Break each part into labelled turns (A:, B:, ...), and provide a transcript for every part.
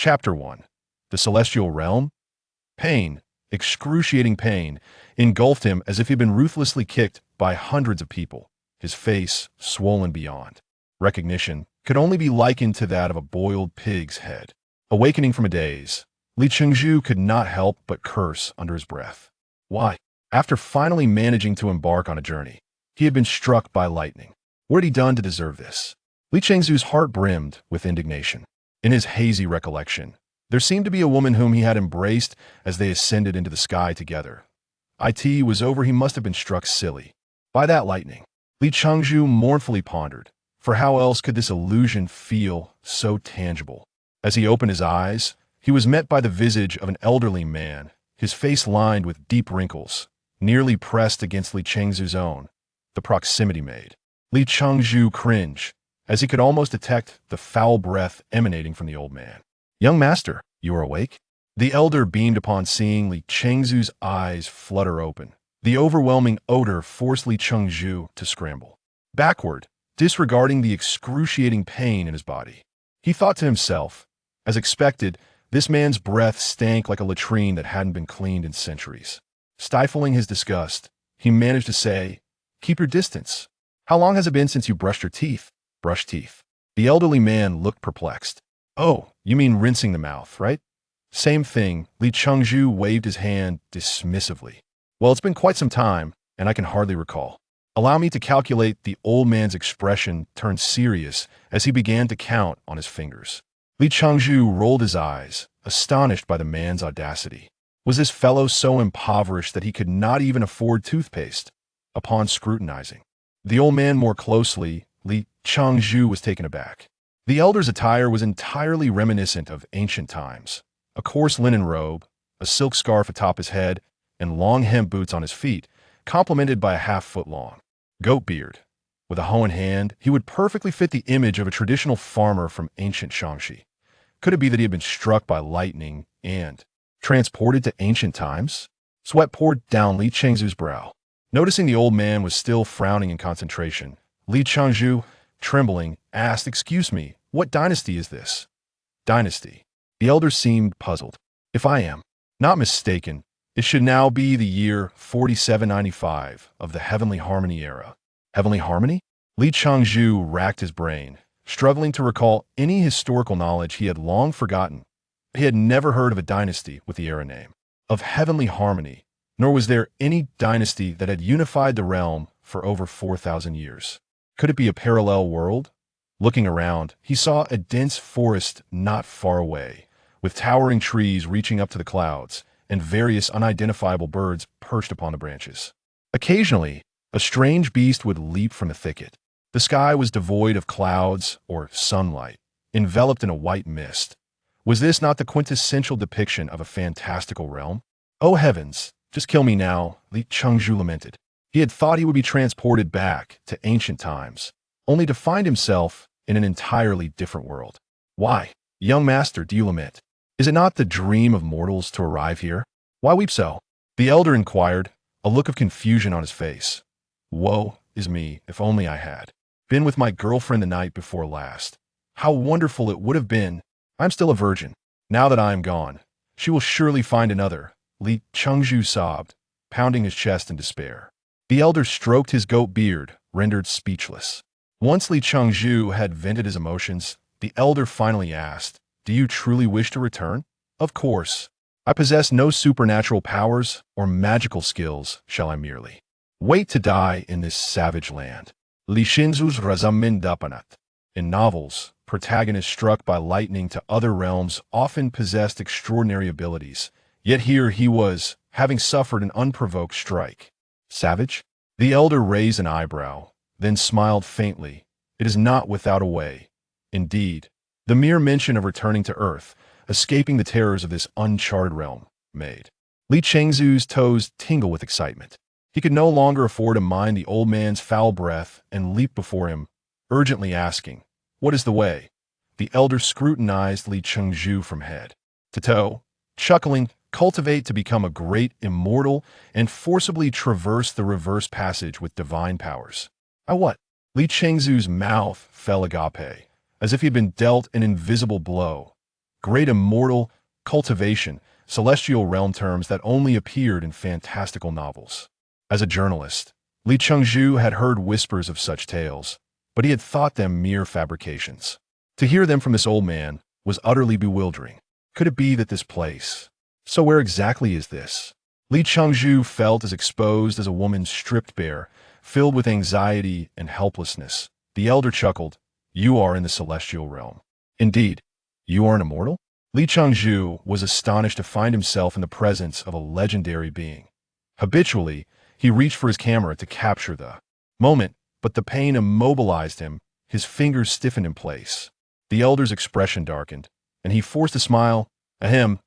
A: Chapter 1. The Celestial Realm. Pain, excruciating pain, engulfed him as if he'd been ruthlessly kicked by hundreds of people, his face swollen beyond recognition, could only be likened to that of a boiled pig's head. Awakening from a daze, Li Chengzhu could not help but curse under his breath. Why? After finally managing to embark on a journey, he had been struck by lightning. What had he done to deserve this? Li Chengzhu's heart brimmed with indignation. In his hazy recollection, there seemed to be a woman whom he had embraced as they ascended into the sky together. It was over. He must have been struck silly by that lightning. Li Chengzhu mournfully pondered, for how else could this illusion feel so tangible? As he opened his eyes, he was met by the visage of an elderly man, his face lined with deep wrinkles, nearly pressed against Li Chengzhu's own. The proximity made Li Chengzhu cringe, as he could almost detect the foul breath emanating from the old man. "Young master, you are awake?" The elder beamed upon seeing Li Chengzhu's eyes flutter open. The overwhelming odor forced Li Chengzhu to scramble backward, disregarding the excruciating pain in his body. He thought to himself, as expected, this man's breath stank like a latrine that hadn't been cleaned in centuries. Stifling his disgust, he managed to say, "Keep your distance. How long has it been since you brushed your teeth?" "Brush teeth." The elderly man looked perplexed. "Oh, you mean rinsing the mouth, right?" "Same thing." Li Chengzhu waved his hand dismissively. "Well, it's been quite some time, and I can hardly recall." "Allow me to calculate." The old man's expression turned serious as he began to count on his fingers. Li Chengzhu rolled his eyes, astonished by the man's audacity. Was this fellow so impoverished that he could not even afford toothpaste? Upon scrutinizing the old man more closely, Li Chengzhu was taken aback. The elder's attire was entirely reminiscent of ancient times. A coarse linen robe, a silk scarf atop his head, and long hemp boots on his feet, complemented by a half-foot-long goat beard. With a hoe in hand, he would perfectly fit the image of a traditional farmer from ancient Shaanxi. Could it be that he had been struck by lightning and transported to ancient times? Sweat poured down Li Chengzhu's brow. Noticing the old man was still frowning in concentration, Li Chengzhu, trembling, asked, "Excuse me, what dynasty is this?" "Dynasty." The elder seemed puzzled. "If I am not mistaken, it should now be the year 4795 of the Heavenly Harmony era." Heavenly Harmony? Li Chengzhu racked his brain, struggling to recall any historical knowledge he had long forgotten. He had never heard of a dynasty with the era name of Heavenly Harmony, nor was there any dynasty that had unified the realm for over 4,000 years. Could it be a parallel world? Looking around, he saw a dense forest not far away, with towering trees reaching up to the clouds and various unidentifiable birds perched upon the branches. Occasionally, a strange beast would leap from the thicket. The sky was devoid of clouds or sunlight, enveloped in a white mist. Was this not the quintessential depiction of a fantastical realm? "Oh heavens, just kill me now," Li Chengzhu lamented. He had thought he would be transported back to ancient times, only to find himself in an entirely different world. "Why, young master, do you lament? Is it not the dream of mortals to arrive here? Why weep so?" The elder inquired, a look of confusion on his face. "Woe is me, if only I had been with my girlfriend the night before last. How wonderful it would have been. I'm still a virgin. Now that I am gone, she will surely find another." Li Chengzhu sobbed, pounding his chest in despair. The elder stroked his goat beard, rendered speechless. Once Li Chengzhu had vented his emotions, the elder finally asked, "Do you truly wish to return?" "Of course. I possess no supernatural powers or magical skills, shall I merely wait to die in this savage land?" Li Chengzhu's razamin dapanat. In novels, protagonists struck by lightning to other realms often possessed extraordinary abilities, yet here he was, having suffered an unprovoked strike. Savage? The elder raised an eyebrow, then smiled faintly. "It is not without a way. Indeed, the mere mention of returning to Earth, escaping the terrors of this uncharted realm, made Li Chengzhu's toes tingle with excitement. He could no longer afford to mind the old man's foul breath and leaped before him, urgently asking, "What is the way?" The elder scrutinized Li Chengzhu from head to toe, chuckling, "Cultivate to become a great immortal and forcibly traverse the reverse passage with divine powers." "I what?" Li Chengzhu's mouth fell agape, as if he had been dealt an invisible blow. great immortal, cultivation, celestial realm terms that only appeared in fantastical novels. As a journalist, Li Chengzhu had heard whispers of such tales, but he had thought them mere fabrications. To hear them from this old man was utterly bewildering. Could it be that this place? So where exactly is this? Li Chengzhu felt as exposed as a woman stripped bare, filled with anxiety and helplessness. The elder chuckled, "You are in the celestial realm. Indeed, you are an immortal?" Li Chengzhu was astonished to find himself in the presence of a legendary being. Habitually, he reached for his camera to capture the moment, but the pain immobilized him, his fingers stiffened in place. The elder's expression darkened, and he forced a smile. Ahem.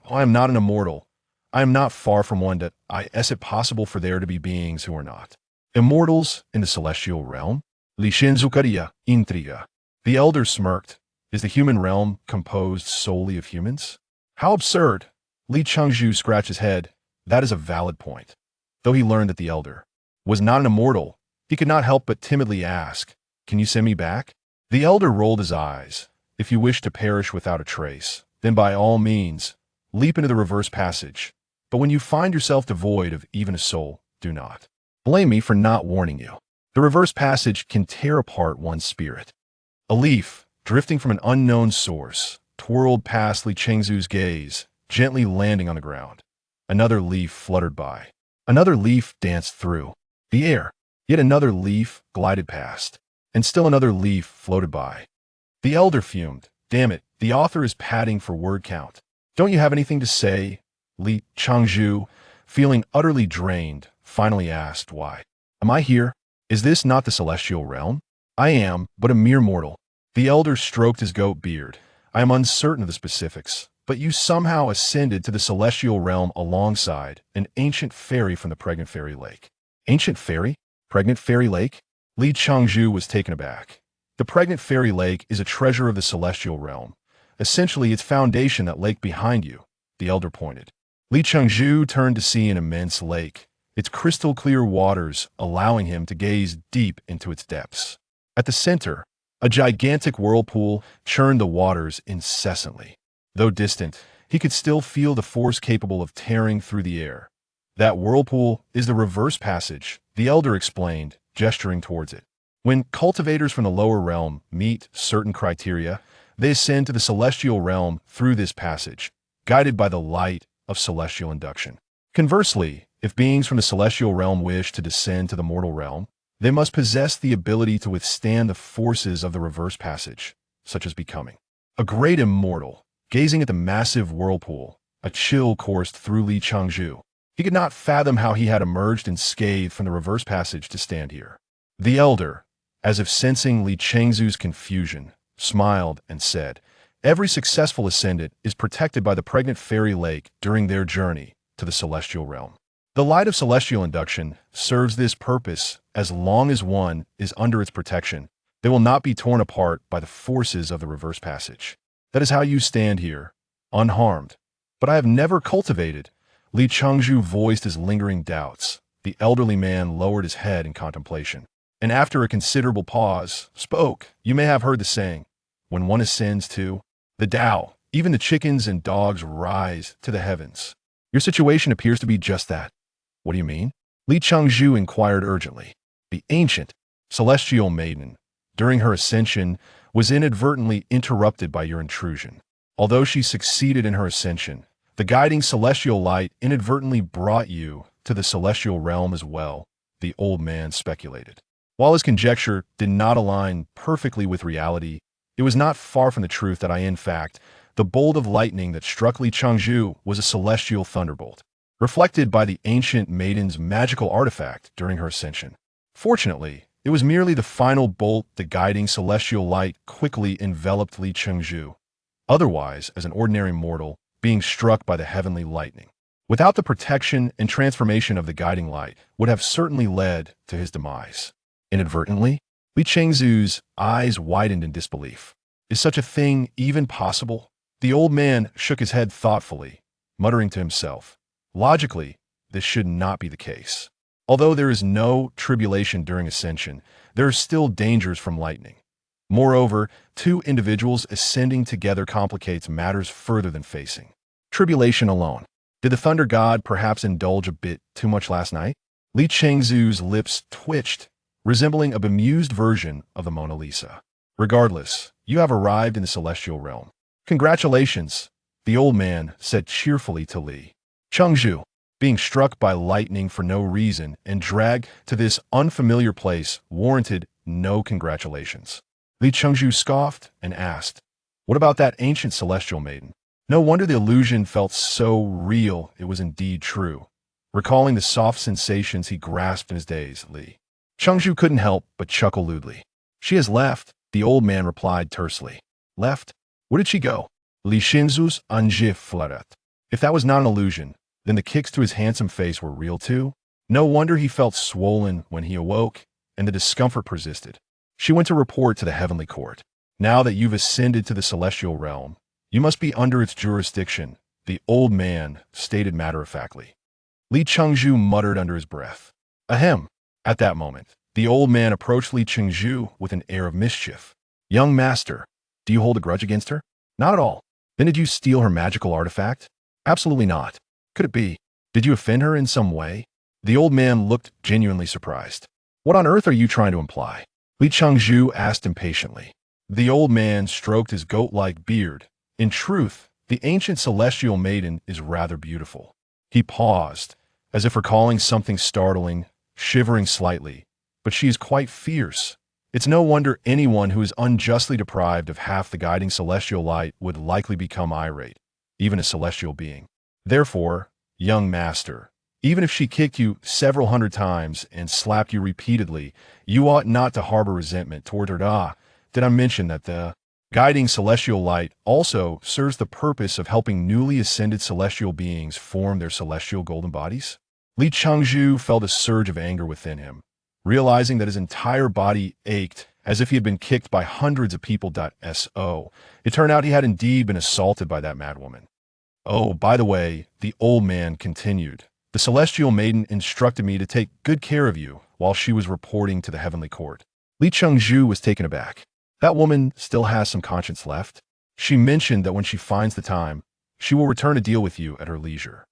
A: "Oh, I am not an immortal. I am not far from one that is it possible for there to be beings who are not immortals in the celestial realm?" Li Shinzukaria, intriga. The elder smirked. Is the human realm composed solely of humans? How absurd! Li Chengzhu scratched his head. That is a valid point. Though he learned that the elder was not an immortal, he could not help but timidly ask, "Can you send me back?" The elder rolled his eyes. "If you wish to perish without a trace, then by all means, leap into the reverse passage. But when you find yourself devoid of even a soul, do not blame me for not warning you. The reverse passage can tear apart one's spirit." A leaf, drifting from an unknown source, twirled past Li Chengzhu's gaze, gently landing on the ground. Another leaf fluttered by. Another leaf danced through the air. Yet another leaf glided past. And still another leaf floated by. The elder fumed. "Damn it, the author is padding for word count. Don't you have anything to say?" Li Chengzhu, feeling utterly drained, finally asked, "Why am I here? Is this not the celestial realm?" "I am but a mere mortal." The elder stroked his goat beard. "I am uncertain of the specifics, but you somehow ascended to the celestial realm alongside an ancient fairy from the Pregnant Fairy Lake." Ancient fairy? Pregnant Fairy Lake? Li Chengzhu was taken aback. The Pregnant Fairy Lake is a treasure of the celestial realm. Essentially, its foundation, that lake behind you, the elder pointed. Li Chengzhu turned to see an immense lake, its crystal-clear waters allowing him to gaze deep into its depths. At the center, a gigantic whirlpool churned the waters incessantly. Though distant, he could still feel the force capable of tearing through the air. That whirlpool is the reverse passage, the elder explained, gesturing towards it. When cultivators from the lower realm meet certain criteria, they ascend to the celestial realm through this passage, guided by the light of celestial induction. Conversely, if beings from the celestial realm wish to descend to the mortal realm, they must possess the ability to withstand the forces of the reverse passage, such as becoming a great immortal. Gazing at the massive whirlpool, a chill coursed through Li Chengzhu. He could not fathom how he had emerged unscathed from the reverse passage to stand here. The elder, as if sensing Li Chengzhu's confusion, smiled and said, "Every successful ascendant is protected by the Pregnant Fairy Lake during their journey to the celestial realm. The light of celestial induction serves this purpose. As long as one is under its protection, they will not be torn apart by the forces of the reverse passage. That is how you stand here, unharmed. But I have never cultivated." Li Chengzhu voiced his lingering doubts. The elderly man lowered his head in contemplation, and after a considerable pause, spoke. "You may have heard the saying, when one ascends to the Tao, even the chickens and dogs rise to the heavens. Your situation appears to be just that." "What do you mean?" Li Chengzhu inquired urgently. "The ancient, celestial maiden, during her ascension, was inadvertently interrupted by your intrusion. Although she succeeded in her ascension, the guiding celestial light inadvertently brought you to the celestial realm as well," the old man speculated. While his conjecture did not align perfectly with reality, it was not far from the truth that in fact, the bolt of lightning that struck Li Chengzhu was a celestial thunderbolt, reflected by the ancient maiden's magical artifact during her ascension. Fortunately, it was merely the final bolt. The guiding celestial light quickly enveloped Li Chengzhu. Otherwise, as an ordinary mortal, being struck by the heavenly lightning, without the protection and transformation of the guiding light, would have certainly led to his demise. Inadvertently, Li Chengzhu's eyes widened in disbelief. Is such a thing even possible? The old man shook his head thoughtfully, muttering to himself, "Logically, this should not be the case. Although there is no tribulation during ascension, there are still dangers from lightning. Moreover, two individuals ascending together complicates matters further than facing tribulation alone. Did the thunder god perhaps indulge a bit too much last night? Li Chengzu's lips twitched, resembling a bemused version of the Mona Lisa. Regardless, you have arrived in the celestial realm. Congratulations, the old man said cheerfully to Li Chengzu. Being struck by lightning for no reason and dragged to this unfamiliar place warranted no congratulations. Li Chengzu scoffed and asked, "What about that ancient celestial maiden?" No wonder the illusion felt so real. It was indeed true. Recalling the soft sensations he grasped in his days, Li Chengzu couldn't help but chuckle lewdly. "She has left," the old man replied tersely. "Left? Where did she go?" Li Chengzu's ange flaret. If that was not an illusion, then the kicks to his handsome face were real too. No wonder he felt swollen when he awoke, and the discomfort persisted. "She went to report to the heavenly court. Now that you've ascended to the celestial realm, you must be under its jurisdiction," the old man stated matter-of-factly. Li Chengzu muttered under his breath. Ahem. At that moment, the old man approached Li Chengzu with an air of mischief. "Young master, do you hold a grudge against her?" "Not at all." "Then did you steal her magical artifact?" "Absolutely not." "Could it be? Did you offend her in some way?" The old man looked genuinely surprised. "What on earth are you trying to imply?" Li Chengzu asked impatiently. The old man stroked his goat-like beard. "In truth, the ancient celestial maiden is rather beautiful." He paused, as if recalling something startling, shivering slightly. "But she is quite fierce. It's no wonder anyone who is unjustly deprived of half the guiding celestial light would likely become irate, even a celestial being. Therefore, young master, even if she kicked you several hundred times and slapped you repeatedly, you ought not to harbor resentment toward her. Did I mention that the guiding celestial light also serves the purpose of helping newly ascended celestial beings form their celestial golden bodies?" Li Chengzu felt a surge of anger within him, realizing that his entire body ached as if he had been kicked by hundreds of people. It turned out he had indeed been assaulted by that madwoman. "Oh, by the way," the old man continued, "the celestial maiden instructed me to take good care of you while she was reporting to the heavenly court." Li Chengzu was taken aback. That woman still has some conscience left. She mentioned that when she finds the time, she will return to deal with you at her leisure.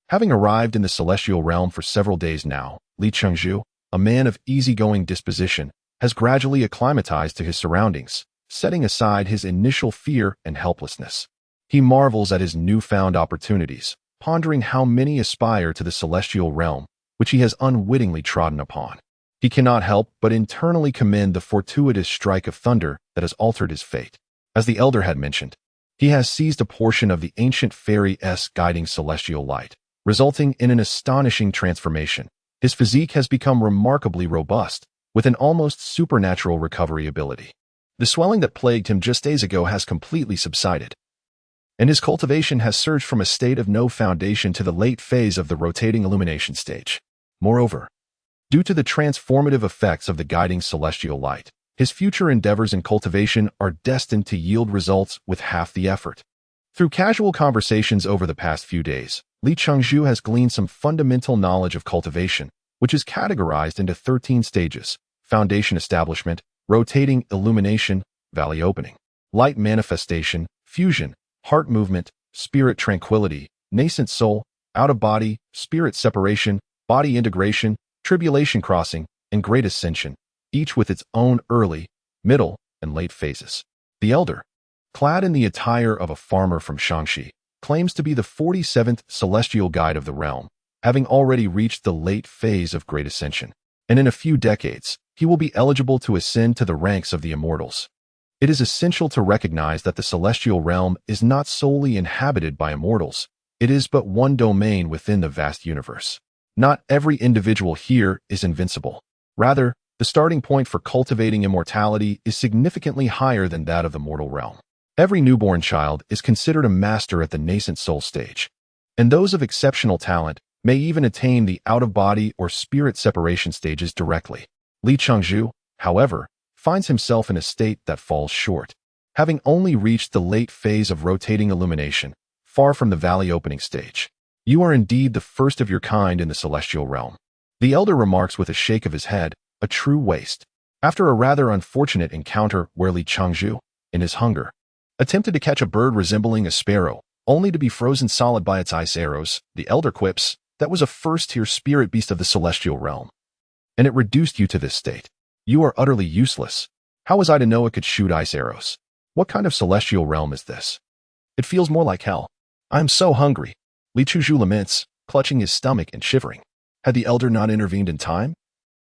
A: Having arrived in the celestial realm for several days now, Li Chengzu, a man of easygoing disposition, has gradually acclimatized to his surroundings, setting aside his initial fear and helplessness. He marvels at his newfound opportunities, pondering how many aspire to the celestial realm, which he has unwittingly trodden upon. He cannot help but internally commend the fortuitous strike of thunder that has altered his fate. As the elder had mentioned, he has seized a portion of the ancient fairy-esque guiding celestial light, resulting in an astonishing transformation. His physique has become remarkably robust, with an almost supernatural recovery ability. The swelling that plagued him just days ago has completely subsided, and his cultivation has surged from a state of no foundation to the late phase of the rotating illumination stage. Moreover, due to the transformative effects of the guiding celestial light, his future endeavors in cultivation are destined to yield results with half the effort. Through casual conversations over the past few days, Li Chengzu has gleaned some fundamental knowledge of cultivation, which is categorized into 13 stages: foundation establishment, rotating illumination, valley opening, light manifestation, fusion, heart movement, spirit tranquility, nascent soul, out-of-body, spirit separation, body integration, tribulation crossing, and great ascension, each with its own early, middle, and late phases. The elder, clad in the attire of a farmer from Shangxi, claims to be the 47th celestial guide of the realm, having already reached the late phase of great ascension, and in a few decades, he will be eligible to ascend to the ranks of the immortals. It is essential to recognize that the celestial realm is not solely inhabited by immortals. It is but one domain within the vast universe. Not every individual here is invincible. Rather, the starting point for cultivating immortality is significantly higher than that of the mortal realm. Every newborn child is considered a master at the nascent soul stage, and those of exceptional talent may even attain the out-of-body or spirit separation stages directly. Li Chengzu, however, finds himself in a state that falls short, having only reached the late phase of rotating illumination, far from the valley opening stage. "You are indeed the first of your kind in the celestial realm," the elder remarks with a shake of his head, a true waste. After a rather unfortunate encounter where Li Changzhu, in his hunger, attempted to catch a bird resembling a sparrow, only to be frozen solid by its ice arrows, the elder quips, that was a first-tier spirit beast of the celestial realm. And it reduced you to this state. You are utterly useless. How was I to know it could shoot ice arrows? What kind of celestial realm is this? It feels more like hell. I am so hungry. Li Changzhu laments, clutching his stomach and shivering. Had the elder not intervened in time?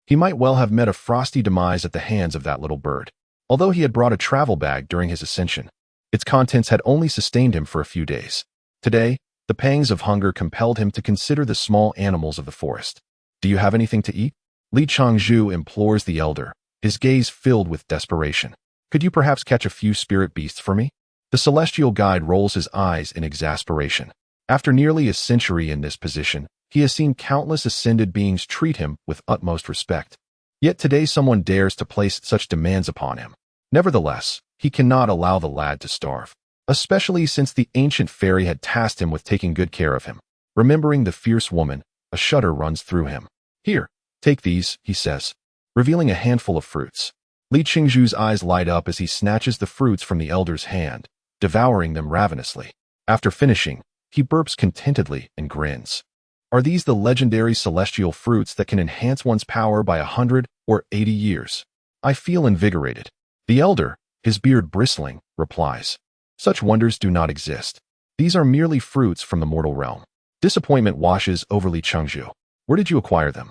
A: He might well have met a frosty demise at the hands of that little bird. Although he had brought a travel bag during his ascension, its contents had only sustained him for a few days. Today, the pangs of hunger compelled him to consider the small animals of the forest. Do you have anything to eat? Li Changzhu implores the elder, his gaze filled with desperation. Could you perhaps catch a few spirit beasts for me? The celestial guide rolls his eyes in exasperation. After nearly a century in this position, he has seen countless ascended beings treat him with utmost respect. Yet today someone dares to place such demands upon him. Nevertheless, he cannot allow the lad to starve, especially since the ancient fairy had tasked him with taking good care of him. Remembering the fierce woman, a shudder runs through him. Here, take these, he says, revealing a handful of fruits. Li Changzhu's eyes light up as he snatches the fruits from the elder's hand, devouring them ravenously. After finishing, he burps contentedly and grins. Are these the legendary celestial fruits that can enhance one's power by 100 or 80 years? I feel invigorated. The elder, his beard bristling, replies, such wonders do not exist. These are merely fruits from the mortal realm. Disappointment washes over Li Changzhu. Where did you acquire them?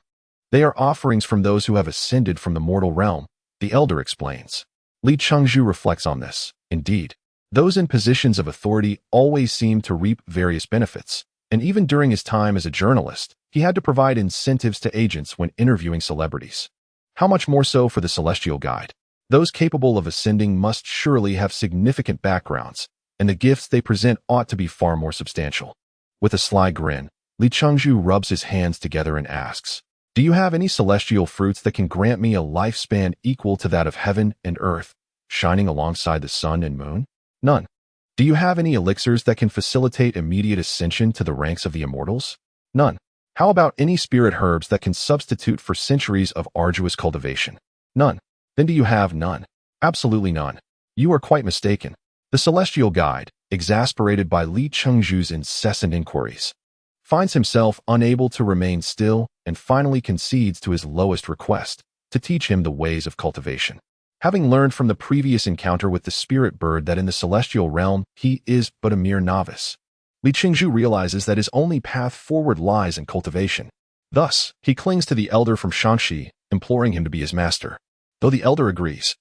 A: They are offerings from those who have ascended from the mortal realm, the elder explains. Li Changzhu reflects on this. Indeed, those in positions of authority always seem to reap various benefits, and even during his time as a journalist, he had to provide incentives to agents when interviewing celebrities. How much more so for the celestial guide? Those capable of ascending must surely have significant backgrounds, and the gifts they present ought to be far more substantial. With a sly grin, Li Changzhu rubs his hands together and asks, do you have any celestial fruits that can grant me a lifespan equal to that of heaven and earth, shining alongside the sun and moon? None. Do you have any elixirs that can facilitate immediate ascension to the ranks of the immortals? None. How about any spirit herbs that can substitute for centuries of arduous cultivation? None. Then do you have none? Absolutely none. You are quite mistaken. The celestial guide, exasperated by Li Changzhu's incessant inquiries, finds himself unable to remain still and finally concedes to his lowest request, to teach him the ways of cultivation. Having learned from the previous encounter with the spirit bird that in the celestial realm he is but a mere novice, Li Changzhu realizes that his only path forward lies in cultivation. Thus, he clings to the elder from Shanxi, imploring him to be his master. Though the elder agrees,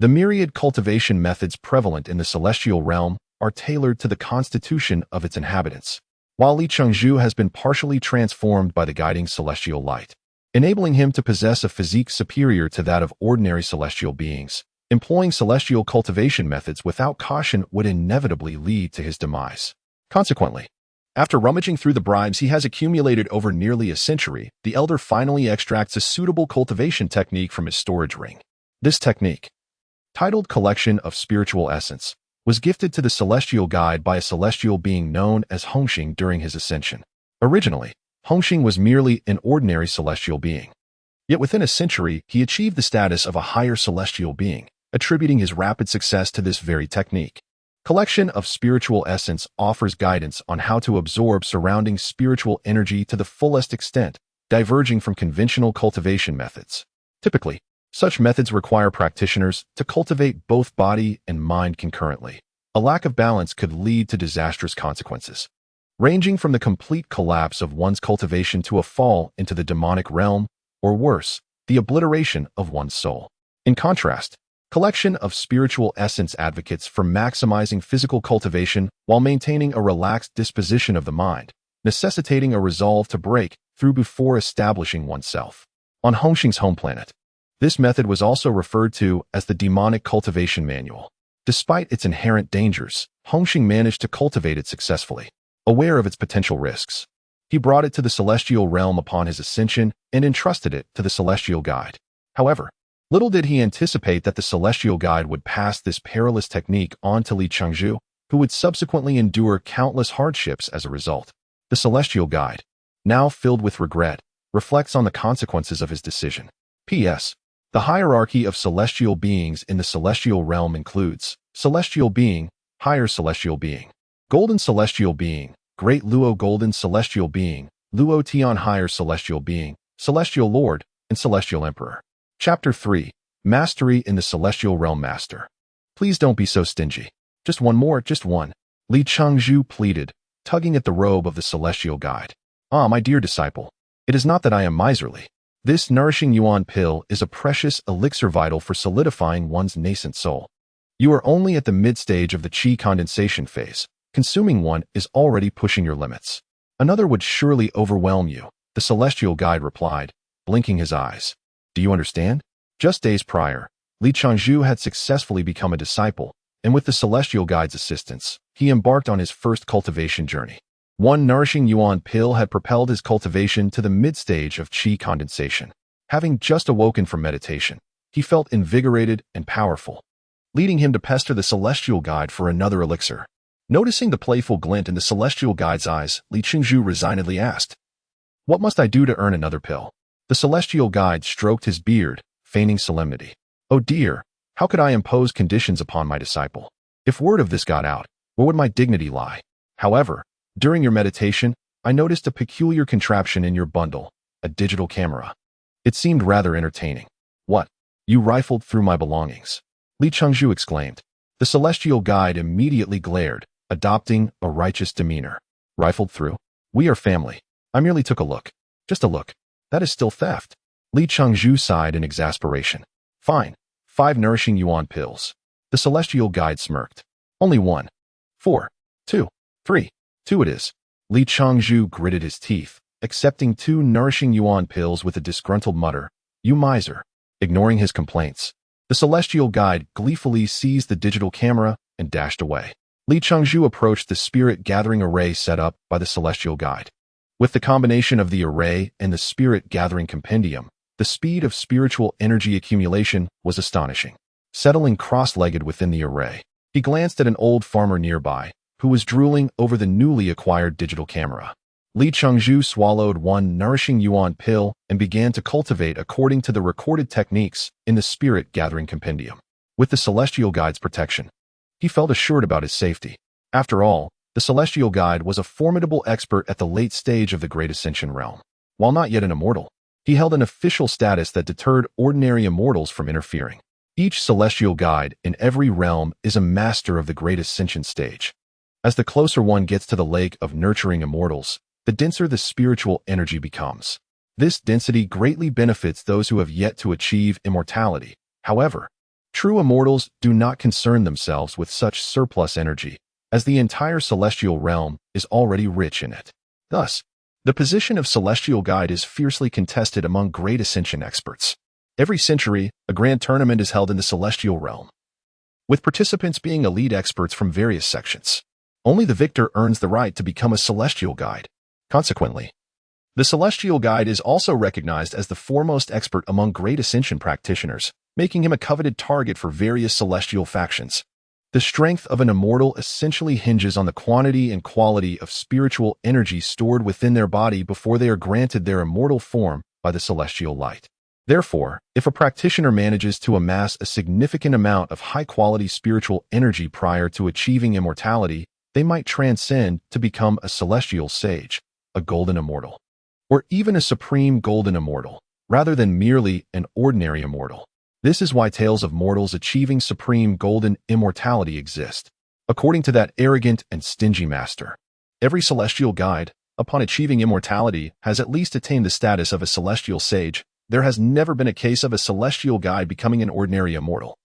A: the myriad cultivation methods prevalent in the celestial realm are tailored to the constitution of its inhabitants, while Li Changzhu has been partially transformed by the guiding celestial light, enabling him to possess a physique superior to that of ordinary celestial beings. Employing celestial cultivation methods without caution would inevitably lead to his demise. Consequently, after rummaging through the bribes he has accumulated over nearly a century, the elder finally extracts a suitable cultivation technique from his storage ring. This technique, titled Collection of Spiritual Essence, was gifted to the celestial guide by a celestial being known as Hongxing during his ascension. Originally, Hongxing was merely an ordinary celestial being. Yet within a century, he achieved the status of a higher celestial being, attributing his rapid success to this very technique. Collection of Spiritual Essence offers guidance on how to absorb surrounding spiritual energy to the fullest extent, diverging from conventional cultivation methods. Typically, such methods require practitioners to cultivate both body and mind concurrently. A lack of balance could lead to disastrous consequences, ranging from the complete collapse of one's cultivation to a fall into the demonic realm, or worse, the obliteration of one's soul. In contrast, Collection of Spiritual Essence advocates for maximizing physical cultivation while maintaining a relaxed disposition of the mind, necessitating a resolve to break through before establishing oneself. On Hongxing's home planet, this method was also referred to as the Demonic Cultivation Manual. Despite its inherent dangers, Hongxing managed to cultivate it successfully. Aware of its potential risks, he brought it to the celestial realm upon his ascension and entrusted it to the celestial guide. However, little did he anticipate that the celestial guide would pass this perilous technique on to Li Changzhu, who would subsequently endure countless hardships as a result. The celestial guide, now filled with regret, reflects on the consequences of his decision. P.S. The hierarchy of celestial beings in the celestial realm includes celestial being, higher celestial being, golden celestial being, great Luo golden celestial being, Luo Tian higher celestial being, celestial lord, and celestial emperor. Chapter 3. Mastery in the Celestial Realm Master. Please don't be so stingy. Just one more, just one. Li Changzhu pleaded, tugging at the robe of the celestial guide. Ah, my dear disciple, it is not that I am miserly. This nourishing yuan pill is a precious elixir vital for solidifying one's nascent soul. You are only at the mid-stage of the qi condensation phase. Consuming one is already pushing your limits. Another would surely overwhelm you, the celestial guide replied, blinking his eyes. Do you understand? Just days prior, Li Changzhu had successfully become a disciple, and with the celestial guide's assistance, he embarked on his first cultivation journey. One nourishing yuan pill had propelled his cultivation to the mid-stage of qi condensation. Having just awoken from meditation, he felt invigorated and powerful, leading him to pester the celestial guide for another elixir. Noticing the playful glint in the celestial guide's eyes, Li Changzhu resignedly asked, "What must I do to earn another pill?" The celestial guide stroked his beard, feigning solemnity. "Oh dear, how could I impose conditions upon my disciple? If word of this got out, where would my dignity lie? However, during your meditation, I noticed a peculiar contraption in your bundle, a digital camera. It seemed rather entertaining." "What? You rifled through my belongings?" Li Changzhu exclaimed. The celestial guide immediately glared, adopting a righteous demeanor. "Rifled through? We are family. I merely took a look. Just a look. That is still theft." Li Changzhu sighed in exasperation. "Fine. 5 nourishing yuan pills." The celestial guide smirked. "Only 1. 4. 2. 3. 2 it is." Li Changzhu gritted his teeth, accepting 2 nourishing yuan pills with a disgruntled mutter. "You miser." Ignoring his complaints, the celestial guide gleefully seized the digital camera and dashed away. Li Changzhu approached the spirit gathering array set up by the celestial guide. With the combination of the array and the spirit gathering compendium, the speed of spiritual energy accumulation was astonishing. Settling cross-legged within the array, he glanced at an old farmer nearby, who was drooling over the newly acquired digital camera. Li Changzhu swallowed 1 nourishing yuan pill and began to cultivate according to the recorded techniques in the spirit gathering compendium. With the celestial guide's protection, he felt assured about his safety. After all, the celestial guide was a formidable expert at the late stage of the Great Ascension realm. While not yet an immortal, he held an official status that deterred ordinary immortals from interfering. Each celestial guide in every realm is a master of the Great Ascension stage. As the closer one gets to the lake of nurturing immortals, the denser the spiritual energy becomes. This density greatly benefits those who have yet to achieve immortality. However, true immortals do not concern themselves with such surplus energy, as the entire celestial realm is already rich in it. Thus, the position of celestial guide is fiercely contested among Great Ascension experts. Every century, a grand tournament is held in the celestial realm, with participants being elite experts from various sections. Only the victor earns the right to become a celestial guide. Consequently, the celestial guide is also recognized as the foremost expert among Great Ascension practitioners, making him a coveted target for various celestial factions. The strength of an immortal essentially hinges on the quantity and quality of spiritual energy stored within their body before they are granted their immortal form by the celestial light. Therefore, if a practitioner manages to amass a significant amount of high-quality spiritual energy prior to achieving immortality, they might transcend to become a celestial sage, a golden immortal, or even a supreme golden immortal, rather than merely an ordinary immortal. This is why tales of mortals achieving supreme golden immortality exist. According to that arrogant and stingy master, every celestial guide, upon achieving immortality, has at least attained the status of a celestial sage. There has never been a case of a celestial guide becoming an ordinary immortal.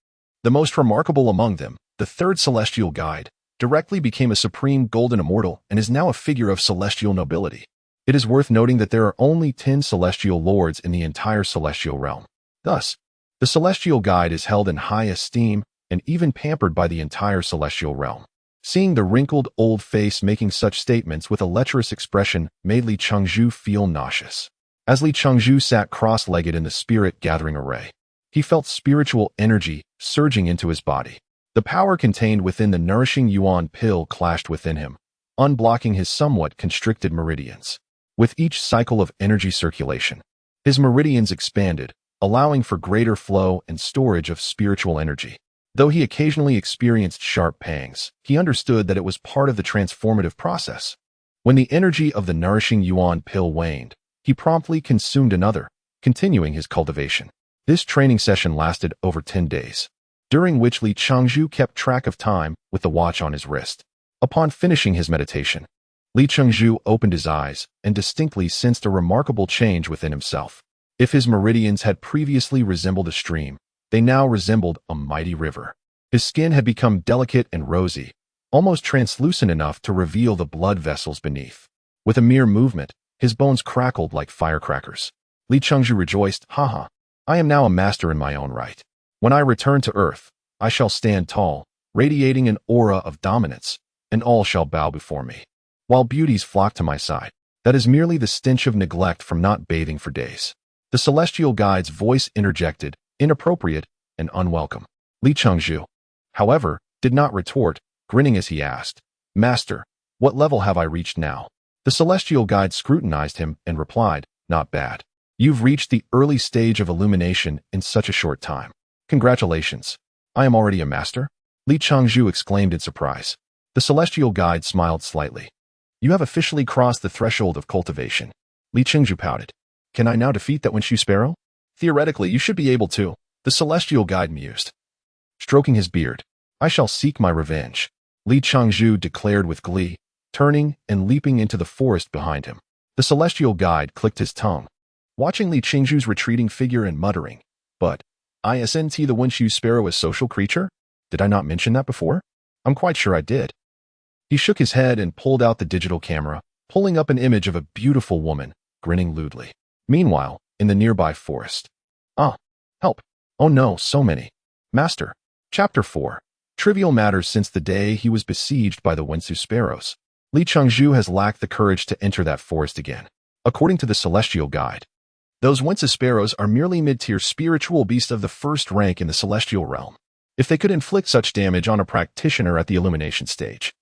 A: The most remarkable among them, the 3rd celestial guide, directly became a supreme golden immortal and is now a figure of celestial nobility. It is worth noting that there are only 10 celestial lords in the entire celestial realm. Thus, the celestial guide is held in high esteem and even pampered by the entire celestial realm. Seeing the wrinkled old face making such statements with a lecherous expression made Li Changzhu feel nauseous. As Li Changzhu sat cross-legged in the spirit gathering array, he felt spiritual energy surging into his body. The power contained within the nourishing yuan pill clashed within him, unblocking his somewhat constricted meridians. With each cycle of energy circulation, his meridians expanded, allowing for greater flow and storage of spiritual energy. Though he occasionally experienced sharp pangs, he understood that it was part of the transformative process. When the energy of the nourishing yuan pill waned, he promptly consumed another, continuing his cultivation. This training session lasted over 10 days, during which Li Changzhu kept track of time with the watch on his wrist. Upon finishing his meditation, Li Changzhu opened his eyes and distinctly sensed a remarkable change within himself. If his meridians had previously resembled a stream, they now resembled a mighty river. His skin had become delicate and rosy, almost translucent enough to reveal the blood vessels beneath. With a mere movement, his bones crackled like firecrackers. Li Changzhu rejoiced, "Haha, I am now a master in my own right. When I return to earth, I shall stand tall, radiating an aura of dominance, and all shall bow before me. While beauties flock to my side, that is merely the stench of neglect from not bathing for days." The celestial guide's voice interjected, inappropriate and unwelcome. Li Changzhu, however, did not retort, grinning as he asked, "Master, what level have I reached now?" The celestial guide scrutinized him and replied, "Not bad. You've reached the early stage of illumination in such a short time. Congratulations. I am already a master?" Li Changzhu exclaimed in surprise. The celestial guide smiled slightly. "You have officially crossed the threshold of cultivation." Li Changzhu pouted. "Can I now defeat that windshoe sparrow?" "Theoretically, you should be able to," the celestial guide mused. Stroking his beard, "I shall seek my revenge," Li Changzhu declared with glee, turning and leaping into the forest behind him. The celestial guide clicked his tongue, watching Li Changzhu's retreating figure and muttering, "But, isn't the windshoe sparrow a social creature? Did I not mention that before? I'm quite sure I did." He shook his head and pulled out the digital camera, pulling up an image of a beautiful woman, grinning lewdly. Meanwhile, in the nearby forest. "Ah, help. Oh no, so many. Master." Chapter 4. Trivial matters. Since the day he was besieged by the windsue sparrows, Li Changzhu has lacked the courage to enter that forest again. According to the celestial guide, those windsue sparrows are merely mid-tier spiritual beasts of the first rank in the celestial realm. If they could inflict such damage on a practitioner at the illumination stage,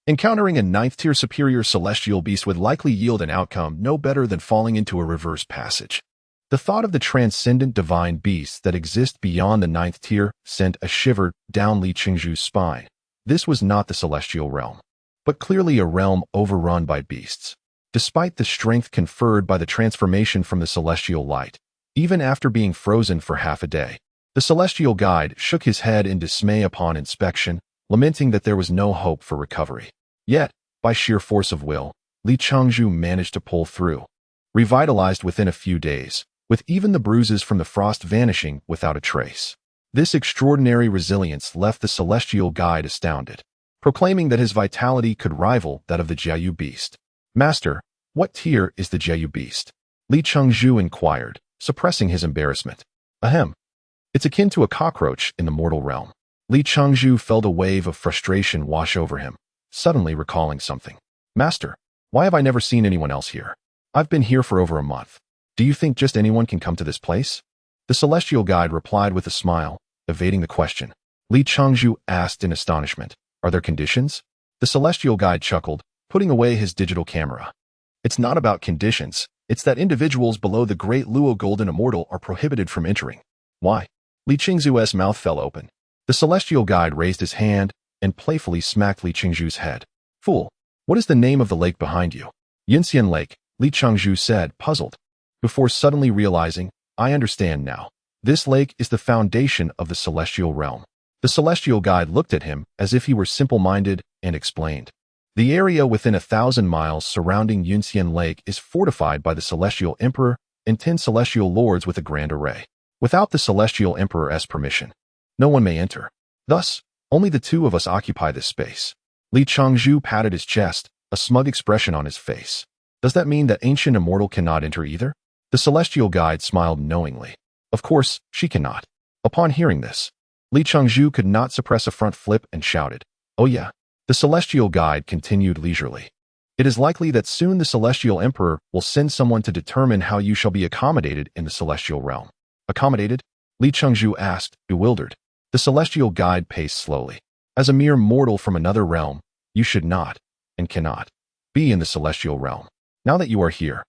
A: encountering a 9th-tier superior celestial beast would likely yield an outcome no better than falling into a reverse passage. The thought of the transcendent divine beasts that exist beyond the 9th tier sent a shiver down Li Changzhu's spine. This was not the celestial realm, but clearly a realm overrun by beasts. Despite the strength conferred by the transformation from the celestial light, even after being frozen for half a day, the celestial guide shook his head in dismay upon inspection, lamenting that there was no hope for recovery. Yet, by sheer force of will, Li Changzhu managed to pull through, revitalized within a few days, with even the bruises from the frost vanishing without a trace. This extraordinary resilience left the celestial guide astounded, proclaiming that his vitality could rival that of the Jiayu beast. "Master, what tier is the Jiayu beast?" Li Changzhu inquired, suppressing his embarrassment. "Ahem. It's akin to a cockroach in the mortal realm." Li Changzhu felt a wave of frustration wash over him, suddenly recalling something. "Master, why have I never seen anyone else here? I've been here for over a month. Do you think just anyone can come to this place?" The celestial guide replied with a smile, evading the question. Li Changzhu asked in astonishment, "Are there conditions?" The celestial guide chuckled, putting away his digital camera. "It's not about conditions. It's that individuals below the Great Luo Golden Immortal are prohibited from entering." "Why?" Li Changzhu's mouth fell open. The celestial guide raised his hand and playfully smacked Li Changzhu's head. "Fool, what is the name of the lake behind you?" "Yinxian Lake," Li Changzhu said, puzzled, before suddenly realizing, "I understand now. This lake is the foundation of the celestial realm." The celestial guide looked at him as if he were simple-minded and explained. "The area within 1,000 miles surrounding Yunxian Lake is fortified by the Celestial Emperor and 10 celestial lords with a grand array. Without the Celestial Emperor's permission, no one may enter. Thus, only the two of us occupy this space." Li Changzhu patted his chest, a smug expression on his face. "Does that mean that ancient immortal cannot enter either?" The celestial guide smiled knowingly. "Of course, she cannot." Upon hearing this, Li Changzhu could not suppress a front flip and shouted, "Oh yeah." The celestial guide continued leisurely. "It is likely that soon the Celestial Emperor will send someone to determine how you shall be accommodated in the celestial realm." "Accommodated?" Li Changzhu asked, bewildered. The celestial guide paced slowly. "As a mere mortal from another realm, you should not, and cannot, be in the celestial realm. Now that you are here,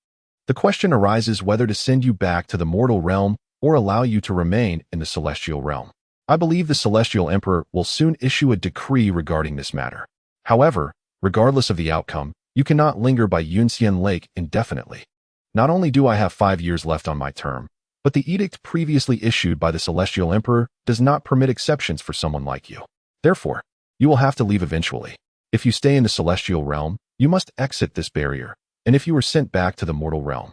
A: the question arises whether to send you back to the mortal realm or allow you to remain in the Celestial Realm. I believe the Celestial Emperor will soon issue a decree regarding this matter. However, regardless of the outcome, you cannot linger by Yunxian Lake indefinitely. Not only do I have 5 years left on my term, but the edict previously issued by the Celestial Emperor does not permit exceptions for someone like you. Therefore, you will have to leave eventually. If you stay in the Celestial Realm, you must exit this barrier, and if you are sent back to the mortal realm,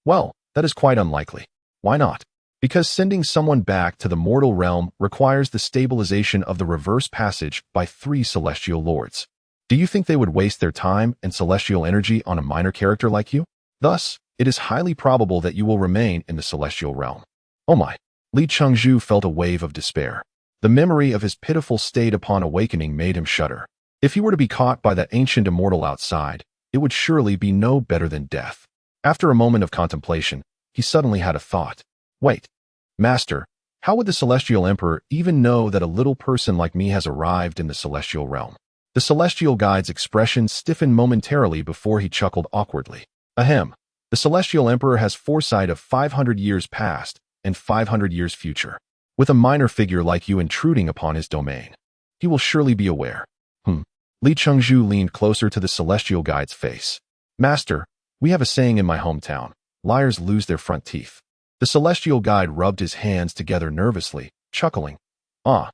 A: well, that is quite unlikely. Why not? Because sending someone back to the mortal realm requires the stabilization of the reverse passage by 3 celestial lords. Do you think they would waste their time and celestial energy on a minor character like you? Thus, it is highly probable that you will remain in the celestial realm. Oh my! Li Chengzhu felt a wave of despair. The memory of his pitiful state upon awakening made him shudder. If he were to be caught by that ancient immortal outside, it would surely be no better than death. After a moment of contemplation, he suddenly had a thought. Wait, Master, how would the Celestial Emperor even know that a little person like me has arrived in the Celestial Realm? The Celestial Guide's expression stiffened momentarily before he chuckled awkwardly. Ahem. The Celestial Emperor has foresight of 500 years past and 500 years future. With a minor figure like you intruding upon his domain, he will surely be aware. Li Chengzhu leaned closer to the Celestial Guide's face. Master, we have a saying in my hometown, liars lose their front teeth. The Celestial Guide rubbed his hands together nervously, chuckling. Ah,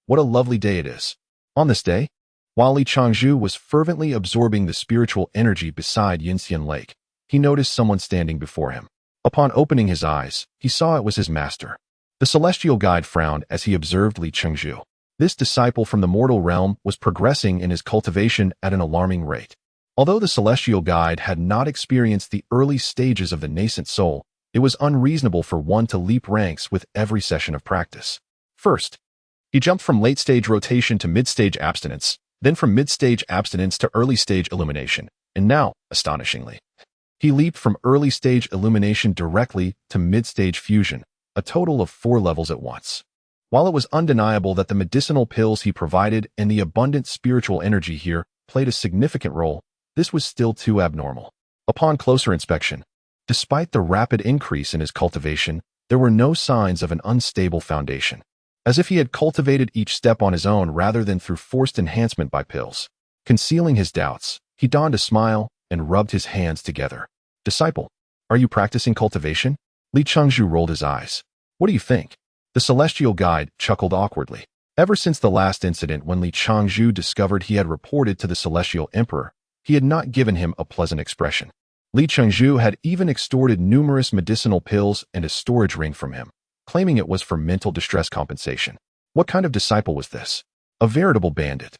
A: what a lovely day it is. On this day, while Li Chengzhu was fervently absorbing the spiritual energy beside Yinxian Lake, he noticed someone standing before him. Upon opening his eyes, he saw it was his master. The Celestial Guide frowned as he observed Li Chengzhu. This disciple from the mortal realm was progressing in his cultivation at an alarming rate. Although the Celestial Guide had not experienced the early stages of the nascent soul, it was unreasonable for one to leap ranks with every session of practice. First, he jumped from late-stage rotation to mid-stage abstinence, then from mid-stage abstinence to early-stage illumination, and now, astonishingly, he leaped from early-stage illumination directly to mid-stage fusion, a total of 4 levels at once. While it was undeniable that the medicinal pills he provided and the abundant spiritual energy here played a significant role, this was still too abnormal. Upon closer inspection, despite the rapid increase in his cultivation, there were no signs of an unstable foundation. As if he had cultivated each step on his own rather than through forced enhancement by pills. Concealing his doubts, he donned a smile and rubbed his hands together. Disciple, are you practicing cultivation? Li Chengzhu rolled his eyes. What do you think? The Celestial Guide chuckled awkwardly. Ever since the last incident when Li Chengzhu discovered he had reported to the Celestial Emperor, he had not given him a pleasant expression. Li Chengzhu had even extorted numerous medicinal pills and a storage ring from him, claiming it was for mental distress compensation. What kind of disciple was this? A veritable bandit.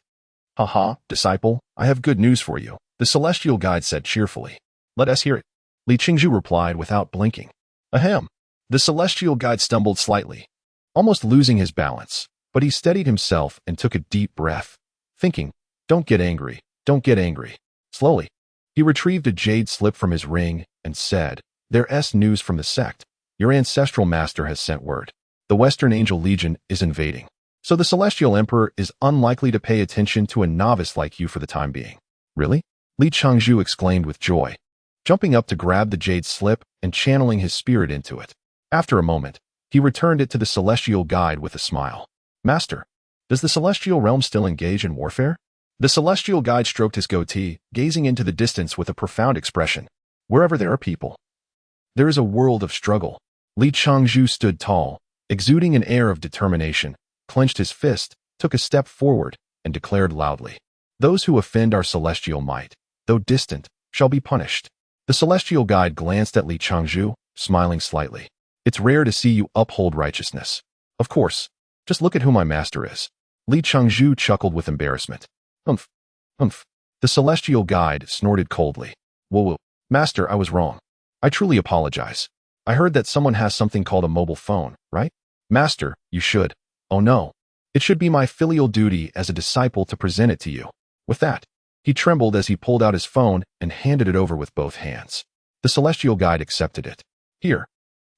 A: Haha, disciple, I have good news for you, the Celestial Guide said cheerfully. Let us hear it. Li Chengzhu replied without blinking. Ahem. The Celestial Guide stumbled slightly, almost losing his balance, but he steadied himself and took a deep breath, thinking, don't get angry, don't get angry. Slowly, he retrieved a jade slip from his ring and said, There's news from the sect. Your ancestral master has sent word. The Western Angel Legion is invading. So the Celestial Emperor is unlikely to pay attention to a novice like you for the time being. Really? Li Chengzhu exclaimed with joy, jumping up to grab the jade slip and channeling his spirit into it. After a moment, he returned it to the Celestial Guide with a smile. Master, does the Celestial Realm still engage in warfare? The Celestial Guide stroked his goatee, gazing into the distance with a profound expression. Wherever there are people, there is a world of struggle. Li Chengzhu stood tall, exuding an air of determination, clenched his fist, took a step forward, and declared loudly, Those who offend our celestial might, though distant, shall be punished. The Celestial Guide glanced at Li Chengzhu, smiling slightly. It's rare to see you uphold righteousness. Of course, just look at who my master is. Li Chengzhu chuckled with embarrassment. Humph. The Celestial Guide snorted coldly. Whoa, master, I was wrong. I truly apologize. I heard that someone has something called a mobile phone, right? Master, you should. Oh no. It should be my filial duty as a disciple to present it to you. With that, he trembled as he pulled out his phone and handed it over with both hands. The Celestial Guide accepted it. Here.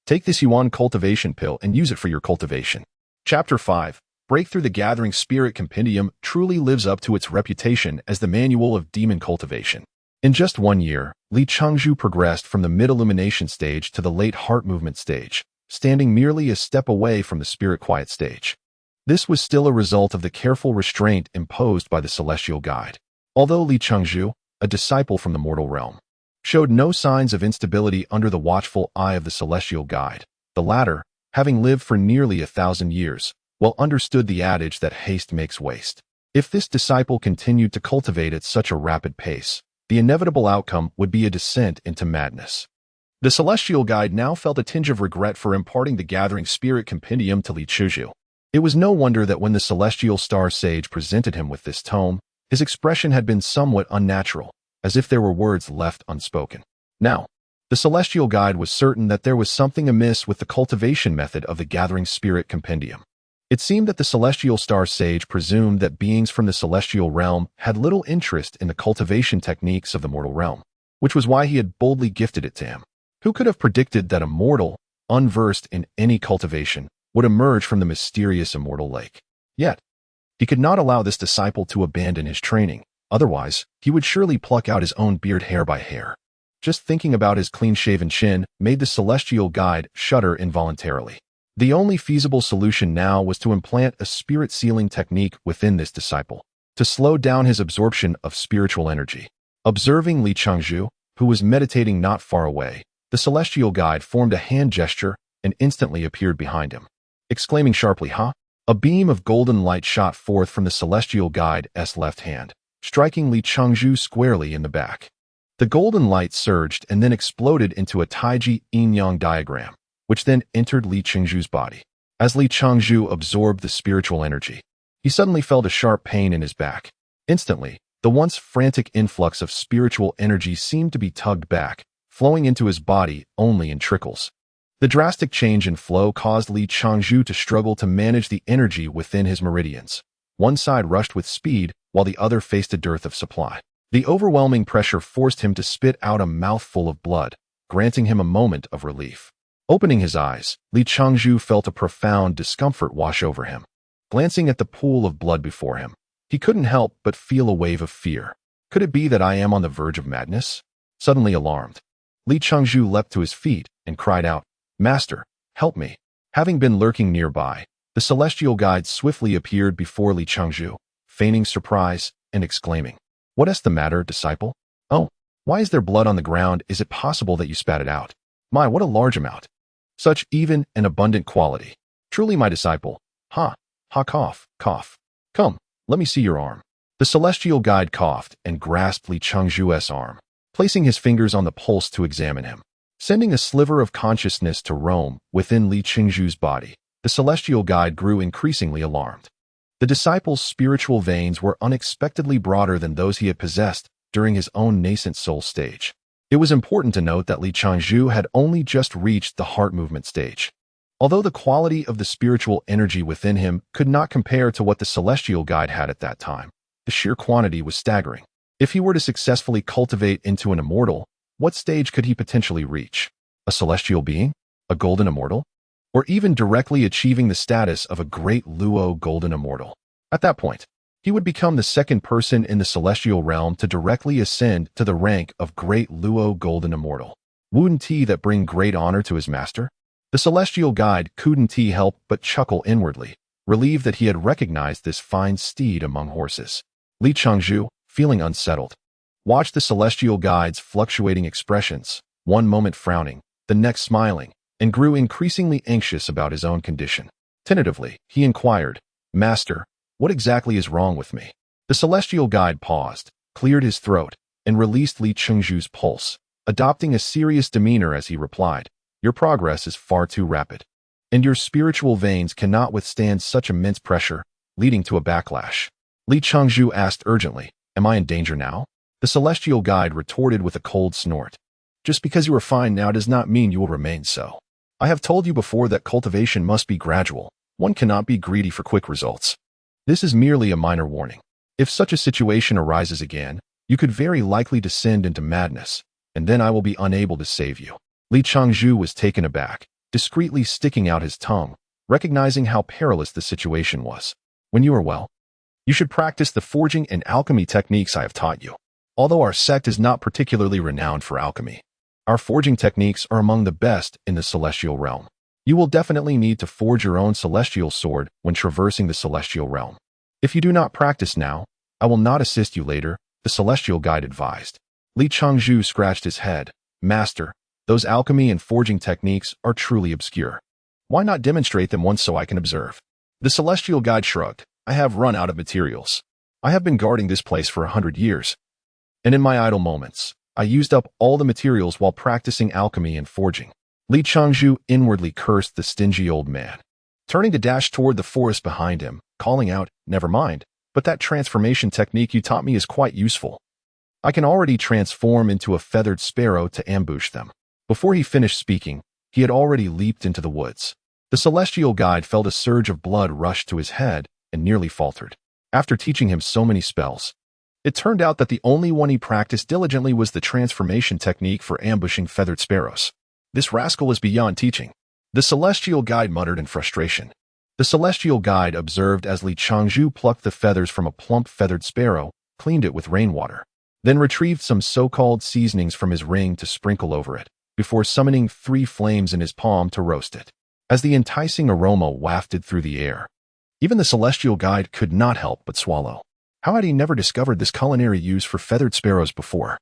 A: Take this Yuan cultivation pill and use it for your cultivation. Chapter 5. Breakthrough the Gathering Spirit Compendium truly lives up to its reputation as the manual of demon cultivation. In just 1 year, Li Chengzhu progressed from the mid-illumination stage to the late heart movement stage, standing merely a step away from the spirit quiet stage. This was still a result of the careful restraint imposed by the celestial guide. Although Li Chengzhu, a disciple from the mortal realm, showed no signs of instability under the watchful eye of the celestial guide, the latter, having lived for nearly 1,000 years, well understood the adage that haste makes waste. If this disciple continued to cultivate at such a rapid pace, the inevitable outcome would be a descent into madness. The celestial guide now felt a tinge of regret for imparting the gathering spirit compendium to Li Chengzhu. It was no wonder that when the celestial star sage presented him with this tome, his expression had been somewhat unnatural, as if there were words left unspoken. Now, the celestial guide was certain that there was something amiss with the cultivation method of the gathering spirit compendium. It seemed that the celestial star sage presumed that beings from the celestial realm had little interest in the cultivation techniques of the mortal realm, which was why he had boldly gifted it to him. Who could have predicted that a mortal, unversed in any cultivation, would emerge from the mysterious immortal lake? Yet, he could not allow this disciple to abandon his training, otherwise he would surely pluck out his own beard hair by hair. Just thinking about his clean-shaven chin made the celestial guide shudder involuntarily. The only feasible solution now was to implant a spirit sealing technique within this disciple, to slow down his absorption of spiritual energy. Observing Li Chengzhu, who was meditating not far away, the celestial guide formed a hand gesture and instantly appeared behind him. Exclaiming sharply, "Ha!" A beam of golden light shot forth from the celestial guide's left hand, striking Li Chengzhu squarely in the back. The golden light surged and then exploded into a Taiji yin-yang diagram, which then entered Li Chengzhu's body. As Li Chengzhu absorbed the spiritual energy, he suddenly felt a sharp pain in his back. Instantly, the once frantic influx of spiritual energy seemed to be tugged back, flowing into his body only in trickles. The drastic change in flow caused Li Chengzhu to struggle to manage the energy within his meridians. One side rushed with speed, while the other faced a dearth of supply. The overwhelming pressure forced him to spit out a mouthful of blood, granting him a moment of relief. Opening his eyes, Li Chengzhu felt a profound discomfort wash over him. Glancing at the pool of blood before him, he couldn't help but feel a wave of fear. Could it be that I am on the verge of madness? Suddenly alarmed, Li Chengzhu leapt to his feet and cried out, "Master, help me." Having been lurking nearby, the celestial guide swiftly appeared before Li Chengzhu, feigning surprise and exclaiming, "What is the matter, disciple? Oh, why is there blood on the ground? Is it possible that you spat it out? My, what a large amount. Such even and abundant quality. Truly my disciple. Ha, ha, cough, cough. Come, let me see your arm." The celestial guide coughed and grasped Li Chengzhu's arm, placing his fingers on the pulse to examine him. Sending a sliver of consciousness to roam within Li Chengzhu's body, the celestial guide grew increasingly alarmed. The disciple's spiritual veins were unexpectedly broader than those he had possessed during his own nascent soul stage. It was important to note that Li Chengzhu had only just reached the heart movement stage. Although the quality of the spiritual energy within him could not compare to what the celestial guide had at that time, the sheer quantity was staggering. If he were to successfully cultivate into an immortal, what stage could he potentially reach? A celestial being? A golden immortal? Or even directly achieving the status of a great Luo golden immortal? At that point, he would become the second person in the celestial realm to directly ascend to the rank of great Luo golden immortal. Wouldn't he that bring great honor to his master? The celestial guide couldn't he help but chuckle inwardly, relieved that he had recognized this fine steed among horses. Li Chengzhu, feeling unsettled, watched the celestial guide's fluctuating expressions, one moment frowning, the next smiling, and grew increasingly anxious about his own condition. Tentatively, he inquired, "Master, what exactly is wrong with me?" The celestial guide paused, cleared his throat, and released Li Chengzhu's pulse, adopting a serious demeanor as he replied, "Your progress is far too rapid, and your spiritual veins cannot withstand such immense pressure, leading to a backlash." Li Chengzhu asked urgently, "Am I in danger now?" The celestial guide retorted with a cold snort. "Just because you are fine now does not mean you will remain so. I have told you before that cultivation must be gradual. One cannot be greedy for quick results. This is merely a minor warning. If such a situation arises again, you could very likely descend into madness, and then I will be unable to save you." Li Chengzhu was taken aback, discreetly sticking out his tongue, recognizing how perilous the situation was. "When you are well, you should practice the forging and alchemy techniques I have taught you. Although our sect is not particularly renowned for alchemy, our forging techniques are among the best in the celestial realm. You will definitely need to forge your own celestial sword when traversing the celestial realm. If you do not practice now, I will not assist you later, the celestial guide advised. Li Changzhu scratched his head. Master, those alchemy and forging techniques are truly obscure. Why not demonstrate them once so I can observe? The celestial guide shrugged. I have run out of materials. I have been guarding this place for 100 years. And in my idle moments, I used up all the materials while practicing alchemy and forging. Li Changzhu inwardly cursed the stingy old man, turning to dash toward the forest behind him, calling out, "Never mind, but that transformation technique you taught me is quite useful. I can already transform into a feathered sparrow to ambush them." Before he finished speaking, he had already leaped into the woods. The celestial guide felt a surge of blood rush to his head and nearly faltered. After teaching him so many spells, it turned out that the only one he practiced diligently was the transformation technique for ambushing feathered sparrows. This rascal is beyond teaching, the celestial guide muttered in frustration. The celestial guide observed as Li Changzhu plucked the feathers from a plump feathered sparrow, cleaned it with rainwater, then retrieved some so-called seasonings from his ring to sprinkle over it, before summoning 3 flames in his palm to roast it. As the enticing aroma wafted through the air, even the celestial guide could not help but swallow. How had he never discovered this culinary use for feathered sparrows before?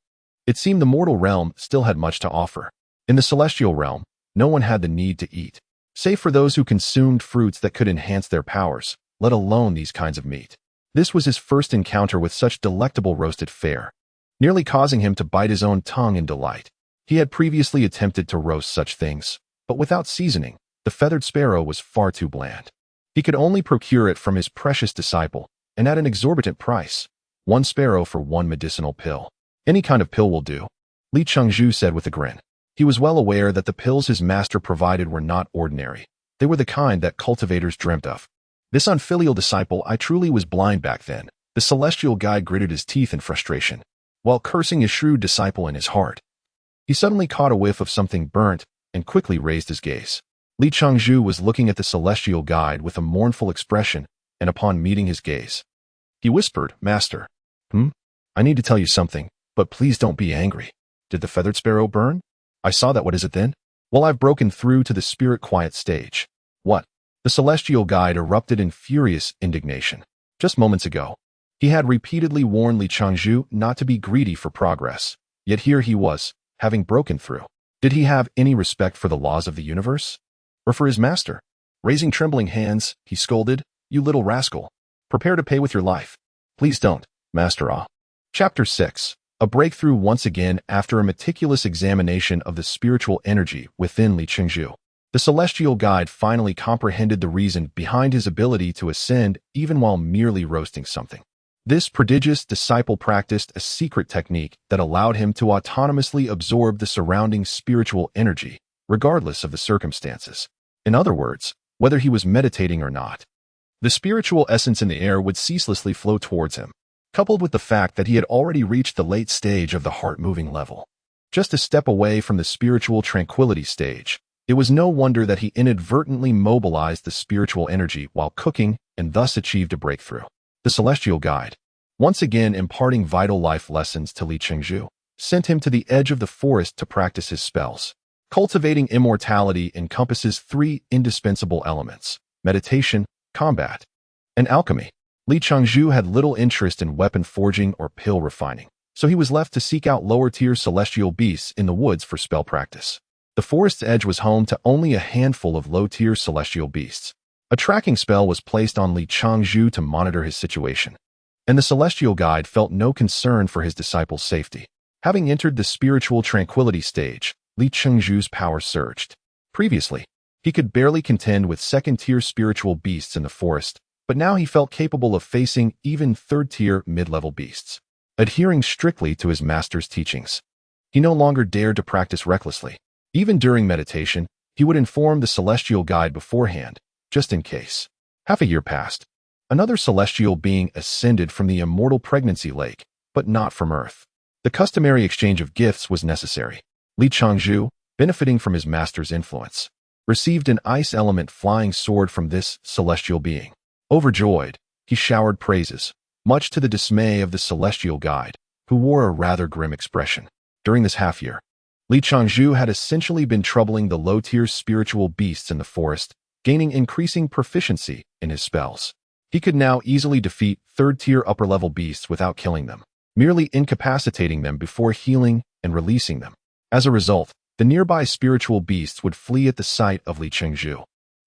A: It seemed the mortal realm still had much to offer. In the celestial realm, no one had the need to eat, save for those who consumed fruits that could enhance their powers, let alone these kinds of meat. This was his first encounter with such delectable roasted fare, nearly causing him to bite his own tongue in delight. He had previously attempted to roast such things, but without seasoning, the feathered sparrow was far too bland. He could only procure it from his precious disciple, and at an exorbitant price, 1 sparrow for 1 medicinal pill. Any kind of pill will do, Li Changzhu said with a grin. He was well aware that the pills his master provided were not ordinary. They were the kind that cultivators dreamt of. This unfilial disciple, I truly was blind back then. The celestial guide gritted his teeth in frustration, while cursing his shrewd disciple in his heart. He suddenly caught a whiff of something burnt and quickly raised his gaze. Li Changzhu was looking at the celestial guide with a mournful expression, and upon meeting his gaze, he whispered, "Master, I need to tell you something, but please don't be angry. Did the feathered sparrow burn? I saw that. What is it then? Well, I've broken through to the spirit quiet stage." What? The celestial guide erupted in furious indignation. Just moments ago, he had repeatedly warned Li Changzhu not to be greedy for progress, yet here he was, having broken through. Did he have any respect for the laws of the universe? Or for his master? Raising trembling hands, he scolded, "You little rascal. Prepare to pay with your life." "Please don't, Master Ah." Chapter 6. A breakthrough once again after a meticulous examination of the spiritual energy within Li Changzhu. The celestial guide finally comprehended the reason behind his ability to ascend even while merely roasting something. This prodigious disciple practiced a secret technique that allowed him to autonomously absorb the surrounding spiritual energy, regardless of the circumstances. In other words, whether he was meditating or not, the spiritual essence in the air would ceaselessly flow towards him, coupled with the fact that he had already reached the late stage of the heart-moving level. Just a step away from the spiritual tranquility stage, it was no wonder that he inadvertently mobilized the spiritual energy while cooking and thus achieved a breakthrough. The celestial guide, once again imparting vital life lessons to Li Changzhu, sent him to the edge of the forest to practice his spells. Cultivating immortality encompasses 3 indispensable elements: meditation, combat, and alchemy. Li Changzhu had little interest in weapon forging or pill refining, so he was left to seek out lower-tier celestial beasts in the woods for spell practice. The forest's edge was home to only a handful of low-tier celestial beasts. A tracking spell was placed on Li Changzhu to monitor his situation, and the celestial guide felt no concern for his disciple's safety. Having entered the spiritual tranquility stage, Li Changzhu's power surged. Previously, he could barely contend with second-tier spiritual beasts in the forest, but now he felt capable of facing even third-tier mid-level beasts. Adhering strictly to his master's teachings, he no longer dared to practice recklessly. Even during meditation, he would inform the celestial guide beforehand, just in case. Half a year passed. Another celestial being ascended from the immortal pregnancy lake, but not from Earth. The customary exchange of gifts was necessary. Li Changzhu, benefiting from his master's influence, received an ice element flying sword from this celestial being. Overjoyed, he showered praises, much to the dismay of the celestial guide, who wore a rather grim expression. During this half-year, Li Changzhu had essentially been troubling the low-tier spiritual beasts in the forest, gaining increasing proficiency in his spells. He could now easily defeat third-tier upper-level beasts without killing them, merely incapacitating them before healing and releasing them. As a result, the nearby spiritual beasts would flee at the sight of Li Changzhu,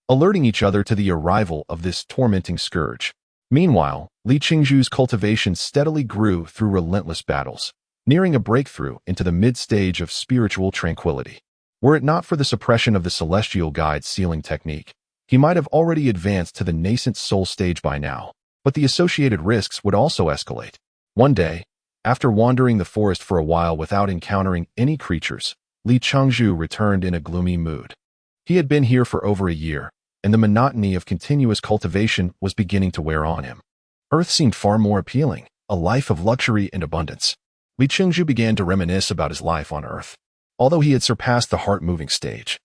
A: alerting each other to the arrival of this tormenting scourge. Meanwhile, Li Changzhu's cultivation steadily grew through relentless battles, nearing a breakthrough into the mid-stage of spiritual tranquility. Were it not for the suppression of the Celestial Guide's sealing technique, he might have already advanced to the nascent soul stage by now, but the associated risks would also escalate. One day, after wandering the forest for a while without encountering any creatures, Li Changzhu returned in a gloomy mood. He had been here for over a year, and the monotony of continuous cultivation was beginning to wear on him. Earth seemed far more appealing, a life of luxury and abundance. Li Changzhu began to reminisce about his life on Earth. Although he had surpassed the heart-moving stage,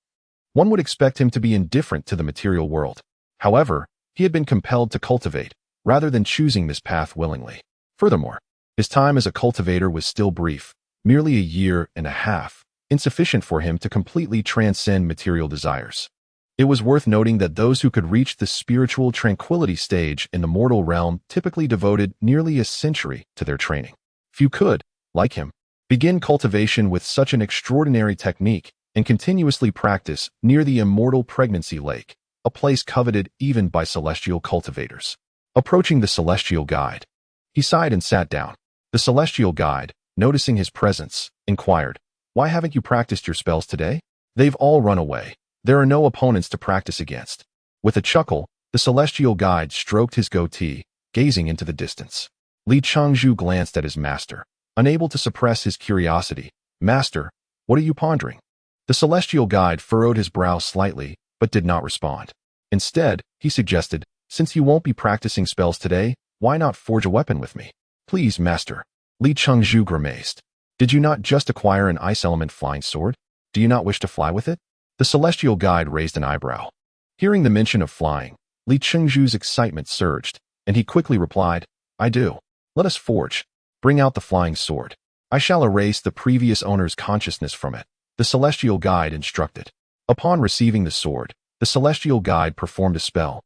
A: one would expect him to be indifferent to the material world. However, he had been compelled to cultivate, rather than choosing this path willingly. Furthermore, his time as a cultivator was still brief, merely a year and a half, insufficient for him to completely transcend material desires. It was worth noting that those who could reach the spiritual tranquility stage in the mortal realm typically devoted nearly a century to their training. Few could, like him, begin cultivation with such an extraordinary technique and continuously practice near the immortal pregnancy lake, a place coveted even by celestial cultivators. Approaching the celestial guide, he sighed and sat down. The celestial guide, noticing his presence, inquired, "Why haven't you practiced your spells today?" "They've all run away. There are no opponents to practice against." With a chuckle, the celestial guide stroked his goatee, gazing into the distance. Li Changzhu glanced at his master, unable to suppress his curiosity. "Master, what are you pondering?" The celestial guide furrowed his brow slightly, but did not respond. Instead, he suggested, "Since you won't be practicing spells today, why not forge a weapon with me?" "Please, master." Li Changzhu grimaced. "Did you not just acquire an ice element flying sword? Do you not wish to fly with it?" The celestial guide raised an eyebrow. Hearing the mention of flying, Li Changzhu's excitement surged, and he quickly replied, "I do. Let us forge. Bring out the flying sword. I shall erase the previous owner's consciousness from it," the celestial guide instructed. Upon receiving the sword, the celestial guide performed a spell,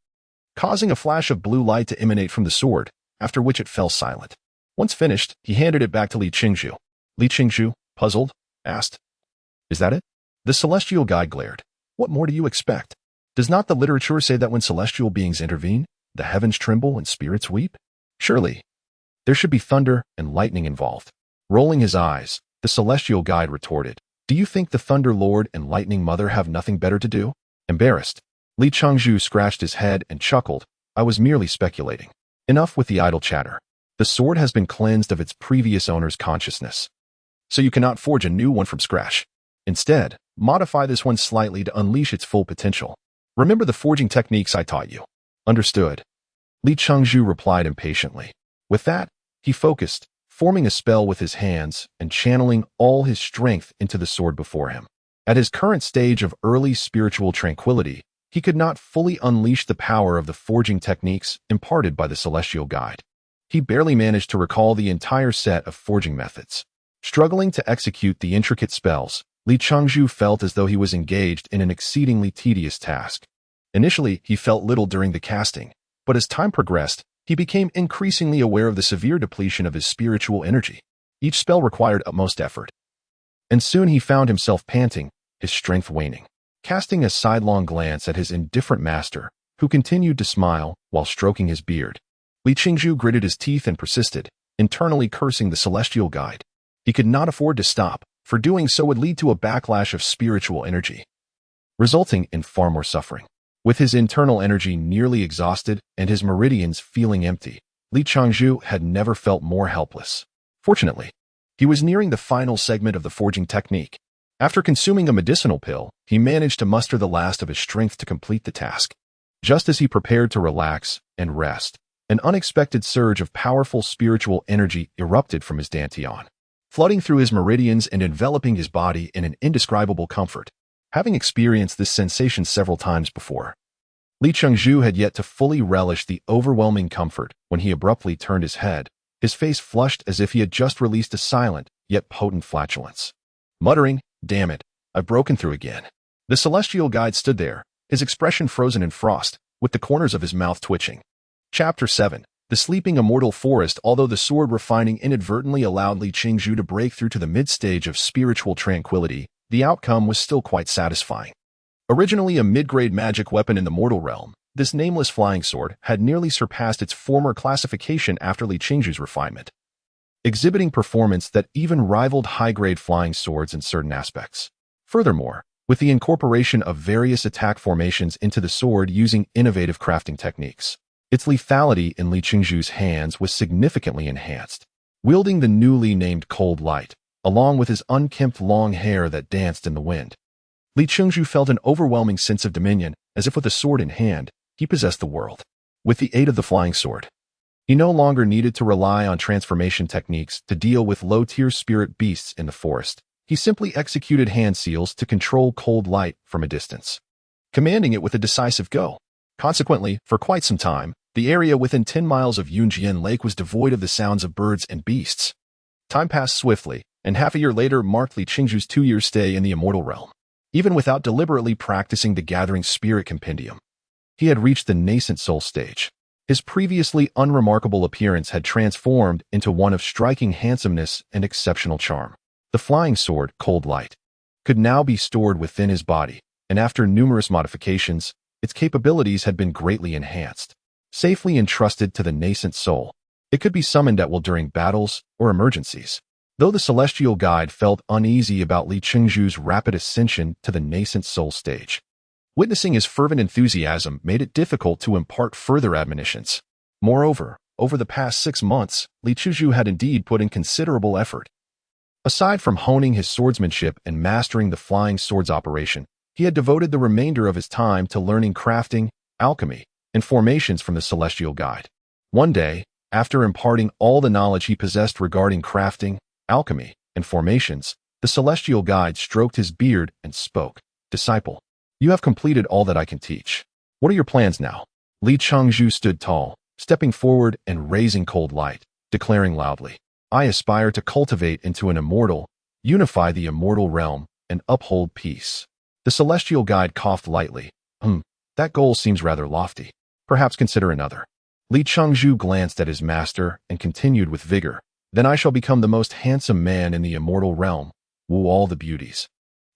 A: causing a flash of blue light to emanate from the sword, after which it fell silent. Once finished, he handed it back to Li Changzhu. Li Changzhu, puzzled, asked, "Is that it?" The celestial guide glared. "What more do you expect? Does not the literature say that when celestial beings intervene, the heavens tremble and spirits weep? Surely, there should be thunder and lightning involved." Rolling his eyes, the celestial guide retorted, "Do you think the Thunder Lord and Lightning Mother have nothing better to do?" Embarrassed, Li Changzhu scratched his head and chuckled. "I was merely speculating. Enough with the idle chatter. The sword has been cleansed of its previous owner's consciousness, so you cannot forge a new one from scratch. Instead, modify this one slightly to unleash its full potential. Remember the forging techniques I taught you." "Understood," Li Changzhu replied impatiently. With that, he focused, forming a spell with his hands and channeling all his strength into the sword before him. At his current stage of early spiritual tranquility, he could not fully unleash the power of the forging techniques imparted by the celestial guide. He barely managed to recall the entire set of forging methods. Struggling to execute the intricate spells, Li Changzhu felt as though he was engaged in an exceedingly tedious task. Initially, he felt little during the casting, but as time progressed, he became increasingly aware of the severe depletion of his spiritual energy. Each spell required utmost effort, and soon he found himself panting, his strength waning. Casting a sidelong glance at his indifferent master, who continued to smile while stroking his beard, Li Changzhu gritted his teeth and persisted, internally cursing the celestial guide. He could not afford to stop, for doing so would lead to a backlash of spiritual energy, resulting in far more suffering. With his internal energy nearly exhausted and his meridians feeling empty, Li Changzhu had never felt more helpless. Fortunately, he was nearing the final segment of the forging technique. After consuming a medicinal pill, he managed to muster the last of his strength to complete the task. Just as he prepared to relax and rest, an unexpected surge of powerful spiritual energy erupted from his dantian, flooding through his meridians and enveloping his body in an indescribable comfort. Having experienced this sensation several times before, Li Changzhu had yet to fully relish the overwhelming comfort when he abruptly turned his head, his face flushed as if he had just released a silent, yet potent flatulence. Muttering, Damn it, I've broken through again. The celestial guide stood there, his expression frozen in frost, with the corners of his mouth twitching. Chapter 7. The Sleeping Immortal Forest. Although the sword refining inadvertently allowed Li Qingzhu to break through to the mid-stage of spiritual tranquility, the outcome was still quite satisfying. Originally a mid-grade magic weapon in the mortal realm, this nameless flying sword had nearly surpassed its former classification after Li Qingzhu's refinement, exhibiting performance that even rivaled high-grade flying swords in certain aspects. Furthermore, with the incorporation of various attack formations into the sword using innovative crafting techniques, its lethality in Li Qingzhu's hands was significantly enhanced. Wielding the newly named Cold Light, along with his unkempt long hair that danced in the wind, Li Qingzhu felt an overwhelming sense of dominion, as if with a sword in hand, he possessed the world. With the aid of the flying sword, he no longer needed to rely on transformation techniques to deal with low-tier spirit beasts in the forest. He simply executed hand seals to control Cold Light from a distance, commanding it with a decisive go. Consequently, for quite some time, the area within 10 miles of Yunjian Lake was devoid of the sounds of birds and beasts. Time passed swiftly, and half a year later marked Li Qingzhu's 2-year stay in the Immortal Realm. Even without deliberately practicing the Gathering Spirit Compendium, he had reached the nascent soul stage. His previously unremarkable appearance had transformed into one of striking handsomeness and exceptional charm. The flying sword, Cold Light, could now be stored within his body, and after numerous modifications, its capabilities had been greatly enhanced. Safely entrusted to the nascent soul, it could be summoned at will during battles or emergencies. Though the celestial guide felt uneasy about Li Qingzhu's rapid ascension to the nascent soul stage, witnessing his fervent enthusiasm made it difficult to impart further admonitions. Moreover, over the past 6 months, Li Qingzhu had indeed put in considerable effort. Aside from honing his swordsmanship and mastering the flying sword's operation, he had devoted the remainder of his time to learning crafting, alchemy, and formations from the celestial guide. One day, after imparting all the knowledge he possessed regarding crafting, alchemy, and formations, the celestial guide stroked his beard and spoke. "Disciple, you have completed all that I can teach. What are your plans now?" Li Qingzhu stood tall, stepping forward and raising Cold Light, declaring loudly, "I aspire to cultivate into an immortal, unify the immortal realm, and uphold peace." The celestial guide coughed lightly. That goal seems rather lofty. Perhaps consider another." Li Qingzhu glanced at his master and continued with vigor. "Then I shall become the most handsome man in the immortal realm, woo all the beauties,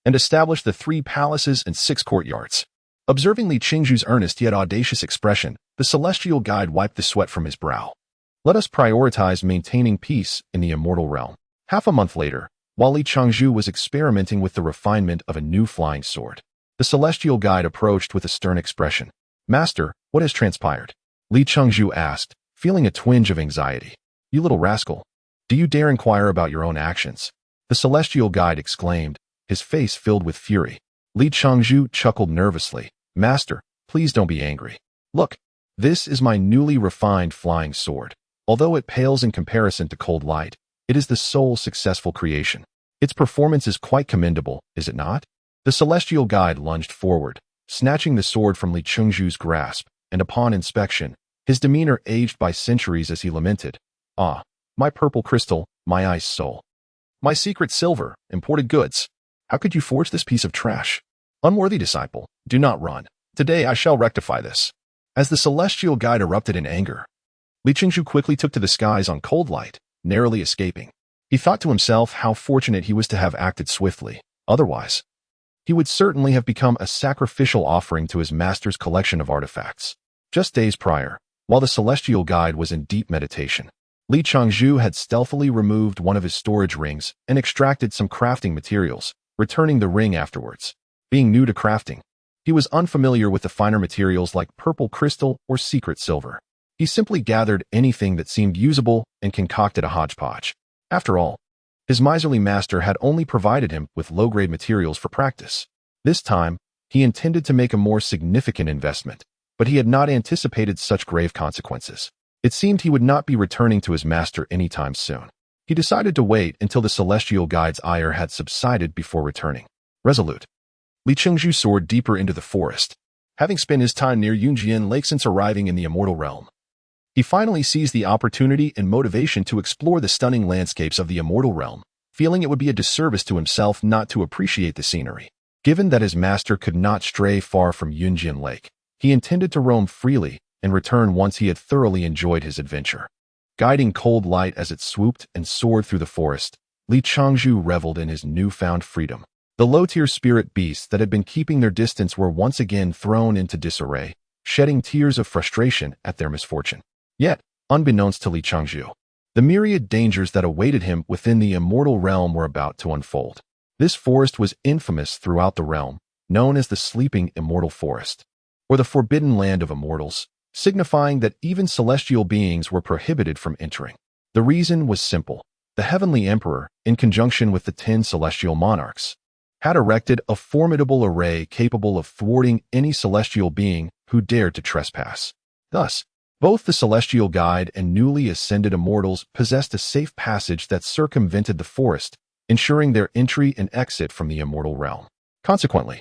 A: and establish the 3 palaces and 6 courtyards." Observing Li Qingzhu's earnest yet audacious expression, the celestial guide wiped the sweat from his brow. "Let us prioritize maintaining peace in the immortal realm." Half a month later, while Li Qingzhu was experimenting with the refinement of a new flying sword, the celestial guide approached with a stern expression. "Master, what has transpired?" Li Qingzhu asked, feeling a twinge of anxiety. "You little rascal. Do you dare inquire about your own actions?" The celestial guide exclaimed, his face filled with fury. Li Qingzhu chuckled nervously. "Master, please don't be angry. Look, this is my newly refined flying sword. Although it pales in comparison to Cold Light, it is the soul's successful creation. Its performance is quite commendable, is it not?" The celestial guide lunged forward, snatching the sword from Li Qingzhu's grasp, and upon inspection, his demeanor aged by centuries as he lamented, "Ah, my purple crystal, my ice soul. My secret silver, imported goods. How could you forge this piece of trash? Unworthy disciple, do not run. Today I shall rectify this." As the celestial guide erupted in anger, Li Qingzhu quickly took to the skies on Cold Light, narrowly escaping. He thought to himself how fortunate he was to have acted swiftly. Otherwise, he would certainly have become a sacrificial offering to his master's collection of artifacts. Just days prior, while the celestial guide was in deep meditation, Li Qingzhu had stealthily removed one of his storage rings and extracted some crafting materials, returning the ring afterwards. Being new to crafting, he was unfamiliar with the finer materials like purple crystal or secret silver. He simply gathered anything that seemed usable and concocted a hodgepodge. After all, his miserly master had only provided him with low-grade materials for practice. This time, he intended to make a more significant investment, but he had not anticipated such grave consequences. It seemed he would not be returning to his master anytime soon. He decided to wait until the celestial guide's ire had subsided before returning. Resolute, Li Qingzhu soared deeper into the forest. Having spent his time near Yunjian Lake since arriving in the Immortal Realm, he finally seized the opportunity and motivation to explore the stunning landscapes of the Immortal Realm. feeling it would be a disservice to himself not to appreciate the scenery. Given that his master could not stray far from Yunjian Lake, he intended to roam freely and return once he had thoroughly enjoyed his adventure. Guiding cold light as it swooped and soared through the forest, Li Changzhu reveled in his newfound freedom. The low-tier spirit beasts that had been keeping their distance were once again thrown into disarray, shedding tears of frustration at their misfortune. Yet, unbeknownst to Li Changzhu, the myriad dangers that awaited him within the Immortal Realm were about to unfold. This forest was infamous throughout the realm, known as the Sleeping Immortal Forest, or the Forbidden Land of Immortals, signifying that even celestial beings were prohibited from entering. The reason was simple. The Heavenly Emperor, in conjunction with the 10 celestial monarchs, had erected a formidable array capable of thwarting any celestial being who dared to trespass. Thus, both the celestial guide and newly ascended immortals possessed a safe passage that circumvented the forest, ensuring their entry and exit from the Immortal Realm. Consequently,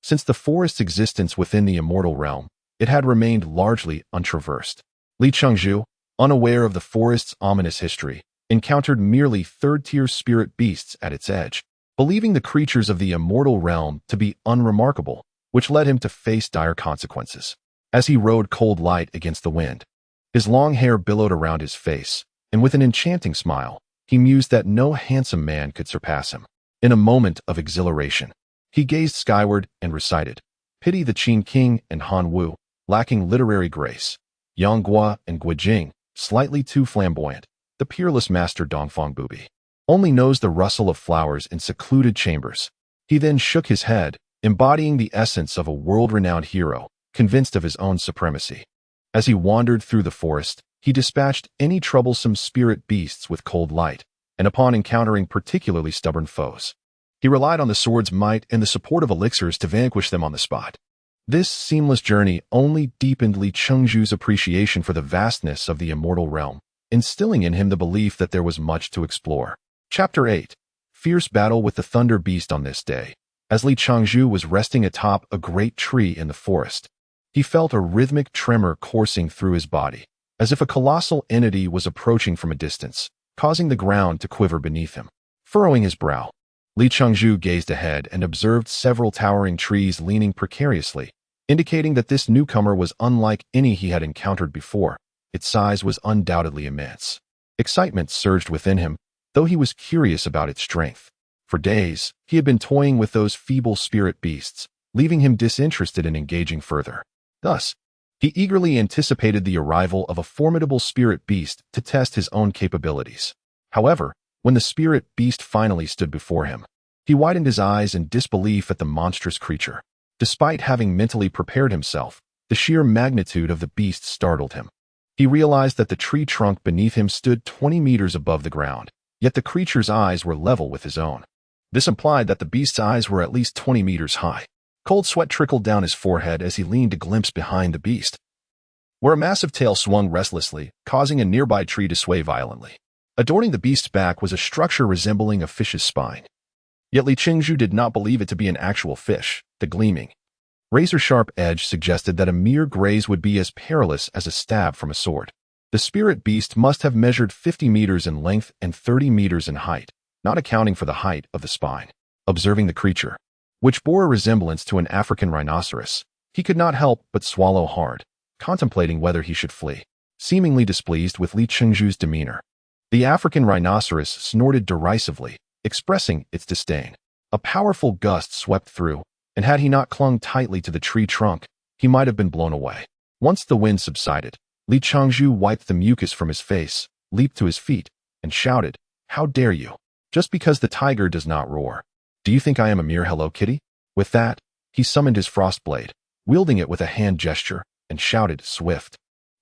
A: since the forest's existence within the Immortal Realm, it had remained largely untraversed. Li Changzhu, unaware of the forest's ominous history, encountered merely third-tier spirit beasts at its edge, believing the creatures of the Immortal Realm to be unremarkable, which led him to face dire consequences. As he rode cold light against the wind, his long hair billowed around his face, and with an enchanting smile, he mused that no handsome man could surpass him. In a moment of exhilaration, he gazed skyward and recited, "Pity the Qin King and Han Wu, lacking literary grace, Yang Guo and Guijing, slightly too flamboyant, the peerless master Dongfang Bubi only knows the rustle of flowers in secluded chambers." He then shook his head, embodying the essence of a world-renowned hero, convinced of his own supremacy. As he wandered through the forest, he dispatched any troublesome spirit beasts with cold light, and upon encountering particularly stubborn foes, he relied on the sword's might and the support of elixirs to vanquish them on the spot. This seamless journey only deepened Li Changzhu's appreciation for the vastness of the Immortal Realm, instilling in him the belief that there was much to explore. Chapter 8. Fierce Battle with the Thunder Beast. On this day, as Li Changzhu was resting atop a great tree in the forest, he felt a rhythmic tremor coursing through his body, as if a colossal entity was approaching from a distance, causing the ground to quiver beneath him. Furrowing his brow, Li Changzhu gazed ahead and observed several towering trees leaning precariously, indicating that this newcomer was unlike any he had encountered before. Its size was undoubtedly immense. Excitement surged within him, though he was curious about its strength. For days, he had been toying with those feeble spirit beasts, leaving him disinterested in engaging further. Thus, he eagerly anticipated the arrival of a formidable spirit beast to test his own capabilities. However, when the spirit beast finally stood before him, he widened his eyes in disbelief at the monstrous creature. Despite having mentally prepared himself, the sheer magnitude of the beast startled him. He realized that the tree trunk beneath him stood 20 meters above the ground, yet the creature's eyes were level with his own. This implied that the beast's eyes were at least 20 meters high. Cold sweat trickled down his forehead as he leaned to glimpse behind the beast, where a massive tail swung restlessly, causing a nearby tree to sway violently. Adorning the beast's back was a structure resembling a fish's spine. Yet Li Changzhu did not believe it to be an actual fish. The gleaming, razor-sharp edge suggested that a mere graze would be as perilous as a stab from a sword. The spirit beast must have measured 50 meters in length and 30 meters in height, not accounting for the height of the spine. Observing the creature, which bore a resemblance to an African rhinoceros, he could not help but swallow hard, contemplating whether he should flee. Seemingly displeased with Li Changzhu's demeanor, the African rhinoceros snorted derisively, expressing its disdain. A powerful gust swept through, and had he not clung tightly to the tree trunk, he might have been blown away. Once the wind subsided, Li Changzhu wiped the mucus from his face, leaped to his feet, and shouted, "How dare you? Just because the tiger does not roar. Do you think I am a mere Hello Kitty?" With that, he summoned his frost blade, wielding it with a hand gesture, and shouted, "Swift,"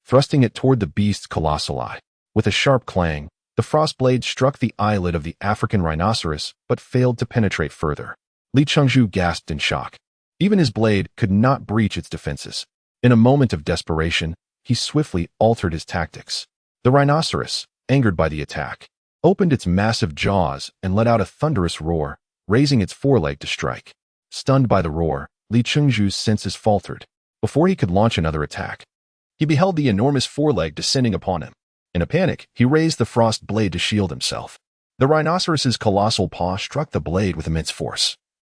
A: thrusting it toward the beast's colossal eye. With a sharp clang, the frost blade struck the eyelid of the African rhinoceros, but failed to penetrate further. Li Changzhu gasped in shock. Even his blade could not breach its defenses. In a moment of desperation, he swiftly altered his tactics. The rhinoceros, angered by the attack, opened its massive jaws and let out a thunderous roar, raising its foreleg to strike. Stunned by the roar, Li Changzhu's senses faltered. Before he could launch another attack, he beheld the enormous foreleg descending upon him. In a panic, he raised the frost blade to shield himself. The rhinoceros's colossal paw struck the blade with immense force,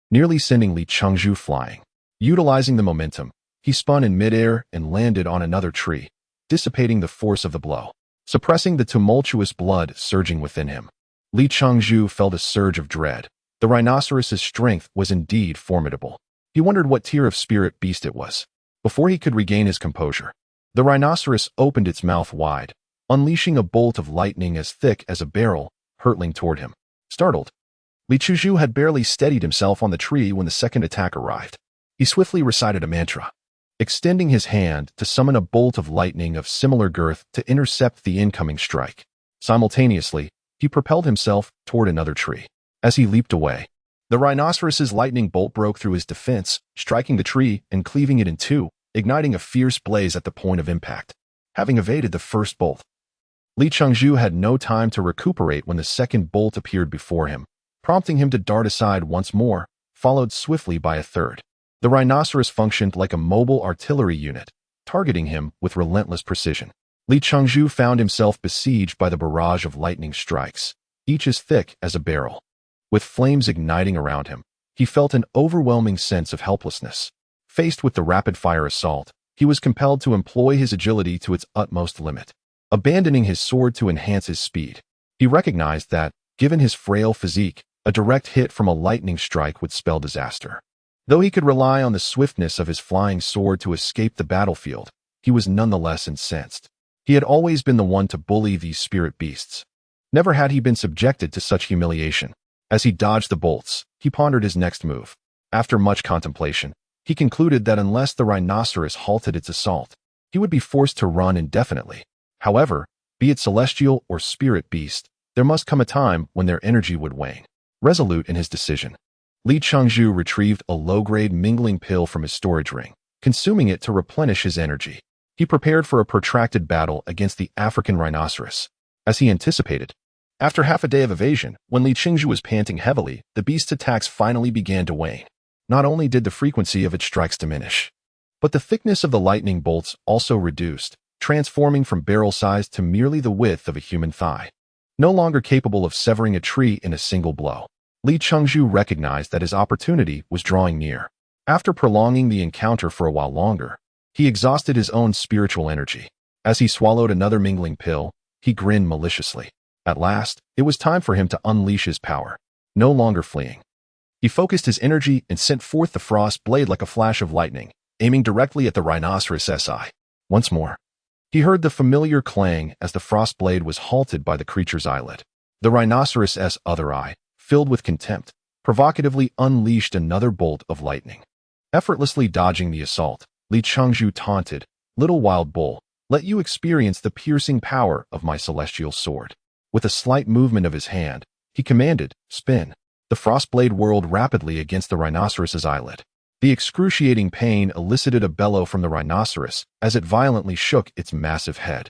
A: nearly sending Li Chengzhu flying. Utilizing the momentum, he spun in midair and landed on another tree, dissipating the force of the blow, suppressing the tumultuous blood surging within him. Li Chengzhu felt a surge of dread. The rhinoceros's strength was indeed formidable. He wondered what tier of spirit beast it was. Before he could regain his composure, the rhinoceros opened its mouth wide, unleashing a bolt of lightning as thick as a barrel, hurtling toward him. Startled, Li Chengzhu had barely steadied himself on the tree when the second attack arrived. He swiftly recited a mantra, extending his hand to summon a bolt of lightning of similar girth to intercept the incoming strike. Simultaneously, he propelled himself toward another tree. As he leaped away, the rhinoceros's lightning bolt broke through his defense, striking the tree and cleaving it in two, igniting a fierce blaze at the point of impact. Having evaded the first bolt, Li Chengzhu had no time to recuperate when the second bolt appeared before him, prompting him to dart aside once more, followed swiftly by a third. The rhinoceros functioned like a mobile artillery unit, targeting him with relentless precision. Li Chengzhu found himself besieged by the barrage of lightning strikes, each as thick as a barrel. With flames igniting around him, he felt an overwhelming sense of helplessness. Faced with the rapid-fire assault, he was compelled to employ his agility to its utmost limit, abandoning his sword to enhance his speed. He recognized that, given his frail physique, a direct hit from a lightning strike would spell disaster. Though he could rely on the swiftness of his flying sword to escape the battlefield, he was nonetheless incensed. He had always been the one to bully these spirit beasts. Never had he been subjected to such humiliation. As he dodged the bolts, he pondered his next move. After much contemplation, he concluded that unless the rhinoceros halted its assault, he would be forced to run indefinitely. However, be it celestial or spirit beast, there must come a time when their energy would wane. Resolute in his decision, Li Chengzhu retrieved a low-grade mingling pill from his storage ring, consuming it to replenish his energy. He prepared for a protracted battle against the African rhinoceros. As he anticipated, after half a day of evasion, when Li Chengzhu was panting heavily, the beast's attacks finally began to wane. Not only did the frequency of its strikes diminish, but the thickness of the lightning bolts also reduced, transforming from barrel size to merely the width of a human thigh. No longer capable of severing a tree in a single blow, Li Chengzhu recognized that his opportunity was drawing near. After prolonging the encounter for a while longer, he exhausted his own spiritual energy. As he swallowed another mingling pill, he grinned maliciously. At last, it was time for him to unleash his power. No longer fleeing, he focused his energy and sent forth the frost blade like a flash of lightning, aiming directly at the rhinoceros's eye. Once more, he heard the familiar clang as the frost blade was halted by the creature's eyelid. The rhinoceros's other eye, filled with contempt, provocatively unleashed another bolt of lightning. Effortlessly dodging the assault, Li Chengzhu taunted, "Little wild bull, let you experience the piercing power of my celestial sword." With a slight movement of his hand, he commanded, "Spin." The frost blade whirled rapidly against the rhinoceros's eyelid. The excruciating pain elicited a bellow from the rhinoceros as it violently shook its massive head,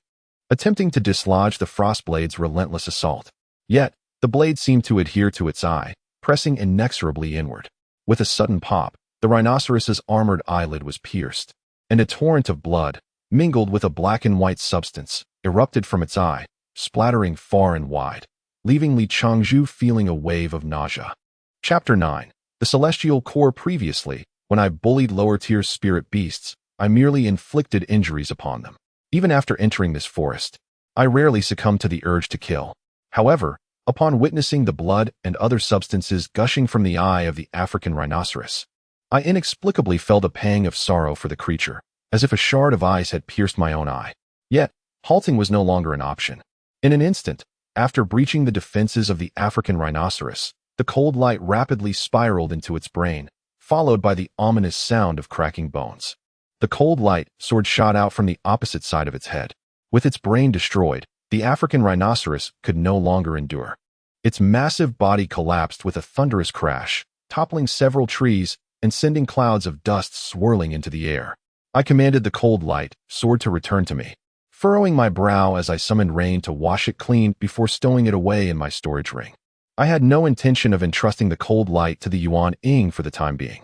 A: attempting to dislodge the frost blade's relentless assault. Yet, the blade seemed to adhere to its eye, pressing inexorably inward. With a sudden pop, the rhinoceros's armored eyelid was pierced, and a torrent of blood, mingled with a black and white substance, erupted from its eye, splattering far and wide, leaving Li Chengzhu feeling a wave of nausea. Chapter 9. The Celestial Core. Previously, when I bullied lower-tier spirit beasts, I merely inflicted injuries upon them. Even after entering this forest, I rarely succumbed to the urge to kill. However, upon witnessing the blood and other substances gushing from the eye of the African rhinoceros, I inexplicably felt a pang of sorrow for the creature, as if a shard of ice had pierced my own eye. Yet, halting was no longer an option. In an instant, after breaching the defenses of the African rhinoceros, the cold light rapidly spiraled into its brain, followed by the ominous sound of cracking bones. The cold light sword shot out from the opposite side of its head. With its brain destroyed, the African rhinoceros could no longer endure. Its massive body collapsed with a thunderous crash, toppling several trees and sending clouds of dust swirling into the air. I commanded the cold light sword to return to me, furrowing my brow as I summoned rain to wash it clean before stowing it away in my storage ring. I had no intention of entrusting the cold light to the Yuan Ying for the time being.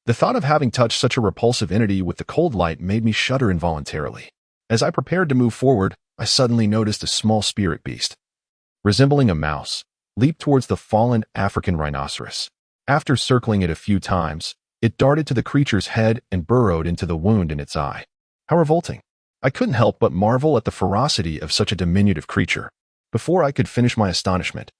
A: The thought of having touched such a repulsive entity with the cold light made me shudder involuntarily. As I prepared to move forward, I suddenly noticed a small spirit beast. Resembling a mouse, leaped towards the fallen African rhinoceros. After circling it a few times, it darted to the creature's head and burrowed into the wound in its eye. How revolting. I couldn't help but marvel at the ferocity of such a diminutive creature. Before I could finish my astonishment,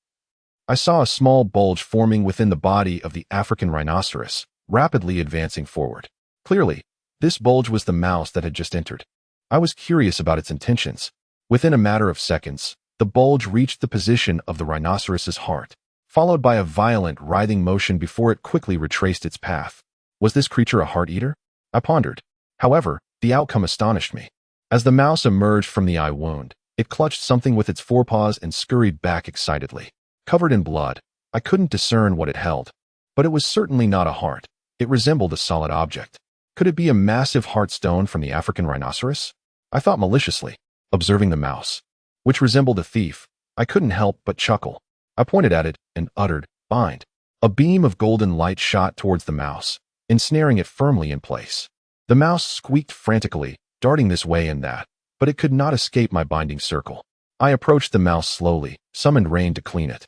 A: I saw a small bulge forming within the body of the African rhinoceros, rapidly advancing forward. Clearly, this bulge was the mouse that had just entered. I was curious about its intentions. Within a matter of seconds, the bulge reached the position of the rhinoceros's heart, followed by a violent, writhing motion before it quickly retraced its path. Was this creature a heart-eater? I pondered. However, the outcome astonished me. As the mouse emerged from the eye wound, it clutched something with its forepaws and scurried back excitedly. Covered in blood, I couldn't discern what it held. But it was certainly not a heart. It resembled a solid object. Could it be a massive heart stone from the African rhinoceros? I thought maliciously, observing the mouse, which resembled a thief. I couldn't help but chuckle. I pointed at it and uttered, "Bind." A beam of golden light shot towards the mouse, ensnaring it firmly in place. The mouse squeaked frantically, darting this way and that, but it could not escape my binding circle. I approached the mouse slowly, summoned rain to clean it,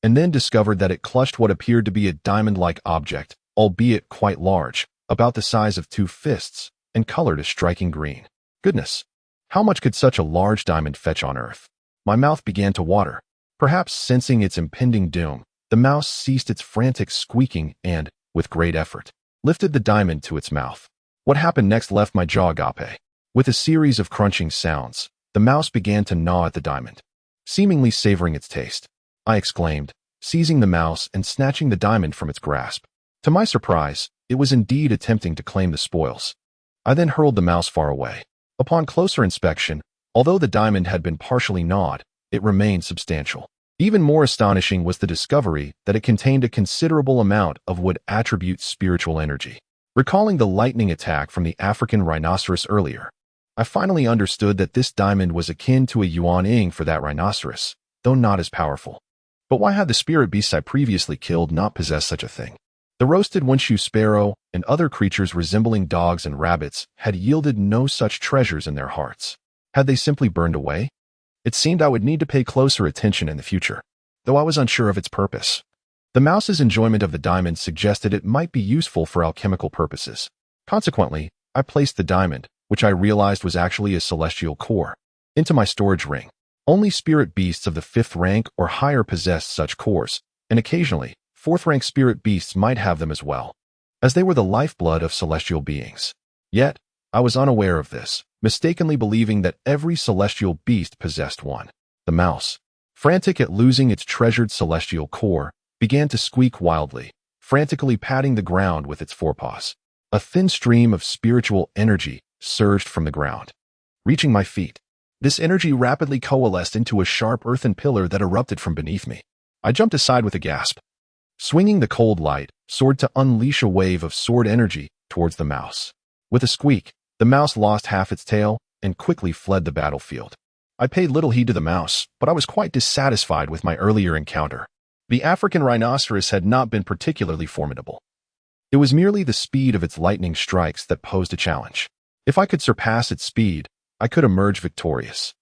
A: and then discovered that it clutched what appeared to be a diamond-like object, albeit quite large, about the size of 2 fists, and colored a striking green. Goodness! How much could such a large diamond fetch on Earth? My mouth began to water. Perhaps sensing its impending doom, the mouse ceased its frantic squeaking and, with great effort, lifted the diamond to its mouth. What happened next left my jaw agape. With a series of crunching sounds, the mouse began to gnaw at the diamond, seemingly savoring its taste. I exclaimed, seizing the mouse and snatching the diamond from its grasp. To my surprise, it was indeed attempting to claim the spoils. I then hurled the mouse far away. Upon closer inspection, although the diamond had been partially gnawed, it remained substantial. Even more astonishing was the discovery that it contained a considerable amount of what would attribute spiritual energy. Recalling the lightning attack from the African rhinoceros earlier, I finally understood that this diamond was akin to a yuan-ing for that rhinoceros, though not as powerful. But why had the spirit beasts I previously killed not possessed such a thing? The roasted one-shoe sparrow and other creatures resembling dogs and rabbits had yielded no such treasures in their hearts. Had they simply burned away? It seemed I would need to pay closer attention in the future, though I was unsure of its purpose. The mouse's enjoyment of the diamond suggested it might be useful for alchemical purposes. Consequently, I placed the diamond, which I realized was actually a celestial core, into my storage ring. Only spirit beasts of the 5th rank or higher possessed such cores, and occasionally, 4th rank spirit beasts might have them as well, as they were the lifeblood of celestial beings. Yet, I was unaware of this, mistakenly believing that every celestial beast possessed one. The mouse, frantic at losing its treasured celestial core, began to squeak wildly, frantically patting the ground with its forepaws. A thin stream of spiritual energy surged from the ground, reaching my feet. This energy rapidly coalesced into a sharp earthen pillar that erupted from beneath me. I jumped aside with a gasp, swinging the cold light sword to unleash a wave of sword energy towards the mouse. With a squeak, the mouse lost half its tail and quickly fled the battlefield. I paid little heed to the mouse, but I was quite dissatisfied with my earlier encounter. The African rhinoceros had not been particularly formidable. It was merely the speed of its lightning strikes that posed a challenge. If I could surpass its speed, I could emerge victorious.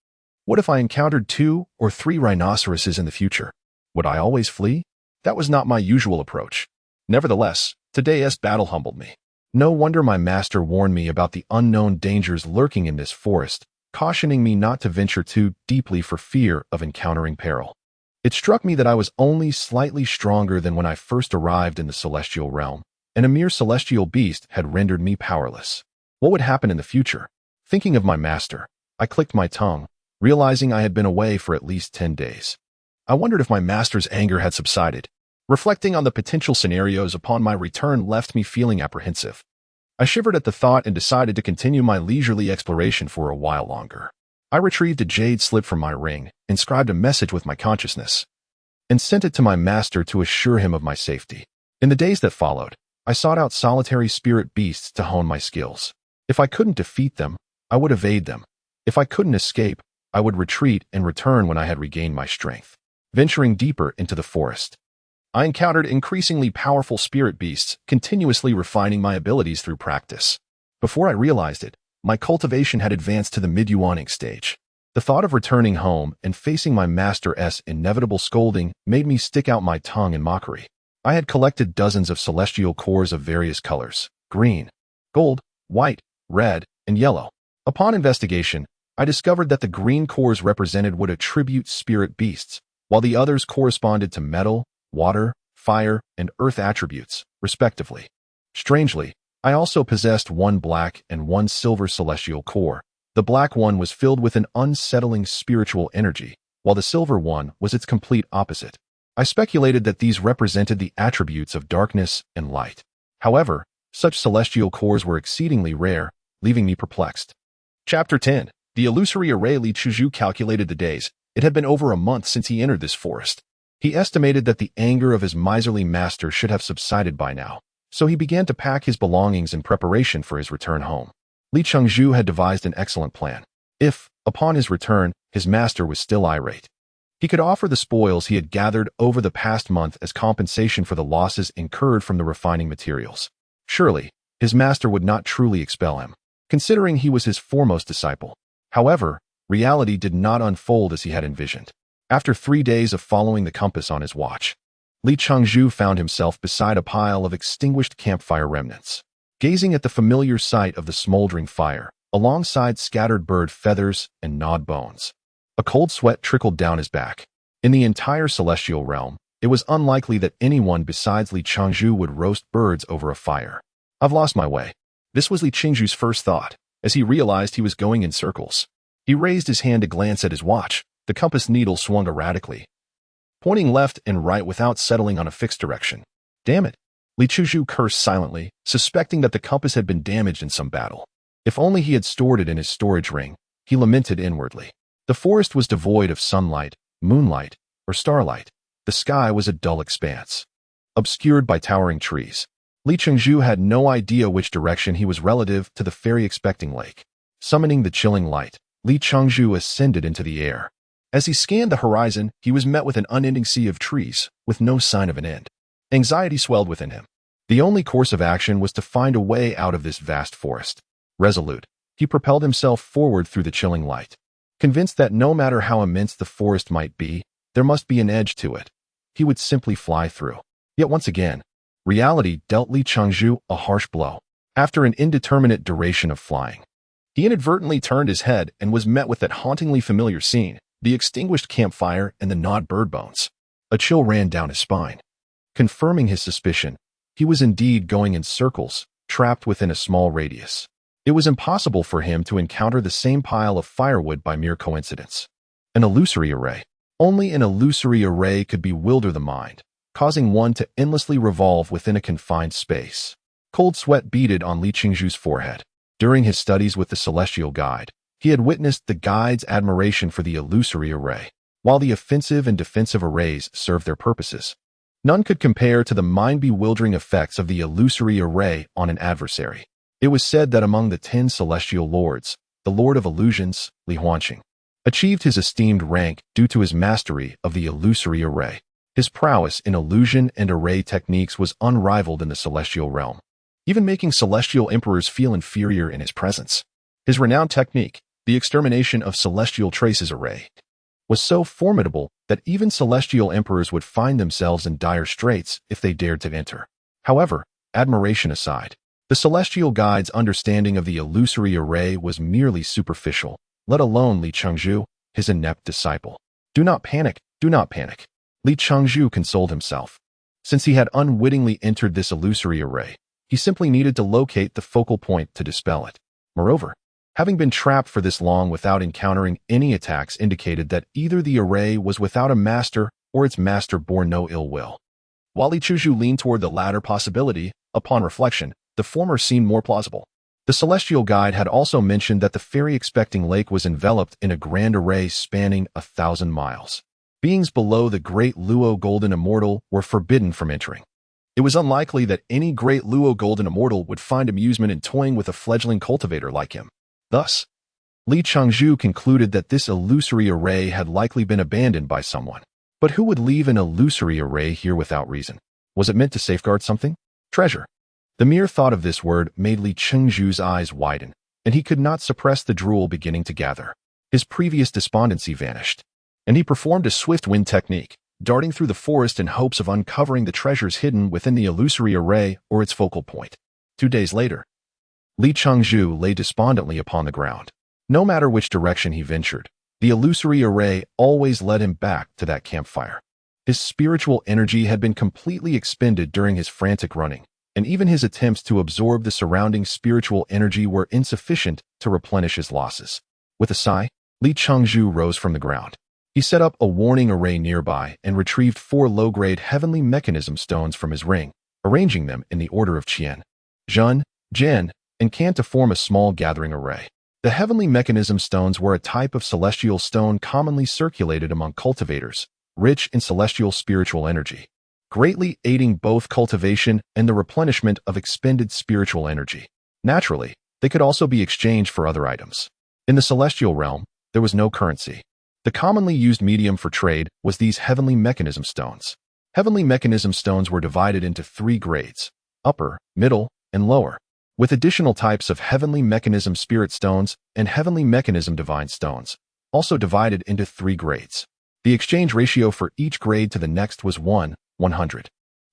A: What if I encountered 2 or 3 rhinoceroses in the future? Would I always flee? That was not my usual approach. Nevertheless, today's battle humbled me. No wonder my master warned me about the unknown dangers lurking in this forest, cautioning me not to venture too deeply for fear of encountering peril. It struck me that I was only slightly stronger than when I first arrived in the celestial realm, and a mere celestial beast had rendered me powerless. What would happen in the future? Thinking of my master, I clicked my tongue, realizing I had been away for at least 10 days. I wondered if my master's anger had subsided. Reflecting on the potential scenarios upon my return left me feeling apprehensive. I shivered at the thought and decided to continue my leisurely exploration for a while longer. I retrieved a jade slip from my ring, inscribed a message with my consciousness, and sent it to my master to assure him of my safety. In the days that followed, I sought out solitary spirit beasts to hone my skills. If I couldn't defeat them, I would evade them. If I couldn't escape, I would retreat and return when I had regained my strength. Venturing deeper into the forest, I encountered increasingly powerful spirit beasts, continuously refining my abilities through practice. Before I realized it, my cultivation had advanced to the mid-yuaning stage. The thought of returning home and facing my master's inevitable scolding made me stick out my tongue in mockery. I had collected dozens of celestial cores of various colors: green, gold, white, red, and yellow. Upon investigation, I discovered that the green cores represented what attribute spirit beasts, while the others corresponded to metal, water, fire, and earth attributes, respectively. Strangely, I also possessed one black and one silver celestial core. The black one was filled with an unsettling spiritual energy, while the silver one was its complete opposite. I speculated that these represented the attributes of darkness and light. However, such celestial cores were exceedingly rare, leaving me perplexed. Chapter 10. The illusory array. Li Chuzhu calculated the days. It had been over a month since he entered this forest. He estimated that the anger of his miserly master should have subsided by now, so he began to pack his belongings in preparation for his return home. Li Chengzhu had devised an excellent plan. If, upon his return, his master was still irate, he could offer the spoils he had gathered over the past month as compensation for the losses incurred from the refining materials. Surely, his master would not truly expel him, considering he was his foremost disciple. However, reality did not unfold as he had envisioned. After 3 days of following the compass on his watch, Li Chengzhu found himself beside a pile of extinguished campfire remnants, gazing at the familiar sight of the smoldering fire, alongside scattered bird feathers and gnawed bones. A cold sweat trickled down his back. In the entire celestial realm, it was unlikely that anyone besides Li Chengzhu would roast birds over a fire. I've lost my way. This was Li Chengzhu's first thought, as he realized he was going in circles. He raised his hand to glance at his watch. The compass needle swung erratically, pointing left and right without settling on a fixed direction. Damn it! Li Chuzhu cursed silently, suspecting that the compass had been damaged in some battle. If only he had stored it in his storage ring, he lamented inwardly. The forest was devoid of sunlight, moonlight, or starlight. The sky was a dull expanse, obscured by towering trees. Li Chengzhu had no idea which direction he was relative to the fairy-expecting lake. Summoning the chilling light, Li Chengzhu ascended into the air. As he scanned the horizon, he was met with an unending sea of trees, with no sign of an end. Anxiety swelled within him. The only course of action was to find a way out of this vast forest. Resolute, he propelled himself forward through the chilling light. Convinced that no matter how immense the forest might be, there must be an edge to it. He would simply fly through. Yet once again, reality dealt Li Chengzhu a harsh blow. After an indeterminate duration of flying, he inadvertently turned his head and was met with that hauntingly familiar scene, the extinguished campfire and the gnawed bird bones. A chill ran down his spine. Confirming his suspicion, he was indeed going in circles, trapped within a small radius. It was impossible for him to encounter the same pile of firewood by mere coincidence. An illusory array. Only an illusory array could bewilder the mind, causing one to endlessly revolve within a confined space. Cold sweat beaded on Li Chengzhu's forehead. During his studies with the Celestial Guide, he had witnessed the guide's admiration for the illusory array. While the offensive and defensive arrays served their purposes, none could compare to the mind-bewildering effects of the illusory array on an adversary. It was said that among the 10 celestial lords, the Lord of Illusions, Li Huanqing, achieved his esteemed rank due to his mastery of the illusory array. His prowess in illusion and array techniques was unrivaled in the celestial realm, even making celestial emperors feel inferior in his presence. His renowned technique, the extermination of celestial traces array, was so formidable that even celestial emperors would find themselves in dire straits if they dared to enter. However, admiration aside, the Celestial Guide's understanding of the illusory array was merely superficial, let alone Li Chengzhu, his inept disciple. Do not panic, do not panic. Li Chengzhu consoled himself. Since he had unwittingly entered this illusory array, he simply needed to locate the focal point to dispel it. Moreover, having been trapped for this long without encountering any attacks indicated that either the array was without a master or its master bore no ill will. While Li Chengzhu leaned toward the latter possibility, upon reflection, the former seemed more plausible. The Celestial Guide had also mentioned that the fairy-expecting lake was enveloped in a grand array spanning 1,000 miles. Beings below the Great Luo Golden Immortal were forbidden from entering. It was unlikely that any Great Luo Golden Immortal would find amusement in toying with a fledgling cultivator like him. Thus, Li Chengzhu concluded that this illusory array had likely been abandoned by someone. But who would leave an illusory array here without reason? Was it meant to safeguard something? Treasure. The mere thought of this word made Li Chengzhu's eyes widen, and he could not suppress the drool beginning to gather. His previous despondency vanished, and he performed a swift wind technique, darting through the forest in hopes of uncovering the treasures hidden within the illusory array or its focal point. 2 days later, Li Changzhu lay despondently upon the ground. No matter which direction he ventured, the illusory array always led him back to that campfire. His spiritual energy had been completely expended during his frantic running, and even his attempts to absorb the surrounding spiritual energy were insufficient to replenish his losses. With a sigh, Li Changzhu rose from the ground. He set up a warning array nearby and retrieved 4 low-grade heavenly mechanism stones from his ring, arranging them in the order of Qian, Zhen, Jian, and Can to form a small gathering array. The heavenly mechanism stones were a type of celestial stone commonly circulated among cultivators, rich in celestial spiritual energy, greatly aiding both cultivation and the replenishment of expended spiritual energy. Naturally, they could also be exchanged for other items. In the celestial realm, there was no currency. The commonly used medium for trade was these heavenly mechanism stones. Heavenly mechanism stones were divided into 3 grades: upper, middle, and lower, with additional types of heavenly mechanism spirit stones and heavenly mechanism divine stones, also divided into 3 grades. The exchange ratio for each grade to the next was 1:100.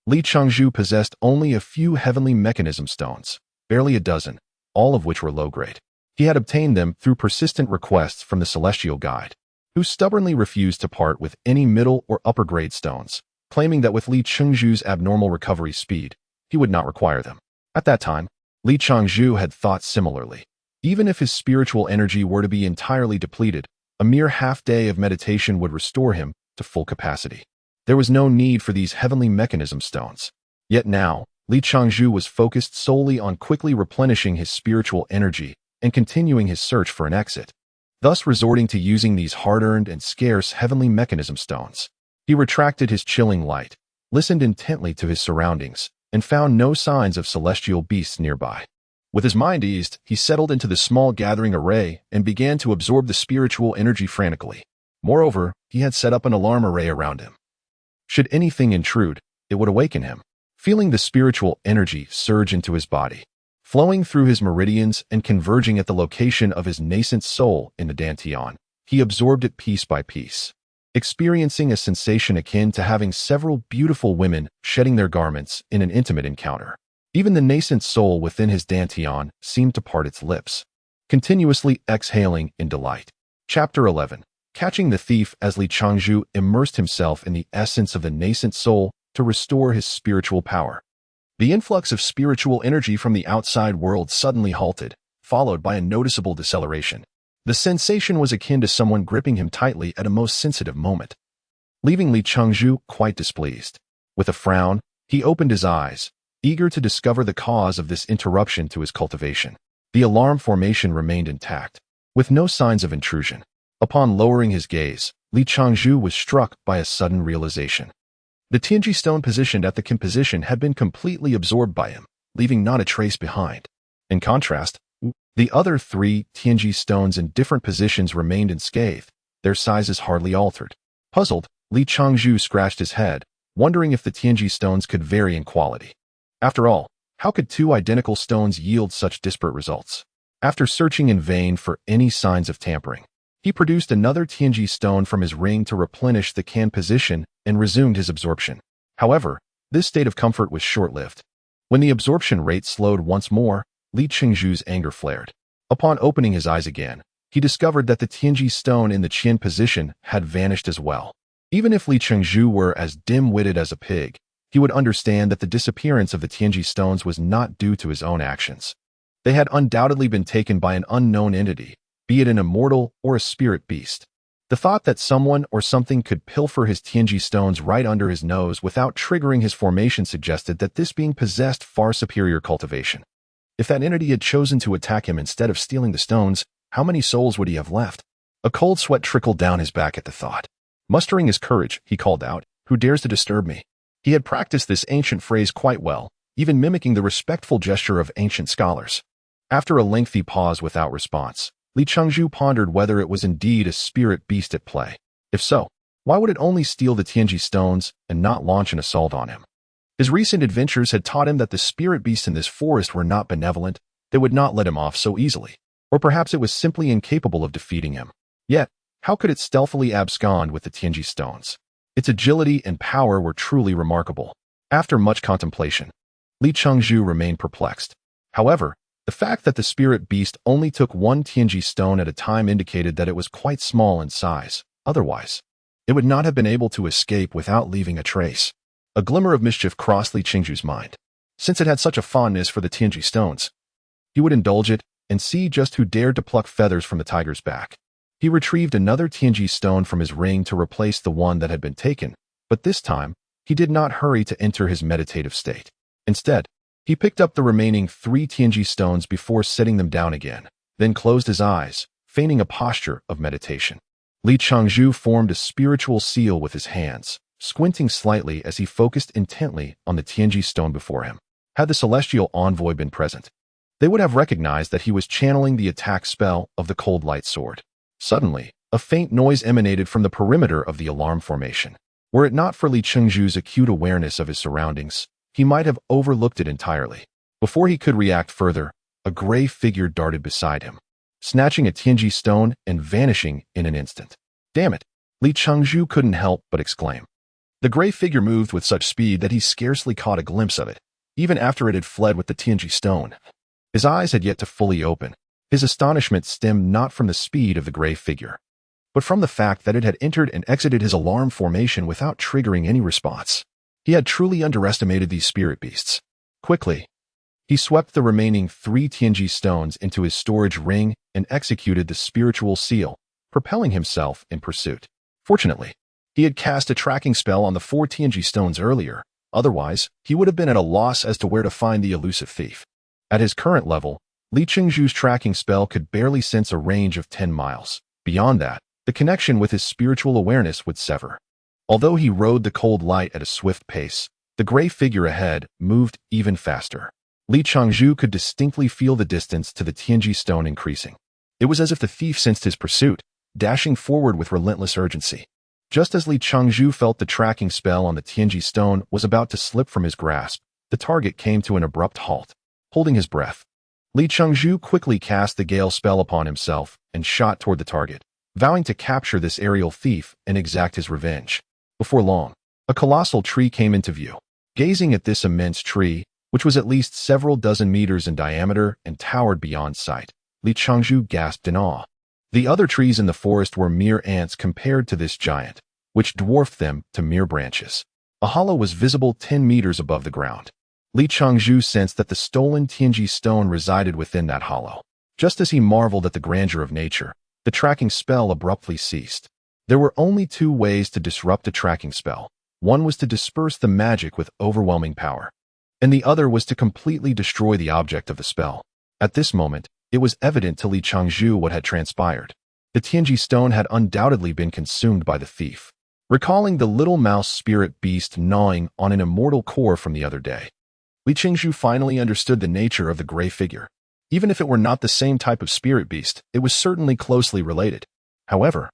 A: Li Changzhu possessed only a few heavenly mechanism stones, barely a dozen, all of which were low grade. He had obtained them through persistent requests from the celestial guide, who stubbornly refused to part with any middle or upper grade stones, claiming that with Li Changzhu's abnormal recovery speed, he would not require them. At that time, Li Changzhu had thought similarly. Even if his spiritual energy were to be entirely depleted, a mere half-day of meditation would restore him to full capacity. There was no need for these heavenly mechanism stones. Yet now, Li Changzhu was focused solely on quickly replenishing his spiritual energy and continuing his search for an exit, thus resorting to using these hard-earned and scarce heavenly mechanism stones. He retracted his chilling light, listened intently to his surroundings, and found no signs of celestial beasts nearby. With his mind eased, he settled into the small gathering array and began to absorb the spiritual energy frantically. Moreover, he had set up an alarm array around him. Should anything intrude, it would awaken him. Feeling the spiritual energy surge into his body, flowing through his meridians and converging at the location of his nascent soul in the dantian, he absorbed it piece by piece, experiencing a sensation akin to having several beautiful women shedding their garments in an intimate encounter. Even the nascent soul within his dantian seemed to part its lips, continuously exhaling in delight. Chapter 11. Catching the thief. As Li Changzhu immersed himself in the essence of the nascent soul to restore his spiritual power, the influx of spiritual energy from the outside world suddenly halted, followed by a noticeable deceleration. The sensation was akin to someone gripping him tightly at a most sensitive moment, leaving Li Changzhu quite displeased. With a frown, he opened his eyes, eager to discover the cause of this interruption to his cultivation. The alarm formation remained intact, with no signs of intrusion. Upon lowering his gaze, Li Changzhu was struck by a sudden realization. The Tianji stone positioned at the Qin position had been completely absorbed by him, leaving not a trace behind. In contrast, the other 3 Tianji stones in different positions remained unscathed, their sizes hardly altered. Puzzled, Li Changzhu scratched his head, wondering if the Tianji stones could vary in quality. After all, how could 2 identical stones yield such disparate results? After searching in vain for any signs of tampering, he produced another Tianji stone from his ring to replenish the Can position and resumed his absorption. However, this state of comfort was short-lived. When the absorption rate slowed once more, Li Changzhu's anger flared. Upon opening his eyes again, he discovered that the Tianji stone in the Qian position had vanished as well. Even if Li Changzhu were as dim-witted as a pig, he would understand that the disappearance of the Tianji stones was not due to his own actions. They had undoubtedly been taken by an unknown entity, be it an immortal or a spirit beast. The thought that someone or something could pilfer his Tianji stones right under his nose without triggering his formation suggested that this being possessed far superior cultivation. If that entity had chosen to attack him instead of stealing the stones, how many souls would he have left? A cold sweat trickled down his back at the thought. Mustering his courage, he called out, "Who dares to disturb me?" He had practiced this ancient phrase quite well, even mimicking the respectful gesture of ancient scholars. After a lengthy pause without response, Li Changzhu pondered whether it was indeed a spirit beast at play. If so, why would it only steal the Tianji stones and not launch an assault on him? His recent adventures had taught him that the spirit beasts in this forest were not benevolent, they would not let him off so easily. Or perhaps it was simply incapable of defeating him. Yet, how could it stealthily abscond with the Tianji stones? Its agility and power were truly remarkable. After much contemplation, Li Chengzhu remained perplexed. However, the fact that the spirit beast only took one Tianji stone at a time indicated that it was quite small in size. Otherwise, it would not have been able to escape without leaving a trace. A glimmer of mischief crossed Li Chengzhu's mind. Since it had such a fondness for the Tianji stones, he would indulge it and see just who dared to pluck feathers from the tiger's back. He retrieved another Tianji stone from his ring to replace the one that had been taken, but this time, he did not hurry to enter his meditative state. Instead, he picked up the remaining 3 Tianji stones before setting them down again, then closed his eyes, feigning a posture of meditation. Li Chengzhu formed a spiritual seal with his hands, squinting slightly as he focused intently on the Tianji stone before him. Had the celestial envoy been present, they would have recognized that he was channeling the attack spell of the cold light sword. Suddenly, a faint noise emanated from the perimeter of the alarm formation. Were it not for Li Chengzhu's acute awareness of his surroundings, he might have overlooked it entirely. Before he could react further, a gray figure darted beside him, snatching a Tianji stone and vanishing in an instant. Damn it! Li Chengzhu couldn't help but exclaim. The gray figure moved with such speed that he scarcely caught a glimpse of it, even after it had fled with the Tianji stone. His eyes had yet to fully open. His astonishment stemmed not from the speed of the gray figure, but from the fact that it had entered and exited his alarm formation without triggering any response. He had truly underestimated these spirit beasts. Quickly, he swept the remaining 3 Tianji stones into his storage ring and executed the spiritual seal, propelling himself in pursuit. Fortunately, he had cast a tracking spell on the 4 Tianji stones earlier. Otherwise, he would have been at a loss as to where to find the elusive thief. At his current level, Li Chengzhu's tracking spell could barely sense a range of 10 miles. Beyond that, the connection with his spiritual awareness would sever. Although he rode the cold light at a swift pace, the gray figure ahead moved even faster. Li Chengzhu could distinctly feel the distance to the Tianji stone increasing. It was as if the thief sensed his pursuit, dashing forward with relentless urgency. Just as Li Chengzhu felt the tracking spell on the Tianji stone was about to slip from his grasp, the target came to an abrupt halt. Holding his breath, Li Chengzhu quickly cast the Gale spell upon himself and shot toward the target, vowing to capture this aerial thief and exact his revenge. Before long, a colossal tree came into view. Gazing at this immense tree, which was at least several dozen meters in diameter and towered beyond sight, Li Chengzhu gasped in awe. The other trees in the forest were mere ants compared to this giant, which dwarfed them to mere branches. A hollow was visible 10 meters above the ground. Li Chengzhu sensed that the stolen Tianji stone resided within that hollow. Just as he marveled at the grandeur of nature, the tracking spell abruptly ceased. There were only 2 ways to disrupt a tracking spell. One was to disperse the magic with overwhelming power, and the other was to completely destroy the object of the spell. At this moment, it was evident to Li Chengzhu what had transpired. The Tianji stone had undoubtedly been consumed by the thief. Recalling the little mouse spirit beast gnawing on an immortal core from the other day, Li Chengzhu finally understood the nature of the gray figure. Even if it were not the same type of spirit beast, it was certainly closely related. However,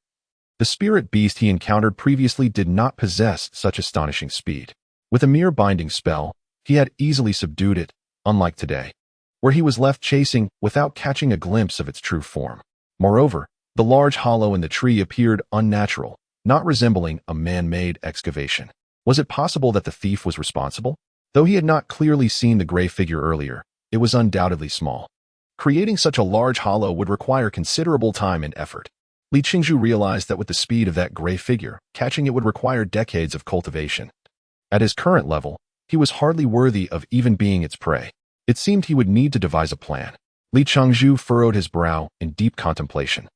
A: the spirit beast he encountered previously did not possess such astonishing speed. With a mere binding spell, he had easily subdued it, unlike today, where he was left chasing without catching a glimpse of its true form. Moreover, the large hollow in the tree appeared unnatural, not resembling a man-made excavation. Was it possible that the thief was responsible? Though he had not clearly seen the gray figure earlier, it was undoubtedly small. Creating such a large hollow would require considerable time and effort. Li Chengzhu realized that with the speed of that gray figure, catching it would require decades of cultivation. At his current level, he was hardly worthy of even being its prey. It seemed he would need to devise a plan. Li Chengzhu furrowed his brow in deep contemplation.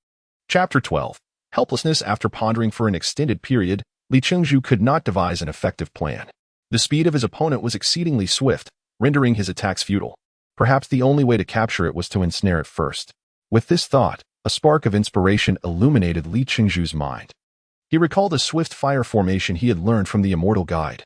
A: Chapter 12. Helplessness. After pondering for an extended period, Li Chengzhu could not devise an effective plan. The speed of his opponent was exceedingly swift, rendering his attacks futile. Perhaps the only way to capture it was to ensnare it first. With this thought, a spark of inspiration illuminated Li Chengzhu's mind. He recalled a swift fire formation he had learned from the Immortal Guide.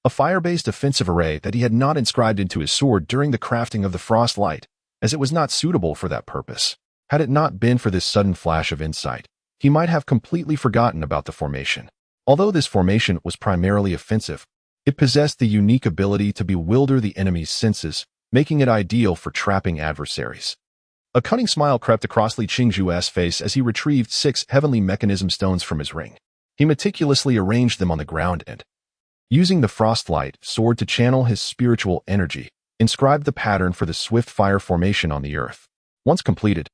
A: A fire-based offensive array that he had not inscribed into his sword during the crafting of the Frost Light, as it was not suitable for that purpose. Had it not been for this sudden flash of insight, he might have completely forgotten about the formation. Although this formation was primarily offensive, it possessed the unique ability to bewilder the enemy's senses, making it ideal for trapping adversaries. A cunning smile crept across Li Qingzhu's face as he retrieved 6 heavenly mechanism stones from his ring. He meticulously arranged them on the ground and, using the frostlight sword to channel his spiritual energy, inscribed the pattern for the swift fire formation on the earth. Once completed,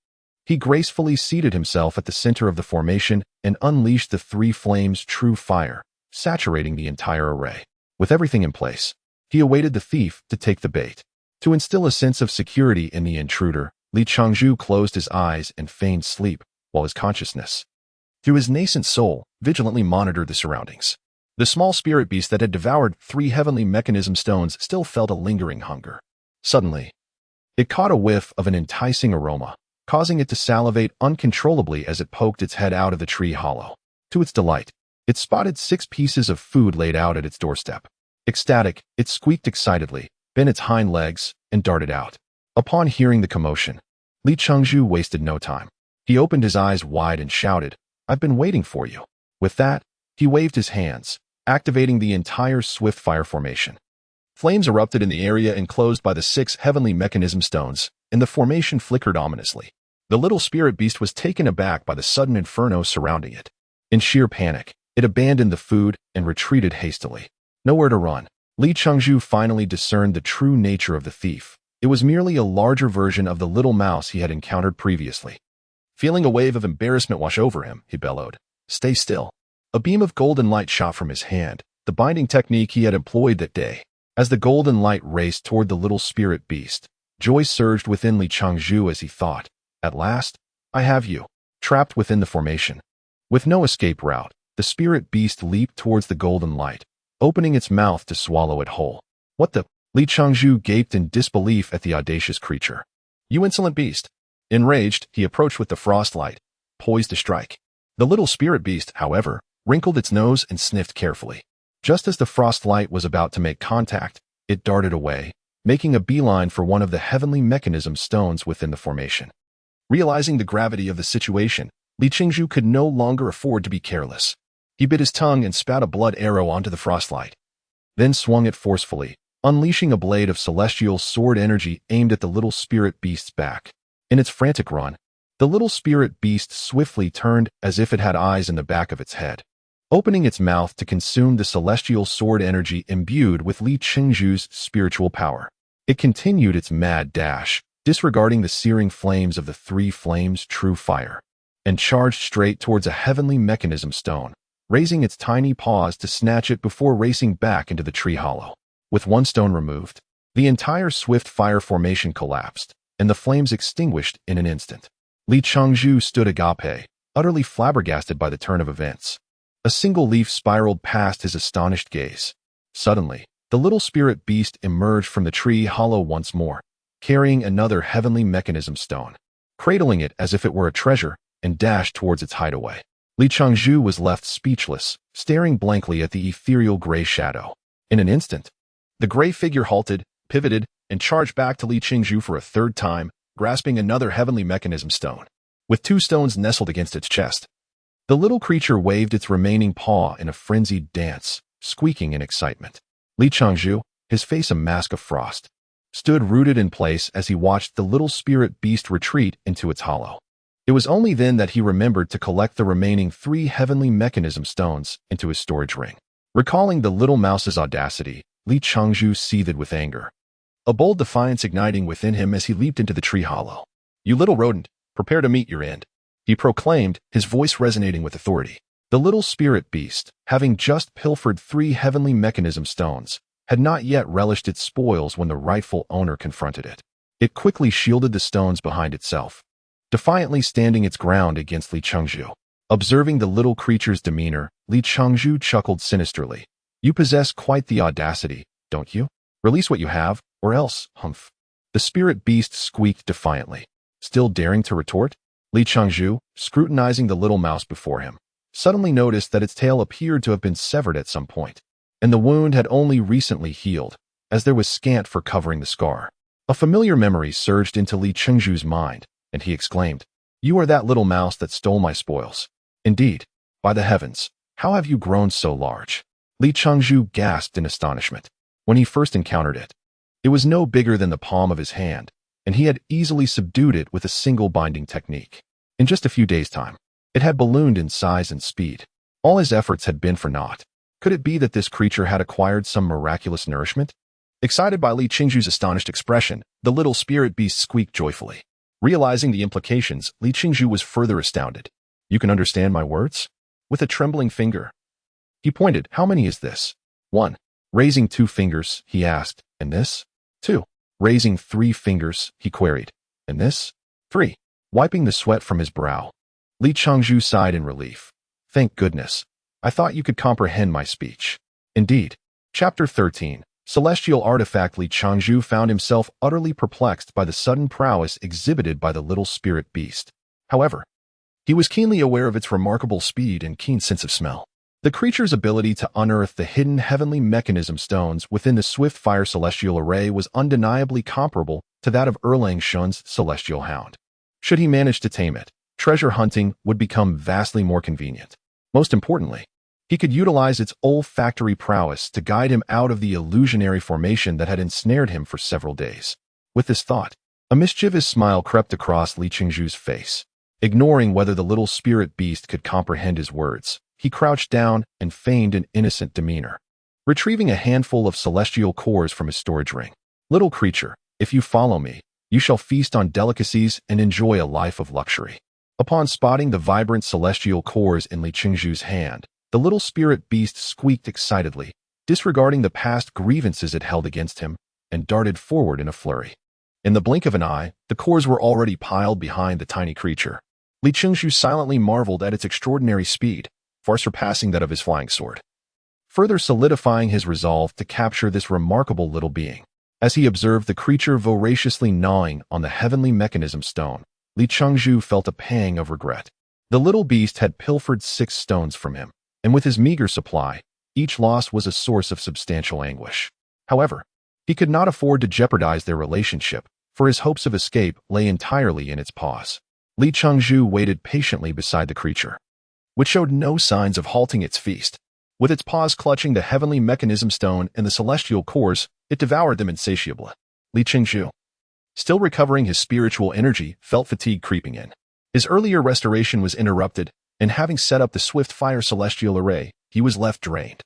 A: he gracefully seated himself at the center of the formation and unleashed the 3 flames true fire, saturating the entire array. With everything in place, he awaited the thief to take the bait. To instill a sense of security in the intruder, Li Changzhu closed his eyes and feigned sleep, while his consciousness, through his nascent soul, vigilantly monitored the surroundings. The small spirit beast that had devoured 3 heavenly mechanism stones still felt a lingering hunger. Suddenly, it caught a whiff of an enticing aroma, causing it to salivate uncontrollably as it poked its head out of the tree hollow. To its delight, it spotted 6 pieces of food laid out at its doorstep. Ecstatic, it squeaked excitedly, bent its hind legs, and darted out. Upon hearing the commotion, Li Chengzhu wasted no time. He opened his eyes wide and shouted, "I've been waiting for you." With that, he waved his hands, activating the entire swift fire formation. Flames erupted in the area enclosed by the 6 heavenly mechanism stones, and the formation flickered ominously. The little spirit beast was taken aback by the sudden inferno surrounding it. In sheer panic, it abandoned the food and retreated hastily. Nowhere to run. Li Chengzhu finally discerned the true nature of the thief. It was merely a larger version of the little mouse he had encountered previously. Feeling a wave of embarrassment wash over him, he bellowed, "Stay still." A beam of golden light shot from his hand, the binding technique he had employed that day. As the golden light raced toward the little spirit beast, joy surged within Li Chengzhu as he thought, "At last, I have you." Trapped within the formation, with no escape route, the spirit beast leaped towards the golden light, opening its mouth to swallow it whole. "What the?" Li Chengzhu gaped in disbelief at the audacious creature. "You insolent beast." Enraged, he approached with the frostlight, poised to strike. The little spirit beast, however, wrinkled its nose and sniffed carefully. Just as the frostlight was about to make contact, it darted away, making a beeline for one of the heavenly mechanism stones within the formation. Realizing the gravity of the situation, Li Chengzhu could no longer afford to be careless. He bit his tongue and spat a blood arrow onto the frostlight, then swung it forcefully, unleashing a blade of celestial sword energy aimed at the little spirit beast's back. In its frantic run, the little spirit beast swiftly turned as if it had eyes in the back of its head, opening its mouth to consume the celestial sword energy imbued with Li Chengzhu's spiritual power. It continued its mad dash, disregarding the searing flames of the 3 flames true fire, and charged straight towards a heavenly mechanism stone, raising its tiny paws to snatch it before racing back into the tree hollow. With one stone removed, the entire swift fire formation collapsed, and the flames extinguished in an instant. Li Chengzhu stood agape, utterly flabbergasted by the turn of events. A single leaf spiraled past his astonished gaze. Suddenly, the little spirit beast emerged from the tree hollow once more, carrying another heavenly mechanism stone, cradling it as if it were a treasure, and dashed towards its hideaway. Li Chengzhu was left speechless, staring blankly at the ethereal gray shadow. In an instant, the gray figure halted, pivoted, and charged back to Li Chengzhu for a third time, grasping another heavenly mechanism stone. With 2 stones nestled against its chest, the little creature waved its remaining paw in a frenzied dance, squeaking in excitement. Li Chengzhu, his face a mask of frost, stood rooted in place as he watched the little spirit beast retreat into its hollow. It was only then that he remembered to collect the remaining 3 heavenly mechanism stones into his storage ring. Recalling the little mouse's audacity, Li Chengzhu seethed with anger, a bold defiance igniting within him as he leaped into the tree hollow. "You little rodent, prepare to meet your end," he proclaimed, his voice resonating with authority. The little spirit beast, having just pilfered 3 heavenly mechanism stones, had not yet relished its spoils when the rightful owner confronted it. It quickly shielded the stones behind itself, defiantly standing its ground against Li Chengzhu. Observing the little creature's demeanor, Li Chengzhu chuckled sinisterly. "You possess quite the audacity, don't you? Release what you have, or else, humph." The spirit beast squeaked defiantly. Still daring to retort, Li Chengzhu, scrutinizing the little mouse before him, suddenly noticed that its tail appeared to have been severed at some point, and the wound had only recently healed, as there was scant for covering the scar. A familiar memory surged into Li Chengzhu's mind, and he exclaimed, "You are that little mouse that stole my spoils." "Indeed, by the heavens, how have you grown so large?" Li Chengzhu gasped in astonishment. When he first encountered it, it was no bigger than the palm of his hand, and he had easily subdued it with a single binding technique. In just a few days' time, it had ballooned in size and speed. All his efforts had been for naught. Could it be that this creature had acquired some miraculous nourishment? Excited by Li Qingzhu's astonished expression, the little spirit beast squeaked joyfully. Realizing the implications, Li Qingzhu was further astounded. "You can understand my words?" With a trembling finger, he pointed. "How many is this?" "1. Raising 2 fingers, he asked. "And this?" "2. Raising 3 fingers, he queried. "And this?" "3. Wiping the sweat from his brow, Li Qingzhu sighed in relief. "Thank goodness. I thought you could comprehend my speech." Indeed. Chapter 13. Celestial Artifact. Li Qingzhu found himself utterly perplexed by the sudden prowess exhibited by the little spirit beast. However, he was keenly aware of its remarkable speed and keen sense of smell. The creature's ability to unearth the hidden heavenly mechanism stones within the swift fire celestial array was undeniably comparable to that of Erlang Shun's celestial hound. Should he manage to tame it, treasure hunting would become vastly more convenient. Most importantly, he could utilize its olfactory prowess to guide him out of the illusionary formation that had ensnared him for several days. With this thought, a mischievous smile crept across Li Qingzhu's face. Ignoring whether the little spirit beast could comprehend his words, he crouched down and feigned an innocent demeanor, retrieving a handful of celestial cores from his storage ring. "Little creature, if you follow me, you shall feast on delicacies and enjoy a life of luxury." Upon spotting the vibrant celestial cores in Li Qingzhu's hand, the little spirit beast squeaked excitedly, disregarding the past grievances it held against him, and darted forward in a flurry. In the blink of an eye, the cores were already piled behind the tiny creature. Li Qingzhu silently marveled at its extraordinary speed, far surpassing that of his flying sword, further solidifying his resolve to capture this remarkable little being. As he observed the creature voraciously gnawing on the heavenly mechanism stone, Li Qingzhu felt a pang of regret. The little beast had pilfered 6 stones from him, and with his meager supply, each loss was a source of substantial anguish. However, he could not afford to jeopardize their relationship, for his hopes of escape lay entirely in its paws. Li Qingzhu waited patiently beside the creature, which showed no signs of halting its feast. With its paws clutching the heavenly mechanism stone and the celestial cores, it devoured them insatiably. Li Qingzhu, still recovering his spiritual energy, felt fatigue creeping in. His earlier restoration was interrupted, and having set up the swift fire celestial array, he was left drained,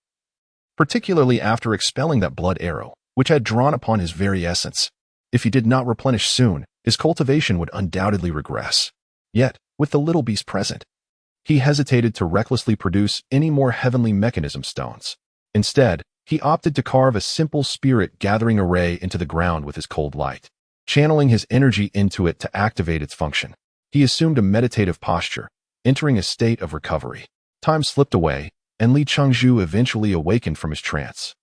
A: particularly after expelling that blood arrow, which had drawn upon his very essence. If he did not replenish soon, his cultivation would undoubtedly regress. Yet, with the little beast present, he hesitated to recklessly produce any more heavenly mechanism stones. Instead, he opted to carve a simple spirit gathering array into the ground with his cold light, channeling his energy into it to activate its function. He assumed a meditative posture, entering a state of recovery. Time slipped away, and Li Qingzhu eventually awakened from his trance.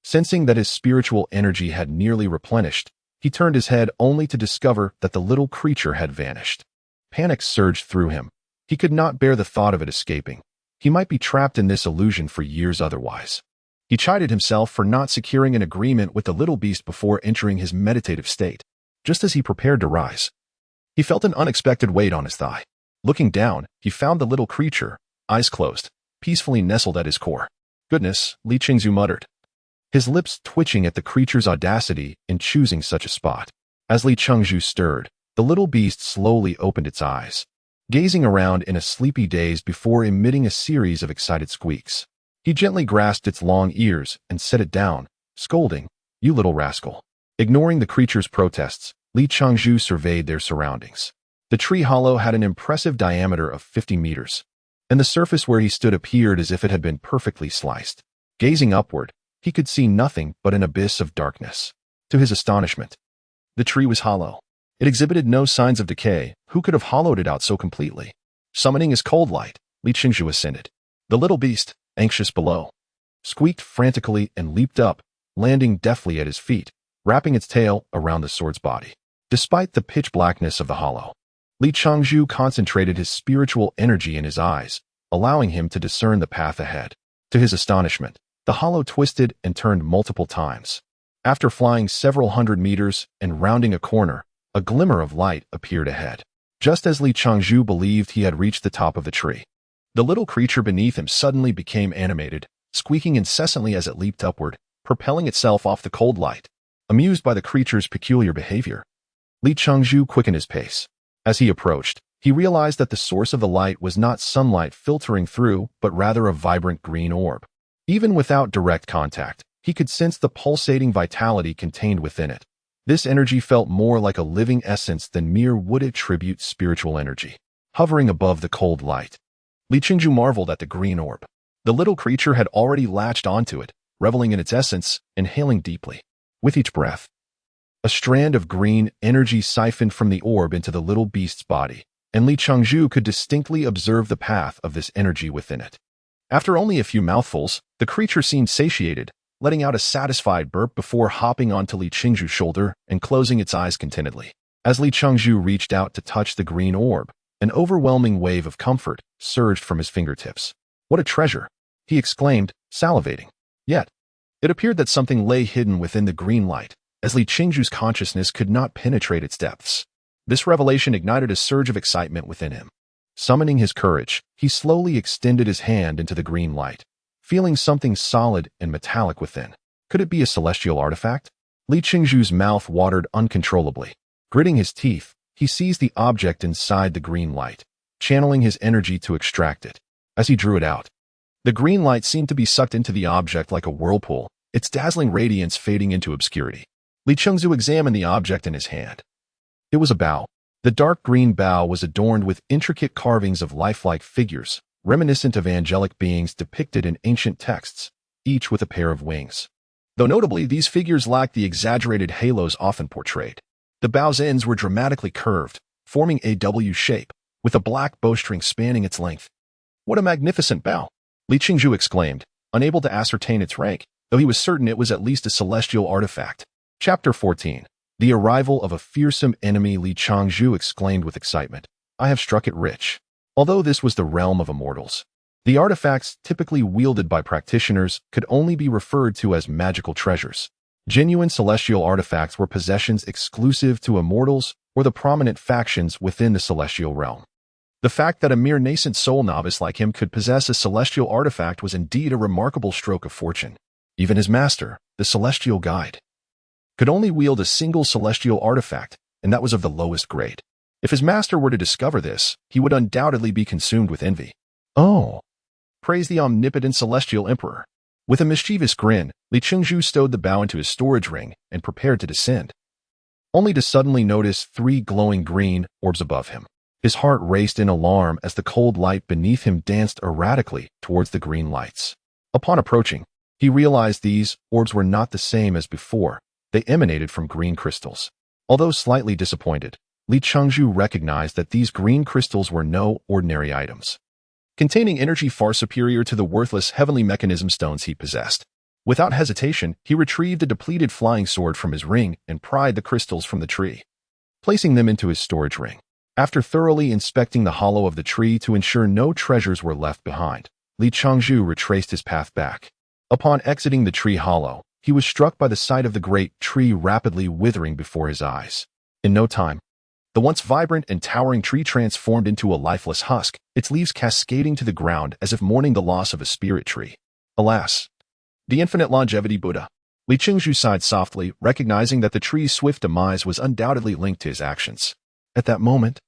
A: Sensing that his spiritual energy had nearly replenished, he turned his head only to discover that the little creature had vanished. Panic surged through him. He could not bear the thought of it escaping. He might be trapped in this illusion for years otherwise. He chided himself for not securing an agreement with the little beast before entering his meditative state. Just as he prepared to rise, he felt an unexpected weight on his thigh. Looking down, he found the little creature, eyes closed, peacefully nestled at his core. "Goodness," Li Qingzhu muttered, his lips twitching at the creature's audacity in choosing such a spot. As Li Qingzhu stirred, the little beast slowly opened its eyes, gazing around in a sleepy daze before emitting a series of excited squeaks. He gently grasped its long ears and set it down, scolding, "You little rascal." Ignoring the creature's protests, Li Qingzhu surveyed their surroundings. The tree hollow had an impressive diameter of 50 meters, and the surface where he stood appeared as if it had been perfectly sliced. Gazing upward, he could see nothing but an abyss of darkness. To his astonishment, the tree was hollow. It exhibited no signs of decay. Who could have hollowed it out so completely? Summoning his cold light, Li Qingzhu ascended. The little beast, anxious below, squeaked frantically and leaped up, landing deftly at his feet, wrapping its tail around the sword's body. Despite the pitch blackness of the hollow, Li Qingzhu concentrated his spiritual energy in his eyes, allowing him to discern the path ahead. To his astonishment, the hollow twisted and turned multiple times. After flying several hundred meters and rounding a corner, a glimmer of light appeared ahead. Just as Li Qingzhu believed he had reached the top of the tree, the little creature beneath him suddenly became animated, squeaking incessantly as it leaped upward, propelling itself off the cold light. Amused by the creature's peculiar behavior, Li Changzhu quickened his pace. As he approached, he realized that the source of the light was not sunlight filtering through, but rather a vibrant green orb. Even without direct contact, he could sense the pulsating vitality contained within it. This energy felt more like a living essence than mere would-attribute spiritual energy, hovering above the cold light. Li Changzhu marveled at the green orb. The little creature had already latched onto it, reveling in its essence, inhaling deeply. With each breath, a strand of green energy siphoned from the orb into the little beast's body, and Li Changzhu could distinctly observe the path of this energy within it. After only a few mouthfuls, the creature seemed satiated, letting out a satisfied burp before hopping onto Li Changzhu's shoulder and closing its eyes contentedly. As Li Changzhu reached out to touch the green orb, an overwhelming wave of comfort surged from his fingertips. "What a treasure!" he exclaimed, salivating. Yet, it appeared that something lay hidden within the green light, as Li Changzhu's consciousness could not penetrate its depths. This revelation ignited a surge of excitement within him. Summoning his courage, he slowly extended his hand into the green light, feeling something solid and metallic within. Could it be a celestial artifact? Li Changzhu's mouth watered uncontrollably. Gritting his teeth, he seized the object inside the green light, channeling his energy to extract it. As he drew it out, the green light seemed to be sucked into the object like a whirlpool, its dazzling radiance fading into obscurity. Li Changzhu examined the object in his hand. It was a bow. The dark green bow was adorned with intricate carvings of lifelike figures, reminiscent of angelic beings depicted in ancient texts, each with a pair of wings. Though notably, these figures lacked the exaggerated halos often portrayed. The bow's ends were dramatically curved, forming a W shape, with a black bowstring spanning its length. "What a magnificent bow!" Li Changzhu exclaimed, unable to ascertain its rank, though he was certain it was at least a celestial artifact. Chapter 14. The arrival of a fearsome enemy. Li Changzhu exclaimed with excitement. "I have struck it rich." Although this was the realm of immortals, the artifacts typically wielded by practitioners could only be referred to as magical treasures. Genuine celestial artifacts were possessions exclusive to immortals or the prominent factions within the celestial realm. The fact that a mere nascent soul novice like him could possess a celestial artifact was indeed a remarkable stroke of fortune. Even his master, the celestial guide, could only wield a single celestial artifact, and that was of the lowest grade. If his master were to discover this, he would undoubtedly be consumed with envy. "Oh, praise the omnipotent celestial emperor." With a mischievous grin, Li Changzhu stowed the bow into his storage ring and prepared to descend, only to suddenly notice 3 glowing green orbs above him. His heart raced in alarm as the cold light beneath him danced erratically towards the green lights. Upon approaching, he realized these orbs were not the same as before. They emanated from green crystals. Although slightly disappointed, Li Changzhu recognized that these green crystals were no ordinary items, containing energy far superior to the worthless heavenly mechanism stones he possessed. Without hesitation, he retrieved a depleted flying sword from his ring and pried the crystals from the tree, placing them into his storage ring. After thoroughly inspecting the hollow of the tree to ensure no treasures were left behind, Li Changzhu retraced his path back. Upon exiting the tree hollow, he was struck by the sight of the great tree rapidly withering before his eyes. In no time, the once vibrant and towering tree transformed into a lifeless husk, its leaves cascading to the ground as if mourning the loss of a spirit tree. Alas, the infinite longevity Buddha. Li Changzhu sighed softly, recognizing that the tree's swift demise was undoubtedly linked to his actions. At that moment,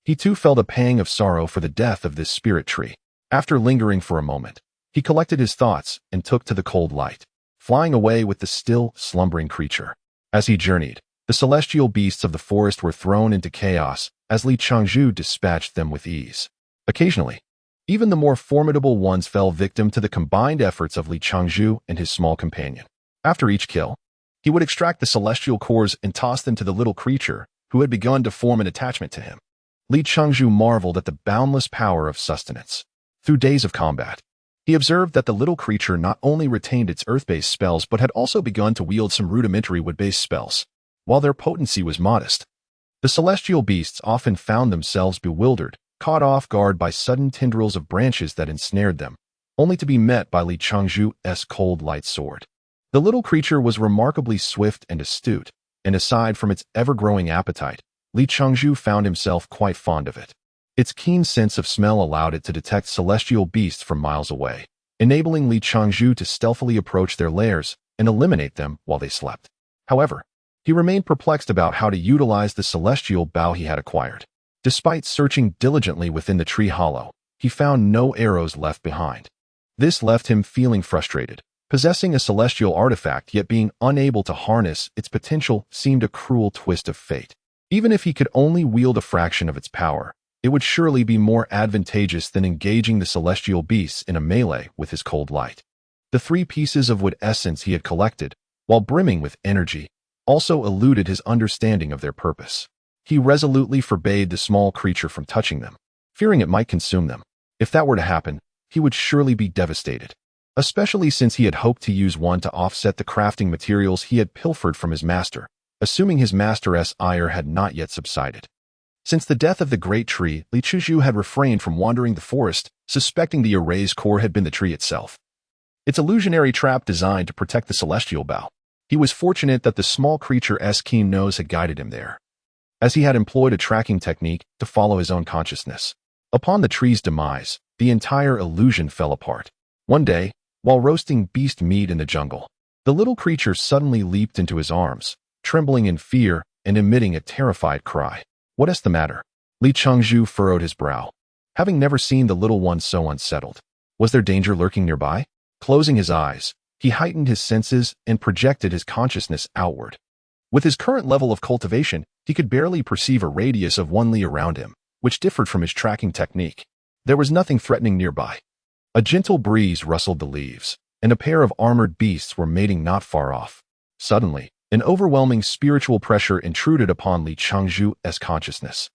A: he too felt a pang of sorrow for the death of this spirit tree. After lingering for a moment, he collected his thoughts and took to the cold light, flying away with the still, slumbering creature. As he journeyed, the celestial beasts of the forest were thrown into chaos as Li Changzhu dispatched them with ease. Occasionally, even the more formidable ones fell victim to the combined efforts of Li Changzhu and his small companion. After each kill, he would extract the celestial cores and toss them to the little creature who had begun to form an attachment to him. Li Changzhu marveled at the boundless power of sustenance. Through days of combat, he observed that the little creature not only retained its earth-based spells but had also begun to wield some rudimentary wood-based spells. While their potency was modest, the celestial beasts often found themselves bewildered, caught off guard by sudden tendrils of branches that ensnared them, only to be met by Li Changzhu's cold light sword. The little creature was remarkably swift and astute, and aside from its ever-growing appetite, Li Changzhu found himself quite fond of it. Its keen sense of smell allowed it to detect celestial beasts from miles away, enabling Li Changzhu to stealthily approach their lairs and eliminate them while they slept. However, He remained perplexed about how to utilize the celestial bow he had acquired. Despite searching diligently within the tree hollow, he found no arrows left behind. This left him feeling frustrated. Possessing a celestial artifact yet being unable to harness its potential seemed a cruel twist of fate. Even if he could only wield a fraction of its power, it would surely be more advantageous than engaging the celestial beasts in a melee with his cold light. The 3 pieces of wood essence he had collected, while brimming with energy, also eluded his understanding of their purpose. He resolutely forbade the small creature from touching them, fearing it might consume them. If that were to happen, he would surely be devastated, especially since he had hoped to use one to offset the crafting materials he had pilfered from his master, assuming his master's ire had not yet subsided. Since the death of the great tree, Li Chuzhu had refrained from wandering the forest, suspecting the erased core had been the tree itself. Its illusionary trap designed to protect the celestial bough. He was fortunate that the small creature's keen nose had guided him there, as he had employed a tracking technique to follow his own consciousness. Upon the tree's demise, the entire illusion fell apart. One day, while roasting beast meat in the jungle, the little creature suddenly leaped into his arms, trembling in fear and emitting a terrified cry. "What is the matter?" Li Changzhu furrowed his brow, having never seen the little one so unsettled. Was there danger lurking nearby? Closing his eyes, he heightened his senses and projected his consciousness outward. With his current level of cultivation, he could barely perceive a radius of 1 li around him, which differed from his tracking technique. There was nothing threatening nearby. A gentle breeze rustled the leaves, and a pair of armored beasts were mating not far off. Suddenly, an overwhelming spiritual pressure intruded upon Li Changzhu's consciousness.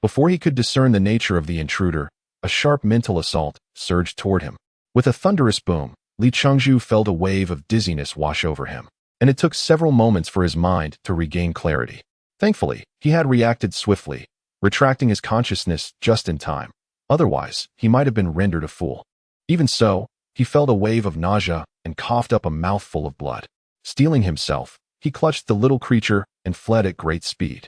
A: Before he could discern the nature of the intruder, a sharp mental assault surged toward him. With a thunderous boom, Li Changzhu felt a wave of dizziness wash over him, and it took several moments for his mind to regain clarity. Thankfully, he had reacted swiftly, retracting his consciousness just in time. Otherwise, he might have been rendered a fool. Even so, he felt a wave of nausea and coughed up a mouthful of blood. Steeling himself, he clutched the little creature and fled at great speed.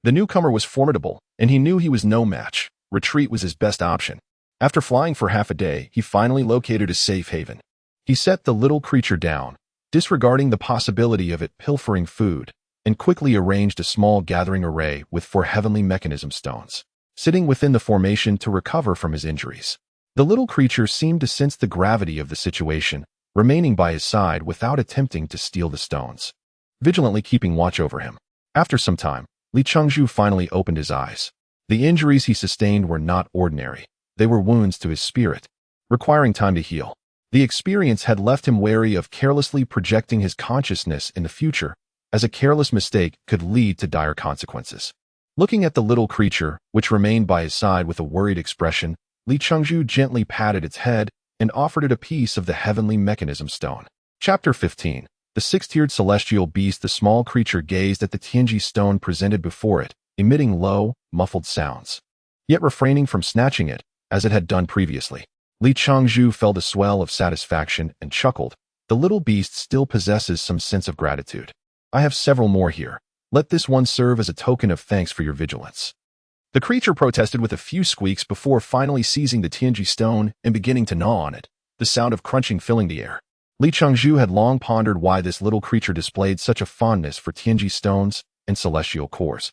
A: The newcomer was formidable, and he knew he was no match. Retreat was his best option. After flying for half a day, he finally located a safe haven. He set the little creature down, disregarding the possibility of it pilfering food, and quickly arranged a small gathering array with 4 heavenly mechanism stones, sitting within the formation to recover from his injuries. The little creature seemed to sense the gravity of the situation, remaining by his side without attempting to steal the stones, vigilantly keeping watch over him. After some time, Li Changzhu finally opened his eyes. The injuries he sustained were not ordinary. They were wounds to his spirit, requiring time to heal. The experience had left him wary of carelessly projecting his consciousness in the future, as a careless mistake could lead to dire consequences. Looking at the little creature, which remained by his side with a worried expression, Li Changzhu gently patted its head and offered it a piece of the heavenly mechanism stone. Chapter 15. The 6-tiered celestial beast. The small creature gazed at the Tianji stone presented before it, emitting low, muffled sounds, yet refraining from snatching it, as it had done previously. Li Changzhu felt a swell of satisfaction and chuckled. The little beast still possesses some sense of gratitude. I have several more here. Let this one serve as a token of thanks for your vigilance. The creature protested with a few squeaks before finally seizing the Tianji stone and beginning to gnaw on it, the sound of crunching filling the air. Li Changzhu had long pondered why this little creature displayed such a fondness for Tianji stones and celestial cores,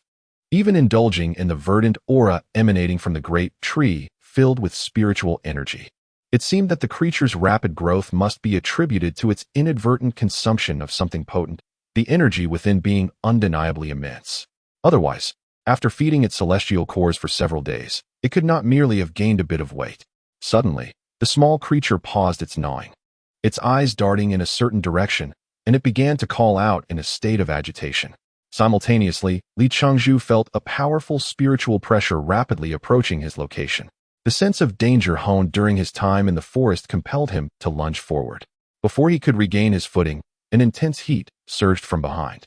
A: even indulging in the verdant aura emanating from the great tree filled with spiritual energy. It seemed that the creature's rapid growth must be attributed to its inadvertent consumption of something potent, the energy within being undeniably immense. Otherwise, after feeding its celestial cores for several days, it could not merely have gained a bit of weight. Suddenly, the small creature paused its gnawing, its eyes darting in a certain direction, and it began to call out in a state of agitation. Simultaneously, Li Changzhu felt a powerful spiritual pressure rapidly approaching his location. The sense of danger honed during his time in the forest compelled him to lunge forward. Before he could regain his footing, an intense heat surged from behind.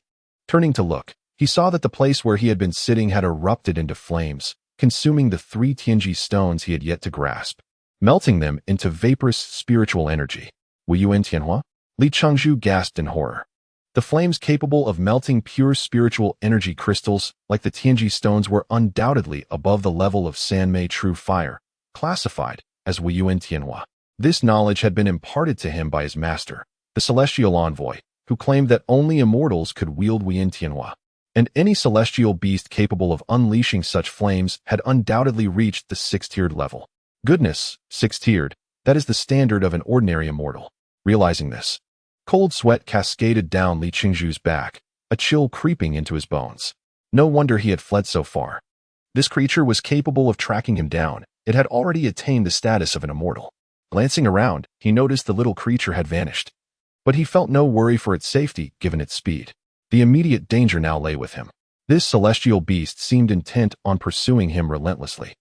A: Turning to look, he saw that the place where he had been sitting had erupted into flames, consuming the 3 Tianji stones he had yet to grasp, melting them into vaporous spiritual energy. Wu Yuan Tianhua? Li Changzhu gasped in horror. The flames capable of melting pure spiritual energy crystals like the Tianji stones were undoubtedly above the level of Sanmei true fire, classified as Wu Yuan Tianhua. This knowledge had been imparted to him by his master, the celestial envoy, who claimed that only immortals could wield Tianhua, and any celestial beast capable of unleashing such flames had undoubtedly reached the 6-tiered level. Goodness, 6-tiered, that is the standard of an ordinary immortal. Realizing this, cold sweat cascaded down Li Qingzhu's back, a chill creeping into his bones. No wonder he had fled so far. This creature was capable of tracking him down. It had already attained the status of an immortal. Glancing around, he noticed the little creature had vanished. But he felt no worry for its safety, given its speed. The immediate danger now lay with him. This celestial beast seemed intent on pursuing him relentlessly.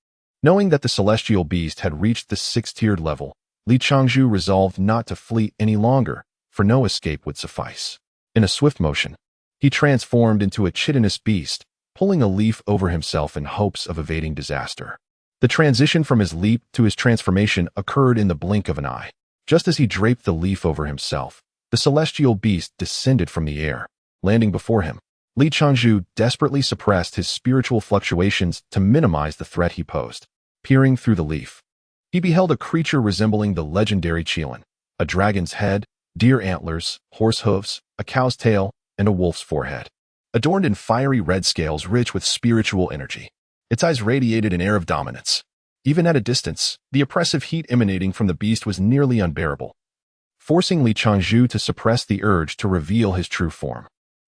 A: Knowing that the celestial beast had reached the 6-tiered level, Li Qingzhu resolved not to flee any longer, for no escape would suffice. In a swift motion, he transformed into a chitinous beast, pulling a leaf over himself in hopes of evading disaster. The transition from his leap to his transformation occurred in the blink of an eye. Just as he draped the leaf over himself, the celestial beast descended from the air, landing before him. Li Qingzhu desperately suppressed his spiritual fluctuations to minimize the threat he posed. Peering through the leaf, he beheld a creature resembling the legendary Qilin, a dragon's head, deer antlers, horse hooves, a cow's tail, and a wolf's forehead, adorned in fiery red scales rich with spiritual energy. Its eyes radiated an air of dominance. Even at a distance, the oppressive heat emanating from the beast was nearly unbearable, forcing Li Qingzhu to suppress the urge to reveal his true form.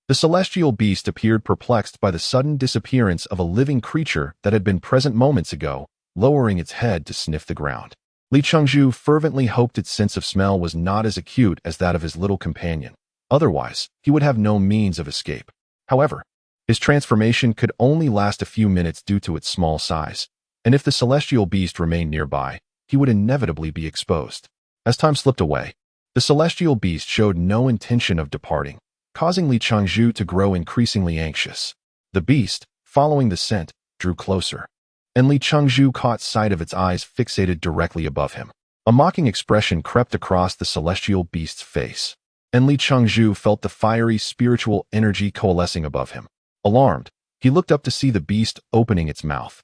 A: The celestial beast appeared perplexed by the sudden disappearance of a living creature that had been present moments ago, lowering its head to sniff the ground. Li Qingzhu fervently hoped its sense of smell was not as acute as that of his little companion. Otherwise, he would have no means of escape. However, his transformation could only last a few minutes due to its small size, and if the celestial beast remained nearby, he would inevitably be exposed. As time slipped away, the celestial beast showed no intention of departing, causing Li Qingzhu to grow increasingly anxious. The beast, following the scent, drew closer, and Li Qingzhu caught sight of its eyes fixated directly above him. A mocking expression crept across the celestial beast's face, and Li Qingzhu felt the fiery spiritual energy coalescing above him. Alarmed, he looked up to see the beast opening its mouth,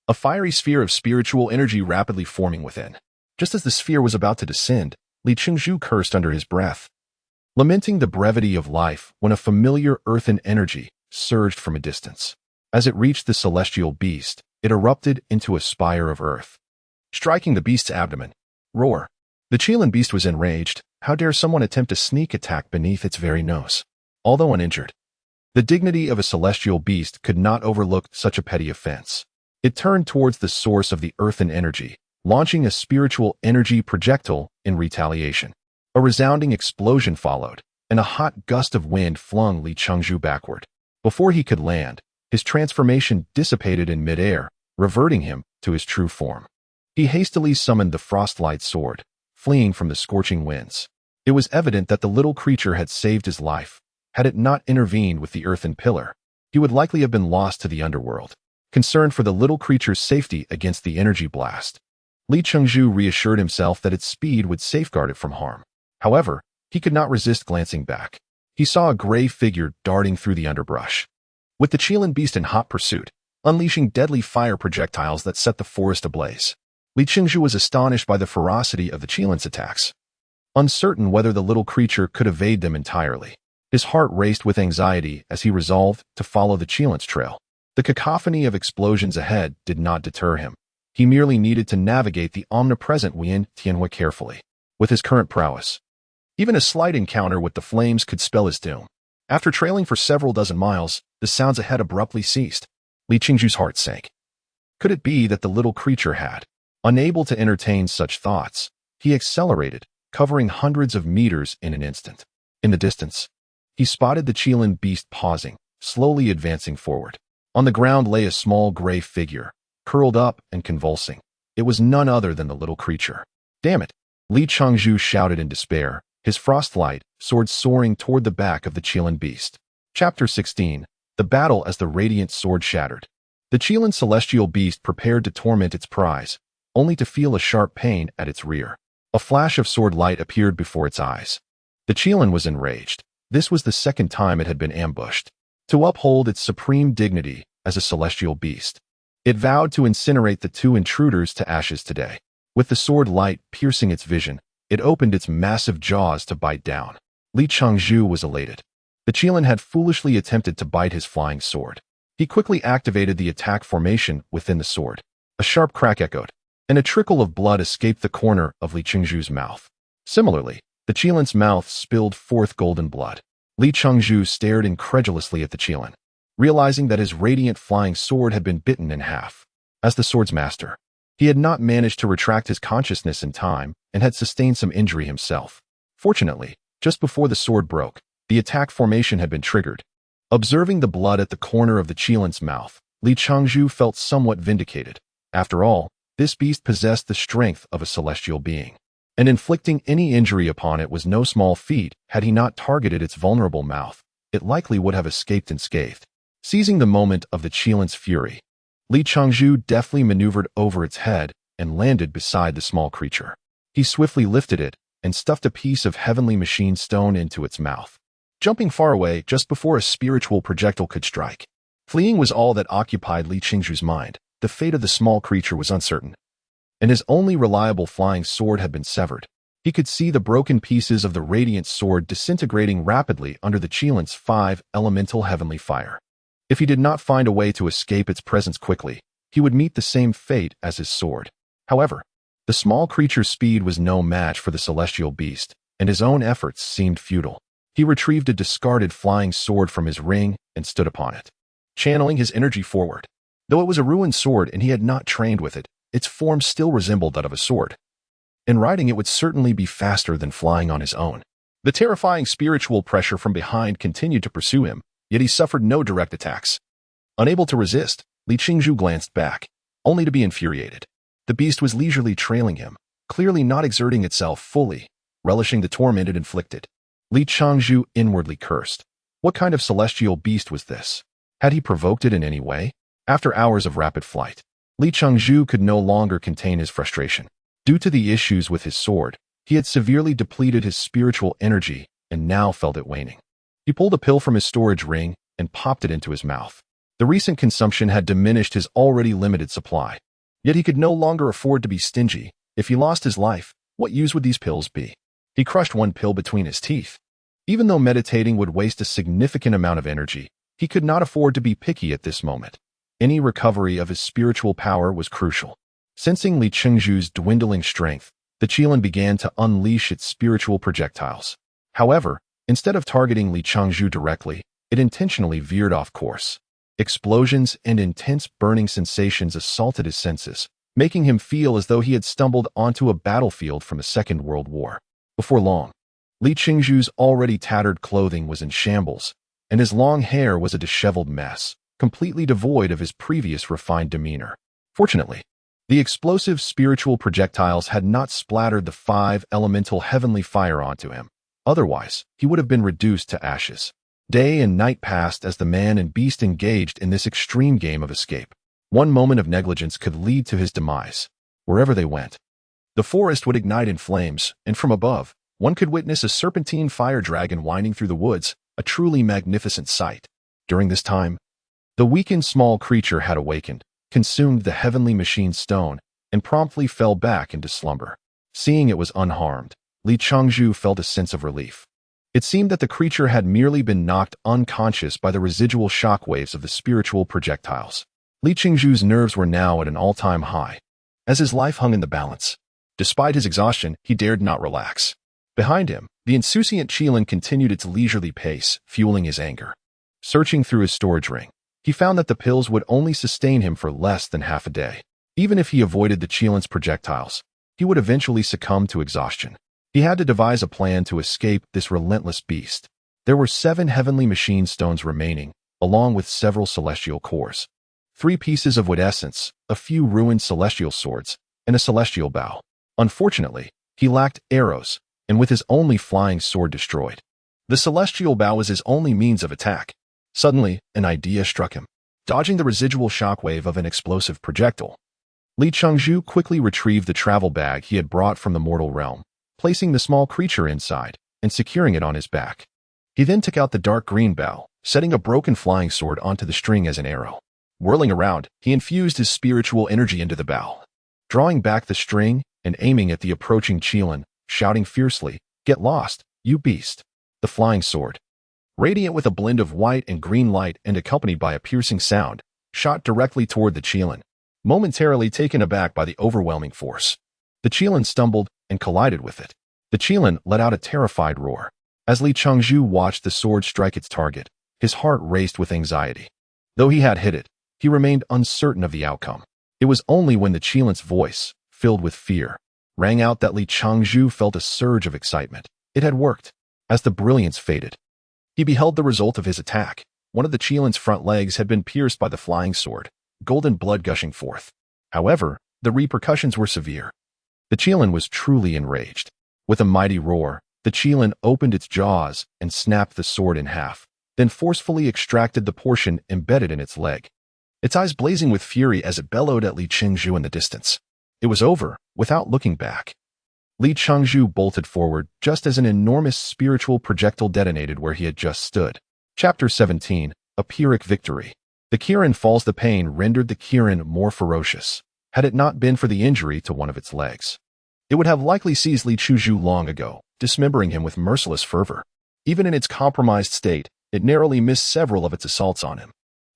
A: a fiery sphere of spiritual energy rapidly forming within. Just as the sphere was about to descend, Li Qingzhu cursed under his breath, lamenting the brevity of life when a familiar earthen energy surged from a distance. As it reached the celestial beast, it erupted into a spire of earth, striking the beast's abdomen. Roar! The Qilin beast was enraged. How dare someone attempt a sneak attack beneath its very nose? Although uninjured, the dignity of a celestial beast could not overlook such a petty offense. It turned towards the source of the earthen energy, launching a spiritual energy projectile in retaliation. A resounding explosion followed, and a hot gust of wind flung Li Qingzhu backward. Before he could land, his transformation dissipated in midair, reverting him to his true form. He hastily summoned the frostlight sword, fleeing from the scorching winds. It was evident that the little creature had saved his life. Had it not intervened with the earthen pillar, he would likely have been lost to the underworld. Concerned for the little creature's safety against the energy blast, Li Qingzhu reassured himself that its speed would safeguard it from harm. However, he could not resist glancing back. He saw a gray figure darting through the underbrush, with the Qilin beast in hot pursuit, unleashing deadly fire projectiles that set the forest ablaze. Li Qingzhu was astonished by the ferocity of the Qilin's attacks, uncertain whether the little creature could evade them entirely. His heart raced with anxiety as he resolved to follow the Qilin's trail. The cacophony of explosions ahead did not deter him. He merely needed to navigate the omnipresent Tianhua carefully. With his current prowess, even a slight encounter with the flames could spell his doom. After trailing for several dozen miles, the sounds ahead abruptly ceased. Li Qingzhu's heart sank. Could it be that the little creature had? Unable to entertain such thoughts, he accelerated, covering hundreds of meters in an instant. In the distance, he spotted the Qilin beast pausing, slowly advancing forward. On the ground lay a small gray figure, curled up and convulsing. It was none other than the little creature. Damn it! Li Qingzhu shouted in despair, his frostlight sword soaring toward the back of the Qilin beast. Chapter 16. The Battle as the Radiant Sword Shattered. The Qilin celestial beast prepared to torment its prize, only to feel a sharp pain at its rear. A flash of sword light appeared before its eyes. The Qilin was enraged. This was the second time it had been ambushed. To uphold its supreme dignity as a celestial beast, it vowed to incinerate the two intruders to ashes today. With the sword light piercing its vision, it opened its massive jaws to bite down. Li Changzhu was elated. The Qilin had foolishly attempted to bite his flying sword. He quickly activated the attack formation within the sword. A sharp crack echoed, and a trickle of blood escaped the corner of Li Changzhu's mouth. Similarly, the Qilin's mouth spilled forth golden blood. Li Changzhu stared incredulously at the Qilin, realizing that his radiant flying sword had been bitten in half. As the sword's master, he had not managed to retract his consciousness in time and had sustained some injury himself. Fortunately, just before the sword broke, the attack formation had been triggered. Observing the blood at the corner of the Qilin's mouth, Li Changzhu felt somewhat vindicated. After all, this beast possessed the strength of a celestial being, and inflicting any injury upon it was no small feat. Had he not targeted its vulnerable mouth, it likely would have escaped unscathed. Seizing the moment of the Qilin's fury, Li Changzhu deftly maneuvered over its head and landed beside the small creature. He swiftly lifted it and stuffed a piece of heavenly machine stone into its mouth, jumping far away just before a spiritual projectile could strike. Fleeing was all that occupied Li Changzhu's mind. The fate of the small creature was uncertain, and his only reliable flying sword had been severed. He could see the broken pieces of the radiant sword disintegrating rapidly under the Qilin's 5 elemental heavenly fire. If he did not find a way to escape its presence quickly, he would meet the same fate as his sword. However, the small creature's speed was no match for the celestial beast, and his own efforts seemed futile. He retrieved a discarded flying sword from his ring and stood upon it, channeling his energy forward. Though it was a ruined sword and he had not trained with it, its form still resembled that of a sword, and riding it would certainly be faster than flying on his own. The terrifying spiritual pressure from behind continued to pursue him, yet he suffered no direct attacks. Unable to resist, Li Changzhu glanced back, only to be infuriated. The beast was leisurely trailing him, clearly not exerting itself fully, relishing the torment it inflicted. Li Changzhu inwardly cursed. What kind of celestial beast was this? Had he provoked it in any way? After hours of rapid flight, Li Changzhu could no longer contain his frustration. Due to the issues with his sword, he had severely depleted his spiritual energy and now felt it waning. He pulled a pill from his storage ring and popped it into his mouth. The recent consumption had diminished his already limited supply. Yet he could no longer afford to be stingy. If he lost his life, what use would these pills be? He crushed one pill between his teeth. Even though meditating would waste a significant amount of energy, he could not afford to be picky at this moment. Any recovery of his spiritual power was crucial. Sensing Li Changzhu's dwindling strength, the Qilin began to unleash its spiritual projectiles. However, instead of targeting Li Changzhu directly, it intentionally veered off course. Explosions and intense burning sensations assaulted his senses, making him feel as though he had stumbled onto a battlefield from the Second World War. Before long, Li Changzhu's already tattered clothing was in shambles, and his long hair was a disheveled mess, completely devoid of his previous refined demeanor. Fortunately, the explosive spiritual projectiles had not splattered the 5 elemental heavenly fire onto him. Otherwise, he would have been reduced to ashes. Day and night passed as the man and beast engaged in this extreme game of escape. One moment of negligence could lead to his demise. Wherever they went, the forest would ignite in flames, and from above, one could witness a serpentine fire dragon winding through the woods, a truly magnificent sight. During this time, the weakened small creature had awakened, consumed the heavenly machine stone, and promptly fell back into slumber. Seeing it was unharmed, Li Changzhu felt a sense of relief. It seemed that the creature had merely been knocked unconscious by the residual shockwaves of the spiritual projectiles. Li Changzhu's nerves were now at an all-time high, as his life hung in the balance. Despite his exhaustion, he dared not relax. Behind him, the insouciant Qilin continued its leisurely pace, fueling his anger. Searching through his storage ring, he found that the pills would only sustain him for less than half a day. Even if he avoided the Qilin's projectiles, he would eventually succumb to exhaustion. He had to devise a plan to escape this relentless beast. There were 7 heavenly machine stones remaining, along with several celestial cores, 3 pieces of wood essence, a few ruined celestial swords, and a celestial bow. Unfortunately, he lacked arrows, and with his only flying sword destroyed, the celestial bow was his only means of attack. Suddenly, an idea struck him. Dodging the residual shockwave of an explosive projectile, Li Changzhu quickly retrieved the travel bag he had brought from the mortal realm, placing the small creature inside and securing it on his back. He then took out the dark green bow, setting a broken flying sword onto the string as an arrow. Whirling around, he infused his spiritual energy into the bow, drawing back the string and aiming at the approaching Qilin, shouting fiercely, "Get lost, you beast!" the flying sword. Radiant with a blend of white and green light and accompanied by a piercing sound, shot directly toward the Qilin, momentarily taken aback by the overwhelming force. The Qilin stumbled and collided with it. The Qilin let out a terrified roar. As Li Changzhu watched the sword strike its target, his heart raced with anxiety. Though he had hit it, he remained uncertain of the outcome. It was only when the Qilin's voice, filled with fear, rang out that Li Changzhu felt a surge of excitement. It had worked. As the brilliance faded, he beheld the result of his attack. One of the Qilin's front legs had been pierced by the flying sword, golden blood gushing forth. However, the repercussions were severe. The Qilin was truly enraged. With a mighty roar, the Qilin opened its jaws and snapped the sword in half, then forcefully extracted the portion embedded in its leg. Its eyes blazing with fury as it bellowed at Li Changzhu in the distance. It was over, without looking back. Li Changzhu bolted forward just as an enormous spiritual projectile detonated where he had just stood. Chapter 17, A Pyrrhic Victory. The Kirin falls. The pain rendered the Kirin more ferocious. Had it not been for the injury to one of its legs, it would have likely seized Li Changzhu long ago, dismembering him with merciless fervor. Even in its compromised state, it narrowly missed several of its assaults on him.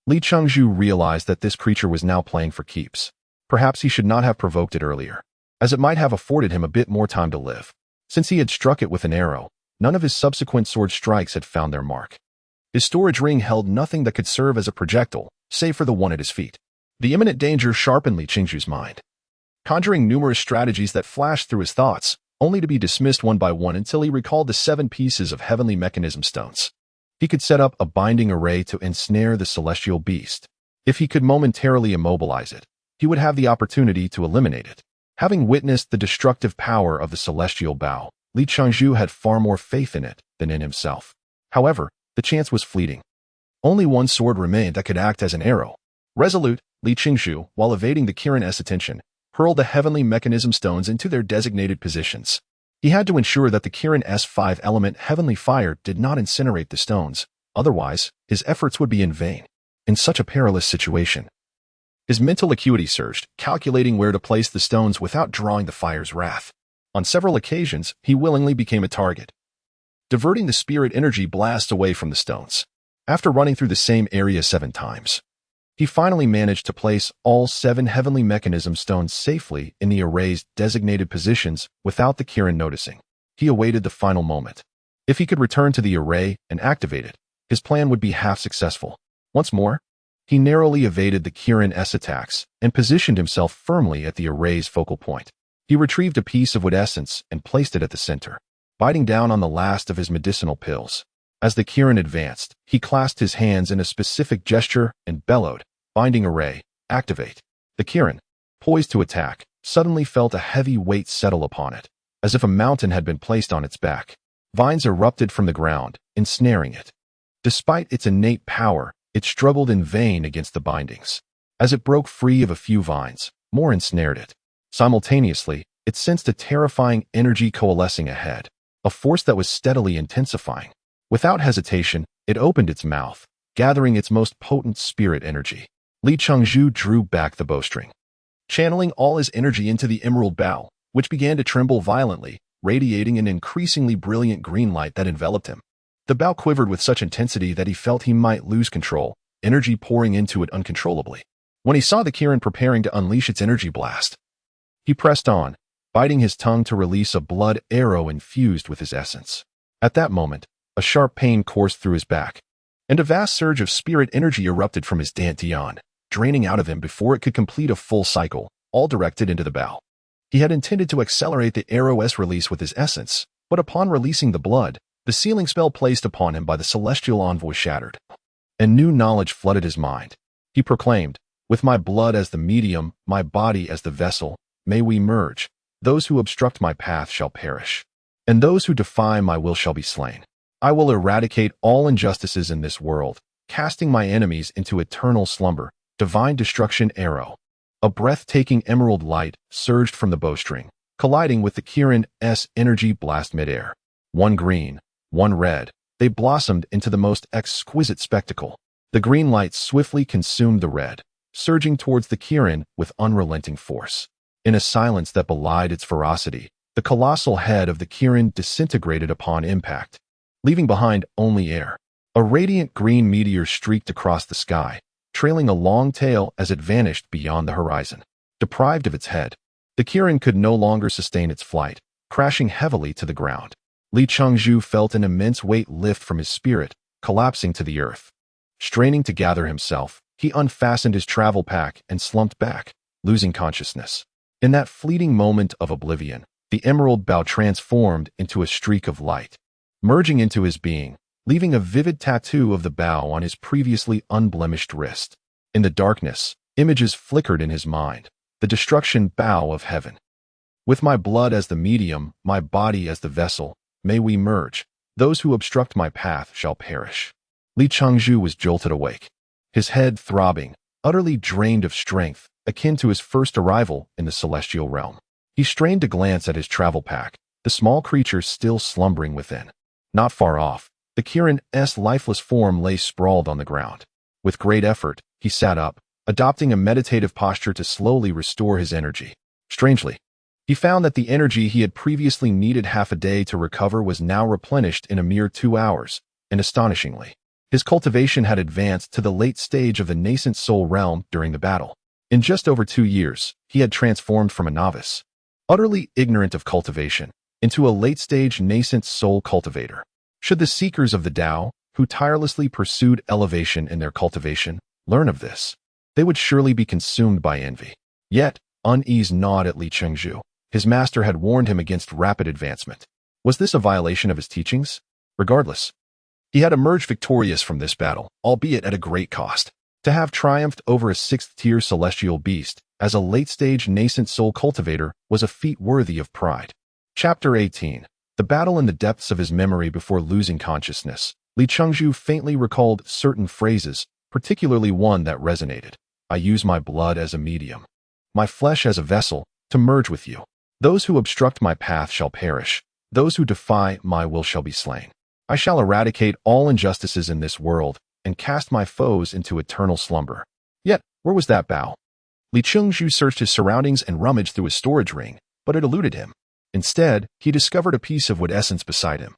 A: Li Changzhu realized that this creature was now playing for keeps. Perhaps he should not have provoked it earlier, as it might have afforded him a bit more time to live. Since he had struck it with an arrow, none of his subsequent sword strikes had found their mark. His storage ring held nothing that could serve as a projectile, save for the one at his feet. The imminent danger sharpened Li Changzhu's mind, conjuring numerous strategies that flashed through his thoughts, only to be dismissed one by one until he recalled the 7 pieces of heavenly mechanism stones. He could set up a binding array to ensnare the celestial beast. If he could momentarily immobilize it, he would have the opportunity to eliminate it. Having witnessed the destructive power of the celestial bow, Li Changzhu had far more faith in it than in himself. However, the chance was fleeting. Only one sword remained that could act as an arrow. Resolute, Li Changzhu, while evading the Kirin-'s attention, hurled the heavenly mechanism stones into their designated positions. He had to ensure that the Kirin-'s 5-element heavenly fire did not incinerate the stones, otherwise, his efforts would be in vain. In such a perilous situation, his mental acuity surged, calculating where to place the stones without drawing the fire's wrath. On several occasions, he willingly became a target, diverting the spirit energy blast away from the stones. After running through the same area 7 times, he finally managed to place all 7 heavenly mechanism stones safely in the array's designated positions without the Kirin noticing. He awaited the final moment. If he could return to the array and activate it, his plan would be half successful. Once more, he narrowly evaded the Kirin-'s attacks and positioned himself firmly at the array's focal point. He retrieved a piece of wood essence and placed it at the center, biting down on the last of his medicinal pills. As the Kirin advanced, he clasped his hands in a specific gesture and bellowed, "Binding array, activate." The Kirin, poised to attack, suddenly felt a heavy weight settle upon it, as if a mountain had been placed on its back. Vines erupted from the ground, ensnaring it. Despite its innate power, it struggled in vain against the bindings. As it broke free of a few vines, more ensnared it. Simultaneously, it sensed a terrifying energy coalescing ahead, a force that was steadily intensifying. Without hesitation, it opened its mouth, gathering its most potent spirit energy. Li Changzhu drew back the bowstring, channeling all his energy into the emerald bow, which began to tremble violently, radiating an increasingly brilliant green light that enveloped him. The bow quivered with such intensity that he felt he might lose control, energy pouring into it uncontrollably. When he saw the Kirin preparing to unleash its energy blast, he pressed on, biting his tongue to release a blood arrow infused with his essence. At that moment, a sharp pain coursed through his back, and a vast surge of spirit energy erupted from his dantian, draining out of him before it could complete a full cycle, all directed into the bow. He had intended to accelerate the arrow's release with his essence, but upon releasing the blood, the sealing spell placed upon him by the celestial envoy shattered, and new knowledge flooded his mind. He proclaimed, "With my blood as the medium, my body as the vessel, may we merge. Those who obstruct my path shall perish, and those who defy my will shall be slain. I will eradicate all injustices in this world, casting my enemies into eternal slumber." Divine destruction arrow. A breathtaking emerald light surged from the bowstring, colliding with the Kirin-'s energy blast midair. One green, one red, they blossomed into the most exquisite spectacle. The green light swiftly consumed the red, surging towards the Kirin with unrelenting force. In a silence that belied its ferocity, the colossal head of the Kirin disintegrated upon impact. leaving behind only air. A radiant green meteor streaked across the sky, trailing a long tail as it vanished beyond the horizon. Deprived of its head, the Kirin could no longer sustain its flight, crashing heavily to the ground. Li Changzhu felt an immense weight lift from his spirit, collapsing to the earth. Straining to gather himself, he unfastened his travel pack and slumped back, losing consciousness. In that fleeting moment of oblivion, the emerald bow transformed into a streak of light, merging into his being, leaving a vivid tattoo of the bow on his previously unblemished wrist. In the darkness, images flickered in his mind, the destruction bow of heaven. With my blood as the medium, my body as the vessel, may we merge. Those who obstruct my path shall perish. Li Changzhu was jolted awake, his head throbbing, utterly drained of strength, akin to his first arrival in the celestial realm. He strained to glance at his travel pack, the small creature still slumbering within. Not far off, the Kirin's lifeless form lay sprawled on the ground. With great effort, he sat up, adopting a meditative posture to slowly restore his energy. Strangely, he found that the energy he had previously needed half a day to recover was now replenished in a mere 2 hours, and astonishingly, his cultivation had advanced to the late stage of the nascent soul realm during the battle. In just over 2 years, he had transformed from a novice, utterly ignorant of cultivation, into a late-stage nascent soul cultivator. Should the seekers of the Tao, who tirelessly pursued elevation in their cultivation, learn of this, they would surely be consumed by envy. Yet, unease gnawed at Li Changzhu. His master had warned him against rapid advancement. Was this a violation of his teachings? Regardless, he had emerged victorious from this battle, albeit at a great cost. To have triumphed over a 6th-tier celestial beast as a late-stage nascent soul cultivator was a feat worthy of pride. Chapter 18. The battle in the depths of his memory before losing consciousness. Li Changzhu faintly recalled certain phrases, particularly one that resonated. I use my blood as a medium, my flesh as a vessel, to merge with you. Those who obstruct my path shall perish. Those who defy my will shall be slain. I shall eradicate all injustices in this world and cast my foes into eternal slumber. Yet, where was that bow? Li Changzhu searched his surroundings and rummaged through his storage ring, but it eluded him. Instead, he discovered a piece of wood essence beside him.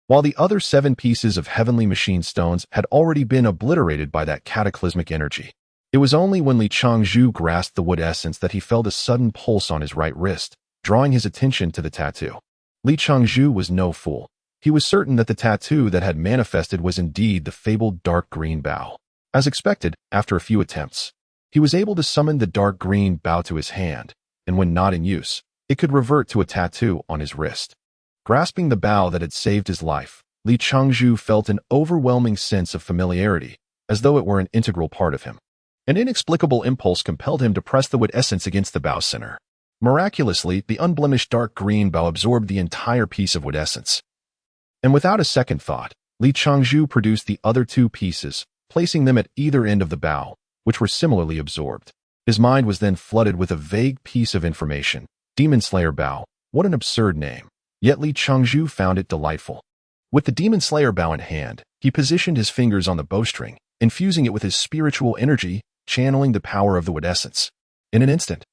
A: While the other 7 pieces of heavenly machine stones had already been obliterated by that cataclysmic energy, it was only when Li Changzhu grasped the wood essence that he felt a sudden pulse on his right wrist, drawing his attention to the tattoo. Li Changzhu was no fool. He was certain that the tattoo that had manifested was indeed the fabled dark green bow. As expected, after a few attempts, he was able to summon the dark green bow to his hand, and when not in use, it could revert to a tattoo on his wrist. Grasping the bow that had saved his life, Li Changzhu felt an overwhelming sense of familiarity, as though it were an integral part of him. An inexplicable impulse compelled him to press the wood essence against the bow center. Miraculously, the unblemished dark green bow absorbed the entire piece of wood essence. And without a second thought, Li Changzhu produced the other 2 pieces, placing them at either end of the bow, which were similarly absorbed. His mind was then flooded with a vague piece of information. Demon Slayer bow, what an absurd name. Yet Li Changzhu found it delightful. With the Demon Slayer bow in hand, he positioned his fingers on the bowstring, infusing it with his spiritual energy, channeling the power of the wood essence. In an instant,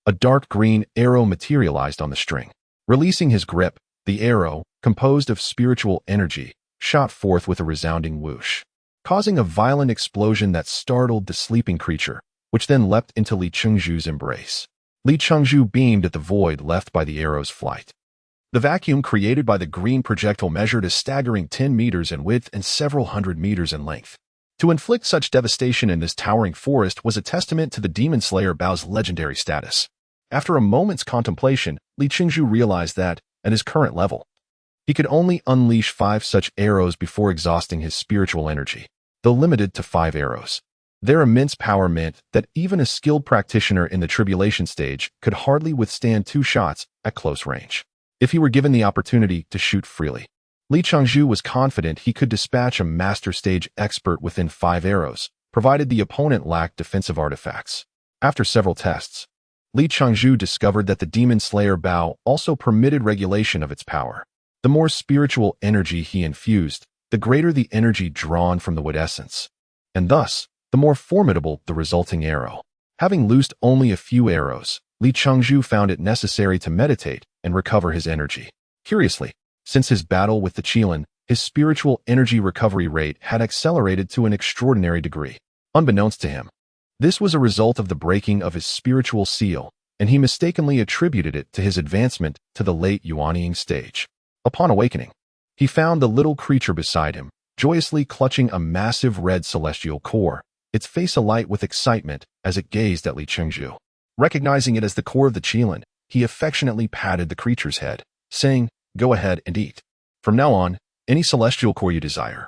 A: a dark green arrow materialized on the string. Releasing his grip, the arrow, composed of spiritual energy, shot forth with a resounding whoosh, causing a violent explosion that startled the sleeping creature, which then leapt into Li Changzhu's embrace. Li Changzhu beamed at the void left by the arrow's flight. The vacuum created by the green projectile measured a staggering 10 meters in width and several hundred meters in length. To inflict such devastation in this towering forest was a testament to the Demon Slayer bow's legendary status. After a moment's contemplation, Li Changzhu realized that, at his current level, he could only unleash 5 such arrows before exhausting his spiritual energy, though limited to 5 arrows. Their immense power meant that even a skilled practitioner in the tribulation stage could hardly withstand 2 shots at close range. If he were given the opportunity to shoot freely, Li Changzhu was confident he could dispatch a master stage expert within 5 arrows, provided the opponent lacked defensive artifacts. After several tests, Li Changzhu discovered that the Demon Slayer bow also permitted regulation of its power. The more spiritual energy he infused, the greater the energy drawn from the wood essence, and thus, the more formidable the resulting arrow. Having loosed only a few arrows, Li Changzhu found it necessary to meditate and recover his energy. Curiously, since his battle with the Qilin, His spiritual energy recovery rate had accelerated to an extraordinary degree. Unbeknownst to him, this was a result of the breaking of his spiritual seal, and he mistakenly attributed it to his advancement to the late yuanying stage. Upon awakening, he found the little creature beside him, joyously clutching a massive red celestial core, its face alight with excitement as it gazed at Li Chengzhu. Recognizing it as the core of the Qilin, he affectionately patted the creature's head, saying, "Go ahead and eat. From now on, any celestial core you desire,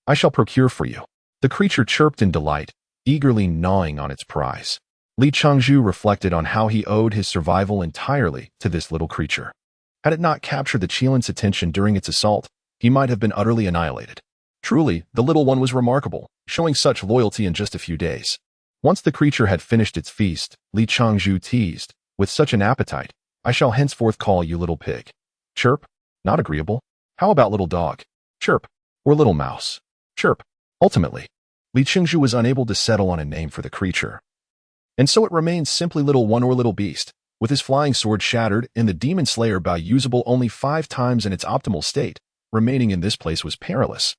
A: I shall procure for you." The creature chirped in delight, eagerly gnawing on its prize. Li Chengzhu reflected on how he owed his survival entirely to this little creature. Had it not captured the Qilin's attention during its assault, he might have been utterly annihilated. Truly, the little one was remarkable, showing such loyalty in just a few days. Once the creature had finished its feast, Li Chengzhu teased, "With such an appetite, I shall henceforth call you little pig." Chirp? Not agreeable. How about little dog? Chirp. Or little mouse? Chirp. Ultimately, Li Chengzhu was unable to settle on a name for the creature. And so it remained simply little one or little beast, with his flying sword shattered and the demon slayer bow usable only 5 times in its optimal state. Remaining in this place was perilous.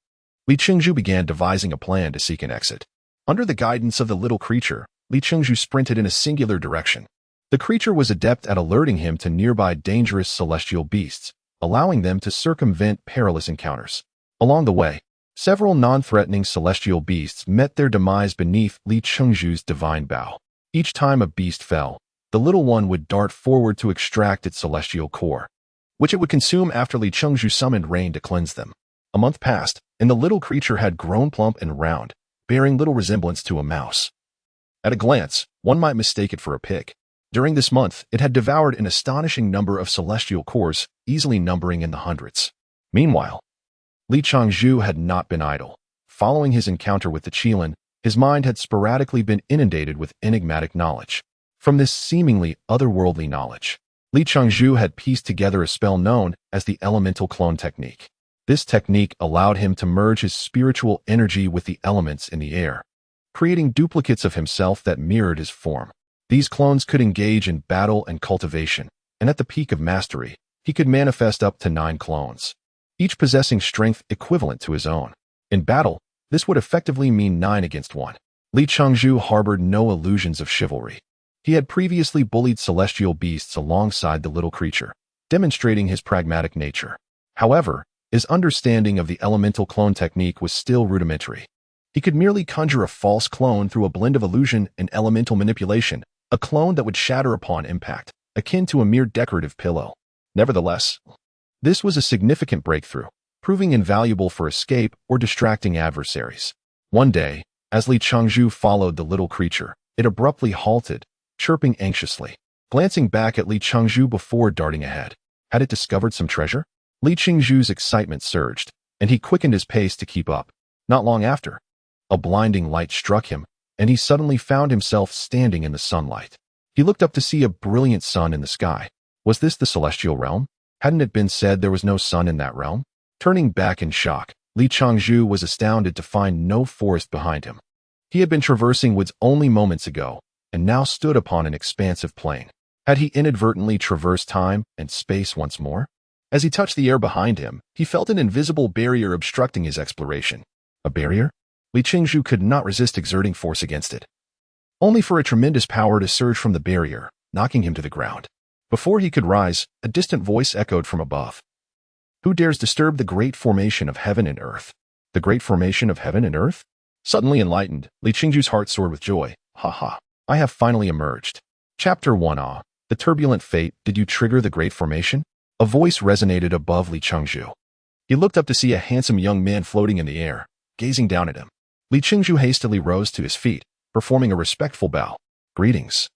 A: Li Chengzhu began devising a plan to seek an exit. Under the guidance of the little creature, Li Chengzhu sprinted in a singular direction. The creature was adept at alerting him to nearby dangerous celestial beasts, allowing them to circumvent perilous encounters. Along the way, several non-threatening celestial beasts met their demise beneath Li Chengzhu's divine bow. Each time a beast fell, the little one would dart forward to extract its celestial core, which it would consume after Li Chengzhu summoned rain to cleanse them. A month passed, and the little creature had grown plump and round, bearing little resemblance to a mouse. At a glance, one might mistake it for a pig. During this month, it had devoured an astonishing number of celestial cores, easily numbering in the hundreds. Meanwhile, Li Chengzhu had not been idle. Following his encounter with the Qilin, his mind had sporadically been inundated with enigmatic knowledge. From this seemingly otherworldly knowledge, Li Chengzhu had pieced together a spell known as the elemental clone technique. This technique allowed him to merge his spiritual energy with the elements in the air, creating duplicates of himself that mirrored his form. These clones could engage in battle and cultivation, and at the peak of mastery, he could manifest up to 9 clones, each possessing strength equivalent to his own. In battle, this would effectively mean 9 against 1. Li Chengzhu harbored no illusions of chivalry. He had previously bullied celestial beasts alongside the little creature, demonstrating his pragmatic nature. However, his understanding of the elemental clone technique was still rudimentary. He could merely conjure a false clone through a blend of illusion and elemental manipulation, a clone that would shatter upon impact, akin to a mere decorative pillow. Nevertheless, this was a significant breakthrough, proving invaluable for escape or distracting adversaries. One day, as Li Chengzhu followed the little creature, it abruptly halted, chirping anxiously. Glancing back at Li Chengzhu before darting ahead, had it discovered some treasure? Li Chengzhu's excitement surged, and he quickened his pace to keep up. Not long after, a blinding light struck him, and he suddenly found himself standing in the sunlight. He looked up to see a brilliant sun in the sky. Was this the celestial realm? Hadn't it been said there was no sun in that realm? Turning back in shock, Li Chengzhu was astounded to find no forest behind him. He had been traversing woods only moments ago, and now stood upon an expansive plain. Had he inadvertently traversed time and space once more? As he touched the air behind him, he felt an invisible barrier obstructing his exploration. A barrier? Li Chengzhu could not resist exerting force against it, only for a tremendous power to surge from the barrier, knocking him to the ground. Before he could rise, a distant voice echoed from above. "Who dares disturb the great formation of heaven and earth?" The great formation of heaven and earth? Suddenly enlightened, Li Chengzhu's heart soared with joy. Ha ha, I have finally emerged. Chapter 1 Ah, the turbulent fate. Did you trigger the great formation? A voice resonated above Li Chengzhu. He looked up to see a handsome young man floating in the air, gazing down at him. Li Chengzhu hastily rose to his feet, performing a respectful bow. "Greetings,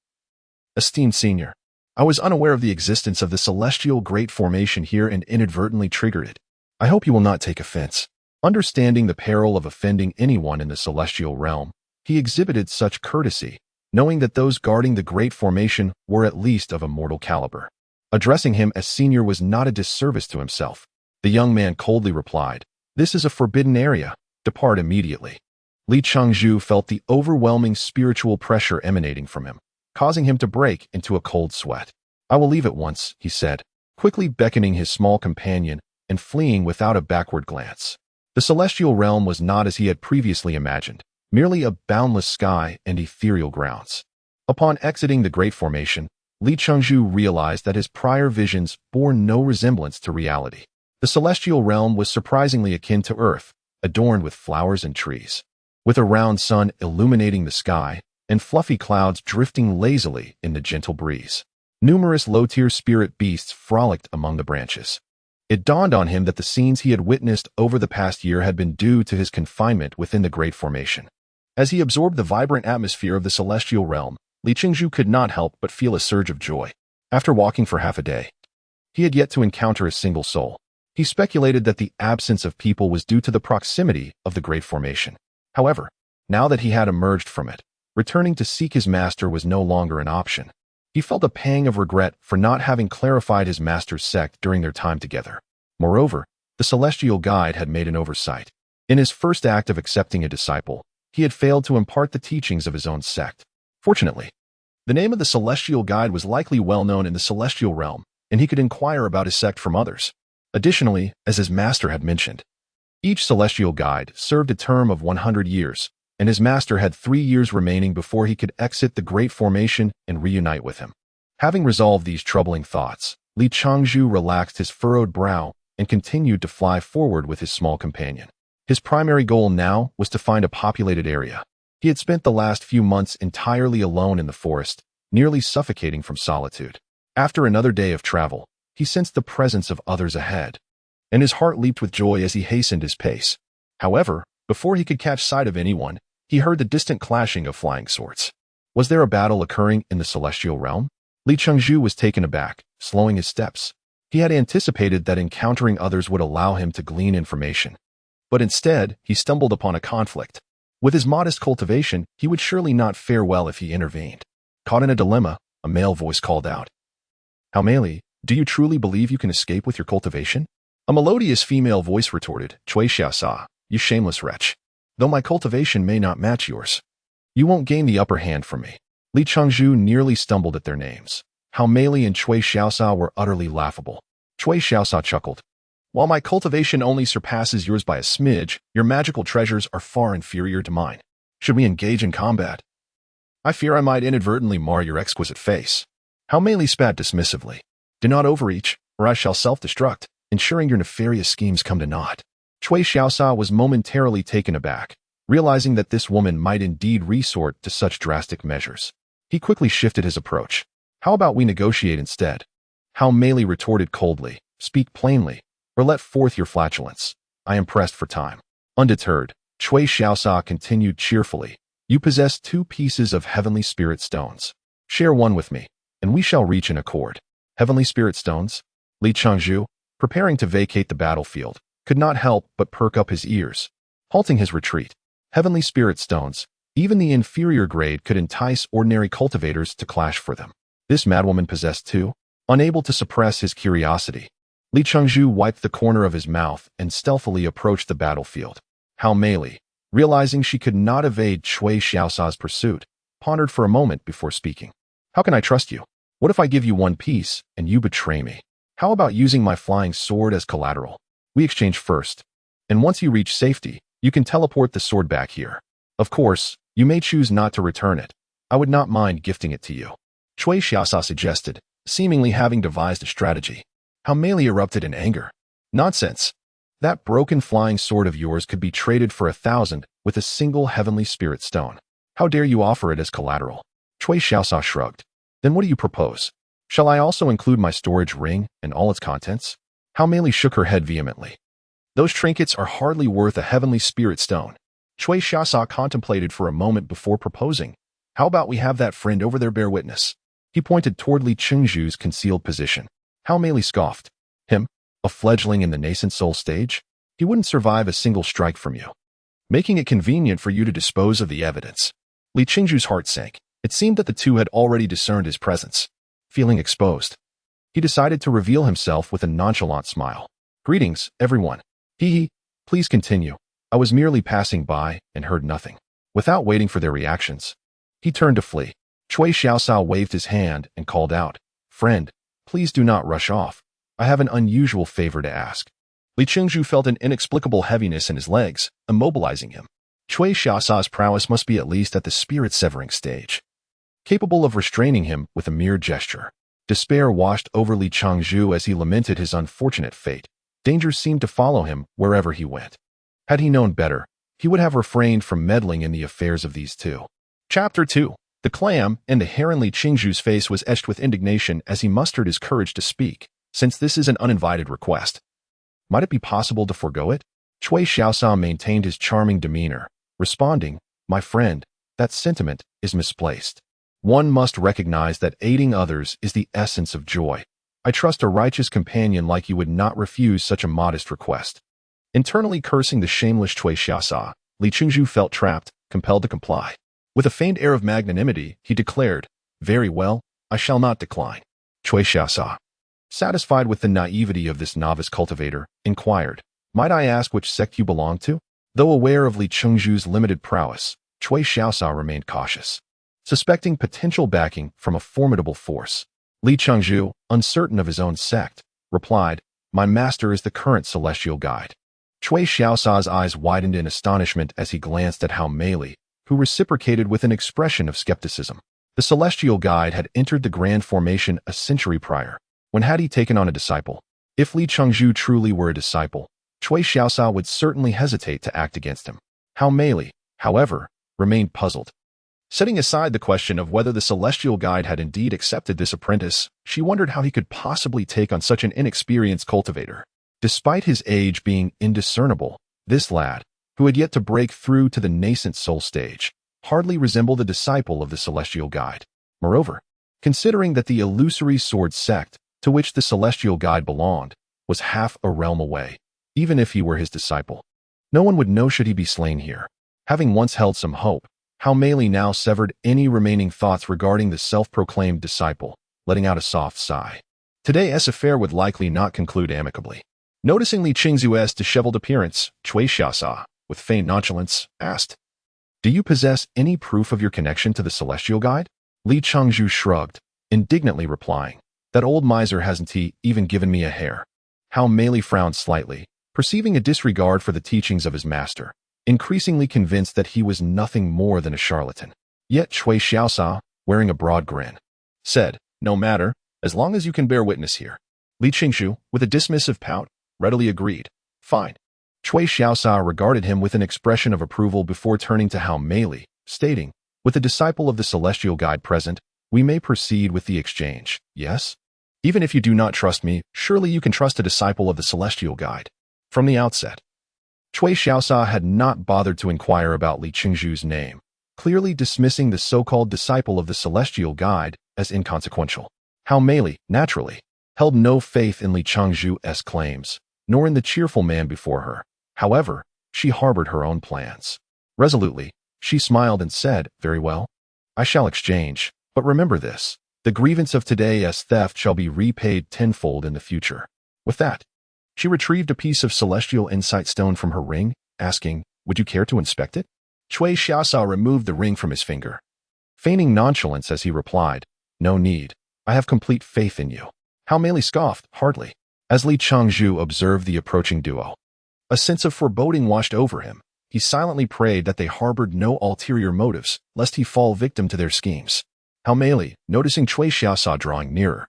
A: esteemed senior. I was unaware of the existence of the celestial great formation here and inadvertently triggered it. I hope you will not take offense." Understanding the peril of offending anyone in the celestial realm, he exhibited such courtesy, knowing that those guarding the great formation were at least of a mortal caliber. Addressing him as senior was not a disservice to himself. The young man coldly replied, "This is a forbidden area. Depart immediately." Li Chengzhu felt the overwhelming spiritual pressure emanating from him, causing him to break into a cold sweat. "I will leave at once," he said, quickly beckoning his small companion and fleeing without a backward glance. The celestial realm was not as he had previously imagined, merely a boundless sky and ethereal grounds. Upon exiting the Great Formation, Li Chengzhu realized that his prior visions bore no resemblance to reality. The celestial realm was surprisingly akin to Earth, adorned with flowers and trees. With a round sun illuminating the sky, and fluffy clouds drifting lazily in the gentle breeze. Numerous low-tier spirit beasts frolicked among the branches. It dawned on him that the scenes he had witnessed over the past year had been due to his confinement within the Great Formation. As he absorbed the vibrant atmosphere of the celestial realm, Li Chengzhu could not help but feel a surge of joy. After walking for half a day, he had yet to encounter a single soul. He speculated that the absence of people was due to the proximity of the Great Formation. However, now that he had emerged from it, returning to seek his master was no longer an option. He felt a pang of regret for not having clarified his master's sect during their time together. Moreover, the celestial guide had made an oversight. In his first act of accepting a disciple, he had failed to impart the teachings of his own sect. Fortunately, the name of the celestial guide was likely well known in the celestial realm, and he could inquire about his sect from others. Additionally, as his master had mentioned, each celestial guide served a term of 100 years, and his master had 3 years remaining before he could exit the Great Formation and reunite with him. Having resolved these troubling thoughts, Li Chengzhu relaxed his furrowed brow and continued to fly forward with his small companion. His primary goal now was to find a populated area. He had spent the last few months entirely alone in the forest, nearly suffocating from solitude. After another day of travel, he sensed the presence of others ahead, and his heart leaped with joy as he hastened his pace. However, before he could catch sight of anyone, he heard the distant clashing of flying swords. Was there a battle occurring in the celestial realm? Li Chengzhu was taken aback, slowing his steps. He had anticipated that encountering others would allow him to glean information. But instead, he stumbled upon a conflict. With his modest cultivation, he would surely not fare well if he intervened. Caught in a dilemma, a male voice called out. "Haomei, do you truly believe you can escape with your cultivation?" A melodious female voice retorted, "Cui Xiaosa, you shameless wretch. Though my cultivation may not match yours, you won't gain the upper hand from me." Li Chengzhu nearly stumbled at their names. Haomei and Cui Xiaosa were utterly laughable. Cui Xiaosa chuckled. "While my cultivation only surpasses yours by a smidge, your magical treasures are far inferior to mine. Should we engage in combat? I fear I might inadvertently mar your exquisite face." Haomei spat dismissively. "Do not overreach, or I shall self-destruct, ensuring your nefarious schemes come to naught." Cui Xiaosa was momentarily taken aback, realizing that this woman might indeed resort to such drastic measures. He quickly shifted his approach. "How about we negotiate instead?" Haomei retorted coldly, "Speak plainly, or let forth your flatulence. I am pressed for time." Undeterred, Cui Xiaosa continued cheerfully, "You possess 2 pieces of heavenly spirit stones. Share one with me, and we shall reach an accord." Heavenly spirit stones? Li Chengzhu, preparing to vacate the battlefield, could not help but perk up his ears, halting his retreat. Heavenly spirit stones, even the inferior grade, could entice ordinary cultivators to clash for them. This madwoman possessed 2. Unable to suppress his curiosity, Li Chengzhu wiped the corner of his mouth and stealthily approached the battlefield. Haomei, realizing she could not evade Cui Xiaosa's pursuit, pondered for a moment before speaking. "How can I trust you? What if I give you 1 piece and you betray me? How about using my flying sword as collateral? We exchange first, and once you reach safety, you can teleport the sword back here. Of course, you may choose not to return it. I would not mind gifting it to you," Cui Xiaosa suggested, seemingly having devised a strategy. Haomei erupted in anger. "Nonsense! That broken flying sword of yours could be traded for 1,000 with a single heavenly spirit stone. How dare you offer it as collateral?" Cui Xiaosa shrugged. "Then what do you propose? Shall I also include my storage ring and all its contents?" Haomei shook her head vehemently. "Those trinkets are hardly worth a heavenly spirit stone." Cui Xiaosa contemplated for a moment before proposing. "How about we have that friend over there bear witness?" He pointed toward Li Chengzhu's concealed position. Haomei scoffed. "Him? A fledgling in the nascent soul stage? He wouldn't survive a single strike from you, making it convenient for you to dispose of the evidence." Li Chengzhu's heart sank. It seemed that the two had already discerned his presence. Feeling exposed, he decided to reveal himself with a nonchalant smile. "Greetings, everyone. Hee, please continue. I was merely passing by and heard nothing." Without waiting for their reactions, he turned to flee. Cui Xiaosa waved his hand and called out, "Friend, please do not rush off. I have an unusual favor to ask." Li Qingzhu felt an inexplicable heaviness in his legs, immobilizing him. Cui Xiaosa's prowess must be at least at the spirit-severing stage, capable of restraining him with a mere gesture. Despair washed over Li Qingzhu as he lamented his unfortunate fate. Danger seemed to follow him wherever he went. Had he known better, he would have refrained from meddling in the affairs of these two. Chapter 2. The clam and the heron. Li Qingzhu's face was etched with indignation as he mustered his courage to speak. Since this is an uninvited request, might it be possible to forego it? Cui Xiaosa maintained his charming demeanor, responding, "My friend, that sentiment is misplaced. One must recognize that aiding others is the essence of joy. I trust a righteous companion like you would not refuse such a modest request." Internally cursing the shameless Cui Xiaosa, Li Qingzhu felt trapped, compelled to comply. With a faint air of magnanimity, he declared, "Very well, I shall not decline." Cui Xiaosa, satisfied with the naivety of this novice cultivator, inquired, "Might I ask which sect you belong to?" Though aware of Li Qingzhu's limited prowess, Cui Xiaosa remained cautious, suspecting potential backing from a formidable force. Li Qingzhu, uncertain of his own sect, replied, "My master is the current celestial guide." Cui Xiaosa's eyes widened in astonishment as he glanced at Hao Meili, who reciprocated with an expression of skepticism. The celestial guide had entered the Grand Formation a century prior. When had he taken on a disciple? If Li Qingzhu truly were a disciple, Cui Xiaosa would certainly hesitate to act against him. Hao Meili, however, remained puzzled. Setting aside the question of whether the celestial guide had indeed accepted this apprentice, she wondered how he could possibly take on such an inexperienced cultivator. Despite his age being indiscernible, this lad, who had yet to break through to the nascent soul stage, hardly resembled a disciple of the celestial guide. Moreover, considering that the illusory sword sect, to which the celestial guide belonged, was half a realm away, even if he were his disciple, no one would know should he be slain here. Having once held some hope, Hao Meili now severed any remaining thoughts regarding the self-proclaimed disciple, letting out a soft sigh. Today's affair would likely not conclude amicably. Noticing Li Qingzhu's disheveled appearance, Cui Xiaosa, with faint nonchalance, asked, "Do you possess any proof of your connection to the celestial guide?" Li Qingzhu shrugged, indignantly replying, "That old miser hasn't he even given me a hair." Hao Meili frowned slightly, perceiving a disregard for the teachings of his master, increasingly convinced that he was nothing more than a charlatan. Yet Cui Xiaosa, wearing a broad grin, said, "No matter, as long as you can bear witness here." Li Qingzhu, with a dismissive pout, readily agreed. "Fine." Cui Xiaosa regarded him with an expression of approval before turning to Hao Meili, stating, "With the disciple of the celestial guide present, we may proceed with the exchange, yes? Even if you do not trust me, surely you can trust a disciple of the celestial guide." From the outset, Cui Xiaosa had not bothered to inquire about Li Qingzhu's name, clearly dismissing the so-called disciple of the celestial guide as inconsequential. Hao Meili, naturally, held no faith in Li Qingzhu's claims, nor in the cheerful man before her. However, she harbored her own plans. Resolutely, she smiled and said, "Very well. I shall exchange, but remember this. The grievance of today's theft shall be repaid tenfold in the future." With that, she retrieved a piece of celestial insight stone from her ring, asking, "Would you care to inspect it?" Cui Xiaosa removed the ring from his finger, feigning nonchalance as he replied, "No need. I have complete faith in you." Hao Meili scoffed, "Hardly." As Li Qingzhu observed the approaching duo, a sense of foreboding washed over him. He silently prayed that they harbored no ulterior motives, lest he fall victim to their schemes. Hao Meili, noticing Cui Xiaosa drawing nearer,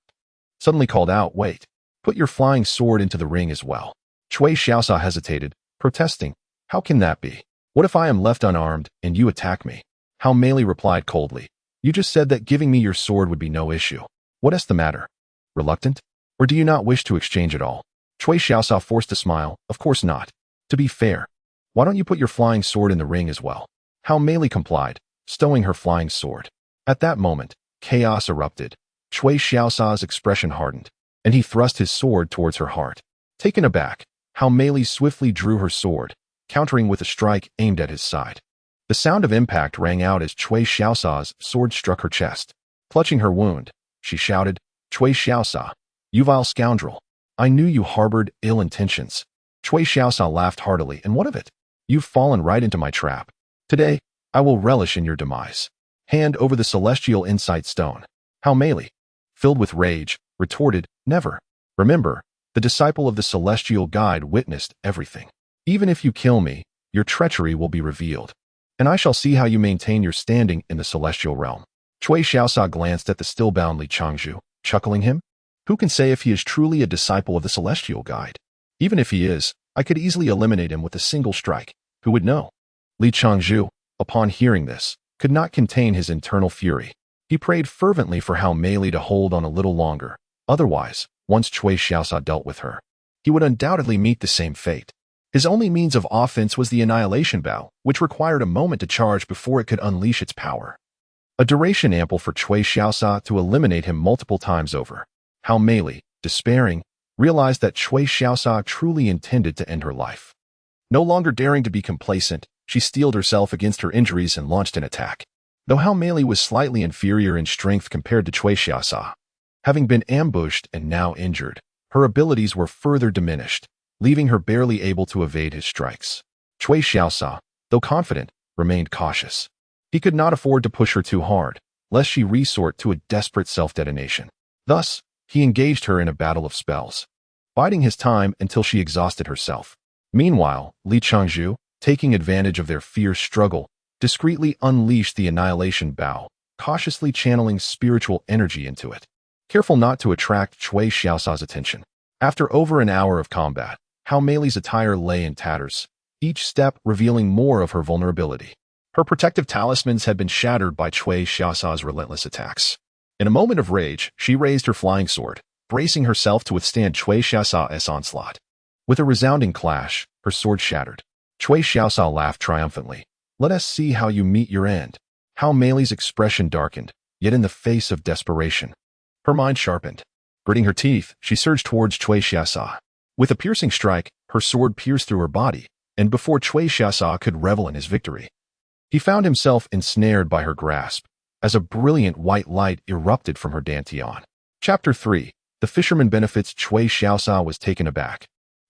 A: suddenly called out, "Wait. Put your flying sword into the ring as well." Cui Xiaosa hesitated, protesting, "How can that be? What if I am left unarmed and you attack me?" Hao Meili replied coldly, "You just said that giving me your sword would be no issue. What is the matter? Reluctant? Or do you not wish to exchange at all?" Cui Xiaosa forced a smile, "Of course not. To be fair, why don't you put your flying sword in the ring as well?" Hao Meili complied, stowing her flying sword. At that moment, chaos erupted. Cui Xiaosa's expression hardened, and he thrust his sword towards her heart. Taken aback, Hao Meili swiftly drew her sword, countering with a strike aimed at his side. The sound of impact rang out as Cui Xiaosa's sword struck her chest. Clutching her wound, she shouted, "Cui Xiaosa, you vile scoundrel! I knew you harbored ill intentions." Cui Xiaosa laughed heartily, "And what of it? You've fallen right into my trap. Today, I will relish in your demise. Hand over the celestial insight stone." Hao Meili, filled with rage, retorted, "Never. Remember, The disciple of the celestial guide witnessed everything. Even if you kill me, your treachery will be revealed, and I shall see how you maintain your standing in the celestial realm. Cui Xiaosa glanced at the still-bound Li Changzhu, chuckling him. Who can say if he is truly a disciple of the celestial guide? Even if he is, I could easily eliminate him with a single strike. Who would know? Li Changzhu, upon hearing this, could not contain his internal fury. He prayed fervently for Hao Meili to hold on a little longer. Otherwise, once Cui Xiaosa dealt with her, he would undoubtedly meet the same fate. His only means of offense was the Annihilation Bow, which required a moment to charge before it could unleash its power. A duration ample for Cui Xiaosa to eliminate him multiple times over. Hao Meili, despairing, realized that Cui Xiaosa truly intended to end her life. No longer daring to be complacent, she steeled herself against her injuries and launched an attack. Though Hao Meili was slightly inferior in strength compared to Cui Xiaosa, having been ambushed and now injured, her abilities were further diminished, leaving her barely able to evade his strikes. Cui Xiaosa, though confident, remained cautious. He could not afford to push her too hard, lest she resort to a desperate self-detonation. Thus, he engaged her in a battle of spells, biding his time until she exhausted herself. Meanwhile, Li Changzhu, taking advantage of their fierce struggle, discreetly unleashed the Annihilation Bow, cautiously channeling spiritual energy into it, careful not to attract Cui Xiaosa's attention. After over an hour of combat, Hao Meili's attire lay in tatters, each step revealing more of her vulnerability. Her protective talismans had been shattered by Cui Xiaosa's relentless attacks. In a moment of rage, she raised her flying sword, bracing herself to withstand Cui Xiaosa's onslaught. With a resounding clash, her sword shattered. Cui Xiaosa laughed triumphantly. Let us see how you meet your end. Hao Meili's expression darkened, yet in the face of desperation, her mind sharpened. Gritting her teeth, she surged towards Cui Xiaosa. With a piercing strike, her sword pierced through her body, and before Cui Xiaosa could revel in his victory, he found himself ensnared by her grasp, as a brilliant white light erupted from her dantian. Chapter 3. The fisherman benefits. Cui Xiaosa was taken aback,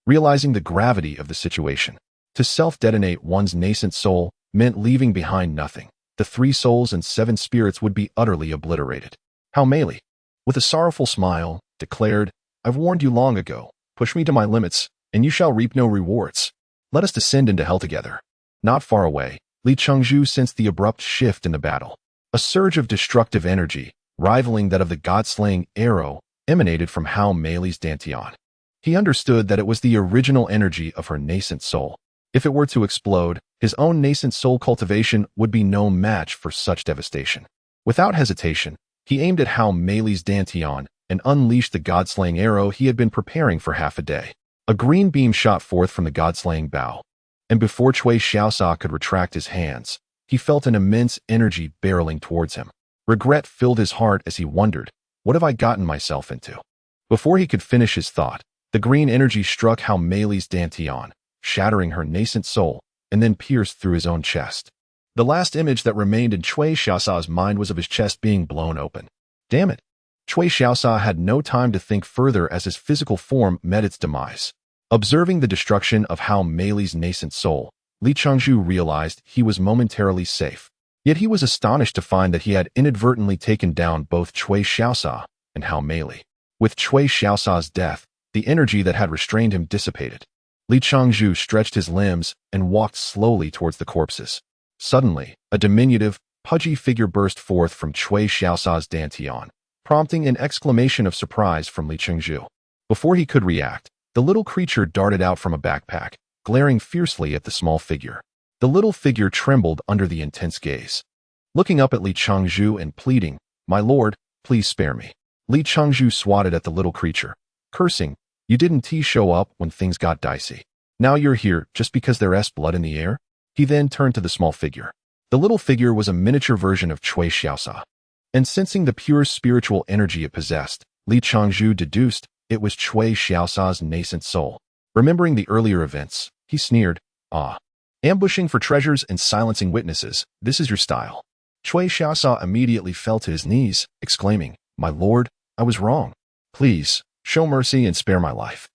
A: realizing the gravity of the situation. To self-detonate one's nascent soul meant leaving behind nothing. The 3 souls and 7 spirits would be utterly obliterated. Hao Meili, with a sorrowful smile, declared, I've warned you long ago. Push me to my limits, and you shall reap no rewards. Let us descend into hell together. Not far away, Li Changzhu sensed the abrupt shift in the battle. A surge of destructive energy, rivaling that of the god-slaying arrow, emanated from Hao Meili's dantian. He understood that it was the original energy of her nascent soul. If it were to explode, his own nascent soul cultivation would be no match for such devastation. Without hesitation, he aimed at Hao Meili's dantian and unleashed the god-slaying arrow he had been preparing for half a day. A green beam shot forth from the god-slaying bow, and before Cui Xiaosa could retract his hands, he felt an immense energy barreling towards him. Regret filled his heart as he wondered, what have I gotten myself into? Before he could finish his thought, the green energy struck Hao Meili's dantian, shattering her nascent soul, and then pierced through his own chest. The last image that remained in Cui Xiaosa's mind was of his chest being blown open. Damn it! Cui Xiaosa had no time to think further as his physical form met its demise. Observing the destruction of Hao Meili's nascent soul, Li Changzhu realized he was momentarily safe. Yet he was astonished to find that he had inadvertently taken down both Cui Xiaosa and Hao Meili. With Cui Xiaosa's death, the energy that had restrained him dissipated. Li Changzhu stretched his limbs and walked slowly towards the corpses. Suddenly, a diminutive, pudgy figure burst forth from Cui Xiaosa's dantian, prompting an exclamation of surprise from Li Changzhu. Before he could react, the little creature darted out from a backpack, glaring fiercely at the small figure. The little figure trembled under the intense gaze, looking up at Li Changzhu and pleading, My lord, please spare me. Li Changzhu swatted at the little creature, cursing, You didn't show up when things got dicey. Now you're here just because there's blood in the air? He then turned to the small figure. The little figure was a miniature version of Cui Xiaosa, and sensing the pure spiritual energy it possessed, Li Changzhu deduced it was Cui Xiaosa's nascent soul. Remembering the earlier events, he sneered, Ambushing for treasures and silencing witnesses, this is your style. Cui Xiaosa immediately fell to his knees, exclaiming, My lord, I was wrong. Please, show mercy and spare my life.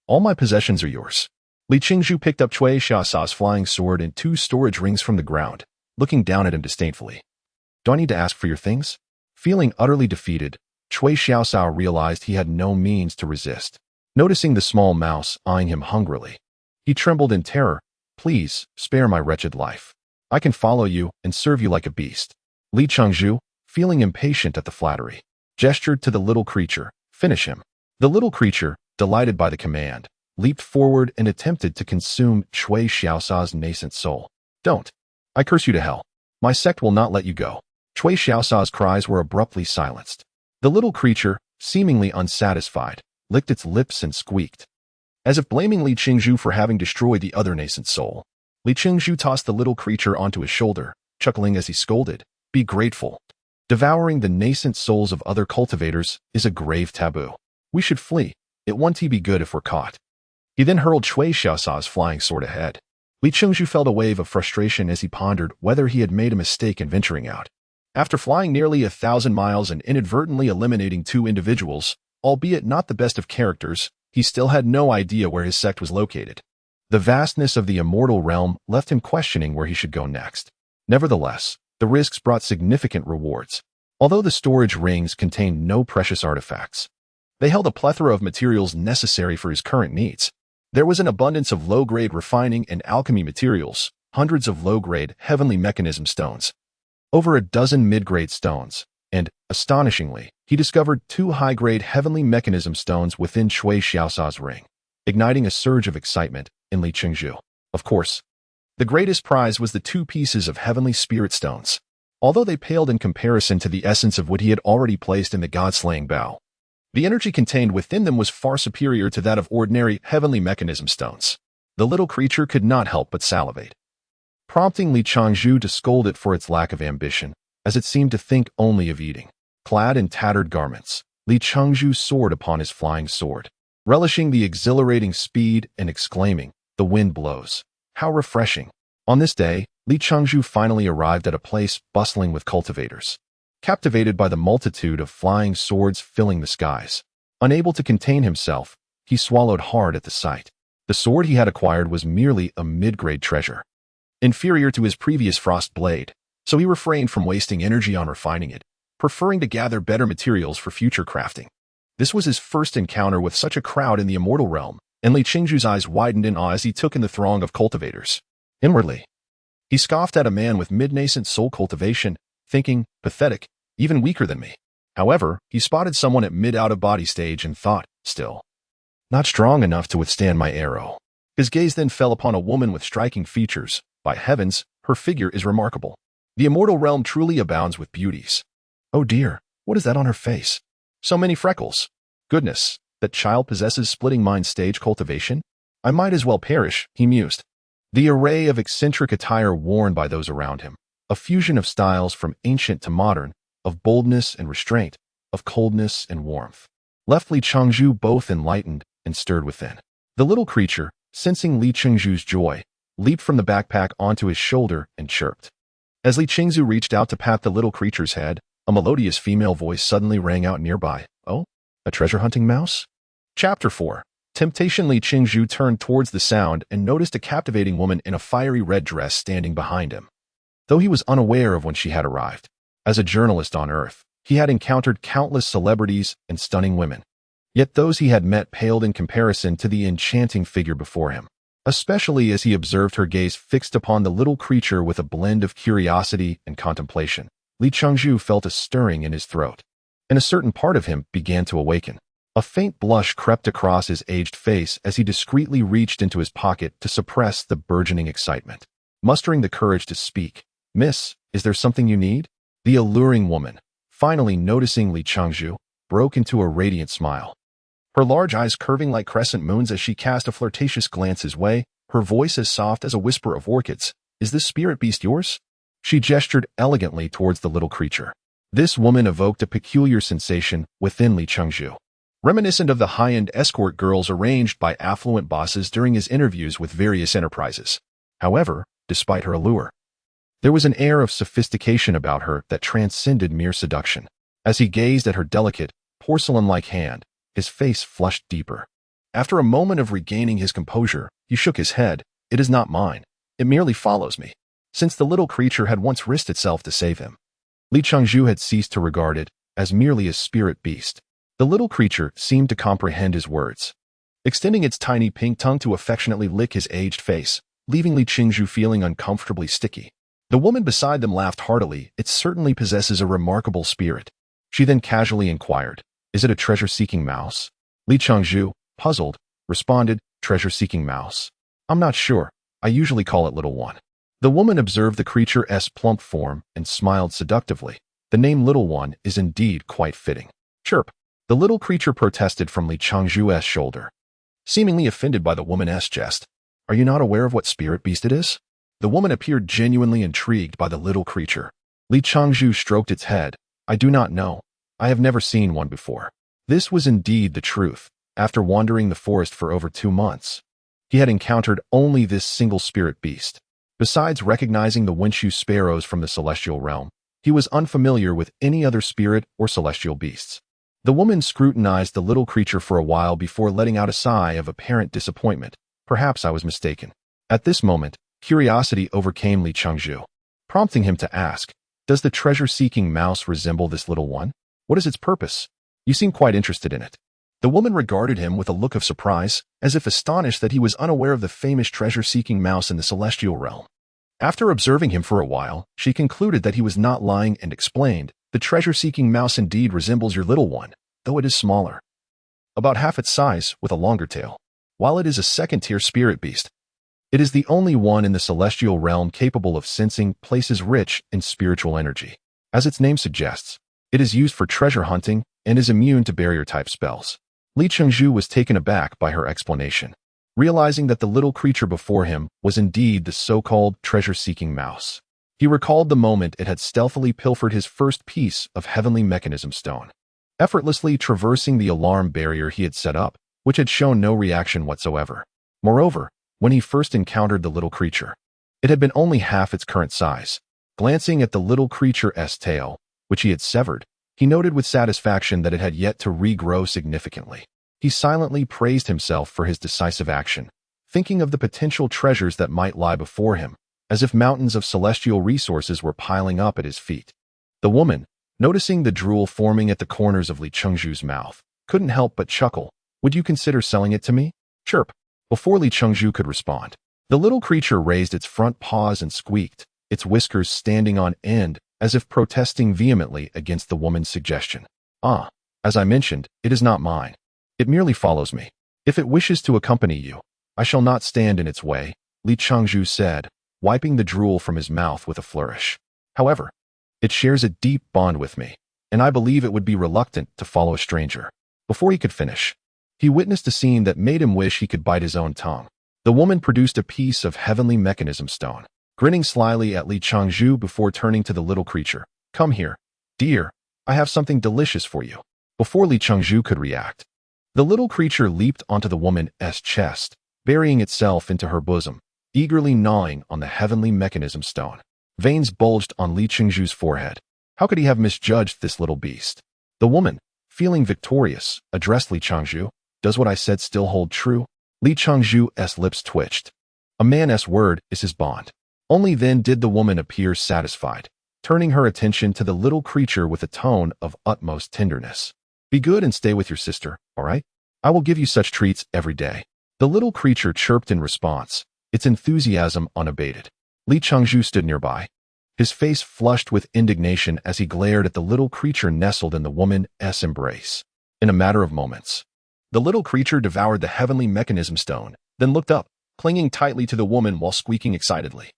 A: All my possessions are yours. Li Changzhu picked up Cui Xiaosa's flying sword and 2 storage rings from the ground, looking down at him disdainfully. Do I need to ask for your things? Feeling utterly defeated, Cui Xiaosa realized he had no means to resist. Noticing the small mouse eyeing him hungrily, he trembled in terror. "Please, spare my wretched life. I can follow you and serve you like a beast." Li Chengzhu, feeling impatient at the flattery, gestured to the little creature. "Finish him." The little creature, delighted by the command, leaped forward and attempted to consume Chui Xiaosa's nascent soul. "Don't. I curse you to hell. My sect will not let you go." Chui Xiaosa's cries were abruptly silenced. The little creature, seemingly unsatisfied, licked its lips and squeaked, as if blaming Li Chengzhu for having destroyed the other nascent soul. Li Chengzhu tossed the little creature onto his shoulder, chuckling as he scolded, "Be grateful. Devouring the nascent souls of other cultivators is a grave taboo. We should flee. It won't be good if we're caught." He then hurled Chui Xiaosa's flying sword ahead. Li Chengzhu felt a wave of frustration as he pondered whether he had made a mistake in venturing out. After flying nearly 1,000 miles and inadvertently eliminating 2 individuals, albeit not the best of characters, he still had no idea where his sect was located. The vastness of the Immortal Realm left him questioning where he should go next. Nevertheless, the risks brought significant rewards. Although the storage rings contained no precious artifacts, they held a plethora of materials necessary for his current needs. There was an abundance of low-grade refining and alchemy materials, hundreds of low-grade heavenly mechanism stones, over a dozen mid-grade stones, and, astonishingly, he discovered 2 high-grade heavenly mechanism stones within Chui Xiaosa's ring, igniting a surge of excitement in Li Chengzhu. Of course, the greatest prize was the 2 pieces of heavenly spirit stones. Although they paled in comparison to the essence of what he had already placed in the god-slaying bow, the energy contained within them was far superior to that of ordinary heavenly mechanism stones. The little creature could not help but salivate, prompting Li Chengzhu to scold it for its lack of ambition, as it seemed to think only of eating. Clad in tattered garments, Li Chengzhu soared upon his flying sword, relishing the exhilarating speed and exclaiming, "The wind blows. How refreshing." On this day, Li Chengzhu finally arrived at a place bustling with cultivators. Captivated by the multitude of flying swords filling the skies, unable to contain himself, he swallowed hard at the sight. The sword he had acquired was merely a mid-grade treasure, inferior to his previous frost blade, so he refrained from wasting energy on refining it, preferring to gather better materials for future crafting. This was his first encounter with such a crowd in the Immortal Realm, and Li Chengzhu's eyes widened in awe as he took in the throng of cultivators. Inwardly, he scoffed at a man with mid-nascent soul cultivation, thinking, "Pathetic, even weaker than me." However, he spotted someone at mid-out-of-body stage and thought, "Still not strong enough to withstand my arrow." His gaze then fell upon a woman with striking features. By heavens, her figure is remarkable. The Immortal Realm truly abounds with beauties. Oh dear, what is that on her face? So many freckles. Goodness, that child possesses splitting mind stage cultivation? I might as well perish, he mused. The array of eccentric attire worn by those around him, a fusion of styles from ancient to modern, of boldness and restraint, of coldness and warmth, left Li Chengzhu both enlightened and stirred within. The little creature, sensing Li Chengzhu's joy, leaped from the backpack onto his shoulder and chirped. As Li Chengzhu reached out to pat the little creature's head, a melodious female voice suddenly rang out nearby. "Oh, a treasure-hunting mouse?" Chapter 4. Temptation. Li Chengzhu turned towards the sound and noticed a captivating woman in a fiery red dress standing behind him. Though he was unaware of when she had arrived, as a journalist on Earth, he had encountered countless celebrities and stunning women. Yet those he had met paled in comparison to the enchanting figure before him, especially as he observed her gaze fixed upon the little creature with a blend of curiosity and contemplation. Li Chengzhu felt a stirring in his throat, and a certain part of him began to awaken. A faint blush crept across his aged face as he discreetly reached into his pocket to suppress the burgeoning excitement. Mustering the courage to speak, "Miss, is there something you need?" The alluring woman, finally noticing Li Chengzhu, broke into a radiant smile. Her large eyes curving like crescent moons as she cast a flirtatious glance his way, her voice as soft as a whisper of orchids. "Is this spirit beast yours?" She gestured elegantly towards the little creature. This woman evoked a peculiar sensation within Li Chengzhu, reminiscent of the high-end escort girls arranged by affluent bosses during his interviews with various enterprises. However, despite her allure, there was an air of sophistication about her that transcended mere seduction. As he gazed at her delicate, porcelain-like hand, his face flushed deeper. After a moment of regaining his composure, he shook his head. "It is not mine. It merely follows me." Since the little creature had once risked itself to save him, Li Chengzhu had ceased to regard it as merely a spirit beast. The little creature seemed to comprehend his words. extending its tiny pink tongue to affectionately lick his aged face, leaving Li Qingzhu feeling uncomfortably sticky. The woman beside them laughed heartily. It certainly possesses a remarkable spirit. She then casually inquired, "Is it a treasure-seeking mouse?" Li Qingzhu, puzzled, responded, "Treasure-seeking mouse? I'm not sure. I usually call it Little One." The woman observed the creature's plump form and smiled seductively. The name Little One is indeed quite fitting. Chirp. The little creature protested from Li Qingzhu's shoulder, seemingly offended by the woman's jest. "Are you not aware of what spirit beast it is?" The woman appeared genuinely intrigued by the little creature. Li Qingzhu stroked its head. "I do not know. I have never seen one before." This was indeed the truth. After wandering the forest for over 2 months, he had encountered only this single spirit beast. Besides recognizing the Winshu sparrows from the celestial realm, he was unfamiliar with any other spirit or celestial beasts. The woman scrutinized the little creature for a while before letting out a sigh of apparent disappointment. "Perhaps I was mistaken." At this moment, curiosity overcame Li Qingzhu, prompting him to ask, "Does the treasure-seeking mouse resemble this Little One? What is its purpose? You seem quite interested in it." The woman regarded him with a look of surprise, as if astonished that he was unaware of the famous treasure-seeking mouse in the celestial realm. After observing him for a while, she concluded that he was not lying and explained, "The treasure-seeking mouse indeed resembles your Little One, though it is smaller. About half its size, with a longer tail. While it is a second-tier spirit beast, it is the only one in the celestial realm capable of sensing places rich in spiritual energy. As its name suggests, it is used for treasure hunting and is immune to barrier-type spells." Li Qingzhu was taken aback by her explanation, realizing that the little creature before him was indeed the so-called treasure-seeking mouse. He recalled the moment it had stealthily pilfered his first piece of heavenly mechanism stone, effortlessly traversing the alarm barrier he had set up, which had shown no reaction whatsoever. Moreover, when he first encountered the little creature, it had been only half its current size. Glancing at the little creature's tail, which he had severed, he noted with satisfaction that it had yet to regrow significantly. He silently praised himself for his decisive action, thinking of the potential treasures that might lie before him, as if mountains of celestial resources were piling up at his feet. The woman, noticing the drool forming at the corners of Li Qingzhu's mouth, couldn't help but chuckle. "Would you consider selling it to me?" Chirp. Before Li Qingzhu could respond, the little creature raised its front paws and squeaked, its whiskers standing on end, as if protesting vehemently against the woman's suggestion. "Ah, as I mentioned, it is not mine. It merely follows me. If it wishes to accompany you, I shall not stand in its way," Li Qingzhu said, wiping the drool from his mouth with a flourish. "However, it shares a deep bond with me, and I believe it would be reluctant to follow a stranger." Before he could finish, he witnessed a scene that made him wish he could bite his own tongue. The woman produced a piece of heavenly mechanism stone, grinning slyly at Li Qingzhu before turning to the little creature. "Come here, dear. I have something delicious for you." Before Li Qingzhu could react, the little creature leaped onto the woman's chest, burying itself into her bosom, eagerly gnawing on the heavenly mechanism stone. Veins bulged on Li Qingzhu's forehead. How could he have misjudged this little beast? The woman, feeling victorious, addressed Li Qingzhu. "Does what I said still hold true?" Li Qingzhu's lips twitched. A man's word is his bond. Only then did the woman appear satisfied, turning her attention to the little creature with a tone of utmost tenderness. "Be good and stay with your sister, all right? I will give you such treats every day." The little creature chirped in response, its enthusiasm unabated. Li Qingzhu stood nearby, his face flushed with indignation as he glared at the little creature nestled in the woman's embrace. In a matter of moments, the little creature devoured the heavenly mechanism stone, then looked up, clinging tightly to the woman while squeaking excitedly.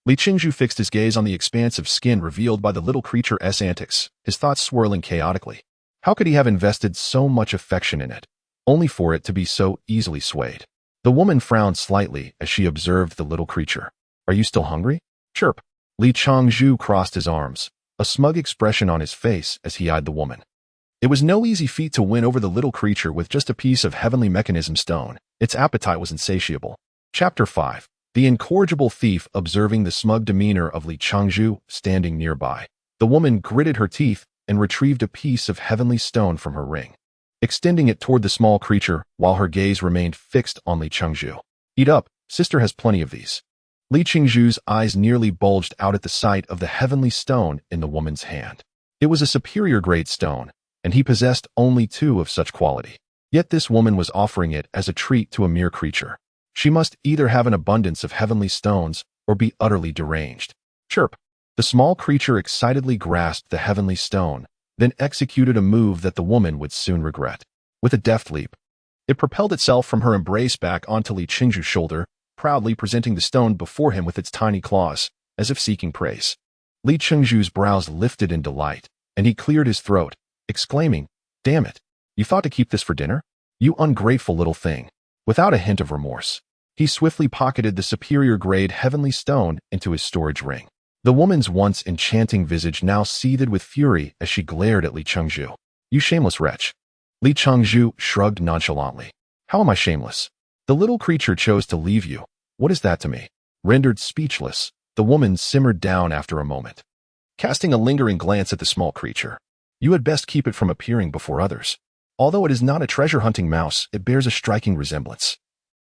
A: Li Qingzhu fixed his gaze on the expanse of skin revealed by the little creature's antics, his thoughts swirling chaotically. How could he have invested so much affection in it, only for it to be so easily swayed? The woman frowned slightly as she observed the little creature. "Are you still hungry?" Chirp. Li Qingzhu crossed his arms, a smug expression on his face as he eyed the woman. It was no easy feat to win over the little creature with just a piece of heavenly mechanism stone. Its appetite was insatiable. Chapter 5. The incorrigible thief. Observing the smug demeanor of Li Qingzhu standing nearby, the woman gritted her teeth and retrieved a piece of heavenly stone from her ring, extending it toward the small creature while her gaze remained fixed on Li Qingzhu. "Eat up, sister has plenty of these." Li Qingzhu's eyes nearly bulged out at the sight of the heavenly stone in the woman's hand. It was a superior grade stone, and he possessed only 2 of such quality. Yet this woman was offering it as a treat to a mere creature. She must either have an abundance of heavenly stones or be utterly deranged. Chirp. The small creature excitedly grasped the heavenly stone, then executed a move that the woman would soon regret. With a deft leap, it propelled itself from her embrace back onto Li Qingzhu's shoulder, proudly presenting the stone before him with its tiny claws, as if seeking praise. Li Qingzhu's brows lifted in delight, and he cleared his throat, exclaiming, "Damn it! You thought to keep this for dinner? You ungrateful little thing." Without a hint of remorse, he swiftly pocketed the superior-grade heavenly stone into his storage ring. The woman's once enchanting visage now seethed with fury as she glared at Li Qingzhu. "You shameless wretch." Li Qingzhu shrugged nonchalantly. "How am I shameless? The little creature chose to leave you. What is that to me?" Rendered speechless, the woman simmered down after a moment, casting a lingering glance at the small creature. "You had best keep it from appearing before others. Although it is not a treasure-hunting mouse, it bears a striking resemblance,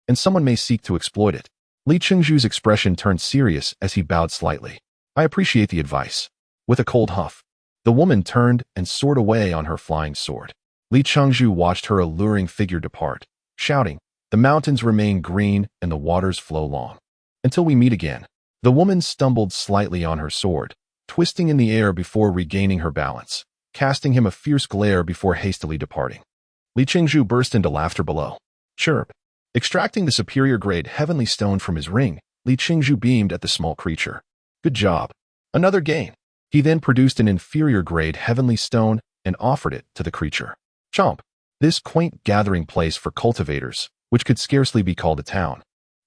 A: and someone may seek to exploit it." Li Qingzhu's expression turned serious as he bowed slightly. "I appreciate the advice." With a cold huff, the woman turned and soared away on her flying sword. Li Qingzhu watched her alluring figure depart, shouting, "The mountains remain green and the waters flow long. Until we meet again." The woman stumbled slightly on her sword, twisting in the air before regaining her balance, casting him a fierce glare before hastily departing. Li Qingzhu burst into laughter below. Chirp. Extracting the superior-grade heavenly stone from his ring, Li Qingzhu beamed at the small creature. "Good job. Another gain." He then produced an inferior-grade heavenly stone and offered it to the creature. Chomp. This quaint gathering place for cultivators, which could scarcely be called a town,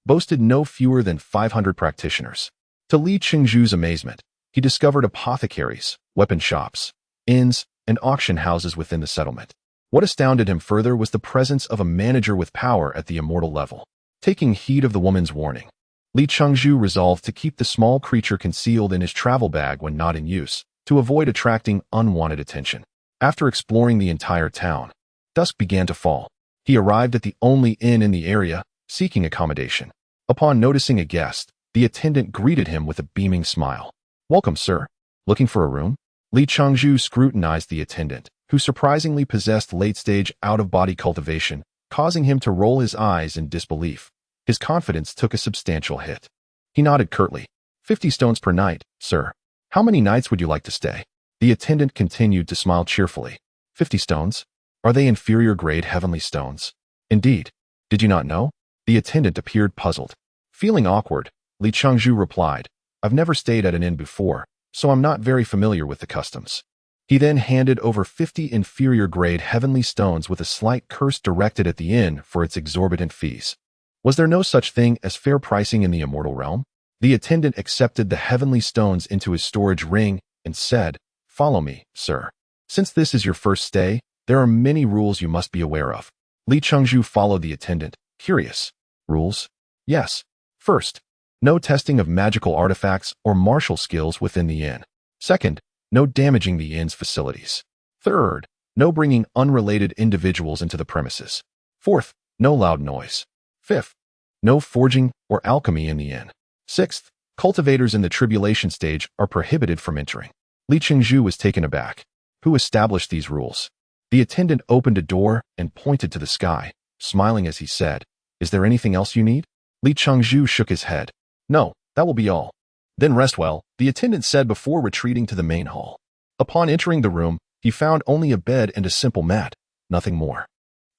A: boasted no fewer than 500 practitioners. To Li Qingzhu's amazement, he discovered apothecaries, weapon shops, inns, and auction houses within the settlement. What astounded him further was the presence of a manager with power at the immortal level. Taking heed of the woman's warning, Li Qingzhu resolved to keep the small creature concealed in his travel bag when not in use, to avoid attracting unwanted attention. After exploring the entire town, dusk began to fall. He arrived at the only inn in the area, seeking accommodation. Upon noticing a guest, the attendant greeted him with a beaming smile. "Welcome, sir. Looking for a room?" Li Qingzhu scrutinized the attendant, who surprisingly possessed late-stage out-of-body cultivation, causing him to roll his eyes in disbelief. His confidence took a substantial hit. He nodded curtly. 50 stones per night, sir. How many nights would you like to stay?" The attendant continued to smile cheerfully. 50 stones? Are they inferior-grade heavenly stones? Indeed. Did you not know? The attendant appeared puzzled. Feeling awkward, Li Qingzhu replied, "I've never stayed at an inn before, so I'm not very familiar with the customs." He then handed over 50 inferior-grade heavenly stones with a slight curse directed at the inn for its exorbitant fees. Was there no such thing as fair pricing in the Immortal Realm? The attendant accepted the heavenly stones into his storage ring and said, "Follow me, sir. Since this is your first stay, there are many rules you must be aware of." Li Qingzhu followed the attendant, curious. "Rules?" "Yes. First, no testing of magical artifacts or martial skills within the inn. Second, no damaging the inn's facilities. Third, no bringing unrelated individuals into the premises. Fourth, no loud noise. Fifth, no forging or alchemy in the inn. Sixth, cultivators in the tribulation stage are prohibited from entering." Li Qingzhu was taken aback. Who established these rules? The attendant opened a door and pointed to the sky, smiling as he said, "Is there anything else you need?" Li Qingzhu shook his head. "No, that will be all." "Then rest well," the attendant said before retreating to the main hall. Upon entering the room, he found only a bed and a simple mat, nothing more.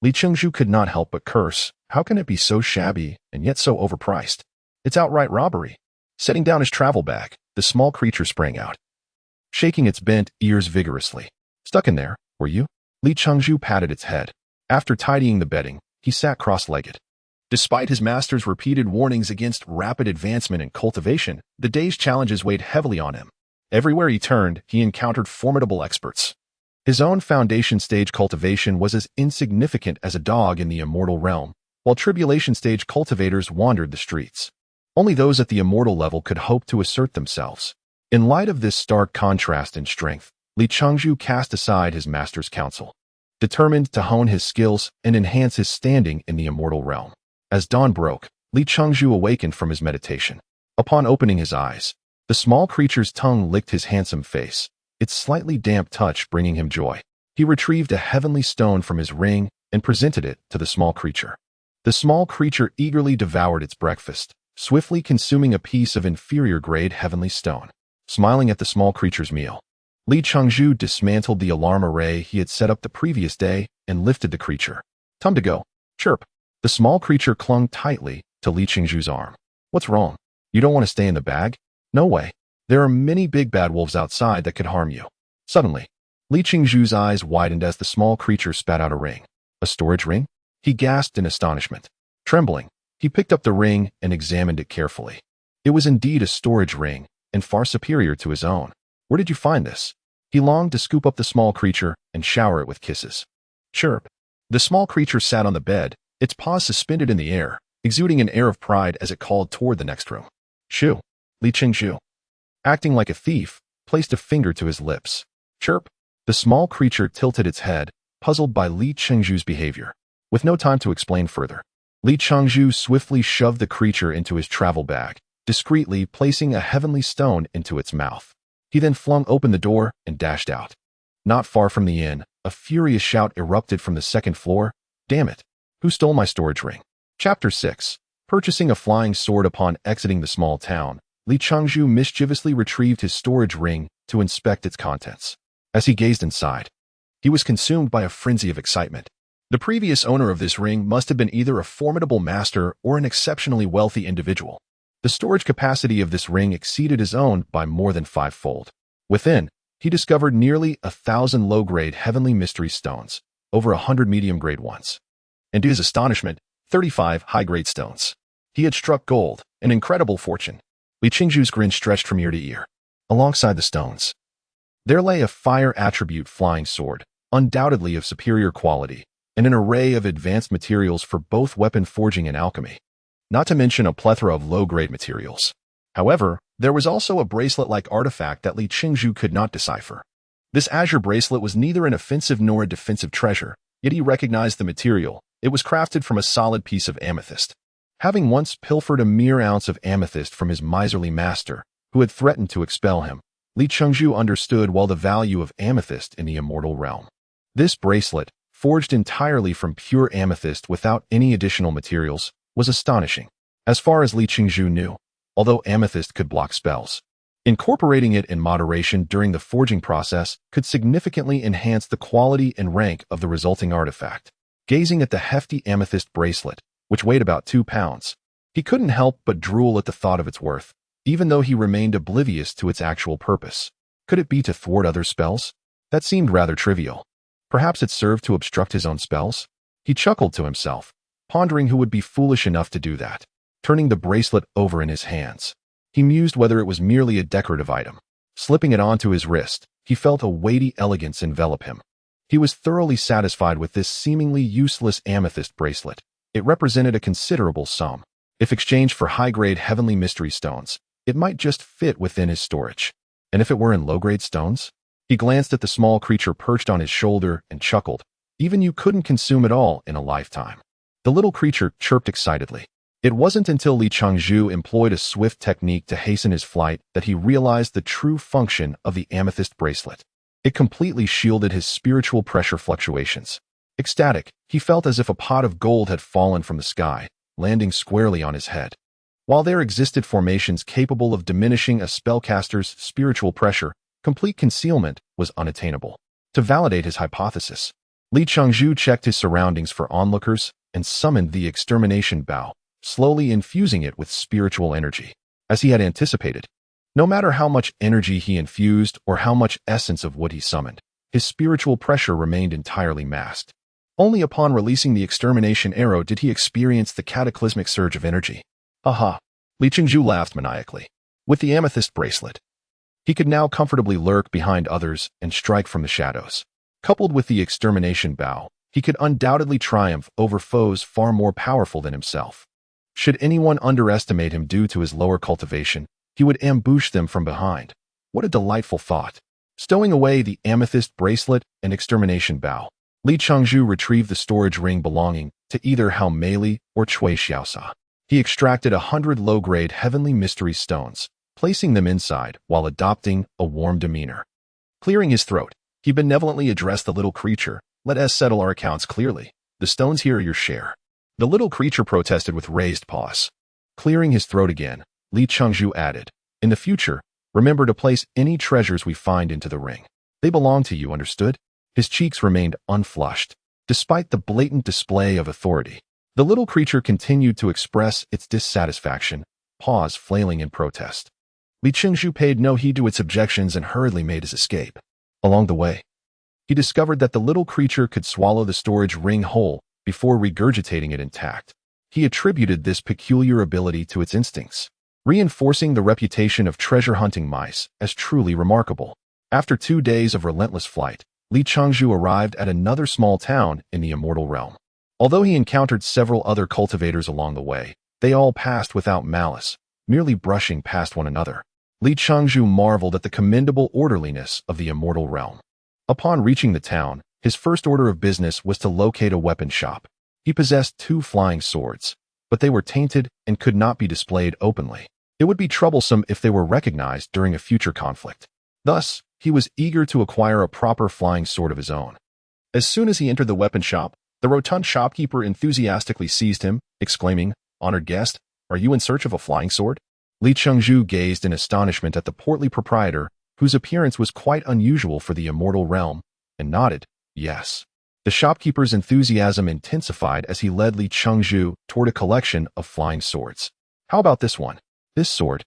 A: Li Qingzhu could not help but curse. How can it be so shabby and yet so overpriced? It's outright robbery. Setting down his travel bag, the small creature sprang out, shaking its bent ears vigorously. "Stuck in there, were you?" Li Qingzhu patted its head. After tidying the bedding, he sat cross-legged. Despite his master's repeated warnings against rapid advancement in cultivation, the day's challenges weighed heavily on him. Everywhere he turned, he encountered formidable experts. His own foundation stage cultivation was as insignificant as a dog in the Immortal Realm, while tribulation stage cultivators wandered the streets. Only those at the immortal level could hope to assert themselves. In light of this stark contrast in strength, Li Qingzhu cast aside his master's counsel, determined to hone his skills and enhance his standing in the Immortal Realm. As dawn broke, Li Qingzhu awakened from his meditation. Upon opening his eyes, the small creature's tongue licked his handsome face, its slightly damp touch bringing him joy. He retrieved a heavenly stone from his ring and presented it to the small creature. The small creature eagerly devoured its breakfast, swiftly consuming a piece of inferior-grade heavenly stone. Smiling at the small creature's meal, Li Changzhu dismantled the alarm array he had set up the previous day and lifted the creature. Time to go. Chirp. The small creature clung tightly to Li Changzhu's arm. What's wrong? You don't want to stay in the bag? No way. There are many big bad wolves outside that could harm you. Suddenly, Li Changzhu's eyes widened as the small creature spat out a ring. A storage ring? He gasped in astonishment. Trembling, he picked up the ring and examined it carefully. It was indeed a storage ring, and far superior to his own. Where did you find this? He longed to scoop up the small creature and shower it with kisses. Chirp. The small creature sat on the bed, its paws suspended in the air, exuding an air of pride as it called toward the next room. Shoo. Li Changzhu, acting like a thief, placed a finger to his lips. Chirp. The small creature tilted its head, puzzled by Li Changzhu's behavior. With no time to explain further, Li Changzhu swiftly shoved the creature into his travel bag, discreetly placing a heavenly stone into its mouth. He then flung open the door and dashed out. Not far from the inn, a furious shout erupted from the second floor. Damn it! Who stole my storage ring? Chapter 6. Purchasing a flying sword upon exiting the small town, Li Changzhu mischievously retrieved his storage ring to inspect its contents. As he gazed inside, he was consumed by a frenzy of excitement. The previous owner of this ring must have been either a formidable master or an exceptionally wealthy individual. The storage capacity of this ring exceeded his own by more than 5-fold. Within, he discovered nearly 1,000 low-grade heavenly mystery stones, over 100 medium-grade ones, and to his astonishment, 35 high-grade stones. He had struck gold, an incredible fortune. Li Changzhu's grin stretched from ear to ear. Alongside the stones, there lay a fire attribute flying sword, undoubtedly of superior quality, and an array of advanced materials for both weapon forging and alchemy, not to mention a plethora of low-grade materials. However, there was also a bracelet-like artifact that Li Changzhu could not decipher. This azure bracelet was neither an offensive nor a defensive treasure, yet he recognized the material. It was crafted from a solid piece of amethyst. Having once pilfered a mere ounce of amethyst from his miserly master, who had threatened to expel him, Li Changzhu understood well the value of amethyst in the Immortal Realm. This bracelet, forged entirely from pure amethyst without any additional materials, was astonishing. As far as Li Changzhu knew, although amethyst could block spells, incorporating it in moderation during the forging process could significantly enhance the quality and rank of the resulting artifact. Gazing at the hefty amethyst bracelet, which weighed about 2 pounds, he couldn't help but drool at the thought of its worth, even though he remained oblivious to its actual purpose. Could it be to thwart other spells? That seemed rather trivial. Perhaps it served to obstruct his own spells? He chuckled to himself, pondering who would be foolish enough to do that. Turning the bracelet over in his hands, he mused whether it was merely a decorative item. Slipping it onto his wrist, he felt a weighty elegance envelop him. He was thoroughly satisfied with this seemingly useless amethyst bracelet. It represented a considerable sum. If exchanged for high-grade heavenly mystery stones, it might just fit within his storage. And if it were in low-grade stones? He glanced at the small creature perched on his shoulder and chuckled. Even you couldn't consume it all in a lifetime. The little creature chirped excitedly. It wasn't until Li Changzhu employed a swift technique to hasten his flight that he realized the true function of the amethyst bracelet. It completely shielded his spiritual pressure fluctuations. Ecstatic, he felt as if a pot of gold had fallen from the sky, landing squarely on his head. While there existed formations capable of diminishing a spellcaster's spiritual pressure, complete concealment was unattainable. To validate his hypothesis, Li Changzhu checked his surroundings for onlookers and summoned the extermination bow, slowly infusing it with spiritual energy. As he had anticipated, no matter how much energy he infused or how much essence of wood he summoned, his spiritual pressure remained entirely masked. Only upon releasing the extermination arrow did he experience the cataclysmic surge of energy. Aha! Li Changzhu laughed maniacally. With the amethyst bracelet, he could now comfortably lurk behind others and strike from the shadows. Coupled with the extermination bow, he could undoubtedly triumph over foes far more powerful than himself. Should anyone underestimate him due to his lower cultivation, he would ambush them from behind. What a delightful thought. Stowing away the amethyst bracelet and extermination bow, Li Changzhu retrieved the storage ring belonging to either Hao Meili or Cui Xiaosa. He extracted 100 low-grade heavenly mystery stones, placing them inside while adopting a warm demeanor. Clearing his throat, he benevolently addressed the little creature. Let us settle our accounts clearly. The stones here are your share. The little creature protested with raised paws. Clearing his throat again, Li Chengzhu added, in the future, remember to place any treasures we find into the ring. They belong to you, understood? His cheeks remained unflushed, despite the blatant display of authority. The little creature continued to express its dissatisfaction, paws flailing in protest. Li Chengzhu paid no heed to its objections and hurriedly made his escape. Along the way, he discovered that the little creature could swallow the storage ring whole before regurgitating it intact. He attributed this peculiar ability to its instincts, reinforcing the reputation of treasure-hunting mice as truly remarkable. After 2 days of relentless flight, Li Chengzhu arrived at another small town in the Immortal Realm. Although he encountered several other cultivators along the way, they all passed without malice, merely brushing past one another. Li Chengzhu marveled at the commendable orderliness of the Immortal Realm. Upon reaching the town, his first order of business was to locate a weapon shop. He possessed 2 flying swords, but they were tainted and could not be displayed openly. It would be troublesome if they were recognized during a future conflict. Thus, he was eager to acquire a proper flying sword of his own. As soon as he entered the weapon shop, the rotund shopkeeper enthusiastically seized him, exclaiming, "Honored guest, are you in search of a flying sword?" Li Chengzhu gazed in astonishment at the portly proprietor, whose appearance was quite unusual for the Immortal Realm, and nodded, yes. The shopkeeper's enthusiasm intensified as he led Li Chengzhu toward a collection of flying swords. How about this one? This sword,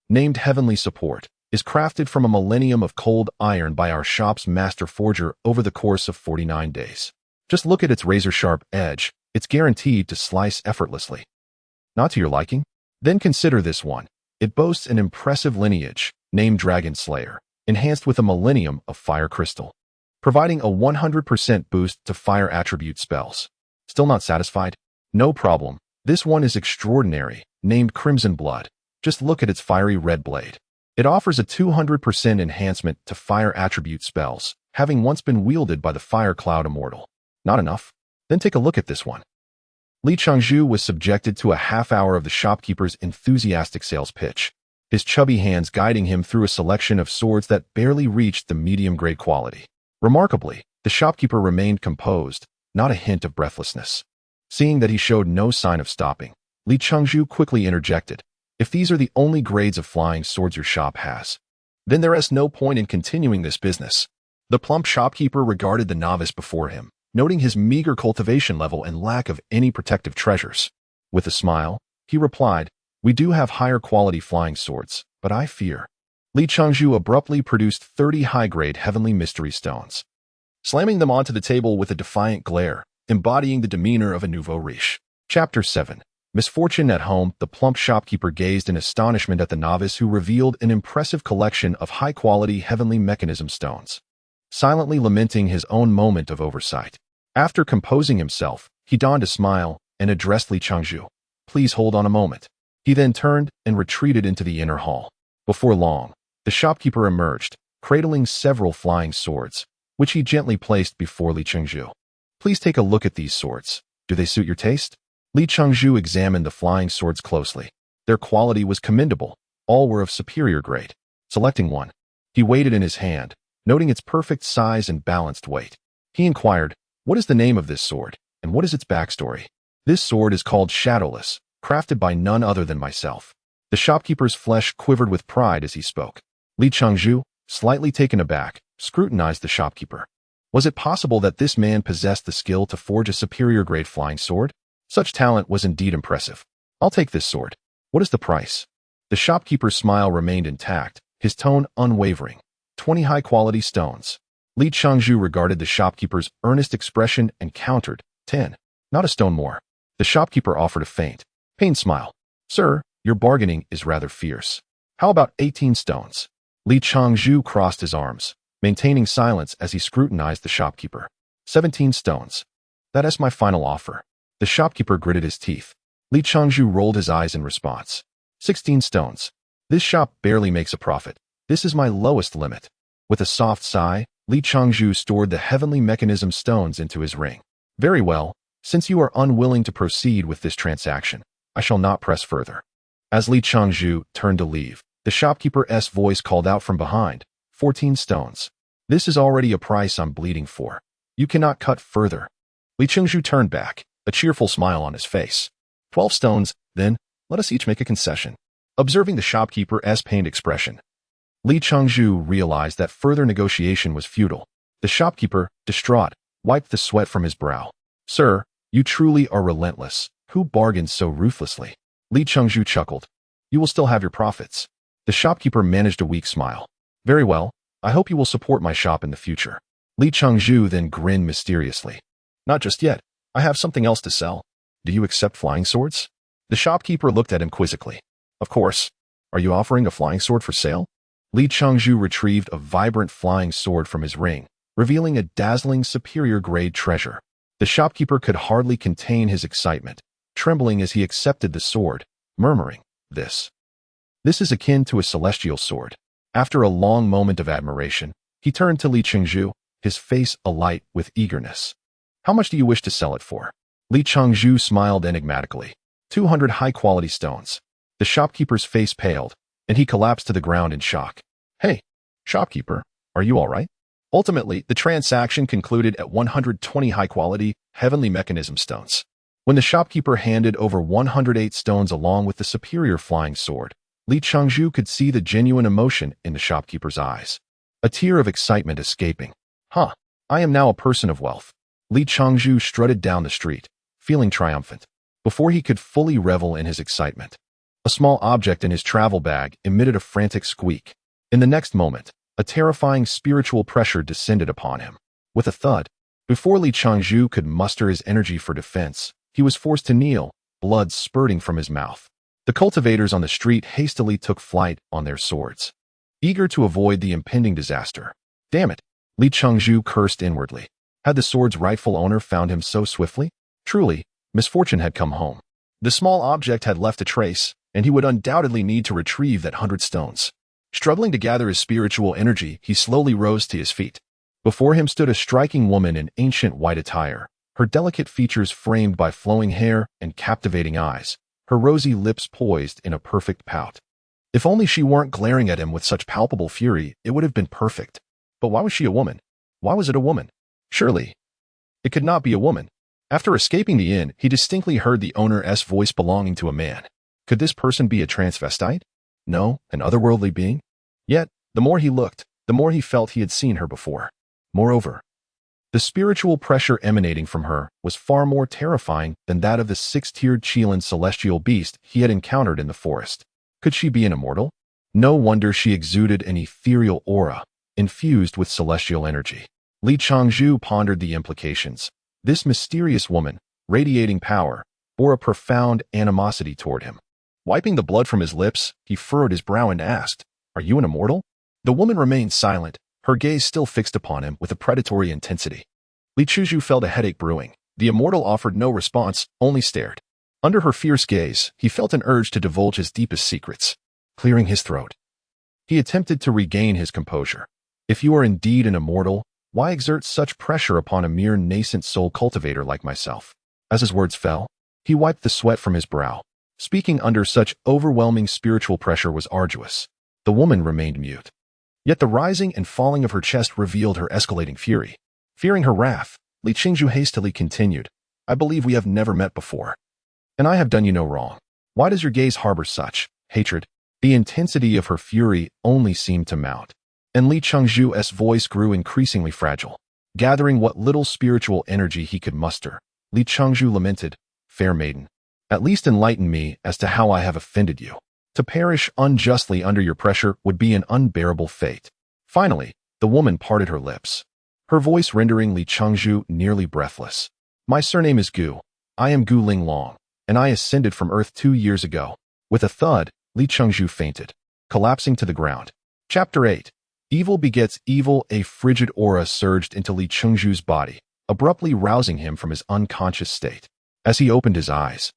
A: named Heavenly Support, is crafted from a millennium of cold iron by our shop's master forger over the course of 49 days. Just look at its razor-sharp edge. It's guaranteed to slice effortlessly. Not to your liking? Then consider this one. It boasts an impressive lineage, named Dragon Slayer, enhanced with a millennium of fire crystal, providing a 100% boost to fire attribute spells. Still not satisfied? No problem. This one is extraordinary, named Crimson Blood. Just look at its fiery red blade. It offers a 200% enhancement to fire attribute spells, having once been wielded by the Fire Cloud Immortal. Not enough? Then take a look at this one. Li Chengzhu was subjected to a half hour of the shopkeeper's enthusiastic sales pitch, his chubby hands guiding him through a selection of swords that barely reached the medium-grade quality. Remarkably, the shopkeeper remained composed, not a hint of breathlessness. Seeing that he showed no sign of stopping, Li Chengzhu quickly interjected, "If these are the only grades of flying swords your shop has, then there is no point in continuing this business." The plump shopkeeper regarded the novice before him, noting his meager cultivation level and lack of any protective treasures. With a smile, he replied, "We do have higher quality flying swords, but I fear." Li Chengzhu abruptly produced 30 high-grade heavenly mystery stones, slamming them onto the table with a defiant glare, embodying the demeanor of a nouveau riche. Chapter 7. Misfortune at Home. The plump shopkeeper gazed in astonishment at the novice who revealed an impressive collection of high-quality heavenly mechanism stones, silently lamenting his own moment of oversight. After composing himself, he donned a smile and addressed Li Chengzhu. "Please hold on a moment." He then turned and retreated into the inner hall. Before long, the shopkeeper emerged, cradling several flying swords, which he gently placed before Li Chengzhu. "Please take a look at these swords. Do they suit your taste?" Li Chengzhu examined the flying swords closely. Their quality was commendable. All were of superior grade. Selecting one, he weighed it in his hand, noting its perfect size and balanced weight. He inquired, "What is the name of this sword, and what is its backstory?" "This sword is called Shadowless, crafted by none other than myself." The shopkeeper's flesh quivered with pride as he spoke. Li Chengzhu, slightly taken aback, scrutinized the shopkeeper. Was it possible that this man possessed the skill to forge a superior-grade flying sword? Such talent was indeed impressive. "I'll take this sword. What is the price?" The shopkeeper's smile remained intact, his tone unwavering. 20 high-quality stones. Li Chengzhu regarded the shopkeeper's earnest expression and countered, 10. Not a stone more. The shopkeeper offered a faint, pained smile. "Sir, your bargaining is rather fierce. How about 18 stones? Li Chengzhu crossed his arms, maintaining silence as he scrutinized the shopkeeper. 17 stones. That is my final offer." The shopkeeper gritted his teeth. Li Chengzhu rolled his eyes in response. 16 stones. This shop barely makes a profit. This is my lowest limit. With a soft sigh, Li Chengzhu stored the heavenly mechanism stones into his ring. "Very well. Since you are unwilling to proceed with this transaction, I shall not press further." As Li Chengzhu turned to leave, the shopkeeper's voice called out from behind, 14 stones. "This is already a price I'm bleeding for. You cannot cut further." Li Chengzhu turned back, a cheerful smile on his face. 12 stones, then, let us each make a concession. Observing the shopkeeper's pained expression, Li Chengzhu realized that further negotiation was futile. The shopkeeper, distraught, wiped the sweat from his brow. Sir, you truly are relentless. Who bargains so ruthlessly? Li Chengzhu chuckled. You will still have your profits. The shopkeeper managed a weak smile. Very well, I hope you will support my shop in the future. Li Chengzhu then grinned mysteriously. Not just yet. I have something else to sell. Do you accept flying swords? The shopkeeper looked at him quizzically. Of course. Are you offering a flying sword for sale? Li Chengzhu retrieved a vibrant flying sword from his ring, revealing a dazzling superior-grade treasure. The shopkeeper could hardly contain his excitement, trembling as he accepted the sword, murmuring, This is akin to a celestial sword. After a long moment of admiration, he turned to Li Chengzhu, his face alight with eagerness. How much do you wish to sell it for? Li Chengzhu smiled enigmatically. 200 high-quality stones. The shopkeeper's face paled, and he collapsed to the ground in shock. Hey, shopkeeper, are you all right? Ultimately, the transaction concluded at 120 high-quality, heavenly mechanism stones. When the shopkeeper handed over 108 stones along with the superior flying sword, Li Chengzhu could see the genuine emotion in the shopkeeper's eyes. A tear of excitement escaping. I am now a person of wealth. Li Chengzhu strutted down the street, feeling triumphant. Before he could fully revel in his excitement, a small object in his travel bag emitted a frantic squeak. In the next moment, a terrifying spiritual pressure descended upon him. With a thud, before Li Chengzhu could muster his energy for defense, he was forced to kneel, blood spurting from his mouth. The cultivators on the street hastily took flight on their swords, eager to avoid the impending disaster. Damn it, Li Chengzhu cursed inwardly. Had the sword's rightful owner found him so swiftly? Truly, misfortune had come home. The small object had left a trace, and he would undoubtedly need to retrieve that 100 stones. Struggling to gather his spiritual energy, he slowly rose to his feet. Before him stood a striking woman in ancient white attire, her delicate features framed by flowing hair and captivating eyes, her rosy lips poised in a perfect pout. If only she weren't glaring at him with such palpable fury, it would have been perfect. But why was she a woman? Why was it a woman? Surely, it could not be a woman. After escaping the inn, he distinctly heard the owner's voice belonging to a man. Could this person be a transvestite? No, an otherworldly being? Yet, the more he looked, the more he felt he had seen her before. Moreover, the spiritual pressure emanating from her was far more terrifying than that of the six-tiered Chilan celestial beast he had encountered in the forest. Could she be an immortal? No wonder she exuded an ethereal aura, infused with celestial energy. Li Chengzhu pondered the implications. This mysterious woman, radiating power, bore a profound animosity toward him. Wiping the blood from his lips, he furrowed his brow and asked, Are you an immortal? The woman remained silent, her gaze still fixed upon him with a predatory intensity. Li Chengzhu felt a headache brewing. The immortal offered no response, only stared. Under her fierce gaze, he felt an urge to divulge his deepest secrets. Clearing his throat, he attempted to regain his composure. If you are indeed an immortal, why exert such pressure upon a mere nascent soul cultivator like myself? As his words fell, he wiped the sweat from his brow. Speaking under such overwhelming spiritual pressure was arduous. The woman remained mute. Yet the rising and falling of her chest revealed her escalating fury. Fearing her wrath, Li Chengzhu hastily continued, I believe we have never met before. And I have done you no wrong. Why does your gaze harbor such hatred? The intensity of her fury only seemed to mount, and Li Chengzhu's voice grew increasingly fragile. Gathering what little spiritual energy he could muster, Li Chengzhu lamented, Fair maiden, at least enlighten me as to how I have offended you. To perish unjustly under your pressure would be an unbearable fate. Finally, the woman parted her lips, her voice rendering Li Chengzhu nearly breathless. My surname is Gu. I am Gu Linglong, and I ascended from Earth 2 years ago. With a thud, Li Chengzhu fainted, collapsing to the ground. Chapter 8. Evil begets evil. A frigid aura surged into Li Chengzhu's body, abruptly rousing him from his unconscious state. As he opened his eyes,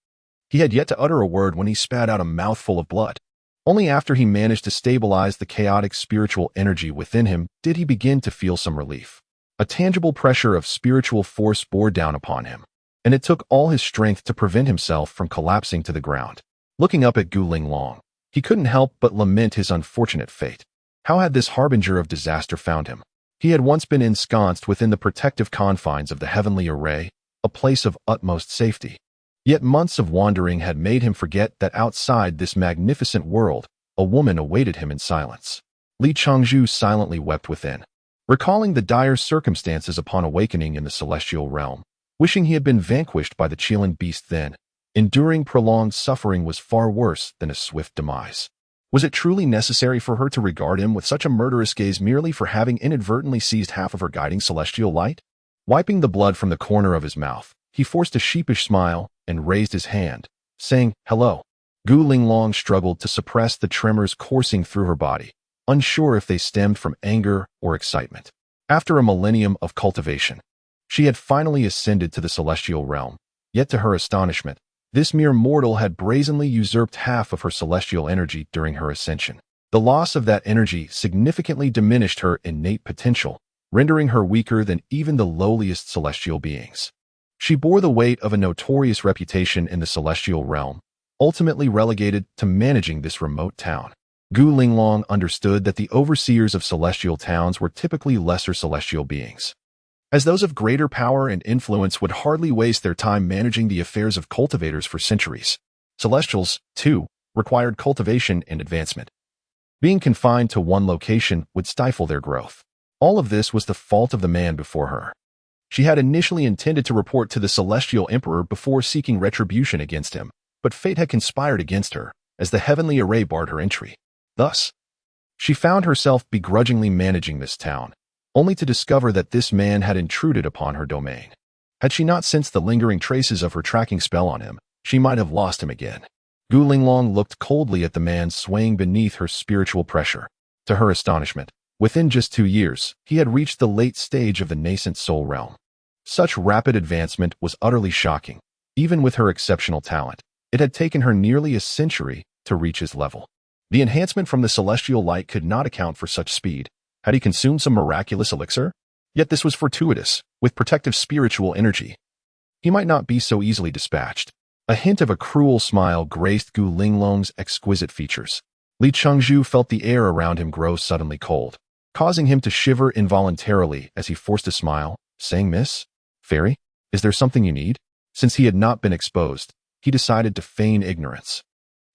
A: he had yet to utter a word when he spat out a mouthful of blood. Only after he managed to stabilize the chaotic spiritual energy within him did he begin to feel some relief. A tangible pressure of spiritual force bore down upon him, and it took all his strength to prevent himself from collapsing to the ground. Looking up at Gu Linglong, he couldn't help but lament his unfortunate fate. How had this harbinger of disaster found him? He had once been ensconced within the protective confines of the heavenly array, a place of utmost safety. Yet months of wandering had made him forget that outside this magnificent world, a woman awaited him in silence. Li Changzhu silently wept within, recalling the dire circumstances upon awakening in the celestial realm, wishing he had been vanquished by the Qilin beast then. Enduring prolonged suffering was far worse than a swift demise. Was it truly necessary for her to regard him with such a murderous gaze merely for having inadvertently seized half of her guiding celestial light? Wiping the blood from the corner of his mouth, he forced a sheepish smile and raised his hand, saying, "Hello." Gu Linglong struggled to suppress the tremors coursing through her body, unsure if they stemmed from anger or excitement. After a millennium of cultivation, she had finally ascended to the celestial realm, yet to her astonishment, this mere mortal had brazenly usurped half of her celestial energy during her ascension. The loss of that energy significantly diminished her innate potential, rendering her weaker than even the lowliest celestial beings. She bore the weight of a notorious reputation in the celestial realm, ultimately relegated to managing this remote town. Gu Linglong understood that the overseers of celestial towns were typically lesser celestial beings, as those of greater power and influence would hardly waste their time managing the affairs of cultivators for centuries. Celestials, too, required cultivation and advancement. Being confined to one location would stifle their growth. All of this was the fault of the man before her. She had initially intended to report to the Celestial Emperor before seeking retribution against him, but fate had conspired against her, as the heavenly array barred her entry. Thus, she found herself begrudgingly managing this town, only to discover that this man had intruded upon her domain. Had she not sensed the lingering traces of her tracking spell on him, she might have lost him again. Gu Linglong looked coldly at the man swaying beneath her spiritual pressure. To her astonishment, within just 2 years, he had reached the late stage of the nascent soul realm. Such rapid advancement was utterly shocking. Even with her exceptional talent, it had taken her nearly a century to reach his level. The enhancement from the celestial light could not account for such speed. Had he consumed some miraculous elixir? Yet this was fortuitous, with protective spiritual energy. He might not be so easily dispatched. A hint of a cruel smile graced Gu Linglong's exquisite features. Li Changzhu felt the air around him grow suddenly cold, causing him to shiver involuntarily as he forced a smile, saying, "Miss Fairy, is there something you need?" Since he had not been exposed, he decided to feign ignorance.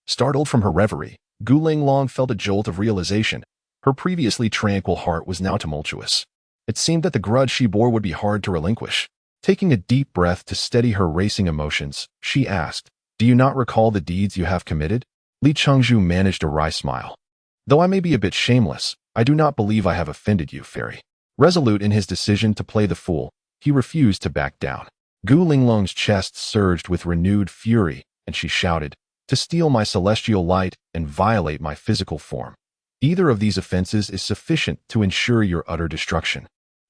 A: Startled from her reverie, Gu Linglong felt a jolt of realization. Her previously tranquil heart was now tumultuous. It seemed that the grudge she bore would be hard to relinquish. Taking a deep breath to steady her racing emotions, she asked, "Do you not recall the deeds you have committed?" Li Changzhu managed a wry smile. "Though I may be a bit shameless, I do not believe I have offended you, Fairy." Resolute in his decision to play the fool, he refused to back down. Gu Linglong's chest surged with renewed fury, and she shouted, "To steal my celestial light and violate my physical form. Either of these offenses is sufficient to ensure your utter destruction."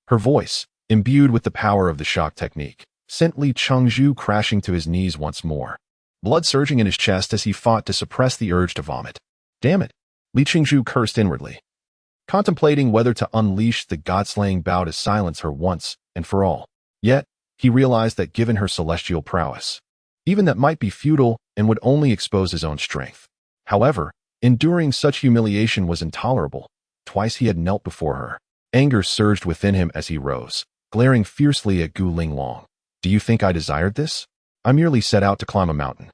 A: Her voice, imbued with the power of the shock technique, sent Li Changzhu crashing to his knees once more, blood surging in his chest as he fought to suppress the urge to vomit. "Damn it," Li Changzhu cursed inwardly, contemplating whether to unleash the god-slaying bow to silence her once and for all. Yet, he realized that given her celestial prowess, even that might be futile and would only expose his own strength. However, enduring such humiliation was intolerable. Twice he had knelt before her. Anger surged within him as he rose, glaring fiercely at Gu Linglong. "Do you think I desired this? I merely set out to climb a mountain,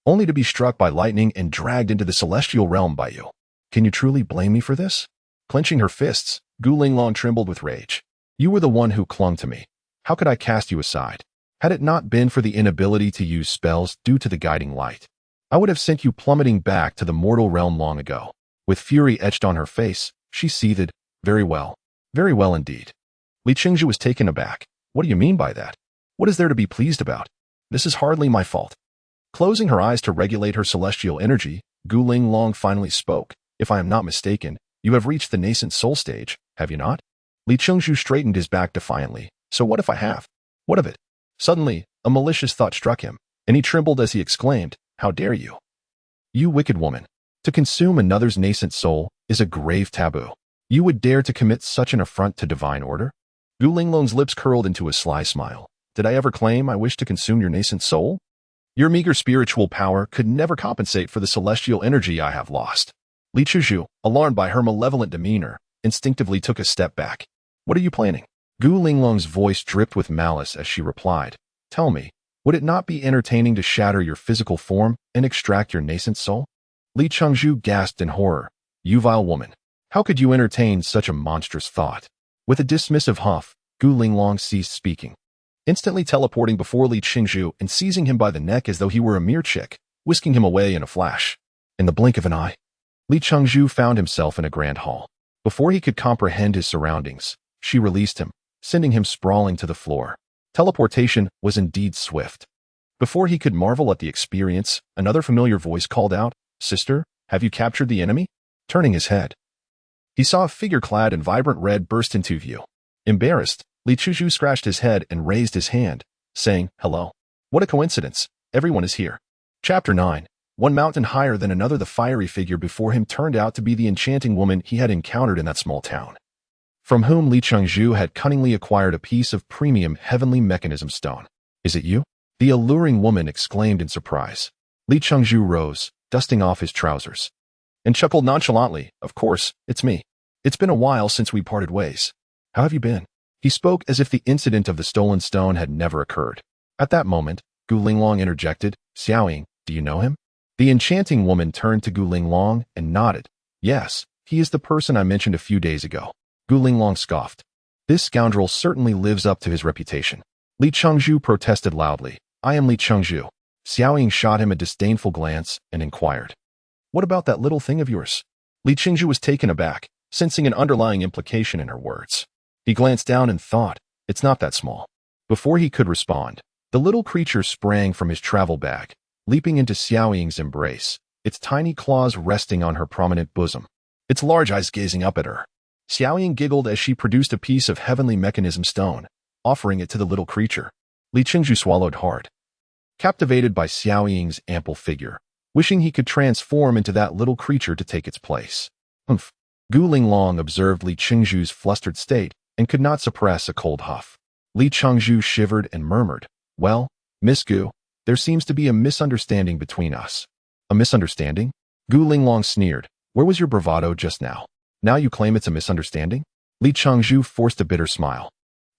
A: only to be struck by lightning and dragged into the celestial realm by you. Can you truly blame me for this?" Clenching her fists, Gu Linglong trembled with rage. "You were the one who clung to me. How could I cast you aside? Had it not been for the inability to use spells due to the guiding light, I would have sent you plummeting back to the mortal realm long ago." With fury etched on her face, she seethed, very well indeed." Li Changzhu was taken aback. "What do you mean by that? What is there to be pleased about? This is hardly my fault." Closing her eyes to regulate her celestial energy, Gu Linglong finally spoke. "If I am not mistaken, you have reached the nascent soul stage, have you not?" Li Changzhu straightened his back defiantly. "So what if I have? What of it?" Suddenly, a malicious thought struck him, and he trembled as he exclaimed, "How dare you? You wicked woman! To consume another's nascent soul is a grave taboo. You would dare to commit such an affront to divine order?" Gu Linglong's lips curled into a sly smile. "Did I ever claim I wish to consume your nascent soul? Your meager spiritual power could never compensate for the celestial energy I have lost." Li Changzhu, alarmed by her malevolent demeanor, instinctively took a step back. "What are you planning?" Gu Linglong's voice dripped with malice as she replied, Tell me, would it not be entertaining to shatter your physical form and extract your nascent soul? Li Chengzhu gasped in horror. You vile woman. How could you entertain such a monstrous thought? With a dismissive huff, Gu Linglong ceased speaking, instantly teleporting before Li Chengzhu and seizing him by the neck as though he were a mere chick, whisking him away in a flash. In the blink of an eye, Li Chengzhu found himself in a grand hall. Before he could comprehend his surroundings, she released him, sending him sprawling to the floor. Teleportation was indeed swift. Before he could marvel at the experience, another familiar voice called out, Sister, have you captured the enemy? Turning his head, he saw a figure clad in vibrant red burst into view. Embarrassed, Li Chengzhu scratched his head and raised his hand, saying, Hello. What a coincidence. Everyone is here. Chapter 9. One mountain higher than another, the fiery figure before him turned out to be the enchanting woman he had encountered in that small town, from whom Li Chengzhu had cunningly acquired a piece of premium heavenly mechanism stone. Is it you? The alluring woman exclaimed in surprise. Li Chengzhu rose, dusting off his trousers, and chuckled nonchalantly. Of course, it's me. It's been a while since we parted ways. How have you been? He spoke as if the incident of the stolen stone had never occurred. At that moment, Gu Linglong interjected, Xiaoying, do you know him? The enchanting woman turned to Gu Linglong and nodded. Yes, he is the person I mentioned a few days ago. Gu Linglong scoffed. This scoundrel certainly lives up to his reputation. Li Chengzhu protested loudly. I am Li Chengzhu. Xiaoying shot him a disdainful glance and inquired, What about that little thing of yours? Li Chengzhu was taken aback, sensing an underlying implication in her words. He glanced down and thought, It's not that small. Before he could respond, the little creature sprang from his travel bag, leaping into Xiaoying's embrace, its tiny claws resting on her prominent bosom, its large eyes gazing up at her. Xiaoying giggled as she produced a piece of heavenly mechanism stone, offering it to the little creature. Li Chengzhu swallowed hard, captivated by Xiaoying's ample figure, wishing he could transform into that little creature to take its place. Humph. Gu Linglong observed Li Chengzhu's flustered state and could not suppress a cold huff. Li Chengzhu shivered and murmured, Well, Miss Gu, there seems to be a misunderstanding between us. A misunderstanding? Gu Linglong sneered. Where was your bravado just now? Now you claim it's a misunderstanding? Li Chengzhu forced a bitter smile.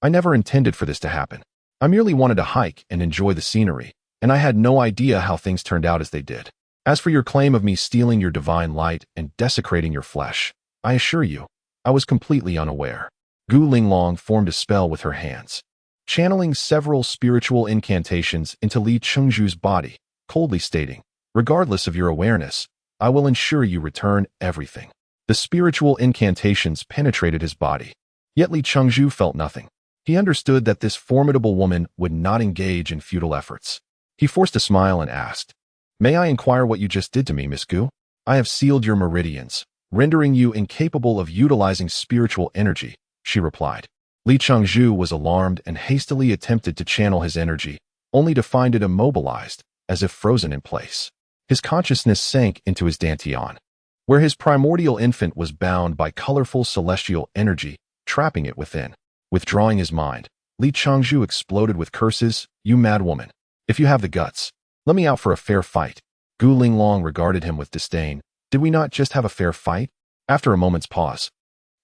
A: I never intended for this to happen. I merely wanted to hike and enjoy the scenery, and I had no idea how things turned out as they did. As for your claim of me stealing your divine light and desecrating your flesh, I assure you, I was completely unaware. Gu Linglong formed a spell with her hands, channeling several spiritual incantations into Li Chengzhu's body, coldly stating, Regardless of your awareness, I will ensure you return everything. The spiritual incantations penetrated his body, yet Li Chengzhu felt nothing. He understood that this formidable woman would not engage in futile efforts. He forced a smile and asked, May I inquire what you just did to me, Miss Gu? I have sealed your meridians, rendering you incapable of utilizing spiritual energy, she replied. Li Chengzhu was alarmed and hastily attempted to channel his energy, only to find it immobilized, as if frozen in place. His consciousness sank into his dantian, where his primordial infant was bound by colorful celestial energy, trapping it within. Withdrawing his mind, Li Chengzhu exploded with curses, You mad woman. If you have the guts, let me out for a fair fight. Gu Linglong regarded him with disdain. Did we not just have a fair fight? After a moment's pause,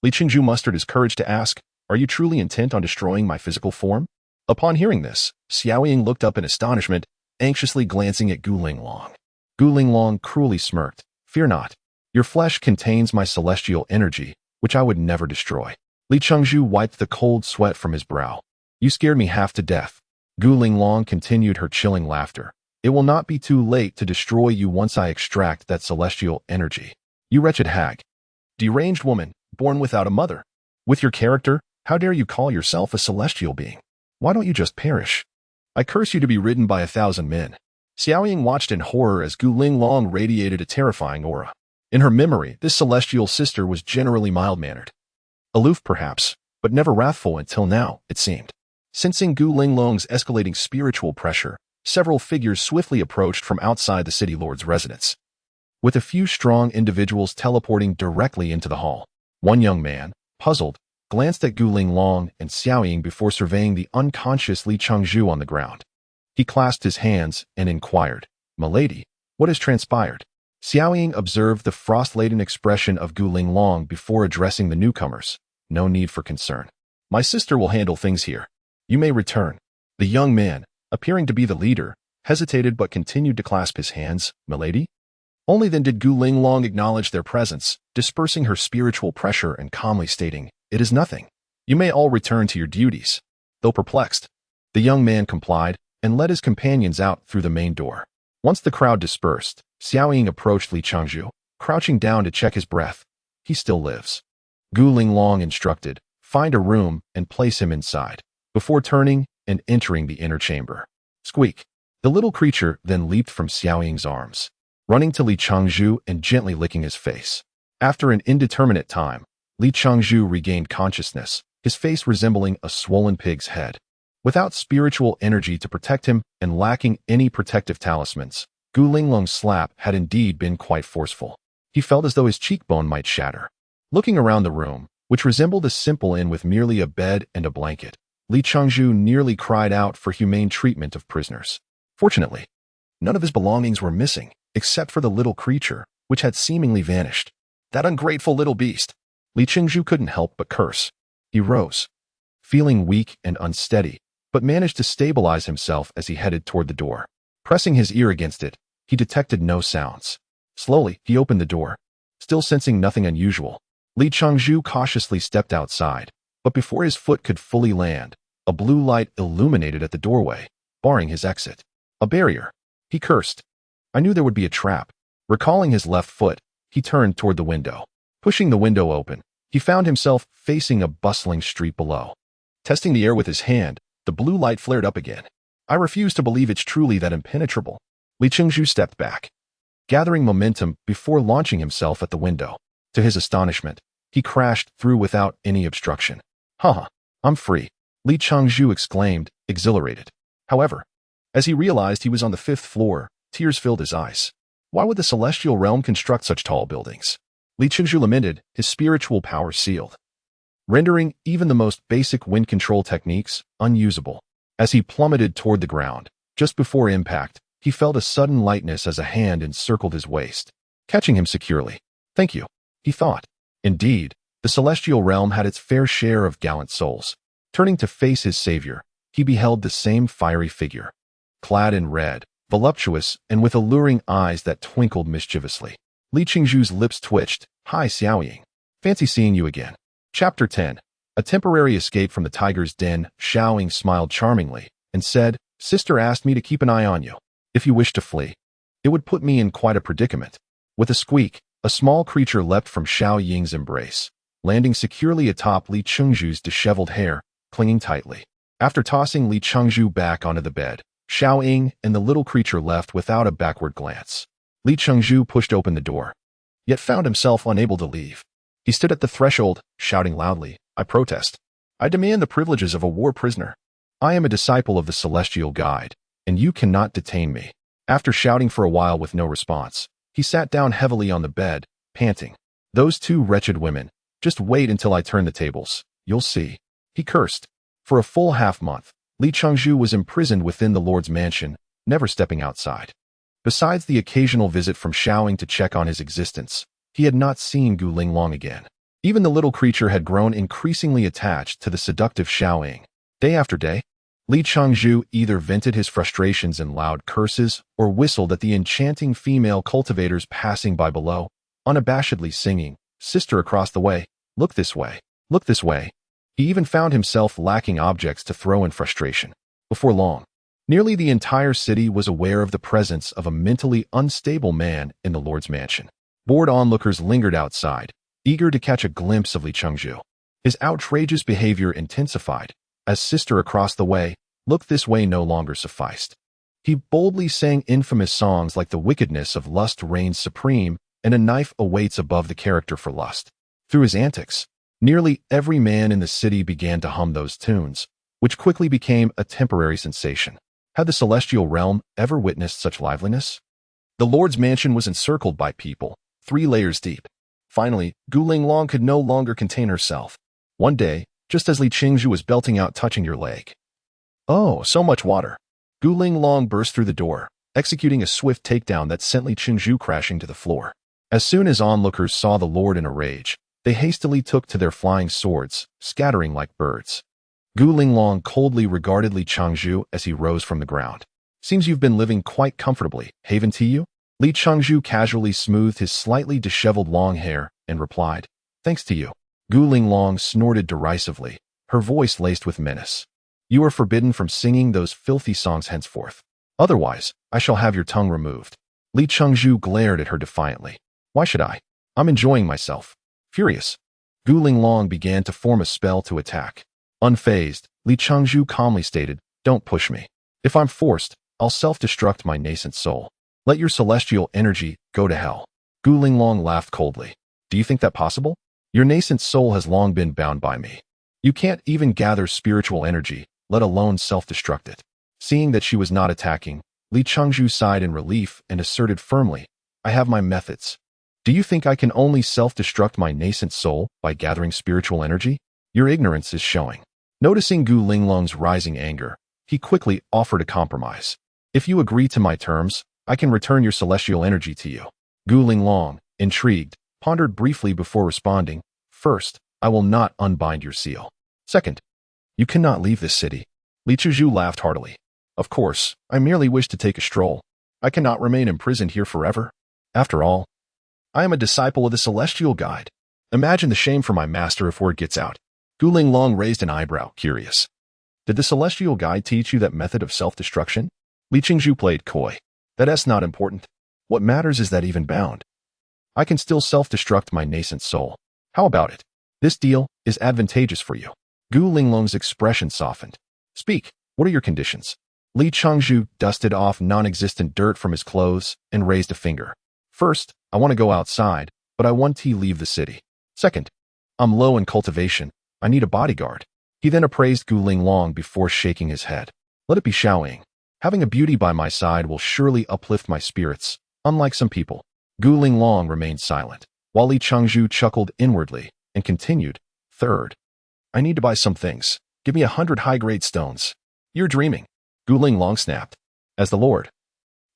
A: Li Chengzhu mustered his courage to ask, Are you truly intent on destroying my physical form? Upon hearing this, Xiaoying looked up in astonishment, anxiously glancing at Gu Linglong. Gu Linglong cruelly smirked. Fear not. Your flesh contains my celestial energy, which I would never destroy. Li Chengzhu wiped the cold sweat from his brow. You scared me half to death. Gu Linglong continued her chilling laughter. It will not be too late to destroy you once I extract that celestial energy. You wretched hag. Deranged woman, born without a mother. With your character, how dare you call yourself a celestial being? Why don't you just perish? I curse you to be ridden by 1,000 men. Xiaoying watched in horror as Gu Linglong radiated a terrifying aura. In her memory, this celestial sister was generally mild-mannered. Aloof perhaps, but never wrathful until now, it seemed. Sensing Gu Linglong's escalating spiritual pressure, several figures swiftly approached from outside the city lord's residence, with a few strong individuals teleporting directly into the hall. One young man, puzzled, glanced at Gu Linglong and Xiaoying before surveying the unconscious Li Chengzhu on the ground. He clasped his hands and inquired, Milady, what has transpired? Xiaoying observed the frost-laden expression of Gu Linglong before addressing the newcomers. No need for concern. My sister will handle things here. You may return. The young man, appearing to be the leader, hesitated but continued to clasp his hands. "Milady?" Only then did Gu Linglong acknowledge their presence, dispersing her spiritual pressure and calmly stating, "It is nothing. You may all return to your duties." Though perplexed, the young man complied and led his companions out through the main door. Once the crowd dispersed, Xiao Ying approached Li Changzhu, crouching down to check his breath. "He still lives," Gu Linglong instructed. "Find a room and place him inside," before turning and entering the inner chamber. Squeak! The little creature then leaped from Xiao Ying's arms, running to Li Changzhu and gently licking his face. After an indeterminate time, Li Changzhu regained consciousness, his face resembling a swollen pig's head. Without spiritual energy to protect him and lacking any protective talismans, Gu Linglong's slap had indeed been quite forceful. He felt as though his cheekbone might shatter. Looking around the room, which resembled a simple inn with merely a bed and a blanket, Li Changzhu nearly cried out for humane treatment of prisoners. Fortunately, none of his belongings were missing, except for the little creature, which had seemingly vanished. That ungrateful little beast! Li Changzhu couldn't help but curse. He rose, feeling weak and unsteady, but managed to stabilize himself as he headed toward the door. Pressing his ear against it, he detected no sounds. Slowly, he opened the door. Still sensing nothing unusual, Li Changzhu cautiously stepped outside, but before his foot could fully land, a blue light illuminated at the doorway, barring his exit. A barrier. He cursed. I knew there would be a trap. Recalling his left foot, he turned toward the window. Pushing the window open, he found himself facing a bustling street below. Testing the air with his hand, the blue light flared up again. I refuse to believe it's truly that impenetrable. Li Changzhu stepped back, gathering momentum before launching himself at the window. To his astonishment, he crashed through without any obstruction. "Haha, I'm free," Li Changzhu exclaimed, exhilarated. However, as he realized he was on the 5th floor, tears filled his eyes. Why would the celestial realm construct such tall buildings? Li Changzhu lamented, his spiritual power sealed, rendering even the most basic wind control techniques unusable. As he plummeted toward the ground, just before impact, he felt a sudden lightness as a hand encircled his waist, catching him securely. "Thank you," he thought. Indeed, the celestial realm had its fair share of gallant souls. Turning to face his savior, he beheld the same fiery figure, clad in red, voluptuous, and with alluring eyes that twinkled mischievously. Li Changzhu's lips twitched. "Hi, Xiao Ying. Fancy seeing you again." Chapter 10. A temporary escape from the tiger's den. Xiao Ying smiled charmingly and said, "Sister asked me to keep an eye on you. If you wish to flee, it would put me in quite a predicament." With a squeak, a small creature leapt from Xiao Ying's embrace, landing securely atop Li Changzhu's disheveled hair, clinging tightly. After tossing Li Changzhu back onto the bed, Xiao Ying and the little creature left without a backward glance. Li Changzhu pushed open the door, yet found himself unable to leave. He stood at the threshold, shouting loudly, "I protest. I demand the privileges of a war prisoner. I am a disciple of the Celestial Guide, and you cannot detain me." After shouting for a while with no response, he sat down heavily on the bed, panting. "Those two wretched women. Just wait until I turn the tables. You'll see." He cursed. For a full half-month, Li Changzhu was imprisoned within the Lord's mansion, never stepping outside. Besides the occasional visit from Xiao Ying to check on his existence, he had not seen Gu Linglong again. Even the little creature had grown increasingly attached to the seductive Xiao Ying. Day after day, Li Changzhu either vented his frustrations in loud curses or whistled at the enchanting female cultivators passing by below, unabashedly singing, "Sister across the way, look this way, look this way." He even found himself lacking objects to throw in frustration. Before long, nearly the entire city was aware of the presence of a mentally unstable man in the Lord's mansion. Bored onlookers lingered outside, eager to catch a glimpse of Li Changzhu. His outrageous behavior intensified, as "Sister across the way, look this way" no longer sufficed. He boldly sang infamous songs like "The wickedness of lust reigns supreme" and "A knife awaits above the character for lust." Through his antics, nearly every man in the city began to hum those tunes, which quickly became a temporary sensation. Had the celestial realm ever witnessed such liveliness? The Lord's mansion was encircled by people, 3 layers deep. Finally, Gu Linglong could no longer contain herself. One day, just as Li Changzhu was belting out "Touching Your Leg." "Oh, so much water." Gu Linglong burst through the door, executing a swift takedown that sent Li Changzhu crashing to the floor. As soon as onlookers saw the Lord in a rage, they hastily took to their flying swords, scattering like birds. Gu Linglong coldly regarded Li Changzhu as he rose from the ground. Seems you've been living quite comfortably, haven't you? Li Changzhu casually smoothed his slightly disheveled long hair and replied, "Thanks to you." Gu Linglong snorted derisively, her voice laced with menace. "You are forbidden from singing those filthy songs henceforth. Otherwise, I shall have your tongue removed." Li Changzhu glared at her defiantly. "Why should I? I'm enjoying myself." Furious, Gu Linglong began to form a spell to attack. Unfazed, Li Changzhu calmly stated, "Don't push me. If I'm forced, I'll self-destruct my nascent soul. Let your celestial energy go to hell." Gu Linglong laughed coldly. "Do you think that possible? Your nascent soul has long been bound by me. You can't even gather spiritual energy, let alone self-destruct it." Seeing that she was not attacking, Li Changzhu sighed in relief and asserted firmly, "I have my methods. Do you think I can only self-destruct my nascent soul by gathering spiritual energy? Your ignorance is showing." Noticing Gu Linglong's rising anger, he quickly offered a compromise. "If you agree to my terms, I can return your celestial energy to you." Gu Linglong, intrigued, pondered briefly before responding, "First, I will not unbind your seal. Second, you cannot leave this city." Li Changzhu laughed heartily. "Of course, I merely wish to take a stroll. I cannot remain imprisoned here forever. After all, I am a disciple of the Celestial Guide. Imagine the shame for my master if word gets out." Gu Linglong raised an eyebrow, curious. "Did the Celestial Guide teach you that method of self-destruction?" Li Changzhu played coy. "That's not important. What matters is that even bound, I can still self-destruct my nascent soul. How about it? This deal is advantageous for you." Gu Linglong's expression softened. "Speak, what are your conditions?" Li Changzhu dusted off non-existent dirt from his clothes and raised a finger. "First, I want to go outside, but I want to leave the city. Second, I'm low in cultivation. I need a bodyguard." He then appraised Gu Linglong before shaking his head. "Let it be Xiaoying. Having a beauty by my side will surely uplift my spirits, unlike some people." Gu Linglong remained silent, while Li Changzhu chuckled inwardly and continued, "Third, I need to buy some things. Give me 100 high-grade stones." "You're dreaming," Gu Linglong snapped. "As the Lord,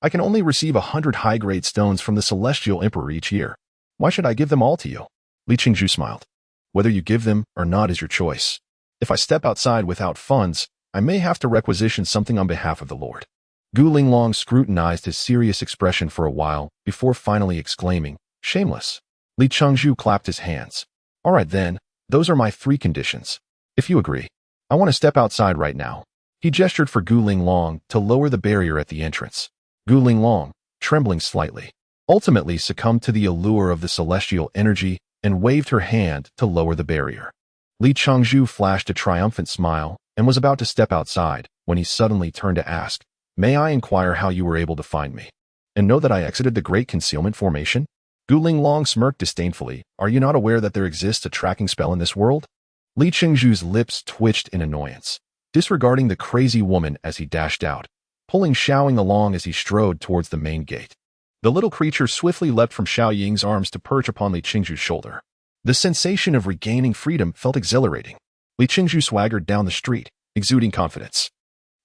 A: I can only receive 100 high-grade stones from the Celestial Emperor each year. Why should I give them all to you?" Li Changzhu smiled. "Whether you give them or not is your choice. If I step outside without funds, I may have to requisition something on behalf of the Lord." Gu Linglong scrutinized his serious expression for a while before finally exclaiming, "Shameless." Li Changzhu clapped his hands. "All right then, those are my 3 conditions. If you agree, I want to step outside right now." He gestured for Gu Linglong to lower the barrier at the entrance. Gu Linglong, trembling slightly, ultimately succumbed to the allure of the celestial energy and waved her hand to lower the barrier. Li Changzhu flashed a triumphant smile and was about to step outside when he suddenly turned to ask, "May I inquire how you were able to find me? And know that I exited the Great Concealment Formation?" Gu Linglong smirked disdainfully. "Are you not aware that there exists a tracking spell in this world?" Li Changzhu's lips twitched in annoyance, disregarding the crazy woman as he dashed out, pulling Xiaoying along as he strode towards the main gate. The little creature swiftly leapt from Xiaoying's arms to perch upon Li Changzhu's shoulder. The sensation of regaining freedom felt exhilarating. Li Changzhu swaggered down the street, exuding confidence.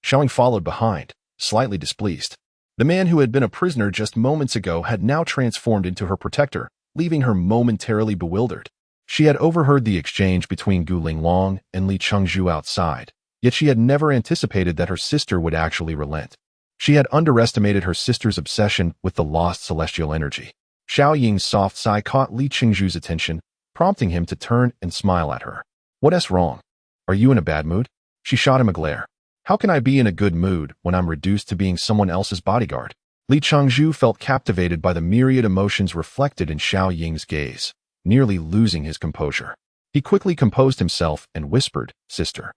A: Xiaoying followed behind, slightly displeased. The man who had been a prisoner just moments ago had now transformed into her protector, leaving her momentarily bewildered. She had overheard the exchange between Gu Linglong and Li Changzhu outside, yet she had never anticipated that her sister would actually relent. She had underestimated her sister's obsession with the lost celestial energy. Xiaoying's soft sigh caught Li Changzhu's attention, prompting him to turn and smile at her. "What's wrong? Are you in a bad mood?" She shot him a glare. "How can I be in a good mood when I'm reduced to being someone else's bodyguard?" Li Changzhu felt captivated by the myriad emotions reflected in Xiaoying's gaze, nearly losing his composure. He quickly composed himself and whispered, "Sister,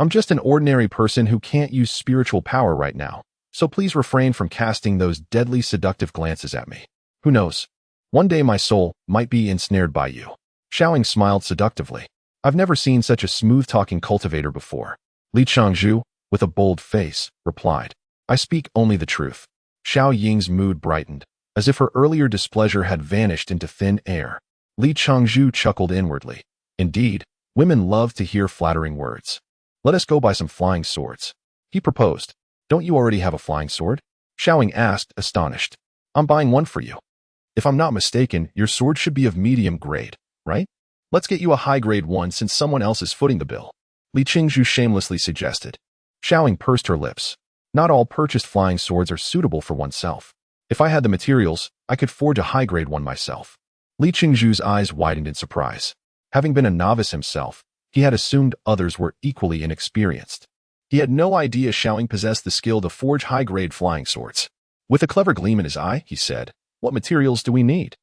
A: I'm just an ordinary person who can't use spiritual power right now, so please refrain from casting those deadly seductive glances at me. Who knows? One day my soul might be ensnared by you." Xiaoying smiled seductively. "I've never seen such a smooth-talking cultivator before." Li Changzhu, with a bold face, replied, "I speak only the truth." Xiaoying's mood brightened, as if her earlier displeasure had vanished into thin air. Li Changzhu chuckled inwardly. Indeed, women love to hear flattering words. "Let us go buy some flying swords," he proposed. "Don't you already have a flying sword?" Xiaoying asked, astonished. "I'm buying one for you. If I'm not mistaken, your sword should be of medium grade, right? Let's get you a high-grade one since someone else is footing the bill." Li Qingzhu shamelessly suggested. Xiaoying pursed her lips. Not all purchased flying swords are suitable for oneself. If I had the materials, I could forge a high-grade one myself. Li Qingzhu's eyes widened in surprise. Having been a novice himself, he had assumed others were equally inexperienced. He had no idea Xiaoying possessed the skill to forge high-grade flying swords. With a clever gleam in his eye, he said, "What materials do we need?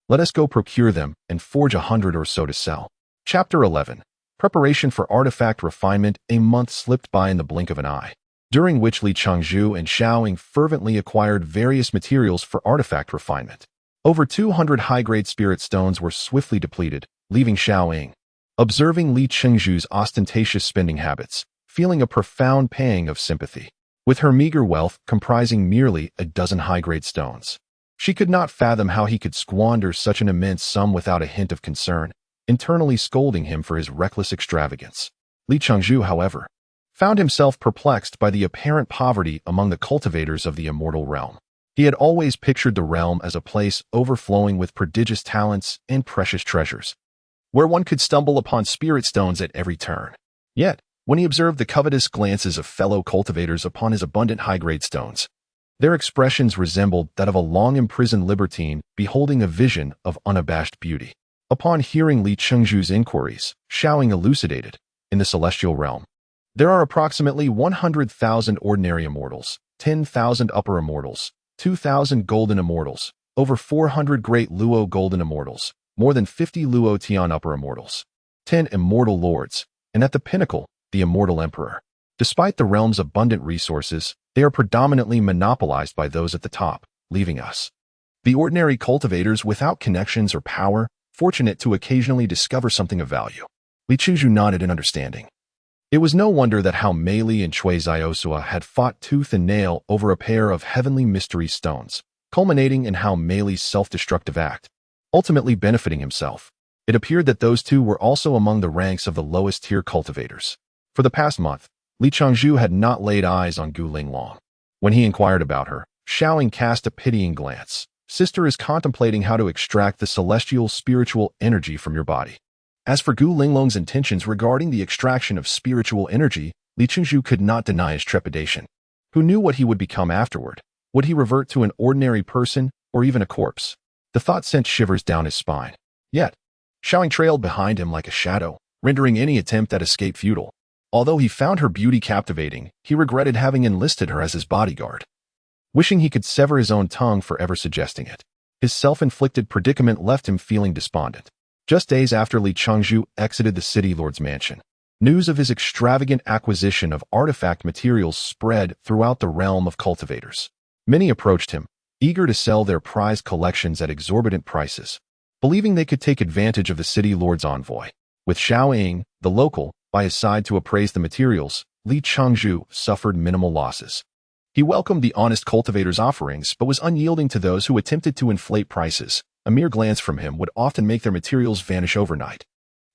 A: Let us go procure them and forge 100 or so to sell." Chapter 11. Preparation for Artifact Refinement. A month slipped by in the blink of an eye, during which Li Qingzhu and Xiaoying fervently acquired various materials for artifact refinement. Over 200 high-grade spirit stones were swiftly depleted, leaving Xiaoying, observing Li Qingzhu's ostentatious spending habits, feeling a profound pang of sympathy. With her meager wealth comprising merely a dozen high-grade stones, she could not fathom how he could squander such an immense sum without a hint of concern, internally scolding him for his reckless extravagance. Li Qingzhu, however, found himself perplexed by the apparent poverty among the cultivators of the Immortal Realm. He had always pictured the realm as a place overflowing with prodigious talents and precious treasures, where one could stumble upon spirit stones at every turn. Yet, when he observed the covetous glances of fellow cultivators upon his abundant high-grade stones, their expressions resembled that of a long-imprisoned libertine beholding a vision of unabashed beauty. Upon hearing Li Qingzhu's inquiries, Xiaoying elucidated, in the celestial realm, there are approximately 100,000 ordinary immortals, 10,000 upper immortals, 2,000 golden immortals, over 400 great Luo golden immortals, more than 50 Luo Tian upper immortals, 10 immortal lords, and at the pinnacle, the immortal emperor. Despite the realm's abundant resources, they are predominantly monopolized by those at the top, leaving us, the ordinary cultivators without connections or power, fortunate to occasionally discover something of value. Li Qingzhu nodded in understanding. It was no wonder that how Mei Li and Cui Xiaosua had fought tooth and nail over a pair of heavenly mystery stones, culminating in how Mei Li's self-destructive act, ultimately benefiting himself. It appeared that those two were also among the ranks of the lowest-tier cultivators. For the past month, Li Qingzhu had not laid eyes on Gu Linglong. When he inquired about her, Xiaoying cast a pitying glance. "Sister is contemplating how to extract the celestial spiritual energy from your body." As for Gu Linglong's intentions regarding the extraction of spiritual energy, Li Qingzhu could not deny his trepidation. Who knew what he would become afterward? Would he revert to an ordinary person or even a corpse? The thought sent shivers down his spine. Yet, Xiaoying trailed behind him like a shadow, rendering any attempt at escape futile. Although he found her beauty captivating, he regretted having enlisted her as his bodyguard, wishing he could sever his own tongue for ever suggesting it. His self-inflicted predicament left him feeling despondent. Just days after Li Qingzhu exited the city lord's mansion, news of his extravagant acquisition of artifact materials spread throughout the realm of cultivators. Many approached him, eager to sell their prized collections at exorbitant prices, believing they could take advantage of the city lord's envoy. With Xiaoying, the local, by his side to appraise the materials, Li Qingzhu suffered minimal losses. He welcomed the honest cultivators' offerings but was unyielding to those who attempted to inflate prices. A mere glance from him would often make their materials vanish overnight.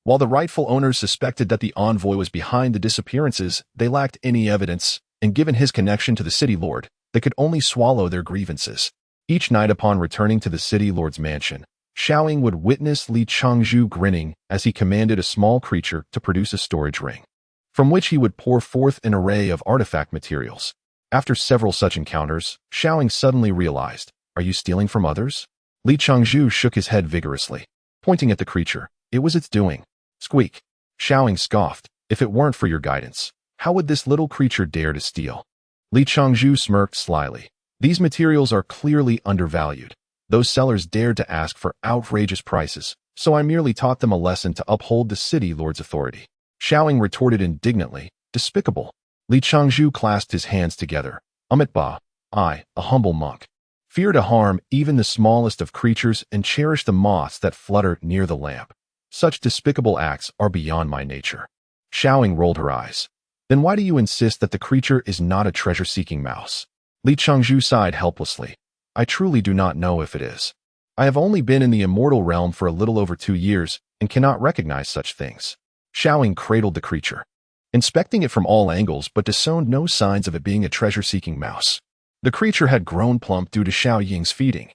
A: While the rightful owners suspected that the envoy was behind the disappearances, they lacked any evidence, and given his connection to the city lord, they could only swallow their grievances. Each night upon returning to the city lord's mansion, Xiaoying would witness Li Qingzhu grinning as he commanded a small creature to produce a storage ring, from which he would pour forth an array of artifact materials. After several such encounters, Xiaoying suddenly realized, "Are you stealing from others?" Li Qingzhu shook his head vigorously, pointing at the creature. "It was its doing." Squeak. Xiaoying scoffed. "If it weren't for your guidance, how would this little creature dare to steal?" Li Qingzhu smirked slyly. "These materials are clearly undervalued. Those sellers dared to ask for outrageous prices, so I merely taught them a lesson to uphold the city lord's authority." Xiaoying retorted indignantly, "Despicable." Li Qingzhu clasped his hands together. "Amitabha, I, a humble monk, fear to harm even the smallest of creatures and cherish the moths that flutter near the lamp. Such despicable acts are beyond my nature." Xiaoying rolled her eyes. "Then why do you insist that the creature is not a treasure-seeking mouse?" Li Qingzhu sighed helplessly. "I truly do not know if it is. I have only been in the Immortal Realm for a little over 2 years and cannot recognize such things." Xiaoying cradled the creature, inspecting it from all angles but discerned no signs of it being a treasure-seeking mouse. The creature had grown plump due to Xiaoying's feeding,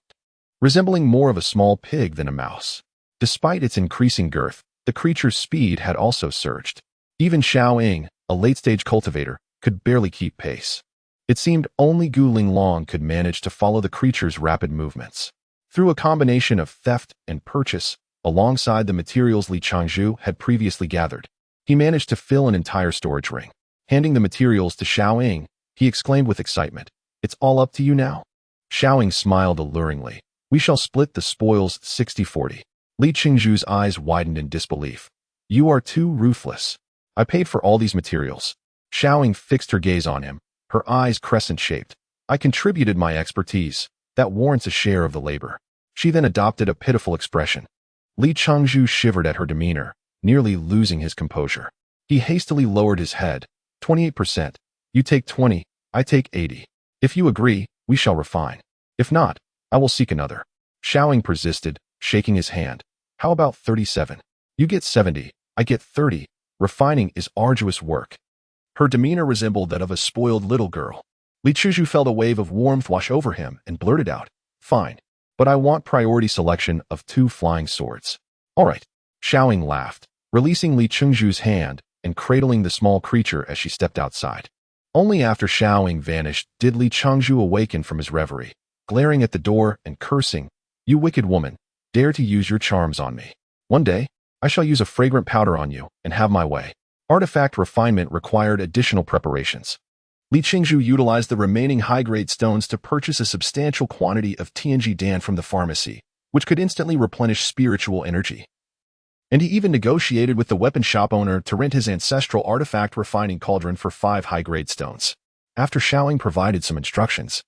A: resembling more of a small pig than a mouse. Despite its increasing girth, the creature's speed had also surged. Even Xiao Ying, a late-stage cultivator, could barely keep pace. It seemed only Gu Linglong could manage to follow the creature's rapid movements. Through a combination of theft and purchase, alongside the materials Li Changzhu had previously gathered, he managed to fill an entire storage ring. Handing the materials to Xiao Ying, he exclaimed with excitement, "It's all up to you now." Xiao Ying smiled alluringly. "We shall split the spoils 60-40. Li Changzhu's eyes widened in disbelief. "You are too ruthless. I paid for all these materials." Xiao Ying fixed her gaze on him, her eyes crescent-shaped. "I contributed my expertise. That warrants a share of the labor." She then adopted a pitiful expression. Li Changzhu shivered at her demeanor, nearly losing his composure. He hastily lowered his head. 28%. You take 20, I take 80. If you agree, we shall refine. If not, I will seek another. Xiao Ying persisted, shaking his hand. How about 37? You get 70, I get 30. Refining is arduous work. Her demeanor resembled that of a spoiled little girl. Li Changzhu felt a wave of warmth wash over him and blurted out, "Fine, but I want priority selection of 2 flying swords." "All right." Xiao Ying laughed, releasing Li Changzhu's hand and cradling the small creature as she stepped outside. Only after Xiao Ying vanished did Li Changzhu awaken from his reverie, glaring at the door and cursing, "You wicked woman, dare to use your charms on me. One day, I shall use a fragrant powder on you and have my way." Artifact refinement required additional preparations. Li Changzhu utilized the remaining high-grade stones to purchase a substantial quantity of TNG Dan from the pharmacy, which could instantly replenish spiritual energy. And he even negotiated with the weapon shop owner to rent his ancestral artifact refining cauldron for 5 high-grade stones. After Xiao Ying provided some instructions,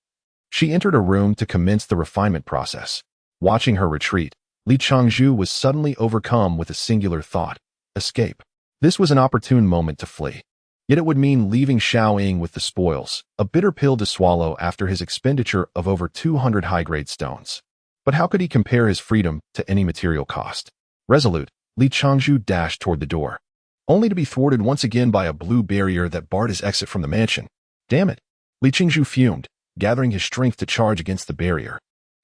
A: she entered a room to commence the refinement process. Watching her retreat, Li Changzhu was suddenly overcome with a singular thought: escape. This was an opportune moment to flee. Yet it would mean leaving Xiao Ying with the spoils, a bitter pill to swallow after his expenditure of over 200 high-grade stones. But how could he compare his freedom to any material cost? Resolute, Li Changzhu dashed toward the door, only to be thwarted once again by a blue barrier that barred his exit from the mansion. Damn it! Li Changzhu fumed, gathering his strength to charge against the barrier.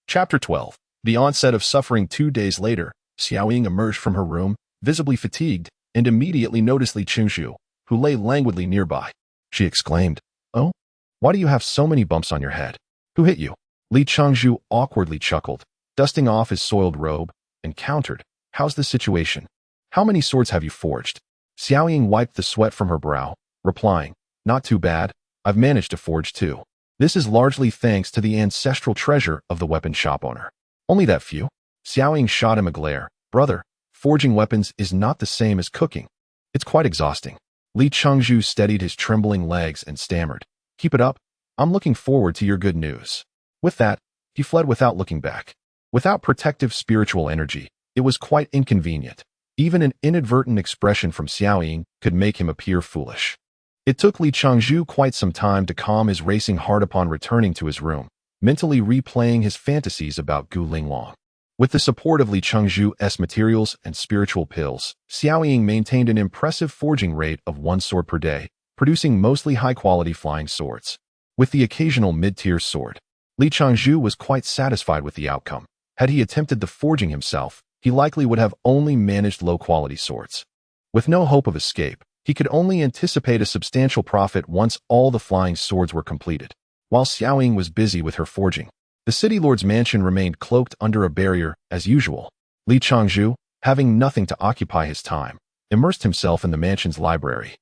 A: Chapter 12. The onset of suffering 2 days later, Xiao Ying emerged from her room, visibly fatigued, and immediately noticed Li Changzhu, who lay languidly nearby. She exclaimed, "Oh? Why do you have so many bumps on your head? Who hit you?" Li Changzhu awkwardly chuckled, dusting off his soiled robe, and countered, "How's the situation? How many swords have you forged?" Xiao Ying wiped the sweat from her brow, replying, "Not too bad. I've managed to forge 2. This is largely thanks to the ancestral treasure of the weapon shop owner." "Only that few?" Xiao Ying shot him a glare. "Brother, forging weapons is not the same as cooking. It's quite exhausting." Li Changzhu steadied his trembling legs and stammered, "Keep it up. I'm looking forward to your good news." With that, he fled without looking back. Without protective spiritual energy, it was quite inconvenient. Even an inadvertent expression from Xiao Ying could make him appear foolish. It took Li Changzhu quite some time to calm his racing heart upon returning to his room, mentally replaying his fantasies about Gu Linglong. With the support of Li Changzhu's materials and spiritual pills, Xiao Ying maintained an impressive forging rate of 1 sword per day, producing mostly high-quality flying swords. With the occasional mid-tier sword, Li Changzhu was quite satisfied with the outcome. Had he attempted the forging himself, he likely would have only managed low-quality swords. With no hope of escape, he could only anticipate a substantial profit once all the flying swords were completed. While Xiao Ying was busy with her forging, the city lord's mansion remained cloaked under a barrier as usual. Li Changzhu, having nothing to occupy his time, immersed himself in the mansion's library.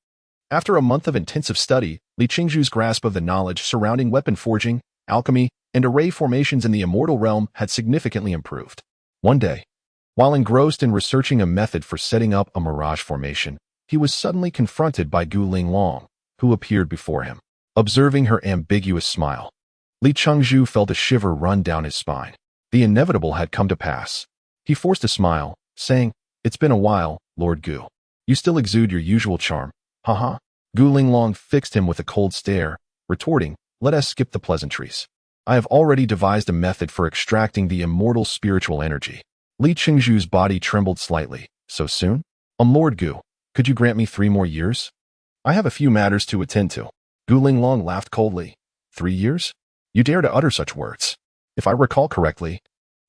A: After a month of intensive study, Li Changzhu's grasp of the knowledge surrounding weapon forging, alchemy, and array formations in the Immortal Realm had significantly improved. One day, while engrossed in researching a method for setting up a mirage formation, he was suddenly confronted by Gu Linglong, who appeared before him. Observing her ambiguous smile, Li Changzhu felt a shiver run down his spine. The inevitable had come to pass. He forced a smile, saying, "It's been a while, Lord Gu. You still exude your usual charm, haha." Gu Linglong fixed him with a cold stare, retorting, "Let us skip the pleasantries. I have already devised a method for extracting the immortal spiritual energy." Li Changzhu's body trembled slightly. "So soon? Lord Gu, could you grant me 3 more years? I have a few matters to attend to." Gu Linglong laughed coldly. 3 years? You dare to utter such words? If I recall correctly,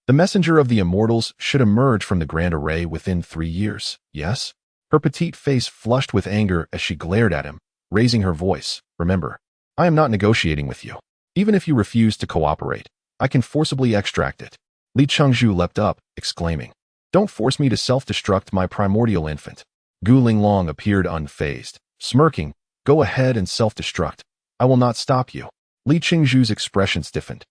A: the messenger of the immortals should emerge from the Grand Array within 3 years, yes? Her petite face flushed with anger as she glared at him, raising her voice. Remember, I am not negotiating with you. Even if you refuse to cooperate, I can forcibly extract it. Li Chengzhu leapt up, exclaiming, Don't force me to self-destruct my primordial infant. Gu Linglong appeared unfazed, smirking, Go ahead and self-destruct. I will not stop you. Li Chengzhu's expression stiffened.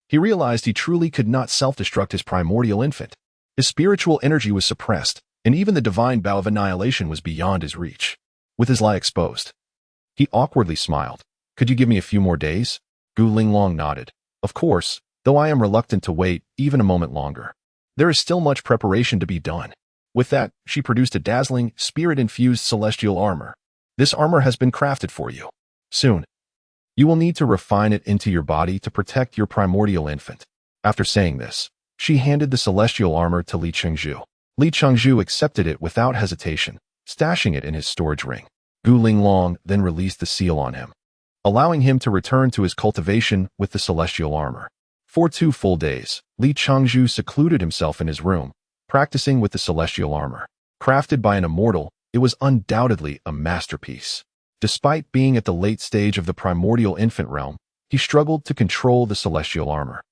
A: He realized he truly could not self-destruct his primordial infant. His spiritual energy was suppressed, and even the divine bow of annihilation was beyond his reach. With his lie exposed, he awkwardly smiled. Could you give me a few more days? Gu Linglong nodded. Of course, though I am reluctant to wait even a moment longer. There is still much preparation to be done. With that, she produced a dazzling, spirit-infused celestial armor. This armor has been crafted for you. Soon, you will need to refine it into your body to protect your primordial infant. After saying this, she handed the celestial armor to Li Chengzhu. Li Chengzhu accepted it without hesitation, stashing it in his storage ring. Gu Linglong then released the seal on him, allowing him to return to his cultivation with the celestial armor. For 2 full days, Li Chengzhu secluded himself in his room, practicing with the celestial armor. Crafted by an immortal, it was undoubtedly a masterpiece. Despite being at the late stage of the primordial infant realm, he struggled to control the celestial armor,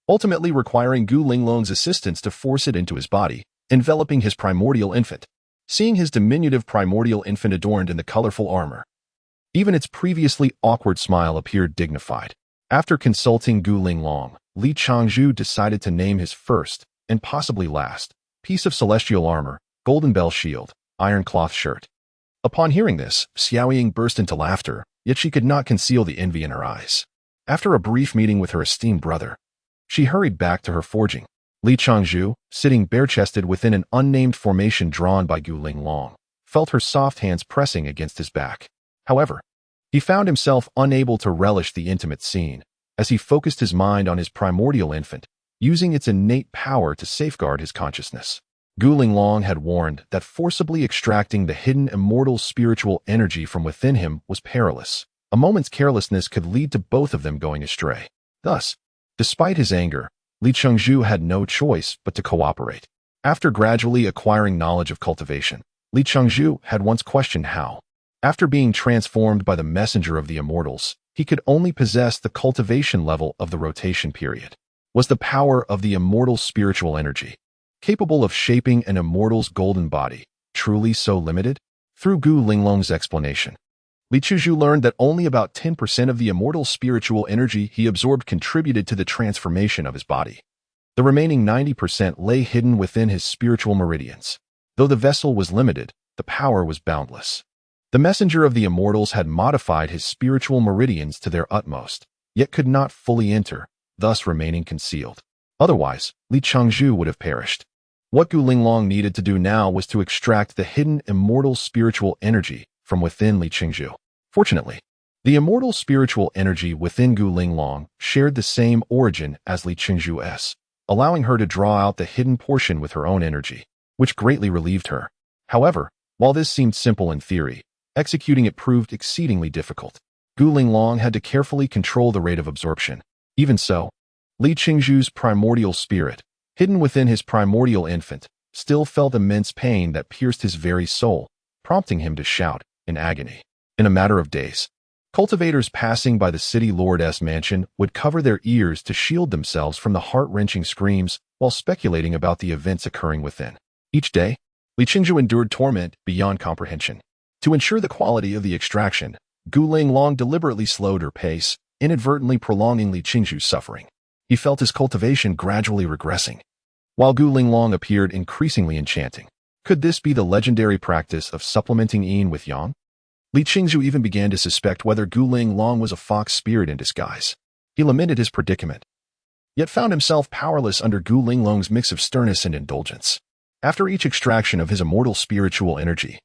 A: ultimately requiring Gu Linglong's assistance to force it into his body, enveloping his primordial infant. Seeing his diminutive primordial infant adorned in the colorful armor, even its previously awkward smile appeared dignified. After consulting Gu Linglong, Li Chengzhu decided to name his first, and possibly last, piece of celestial armor, Golden Bell Shield, Iron Cloth Shirt. Upon hearing this, Xiao Ying burst into laughter, yet she could not conceal the envy in her eyes. After a brief meeting with her esteemed brother, she hurried back to her forging. Li Chengzhu, sitting bare-chested within an unnamed formation drawn by Gu Linglong, felt her soft hands pressing against his back. However, he found himself unable to relish the intimate scene, as he focused his mind on his primordial infant, using its innate power to safeguard his consciousness. Gu Linglong had warned that forcibly extracting the hidden immortal spiritual energy from within him was perilous. A moment's carelessness could lead to both of them going astray. Thus, despite his anger, Li Chengzhu had no choice but to cooperate. After gradually acquiring knowledge of cultivation, Li Chengzhu had once questioned how, after being transformed by the messenger of the immortals, he could only possess the cultivation level of the rotation period. Was the power of the immortal spiritual energy, capable of shaping an immortal's golden body, truly so limited? Through Gu Linglong's explanation, Li Chengzhu learned that only about 10% of the immortal spiritual energy he absorbed contributed to the transformation of his body. The remaining 90% lay hidden within his spiritual meridians. Though the vessel was limited, the power was boundless. The messenger of the immortals had modified his spiritual meridians to their utmost, yet could not fully enter, thus remaining concealed. Otherwise, Li Chengzhu would have perished. What Gu Linglong needed to do now was to extract the hidden immortal spiritual energy from within Li Chengzhu. Fortunately, the immortal spiritual energy within Gu Linglong shared the same origin as Li Chengzhu's, allowing her to draw out the hidden portion with her own energy, which greatly relieved her. However, while this seemed simple in theory, executing it proved exceedingly difficult. Gu Linglong had to carefully control the rate of absorption. Even so, Li Chengzhu's primordial spirit, hidden within his primordial infant, still felt immense pain that pierced his very soul, prompting him to shout in agony. In a matter of days, cultivators passing by the city lord's mansion would cover their ears to shield themselves from the heart-wrenching screams while speculating about the events occurring within. Each day, Li Chengzhu endured torment beyond comprehension. To ensure the quality of the extraction, Gu Linglong deliberately slowed her pace, inadvertently prolonging Li Chengzhu's suffering. He felt his cultivation gradually regressing, while Gu Linglong appeared increasingly enchanting. Could this be the legendary practice of supplementing yin with yang? Li Chengzhu even began to suspect whether Gu Linglong was a fox spirit in disguise. He lamented his predicament, yet found himself powerless under Gu Linglong's mix of sternness and indulgence. After each extraction of his immortal spiritual energy,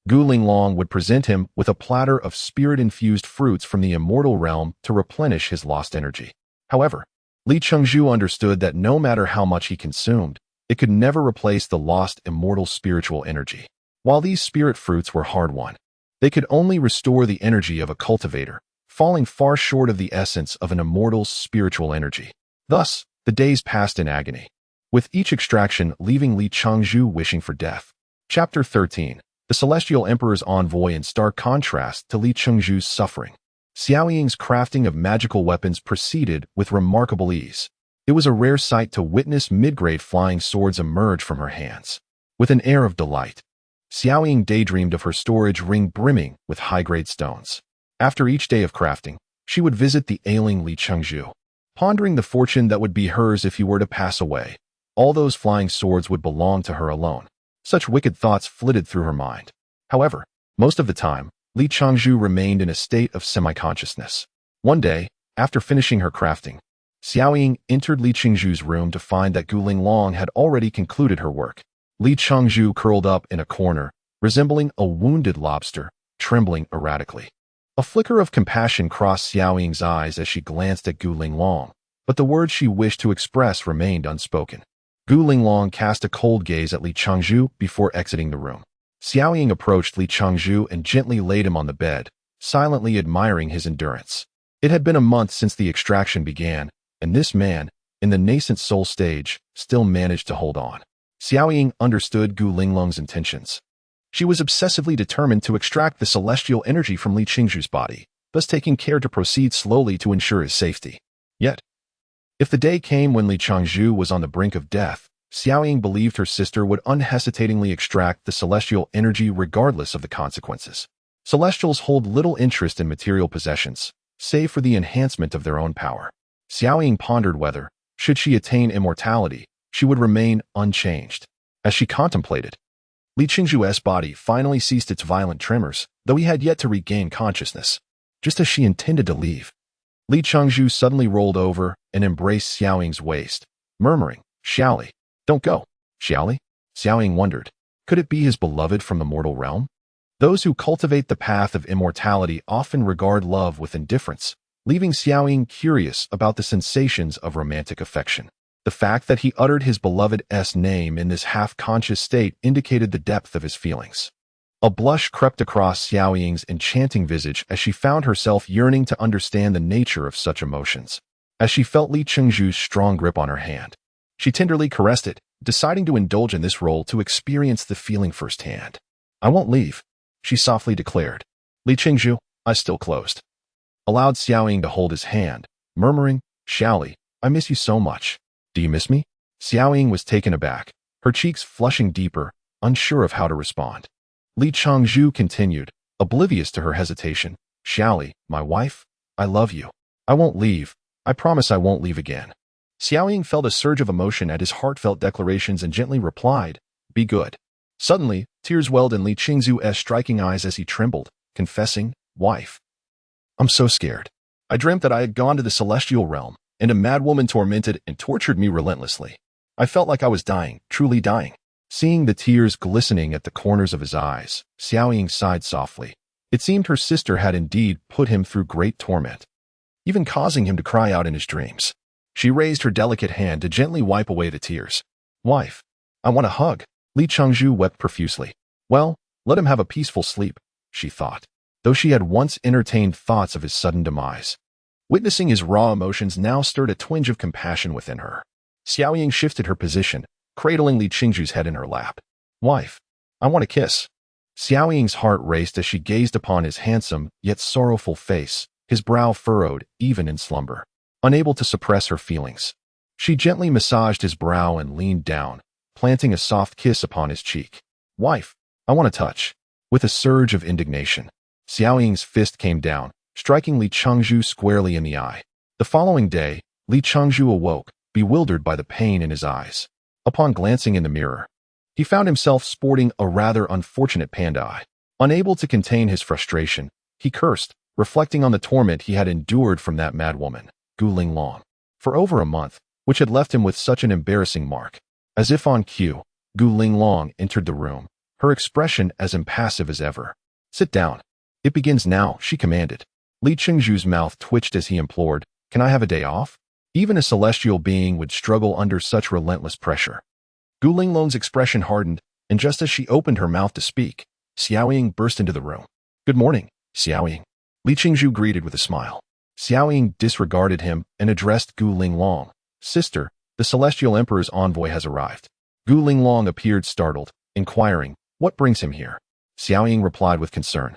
A: Gu Linglong would present him with a platter of spirit-infused fruits from the Immortal Realm to replenish his lost energy. However, Li Chengzhu understood that no matter how much he consumed, it could never replace the lost immortal spiritual energy. While these spirit fruits were hard-won, they could only restore the energy of a cultivator, falling far short of the essence of an immortal's spiritual energy. Thus, the days passed in agony, with each extraction leaving Li Chengzhu wishing for death. Chapter 13. the Celestial Emperor's envoy in stark contrast to Li Chengzhu's suffering. Xiao Ying's crafting of magical weapons proceeded with remarkable ease. It was a rare sight to witness mid-grade flying swords emerge from her hands. With an air of delight, Xiao Ying daydreamed of her storage ring brimming with high-grade stones. After each day of crafting, she would visit the ailing Li Chengzhu, pondering the fortune that would be hers if he were to pass away. All those flying swords would belong to her alone. Such wicked thoughts flitted through her mind. However, most of the time, Li Chengzhu remained in a state of semi-consciousness. One day, after finishing her crafting, Xiao Ying entered Li Chengzhu's room to find that Gu Linglong had already concluded her work. Li Chengzhu curled up in a corner, resembling a wounded lobster, trembling erratically. A flicker of compassion crossed Xiao Ying's eyes as she glanced at Gu Linglong, but the words she wished to express remained unspoken. Gu Linglong cast a cold gaze at Li Chengzhu before exiting the room. Xiao Ying approached Li Chengzhu and gently laid him on the bed, silently admiring his endurance. It had been a month since the extraction began, and this man, in the nascent soul stage, still managed to hold on. Xiao Ying understood Gu Linglong's intentions. She was obsessively determined to extract the celestial energy from Li Chengzhu's body, thus taking care to proceed slowly to ensure his safety. Yet, if the day came when Li Chengzhu was on the brink of death, Xiao Ying believed her sister would unhesitatingly extract the celestial energy regardless of the consequences. Celestials hold little interest in material possessions, save for the enhancement of their own power. Xiao Ying pondered whether, should she attain immortality, she would remain unchanged. As she contemplated, Li Chengzhu's body finally ceased its violent tremors, though he had yet to regain consciousness. Just as she intended to leave, Li Chengzhu suddenly rolled over and embraced Xiao Ying's waist, murmuring, "Xiaoli, don't go." Xiaoli? Xiao Ying wondered. Could it be his beloved from the mortal realm? Those who cultivate the path of immortality often regard love with indifference, leaving Xiao Ying curious about the sensations of romantic affection. The fact that he uttered his beloved's name in this half-conscious state indicated the depth of his feelings. A blush crept across Xiao Ying's enchanting visage as she found herself yearning to understand the nature of such emotions. As she felt Li Chengzhu's strong grip on her hand, she tenderly caressed it, deciding to indulge in this role to experience the feeling firsthand. "I won't leave," she softly declared. "Li Chengzhu, eyes still closed," allowed Xiao Ying to hold his hand, murmuring, "Xiaoli, I miss you so much." "Do you miss me?" Xiao Ying was taken aback, her cheeks flushing deeper, unsure of how to respond. Li Chengzhu continued, oblivious to her hesitation, "Xiaoli, my wife, I love you. I won't leave. I promise I won't leave again." Xiao Ying felt a surge of emotion at his heartfelt declarations and gently replied, "Be good." Suddenly, tears welled in Li Chengzhu's striking eyes as he trembled, confessing, "Wife, I'm so scared. I dreamt that I had gone to the celestial realm, and a mad woman tormented and tortured me relentlessly. I felt like I was dying, truly dying." Seeing the tears glistening at the corners of his eyes, Xiao Ying sighed softly. It seemed her sister had indeed put him through great torment, even causing him to cry out in his dreams. She raised her delicate hand to gently wipe away the tears. "Wife, I want a hug." Li Chengzhu wept profusely. Well, let him have a peaceful sleep, she thought, though she had once entertained thoughts of his sudden demise. Witnessing his raw emotions now stirred a twinge of compassion within her. Xiao Ying shifted her position, cradling Li Chengzhu's head in her lap. "Wife, I want a kiss." Xiao Ying's heart raced as she gazed upon his handsome, yet sorrowful face, his brow furrowed, even in slumber. Unable to suppress her feelings, she gently massaged his brow and leaned down, planting a soft kiss upon his cheek. "Wife, I want to touch." With a surge of indignation, Xiao Ying's fist came down, striking Li Chengzhu squarely in the eye. The following day, Li Chengzhu awoke, bewildered by the pain in his eyes. Upon glancing in the mirror, he found himself sporting a rather unfortunate panda eye. Unable to contain his frustration, he cursed, reflecting on the torment he had endured from that mad woman, Gu Linglong, for over a month, which had left him with such an embarrassing mark. As if on cue, Gu Linglong entered the room, her expression as impassive as ever. "Sit down. It begins now," she commanded. Li Chengzhu's mouth twitched as he implored, "Can I have a day off?" Even a celestial being would struggle under such relentless pressure. Gu Linglong's expression hardened, and just as she opened her mouth to speak, Xiao Ying burst into the room. "Good morning, Xiao Ying." Li Chengzhu greeted with a smile. Xiao Ying disregarded him and addressed Gu Linglong. "Sister, the Celestial Emperor's envoy has arrived." Gu Linglong appeared startled, inquiring, "What brings him here?" Xiao Ying replied with concern.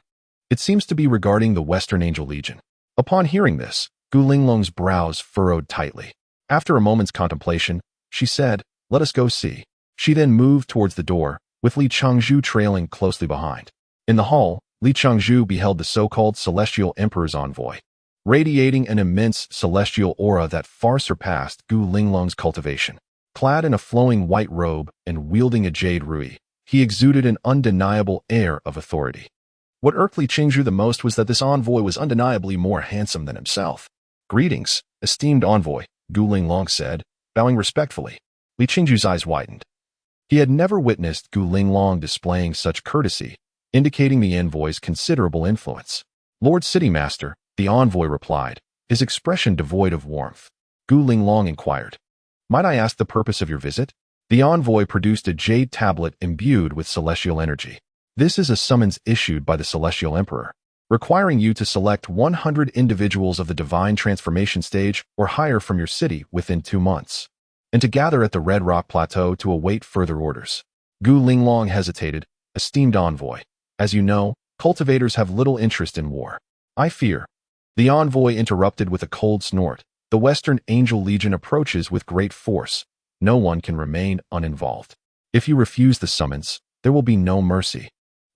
A: It seems to be regarding the Western Angel Legion. Upon hearing this, Gu Linglong's brows furrowed tightly. After a moment's contemplation, she said, "Let us go see." She then moved towards the door, with Li Changzhu trailing closely behind. In the hall, Li Changzhu beheld the so-called Celestial Emperor's envoy, radiating an immense celestial aura that far surpassed Gu Linglong's cultivation. Clad in a flowing white robe and wielding a jade rui, he exuded an undeniable air of authority. What irked Li Changzhu the most was that this envoy was undeniably more handsome than himself. "Greetings, esteemed envoy," Gu Linglong said, bowing respectfully. Li Changzhu's eyes widened. He had never witnessed Gu Linglong displaying such courtesy, indicating the envoy's considerable influence. "Lord City Master," the envoy replied, his expression devoid of warmth. Gu Linglong inquired, "Might I ask the purpose of your visit?" The envoy produced a jade tablet imbued with celestial energy. "This is a summons issued by the Celestial Emperor, requiring you to select 100 individuals of the divine transformation stage or higher from your city within 2 months, and to gather at the Red Rock Plateau to await further orders." Gu Linglong hesitated. "Esteemed envoy, as you know, cultivators have little interest in war. I fear." The envoy interrupted with a cold snort. "The Western Angel Legion approaches with great force. No one can remain uninvolved. If you refuse the summons, there will be no mercy."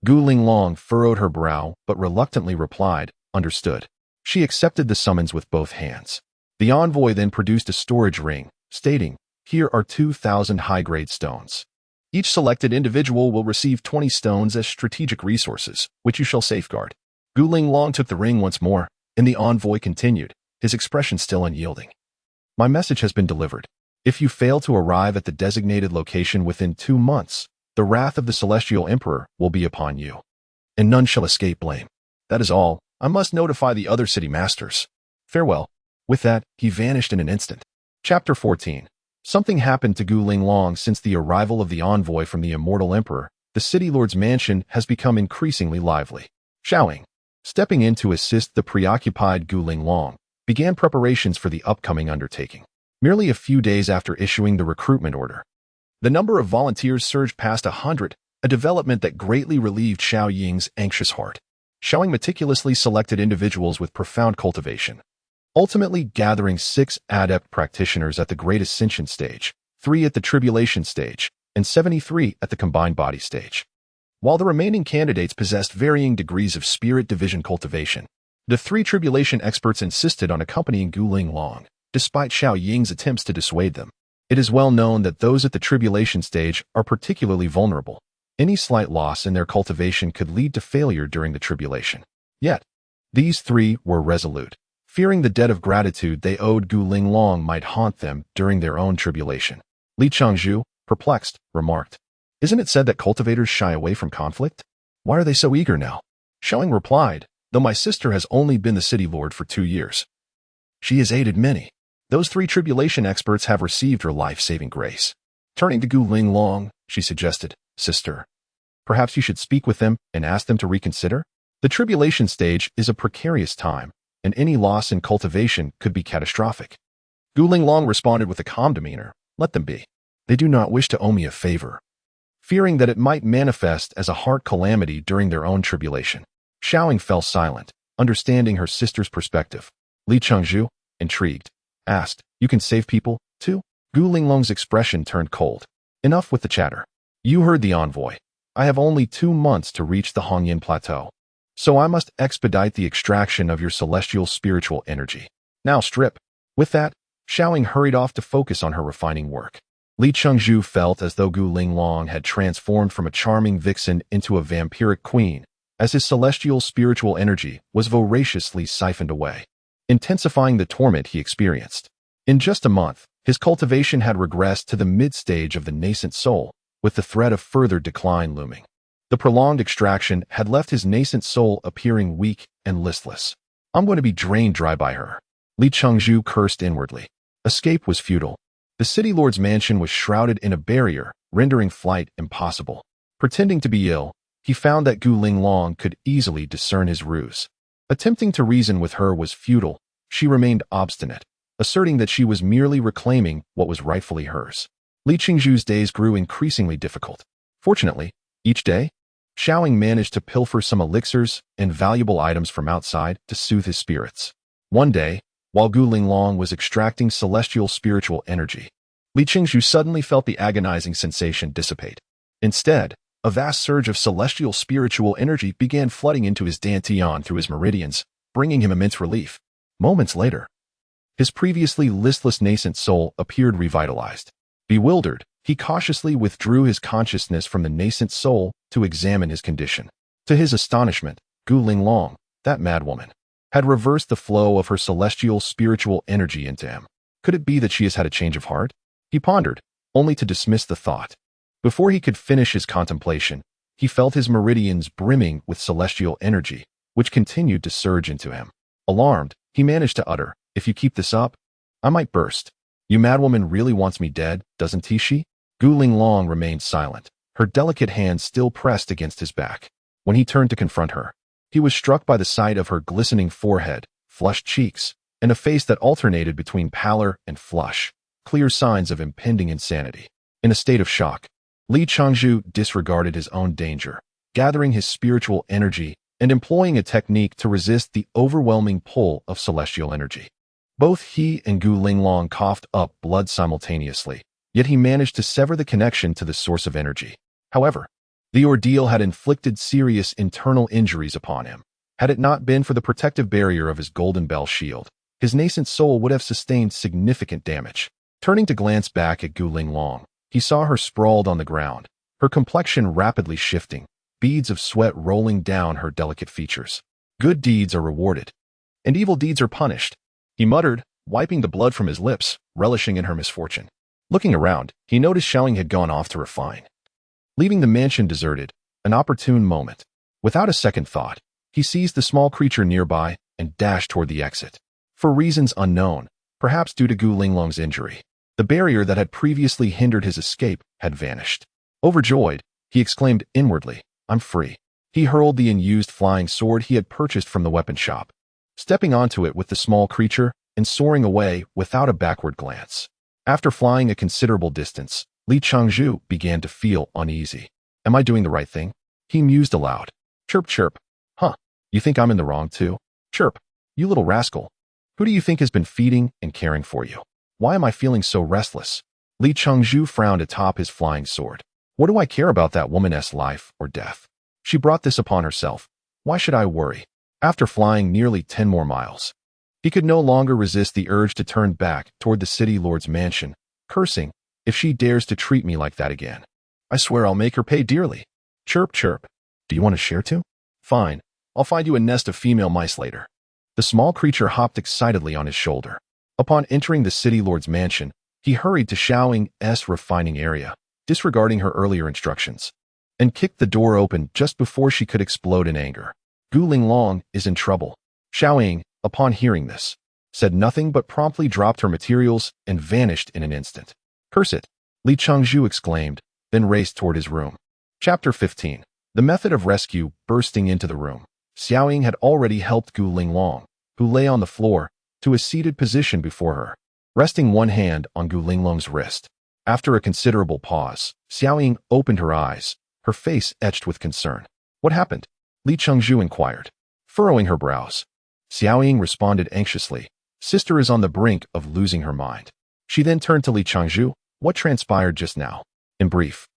A: Gu Linglong furrowed her brow but reluctantly replied, "Understood." She accepted the summons with both hands. The envoy then produced a storage ring, stating, "Here are 2,000 high-grade stones. Each selected individual will receive 20 stones as strategic resources, which you shall safeguard." Gu Linglong took the ring once more, and the envoy continued, his expression still unyielding. "My message has been delivered. If you fail to arrive at the designated location within 2 months, the wrath of the Celestial Emperor will be upon you, and none shall escape blame. That is all. I must notify the other city masters. Farewell." With that, he vanished in an instant. Chapter 14. Something happened to Gu Linglong since the arrival of the envoy from the Immortal Emperor. The city lord's mansion has become increasingly lively. Xiao Ying, stepping in to assist the preoccupied Gu Linglong, began preparations for the upcoming undertaking. Merely a few days after issuing the recruitment order, the number of volunteers surged past 100, a development that greatly relieved Xiao Ying's anxious heart. Xiao Ying meticulously selected individuals with profound cultivation, ultimately gathering 6 adept practitioners at the Great Ascension stage, 3 at the Tribulation stage, and 73 at the Combined Body stage. While the remaining candidates possessed varying degrees of Spirit Division cultivation, the 3 Tribulation experts insisted on accompanying Gu Linglong, despite Xiao Ying's attempts to dissuade them. It is well known that those at the Tribulation stage are particularly vulnerable. Any slight loss in their cultivation could lead to failure during the Tribulation. Yet, these 3 were resolute, fearing the debt of gratitude they owed Gu Linglong might haunt them during their own tribulation. Li Changzhu, perplexed, remarked, "Isn't it said that cultivators shy away from conflict? Why are they so eager now?" Xiao Ying replied, "Though my sister has only been the city lord for 2 years, she has aided many. Those 3 tribulation experts have received her life-saving grace." Turning to Gu Linglong, she suggested, "Sister, perhaps you should speak with them and ask them to reconsider? The tribulation stage is a precarious time, and any loss in cultivation could be catastrophic." Gu Linglong responded with a calm demeanor, "Let them be. They do not wish to owe me a favor," fearing that it might manifest as a heart calamity during their own tribulation. Xiao Ying fell silent, understanding her sister's perspective. Li Changzhu, intrigued, asked, "You can save people, too?" Gu Linglong's expression turned cold. "Enough with the chatter. You heard the envoy. I have only 2 months to reach the Hongyan Plateau, so I must expedite the extraction of your celestial spiritual energy. Now strip." With that, Xiao Ying hurried off to focus on her refining work. Li Changzhu felt as though Gu Linglong had transformed from a charming vixen into a vampiric queen, as his celestial spiritual energy was voraciously siphoned away, intensifying the torment he experienced. In just a month, his cultivation had regressed to the mid-stage of the nascent soul, with the threat of further decline looming. The prolonged extraction had left his nascent soul appearing weak and listless. "I'm going to be drained dry by her," Li Changzhu cursed inwardly. Escape was futile. The city lord's mansion was shrouded in a barrier, rendering flight impossible. Pretending to be ill, he found that Gu Linglong could easily discern his ruse. Attempting to reason with her was futile. She remained obstinate, asserting that she was merely reclaiming what was rightfully hers. Li Changzhu's days grew increasingly difficult. Fortunately, each day, Xiaoying managed to pilfer some elixirs and valuable items from outside to soothe his spirits. One day, while Gu Linglong was extracting celestial spiritual energy, Li Qingzhu suddenly felt the agonizing sensation dissipate. Instead, a vast surge of celestial spiritual energy began flooding into his dantian through his meridians, bringing him immense relief. Moments later, his previously listless nascent soul appeared revitalized. Bewildered, he cautiously withdrew his consciousness from the nascent soul to examine his condition. To his astonishment, Gu Linglong, that madwoman, had reversed the flow of her celestial spiritual energy into him. Could it be that she has had a change of heart? He pondered, only to dismiss the thought. Before he could finish his contemplation, he felt his meridians brimming with celestial energy, which continued to surge into him. Alarmed, he managed to utter, "If you keep this up, I might burst. You madwoman really wants me dead, doesn't she?" Gu Linglong remained silent, her delicate hand still pressed against his back. When he turned to confront her, he was struck by the sight of her glistening forehead, flushed cheeks, and a face that alternated between pallor and flush, clear signs of impending insanity. In a state of shock, Li Changzhu disregarded his own danger, gathering his spiritual energy and employing a technique to resist the overwhelming pull of celestial energy. Both he and Gu Linglong coughed up blood simultaneously, yet he managed to sever the connection to the source of energy. However, the ordeal had inflicted serious internal injuries upon him. Had it not been for the protective barrier of his golden bell shield, his nascent soul would have sustained significant damage. Turning to glance back at Gu Linglong, he saw her sprawled on the ground, her complexion rapidly shifting, beads of sweat rolling down her delicate features. Good deeds are rewarded, and evil deeds are punished, he muttered, wiping the blood from his lips, relishing in her misfortune. Looking around, he noticed Xiaoying had gone off to refine, leaving the mansion deserted, an opportune moment. Without a second thought, he seized the small creature nearby and dashed toward the exit. For reasons unknown, perhaps due to Gu Linglong's injury, the barrier that had previously hindered his escape had vanished. Overjoyed, he exclaimed inwardly, "I'm free." He hurled the unused flying sword he had purchased from the weapon shop, stepping onto it with the small creature and soaring away without a backward glance. After flying a considerable distance, Li Changzhu began to feel uneasy. "Am I doing the right thing?" he mused aloud. Chirp, chirp. "Huh, you think I'm in the wrong too? Chirp, you little rascal. Who do you think has been feeding and caring for you? Why am I feeling so restless?" Li Changzhu frowned atop his flying sword. "What do I care about that woman's life or death? She brought this upon herself. Why should I worry?" After flying nearly 10 more miles, he could no longer resist the urge to turn back toward the city lord's mansion, cursing, "If she dares to treat me like that again, I swear I'll make her pay dearly." Chirp, chirp. "Do you want to share too? Fine, I'll find you a nest of female mice later." The small creature hopped excitedly on his shoulder. Upon entering the city lord's mansion, he hurried to Xiaoying's refining area, disregarding her earlier instructions, and kicked the door open just before she could explode in anger. Gu Linglong is in trouble. Xiaoying, upon hearing this, said nothing but promptly dropped her materials and vanished in an instant. "Curse it!" Li Changzhu exclaimed, then raced toward his room. Chapter 15. The method of rescue. Bursting into the room, Xiaoying had already helped Gu Linglong, who lay on the floor, to a seated position before her, resting one hand on Gu Linglong's wrist. After a considerable pause, Xiaoying opened her eyes, her face etched with concern. "What happened?" Li Changzhu inquired, furrowing her brows. Xiaoying responded anxiously, "Sister is on the brink of losing her mind." She then turned to Li Changzhu. "What transpired just now?" In brief,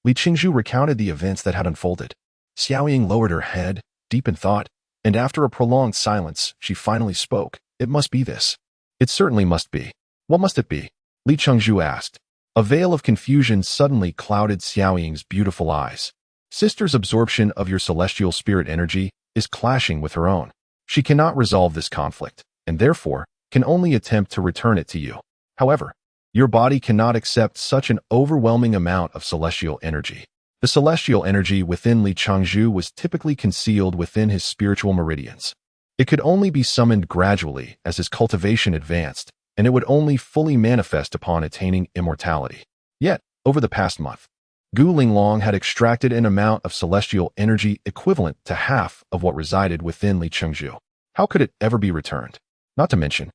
A: Li Changzhu recounted the events that had unfolded. Xiaoying lowered her head, deep in thought, and after a prolonged silence, she finally spoke. "It must be this." "It certainly must be." "What must it be?" Li Changzhu asked. A veil of confusion suddenly clouded Xiaoying's beautiful eyes. "Sister's absorption of your celestial spirit energy is clashing with her own. She cannot resolve this conflict, and therefore can only attempt to return it to you. However, your body cannot accept such an overwhelming amount of celestial energy." The celestial energy within Li Changzhu was typically concealed within his spiritual meridians. It could only be summoned gradually as his cultivation advanced, and it would only fully manifest upon attaining immortality. Yet, over the past month, Gu Linglong had extracted an amount of celestial energy equivalent to half of what resided within Li Changzhu. How could it ever be returned? Not to mention,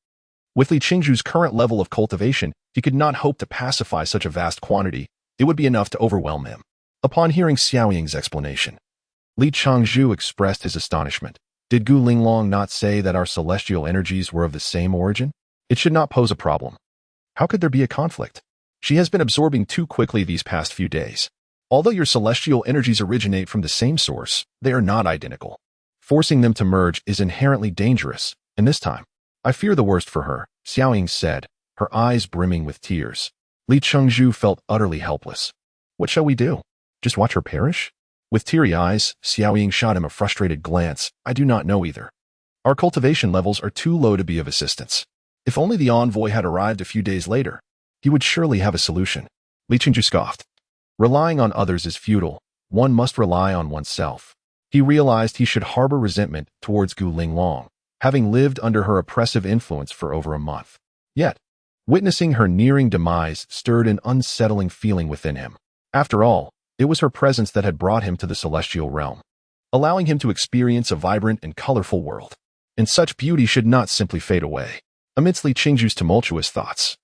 A: with Li Changzhu's current level of cultivation, he could not hope to pacify such a vast quantity. It would be enough to overwhelm him. Upon hearing Xiaoying's explanation, Li Changzhu expressed his astonishment. Did Gu Linglong not say that our celestial energies were of the same origin? It should not pose a problem. How could there be a conflict? She has been absorbing too quickly these past few days. Although your celestial energies originate from the same source, they are not identical. Forcing them to merge is inherently dangerous, and this time, I fear the worst for her, Xiaoying said, her eyes brimming with tears. Li Chengzhu felt utterly helpless. What shall we do? Just watch her perish? With teary eyes, Xiaoying shot him a frustrated glance. I do not know either. Our cultivation levels are too low to be of assistance. If only the envoy had arrived a few days later, he would surely have a solution. Li Chengzhu scoffed. Relying on others is futile. One must rely on oneself. He realized he should harbor resentment towards Gu Linglong, having lived under her oppressive influence for over a month. Yet, witnessing her nearing demise stirred an unsettling feeling within him. After all, it was her presence that had brought him to the celestial realm, allowing him to experience a vibrant and colorful world. And such beauty should not simply fade away. Amidst Li Chengzhu's tumultuous thoughts,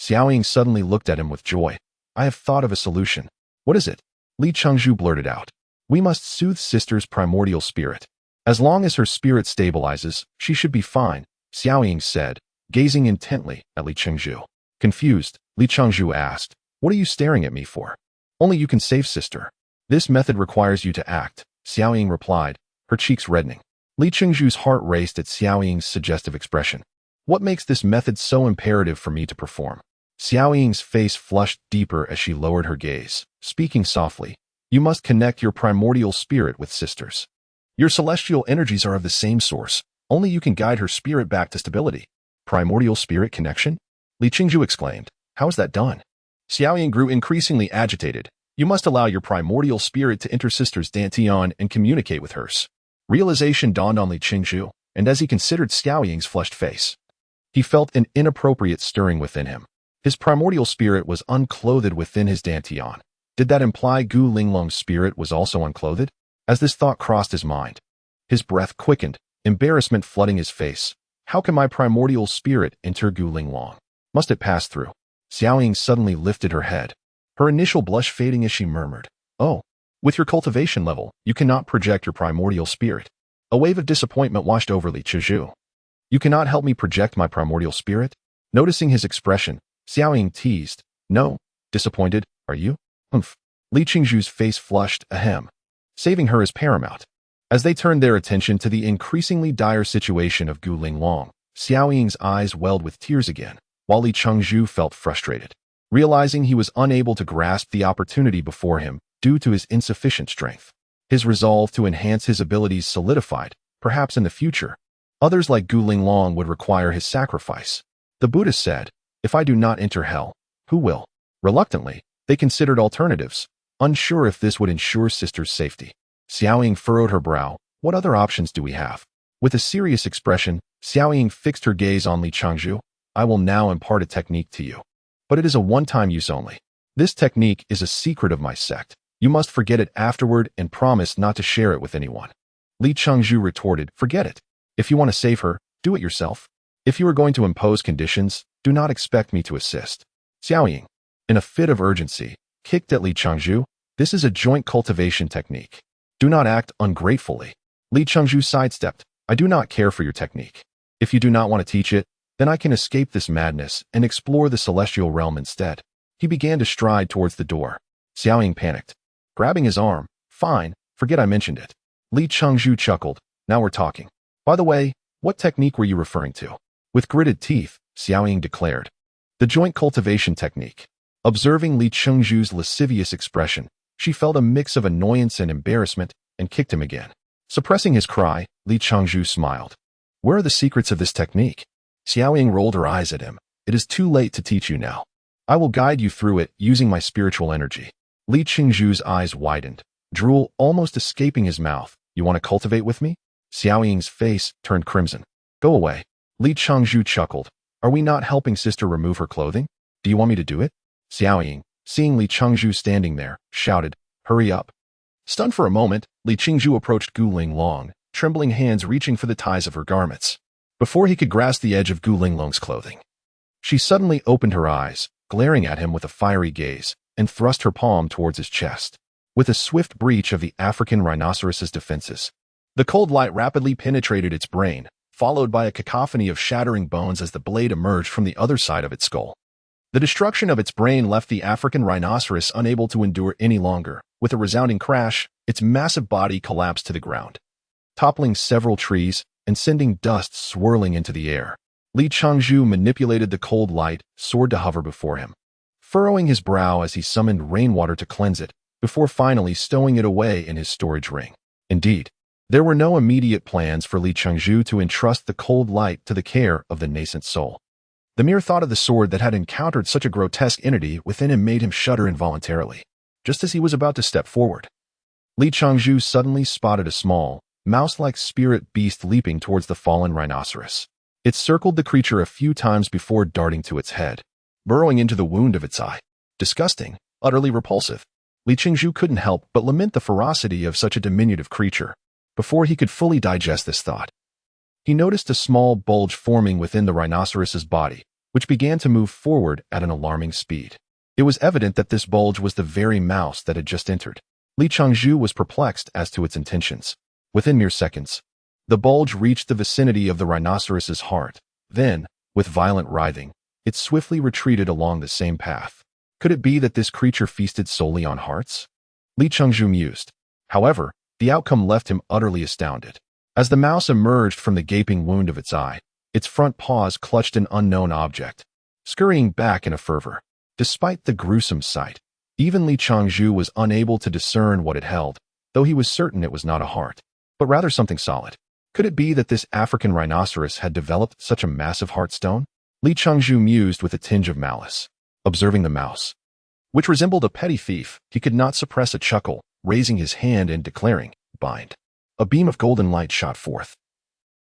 A: Xiaoying suddenly looked at him with joy. I have thought of a solution. What is it? Li Chengzhu blurted out. We must soothe sister's primordial spirit. As long as her spirit stabilizes, she should be fine, Xiaoying said, gazing intently at Li Chengzhu. Confused, Li Chengzhu asked, what are you staring at me for? Only you can save sister. This method requires you to act, Xiaoying replied, her cheeks reddening. Li Chengzhu's heart raced at Xiaoying's suggestive expression. What makes this method so imperative for me to perform? Xiaoying's face flushed deeper as she lowered her gaze, speaking softly. You must connect your primordial spirit with sister's. Your celestial energies are of the same source. Only you can guide her spirit back to stability. Primordial spirit connection? Li Chengzhu exclaimed. How is that done? Xiaoying grew increasingly agitated. You must allow your primordial spirit to enter sister's dantian and communicate with hers. Realization dawned on Li Chengzhu, and as he considered Xiaoying's flushed face, he felt an inappropriate stirring within him. His primordial spirit was unclothed within his dantian. Did that imply Gu Linglong's spirit was also unclothed? As this thought crossed his mind, his breath quickened, embarrassment flooding his face. How can my primordial spirit enter Gu Linglong? Must it pass through? Xiaoying suddenly lifted her head, her initial blush fading as she murmured, Oh, with your cultivation level, you cannot project your primordial spirit. A wave of disappointment washed over Li Chengzhu. You cannot help me project my primordial spirit? Noticing his expression, Xiaoying teased. No, disappointed, are you? Humph. Li Chengzhu's face flushed, ahem. Saving her is paramount. As they turned their attention to the increasingly dire situation of Gu Linglong, Xiaoying's eyes welled with tears again, while Li Chengzhu felt frustrated, realizing he was unable to grasp the opportunity before him due to his insufficient strength. His resolve to enhance his abilities solidified. Perhaps in the future, others like Gu Linglong would require his sacrifice. The Buddha said, if I do not enter hell, who will? Reluctantly, they considered alternatives, unsure if this would ensure sister's safety. Xiaoying furrowed her brow. What other options do we have? With a serious expression, Xiaoying fixed her gaze on Li Chengzhu. I will now impart a technique to you. But it is a one-time use only. This technique is a secret of my sect. You must forget it afterward and promise not to share it with anyone. Li Chengzhu retorted, forget it. If you want to save her, do it yourself. If you are going to impose conditions, do not expect me to assist. Xiaoying, in a fit of urgency, kicked at Li Chengzhu. This is a joint cultivation technique. Do not act ungratefully. Li Chengzhu sidestepped. I do not care for your technique. If you do not want to teach it, then I can escape this madness and explore the celestial realm instead. He began to stride towards the door. Xiaoying panicked, grabbing his arm. Fine, forget I mentioned it. Li Chengzhu chuckled. Now we're talking. By the way, what technique were you referring to? With gritted teeth, Xiaoying declared. The joint cultivation technique. Observing Li Chengzhu's lascivious expression, she felt a mix of annoyance and embarrassment and kicked him again. Suppressing his cry, Li Chengzhu smiled. Where are the secrets of this technique? Xiaoying rolled her eyes at him. It is too late to teach you now. I will guide you through it using my spiritual energy. Li Chengzhu's eyes widened, drool almost escaping his mouth. You want to cultivate with me? Xiaoying's face turned crimson. Go away. Li Chengzhu chuckled. Are we not helping sister remove her clothing? Do you want me to do it? Xiaoying, seeing Li Chengzhu standing there, shouted, hurry up. Stunned for a moment, Li Chengzhu approached Gu Linglong, trembling hands reaching for the ties of her garments. Before he could grasp the edge of Gu Linglong's clothing, she suddenly opened her eyes, glaring at him with a fiery gaze, and thrust her palm towards his chest. with a swift breach of the African rhinoceros's defenses. The cold light rapidly penetrated its brain, followed by a cacophony of shattering bones as the blade emerged from the other side of its skull. The destruction of its brain left the African rhinoceros unable to endure any longer. With a resounding crash, its massive body collapsed to the ground, toppling several trees and sending dust swirling into the air. Li Changzhu manipulated the cold light, sword to hover before him, furrowing his brow as he summoned rainwater to cleanse it, before finally stowing it away in his storage ring. Indeed, there were no immediate plans for Li Changzhu to entrust the cold light to the care of the nascent soul. The mere thought of the sword that had encountered such a grotesque entity within him made him shudder involuntarily. Just as he was about to step forward, Li Changzhu suddenly spotted a small, mouse-like spirit beast leaping towards the fallen rhinoceros. It circled the creature a few times before darting to its head, burrowing into the wound of its eye. Disgusting, utterly repulsive. Li Changzhu couldn't help but lament the ferocity of such a diminutive creature. Before he could fully digest this thought, he noticed a small bulge forming within the rhinoceros's body, which began to move forward at an alarming speed. It was evident that this bulge was the very mouse that had just entered. Li Changzhu was perplexed as to its intentions. Within mere seconds, the bulge reached the vicinity of the rhinoceros's heart. Then, with violent writhing, it swiftly retreated along the same path. Could it be that this creature feasted solely on hearts? Li Changzhu mused. However, the outcome left him utterly astounded. As the mouse emerged from the gaping wound of its eye, its front paws clutched an unknown object, scurrying back in a fervor. Despite the gruesome sight, even Li Changzhu was unable to discern what it held, though he was certain it was not a heart, but rather something solid. Could it be that this African rhinoceros had developed such a massive heartstone? Li Changzhu mused with a tinge of malice. Observing the mouse, which resembled a petty thief, he could not suppress a chuckle, raising his hand and declaring, "Bind." A beam of golden light shot forth,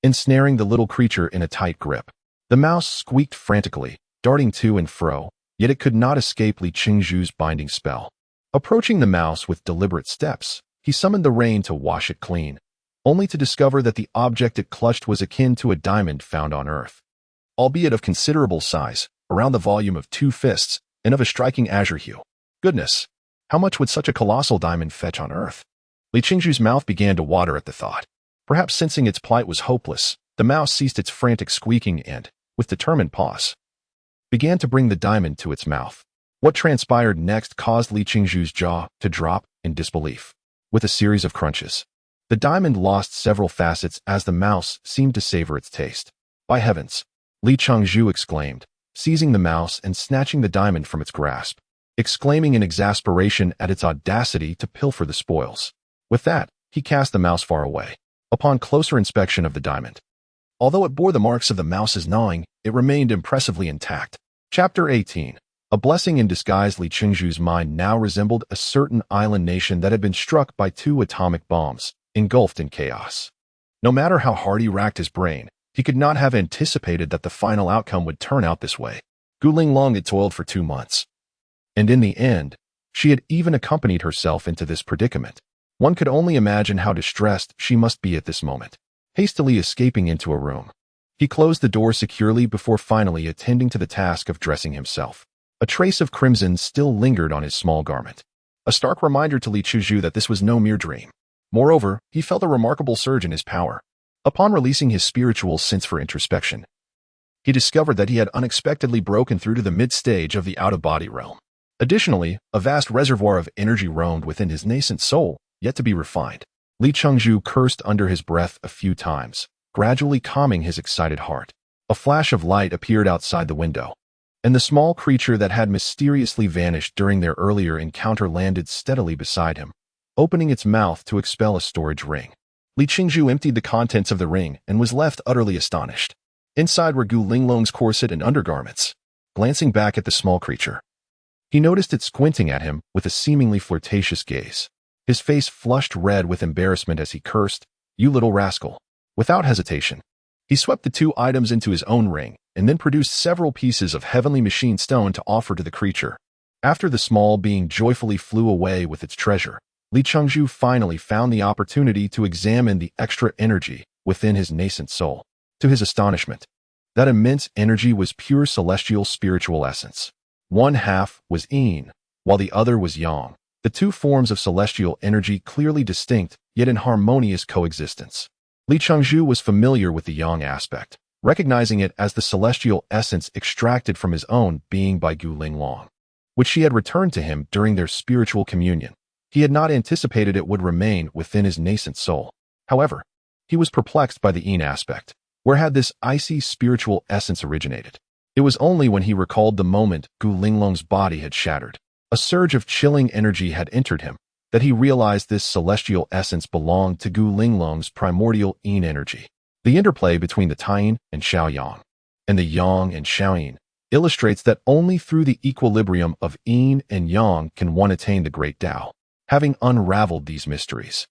A: ensnaring the little creature in a tight grip. The mouse squeaked frantically, darting to and fro, yet it could not escape Li Changzhu's binding spell. Approaching the mouse with deliberate steps, he summoned the rain to wash it clean, only to discover that the object it clutched was akin to a diamond found on Earth, albeit of considerable size, around the volume of 2 fists, and of a striking azure hue. Goodness, how much would such a colossal diamond fetch on Earth? Li Changzhu's mouth began to water at the thought. Perhaps sensing its plight was hopeless, the mouse ceased its frantic squeaking and, with determined paws, began to bring the diamond to its mouth. What transpired next caused Li Changzhu's jaw to drop in disbelief. With a series of crunches, the diamond lost several facets as the mouse seemed to savor its taste. By heavens! Li Changzhu exclaimed, seizing the mouse and snatching the diamond from its grasp, exclaiming in exasperation at its audacity to pilfer the spoils. With that, he cast the mouse far away. Upon closer inspection of the diamond, although it bore the marks of the mouse's gnawing, it remained impressively intact. Chapter 18. A blessing in disguise. Li Changzhu's mind now resembled a certain island nation that had been struck by 2 atomic bombs, engulfed in chaos. No matter how hard he racked his brain, he could not have anticipated that the final outcome would turn out this way. Gu Linglong had toiled for 2 months, and in the end, she had even accompanied herself into this predicament. One could only imagine how distressed she must be at this moment. Hastily escaping into a room, he closed the door securely before finally attending to the task of dressing himself. A trace of crimson still lingered on his small garment, a stark reminder to Li Changzhu that this was no mere dream. Moreover, he felt a remarkable surge in his power. Upon releasing his spiritual sense for introspection, he discovered that he had unexpectedly broken through to the mid-stage of the out-of-body realm. Additionally, a vast reservoir of energy roamed within his nascent soul, yet to be refined. Li Changzhu cursed under his breath a few times, gradually calming his excited heart. A flash of light appeared outside the window, and the small creature that had mysteriously vanished during their earlier encounter landed steadily beside him, opening its mouth to expel a storage ring. Li Changzhu emptied the contents of the ring and was left utterly astonished. Inside were Gu Linglong's corset and undergarments. Glancing back at the small creature, he noticed it squinting at him with a seemingly flirtatious gaze. His face flushed red with embarrassment as he cursed, "You little rascal." Without hesitation, he swept the 2 items into his own ring and then produced several pieces of heavenly machine stone to offer to the creature. After the small being joyfully flew away with its treasure, Li Changzhu finally found the opportunity to examine the extra energy within his nascent soul. To his astonishment, that immense energy was pure celestial spiritual essence. One half was yin, while the other was yang, the two forms of celestial energy clearly distinct, yet in harmonious coexistence. Li Changzhu was familiar with the yang aspect, recognizing it as the celestial essence extracted from his own being by Gu Linglong, which she had returned to him during their spiritual communion. He had not anticipated it would remain within his nascent soul. However, he was perplexed by the yin aspect. Where had this icy spiritual essence originated? It was only when he recalled the moment Gu Linglong's body had shattered. A surge of chilling energy had entered him, that he realized this celestial essence belonged to Gu Linglong's primordial yin energy. The interplay between the Taiyin and Xiaoyang, and the yang and Xiaoyin, illustrates that only through the equilibrium of yin and yang can one attain the great Tao. Having unraveled these mysteries,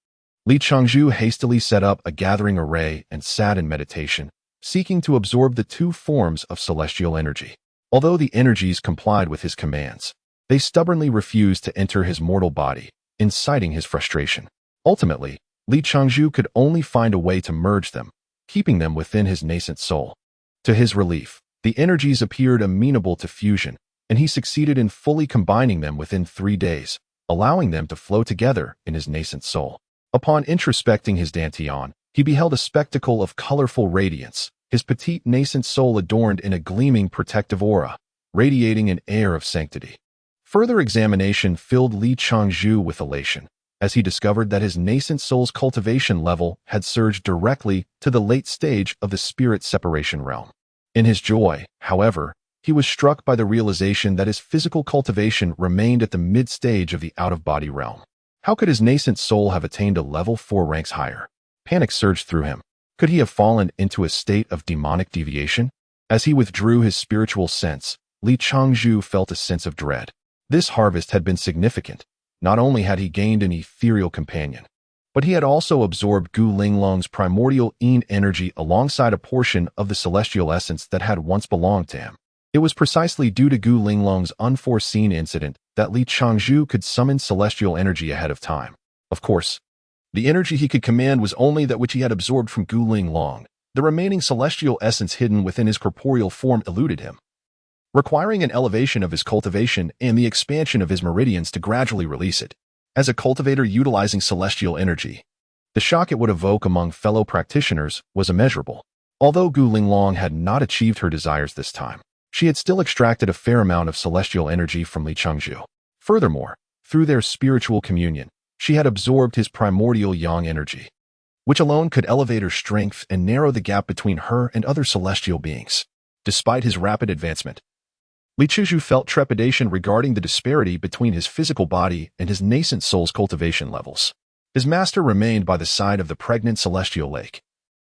A: Li Changzhu hastily set up a gathering array and sat in meditation, seeking to absorb the two forms of celestial energy. Although the energies complied with his commands, they stubbornly refused to enter his mortal body, inciting his frustration. Ultimately, Li Changzhu could only find a way to merge them, keeping them within his nascent soul. To his relief, the energies appeared amenable to fusion, and he succeeded in fully combining them within 3 days, allowing them to flow together in his nascent soul. Upon introspecting his dantian, he beheld a spectacle of colorful radiance, his petite nascent soul adorned in a gleaming protective aura, radiating an air of sanctity. Further examination filled Li Changzhu with elation, as he discovered that his nascent soul's cultivation level had surged directly to the late stage of the spirit separation realm. In his joy, however, he was struck by the realization that his physical cultivation remained at the mid-stage of the out-of-body realm. How could his nascent soul have attained a level 4 ranks higher? Panic surged through him. Could he have fallen into a state of demonic deviation? As he withdrew his spiritual sense, Li Changzhu felt a sense of dread. This harvest had been significant. Not only had he gained an ethereal companion, but he had also absorbed Gu Linglong's primordial yin energy alongside a portion of the celestial essence that had once belonged to him. It was precisely due to Gu Linglong's unforeseen incident that Li Changzhu could summon celestial energy ahead of time. Of course, the energy he could command was only that which he had absorbed from Gu Linglong. The remaining celestial essence hidden within his corporeal form eluded him, requiring an elevation of his cultivation and the expansion of his meridians to gradually release it. As a cultivator utilizing celestial energy, the shock it would evoke among fellow practitioners was immeasurable. Although Gu Linglong had not achieved her desires this time, she had still extracted a fair amount of celestial energy from Li Changzhu. Furthermore, through their spiritual communion, she had absorbed his primordial yang energy, which alone could elevate her strength and narrow the gap between her and other celestial beings. Despite his rapid advancement, Li Changzhu felt trepidation regarding the disparity between his physical body and his nascent soul's cultivation levels. His master remained by the side of the pregnant celestial lake,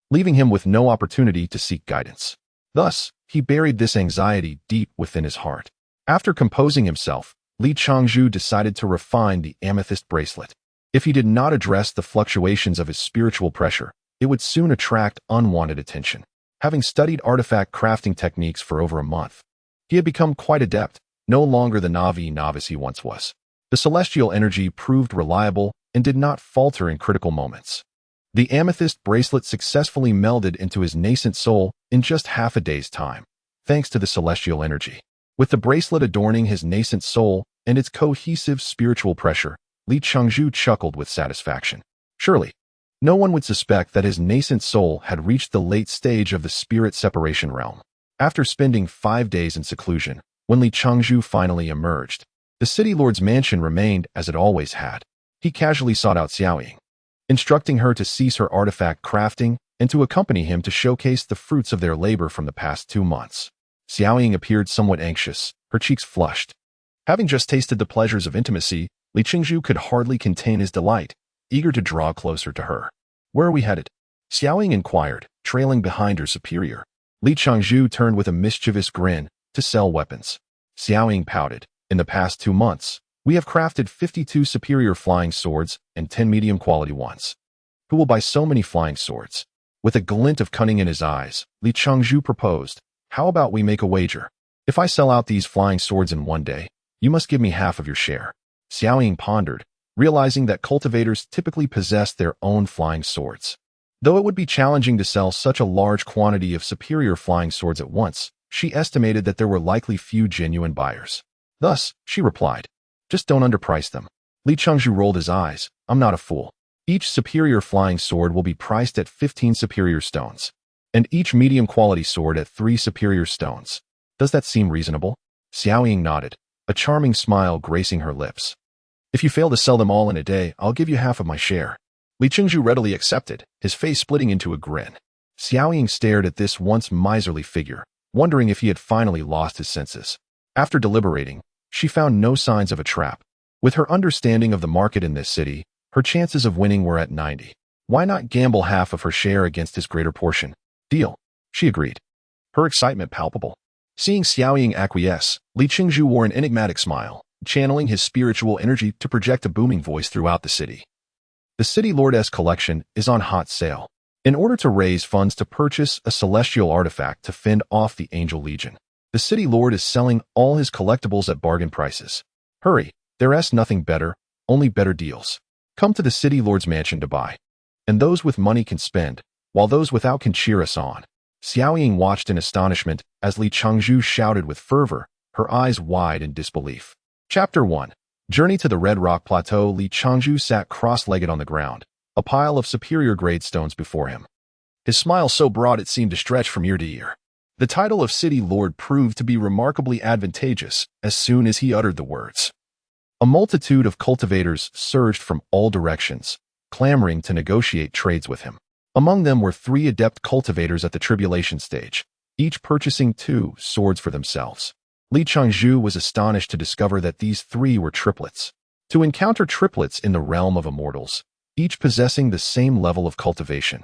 A: leaving him with no opportunity to seek guidance. Thus, he buried this anxiety deep within his heart. After composing himself, Li Changzhu decided to refine the amethyst bracelet. If he did not address the fluctuations of his spiritual pressure, it would soon attract unwanted attention. Having studied artifact crafting techniques for over a month, he had become quite adept, no longer the novice he once was. The celestial energy proved reliable and did not falter in critical moments. The amethyst bracelet successfully melded into his nascent soul in just half a day's time, thanks to the celestial energy. With the bracelet adorning his nascent soul and its cohesive spiritual pressure, Li Changzhu chuckled with satisfaction. Surely, no one would suspect that his nascent soul had reached the late stage of the spirit separation realm. After spending 5 days in seclusion, when Li Changzhu finally emerged, the city lord's mansion remained as it always had. He casually sought out Xiaoying, instructing her to cease her artifact crafting and to accompany him to showcase the fruits of their labor from the past 2 months. Xiaoying appeared somewhat anxious, her cheeks flushed. Having just tasted the pleasures of intimacy, Li Changzhu could hardly contain his delight, eager to draw closer to her. "Where are we headed?" Xiaoying inquired, trailing behind her superior. Li Changzhu turned with a mischievous grin to sell weapons. Xiaoying pouted. "In the past 2 months, we have crafted 52 superior flying swords and 10 medium-quality ones. Who will buy so many flying swords?" With a glint of cunning in his eyes, Li Changzhu proposed, "How about we make a wager? If I sell out these flying swords in 1 day, you must give me half of your share." Xiaoying pondered, realizing that cultivators typically possess their own flying swords. Though it would be challenging to sell such a large quantity of superior flying swords at once, she estimated that there were likely few genuine buyers. Thus, she replied, "Just don't underprice them. Li Chengzhu rolled his eyes. I'm not a fool. Each superior flying sword will be priced at 15 superior stones, and each medium-quality sword at 3 superior stones. Does that seem reasonable? Xiaoying nodded, a charming smile gracing her lips. If you fail to sell them all in a day, I'll give you half of my share. Li Chengzhu readily accepted, his face splitting into a grin. Xiaoying stared at this once miserly figure, wondering if he had finally lost his senses. After deliberating, she found no signs of a trap. With her understanding of the market in this city, her chances of winning were at 90. Why not gamble half of her share against his greater portion? Deal. She agreed, her excitement palpable. Seeing Xiaoying acquiesce, Li Chengzhu wore an enigmatic smile, channeling his spiritual energy to project a booming voice throughout the city. The City Lordess collection is on hot sale. In order to raise funds to purchase a celestial artifact to fend off the Angel Legion, the City Lord is selling all his collectibles at bargain prices. Hurry, there's nothing better, only better deals. Come to the City Lord's mansion to buy. And those with money can spend, while those without can cheer us on. Xiaoying watched in astonishment as Li Chengzhu shouted with fervor, her eyes wide in disbelief. Chapter 1. Journey to the Red Rock Plateau. Li Chengzhu sat cross-legged on the ground, a pile of superior-grade stones before him. His smile so broad it seemed to stretch from ear to ear. The title of City Lord proved to be remarkably advantageous as soon as he uttered the words. A multitude of cultivators surged from all directions, clamoring to negotiate trades with him. Among them were 3 adept cultivators at the tribulation stage, each purchasing 2 swords for themselves. Li Chengzhu was astonished to discover that these 3 were triplets. To encounter triplets in the realm of immortals, each possessing the same level of cultivation,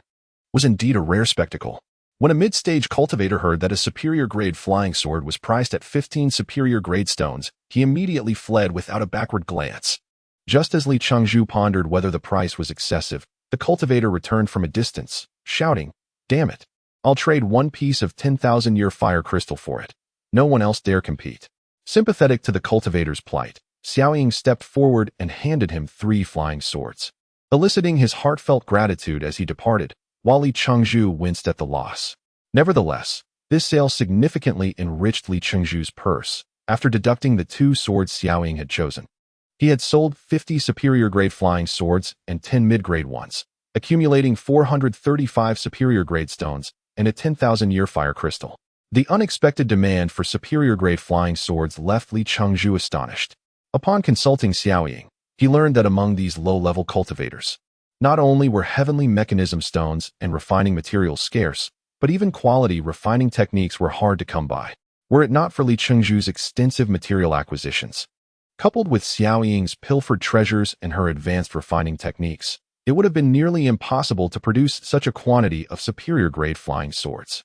A: was indeed a rare spectacle. When a mid-stage cultivator heard that a superior-grade flying sword was priced at 15 superior-grade stones, he immediately fled without a backward glance. Just as Li Chengzhu pondered whether the price was excessive, the cultivator returned from a distance, shouting, "Damn it! I'll trade 1 piece of 10,000-year fire crystal for it. No one else dare compete." Sympathetic to the cultivator's plight, Xiaoying stepped forward and handed him 3 flying swords, eliciting his heartfelt gratitude as he departed, while Li Chengzhu winced at the loss. Nevertheless, this sale significantly enriched Li Chengzhu's purse, after deducting the 2 swords Xiaoying had chosen. He had sold 50 superior-grade flying swords and 10 mid-grade ones, accumulating 435 superior-grade stones and a 10,000-year fire crystal. The unexpected demand for superior-grade flying swords left Li Chengzhu astonished. Upon consulting Xiaoying, he learned that among these low-level cultivators, not only were heavenly mechanism stones and refining materials scarce, but even quality refining techniques were hard to come by. Were it not for Li Chengzhu's extensive material acquisitions, coupled with Xiaoying's pilfered treasures and her advanced refining techniques, it would have been nearly impossible to produce such a quantity of superior-grade flying swords.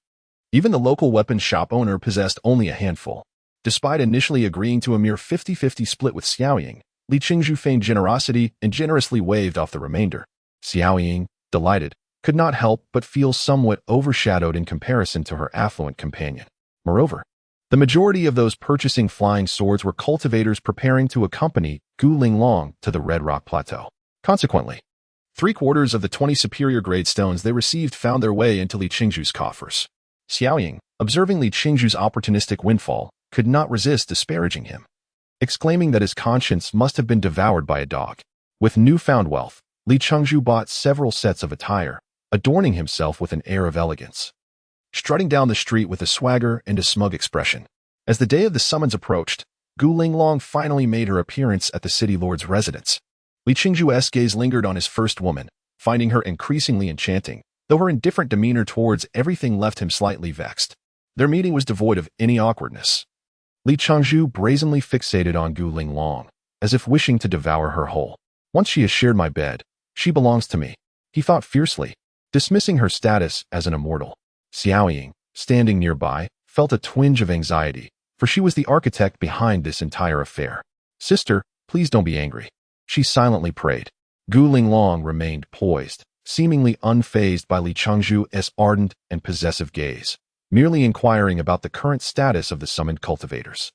A: Even the local weapons shop owner possessed only a handful. Despite initially agreeing to a mere 50-50 split with Xiaoying, Li Chengzhu feigned generosity and generously waved off the remainder. Xiaoying, delighted, could not help but feel somewhat overshadowed in comparison to her affluent companion. Moreover, the majority of those purchasing flying swords were cultivators preparing to accompany Gu Linglong to the Red Rock Plateau. Consequently, 3/4 of the 20 superior-grade stones they received found their way into Li Chengzhu's coffers. Xiaoying, observing Li Chengzhu's opportunistic windfall, could not resist disparaging him, exclaiming that his conscience must have been devoured by a dog. With newfound wealth, Li Chengzhu bought several sets of attire, adorning himself with an air of elegance, strutting down the street with a swagger and a smug expression. As the day of the summons approached, Gu Linglong finally made her appearance at the City Lord's residence. Li Chengzhu's gaze lingered on his first woman, finding her increasingly enchanting, though her indifferent demeanor towards everything left him slightly vexed. Their meeting was devoid of any awkwardness. Li Chengzhu brazenly fixated on Gu Linglong, as if wishing to devour her whole. Once she has shared my bed, she belongs to me, he thought fiercely, dismissing her status as an immortal. Xiaoying, standing nearby, felt a twinge of anxiety, for she was the architect behind this entire affair. "Sister, please don't be angry," she silently prayed. Gu Linglong remained poised, seemingly unfazed by Li Chengzhu's ardent and possessive gaze, merely inquiring about the current status of the summoned cultivators.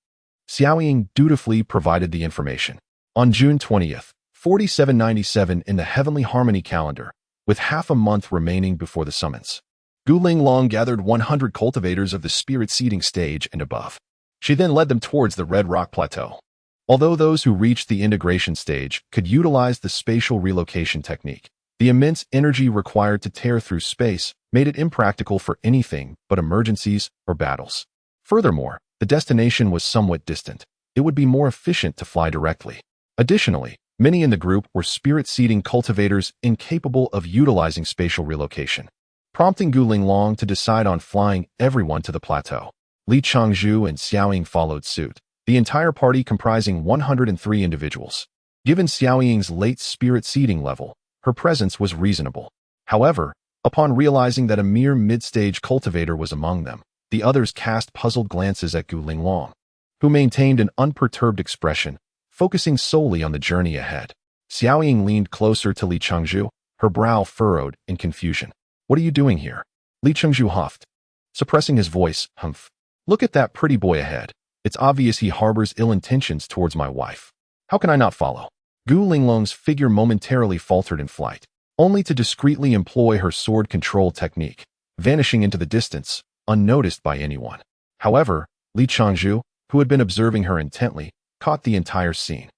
A: Xiaoying dutifully provided the information. On June 20th, 4797 in the Heavenly Harmony calendar, with half a month remaining before the summons, Gu Linglong gathered 100 cultivators of the spirit seeding stage and above. She then led them towards the Red Rock Plateau. Although those who reached the integration stage could utilize the spatial relocation technique, the immense energy required to tear through space made it impractical for anything but emergencies or battles. Furthermore, the destination was somewhat distant. It would be more efficient to fly directly. Additionally, many in the group were spirit-seeding cultivators incapable of utilizing spatial relocation, prompting Gu Linglong to decide on flying everyone to the plateau. Li Changzhu and Xiaoying followed suit, the entire party comprising 103 individuals. Given Xiaoying's late spirit seeding level, her presence was reasonable. However, upon realizing that a mere mid-stage cultivator was among them, the others cast puzzled glances at Gu Linglong, who maintained an unperturbed expression, focusing solely on the journey ahead. Xiaoying leaned closer to Li Changzhu, her brow furrowed in confusion. "What are you doing here?" Li Changzhu huffed, suppressing his voice. "Humph. Look at that pretty boy ahead. It's obvious he harbors ill intentions towards my wife. How can I not follow?" Gu Linglong's figure momentarily faltered in flight, only to discreetly employ her sword control technique, vanishing into the distance, unnoticed by anyone. However, Li Changzhu, who had been observing her intently, caught the entire scene.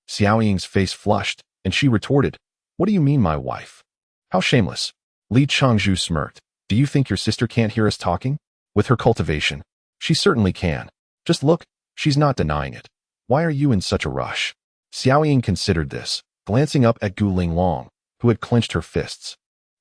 A: Xiaoying's face flushed, and she retorted, "What do you mean, my wife? How shameless." Li Changzhu smirked. "Do you think your sister can't hear us talking? With her cultivation, she certainly can. Just look, she's not denying it. Why are you in such a rush?" Xiaoying considered this, glancing up at Gu Linglong, who had clenched her fists.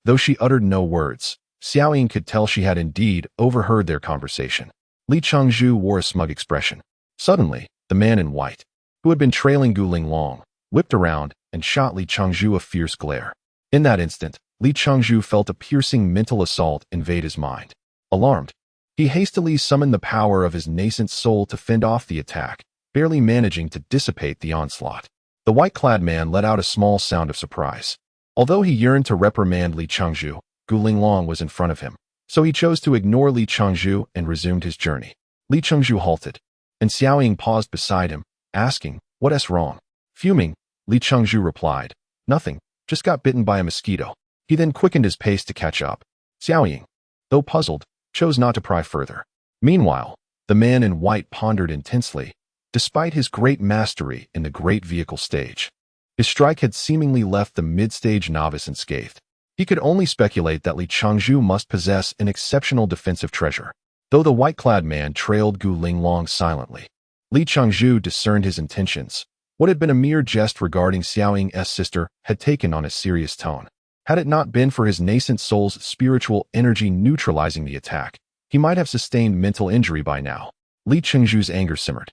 A: Though she uttered no words, Xiaoying could tell she had indeed overheard their conversation. Li Changzhu wore a smug expression. Suddenly, the man in white, who had been trailing Gu Linglong, whipped around and shot Li Changzhu a fierce glare. In that instant, Li Changzhu felt a piercing mental assault invade his mind. Alarmed, he hastily summoned the power of his nascent soul to fend off the attack, barely managing to dissipate the onslaught. The white-clad man let out a small sound of surprise. Although he yearned to reprimand Li Changzhu, Gu Linglong was in front of him, so he chose to ignore Li Changzhu and resumed his journey. Li Changzhu halted, and Xiaoying paused beside him, asking, "What's wrong?" Fuming, Li Changzhu replied, "Nothing, just got bitten by a mosquito." He then quickened his pace to catch up. Xiaoying, though puzzled, chose not to pry further. Meanwhile, the man in white pondered intensely. Despite his great mastery in the great vehicle stage, his strike had seemingly left the mid-stage novice unscathed. He could only speculate that Li Changzhu must possess an exceptional defensive treasure. Though the white-clad man trailed Gu Linglong silently, Li Changzhu discerned his intentions. What had been a mere jest regarding Xiaoying's sister had taken on a serious tone. Had it not been for his nascent soul's spiritual energy neutralizing the attack, he might have sustained mental injury by now. Li Changzhu's anger simmered.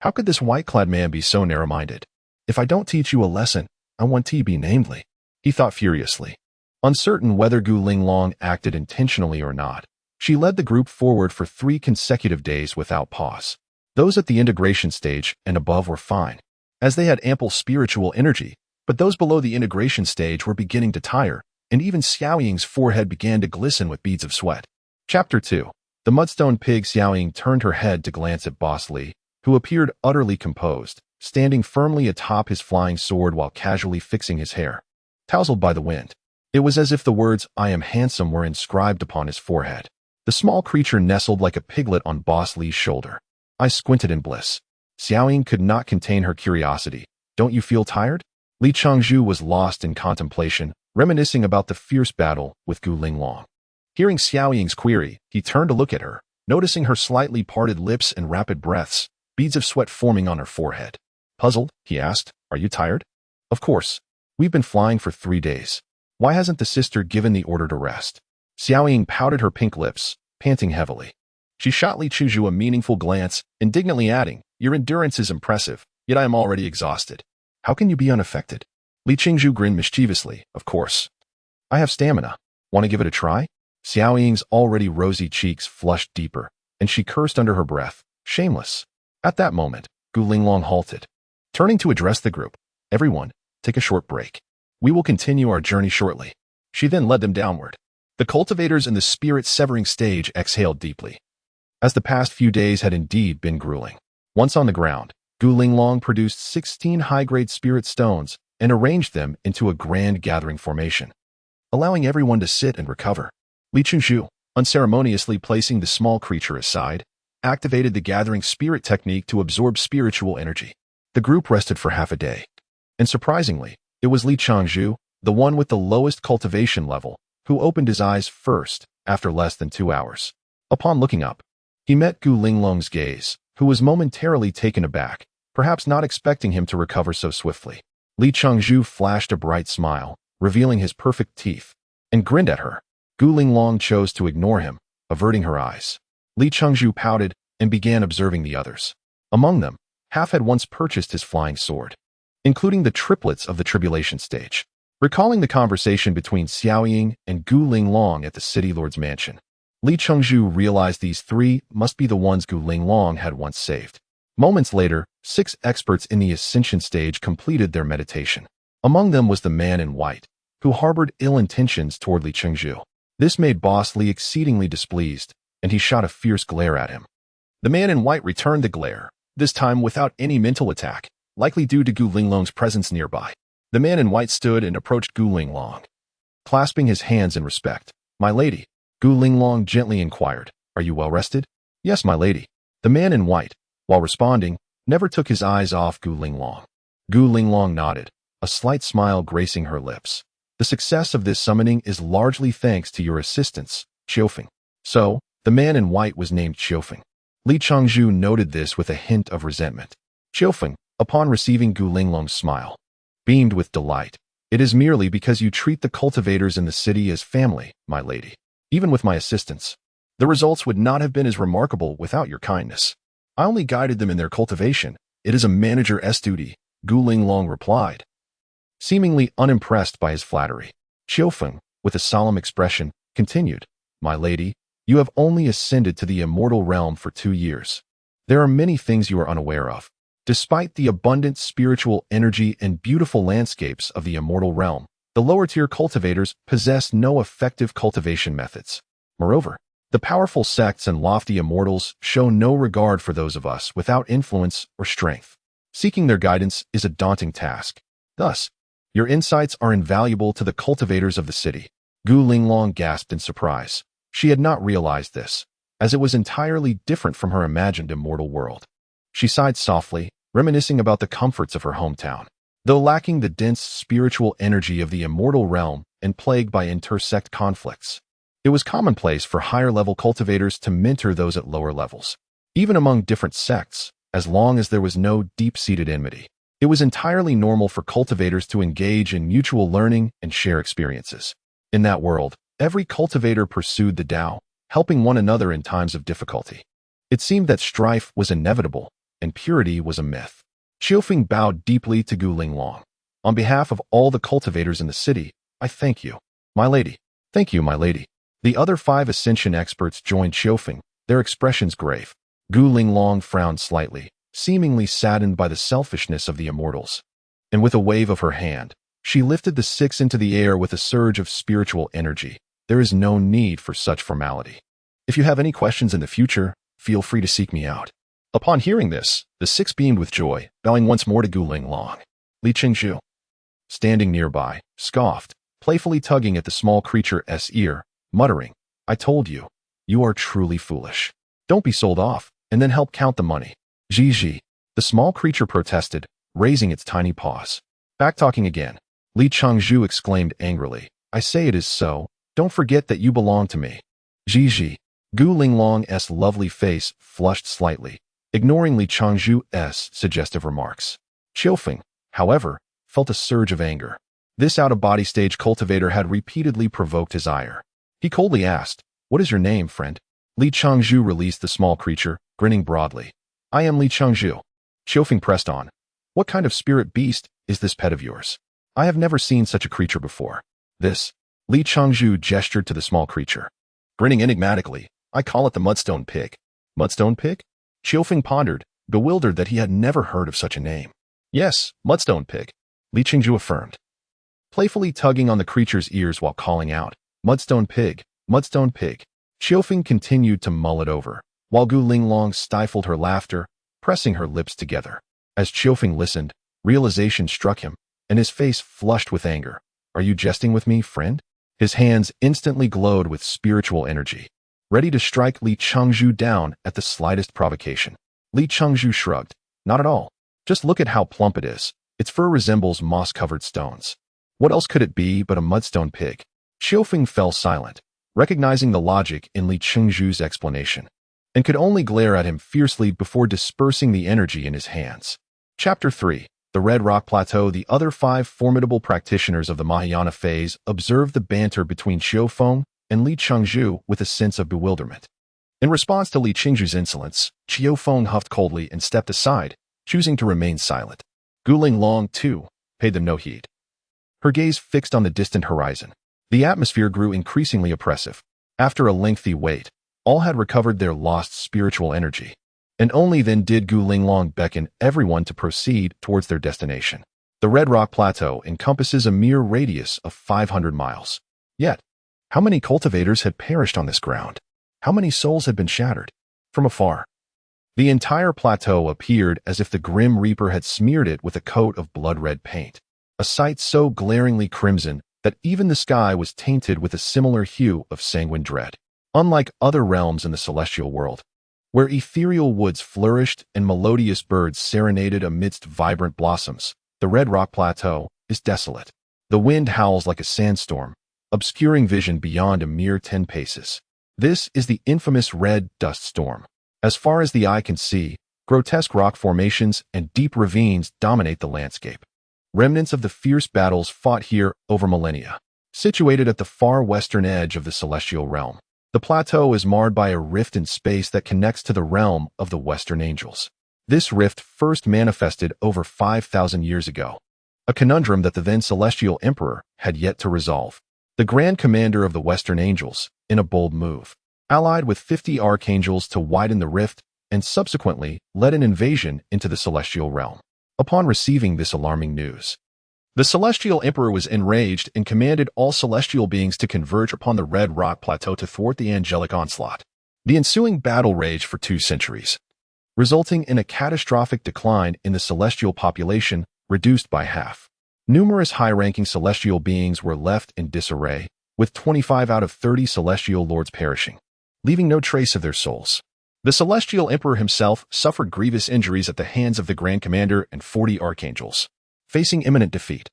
A: How could this white-clad man be so narrow-minded? "If I don't teach you a lesson, I want to be namely," he thought furiously. Uncertain whether Gu Linglong acted intentionally or not, she led the group forward for 3 consecutive days without pause. Those at the integration stage and above were fine, as they had ample spiritual energy, but those below the integration stage were beginning to tire, and even Xiaoying's forehead began to glisten with beads of sweat. Chapter 2. The mudstone pig. Xiaoying turned her head to glance at Boss Li, who appeared utterly composed, standing firmly atop his flying sword while casually fixing his hair, tousled by the wind. It was as if the words, "I am handsome," were inscribed upon his forehead. The small creature nestled like a piglet on Boss Li's shoulder. I squinted in bliss. Xiaoying could not contain her curiosity. "Don't you feel tired?" Li Changzhu was lost in contemplation, reminiscing about the fierce battle with Gu Linglong. Hearing Xiaoying's query, he turned to look at her, noticing her slightly parted lips and rapid breaths, beads of sweat forming on her forehead. Puzzled, he asked, "Are you tired?" "Of course. We've been flying for 3 days. Why hasn't the sister given the order to rest?" Xiaoying pouted her pink lips, panting heavily. She shot Li Changzhu a meaningful glance, indignantly adding, "Your endurance is impressive, yet I am already exhausted. How can you be unaffected?" Li Changzhu grinned mischievously. "Of course. I have stamina. Want to give it a try?" Xiaoying's already rosy cheeks flushed deeper, and she cursed under her breath, "Shameless." At that moment, Gu Linglong halted. Turning to address the group, "Everyone, take a short break. We will continue our journey shortly." She then led them downward. The cultivators in the spirit-severing stage exhaled deeply, as the past few days had indeed been grueling. Once on the ground, Gu Linglong produced 16 high-grade spirit stones and arranged them into a grand gathering formation, allowing everyone to sit and recover. Li Changzhu, unceremoniously placing the small creature aside, activated the gathering spirit technique to absorb spiritual energy. The group rested for half a day. And surprisingly, it was Li Changzhu, the one with the lowest cultivation level, who opened his eyes first after less than 2 hours. Upon looking up, he met Gu Linglong's gaze, who was momentarily taken aback, perhaps not expecting him to recover so swiftly. Li Changzhu flashed a bright smile, revealing his perfect teeth, and grinned at her. Gu Linglong chose to ignore him, averting her eyes. Li Changzhu pouted and began observing the others. Among them, half had once purchased his flying sword, including the triplets of the tribulation stage. Recalling the conversation between Xiao Ying and Gu Linglong at the city lord's mansion, Li Changzhu realized these three must be the ones Gu Linglong had once saved. Moments later, 6 experts in the ascension stage completed their meditation. Among them was the man in white, who harbored ill intentions toward Li Changzhu. This made Boss Li exceedingly displeased, and he shot a fierce glare at him. The man in white returned the glare, this time without any mental attack, likely due to Gu Linglong's presence nearby. The man in white stood and approached Gu Linglong, clasping his hands in respect. "My lady," Gu Linglong gently inquired, "are you well rested?" "Yes, my lady." The man in white, while responding, never took his eyes off Gu Linglong. Gu Linglong nodded, a slight smile gracing her lips. "The success of this summoning is largely thanks to your assistance, Qiufeng." So, the man in white was named Qiufeng. Li Changzhu noted this with a hint of resentment. Qiufeng, upon receiving Gu Linglong's smile, beamed with delight. "It is merely because you treat the cultivators in the city as family, my lady. Even with my assistance, the results would not have been as remarkable without your kindness. I only guided them in their cultivation. It is a manager's duty," Gu Linglong replied, seemingly unimpressed by his flattery. Qiufeng, with a solemn expression, continued, "My lady, you have only ascended to the Immortal Realm for 2 years. There are many things you are unaware of. Despite the abundant spiritual energy and beautiful landscapes of the Immortal Realm, the lower-tier cultivators possess no effective cultivation methods. Moreover, the powerful sects and lofty immortals show no regard for those of us without influence or strength. Seeking their guidance is a daunting task. Thus, your insights are invaluable to the cultivators of the city." Gu Linglong gasped in surprise. She had not realized this, as it was entirely different from her imagined immortal world. She sighed softly, reminiscing about the comforts of her hometown. Though lacking the dense spiritual energy of the Immortal Realm and plagued by intersect conflicts, it was commonplace for higher-level cultivators to mentor those at lower levels. Even among different sects, as long as there was no deep-seated enmity, it was entirely normal for cultivators to engage in mutual learning and share experiences. In that world, every cultivator pursued the Tao, helping one another in times of difficulty. It seemed that strife was inevitable, and purity was a myth. Qiufeng bowed deeply to Gu Linglong. "On behalf of all the cultivators in the city, I thank you, my lady." "Thank you, my lady." The other 5 ascension experts joined Qiufeng, their expressions grave. Gu Linglong frowned slightly, seemingly saddened by the selfishness of the immortals. And with a wave of her hand, she lifted the 6 into the air with a surge of spiritual energy. "There is no need for such formality. If you have any questions in the future, feel free to seek me out." Upon hearing this, the 6 beamed with joy, bowing once more to Gu Linglong. Li Changzhu, standing nearby, scoffed, playfully tugging at the small creature's ear, muttering, "I told you, you are truly foolish. Don't be sold off, and then help count the money." "Gigi," the small creature protested, raising its tiny paws. "Back-talking again," Li Changzhu exclaimed angrily. "I say it is so. Don't forget that you belong to me." "Gigi." Gu Linglong's lovely face flushed slightly, ignoring Li Changzhu's suggestive remarks. Qiufeng, however, felt a surge of anger. This out-of-body stage cultivator had repeatedly provoked his ire. He coldly asked, "What is your name, friend?" Li Changzhu released the small creature, grinning broadly. "I am Li Changzhu." Qiufeng pressed on. "What kind of spirit beast is this pet of yours? I have never seen such a creature before." "This," Li Changzhu gestured to the small creature. Grinning enigmatically, "I call it the Mudstone Pig." "Mudstone Pig?" Qiufeng pondered, bewildered that he had never heard of such a name. "Yes, Mudstone Pig," Li Changzhu affirmed, playfully tugging on the creature's ears while calling out, "Mudstone Pig, Mudstone Pig." Qiufeng continued to mull it over, while Gu Linglong stifled her laughter, pressing her lips together. As Qiufeng listened, realization struck him, and his face flushed with anger. "Are you jesting with me, friend?" His hands instantly glowed with spiritual energy, ready to strike Li Changzhu down at the slightest provocation. Li Changzhu shrugged. "Not at all. Just look at how plump it is. Its fur resembles moss-covered stones. What else could it be but a mudstone pig? Xiaofeng fell silent, recognizing the logic in Li Chengzhu's explanation, and could only glare at him fiercely before dispersing the energy in his hands. Chapter 3. The Red Rock Plateau. The other 5 formidable practitioners of the Mahayana phase observed the banter between Xiaofeng and Li Chengzhu with a sense of bewilderment. In response to Li Chengzhu's insolence, Xiaofeng huffed coldly and stepped aside, choosing to remain silent. Guling Long, too, paid them no heed. Her gaze fixed on the distant horizon. The atmosphere grew increasingly oppressive. After a lengthy wait, all had recovered their lost spiritual energy, and only then did Guling Long beckon everyone to proceed towards their destination. The Red Rock Plateau encompasses a mere radius of 500 miles. Yet, how many cultivators had perished on this ground? How many souls had been shattered? From afar, the entire plateau appeared as if the Grim Reaper had smeared it with a coat of blood-red paint, a sight so glaringly crimson that even the sky was tainted with a similar hue of sanguine dread. Unlike other realms in the celestial world, where ethereal woods flourished and melodious birds serenaded amidst vibrant blossoms, the Red Rock Plateau is desolate. The wind howls like a sandstorm, obscuring vision beyond a mere 10 paces. This is the infamous Red Dust Storm. As far as the eye can see, grotesque rock formations and deep ravines dominate the landscape. Remnants of the fierce battles fought here over millennia. Situated at the far western edge of the celestial realm, the plateau is marred by a rift in space that connects to the realm of the Western Angels. This rift first manifested over 5,000 years ago, a conundrum that the then celestial emperor had yet to resolve. The Grand Commander of the Western Angels, in a bold move, allied with 50 archangels to widen the rift and subsequently led an invasion into the celestial realm. Upon receiving this alarming news, the celestial emperor was enraged and commanded all celestial beings to converge upon the Red Rock Plateau to thwart the angelic onslaught. The ensuing battle raged for 2 centuries, resulting in a catastrophic decline in the celestial population, reduced by half. Numerous high-ranking celestial beings were left in disarray, with 25 out of 30 celestial lords perishing, leaving no trace of their souls. The celestial emperor himself suffered grievous injuries at the hands of the Grand Commander and 40 archangels. Facing imminent defeat,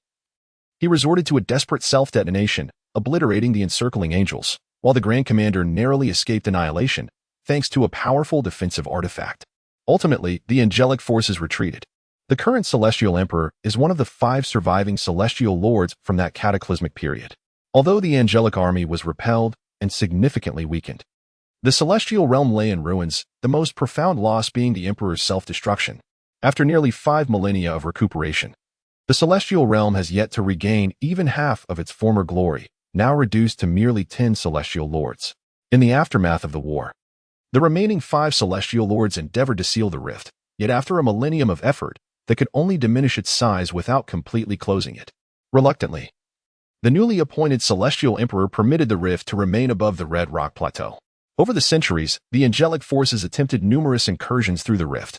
A: he resorted to a desperate self-detonation, obliterating the encircling angels, while the Grand Commander narrowly escaped annihilation thanks to a powerful defensive artifact. Ultimately, the angelic forces retreated. The current celestial emperor is one of the 5 surviving celestial lords from that cataclysmic period. Although the angelic army was repelled and significantly weakened, the celestial realm lay in ruins, the most profound loss being the emperor's self-destruction. After nearly 5 millennia of recuperation, the celestial realm has yet to regain even half of its former glory, now reduced to merely 10 celestial lords. In the aftermath of the war, the remaining 5 celestial lords endeavored to seal the rift, yet after a millennium of effort, they could only diminish its size without completely closing it. Reluctantly, the newly appointed celestial emperor permitted the rift to remain above the Red Rock Plateau. Over the centuries, the angelic forces attempted numerous incursions through the rift,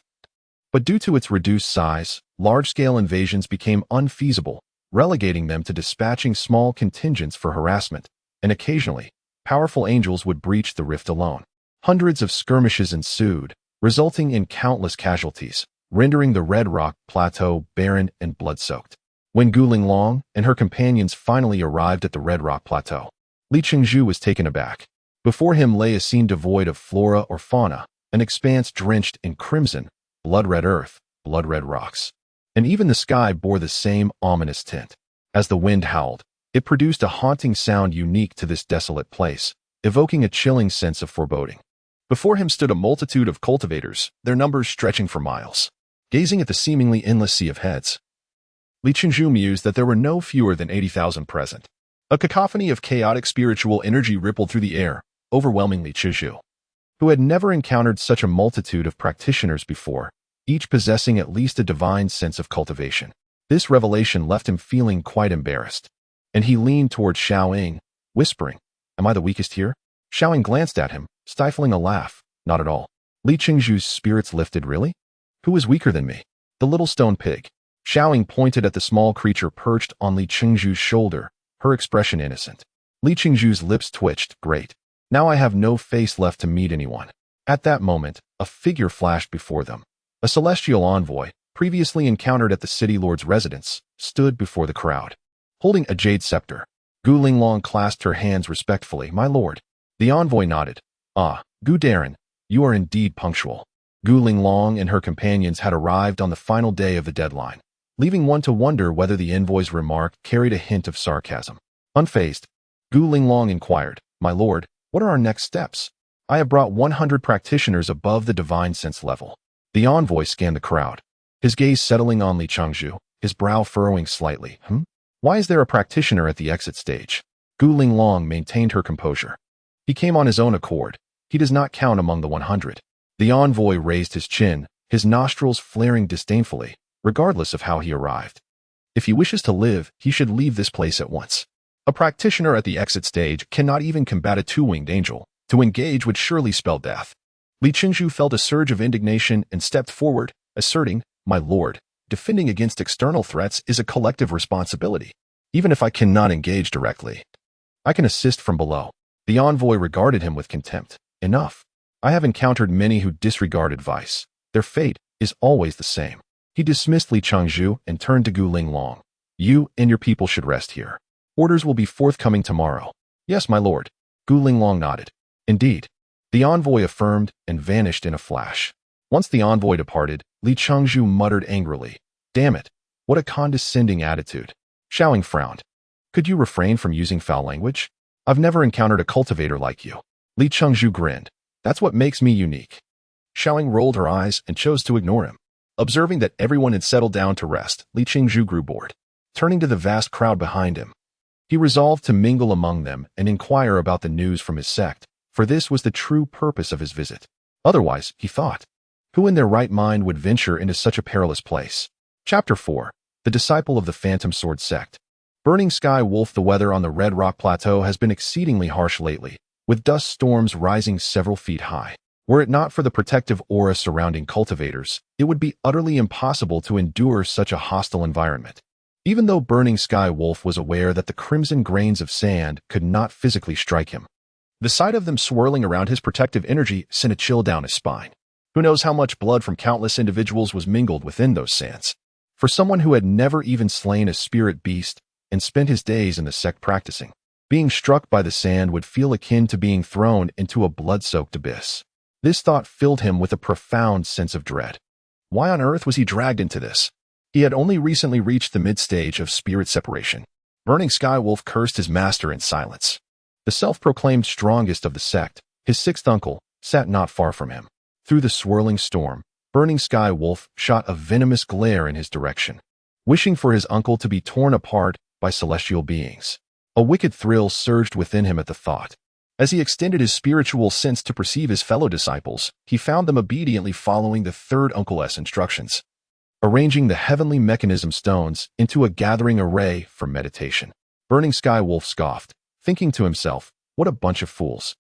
A: but due to its reduced size, large-scale invasions became unfeasible, relegating them to dispatching small contingents for harassment, and occasionally, powerful angels would breach the rift alone. Hundreds of skirmishes ensued, resulting in countless casualties, rendering the Red Rock Plateau barren and blood-soaked. When Guling Long and her companions finally arrived at the Red Rock Plateau, Li Chengzhu was taken aback. Before him lay a scene devoid of flora or fauna, an expanse drenched in crimson, blood-red earth, blood-red rocks. And even the sky bore the same ominous tint. As the wind howled, it produced a haunting sound unique to this desolate place, evoking a chilling sense of foreboding. Before him stood a multitude of cultivators, their numbers stretching for miles. Gazing at the seemingly endless sea of heads, Li Chengzhu mused that there were no fewer than 80,000 present. A cacophony of chaotic spiritual energy rippled through the air, overwhelming Li Chengzhu, who had never encountered such a multitude of practitioners before, each possessing at least a divine sense of cultivation. This revelation left him feeling quite embarrassed, and he leaned toward Xiaoying, whispering, "Am I the weakest here?" Xiaoying glanced at him, stifling a laugh. "Not at all." Li Chengzhu's spirits lifted. "Really? Who is weaker than me?" "The little stone pig." Xiaoying pointed at the small creature perched on Li Chengzhu's shoulder, her expression innocent. Li Chengzhu's lips twitched. "Great. Now I have no face left to meet anyone." At that moment, a figure flashed before them. A celestial envoy, previously encountered at the city lord's residence, stood before the crowd. Holding a jade scepter, Gu Linglong clasped her hands respectfully. "My lord." The envoy nodded. "Ah, Gu Darren, you are indeed punctual." Gu Linglong and her companions had arrived on the final day of the deadline, leaving one to wonder whether the envoy's remark carried a hint of sarcasm. Unfazed, Gu Linglong inquired, "My lord, what are our next steps? I have brought 100 practitioners above the divine sense level." The envoy scanned the crowd, his gaze settling on Li Changzhu, his brow furrowing slightly. Why is there a practitioner at the exit stage? Gu Linglong maintained her composure. He came on his own accord. He does not count among the 100. The envoy raised his chin, his nostrils flaring disdainfully, regardless of how he arrived. If he wishes to live, he should leave this place at once. A practitioner at the exit stage cannot even combat a two-winged angel. To engage would surely spell death. Li Qingzhu felt a surge of indignation and stepped forward, asserting, "My lord, defending against external threats is a collective responsibility. Even if I cannot engage directly, I can assist from below." The envoy regarded him with contempt. "Enough. I have encountered many who disregard advice. Their fate is always the same." He dismissed Li Changzhu and turned to Gu Linglong. "You and your people should rest here. Orders will be forthcoming tomorrow." "Yes, my lord." Gu Linglong nodded. "Indeed." The envoy affirmed and vanished in a flash. Once the envoy departed, Li Changzhu muttered angrily, "Damn it, what a condescending attitude." Xiaoying frowned. "Could you refrain from using foul language? I've never encountered a cultivator like you." Li Changzhu grinned. "That's what makes me unique." Xiaoying rolled her eyes and chose to ignore him. Observing that everyone had settled down to rest, Li Changzhu grew bored. Turning to the vast crowd behind him, he resolved to mingle among them and inquire about the news from his sect, for this was the true purpose of his visit. Otherwise, he thought, who in their right mind would venture into such a perilous place? Chapter 4. The Disciple of the Phantom Sword Sect. Burning Sky Wolf. The weather on the Red Rock Plateau has been exceedingly harsh lately, with dust storms rising several feet high. Were it not for the protective aura surrounding cultivators, it would be utterly impossible to endure such a hostile environment. Even though Burning Sky Wolf was aware that the crimson grains of sand could not physically strike him, the sight of them swirling around his protective energy sent a chill down his spine. Who knows how much blood from countless individuals was mingled within those sands? For someone who had never even slain a spirit beast and spent his days in the sect practicing, being struck by the sand would feel akin to being thrown into a blood-soaked abyss. This thought filled him with a profound sense of dread. Why on earth was he dragged into this? He had only recently reached the mid-stage of spirit separation. Burning Sky Wolf cursed his master in silence. The self-proclaimed strongest of the sect, his sixth uncle, sat not far from him. Through the swirling storm, Burning Sky Wolf shot a venomous glare in his direction, wishing for his uncle to be torn apart by celestial beings. A wicked thrill surged within him at the thought. As he extended his spiritual sense to perceive his fellow disciples, he found them obediently following the third uncle's instructions, arranging the heavenly mechanism stones into a gathering array for meditation. Burning Sky Wolf scoffed, thinking to himself, what a bunch of fools.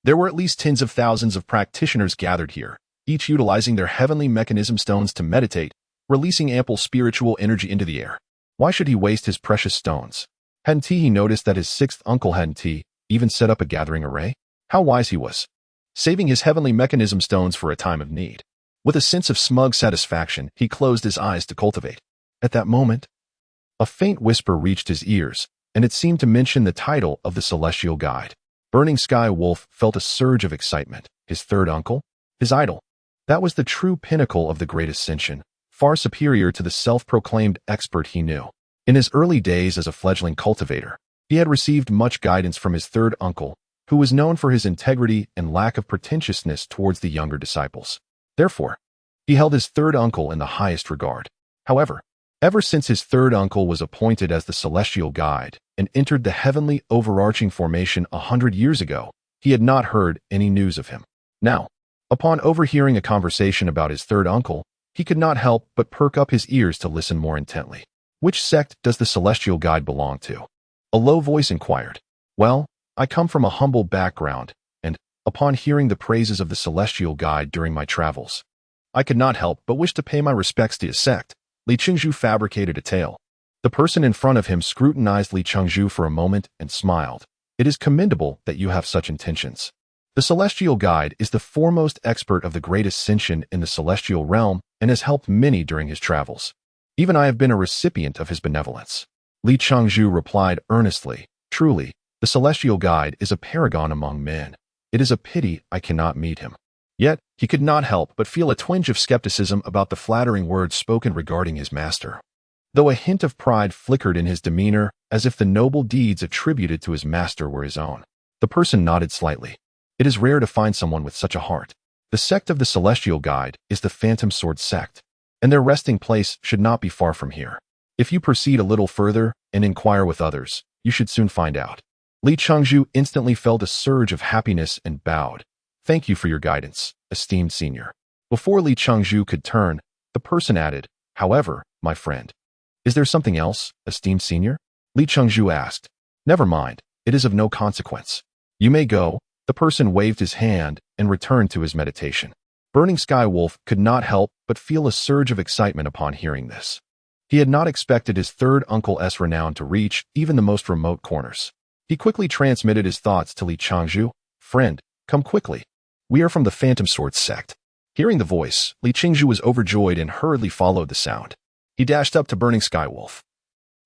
A: There were at least tens of thousands of practitioners gathered here, each utilizing their heavenly mechanism stones to meditate, releasing ample spiritual energy into the air. Why should he waste his precious stones? Hadn't he noticed that his sixth uncle hadn't even set up a gathering array? How wise he was, saving his heavenly mechanism stones for a time of need. With a sense of smug satisfaction, he closed his eyes to cultivate. At that moment, a faint whisper reached his ears, and it seemed to mention the title of the celestial guide. Burning Sky Wolf felt a surge of excitement. His third uncle? His idol. That was the true pinnacle of the great ascension, far superior to the self-proclaimed expert he knew. In his early days as a fledgling cultivator, he had received much guidance from his third uncle, who was known for his integrity and lack of pretentiousness towards the younger disciples. Therefore, he held his third uncle in the highest regard. However, ever since his third uncle was appointed as the celestial guide and entered the heavenly overarching formation 100 years ago, he had not heard any news of him. Now, upon overhearing a conversation about his third uncle, he could not help but perk up his ears to listen more intently. Which sect does the celestial guide belong to? A low voice inquired. Well, I come from a humble background, and, upon hearing the praises of the celestial guide during my travels, I could not help but wish to pay my respects to his sect. Li Qingzhu fabricated a tale. The person in front of him scrutinized Li Qingzhu for a moment and smiled. It is commendable that you have such intentions. The celestial guide is the foremost expert of the great ascension in the celestial realm and has helped many during his travels. Even I have been a recipient of his benevolence. Li Changzhu replied earnestly, truly, the celestial guide is a paragon among men. It is a pity I cannot meet him. Yet, he could not help but feel a twinge of skepticism about the flattering words spoken regarding his master. Though a hint of pride flickered in his demeanor, as if the noble deeds attributed to his master were his own. The person nodded slightly. It is rare to find someone with such a heart. The sect of the Celestial Guide is the Phantom Sword sect, and their resting place should not be far from here. If you proceed a little further and inquire with others, you should soon find out. Li Changzhu instantly felt a surge of happiness and bowed. Thank you for your guidance, esteemed senior. Before Li Changzhu could turn, the person added, however, my friend. Is there something else, esteemed senior? Li Changzhu asked. Never mind, it is of no consequence. You may go. The person waved his hand and returned to his meditation. Burning Sky Wolf could not help but feel a surge of excitement upon hearing this. He had not expected his third uncle's renown to reach even the most remote corners. He quickly transmitted his thoughts to Li Changzhu. Friend, come quickly. We are from the Phantom Sword sect. Hearing the voice, Li Changzhu was overjoyed and hurriedly followed the sound. He dashed up to Burning Sky Wolf,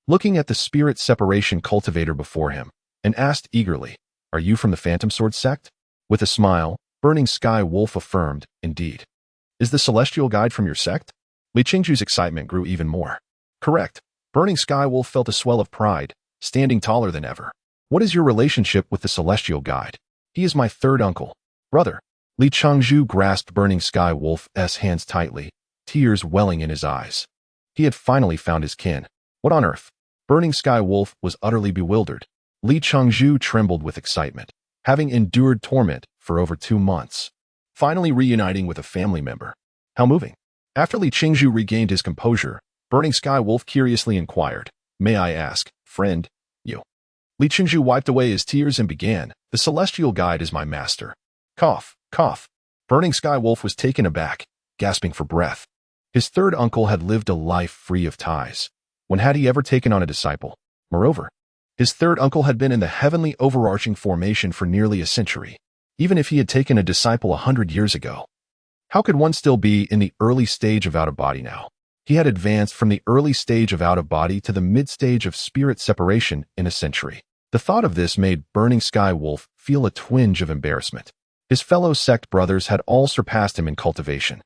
A: looking at the spirit separation cultivator before him, and asked eagerly, Are you from the Phantom Sword sect? With a smile, Burning Sky Wolf affirmed, Indeed. Is the Celestial Guide from your sect? Li Changzhu's excitement grew even more. Correct. Burning Sky Wolf felt a swell of pride, standing taller than ever. What is your relationship with the Celestial Guide? He is my third uncle. Brother. Li Changzhu grasped Burning Sky Wolf's hands tightly, tears welling in his eyes. He had finally found his kin. What on earth? Burning Sky Wolf was utterly bewildered. Li Changzhu trembled with excitement, having endured torment for over 2 months. Finally reuniting with a family member. How moving. After Li Changzhu regained his composure, Burning Sky Wolf curiously inquired, May I ask, friend, you? Li Changzhu wiped away his tears and began, The Celestial Guide is my master. Cough, cough. Burning Sky Wolf was taken aback, gasping for breath. His third uncle had lived a life free of ties. When had he ever taken on a disciple? Moreover, his third uncle had been in the heavenly overarching formation for nearly a century. Even if he had taken a disciple 100 years ago, how could one still be in the early stage of out-of-body now? He had advanced from the early stage of out-of-body to the mid-stage of spirit separation in a century. The thought of this made Burning Sky Wolf feel a twinge of embarrassment. His fellow sect brothers had all surpassed him in cultivation,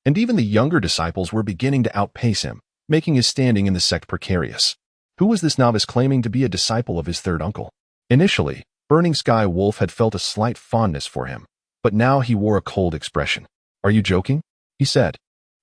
A: and even the younger disciples were beginning to outpace him, making his standing in the sect precarious. Who was this novice claiming to be a disciple of his third uncle? Initially, Burning Sky Wolf had felt a slight fondness for him, but now he wore a cold expression. Are you joking? He said.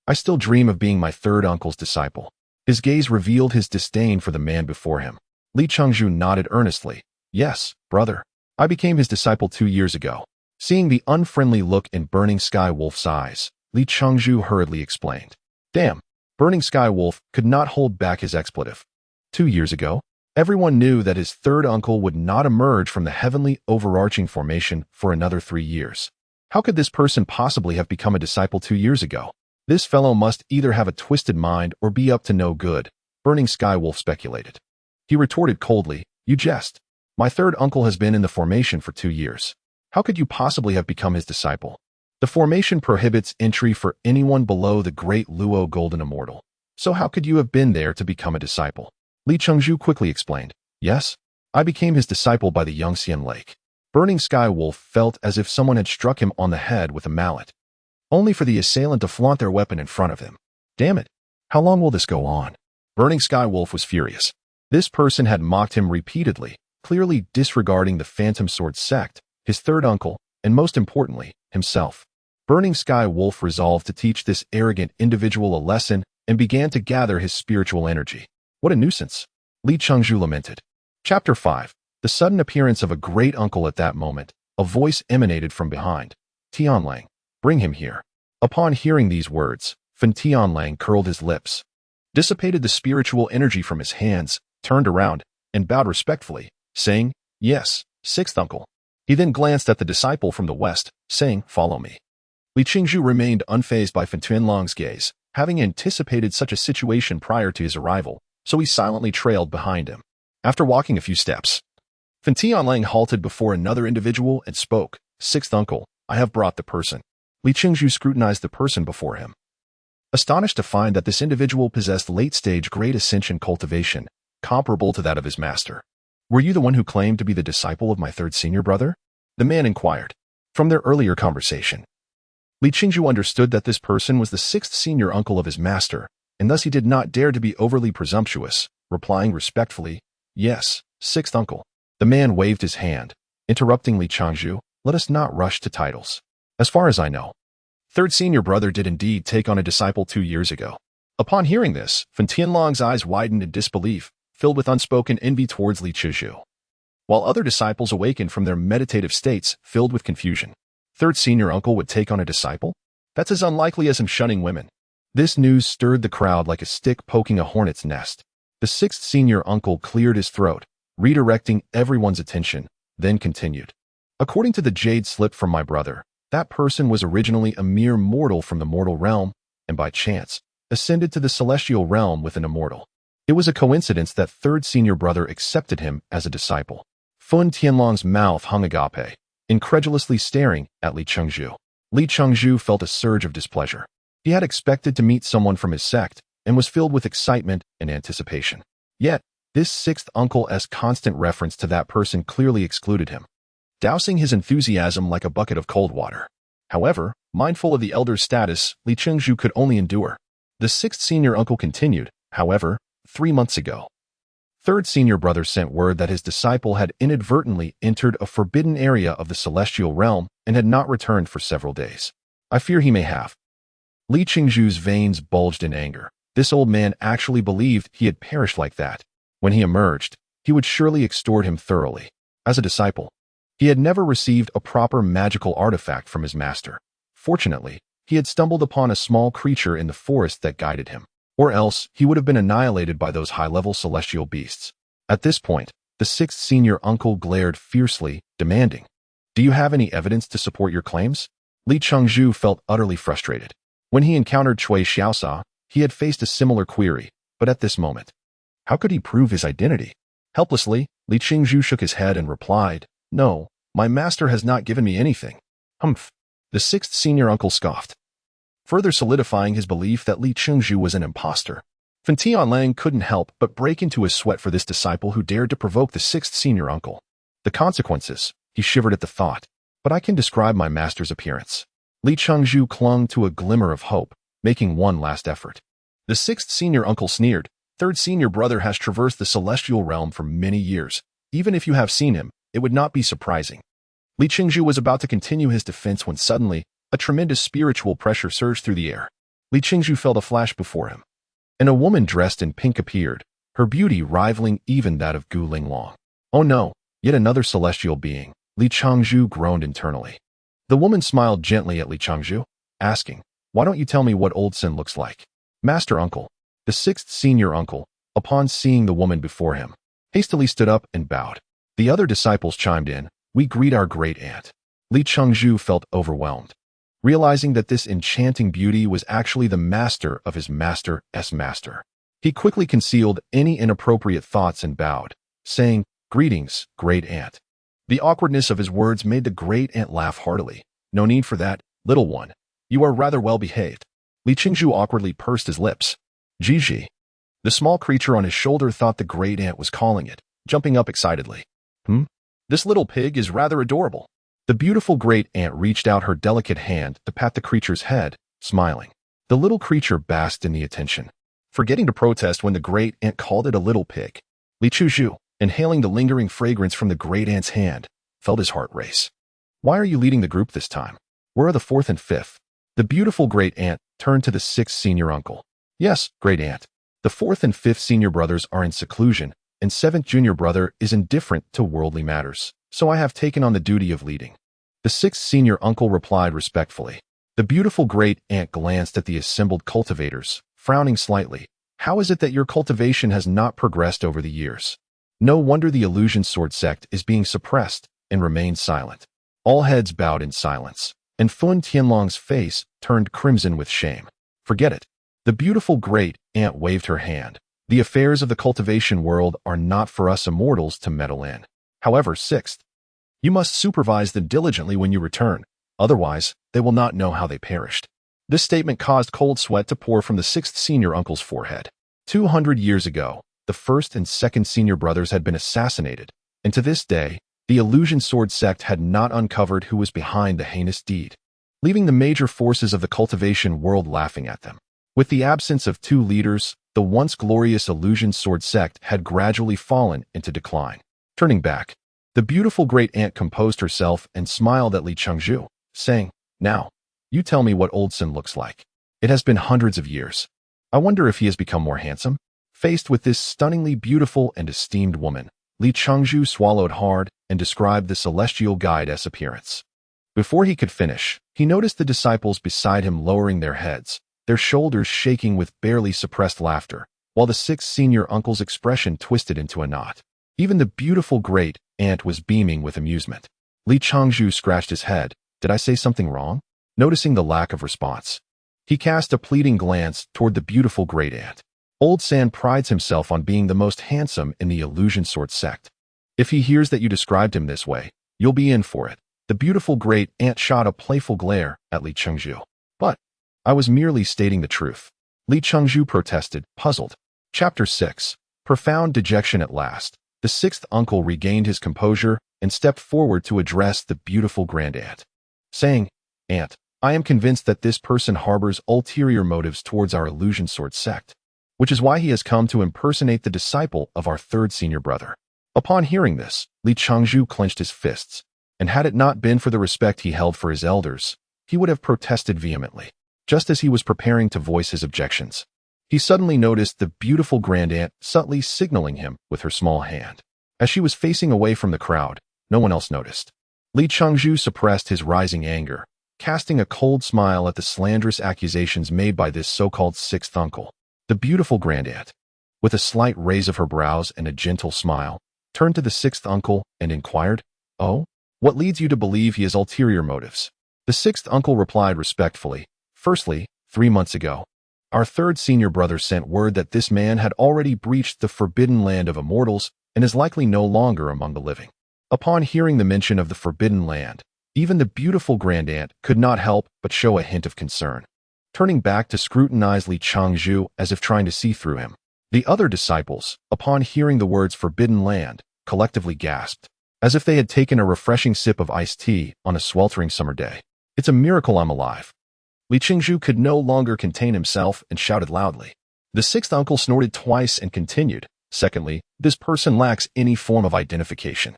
A: I still dream of being my third uncle's disciple. His gaze revealed his disdain for the man before him. Li Changzhu nodded earnestly. Yes, brother. I became his disciple 2 years ago. Seeing the unfriendly look in Burning Sky Wolf's eyes, Li Changzhu hurriedly explained. Damn. Burning Sky Wolf could not hold back his expletive. 2 years ago, everyone knew that his third uncle would not emerge from the heavenly overarching formation for another 3 years. How could this person possibly have become a disciple 2 years ago? This fellow must either have a twisted mind or be up to no good, Burning Sky Wolf speculated. He retorted coldly, You jest. My third uncle has been in the formation for 2 years. How could you possibly have become his disciple? The formation prohibits entry for anyone below the Great Luo Golden Immortal. So how could you have been there to become a disciple? Li Changzhu quickly explained. Yes, I became his disciple by the Yangxian Lake. Burning Sky Wolf felt as if someone had struck him on the head with a mallet, only for the assailant to flaunt their weapon in front of him. Damn it. How long will this go on? Burning Sky Wolf was furious. This person had mocked him repeatedly, clearly disregarding the Phantom Sword sect, his third uncle, and most importantly, himself. Burning Sky Wolf resolved to teach this arrogant individual a lesson and began to gather his spiritual energy. What a nuisance. Li Changzhu lamented. Chapter 5. The sudden appearance of a great uncle. At that moment, a voice emanated from behind. Tianlang, bring him here. Upon hearing these words, Fan Tianlang curled his lips, dissipated the spiritual energy from his hands, turned around, and bowed respectfully, saying, Yes, sixth uncle. He then glanced at the disciple from the west, saying, Follow me. Li Changzhu remained unfazed by Fan Tianlang's gaze, having anticipated such a situation prior to his arrival, so he silently trailed behind him. After walking a few steps, Fan Tianlang halted before another individual and spoke, Sixth uncle, I have brought the person. Li Changzhu scrutinized the person before him. astonished to find that this individual possessed late-stage Great Ascension cultivation, comparable to that of his master. "Were you the one who claimed to be the disciple of my third senior brother?" the man inquired. From their earlier conversation, Li Qingzhu understood that this person was the sixth senior uncle of his master, and thus he did not dare to be overly presumptuous, replying respectfully, "Yes, sixth uncle." The man waved his hand, interrupting Li Qingzhu, "Let us not rush to titles. As far as I know, third senior brother did indeed take on a disciple 2 years ago." Upon hearing this, Fan Tianlong's eyes widened in disbelief, filled with unspoken envy towards Li Qingzhu, while other disciples awakened from their meditative states, filled with confusion. Third senior uncle would take on a disciple? That's as unlikely as him shunning women. This news stirred the crowd like a stick poking a hornet's nest. The sixth senior uncle cleared his throat, redirecting everyone's attention, then continued. "According to the jade slip from my brother, that person was originally a mere mortal from the mortal realm, and by chance, ascended to the celestial realm with an immortal. It was a coincidence that third senior brother accepted him as a disciple." Fan Tianlong's mouth hung agape, incredulously staring at Li Qingzhu. Li Qingzhu felt a surge of displeasure. He had expected to meet someone from his sect and was filled with excitement and anticipation. Yet, this sixth uncle's constant reference to that person clearly excluded him, dousing his enthusiasm like a bucket of cold water. However, mindful of the elder's status, Li Qingzhu could only endure. The sixth senior uncle continued, "However, 3 months ago, third senior brother sent word that his disciple had inadvertently entered a forbidden area of the celestial realm and had not returned for several days. I fear he may have." Li Qingzhu's veins bulged in anger. This old man actually believed he had perished like that. When he emerged, he would surely extort him thoroughly. As a disciple, he had never received a proper magical artifact from his master. Fortunately, he had stumbled upon a small creature in the forest that guided him, or else he would have been annihilated by those high-level celestial beasts. At this point, the sixth senior uncle glared fiercely, demanding, "Do you have any evidence to support your claims?" Li Qingzhu felt utterly frustrated. When he encountered Cui Xiaosa, he had faced a similar query, but at this moment, how could he prove his identity? Helplessly, Li Qingzhu shook his head and replied, "No, my master has not given me anything." "Humph." The sixth senior uncle scoffed, further solidifying his belief that Li Qingzhu was an imposter. Fan Tianlang couldn't help but break into a sweat for this disciple who dared to provoke the sixth senior uncle. The consequences, he shivered at the thought, but I can describe my master's appearance. Li Qingzhu clung to a glimmer of hope, making one last effort. The sixth senior uncle sneered, "Third senior brother has traversed the celestial realm for many years. Even if you have seen him, it would not be surprising." Li Qingzhu was about to continue his defense when suddenly, a tremendous spiritual pressure surged through the air. Li Qingzhu felt a flash before him, and a woman dressed in pink appeared, her beauty rivaling even that of Gu Linglong. "Oh no, yet another celestial being," Li Qingzhu groaned internally. The woman smiled gently at Li Qingzhu, asking, "Why don't you tell me what Old Sin looks like?" "Master uncle." The sixth senior uncle, upon seeing the woman before him, hastily stood up and bowed. The other disciples chimed in, "We greet our great aunt." Li Qingzhu felt overwhelmed, realizing that this enchanting beauty was actually the master of his master's master. He quickly concealed any inappropriate thoughts and bowed, saying, "Greetings, great aunt." The awkwardness of his words made the great aunt laugh heartily. "No need for that, little one. You are rather well behaved." Li Qingzhu awkwardly pursed his lips. "Gigi." The small creature on his shoulder thought the great aunt was calling it, jumping up excitedly. This little pig is rather adorable." The beautiful great aunt reached out her delicate hand to pat the creature's head, smiling. The little creature basked in the attention, forgetting to protest when the great aunt called it a little pig. Li Qingzhu, inhaling the lingering fragrance from the great aunt's hand, felt his heart race. "Why are you leading the group this time? Where are the fourth and fifth?" The beautiful great aunt turned to the sixth senior uncle. "Yes, great aunt. The fourth and fifth senior brothers are in seclusion, and seventh junior brother is indifferent to worldly matters, so I have taken on the duty of leading." The sixth senior uncle replied respectfully. The beautiful great aunt glanced at the assembled cultivators, frowning slightly. "How is it that your cultivation has not progressed over the years? No wonder the illusion sword sect is being suppressed," and remained silent. All heads bowed in silence, and Fan Tianlong's face turned crimson with shame. "Forget it." The beautiful great aunt waved her hand. "The affairs of the cultivation world are not for us immortals to meddle in. However, sixth, you must supervise them diligently when you return, otherwise they will not know how they perished." This statement caused cold sweat to pour from the sixth senior uncle's forehead. 200 years ago, the first and second senior brothers had been assassinated, and to this day, the Illusion Sword sect had not uncovered who was behind the heinous deed, leaving the major forces of the cultivation world laughing at them. With the absence of two leaders, the once glorious Illusion Sword sect had gradually fallen into decline. Turning back, the beautiful great aunt composed herself and smiled at Li Chengzhu, saying, "Now, you tell me what Old Sin looks like. It has been hundreds of years. I wonder if he has become more handsome." Faced with this stunningly beautiful and esteemed woman, Li Chengzhu swallowed hard and described the celestial guide's appearance. Before he could finish, he noticed the disciples beside him lowering their heads, their shoulders shaking with barely suppressed laughter, while the sixth senior uncle's expression twisted into a knot. Even the beautiful great aunt was beaming with amusement. Li Chengzhu scratched his head. Did I say something wrong? Noticing the lack of response, he cast a pleading glance toward the beautiful great aunt. Old San prides himself on being the most handsome in the Illusion Sword sect. If he hears that you described him this way, you'll be in for it. The beautiful great aunt shot a playful glare at Li Chengzhu. But I was merely stating the truth. Li Chengzhu protested, puzzled. Chapter 6. Profound dejection at last. The sixth uncle regained his composure and stepped forward to address the beautiful grand aunt, saying, "Aunt, I am convinced that this person harbors ulterior motives towards our Illusion Sword sect, which is why he has come to impersonate the disciple of our third senior brother." Upon hearing this, Li Chengzhu clenched his fists, and had it not been for the respect he held for his elders, he would have protested vehemently. Just as he was preparing to voice his objections, he suddenly noticed the beautiful grand aunt subtly signaling him with her small hand. As she was facing away from the crowd, no one else noticed. Li Chengzhu suppressed his rising anger, casting a cold smile at the slanderous accusations made by this so-called sixth uncle. The beautiful grand aunt, with a slight raise of her brows and a gentle smile, turned to the sixth uncle and inquired, "Oh, what leads you to believe he has ulterior motives?" The sixth uncle replied respectfully, "Firstly, 3 months ago, our third senior brother sent word that this man had already breached the forbidden land of immortals and is likely no longer among the living." Upon hearing the mention of the forbidden land, even the beautiful grand aunt could not help but show a hint of concern, turning back to scrutinize Li Chengzhu as if trying to see through him. The other disciples, upon hearing the words forbidden land, collectively gasped, as if they had taken a refreshing sip of iced tea on a sweltering summer day. "It's a miracle I'm alive." Li Chengzhu could no longer contain himself and shouted loudly. The sixth uncle snorted twice and continued, "Secondly, this person lacks any form of identification.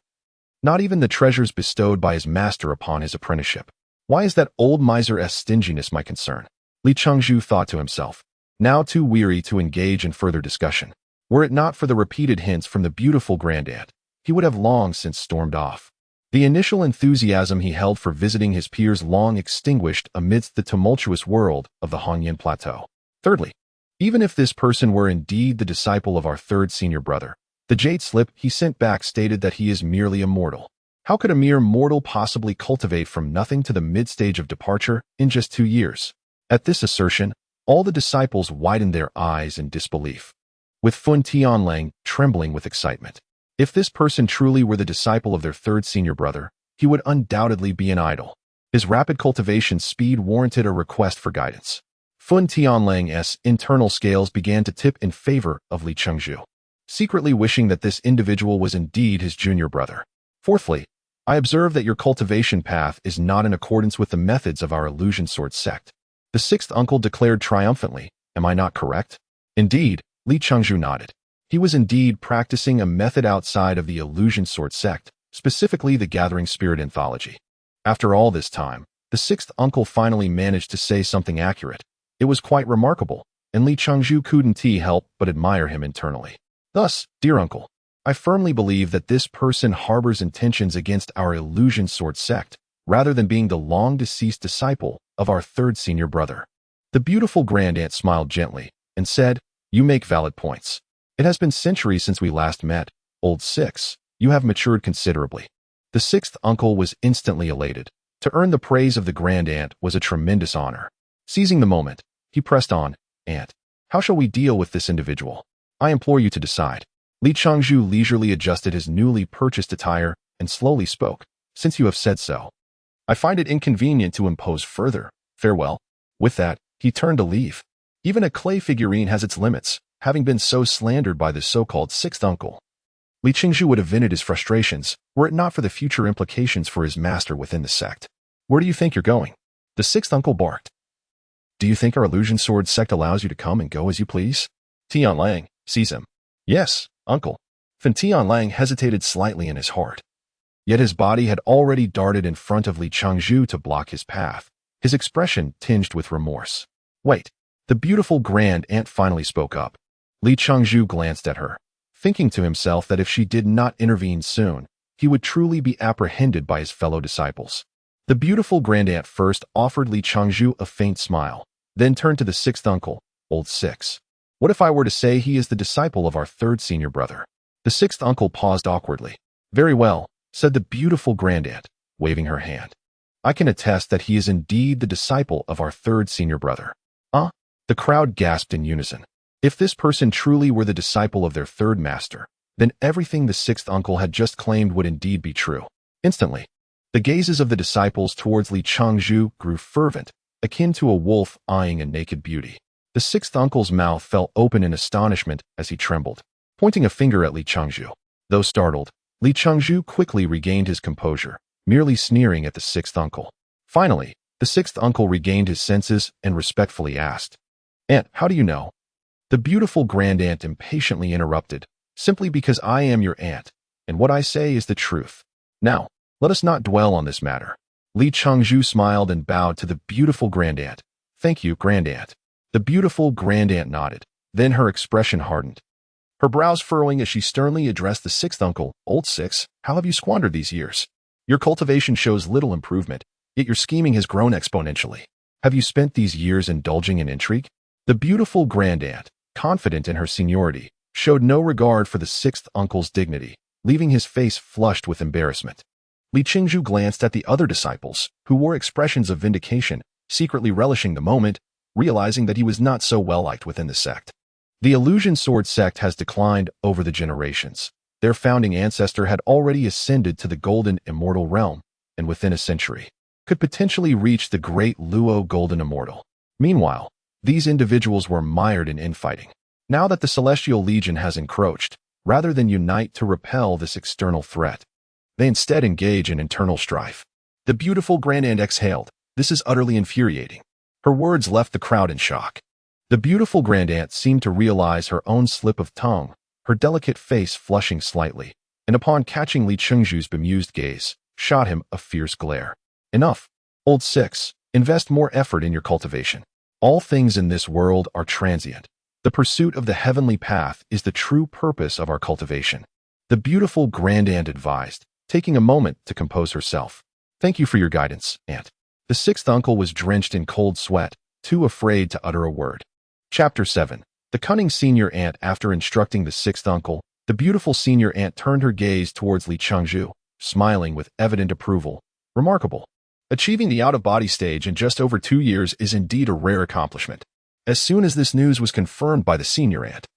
A: Not even the treasures bestowed by his master upon his apprenticeship. Why is that old miser's stinginess my concern?" Li Chengzhu thought to himself, now too weary to engage in further discussion. Were it not for the repeated hints from the beautiful grand aunt, he would have long since stormed off. The initial enthusiasm he held for visiting his peers long extinguished amidst the tumultuous world of the Hongyan Plateau. Thirdly, even if this person were indeed the disciple of our third senior brother, the jade slip he sent back stated that he is merely a mortal. How could a mere mortal possibly cultivate from nothing to the mid-stage of departure in just 2 years? At this assertion, all the disciples widened their eyes in disbelief, with Fun Tianlang trembling with excitement. If this person truly were the disciple of their third senior brother, he would undoubtedly be an idol. His rapid cultivation speed warranted a request for guidance. Fun Tianlang's internal scales began to tip in favor of Li Chengzhu, secretly wishing that this individual was indeed his junior brother. "Fourthly, I observe that your cultivation path is not in accordance with the methods of our Illusion Sword sect." The sixth uncle declared triumphantly, "Am I not correct?" Indeed, Li Chengzhu nodded. He was indeed practicing a method outside of the Illusion Sword sect, specifically the Gathering Spirit Anthology. After all this time, the sixth uncle finally managed to say something accurate. It was quite remarkable, and Li Chengzhu couldn't help but admire him internally. Thus, dear uncle, I firmly believe that this person harbors intentions against our Illusion Sword sect, rather than being the long-deceased disciple of our third senior brother. The beautiful grand aunt smiled gently and said, "You make valid points. It has been centuries since we last met, old six. You have matured considerably." The sixth uncle was instantly elated. To earn the praise of the grand aunt was a tremendous honor. Seizing the moment, he pressed on, "Aunt, how shall we deal with this individual? I implore you to decide." Li Chengzhu leisurely adjusted his newly purchased attire and slowly spoke, "Since you have said so, I find it inconvenient to impose further. Farewell." With that, he turned to leave. Even a clay figurine has its limits, having been so slandered by this so-called sixth uncle. Li Qingzhu would have vented his frustrations, were it not for the future implications for his master within the sect. Where do you think you're going? The sixth uncle barked. Do you think our illusion sword sect allows you to come and go as you please? Tianlang, seize him. Yes, uncle. Fan Tianlang hesitated slightly in his heart. Yet his body had already darted in front of Li Qingzhu to block his path, his expression tinged with remorse. Wait. The beautiful grand aunt finally spoke up. Li Qingzhu glanced at her, thinking to himself that if she did not intervene soon, he would truly be apprehended by his fellow disciples. The beautiful grand aunt first offered Li Qingzhu a faint smile, then turned to the sixth uncle, old six. What if I were to say he is the disciple of our third senior brother? The sixth uncle paused awkwardly. Very well, said the beautiful grand aunt, waving her hand. I can attest that he is indeed the disciple of our third senior brother. Huh? The crowd gasped in unison. If this person truly were the disciple of their third master, then everything the sixth uncle had just claimed would indeed be true. Instantly, the gazes of the disciples towards Li Qingzhu grew fervent, akin to a wolf eyeing a naked beauty. The sixth uncle's mouth fell open in astonishment as he trembled, pointing a finger at Li Qingzhu. Though startled, Li Qingzhu quickly regained his composure, merely sneering at the sixth uncle. Finally, the sixth uncle regained his senses and respectfully asked, Aunt, how do you know? The beautiful grand aunt impatiently interrupted, simply because I am your aunt, and what I say is the truth. Now, let us not dwell on this matter. Li Qingzhu smiled and bowed to the beautiful grand aunt. Thank you, grand aunt. The beautiful grand aunt nodded, then her expression hardened, her brows furrowing as she sternly addressed the sixth uncle. Old six, how have you squandered these years? Your cultivation shows little improvement, yet your scheming has grown exponentially. Have you spent these years indulging in intrigue? The beautiful grand aunt, confident in her seniority, showed no regard for the sixth uncle's dignity, leaving his face flushed with embarrassment. Li Qingzhu glanced at the other disciples, who wore expressions of vindication, secretly relishing the moment, realizing that he was not so well-liked within the sect. The illusion sword sect has declined over the generations. Their founding ancestor had already ascended to the golden immortal realm, and within a century, could potentially reach the great Luo golden immortal. Meanwhile, these individuals were mired in infighting. Now that the Celestial Legion has encroached, rather than unite to repel this external threat, they instead engage in internal strife. The beautiful grand aunt exhaled. This is utterly infuriating. Her words left the crowd in shock. The beautiful grand aunt seemed to realize her own slip of tongue, her delicate face flushing slightly, and upon catching Li Qingzhu's bemused gaze, shot him a fierce glare. Enough, old six, invest more effort in your cultivation. All things in this world are transient. The pursuit of the heavenly path is the true purpose of our cultivation. The beautiful grand aunt advised, taking a moment to compose herself. Thank you for your guidance, aunt. The sixth uncle was drenched in cold sweat, too afraid to utter a word. Chapter 7. The cunning senior aunt. After instructing the sixth uncle, the beautiful senior aunt turned her gaze towards Li Qingzhu, smiling with evident approval. Remarkable. Achieving the out-of-body stage in just over 2 years is indeed a rare accomplishment. As soon as this news was confirmed by the senior aunt,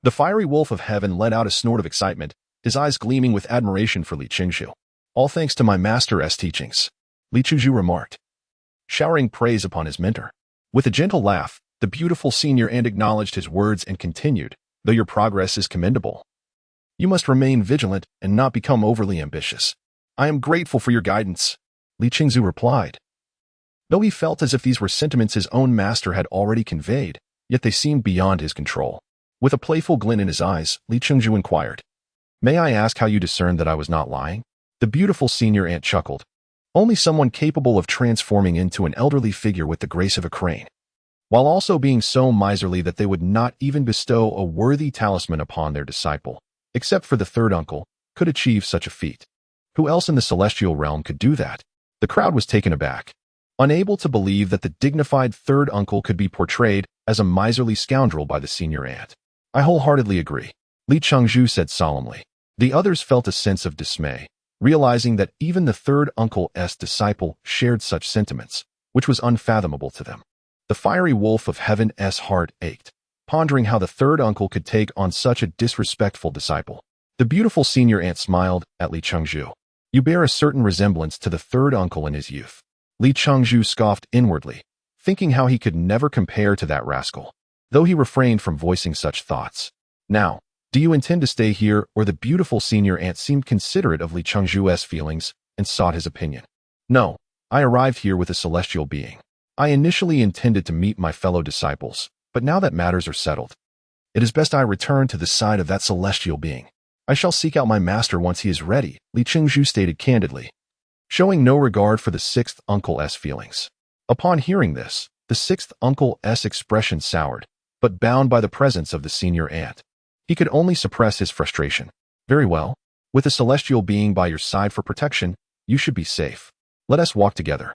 A: the fiery wolf of heaven let out a snort of excitement, his eyes gleaming with admiration for Li Qingzhu. All thanks to my master's teachings, Li Qingzhu remarked, showering praise upon his mentor. With a gentle laugh, the beautiful senior aunt acknowledged his words and continued, though your progress is commendable, you must remain vigilant and not become overly ambitious. I am grateful for your guidance, Li Qingzhu replied. Though he felt as if these were sentiments his own master had already conveyed, yet they seemed beyond his control. With a playful glint in his eyes, Li Qingzhu inquired, May I ask how you discerned that I was not lying? The beautiful senior aunt chuckled. Only someone capable of transforming into an elderly figure with the grace of a crane, while also being so miserly that they would not even bestow a worthy talisman upon their disciple, except for the third uncle, could achieve such a feat. Who else in the celestial realm could do that? The crowd was taken aback, unable to believe that the dignified third uncle could be portrayed as a miserly scoundrel by the senior aunt. I wholeheartedly agree, Li Qingzhu said solemnly. The others felt a sense of dismay, realizing that even the third uncle's disciple shared such sentiments, which was unfathomable to them. The fiery wolf of heaven's heart ached, pondering how the third uncle could take on such a disrespectful disciple. The beautiful senior aunt smiled at Li Qingzhu. You bear a certain resemblance to the third uncle in his youth. Li Qingzhu scoffed inwardly, thinking how he could never compare to that rascal, though he refrained from voicing such thoughts. Now, do you intend to stay here, or the beautiful senior aunt seemed considerate of Li Chengzhu's feelings and sought his opinion? No, I arrived here with a celestial being. I initially intended to meet my fellow disciples, but now that matters are settled, it is best I return to the side of that celestial being. I shall seek out my master once he is ready, Li Chengzhu stated candidly, showing no regard for the sixth uncle's feelings. Upon hearing this, the sixth uncle's expression soured, but bound by the presence of the senior aunt, he could only suppress his frustration. Very well. With a celestial being by your side for protection, you should be safe. Let us walk together.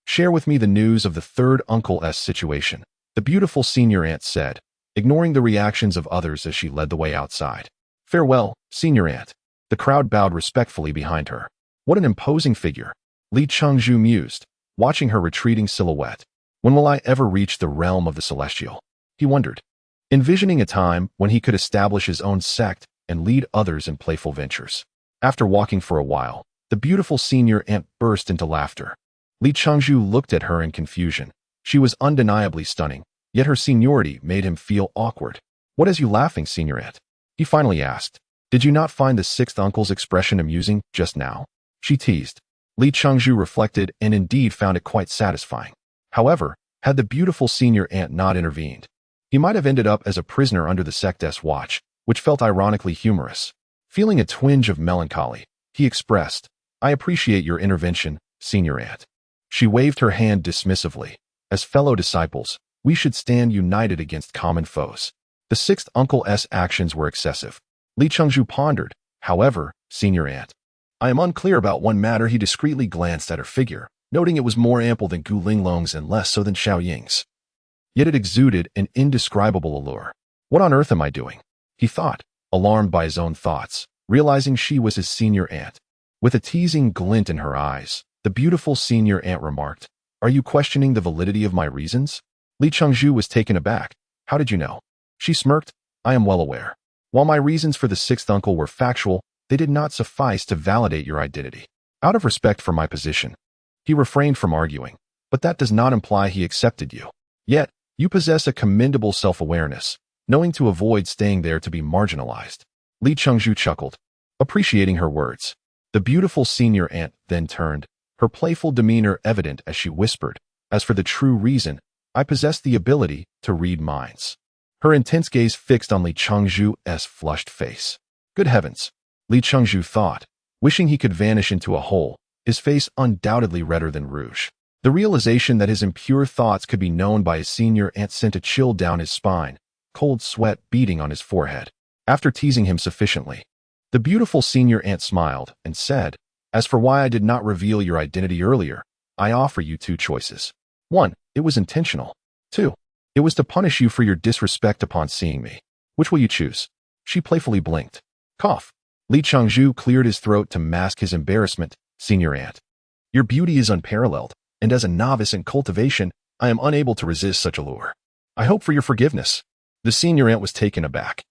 A: Share with me the news of the third uncle's situation, the beautiful senior aunt said, ignoring the reactions of others as she led the way outside. Farewell, senior aunt. The crowd bowed respectfully behind her. What an imposing figure, Li Chengzhu mused, watching her retreating silhouette. When will I ever reach the realm of the celestial? He wondered, envisioning a time when he could establish his own sect and lead others in playful ventures. After walking for a while, the beautiful senior aunt burst into laughter. Li Chengzhu looked at her in confusion. She was undeniably stunning, yet her seniority made him feel awkward. What has you laughing, senior aunt? He finally asked. Did you not find the sixth uncle's expression amusing just now? She teased. Li Chengzhu reflected and indeed found it quite satisfying. However, had the beautiful senior aunt not intervened, he might have ended up as a prisoner under the sect's watch, which felt ironically humorous. Feeling a twinge of melancholy, he expressed, I appreciate your intervention, senior aunt. She waved her hand dismissively. As fellow disciples, we should stand united against common foes. The sixth uncle's actions were excessive. Li Chengzhu pondered. However, senior aunt, I am unclear about one matter. He discreetly glanced at her figure, noting it was more ample than Gu Linglong's and less so than Xiao Ying's. Yet it exuded an indescribable allure. What on earth am I doing? He thought, alarmed by his own thoughts, realizing she was his senior aunt. With a teasing glint in her eyes, the beautiful senior aunt remarked, Are you questioning the validity of my reasons? Li Chengzhu was taken aback. How did you know? She smirked. I am well aware. While my reasons for the sixth uncle were factual, they did not suffice to validate your identity. Out of respect for my position, he refrained from arguing, but that does not imply he accepted you. Yet, you possess a commendable self-awareness, knowing to avoid staying there to be marginalized. Li Chengzhu chuckled, appreciating her words. The beautiful senior aunt then turned, her playful demeanor evident as she whispered, As for the true reason, I possess the ability to read minds. Her intense gaze fixed on Li Chengzhu's flushed face. Good heavens, Li Chengzhu thought, wishing he could vanish into a hole, his face undoubtedly redder than rouge. The realization that his impure thoughts could be known by his senior aunt sent a chill down his spine, cold sweat beading on his forehead. After teasing him sufficiently, the beautiful senior aunt smiled and said, As for why I did not reveal your identity earlier, I offer you two choices. 1. It was intentional. 2. It was to punish you for your disrespect upon seeing me. Which will you choose? She playfully blinked. Cough. Li Chengzhu cleared his throat to mask his embarrassment. Senior aunt, your beauty is unparalleled, and as a novice in cultivation, I am unable to resist such allure. I hope for your forgiveness. The senior aunt was taken aback,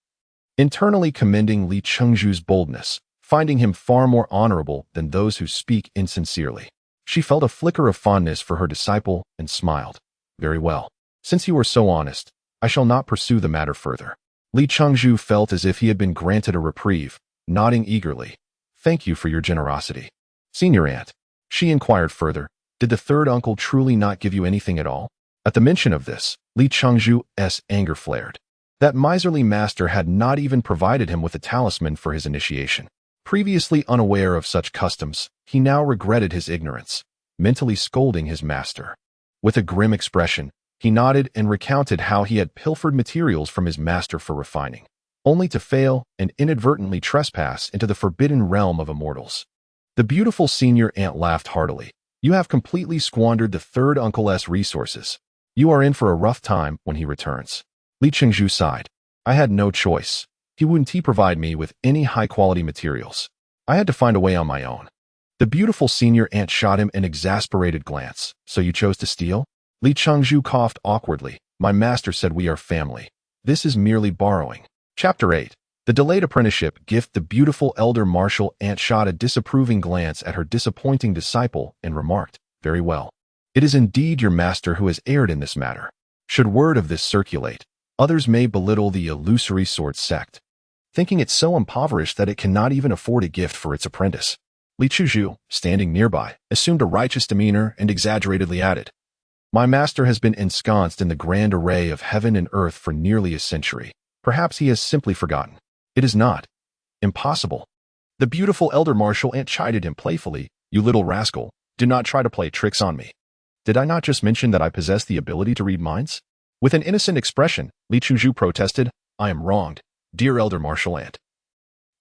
A: internally commending Li Chengzhu's boldness, finding him far more honorable than those who speak insincerely. She felt a flicker of fondness for her disciple and smiled. Very well. Since you are so honest, I shall not pursue the matter further. Li Chengzhu felt as if he had been granted a reprieve, nodding eagerly. Thank you for your generosity. Senior aunt, she inquired further, did the third uncle truly not give you anything at all? At the mention of this, Li Chengzhu's anger flared. That miserly master had not even provided him with a talisman for his initiation. Previously unaware of such customs, he now regretted his ignorance, mentally scolding his master. With a grim expression, he nodded and recounted how he had pilfered materials from his master for refining, only to fail and inadvertently trespass into the forbidden realm of immortals. The beautiful senior aunt laughed heartily. You have completely squandered the third uncle's resources. You are in for a rough time when he returns. Li Chengzhu sighed. I had no choice. He wouldn't provide me with any high-quality materials. I had to find a way on my own. The beautiful senior aunt shot him an exasperated glance. So you chose to steal? Li Chengzhu coughed awkwardly. My master said we are family. This is merely borrowing. Chapter 8. The delayed apprenticeship gift. The beautiful elder martial aunt shot a disapproving glance at her disappointing disciple and remarked, Very well. It is indeed your master who has erred in this matter. Should word of this circulate, others may belittle the illusory sword sect, thinking it so impoverished that it cannot even afford a gift for its apprentice. Li Chuzhu, standing nearby, assumed a righteous demeanor and exaggeratedly added, "My master has been ensconced in the grand array of heaven and earth for nearly a century. Perhaps he has simply forgotten." "It is not. Impossible." The beautiful elder martial ant chided him playfully. "You little rascal, do not try to play tricks on me. Did I not just mention that I possess the ability to read minds?" With an innocent expression, Li Chuzhu protested, "I am wronged, dear elder martial ant.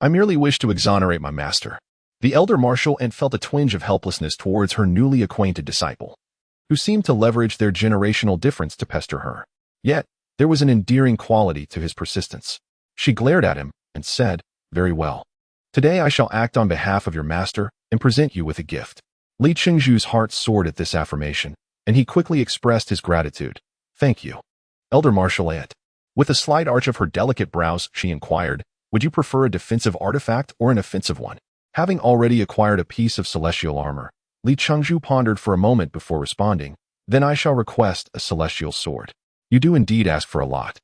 A: I merely wish to exonerate my master." The elder martial ant felt a twinge of helplessness towards her newly acquainted disciple, who seemed to leverage their generational difference to pester her. Yet, there was an endearing quality to his persistence. She glared at him and said, "Very well. Today I shall act on behalf of your master and present you with a gift." Li Chengzhu's heart soared at this affirmation, and he quickly expressed his gratitude. "Thank you, elder martial ant." With a slight arch of her delicate brows, she inquired, "Would you prefer a defensive artifact or an offensive one?" Having already acquired a piece of celestial armor, Li Chengzhu pondered for a moment before responding, "Then I shall request a celestial sword." "You do indeed ask for a lot."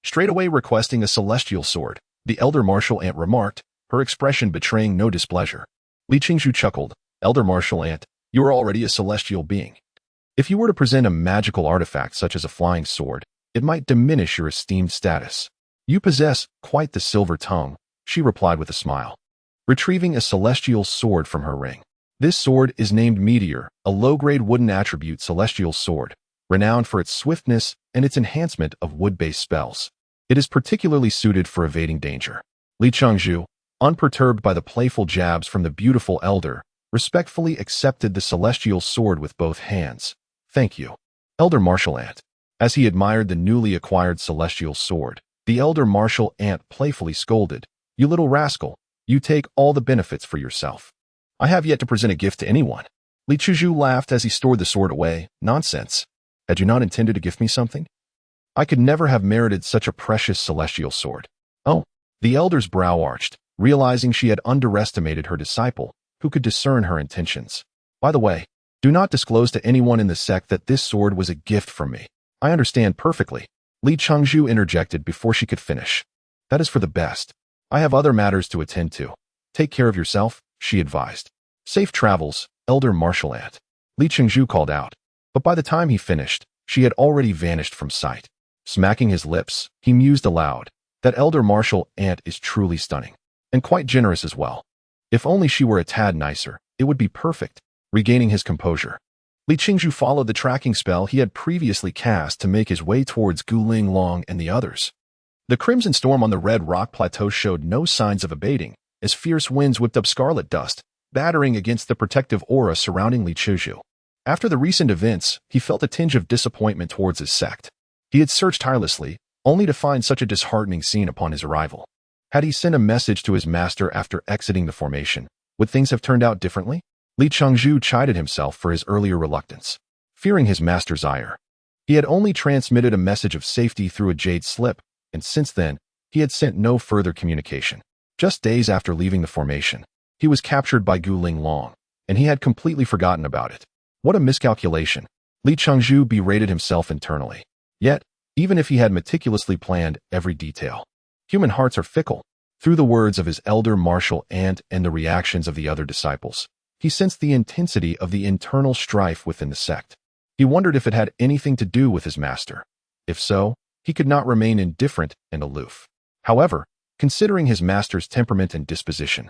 A: Straightaway requesting a celestial sword, the elder martial ant remarked, her expression betraying no displeasure. Li Chengzhu chuckled, "Elder martial ant, you are already a celestial being. If you were to present a magical artifact such as a flying sword, it might diminish your esteemed status." "You possess quite the silver tongue," she replied with a smile, retrieving a celestial sword from her ring. This sword is named Meteor, a low-grade wooden attribute celestial sword, renowned for its swiftness and its enhancement of wood-based spells. It is particularly suited for evading danger. Li Chengzhu, unperturbed by the playful jabs from the beautiful elder, respectfully accepted the celestial sword with both hands. "Thank you, elder martial ant." As he admired the newly acquired celestial sword, the elder martial ant playfully scolded, "You little rascal, you take all the benefits for yourself. I have yet to present a gift to anyone." Li Chuzhu laughed as he stored the sword away. "Nonsense. Had you not intended to gift me something? I could never have merited such a precious celestial sword." "Oh." The elder's brow arched, realizing she had underestimated her disciple, who could discern her intentions. "By the way, do not disclose to anyone in the sect that this sword was a gift from me." "I understand perfectly," Li Chengzhu interjected before she could finish. "That is for the best. I have other matters to attend to. Take care of yourself," she advised. "Safe travels, elder martial ant," Li Chengzhu called out. But by the time he finished, she had already vanished from sight. Smacking his lips, he mused aloud, "That elder martial ant is truly stunning, and quite generous as well. If only she were a tad nicer, it would be perfect." Regaining his composure, Li Chengzhu followed the tracking spell he had previously cast to make his way towards Guling Long and the others. The crimson storm on the Red Rock Plateau showed no signs of abating, as fierce winds whipped up scarlet dust, battering against the protective aura surrounding Li Chuzhu. After the recent events, he felt a tinge of disappointment towards his sect. He had searched tirelessly, only to find such a disheartening scene upon his arrival. Had he sent a message to his master after exiting the formation, would things have turned out differently? Li Chengzhu chided himself for his earlier reluctance, fearing his master's ire. He had only transmitted a message of safety through a jade slip, and since then, he had sent no further communication. Just days after leaving the formation, he was captured by Guling Long, and he had completely forgotten about it. What a miscalculation! Li Chengzhu berated himself internally. Yet, even if he had meticulously planned every detail, human hearts are fickle. Through the words of his elder martial ant and the reactions of the other disciples, he sensed the intensity of the internal strife within the sect. He wondered if it had anything to do with his master. If so, he could not remain indifferent and aloof. However, considering his master's temperament and disposition,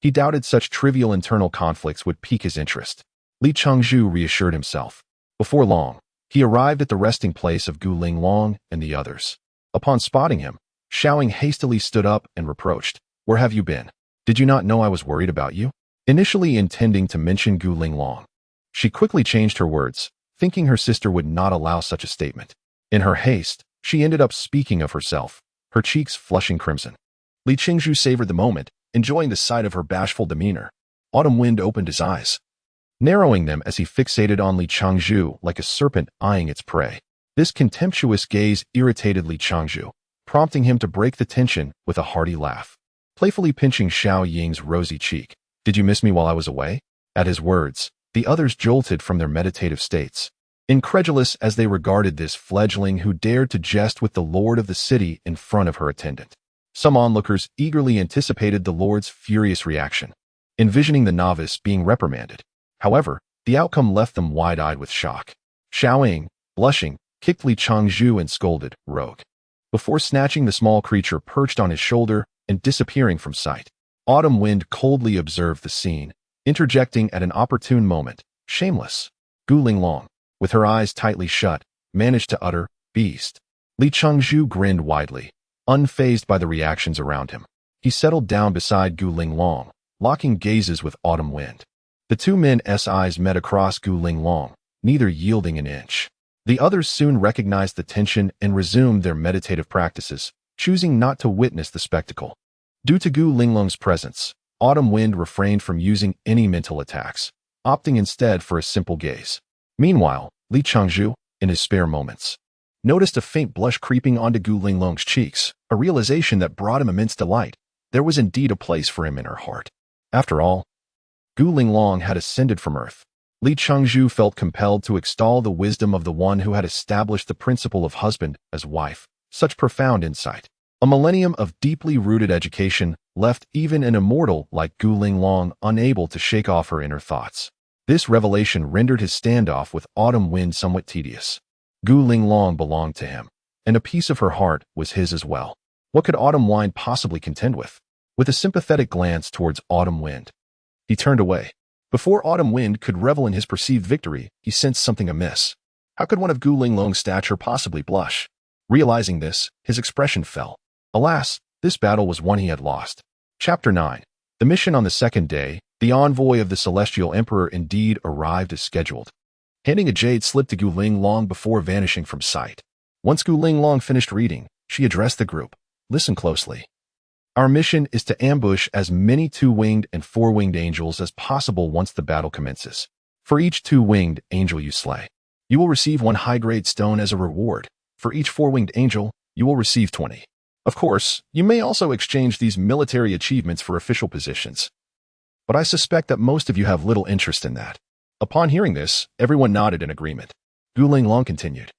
A: he doubted such trivial internal conflicts would pique his interest. Li Chengzhu reassured himself. Before long, he arrived at the resting place of Guling Long and the others. Upon spotting him, Xiaoying hastily stood up and reproached, "Where have you been? Did you not know I was worried about you?" Initially intending to mention Guling Long, she quickly changed her words, thinking her sister would not allow such a statement. In her haste, she ended up speaking of herself, her cheeks flushing crimson. Li Chengzhu savored the moment, enjoying the sight of her bashful demeanor. Autumn Wind opened his eyes, narrowing them as he fixated on Li Chengzhu like a serpent eyeing its prey. This contemptuous gaze irritated Li Chengzhu, prompting him to break the tension with a hearty laugh, playfully pinching Xiao Ying's rosy cheek. "Did you miss me while I was away?" At his words, The others jolted from their meditative states, incredulous as they regarded this fledgling who dared to jest with the lord of the city in front of her attendant. Some onlookers eagerly anticipated the lord's furious reaction, envisioning the novice being reprimanded. However, the outcome left them wide-eyed with shock. Xiaoying, blushing, kicked Li Changzhu and scolded, "Rogue," before snatching the small creature perched on his shoulder and disappearing from sight. Autumn Wind coldly observed the scene, interjecting at an opportune moment, "Shameless." Gu Linglong, with her eyes tightly shut, managed to utter, "Beast." Li Changzhu grinned widely, unfazed by the reactions around him. He settled down beside Gu Linglong, locking gazes with Autumn Wind. The two men's eyes met across Gu Linglong, neither yielding an inch. The others soon recognized the tension and resumed their meditative practices, choosing not to witness the spectacle. Due to Gu Linglong's presence, Autumn Wind refrained from using any mental attacks, opting instead for a simple gaze. Meanwhile, Li Changzhu, in his spare moments, noticed a faint blush creeping onto Gu Linglong's cheeks, a realization that brought him immense delight. There was indeed a place for him in her heart. After all, Gu Linglong had ascended from earth. Li Changzhu felt compelled to extol the wisdom of the one who had established the principle of husband as wife. Such profound insight. A millennium of deeply rooted education left even an immortal like Gu Linglong unable to shake off her inner thoughts. This revelation rendered his standoff with Autumn Wind somewhat tedious. Gu Linglong belonged to him, and a piece of her heart was his as well. What could Autumn Wind possibly contend with? With a sympathetic glance towards Autumn Wind, he turned away. Before Autumn Wind could revel in his perceived victory, he sensed something amiss. How could one of Gu Linglong's stature possibly blush? Realizing this, his expression fell. Alas, this battle was one he had lost. Chapter 9. The mission on the second day, the envoy of the Celestial Emperor indeed arrived as scheduled, handing a jade slip to Gu Linglong before vanishing from sight. Once Gu Linglong finished reading, she addressed the group. Listen closely. Our mission is to ambush as many two-winged and four-winged angels as possible once the battle commences. For each two-winged angel you slay, you will receive 1 high-grade stone as a reward. For each four-winged angel, you will receive 20. Of course, you may also exchange these military achievements for official positions. But I suspect that most of you have little interest in that. Upon hearing this, everyone nodded in agreement. Gu Linglong continued.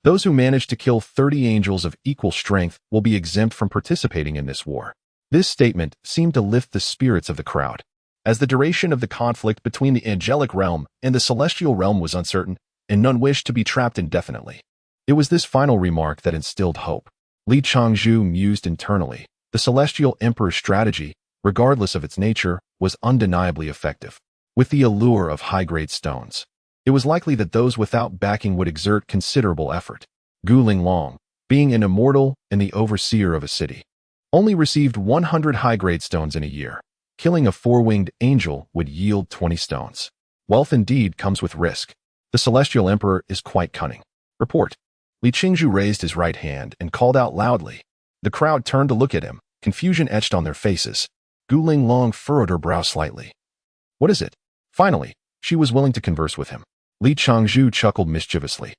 A: Those who manage to kill 30 angels of equal strength will be exempt from participating in this war. This statement seemed to lift the spirits of the crowd. As the duration of the conflict between the angelic realm and the celestial realm was uncertain, and none wished to be trapped indefinitely. It was this final remark that instilled hope. Li Changzhu mused internally. The celestial emperor's strategy, regardless of its nature, was undeniably effective. With the allure of high-grade stones, it was likely that those without backing would exert considerable effort. Gu Linglong, being an immortal and the overseer of a city, only received 100 high-grade stones in a year. Killing a four-winged angel would yield 20 stones. Wealth indeed comes with risk. The Celestial Emperor is quite cunning. Report. Li Changzhu raised his right hand and called out loudly. The crowd turned to look at him, confusion etched on their faces. Gu Linglong furrowed her brow slightly. What is it? Finally, she was willing to converse with him. Li Changzhu chuckled mischievously.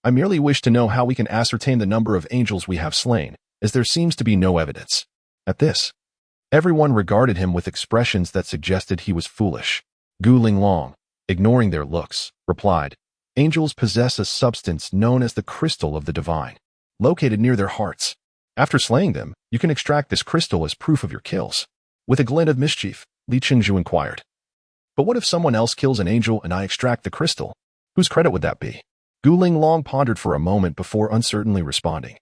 A: I merely wish to know how we can ascertain the number of angels we have slain, as there seems to be no evidence. At this, everyone regarded him with expressions that suggested he was foolish. Gu Linglong, ignoring their looks, replied, Angels possess a substance known as the crystal of the divine, located near their hearts. After slaying them, you can extract this crystal as proof of your kills. With a glint of mischief, Li Changzhu inquired. But what if someone else kills an angel and I extract the crystal? Whose credit would that be? Gu Linglong pondered for a moment before uncertainly responding.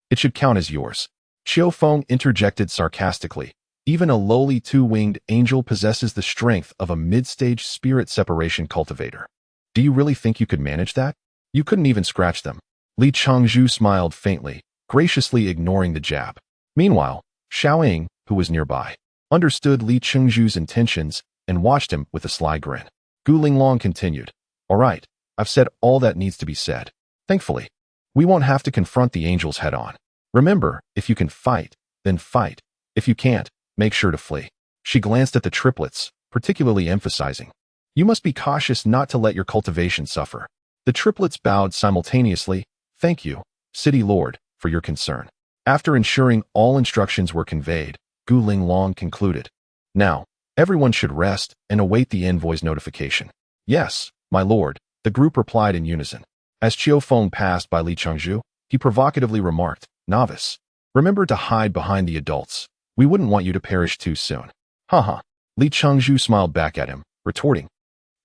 A: It should count as yours. Qiu Feng interjected sarcastically. Even a lowly two-winged angel possesses the strength of a mid-stage spirit separation cultivator. Do you really think you could manage that? You couldn't even scratch them. Li Changzhu smiled faintly, graciously ignoring the jab. Meanwhile, Xiaoying, who was nearby, understood Li Changzhu's intentions and watched him with a sly grin. Gu Linglong continued. All right, I've said all that needs to be said. Thankfully, we won't have to confront the angels head-on. Remember, if you can fight, then fight. If you can't, make sure to flee. She glanced at the triplets, particularly emphasizing, you must be cautious not to let your cultivation suffer. The triplets bowed simultaneously. Thank you, City Lord, for your concern. After ensuring all instructions were conveyed, Gu Linglong concluded. Now, everyone should rest and await the envoy's notification. Yes, my lord, the group replied in unison. As Qiu Feng passed by Li Chengzhu, he provocatively remarked, Novice, remember to hide behind the adults. We wouldn't want you to perish too soon. Haha. Li Chengzhu smiled back at him, retorting,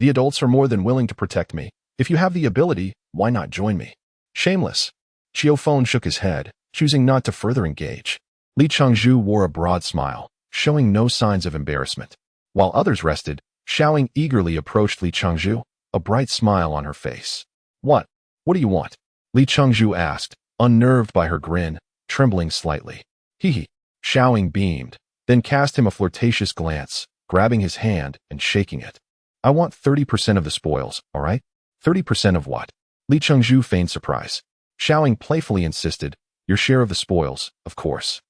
A: the adults are more than willing to protect me. If you have the ability, why not join me? Shameless. Qiu Feng shook his head, choosing not to further engage. Li Chengzhu wore a broad smile, showing no signs of embarrassment. While others rested, Xiaoying eagerly approached Li Chengzhu, a bright smile on her face. What do you want? Li Chengzhu asked, unnerved by her grin, trembling slightly. Hee. Xiaoying beamed, then cast him a flirtatious glance, grabbing his hand and shaking it. I want 30% of the spoils, all right? 30% of what? Li Chengzhu feigned surprise. Xiaoying playfully insisted, your share of the spoils, of course.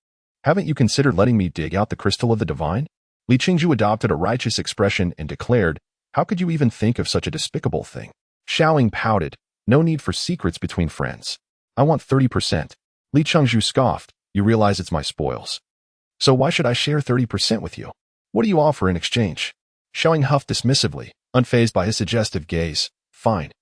A: Haven't you considered letting me dig out the crystal of the divine? Li Chengzhu adopted a righteous expression and declared, how could you even think of such a despicable thing? Xiaoying pouted, no need for secrets between friends. I want 30%. Li Chengzhu scoffed, you realize it's my spoils. So why should I share 30% with you? What do you offer in exchange? Xiaoying huffed dismissively, unfazed by his suggestive gaze. Fine.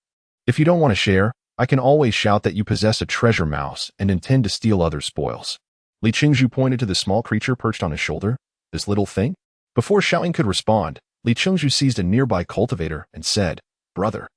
A: If you don't want to share, I can always shout that you possess a treasure mouse and intend to steal other spoils. Li Chengzhu pointed to the small creature perched on his shoulder. This little thing? Before Xiaoying could respond, Li Chengzhu seized a nearby cultivator and said, Brother,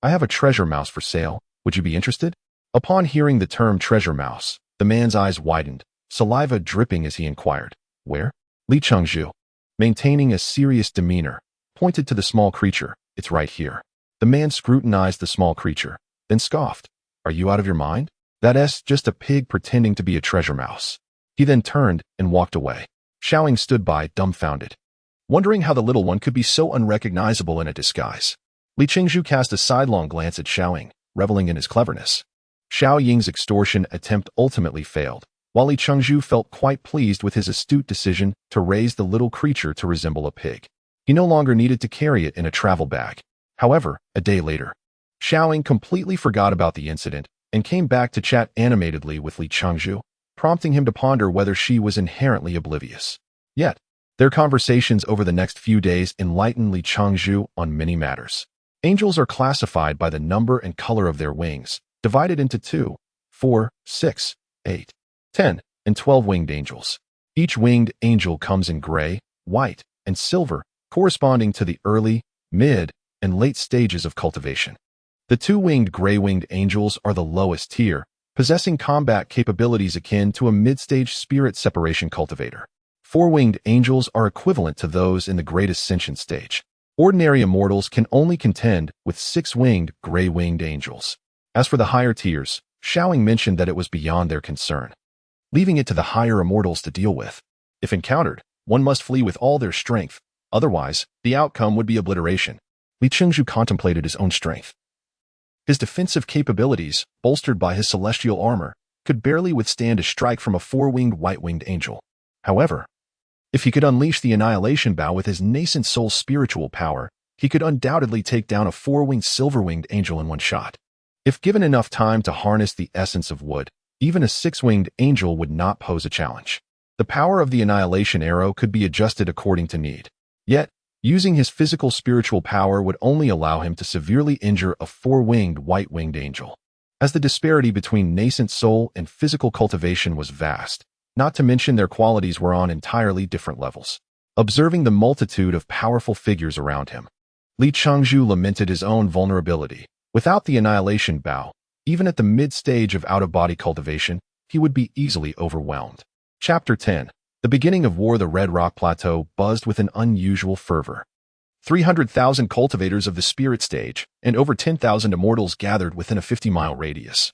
A: I have a treasure mouse for sale. Would you be interested? Upon hearing the term treasure mouse, the man's eyes widened, saliva dripping as he inquired, where? Li Chengzhu, maintaining a serious demeanor, pointed to the small creature. It's right here. The man scrutinized the small creature, then scoffed. Are you out of your mind? That's just a pig pretending to be a treasure mouse. He then turned and walked away. Xiaoying stood by, dumbfounded, wondering how the little one could be so unrecognizable in a disguise. Li Chengzhu cast a sidelong glance at Xiaoying, reveling in his cleverness. Xiaoying's extortion attempt ultimately failed, while Li Chengzhu felt quite pleased with his astute decision to raise the little creature to resemble a pig. He no longer needed to carry it in a travel bag. However, a day later, Xiaoying completely forgot about the incident and came back to chat animatedly with Li Chengzhu, prompting him to ponder whether she was inherently oblivious. Yet, their conversations over the next few days enlightened Li Chengzhu on many matters. Angels are classified by the number and color of their wings, divided into 2, 4, 6, 8, 10, and 12 winged angels. Each winged angel comes in gray, white, and silver, corresponding to the early, mid, and late stages of cultivation. The 2-winged gray-winged angels are the lowest tier, possessing combat capabilities akin to a mid-stage spirit separation cultivator. 4-winged angels are equivalent to those in the great ascension stage. Ordinary immortals can only contend with 6-winged gray-winged angels. As for the higher tiers, Xiaoying mentioned that it was beyond their concern, leaving it to the higher immortals to deal with. If encountered, one must flee with all their strength, otherwise, the outcome would be obliteration. Li Chengzhu contemplated his own strength. His defensive capabilities, bolstered by his celestial armor, could barely withstand a strike from a 4-winged white-winged angel. However, if he could unleash the annihilation bow with his nascent soul's spiritual power, he could undoubtedly take down a 4-winged silver-winged angel in one shot. If given enough time to harness the essence of wood, even a 6-winged angel would not pose a challenge. The power of the annihilation arrow could be adjusted according to need. Yet, using his physical spiritual power would only allow him to severely injure a 4-winged white-winged angel. As the disparity between nascent soul and physical cultivation was vast, not to mention their qualities were on entirely different levels. Observing the multitude of powerful figures around him, Li Chengzhu lamented his own vulnerability. Without the annihilation bow, even at the mid-stage of out-of-body cultivation, he would be easily overwhelmed. Chapter 10. The beginning of war. The Red Rock Plateau buzzed with an unusual fervor. 300,000 cultivators of the spirit stage and over 10,000 immortals gathered within a 50-mile radius.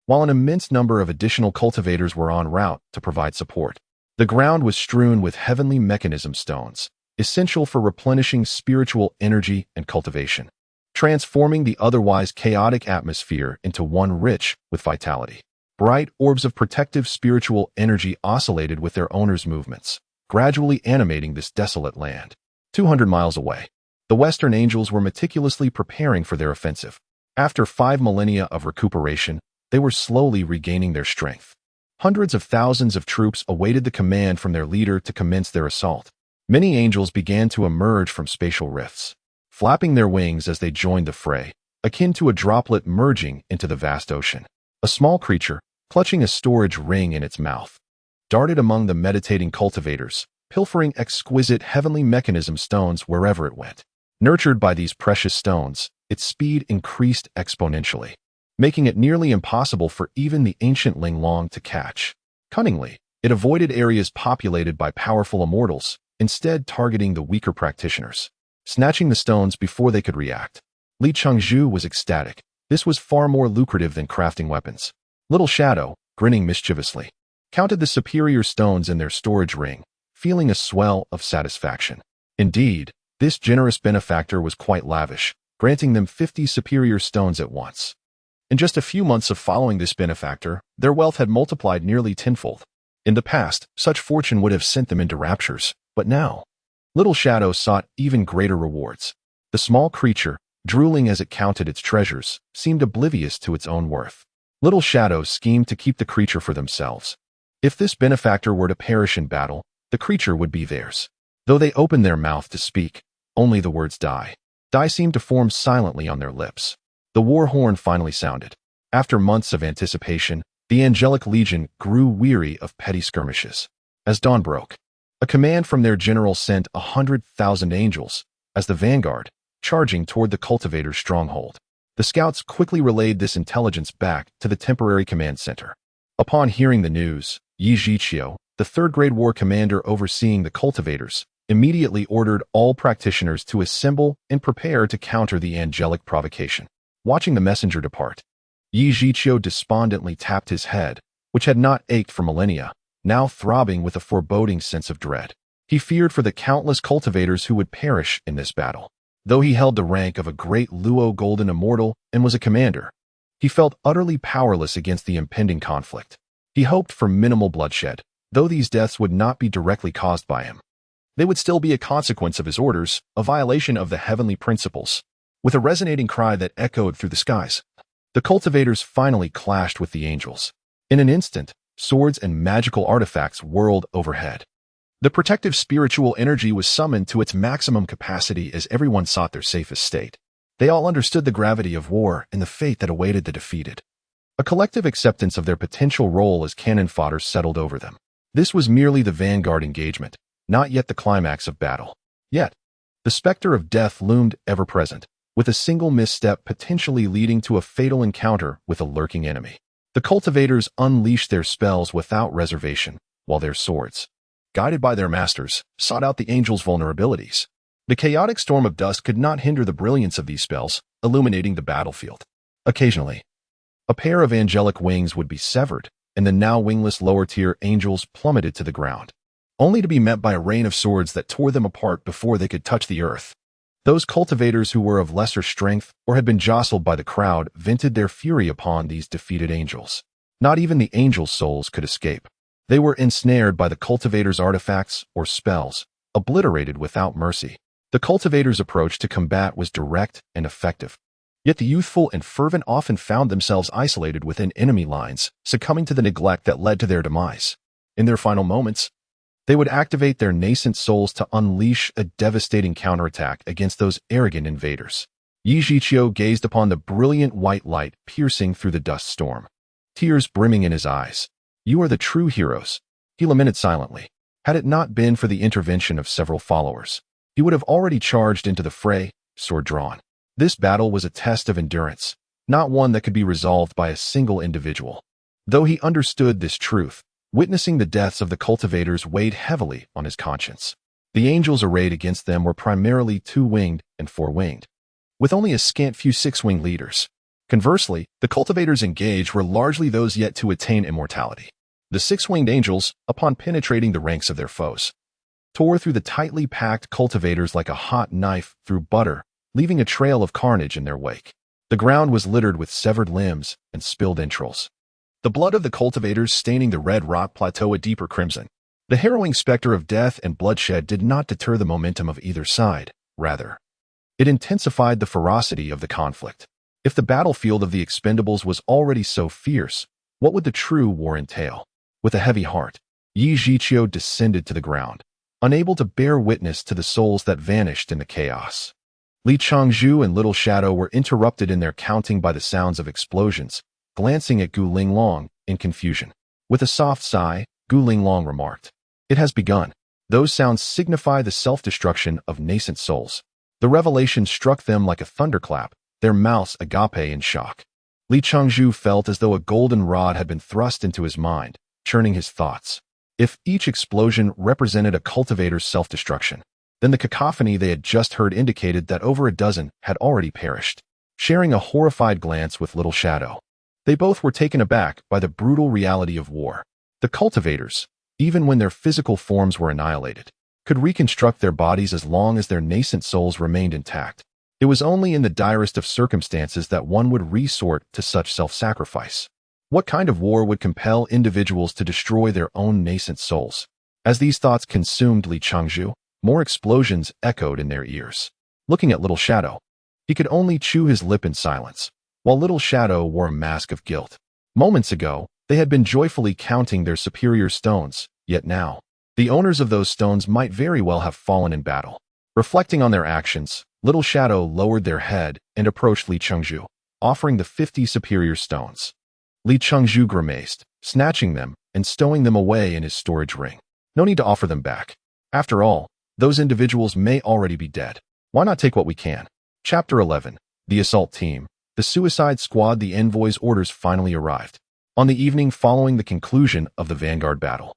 A: While an immense number of additional cultivators were en route to provide support, the ground was strewn with heavenly mechanism stones, essential for replenishing spiritual energy and cultivation, transforming the otherwise chaotic atmosphere into one rich with vitality. Bright orbs of protective spiritual energy oscillated with their owners' movements, gradually animating this desolate land. 200 miles away, the Western Angels were meticulously preparing for their offensive. After 5 millennia of recuperation, they were slowly regaining their strength. Hundreds of thousands of troops awaited the command from their leader to commence their assault. Many angels began to emerge from spatial rifts, flapping their wings as they joined the fray, akin to a droplet merging into the vast ocean. A small creature, clutching a storage ring in its mouth, darted among the meditating cultivators, pilfering exquisite heavenly mechanism stones wherever it went. Nurtured by these precious stones, its speed increased exponentially, making it nearly impossible for even the ancient Ling Long to catch. Cunningly, it avoided areas populated by powerful immortals, instead targeting the weaker practitioners, snatching the stones before they could react. Li Chengzhu was ecstatic. This was far more lucrative than crafting weapons. Little Shadow, grinning mischievously, counted the superior stones in their storage ring, feeling a swell of satisfaction. Indeed, this generous benefactor was quite lavish, granting them 50 superior stones at once. In just a few months of following this benefactor, their wealth had multiplied nearly tenfold. In the past, such fortune would have sent them into raptures, but now, Little Shadow sought even greater rewards. The small creature, drooling as it counted its treasures, seemed oblivious to its own worth. Little Shadow schemed to keep the creature for themselves. If this benefactor were to perish in battle, the creature would be theirs. Though they opened their mouth to speak, only the words die. Die seemed to form silently on their lips. The war horn finally sounded. After months of anticipation, the Angelic Legion grew weary of petty skirmishes. As dawn broke, a command from their general sent 100,000 angels, as the vanguard, charging toward the cultivator's stronghold. The scouts quickly relayed this intelligence back to the temporary command center. Upon hearing the news, Yi Zhiqiu, the third-grade war commander overseeing the cultivators, immediately ordered all practitioners to assemble and prepare to counter the angelic provocation. Watching the messenger depart, Yi Zhiqiu despondently tapped his head, which had not ached for millennia, now throbbing with a foreboding sense of dread. He feared for the countless cultivators who would perish in this battle. Though he held the rank of a great Luo Golden Immortal and was a commander, he felt utterly powerless against the impending conflict. He hoped for minimal bloodshed, though these deaths would not be directly caused by him. They would still be a consequence of his orders, a violation of the heavenly principles. With a resonating cry that echoed through the skies, the cultivators finally clashed with the angels. In an instant, swords and magical artifacts whirled overhead. The protective spiritual energy was summoned to its maximum capacity as everyone sought their safest state. They all understood the gravity of war and the fate that awaited the defeated. A collective acceptance of their potential role as cannon fodder settled over them. This was merely the vanguard engagement, not yet the climax of battle. Yet, the specter of death loomed ever-present, with a single misstep potentially leading to a fatal encounter with a lurking enemy. The cultivators unleashed their spells without reservation, while their swords, guided by their masters, sought out the angels' vulnerabilities. The chaotic storm of dust could not hinder the brilliance of these spells, illuminating the battlefield. Occasionally, a pair of angelic wings would be severed, and the now wingless lower-tier angels plummeted to the ground, only to be met by a rain of swords that tore them apart before they could touch the earth. Those cultivators who were of lesser strength or had been jostled by the crowd vented their fury upon these defeated angels. Not even the angels' souls could escape. They were ensnared by the cultivators' artifacts or spells, obliterated without mercy. The cultivators' approach to combat was direct and effective. Yet the youthful and fervent often found themselves isolated within enemy lines, succumbing to the neglect that led to their demise. In their final moments, they would activate their nascent souls to unleash a devastating counterattack against those arrogant invaders. Yi Zhiqiu gazed upon the brilliant white light piercing through the dust storm, tears brimming in his eyes. "You are the true heroes," he lamented silently. Had it not been for the intervention of several followers, he would have already charged into the fray, sword drawn. This battle was a test of endurance, not one that could be resolved by a single individual. Though he understood this truth, witnessing the deaths of the cultivators weighed heavily on his conscience. The angels arrayed against them were primarily two-winged and four-winged, with only a scant few six-winged leaders. Conversely, the cultivators engaged were largely those yet to attain immortality. The six-winged angels, upon penetrating the ranks of their foes, tore through the tightly packed cultivators like a hot knife through butter, leaving a trail of carnage in their wake. The ground was littered with severed limbs and spilled entrails, the blood of the cultivators staining the red rock plateau a deeper crimson. The harrowing specter of death and bloodshed did not deter the momentum of either side. Rather, it intensified the ferocity of the conflict. If the battlefield of the Expendables was already so fierce, what would the true war entail? With a heavy heart, Yi Zhiqiu descended to the ground, unable to bear witness to the souls that vanished in the chaos. Li Changzhu and Little Shadow were interrupted in their counting by the sounds of explosions, glancing at Gu Linglong in confusion. With a soft sigh, Gu Linglong remarked, "It has begun. Those sounds signify the self-destruction of nascent souls." The revelation struck them like a thunderclap, their mouths agape in shock. Li Changzhu felt as though a golden rod had been thrust into his mind, churning his thoughts. If each explosion represented a cultivator's self-destruction, then the cacophony they had just heard indicated that over a dozen had already perished. Sharing a horrified glance with Little Shadow, they both were taken aback by the brutal reality of war. The cultivators, even when their physical forms were annihilated, could reconstruct their bodies as long as their nascent souls remained intact. It was only in the direst of circumstances that one would resort to such self-sacrifice. What kind of war would compel individuals to destroy their own nascent souls? As these thoughts consumed Li Changzhu, more explosions echoed in their ears. Looking at Little Shadow, he could only chew his lip in silence, while Little Shadow wore a mask of guilt. Moments ago, they had been joyfully counting their superior stones, yet now, the owners of those stones might very well have fallen in battle. Reflecting on their actions, Little Shadow lowered their head and approached Li Changzhu, offering the 50 superior stones. Li Changzhu grimaced, snatching them and stowing them away in his storage ring. No need to offer them back. After all, those individuals may already be dead. Why not take what we can? Chapter 11. The Assault Team. The Suicide Squad. The envoy's orders finally arrived. On the evening following the conclusion of the Vanguard battle,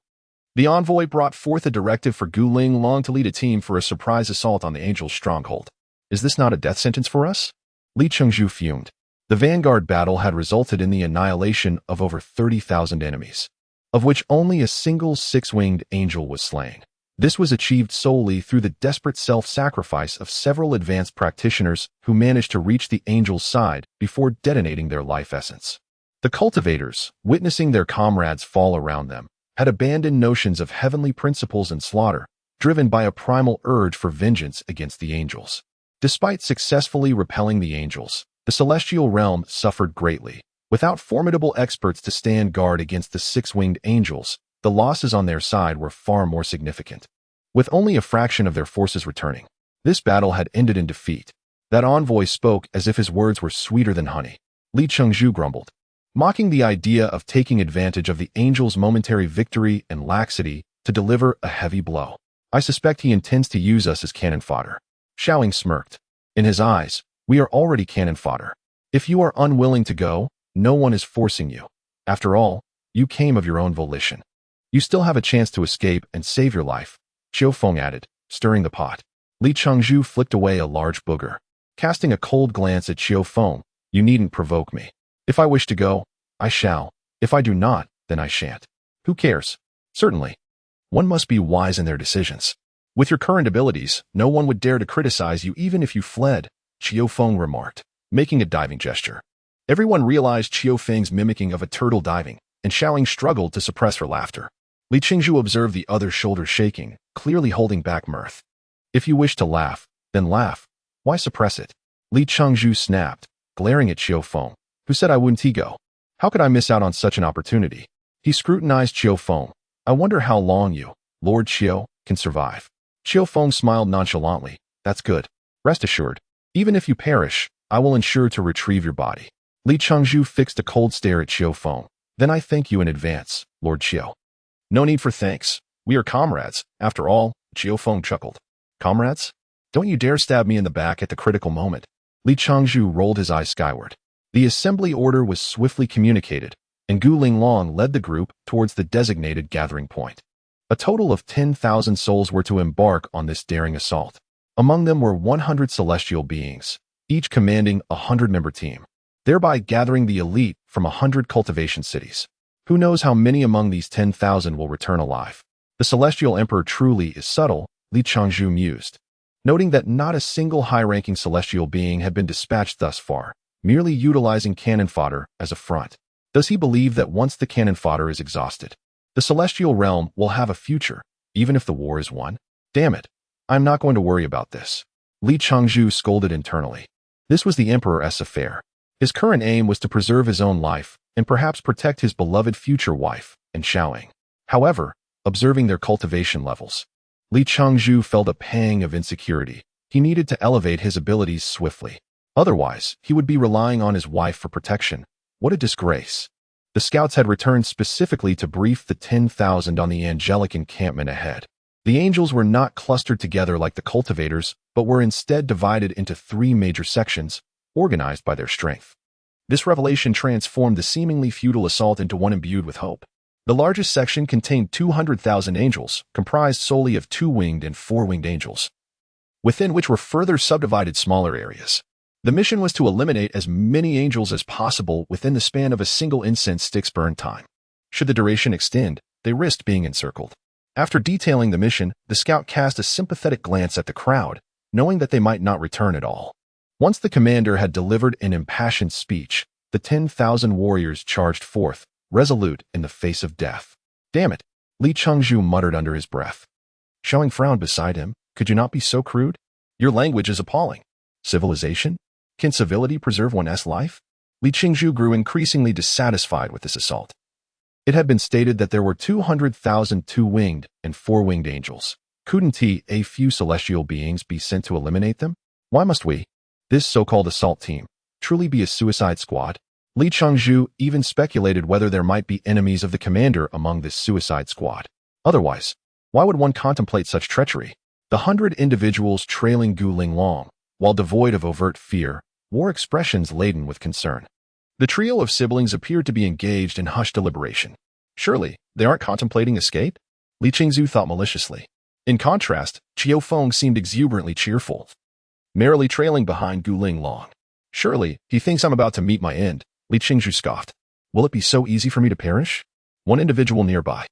A: the envoy brought forth a directive for Gu Linglong to lead a team for a surprise assault on the Angel's stronghold. Is this not a death sentence for us? Li Changzhu fumed. The Vanguard battle had resulted in the annihilation of over 30,000 enemies, of which only a single six-winged angel was slain. This was achieved solely through the desperate self-sacrifice of several advanced practitioners who managed to reach the angel's side before detonating their life essence. The cultivators, witnessing their comrades fall around them, had abandoned notions of heavenly principles and slaughter, driven by a primal urge for vengeance against the angels. Despite successfully repelling the angels, the celestial realm suffered greatly. Without formidable experts to stand guard against the six-winged angels, the losses on their side were far more significant. With only a fraction of their forces returning, this battle had ended in defeat. That envoy spoke as if his words were sweeter than honey. Li Changzhu grumbled, mocking the idea of taking advantage of the angel's momentary victory and laxity to deliver a heavy blow. I suspect he intends to use us as cannon fodder. Xiaoying smirked. In his eyes, we are already cannon fodder. If you are unwilling to go, no one is forcing you. After all, you came of your own volition. You still have a chance to escape and save your life, Qiu Feng added, stirring the pot. Li Changzhu flicked away a large booger. Casting a cold glance at Qiu Feng, you needn't provoke me. If I wish to go, I shall. If I do not, then I shan't. Who cares? Certainly. One must be wise in their decisions. With your current abilities, no one would dare to criticize you even if you fled, Qiu Feng remarked, making a diving gesture. Everyone realized Qiu Feng's mimicking of a turtle diving, and Xiaoying struggled to suppress her laughter. Li Changzhu observed the other's shoulders shaking, clearly holding back mirth. If you wish to laugh, then laugh. Why suppress it? Li Changzhu snapped, glaring at Qiu Feng, who said I wouldn't go. How could I miss out on such an opportunity? He scrutinized Qiu Feng. I wonder how long you, Lord Qiu, can survive. Qiu Feng smiled nonchalantly. That's good. Rest assured. Even if you perish, I will ensure to retrieve your body. Li Changzhu fixed a cold stare at Qiu Feng. Then I thank you in advance, Lord Qiu. No need for thanks. We are comrades, after all, Qiu Feng chuckled. Comrades? Don't you dare stab me in the back at the critical moment. Li Changzhu rolled his eyes skyward. The assembly order was swiftly communicated, and Gu Linglong led the group towards the designated gathering point. A total of 10,000 souls were to embark on this daring assault. Among them were 100 celestial beings, each commanding a 100-member team, thereby gathering the elite from 100 cultivation cities. Who knows how many among these 10,000 will return alive? The Celestial Emperor truly is subtle, Li Changzhu mused, noting that not a single high-ranking celestial being had been dispatched thus far, merely utilizing cannon fodder as a front. Does he believe that once the cannon fodder is exhausted, the celestial realm will have a future, even if the war is won? Damn it. I'm not going to worry about this. Li Changzhu scolded internally. This was the Emperor's affair. His current aim was to preserve his own life and perhaps protect his beloved future wife and Xiaoying. However, observing their cultivation levels, Li Changzhu felt a pang of insecurity. He needed to elevate his abilities swiftly. Otherwise, he would be relying on his wife for protection. What a disgrace. The scouts had returned specifically to brief the 10,000 on the angelic encampment ahead. The angels were not clustered together like the cultivators, but were instead divided into 3 major sections, organized by their strength. This revelation transformed the seemingly futile assault into one imbued with hope. The largest section contained 200,000 angels, comprised solely of 2-winged and 4-winged angels, within which were further subdivided smaller areas. The mission was to eliminate as many angels as possible within the span of a single incense stick's burn time. Should the duration extend, they risked being encircled. After detailing the mission, the scout cast a sympathetic glance at the crowd, knowing that they might not return at all. Once the commander had delivered an impassioned speech, the 10,000 warriors charged forth, resolute in the face of death. Damn it, Li Chengzhu muttered under his breath. Xiaoying frowned beside him. Could you not be so crude? Your language is appalling. Civilization? Can civility preserve one's life? Li Chengzhu grew increasingly dissatisfied with this assault. It had been stated that there were 200,000 2-winged and 4-winged angels. Couldn't a few celestial beings be sent to eliminate them? Why must we, this so-called assault team, truly be a suicide squad? Li Chengzhu even speculated whether there might be enemies of the commander among this suicide squad. Otherwise, why would one contemplate such treachery? The 100 individuals trailing Gu Linglong, while devoid of overt fear, wore expressions laden with concern. The trio of siblings appeared to be engaged in hushed deliberation. Surely, they aren't contemplating escape? Li Chengzhu thought maliciously. In contrast, Qiao Feng seemed exuberantly cheerful, merrily trailing behind Gu Linglong. Surely, he thinks I'm about to meet my end, Li Chengzhu scoffed. Will it be so easy for me to perish? One individual nearby,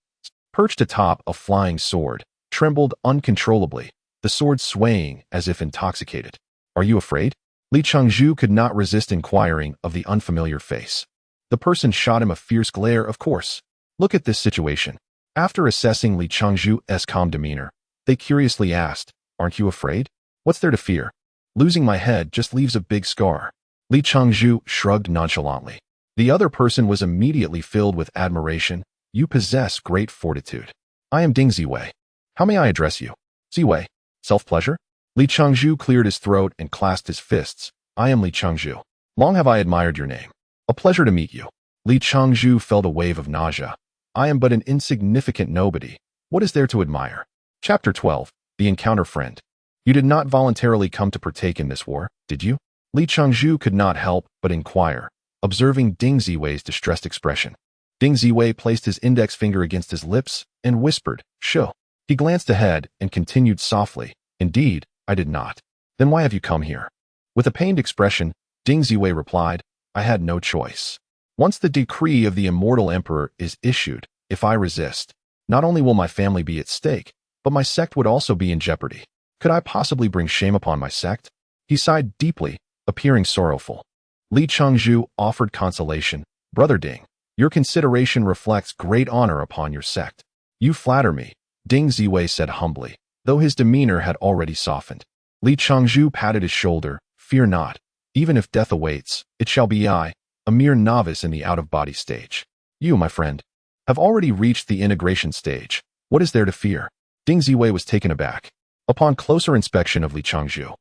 A: perched atop a flying sword, trembled uncontrollably, the sword swaying as if intoxicated. Are you afraid? Li Chengzhu could not resist inquiring of the unfamiliar face. The person shot him a fierce glare. Of course. Look at this situation. After assessing Li Chengzhu's calm demeanor, they curiously asked, aren't you afraid? What's there to fear? Losing my head just leaves a big scar. Li Chengzhu shrugged nonchalantly. The other person was immediately filled with admiration. You possess great fortitude. I am Ding Ziwei. How may I address you? Ziwei. Self-pleasure? Li Chengzhu cleared his throat and clasped his fists. I am Li Chengzhu. Long have I admired your name. A pleasure to meet you. Li Chengzhu felt a wave of nausea. I am but an insignificant nobody. What is there to admire? Chapter 12. The Encounter Friend. You did not voluntarily come to partake in this war, did you? Li Chengzhu could not help but inquire, observing Ding Ziwei's distressed expression. Ding Ziwei placed his index finger against his lips and whispered, Sho. He glanced ahead and continued softly, Indeed, I did not. Then why have you come here? With a pained expression, Ding Ziwei replied, I had no choice. Once the decree of the immortal emperor is issued, if I resist, not only will my family be at stake, but my sect would also be in jeopardy. Could I possibly bring shame upon my sect? He sighed deeply, appearing sorrowful. Li Chengzhu offered consolation. Brother Ding, your consideration reflects great honor upon your sect. You flatter me, Ding Ziwei said humbly, though his demeanor had already softened. Li Chengzhu patted his shoulder. Fear not. Even if death awaits, it shall be I, a mere novice in the out-of-body stage. You, my friend, have already reached the integration stage. What is there to fear? Ding Ziwei was taken aback. Upon closer inspection of Li Chengzhu,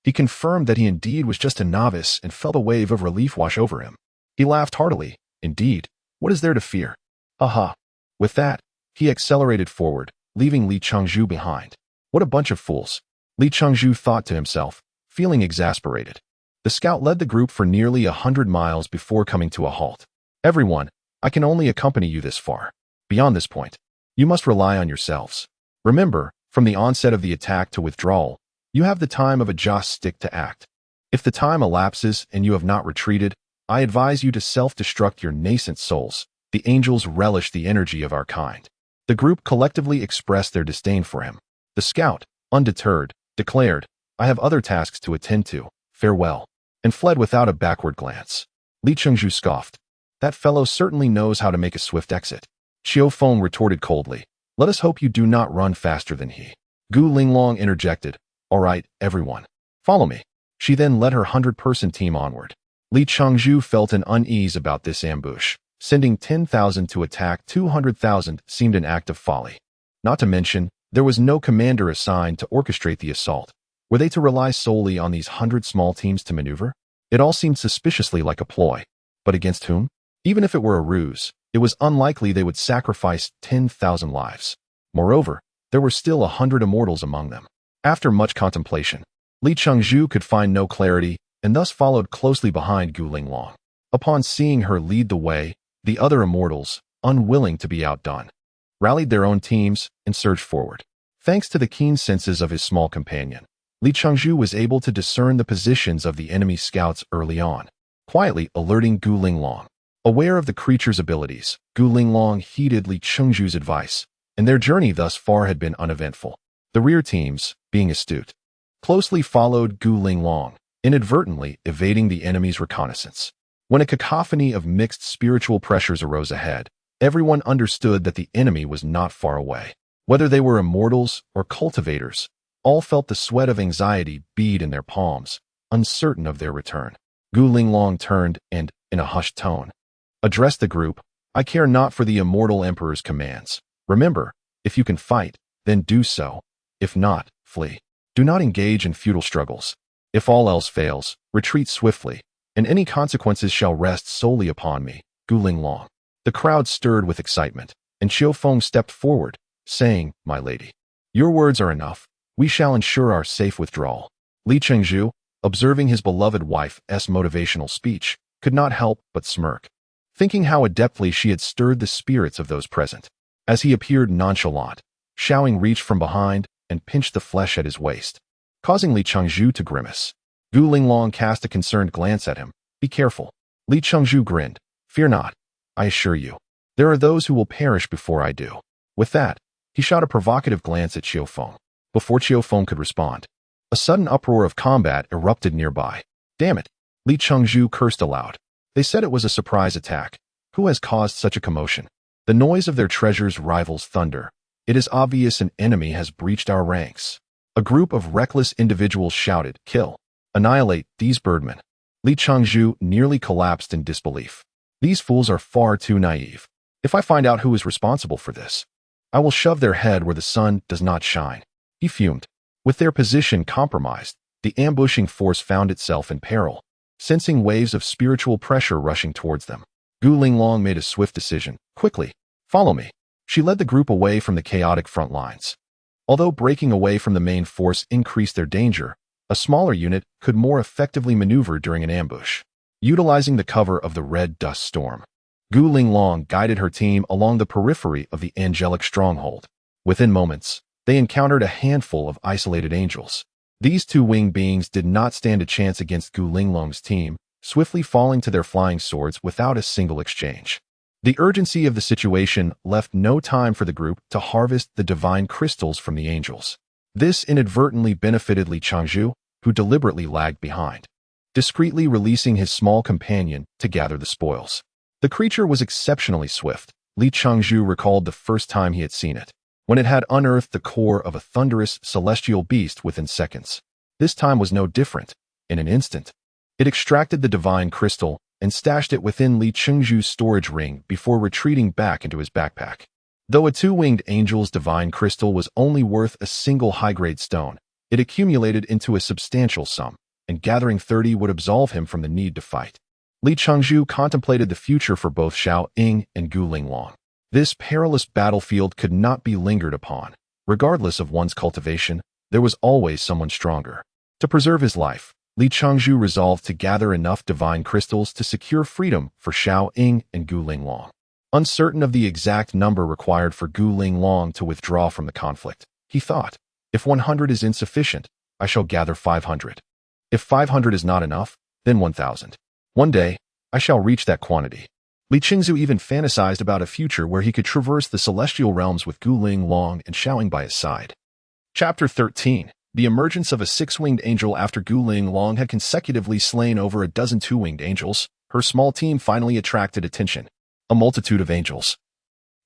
A: he confirmed that he indeed was just a novice and felt a wave of relief wash over him. He laughed heartily. Indeed, what is there to fear? Aha. With that, he accelerated forward, leaving Li Chengzhu behind. What a bunch of fools. Li Chengzhu thought to himself, feeling exasperated. The scout led the group for nearly 100 miles before coming to a halt. Everyone, I can only accompany you this far. Beyond this point, you must rely on yourselves. Remember, from the onset of the attack to withdrawal, you have the time of a joss stick to act. If the time elapses and you have not retreated, I advise you to self-destruct your nascent souls. The angels relish the energy of our kind. The group collectively expressed their disdain for him. The scout, undeterred, declared, I have other tasks to attend to. Farewell. And fled without a backward glance. Li Chengzhu scoffed. That fellow certainly knows how to make a swift exit. Qiao Feng retorted coldly. Let us hope you do not run faster than he. Gu Linglong interjected. All right, everyone. Follow me. She then led her 100-person team onward. Li Chengzhu felt an unease about this ambush. Sending 10,000 to attack 200,000 seemed an act of folly. Not to mention, there was no commander assigned to orchestrate the assault. Were they to rely solely on these 100 small teams to maneuver? It all seemed suspiciously like a ploy. But against whom? Even if it were a ruse, it was unlikely they would sacrifice 10,000 lives. Moreover, there were still 100 immortals among them. After much contemplation, Li Chengzhu could find no clarity and thus followed closely behind Gu Linglong. Upon seeing her lead the way, the other immortals, unwilling to be outdone, rallied their own teams and surged forward. Thanks to the keen senses of his small companion, Li Chengzhu was able to discern the positions of the enemy scouts early on, quietly alerting Gu Linglong. Aware of the creature's abilities, Gu Linglong heeded Li Chengzhu's advice, and their journey thus far had been uneventful. The rear teams, being astute, closely followed Gu Linglong, inadvertently evading the enemy's reconnaissance. When a cacophony of mixed spiritual pressures arose ahead, everyone understood that the enemy was not far away. Whether they were immortals or cultivators, all felt the sweat of anxiety bead in their palms, uncertain of their return. Gu Linglong turned and, in a hushed tone, addressed the group. I care not for the immortal emperor's commands. Remember, if you can fight, then do so. If not, flee. Do not engage in futile struggles. If all else fails, retreat swiftly, and any consequences shall rest solely upon me, Gu Linglong. The crowd stirred with excitement, and Qiu Feng stepped forward, saying, My lady, your words are enough. We shall ensure our safe withdrawal. Li Chengzhu, observing his beloved wife's motivational speech, could not help but smirk, thinking how adeptly she had stirred the spirits of those present. As he appeared nonchalant, Xiaoying reached from behind and pinched the flesh at his waist, causing Li Chengzhu to grimace. Gu Linglong cast a concerned glance at him. Be careful. Li Chengzhu grinned. Fear not. I assure you. There are those who will perish before I do. With that, he shot a provocative glance at Qiu Feng. Before Qiu Feng could respond, a sudden uproar of combat erupted nearby. Damn it! Li Chengzhu cursed aloud. They said it was a surprise attack. Who has caused such a commotion? The noise of their treasures rivals thunder. It is obvious an enemy has breached our ranks. A group of reckless individuals shouted, Kill! Annihilate these birdmen. Li Chengzhu nearly collapsed in disbelief. These fools are far too naive. If I find out who is responsible for this, I will shove their head where the sun does not shine. He fumed. With their position compromised, the ambushing force found itself in peril, sensing waves of spiritual pressure rushing towards them. Gu Linglong made a swift decision. Quickly, follow me. She led the group away from the chaotic front lines. Although breaking away from the main force increased their danger, a smaller unit could more effectively maneuver during an ambush, utilizing the cover of the red dust storm. Gu Linglong guided her team along the periphery of the angelic stronghold. Within moments, they encountered a handful of isolated angels. These two winged beings did not stand a chance against Gu Linglong's team, swiftly falling to their flying swords without a single exchange. The urgency of the situation left no time for the group to harvest the divine crystals from the angels. This inadvertently benefited Li Chengzhu, who deliberately lagged behind, discreetly releasing his small companion to gather the spoils. The creature was exceptionally swift. Li Chengzhu recalled the first time he had seen it, when it had unearthed the core of a thunderous celestial beast within seconds. This time was no different. In an instant, it extracted the divine crystal and stashed it within Li Chengzhu's storage ring before retreating back into his backpack. Though a two-winged angel's divine crystal was only worth a single high-grade stone, it accumulated into a substantial sum, and gathering 30 would absolve him from the need to fight. Li Chengzhu contemplated the future for both Xiaoying and Gu Linglong. This perilous battlefield could not be lingered upon. Regardless of one's cultivation, there was always someone stronger. To preserve his life, Li Chengzhu resolved to gather enough divine crystals to secure freedom for Xiaoying and Gu Linglong. Uncertain of the exact number required for Gu Linglong to withdraw from the conflict, he thought, if 100 is insufficient, I shall gather 500. If 500 is not enough, then 1,000. One day, I shall reach that quantity. Li Chengzhu even fantasized about a future where he could traverse the celestial realms with Gu Linglong and Xiaoying by his side. Chapter 13. The emergence of a six-winged angel. After Gu Linglong had consecutively slain over a dozen two-winged angels, her small team finally attracted attention. A multitude of angels,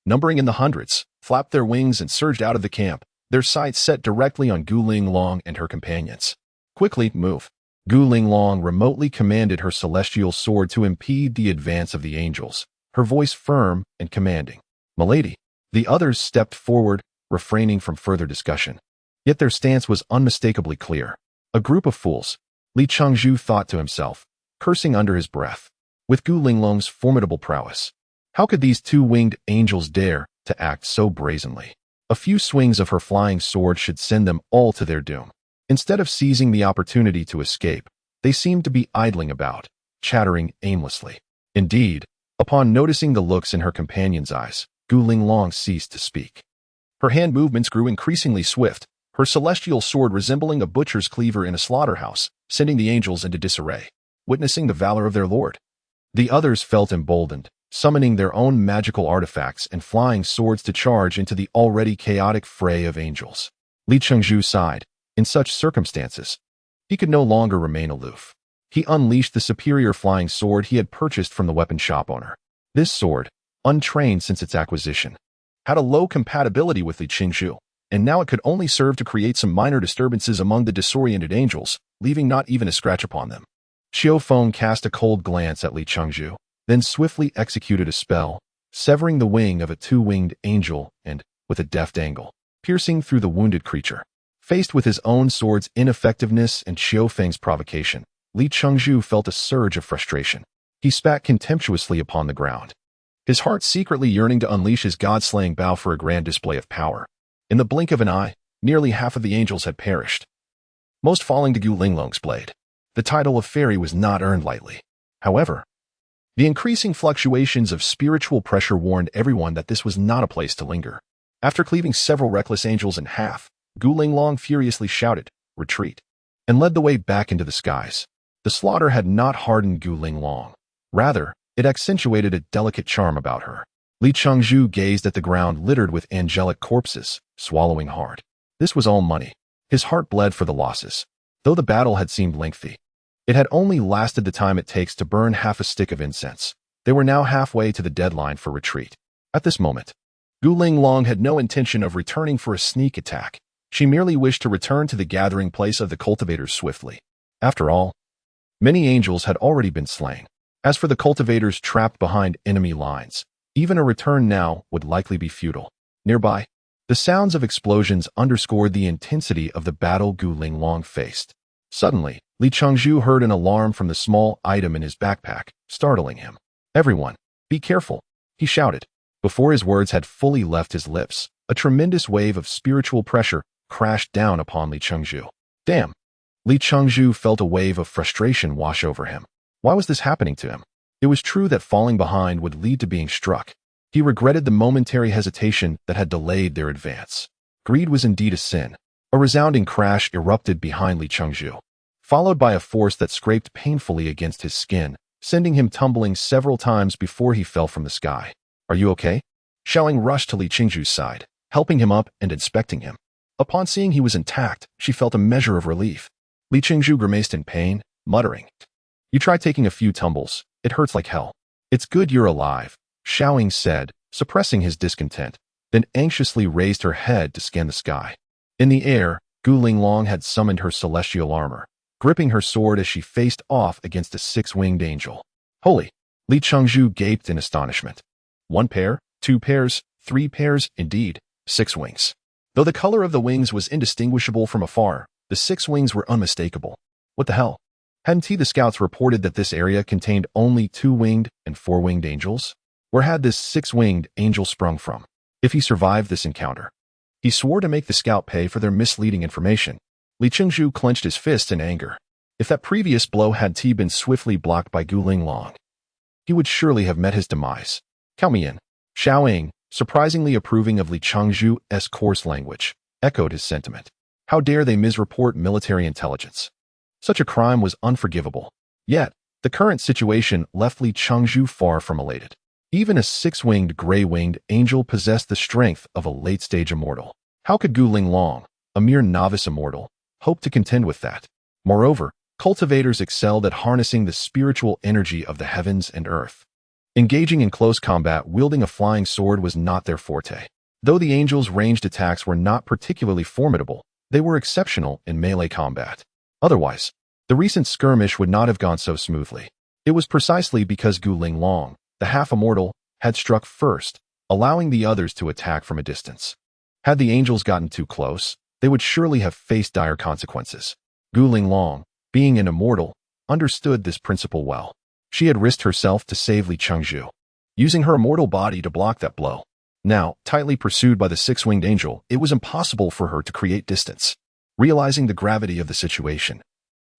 A: numbering in the hundreds, flapped their wings and surged out of the camp, their sights set directly on Gu Linglong and her companions. Quickly, move. Gu Linglong remotely commanded her celestial sword to impede the advance of the angels, her voice firm and commanding. Milady. The others stepped forward, refraining from further discussion. Yet their stance was unmistakably clear. A group of fools, Li Chengzhu thought to himself, cursing under his breath. With Gu Linglong's formidable prowess, how could these two-winged angels dare to act so brazenly? A few swings of her flying sword should send them all to their doom. Instead of seizing the opportunity to escape, they seemed to be idling about, chattering aimlessly. Indeed, upon noticing the looks in her companion's eyes, Gu Linglong ceased to speak. Her hand movements grew increasingly swift, her celestial sword resembling a butcher's cleaver in a slaughterhouse, sending the angels into disarray. Witnessing the valor of their lord, the others felt emboldened, summoning their own magical artifacts and flying swords to charge into the already chaotic fray of angels. Li Chengzhu sighed. In such circumstances, he could no longer remain aloof. He unleashed the superior flying sword he had purchased from the weapon shop owner. This sword, untrained since its acquisition, had a low compatibility with Li Chengzhu, and now it could only serve to create some minor disturbances among the disoriented angels, leaving not even a scratch upon them. Xiao Feng cast a cold glance at Li Chengzhu, then swiftly executed a spell, severing the wing of a two-winged angel and, with a deft angle, piercing through the wounded creature. Faced with his own sword's ineffectiveness and Xiao Feng's provocation, Li Chengzhu felt a surge of frustration. He spat contemptuously upon the ground, his heart secretly yearning to unleash his god-slaying bow for a grand display of power. In the blink of an eye, nearly half of the angels had perished, most falling to Gu Linglong's blade. The title of fairy was not earned lightly. However, the increasing fluctuations of spiritual pressure warned everyone that this was not a place to linger. After cleaving several reckless angels in half, Gu Linglong furiously shouted, "Retreat," and led the way back into the skies. The slaughter had not hardened Gu Linglong. Rather, it accentuated a delicate charm about her. Li Chengzhu gazed at the ground littered with angelic corpses, swallowing hard. This was all money. His heart bled for the losses. Though the battle had seemed lengthy, it had only lasted the time it takes to burn half a stick of incense. They were now halfway to the deadline for retreat. At this moment, Gu Linglong had no intention of returning for a sneak attack. She merely wished to return to the gathering place of the cultivators swiftly. After all, many angels had already been slain. As for the cultivators trapped behind enemy lines, even a return now would likely be futile. Nearby, the sounds of explosions underscored the intensity of the battle Gu Linglong faced. Suddenly, Li Chengzhu heard an alarm from the small item in his backpack, startling him. "Everyone, be careful," he shouted. Before his words had fully left his lips, a tremendous wave of spiritual pressure crashed down upon Li Chengzhu. Damn! Li Chengzhu felt a wave of frustration wash over him. Why was this happening to him? It was true that falling behind would lead to being struck. He regretted the momentary hesitation that had delayed their advance. Greed was indeed a sin. A resounding crash erupted behind Li Chengzhu, followed by a force that scraped painfully against his skin, sending him tumbling several times before he fell from the sky. "Are you okay?" Xiaoying rushed to Li Chengzhu's side, helping him up and inspecting him. Upon seeing he was intact, she felt a measure of relief. Li Chengzhu grimaced in pain, muttering, "You try taking a few tumbles. It hurts like hell." "It's good you're alive," Xiaoying said, suppressing his discontent, then anxiously raised her head to scan the sky. In the air, Gu Linglong had summoned her celestial armor, gripping her sword as she faced off against a six-winged angel. "Holy!" Li Chengzhu gaped in astonishment. One pair, two pairs, three pairs, indeed, 6 wings. Though the color of the wings was indistinguishable from afar, the 6 wings were unmistakable. What the hell? Hadn't the scouts reported that this area contained only 2-winged and 4-winged angels? Where had this 6-winged angel sprung from? If he survived this encounter, he swore to make the scout pay for their misleading information. Li Chengzhu clenched his fists in anger. If that previous blow had been swiftly blocked by Gu Linglong, he would surely have met his demise. "Count me in." Xiaoying, surprisingly approving of Li Chengzhu's coarse language, echoed his sentiment. How dare they misreport military intelligence? Such a crime was unforgivable. Yet, the current situation left Li Chengzhu far from elated. Even a 6-winged gray-winged angel possessed the strength of a late-stage immortal. How could Gu Linglong, a mere novice immortal, hope to contend with that? Moreover, cultivators excelled at harnessing the spiritual energy of the heavens and earth. Engaging in close combat wielding a flying sword was not their forte. Though the angels' ranged attacks were not particularly formidable, they were exceptional in melee combat. Otherwise, the recent skirmish would not have gone so smoothly. It was precisely because Gu Linglong, the half-immortal, had struck first, allowing the others to attack from a distance. Had the angels gotten too close, they would surely have faced dire consequences. Gu Linglong, being an immortal, understood this principle well. She had risked herself to save Li Changzhu, using her immortal body to block that blow. Now, tightly pursued by the six-winged angel, it was impossible for her to create distance. Realizing the gravity of the situation,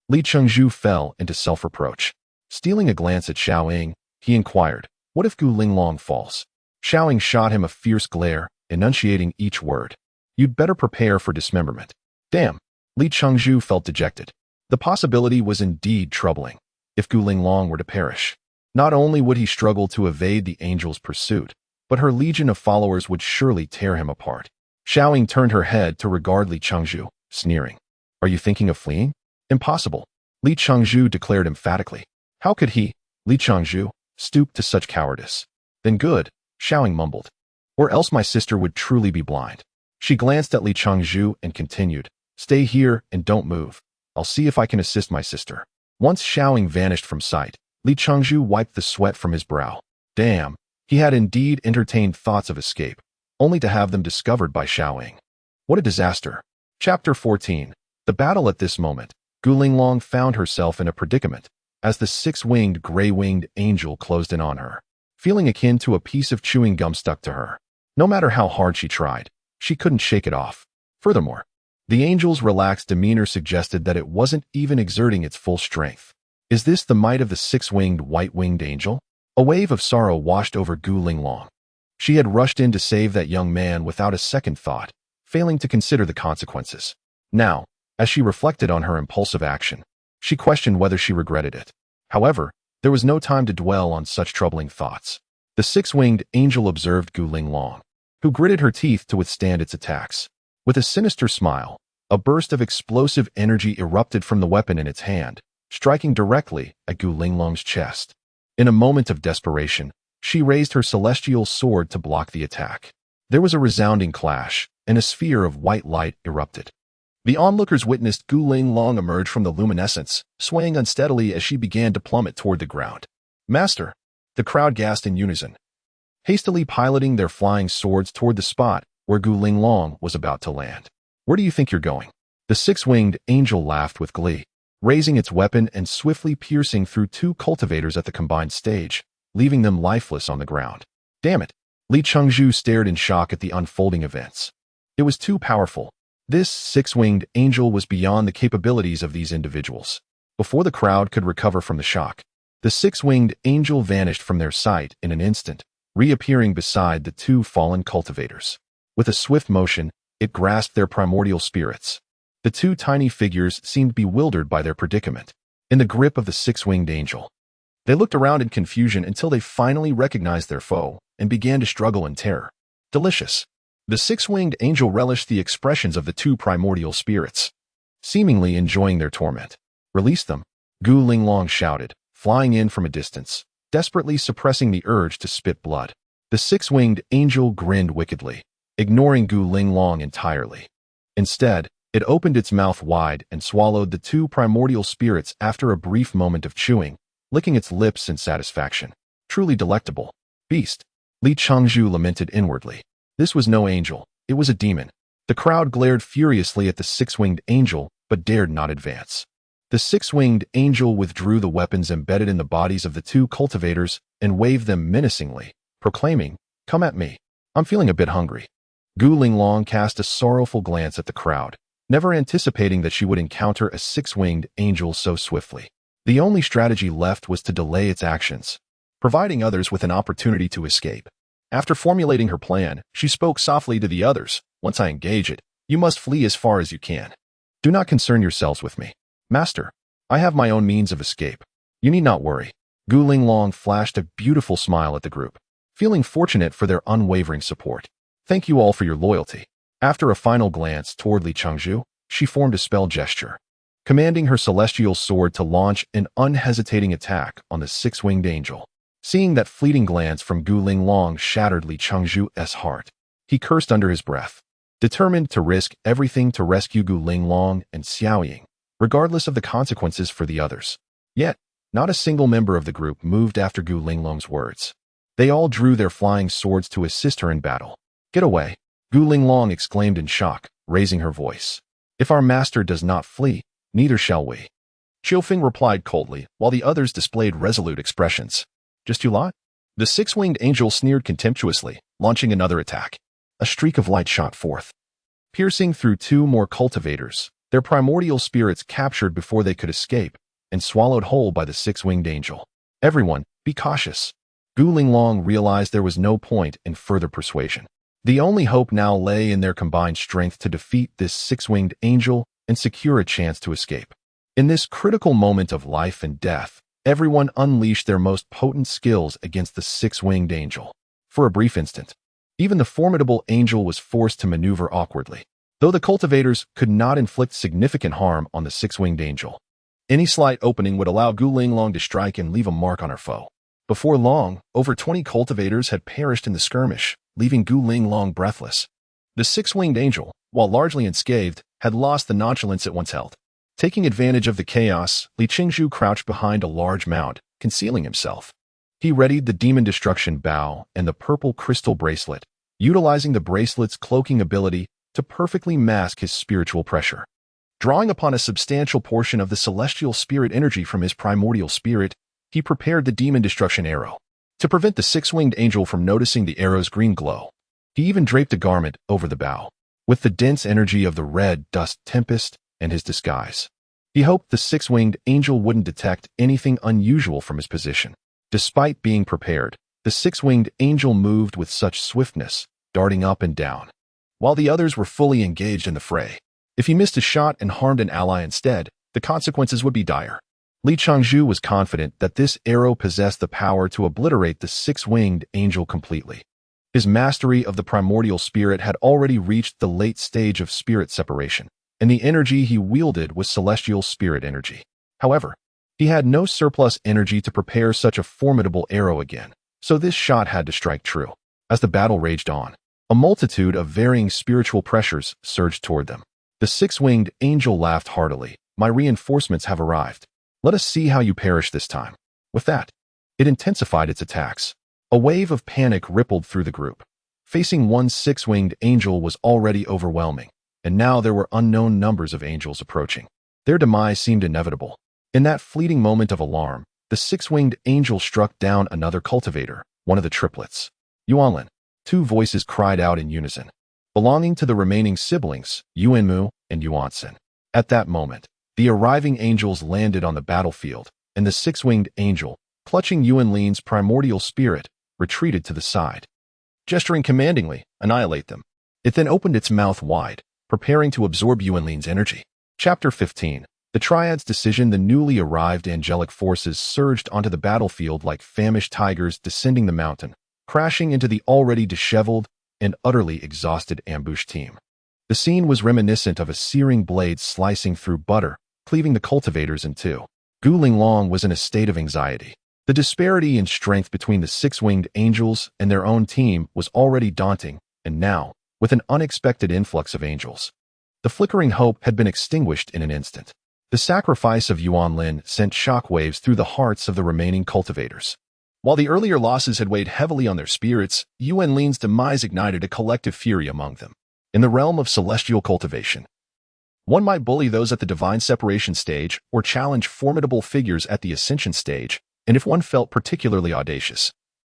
A: Li Changzhu fell into self-reproach. Stealing a glance at Xiaoying, he inquired, "What if Gu Linglong falls?" Xiaoying shot him a fierce glare, enunciating each word. "You'd better prepare for dismemberment." Damn! Li Changzhu felt dejected. The possibility was indeed troubling. If Gu Linglong were to perish, not only would he struggle to evade the angel's pursuit, but her legion of followers would surely tear him apart. Xiaoying turned her head to regard Li Changzhu, sneering. "Are you thinking of fleeing?" "Impossible," Li Changzhu declared emphatically. "How could he, Li Changzhu, stoop to such cowardice?" "Then good," Xiaoying mumbled. "Or else my sister would truly be blind." She glanced at Li Changzhu and continued, "Stay here and don't move. I'll see if I can assist my sister." Once Xiaoying vanished from sight, Li Changzhu wiped the sweat from his brow. Damn, he had indeed entertained thoughts of escape, only to have them discovered by Xiaoying. What a disaster. Chapter 14. The battle. At this moment, Gu Linglong found herself in a predicament, as the six-winged, gray-winged angel closed in on her, feeling akin to a piece of chewing gum stuck to her. No matter how hard she tried, she couldn't shake it off. Furthermore, the angel's relaxed demeanor suggested that it wasn't even exerting its full strength. Is this the might of the six-winged, white-winged angel? A wave of sorrow washed over Gu Linglong. She had rushed in to save that young man without a second thought, failing to consider the consequences. Now, as she reflected on her impulsive action, she questioned whether she regretted it. However, there was no time to dwell on such troubling thoughts. The six-winged angel observed Gu Linglong, who gritted her teeth to withstand its attacks. With a sinister smile, a burst of explosive energy erupted from the weapon in its hand, striking directly at Gu Linglong's chest. In a moment of desperation, she raised her celestial sword to block the attack. There was a resounding clash, and a sphere of white light erupted. The onlookers witnessed Gu Linglong emerge from the luminescence, swaying unsteadily as she began to plummet toward the ground. "Master!" The crowd gasped in unison, hastily piloting their flying swords toward the spot where Gu Linglong was about to land. "Where do you think you're going?" The six-winged angel laughed with glee, raising its weapon and swiftly piercing through two cultivators at the combined stage, leaving them lifeless on the ground. Damn it! Li Changzhu stared in shock at the unfolding events. It was too powerful. This six-winged angel was beyond the capabilities of these individuals. Before the crowd could recover from the shock, the six-winged angel vanished from their sight in an instant, reappearing beside the two fallen cultivators. With a swift motion, it grasped their primordial spirits. The two tiny figures seemed bewildered by their predicament, in the grip of the six-winged angel. They looked around in confusion until they finally recognized their foe and began to struggle in terror. Delicious. The six-winged angel relished the expressions of the two primordial spirits, seemingly enjoying their torment. "Release them," Gu Linglong shouted, flying in from a distance, desperately suppressing the urge to spit blood. The six-winged angel grinned wickedly, ignoring Gu Linglong entirely. Instead, it opened its mouth wide and swallowed the two primordial spirits after a brief moment of chewing, licking its lips in satisfaction. Truly delectable. "Beast," Li Changzhu lamented inwardly. This was no angel, it was a demon. The crowd glared furiously at the six-winged angel, but dared not advance. The six-winged angel withdrew the weapons embedded in the bodies of the two cultivators and waved them menacingly, proclaiming, "Come at me. I'm feeling a bit hungry." Gu Linglong cast a sorrowful glance at the crowd, never anticipating that she would encounter a six-winged angel so swiftly. The only strategy left was to delay its actions, providing others with an opportunity to escape. After formulating her plan, she spoke softly to the others. "Once I engage it, you must flee as far as you can. Do not concern yourselves with me. Master, I have my own means of escape. You need not worry." Gu Linglong flashed a beautiful smile at the group, feeling fortunate for their unwavering support. "Thank you all for your loyalty." After a final glance toward Li Changzhu, she formed a spell gesture, commanding her celestial sword to launch an unhesitating attack on the six-winged angel. Seeing that fleeting glance from Gu Linglong shattered Li Changzhu's heart, he cursed under his breath, determined to risk everything to rescue Gu Linglong and Xiaoying, regardless of the consequences for the others. Yet, not a single member of the group moved after Gu Linglong's words. They all drew their flying swords to assist her in battle. "Get away," Gu Linglong exclaimed in shock, raising her voice. "If our master does not flee, Neither shall we. Qiufeng replied coldly, while the others displayed resolute expressions. Just you lot? The six-winged angel sneered contemptuously, launching another attack. A streak of light shot forth, piercing through two more cultivators, their primordial spirits captured before they could escape, and swallowed whole by the six-winged angel. Everyone, be cautious. Gu Linglong realized there was no point in further persuasion. The only hope now lay in their combined strength to defeat this six-winged angel and secure a chance to escape. In this critical moment of life and death, everyone unleashed their most potent skills against the six-winged angel. For a brief instant, even the formidable angel was forced to maneuver awkwardly, though the cultivators could not inflict significant harm on the six-winged angel. Any slight opening would allow Gu Linglong to strike and leave a mark on her foe. Before long, over 20 cultivators had perished in the skirmish, leaving Gu Linglong breathless. The six-winged angel, while largely unscathed, had lost the nonchalance it once held. Taking advantage of the chaos, Li Qingzhu crouched behind a large mound, concealing himself. He readied the demon destruction bow and the purple crystal bracelet, utilizing the bracelet's cloaking ability to perfectly mask his spiritual pressure. Drawing upon a substantial portion of the celestial spirit energy from his primordial spirit, he prepared the demon destruction arrow. To prevent the six-winged angel from noticing the arrow's green glow, he even draped a garment over the bow, with the dense energy of the red dust tempest and his disguise. He hoped the six-winged angel wouldn't detect anything unusual from his position. Despite being prepared, the six-winged angel moved with such swiftness, darting up and down, while the others were fully engaged in the fray. If he missed a shot and harmed an ally instead, the consequences would be dire. Li Qingzhu was confident that this arrow possessed the power to obliterate the six-winged angel completely. His mastery of the primordial spirit had already reached the late stage of spirit separation, and the energy he wielded was celestial spirit energy. However, he had no surplus energy to prepare such a formidable arrow again, so this shot had to strike true. As the battle raged on, a multitude of varying spiritual pressures surged toward them. The six-winged angel laughed heartily. My reinforcements have arrived. Let us see how you perish this time. With that, it intensified its attacks. A wave of panic rippled through the group. Facing one six-winged angel was already overwhelming, and now there were unknown numbers of angels approaching. Their demise seemed inevitable. In that fleeting moment of alarm, the six-winged angel struck down another cultivator, one of the triplets. Yuanlin. Two voices cried out in unison, belonging to the remaining siblings, Yuanmu and Yuansen. At that moment, the arriving angels landed on the battlefield, and the six-winged angel, clutching Yuanlin's primordial spirit, retreated to the side. Gesturing commandingly, annihilate them. It then opened its mouth wide, preparing to absorb Yuanlin's energy. Chapter 15. The Triad's decision. The newly arrived angelic forces surged onto the battlefield like famished tigers descending the mountain, crashing into the already disheveled and utterly exhausted ambush team. The scene was reminiscent of a searing blade slicing through butter, cleaving the cultivators in two. Gu Linglong was in a state of anxiety. The disparity in strength between the six-winged angels and their own team was already daunting, and now, with an unexpected influx of angels, the flickering hope had been extinguished in an instant. The sacrifice of Yuanlin sent shockwaves through the hearts of the remaining cultivators. While the earlier losses had weighed heavily on their spirits, Yuanlin's demise ignited a collective fury among them. In the realm of celestial cultivation, one might bully those at the divine separation stage or challenge formidable figures at the ascension stage, and if one felt particularly audacious,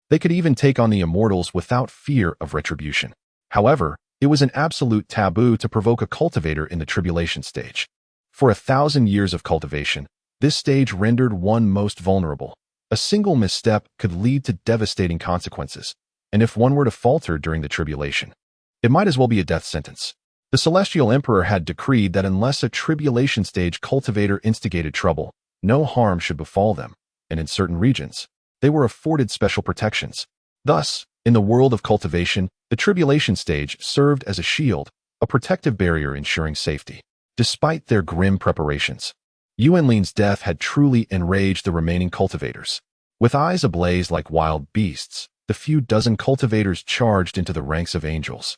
A: they could even take on the immortals without fear of retribution. However, it was an absolute taboo to provoke a cultivator in the tribulation stage. For 1,000 years of cultivation, this stage rendered one most vulnerable. A single misstep could lead to devastating consequences, and if one were to falter during the tribulation, it might as well be a death sentence. The Celestial Emperor had decreed that unless a tribulation stage cultivator instigated trouble, no harm should befall them, and in certain regions, they were afforded special protections. Thus, in the world of cultivation, the tribulation stage served as a shield, a protective barrier ensuring safety. Despite their grim preparations, Yuanlin's death had truly enraged the remaining cultivators. With eyes ablaze like wild beasts, the few dozen cultivators charged into the ranks of angels,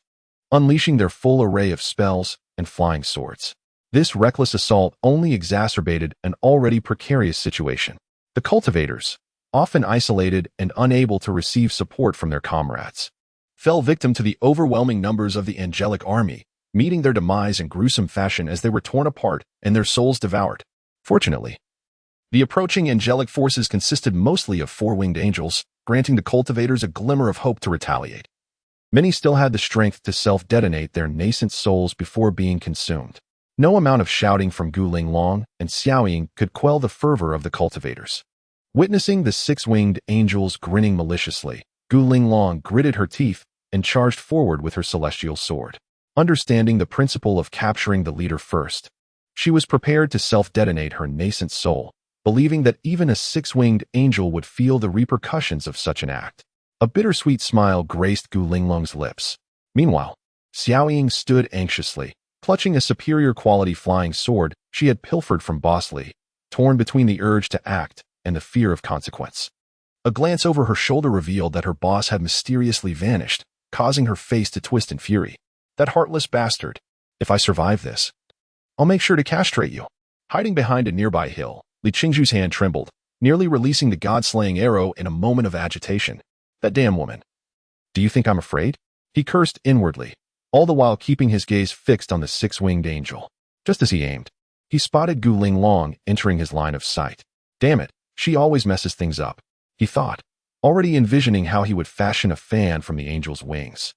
A: unleashing their full array of spells and flying swords. This reckless assault only exacerbated an already precarious situation. The cultivators, often isolated and unable to receive support from their comrades, fell victim to the overwhelming numbers of the angelic army, meeting their demise in gruesome fashion as they were torn apart and their souls devoured. Fortunately, the approaching angelic forces consisted mostly of four-winged angels, granting the cultivators a glimmer of hope to retaliate. Many still had the strength to self-detonate their nascent souls before being consumed. No amount of shouting from Gu Linglong and Xiaoying could quell the fervor of the cultivators. Witnessing the six-winged angels grinning maliciously, Gu Linglong gritted her teeth and charged forward with her celestial sword. Understanding the principle of capturing the leader first, she was prepared to self-detonate her nascent soul, believing that even a six-winged angel would feel the repercussions of such an act. A bittersweet smile graced Gu Linglong's lips. Meanwhile, Xiaoying stood anxiously, clutching a superior quality flying sword she had pilfered from Boss Li, torn between the urge to act and the fear of consequence. A glance over her shoulder revealed that her boss had mysteriously vanished, causing her face to twist in fury. That heartless bastard. If I survive this, I'll make sure to castrate you. Hiding behind a nearby hill, Li Qingzhu's hand trembled, nearly releasing the god-slaying arrow in a moment of agitation. That damn woman. Do you think I'm afraid? He cursed inwardly, all the while keeping his gaze fixed on the six-winged angel. Just as he aimed, he spotted Gu Linglong entering his line of sight. Damn it, she always messes things up, he thought, already envisioning how he would fashion a fan from the angel's wings.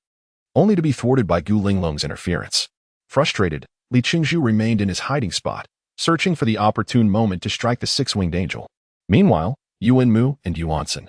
A: Only to be thwarted by Gu Linglong's interference. Frustrated, Li Qingzhu remained in his hiding spot, searching for the opportune moment to strike the six-winged angel. Meanwhile, Yuan Mu and Yuansen,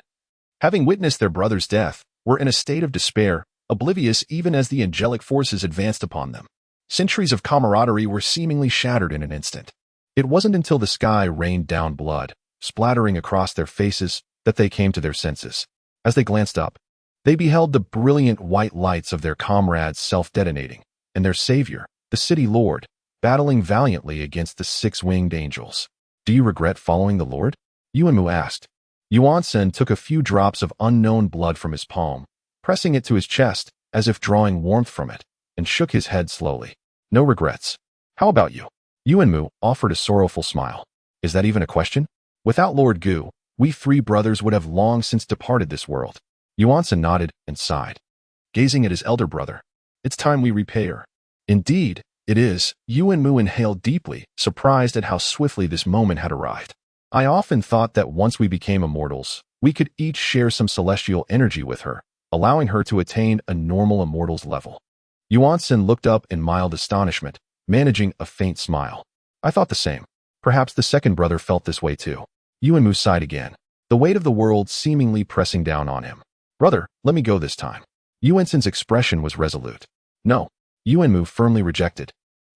A: having witnessed their brother's death, were in a state of despair, oblivious even as the angelic forces advanced upon them. Centuries of camaraderie were seemingly shattered in an instant. It wasn't until the sky rained down blood, splattering across their faces, that they came to their senses. As they glanced up, they beheld the brilliant white lights of their comrades self-detonating, and their savior, the city lord, battling valiantly against the six-winged angels. Do you regret following the Lord? Yuan Mu asked. Yuansen took a few drops of unknown blood from his palm, pressing it to his chest as if drawing warmth from it, and shook his head slowly. No regrets. How about you? Yuan Mu offered a sorrowful smile. Is that even a question? Without Lord Gu, we three brothers would have long since departed this world. Yuansen nodded and sighed, gazing at his elder brother. It's time we repay her. Indeed, it is. Yuan Mu inhaled deeply, surprised at how swiftly this moment had arrived. I often thought that once we became immortals, we could each share some celestial energy with her, allowing her to attain a normal immortal's level. Yuansen looked up in mild astonishment, managing a faint smile. I thought the same. Perhaps the second brother felt this way too. Yuan Mu sighed again, the weight of the world seemingly pressing down on him. Brother, let me go this time. Yuansen's expression was resolute. No, Yuan Mu firmly rejected,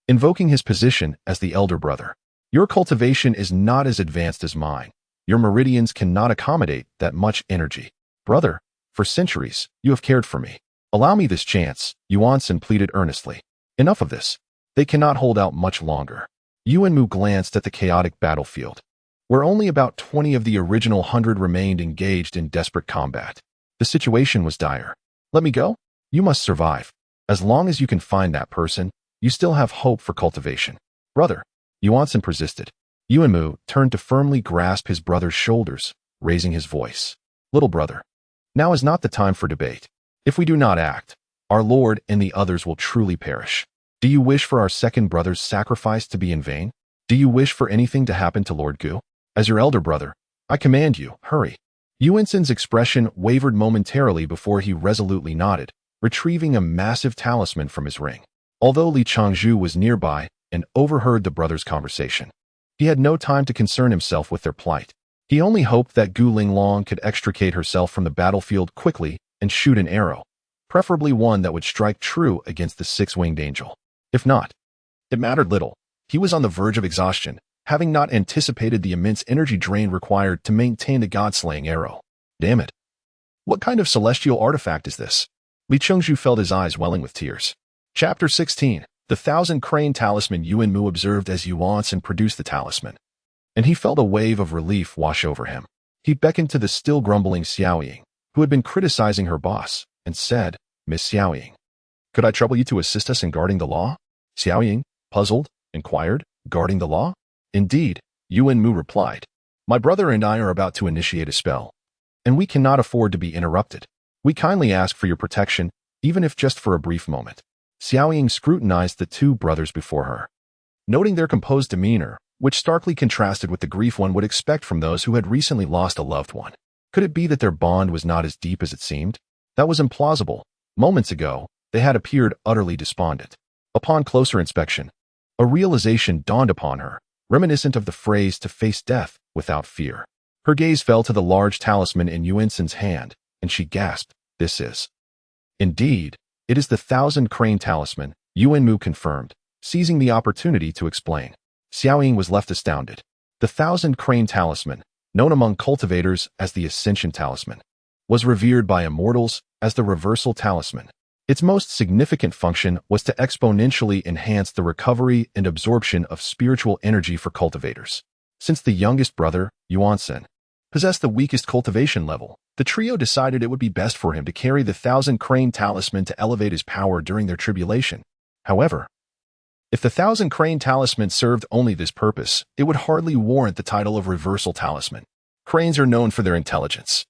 A: invoking his position as the elder brother. Your cultivation is not as advanced as mine. Your meridians cannot accommodate that much energy. Brother, for centuries, you have cared for me. Allow me this chance, Yuansen pleaded earnestly. Enough of this. They cannot hold out much longer. Yuan Mu glanced at the chaotic battlefield, where only about 20 of the original 100 remained engaged in desperate combat. The situation was dire. Let me go? You must survive. As long as you can find that person, you still have hope for cultivation. Brother, Yuansen persisted. Yuan Mu turned to firmly grasp his brother's shoulders, raising his voice. Little brother, now is not the time for debate. If we do not act, our Lord and the others will truly perish. Do you wish for our second brother's sacrifice to be in vain? Do you wish for anything to happen to Lord Gu? As your elder brother, I command you, hurry. Yuansen's expression wavered momentarily before he resolutely nodded, retrieving a massive talisman from his ring. Although Li Qingzhu was nearby and overheard the brothers' conversation, he had no time to concern himself with their plight. He only hoped that Gu Linglong could extricate herself from the battlefield quickly and shoot an arrow, preferably one that would strike true against the six-winged angel. If not, it mattered little. He was on the verge of exhaustion, having not anticipated the immense energy drain required to maintain the god-slaying arrow. Damn it. What kind of celestial artifact is this? Li Qingzhu felt his eyes welling with tears. Chapter 16. The Thousand Crane Talisman. Yuan Mu observed as Yuansen produced the talisman, and he felt a wave of relief wash over him. He beckoned to the still grumbling Xiaoying, who had been criticizing her boss, and said, Miss Xiaoying, could I trouble you to assist us in guarding the law? Xiaoying, puzzled, inquired, guarding the law? Indeed, Yuan Mu replied. My brother and I are about to initiate a spell, and we cannot afford to be interrupted. We kindly ask for your protection, even if just for a brief moment. Xiaoying scrutinized the two brothers before her. Noting their composed demeanor, which starkly contrasted with the grief one would expect from those who had recently lost a loved one. Could it be that their bond was not as deep as it seemed? That was implausible. Moments ago, they had appeared utterly despondent. Upon closer inspection, a realization dawned upon her, reminiscent of the phrase to face death without fear. Her gaze fell to the large talisman in Yuansan's hand, and she gasped, "This is." Indeed, it is the Thousand Crane Talisman, Yuanmu confirmed, seizing the opportunity to explain. Xiaoying was left astounded. The Thousand Crane Talisman, known among cultivators as the Ascension Talisman, was revered by immortals as the Reversal Talisman. Its most significant function was to exponentially enhance the recovery and absorption of spiritual energy for cultivators. Since the youngest brother, Yuansan, possessed the weakest cultivation level, the trio decided it would be best for him to carry the Thousand Crane Talisman to elevate his power during their tribulation. However, if the Thousand Crane Talisman served only this purpose, it would hardly warrant the title of Reversal Talisman. Cranes are known for their intelligence,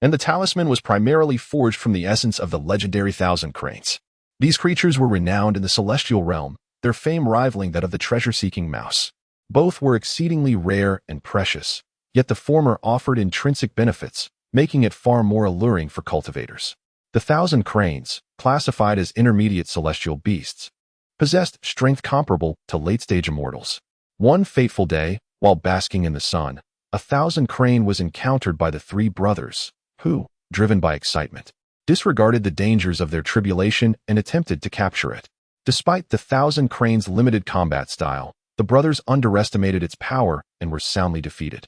A: and the talisman was primarily forged from the essence of the legendary Thousand Cranes. These creatures were renowned in the celestial realm, their fame rivaling that of the treasure-seeking mouse. Both were exceedingly rare and precious, yet the former offered intrinsic benefits, making it far more alluring for cultivators. The Thousand Cranes, classified as intermediate celestial beasts, possessed strength comparable to late-stage immortals. One fateful day, while basking in the sun, a Thousand Crane was encountered by the three brothers, who, driven by excitement, disregarded the dangers of their tribulation and attempted to capture it. Despite the Thousand Crane's limited combat style, the brothers underestimated its power and were soundly defeated.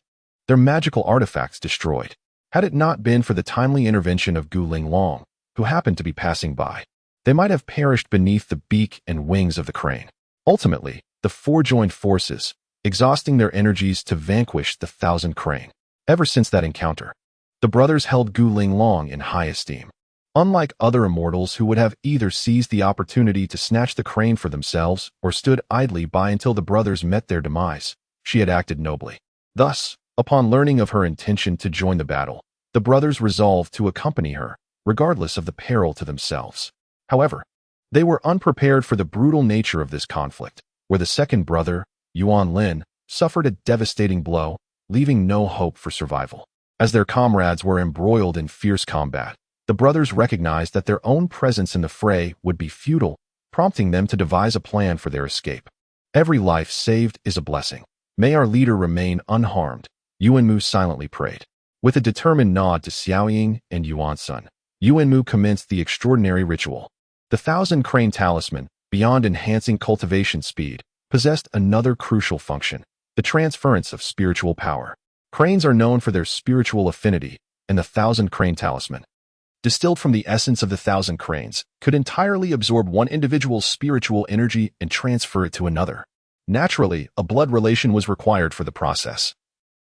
A: Their magical artifacts destroyed. Had it not been for the timely intervention of Gu Linglong, who happened to be passing by, they might have perished beneath the beak and wings of the crane. Ultimately, the four joined forces, exhausting their energies to vanquish the Thousand Crane. Ever since that encounter, the brothers held Gu Linglong in high esteem. Unlike other immortals who would have either seized the opportunity to snatch the crane for themselves or stood idly by until the brothers met their demise, she had acted nobly. Thus, upon learning of her intention to join the battle, the brothers resolved to accompany her, regardless of the peril to themselves. However, they were unprepared for the brutal nature of this conflict, where the second brother, Yuan Lin, suffered a devastating blow, leaving no hope for survival. As their comrades were embroiled in fierce combat, the brothers recognized that their own presence in the fray would be futile, prompting them to devise a plan for their escape. Every life saved is a blessing. May our leader remain unharmed, Yuanmu silently prayed. With a determined nod to Xiaoying and Yuansan, Yuanmu commenced the extraordinary ritual. The Thousand Crane Talisman, beyond enhancing cultivation speed, possessed another crucial function, the transference of spiritual power. Cranes are known for their spiritual affinity, and the Thousand Crane Talisman, distilled from the essence of the Thousand Cranes, could entirely absorb one individual's spiritual energy and transfer it to another. Naturally, a blood relation was required for the process,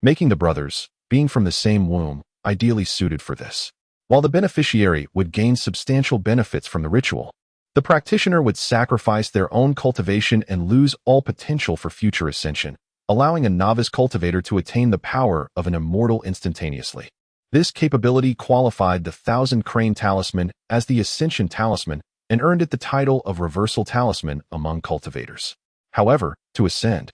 A: making the brothers, being from the same womb, ideally suited for this. While the beneficiary would gain substantial benefits from the ritual, the practitioner would sacrifice their own cultivation and lose all potential for future ascension, allowing a novice cultivator to attain the power of an immortal instantaneously. This capability qualified the Thousand Crane Talisman as the Ascension Talisman and earned it the title of Reversal Talisman among cultivators. However, to ascend,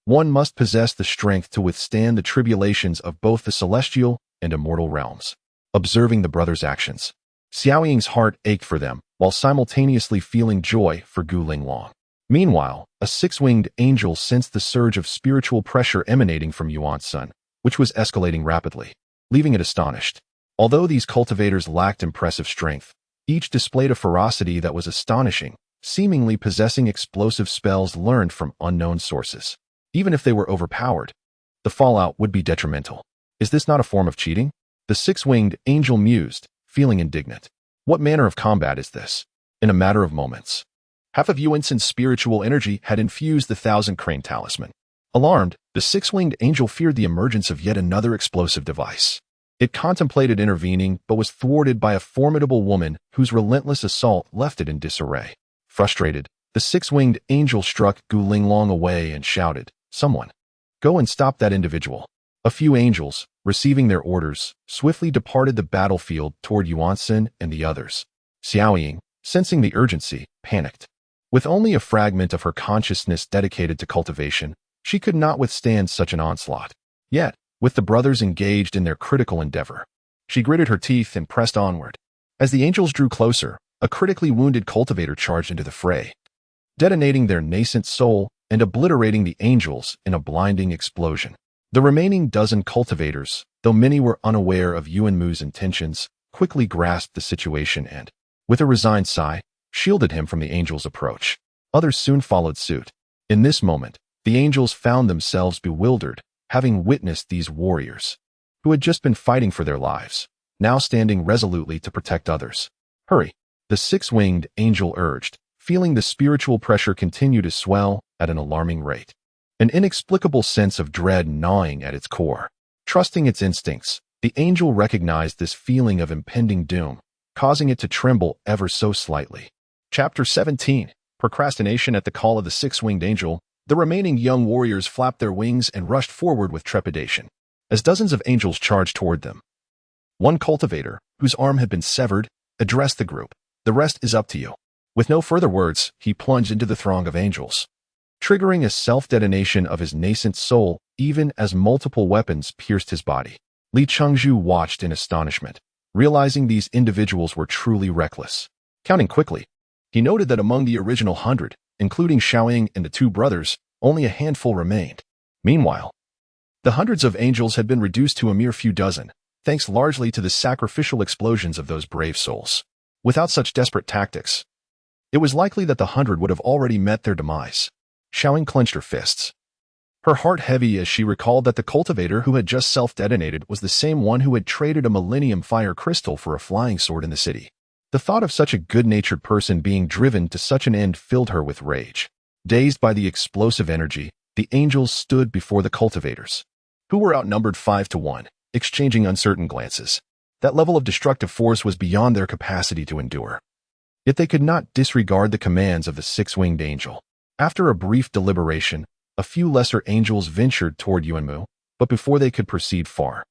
A: one must possess the strength to withstand the tribulations of both the celestial and immortal realms. Observing the brothers' actions, Xiaoying's heart ached for them, while simultaneously feeling joy for Gu Linglong. Meanwhile, a six-winged angel sensed the surge of spiritual pressure emanating from Yuansan, which was escalating rapidly, leaving it astonished. Although these cultivators lacked impressive strength, each displayed a ferocity that was astonishing, seemingly possessing explosive spells learned from unknown sources. Even if they were overpowered, the fallout would be detrimental. Is this not a form of cheating? The six-winged angel mused, feeling indignant. What manner of combat is this? In a matter of moments, half of Yuansan's spiritual energy had infused the Thousand Crane Talisman. Alarmed, the six-winged angel feared the emergence of yet another explosive device. It contemplated intervening, but was thwarted by a formidable woman whose relentless assault left it in disarray. Frustrated, the six-winged angel struck Gu Linglong away and shouted, "Someone, go and stop that individual." A few angels, receiving their orders, swiftly departed the battlefield toward Yuansan and the others. Xiaoying, sensing the urgency, panicked. With only a fragment of her consciousness dedicated to cultivation, she could not withstand such an onslaught. Yet, with the brothers engaged in their critical endeavor, she gritted her teeth and pressed onward. As the angels drew closer, a critically wounded cultivator charged into the fray, detonating their nascent soul and obliterating the angels in a blinding explosion. The remaining dozen cultivators, though many were unaware of Yuanmu's intentions, quickly grasped the situation and, with a resigned sigh, shielded him from the angels' approach. Others soon followed suit. In this moment, the angels found themselves bewildered, having witnessed these warriors, who had just been fighting for their lives, now standing resolutely to protect others. Hurry, the six-winged angel urged, feeling the spiritual pressure continue to swell at an alarming rate. An inexplicable sense of dread gnawing at its core. Trusting its instincts, the angel recognized this feeling of impending doom, causing it to tremble ever so slightly. Chapter 17. Procrastination. At the call of the six-winged angel, the remaining young warriors flapped their wings and rushed forward with trepidation. As dozens of angels charged toward them, one cultivator, whose arm had been severed, addressed the group. "The rest is up to you." With no further words, he plunged into the throng of angels, triggering a self-detonation of his nascent soul even as multiple weapons pierced his body. Li Chengzhu watched in astonishment, realizing these individuals were truly reckless. Counting quickly, he noted that among the original 100, including Xiaoying and the two brothers, only a handful remained. Meanwhile, the hundreds of angels had been reduced to a mere few dozen, thanks largely to the sacrificial explosions of those brave souls. Without such desperate tactics, it was likely that the 100 would have already met their demise. Xiaoying clenched her fists, her heart heavy as she recalled that the cultivator who had just self-detonated was the same one who had traded a Millennium Fire Crystal for a flying sword in the city. The thought of such a good-natured person being driven to such an end filled her with rage. Dazed by the explosive energy, the angels stood before the cultivators, who were outnumbered 5-1, exchanging uncertain glances. That level of destructive force was beyond their capacity to endure. Yet they could not disregard the commands of the six-winged angel. After a brief deliberation, a few lesser angels ventured toward Yuanmu, but before they could proceed far,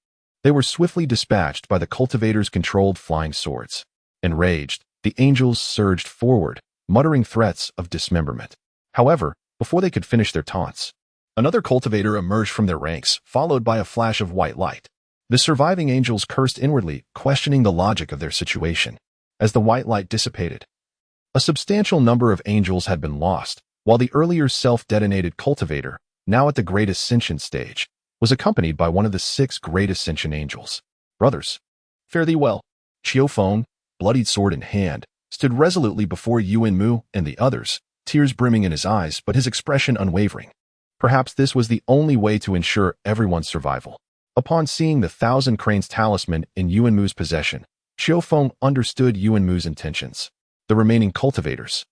A: they were swiftly dispatched by the cultivators' controlled flying swords. Enraged, the angels surged forward, muttering threats of dismemberment. However, before they could finish their taunts, another cultivator emerged from their ranks, followed by a flash of white light. The surviving angels cursed inwardly, questioning the logic of their situation. As the white light dissipated, a substantial number of angels had been lost, while the earlier self-detonated cultivator, now at the Great Ascension stage, was accompanied by one of the 6 Great Ascension angels. "Brothers, fare thee well." Qiu Feng, bloodied sword in hand, stood resolutely before Yuanmu and the others, tears brimming in his eyes but his expression unwavering. Perhaps this was the only way to ensure everyone's survival. Upon seeing the Thousand Cranes talisman in Yuanmu's possession, Qiu Feng understood Yuanmu's intentions. The remaining cultivators,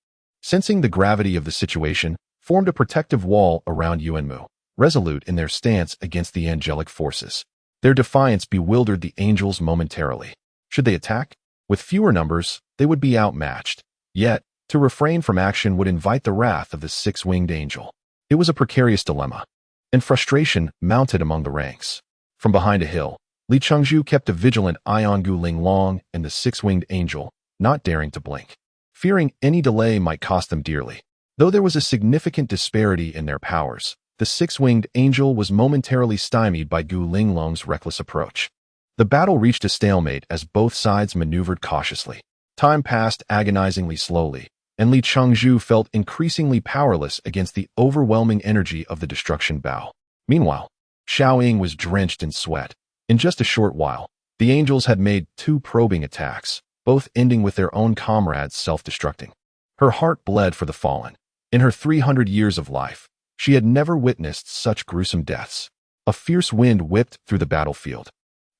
A: sensing the gravity of the situation, formed a protective wall around Yuanmu, resolute in their stance against the angelic forces. Their defiance bewildered the angels momentarily. Should they attack? With fewer numbers, they would be outmatched. Yet, to refrain from action would invite the wrath of the six-winged angel. It was a precarious dilemma, and frustration mounted among the ranks. From behind a hill, Li Chengzhu kept a vigilant eye on Gu Linglong and the six-winged angel, not daring to blink, fearing any delay might cost them dearly. Though there was a significant disparity in their powers, the six-winged angel was momentarily stymied by Gu Linglong's reckless approach. The battle reached a stalemate as both sides maneuvered cautiously. Time passed agonizingly slowly, and Li Chengzhu felt increasingly powerless against the overwhelming energy of the destruction bow. Meanwhile, Xiaoying was drenched in sweat. In just a short while, the angels had made 2 probing attacks, both ending with their own comrades self-destructing. Her heart bled for the fallen. In her 300 years of life, she had never witnessed such gruesome deaths. A fierce wind whipped through the battlefield,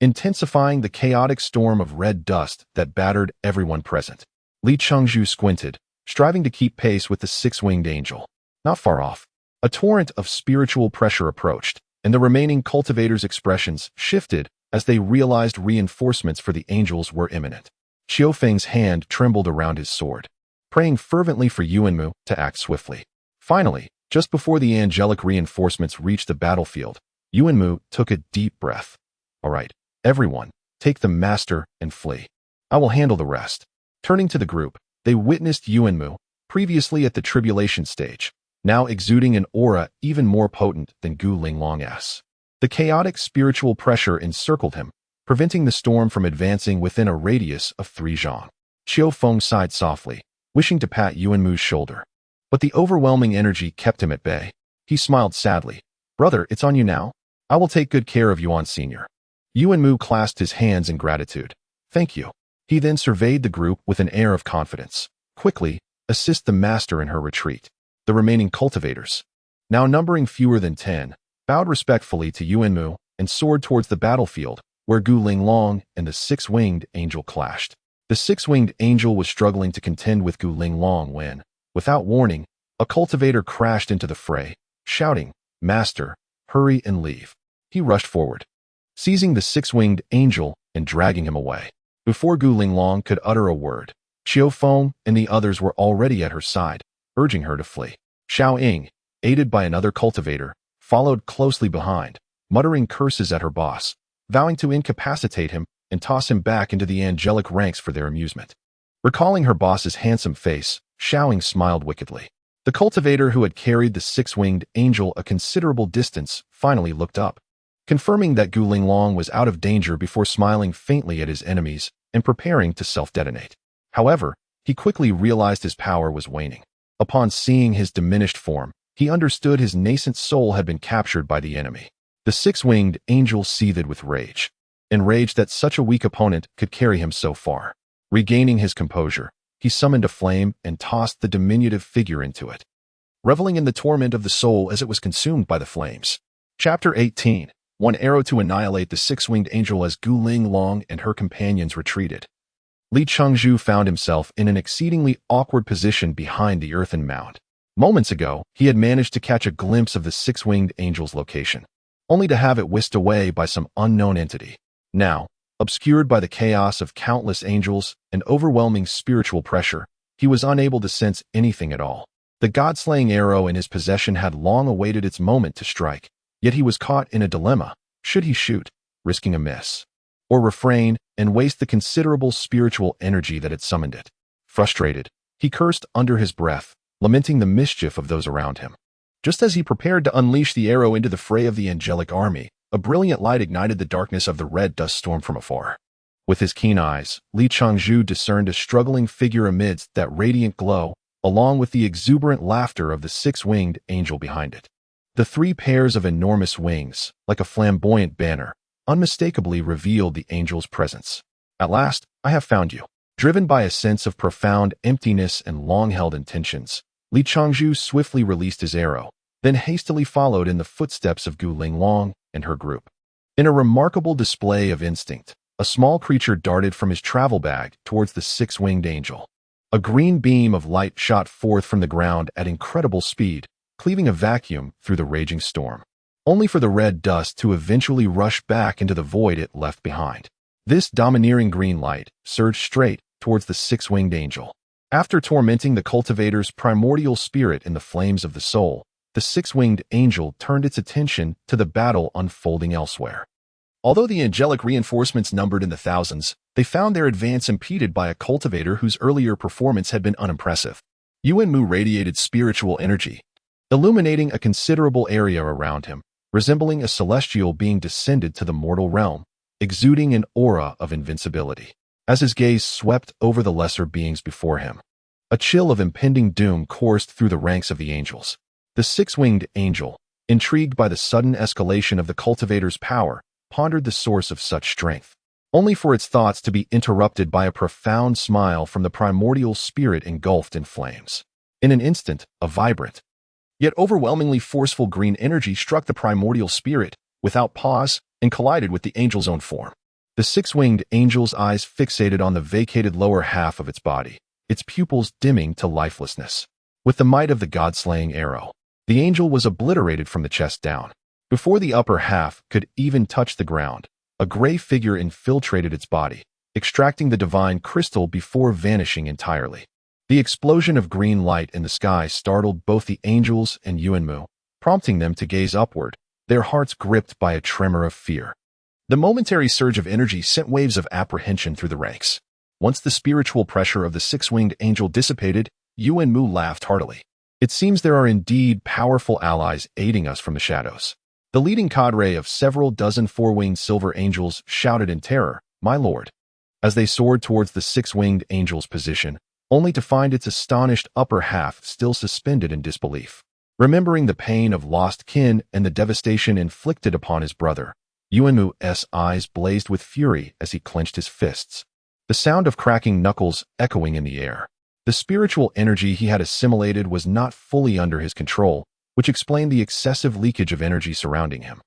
A: intensifying the chaotic storm of red dust that battered everyone present. Li Chengzhu squinted, striving to keep pace with the six-winged angel. Not far off, a torrent of spiritual pressure approached, and the remaining cultivators' expressions shifted as they realized reinforcements for the angels were imminent. Qiu Feng's hand trembled around his sword, praying fervently for Yuanmu to act swiftly. Finally, just before the angelic reinforcements reached the battlefield, Yuanmu took a deep breath. "All right, everyone, take the master and flee. I will handle the rest." Turning to the group, they witnessed Yuanmu, previously at the tribulation stage, now exuding an aura even more potent than Gu Linglong's. The chaotic spiritual pressure encircled him, preventing the storm from advancing within a radius of 3 zhang. Qiu Feng sighed softly, wishing to pat Yuanmu's shoulder. But the overwhelming energy kept him at bay. He smiled sadly. "Brother, it's on you now. I will take good care of Yuan Sr." Yuanmu clasped his hands in gratitude. "Thank you." He then surveyed the group with an air of confidence. "Quickly, assist the master in her retreat." The remaining cultivators, now numbering fewer than 10, bowed respectfully to Yuanmu and soared towards the battlefield, where Gu Linglong and the six-winged angel clashed. The six-winged angel was struggling to contend with Gu Linglong when, without warning, a cultivator crashed into the fray, shouting, "Master, hurry and leave." He rushed forward, seizing the six-winged angel and dragging him away. Before Gu Linglong could utter a word, Qiu Feng and the others were already at her side, urging her to flee. Xiao Ying, aided by another cultivator, followed closely behind, muttering curses at her boss, vowing to incapacitate him and toss him back into the angelic ranks for their amusement. Recalling her boss's handsome face, Xiao Ying smiled wickedly. The cultivator who had carried the six-winged angel a considerable distance finally looked up, confirming that Gu Linglong was out of danger before smiling faintly at his enemies and preparing to self-detonate. However, he quickly realized his power was waning. Upon seeing his diminished form, he understood his nascent soul had been captured by the enemy. The six-winged angel seethed with rage, enraged that such a weak opponent could carry him so far. Regaining his composure, he summoned a flame and tossed the diminutive figure into it, reveling in the torment of the soul as it was consumed by the flames. Chapter 18. One arrow to annihilate the six-winged angel. As Gu Linglong and her companions retreated, Li Chengzhu found himself in an exceedingly awkward position behind the earthen mound. Moments ago, he had managed to catch a glimpse of the six-winged angel's location, only to have it whisked away by some unknown entity. Now, obscured by the chaos of countless angels and overwhelming spiritual pressure, he was unable to sense anything at all. The god-slaying arrow in his possession had long awaited its moment to strike, yet he was caught in a dilemma. Should he shoot, risking a miss, or refrain and waste the considerable spiritual energy that had summoned it? Frustrated, he cursed under his breath, lamenting the mischief of those around him. Just as he prepared to unleash the arrow into the fray of the angelic army, a brilliant light ignited the darkness of the red dust storm from afar. With his keen eyes, Li Chengzhu discerned a struggling figure amidst that radiant glow, along with the exuberant laughter of the six-winged angel behind it. The 3 pairs of enormous wings, like a flamboyant banner, unmistakably revealed the angel's presence. "At last, I have found you." Driven by a sense of profound emptiness and long-held intentions, Li Chengzhu swiftly released his arrow, then hastily followed in the footsteps of Gu Linglong and her group. In a remarkable display of instinct, a small creature darted from his travel bag towards the six-winged angel. A green beam of light shot forth from the ground at incredible speed, cleaving a vacuum through the raging storm, only for the red dust to eventually rush back into the void it left behind. This domineering green light surged straight towards the six-winged angel. After tormenting the cultivator's primordial spirit in the flames of the soul, the six-winged angel turned its attention to the battle unfolding elsewhere. Although the angelic reinforcements numbered in the thousands, they found their advance impeded by a cultivator whose earlier performance had been unimpressive. Yuanmu radiated spiritual energy, illuminating a considerable area around him, resembling a celestial being descended to the mortal realm, exuding an aura of invincibility. As his gaze swept over the lesser beings before him, a chill of impending doom coursed through the ranks of the angels. The six-winged angel, intrigued by the sudden escalation of the cultivator's power, pondered the source of such strength, only for its thoughts to be interrupted by a profound smile from the primordial spirit engulfed in flames. In an instant, a vibrant, yet overwhelmingly forceful green energy struck the primordial spirit, without pause, and collided with the angel's own form. The six-winged angel's eyes fixated on the vacated lower half of its body, its pupils dimming to lifelessness. With the might of the god-slaying arrow, the angel was obliterated from the chest down. Before the upper half could even touch the ground, a gray figure infiltrated its body, extracting the divine crystal before vanishing entirely. The explosion of green light in the sky startled both the angels and Yuanmu, prompting them to gaze upward, their hearts gripped by a tremor of fear. The momentary surge of energy sent waves of apprehension through the ranks. Once the spiritual pressure of the six-winged angel dissipated, Yuanmu laughed heartily. It seems there are indeed powerful allies aiding us from the shadows. The leading cadre of several dozen four-winged silver angels shouted in terror, "My lord," as they soared towards the six-winged angel's position, only to find its astonished upper half still suspended in disbelief. Remembering the pain of lost kin and the devastation inflicted upon his brother, Yuanmu's eyes blazed with fury as he clenched his fists, the sound of cracking knuckles echoing in the air. The spiritual energy he had assimilated was not fully under his control, which explained the excessive leakage of energy surrounding him.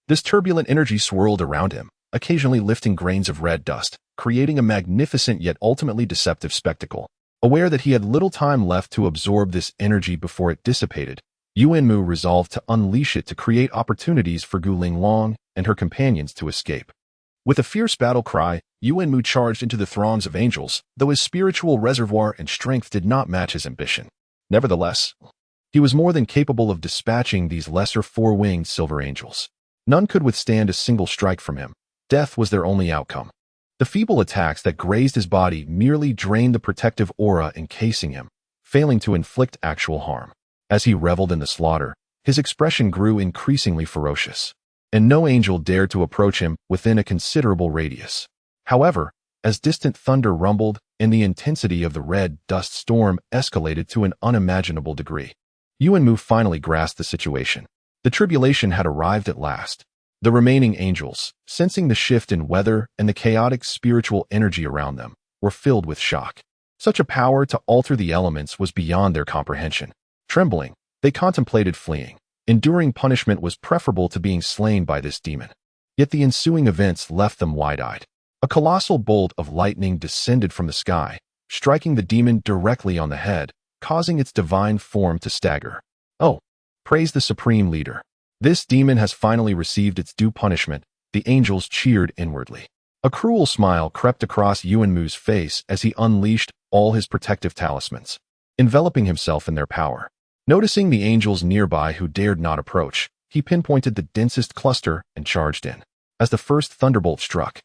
A: This turbulent energy swirled around him, occasionally lifting grains of red dust, creating a magnificent yet ultimately deceptive spectacle. Aware that he had little time left to absorb this energy before it dissipated, Yuanmu resolved to unleash it to create opportunities for Guling Long and her companions to escape. With a fierce battle cry, Yuanmu charged into the throngs of angels, though his spiritual reservoir and strength did not match his ambition. Nevertheless, he was more than capable of dispatching these lesser four-winged silver angels. None could withstand a single strike from him. Death was their only outcome. The feeble attacks that grazed his body merely drained the protective aura encasing him, failing to inflict actual harm. As he reveled in the slaughter, his expression grew increasingly ferocious, and no angel dared to approach him within a considerable radius. However, as distant thunder rumbled and the intensity of the red dust storm escalated to an unimaginable degree, Yuanmu finally grasped the situation. The tribulation had arrived at last. The remaining angels, sensing the shift in weather and the chaotic spiritual energy around them, were filled with shock. Such a power to alter the elements was beyond their comprehension. Trembling, they contemplated fleeing. Enduring punishment was preferable to being slain by this demon. Yet the ensuing events left them wide-eyed. A colossal bolt of lightning descended from the sky, striking the demon directly on the head, causing its divine form to stagger. "Oh, praise the Supreme Leader. This demon has finally received its due punishment," the angels cheered inwardly. A cruel smile crept across Yuanmu's face as he unleashed all his protective talismans, enveloping himself in their power. Noticing the angels nearby who dared not approach, he pinpointed the densest cluster and charged in. As the first thunderbolt struck,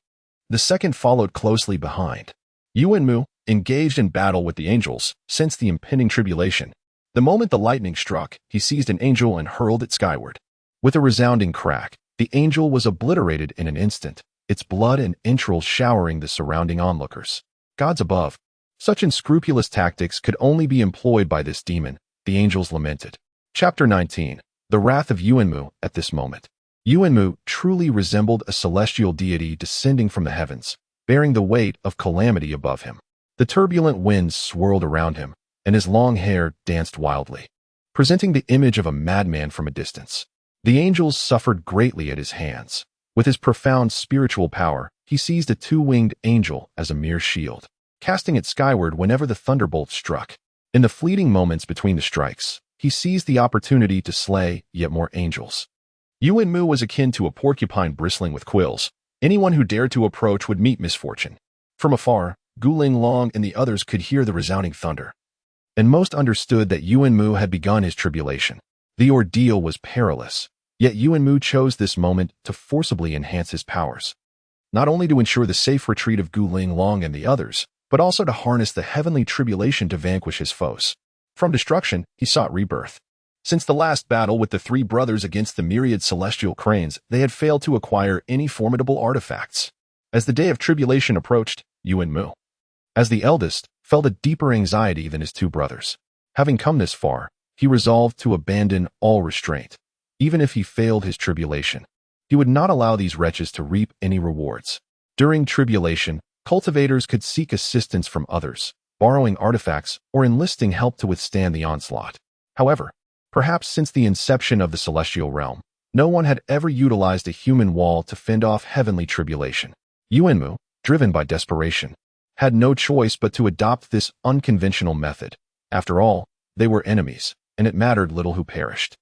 A: the second followed closely behind. Yuanmu, engaged in battle with the angels, sensed the impending tribulation. The moment the lightning struck, he seized an angel and hurled it skyward. With a resounding crack, the angel was obliterated in an instant, its blood and entrails showering the surrounding onlookers. Gods above, such unscrupulous tactics could only be employed by this demon, the angels lamented. Chapter 19. The Wrath of Yuanmu. At this moment, Yuanmu truly resembled a celestial deity descending from the heavens, bearing the weight of calamity above him. The turbulent winds swirled around him, and his long hair danced wildly, presenting the image of a madman from a distance. The angels suffered greatly at his hands. With his profound spiritual power, he seized a two-winged angel as a mere shield, casting it skyward whenever the thunderbolt struck. In the fleeting moments between the strikes, he seized the opportunity to slay yet more angels. Yuanmu was akin to a porcupine bristling with quills. Anyone who dared to approach would meet misfortune. From afar, Guling Long and the others could hear the resounding thunder, and most understood that Yuanmu had begun his tribulation. The ordeal was perilous, yet Yuanmu chose this moment to forcibly enhance his powers, not only to ensure the safe retreat of Guling Long and the others, but also to harness the Heavenly Tribulation to vanquish his foes. From destruction, he sought rebirth. Since the last battle with the three brothers against the myriad celestial cranes, they had failed to acquire any formidable artifacts. As the day of tribulation approached, Yuanmu, as the eldest, felt a deeper anxiety than his two brothers. Having come this far, he resolved to abandon all restraint. Even if he failed his tribulation, he would not allow these wretches to reap any rewards. During tribulation, cultivators could seek assistance from others, borrowing artifacts or enlisting help to withstand the onslaught. However, perhaps since the inception of the celestial realm, no one had ever utilized a human wall to fend off heavenly tribulation. Yuanmu, driven by desperation, had no choice but to adopt this unconventional method. After all, they were enemies, and it mattered little who perished.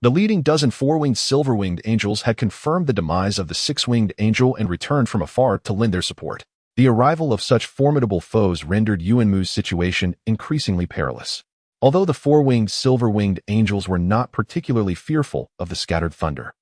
A: The leading dozen four-winged silver-winged angels had confirmed the demise of the six-winged angel and returned from afar to lend their support. The arrival of such formidable foes rendered Yuanmu's situation increasingly perilous. Although the four-winged silver-winged angels were not particularly fearful of the scattered thunder,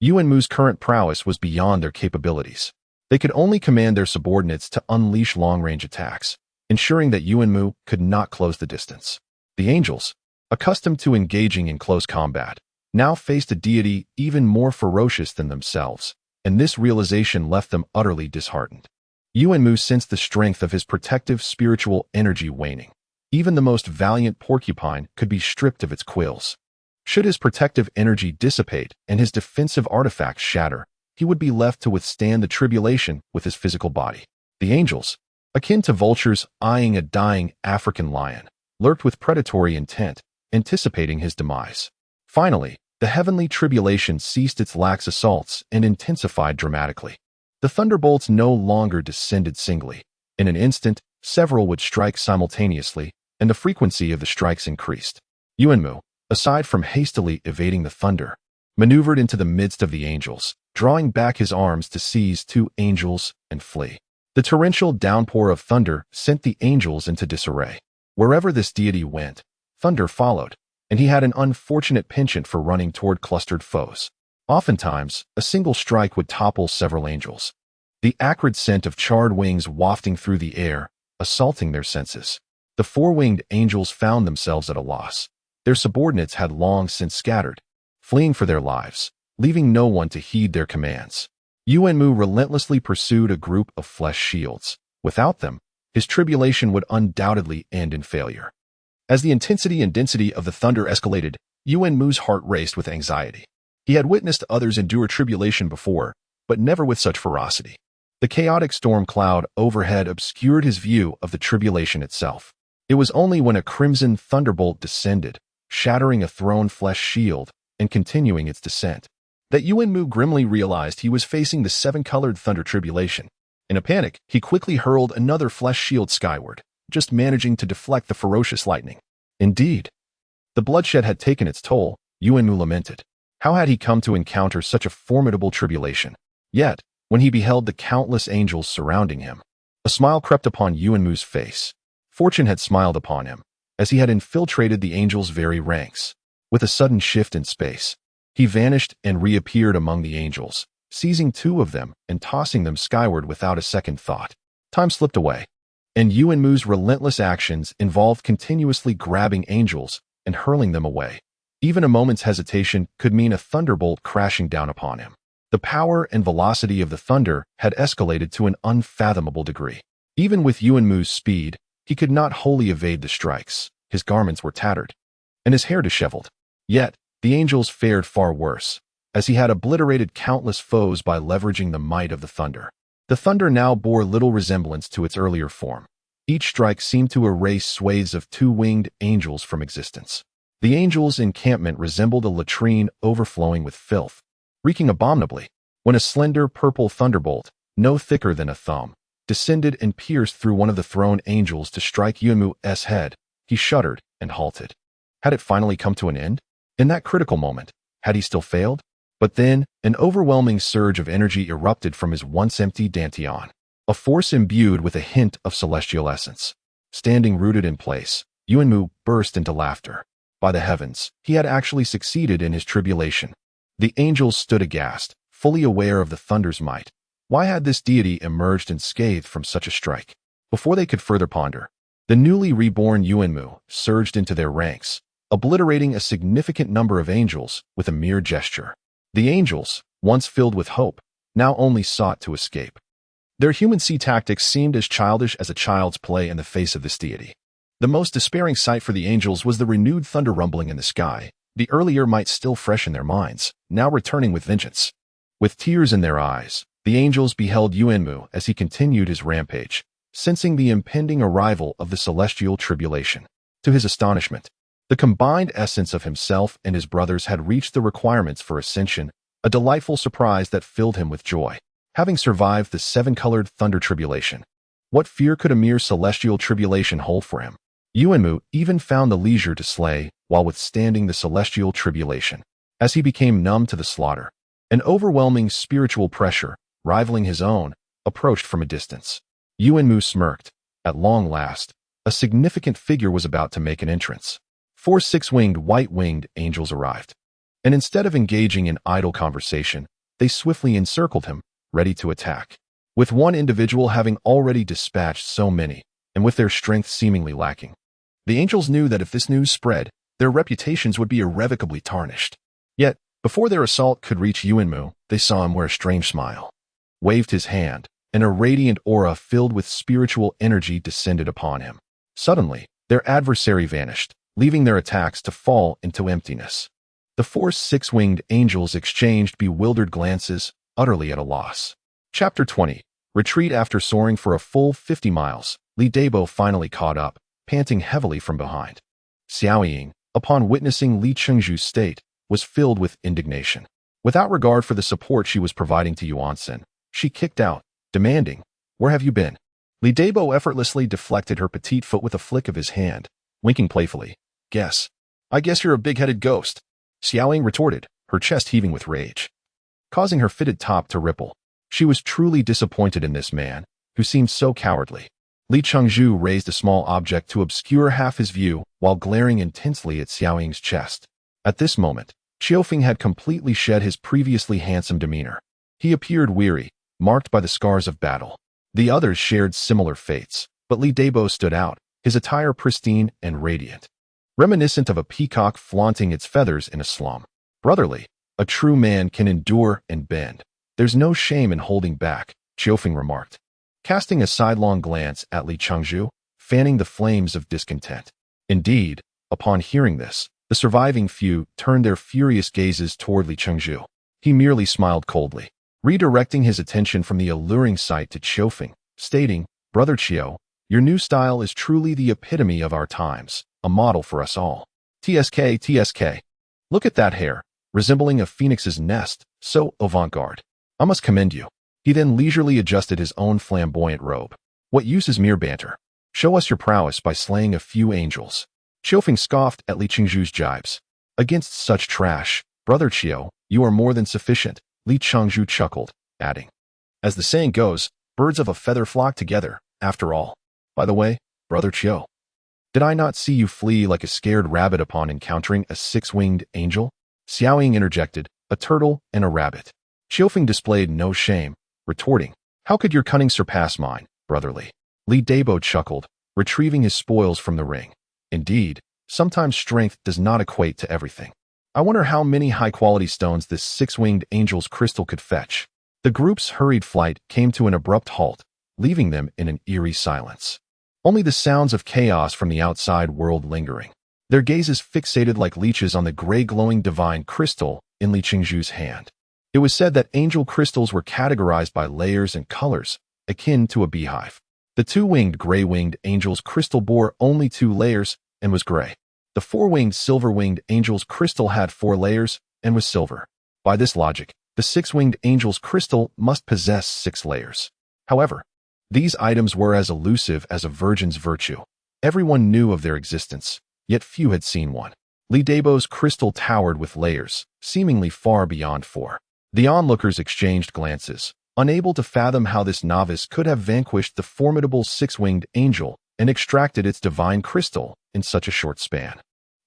A: Yuanmu's current prowess was beyond their capabilities. They could only command their subordinates to unleash long-range attacks, ensuring that Yuanmu could not close the distance. The angels, accustomed to engaging in close combat, now faced a deity even more ferocious than themselves, and this realization left them utterly disheartened. Yuanmu sensed the strength of his protective spiritual energy waning. Even the most valiant porcupine could be stripped of its quills. Should his protective energy dissipate and his defensive artifacts shatter, he would be left to withstand the tribulation with his physical body. The angels, akin to vultures eyeing a dying African lion, lurked with predatory intent, anticipating his demise. Finally, the heavenly tribulation ceased its lax assaults and intensified dramatically. The thunderbolts no longer descended singly. In an instant, several would strike simultaneously, and the frequency of the strikes increased. Yuanmu, aside from hastily evading the thunder, maneuvered into the midst of the angels, drawing back his arms to seize two angels and flee. The torrential downpour of thunder sent the angels into disarray. Wherever this deity went, thunder followed, and he had an unfortunate penchant for running toward clustered foes. Oftentimes, a single strike would topple several angels. The acrid scent of charred wings wafting through the air, assaulting their senses. The four-winged angels found themselves at a loss. Their subordinates had long since scattered, fleeing for their lives, leaving no one to heed their commands. Yuanmu relentlessly pursued a group of flesh shields. Without them, his tribulation would undoubtedly end in failure. As the intensity and density of the thunder escalated, Yuanmu's heart raced with anxiety. He had witnessed others endure tribulation before, but never with such ferocity. The chaotic storm cloud overhead obscured his view of the tribulation itself. It was only when a crimson thunderbolt descended, shattering a thrown flesh shield and continuing its descent, that Yuanmu grimly realized he was facing the seven-colored thunder tribulation. In a panic, he quickly hurled another flesh shield skyward, just managing to deflect the ferocious lightning. Indeed, the bloodshed had taken its toll, Yuanmu lamented. How had he come to encounter such a formidable tribulation? Yet, when he beheld the countless angels surrounding him, a smile crept upon Yuanmu's face. Fortune had smiled upon him, as he had infiltrated the angels' very ranks. With a sudden shift in space, he vanished and reappeared among the angels, seizing two of them and tossing them skyward without a second thought. Time slipped away, and Yuanmu's relentless actions involved continuously grabbing angels and hurling them away. Even a moment's hesitation could mean a thunderbolt crashing down upon him. The power and velocity of the thunder had escalated to an unfathomable degree. Even with Yuanmu's speed, he could not wholly evade the strikes. His garments were tattered, and his hair disheveled. Yet, the angels fared far worse, as he had obliterated countless foes by leveraging the might of the thunder. The thunder now bore little resemblance to its earlier form. Each strike seemed to erase swathes of two-winged angels from existence. The angels' encampment resembled a latrine overflowing with filth, reeking abominably, when a slender purple thunderbolt, no thicker than a thumb, descended and pierced through one of the thrown angels to strike Yuanmu's head. He shuddered and halted. Had it finally come to an end? In that critical moment, had he still failed? But then, an overwhelming surge of energy erupted from his once empty dantian, a force imbued with a hint of celestial essence. Standing rooted in place, Yuanmu burst into laughter. By the heavens, he had actually succeeded in his tribulation. The angels stood aghast, fully aware of the thunder's might. Why had this deity emerged unscathed from such a strike? Before they could further ponder, the newly reborn Yuanmu surged into their ranks, obliterating a significant number of angels with a mere gesture. The angels, once filled with hope, now only sought to escape. Their human sea tactics seemed as childish as a child's play in the face of this deity. The most despairing sight for the angels was the renewed thunder rumbling in the sky. The earlier might still fresh in their minds, now returning with vengeance. With tears in their eyes, the angels beheld Yuanmu as he continued his rampage, sensing the impending arrival of the celestial tribulation. To his astonishment, the combined essence of himself and his brothers had reached the requirements for ascension, a delightful surprise that filled him with joy. Having survived the seven-colored thunder tribulation, what fear could a mere celestial tribulation hold for him? Yuanmu even found the leisure to slay while withstanding the celestial tribulation. As he became numb to the slaughter, an overwhelming spiritual pressure, rivaling his own, approached from a distance. Yuanmu smirked. At long last, a significant figure was about to make an entrance. 4 six-winged white-winged angels arrived, and instead of engaging in idle conversation, they swiftly encircled him, ready to attack. With one individual having already dispatched so many, and with their strength seemingly lacking, The angels knew that if this news spread, their reputations would be irrevocably tarnished. Yet, before their assault could reach Yuanmu, they saw him wear a strange smile. Waved his hand, and a radiant aura filled with spiritual energy descended upon him. Suddenly, their adversary vanished, leaving their attacks to fall into emptiness. The four six-winged angels exchanged bewildered glances, utterly at a loss. Chapter 20. Retreat. After soaring for a full 50 miles, Li Debo finally caught up, panting heavily from behind. Xiaoying, upon witnessing Li Chengzhu's state, was filled with indignation. Without regard for the support she was providing to Yuansen, she kicked out, demanding, "Where have you been?" Li Debo effortlessly deflected her petite foot with a flick of his hand, winking playfully. "Guess. I guess you're a big-headed ghost," Xiaoying retorted, her chest heaving with rage, causing her fitted top to ripple. She was truly disappointed in this man, who seemed so cowardly. Li Chengzhu raised a small object to obscure half his view while glaring intensely at Xiaoying's chest. At this moment, Qiufeng had completely shed his previously handsome demeanor. He appeared weary, marked by the scars of battle. The others shared similar fates, but Li Debo stood out, his attire pristine and radiant, reminiscent of a peacock flaunting its feathers in a slum. "Brotherly, a true man can endure and bend. There's no shame in holding back," Qiufeng remarked, casting a sidelong glance at Li Chengzhu, fanning the flames of discontent. Indeed, upon hearing this, the surviving few turned their furious gazes toward Li Chengzhu. He merely smiled coldly, redirecting his attention from the alluring sight to Qiufeng, stating, "Brother Qiu, your new style is truly the epitome of our times, a model for us all. TSK. Look at that hair, resembling a phoenix's nest, so avant-garde. I must commend you." He then leisurely adjusted his own flamboyant robe. "What use is mere banter? Show us your prowess by slaying a few angels." Qiufeng scoffed at Li Chengzhu's jibes. "Against such trash, Brother Qiu, you are more than sufficient," Li Chengzhu chuckled, adding, "As the saying goes, birds of a feather flock together, after all. By the way, Brother Qiu, did I not see you flee like a scared rabbit upon encountering a six-winged angel?" Xiaoying interjected, "A turtle and a rabbit." Qiufeng displayed no shame, retorting, "How could your cunning surpass mine, brotherly?" Li Debo chuckled, retrieving his spoils from the ring. "Indeed, sometimes strength does not equate to everything. I wonder how many high-quality stones this six-winged angel's crystal could fetch." The group's hurried flight came to an abrupt halt, leaving them in an eerie silence. Only the sounds of chaos from the outside world lingering. Their gazes fixated like leeches on the gray-glowing divine crystal in Li Chengzhu's hand. It was said that angel crystals were categorized by layers and colors, akin to a beehive. The two-winged gray-winged angel's crystal bore only 2 layers and was gray. The four-winged silver-winged angel's crystal had 4 layers and was silver. By this logic, the six-winged angel's crystal must possess 6 layers. However, these items were as elusive as a virgin's virtue. Everyone knew of their existence, yet few had seen one. Li Debo's crystal towered with layers, seemingly far beyond 4. The onlookers exchanged glances, unable to fathom how this novice could have vanquished the formidable six-winged angel and extracted its divine crystal in such a short span.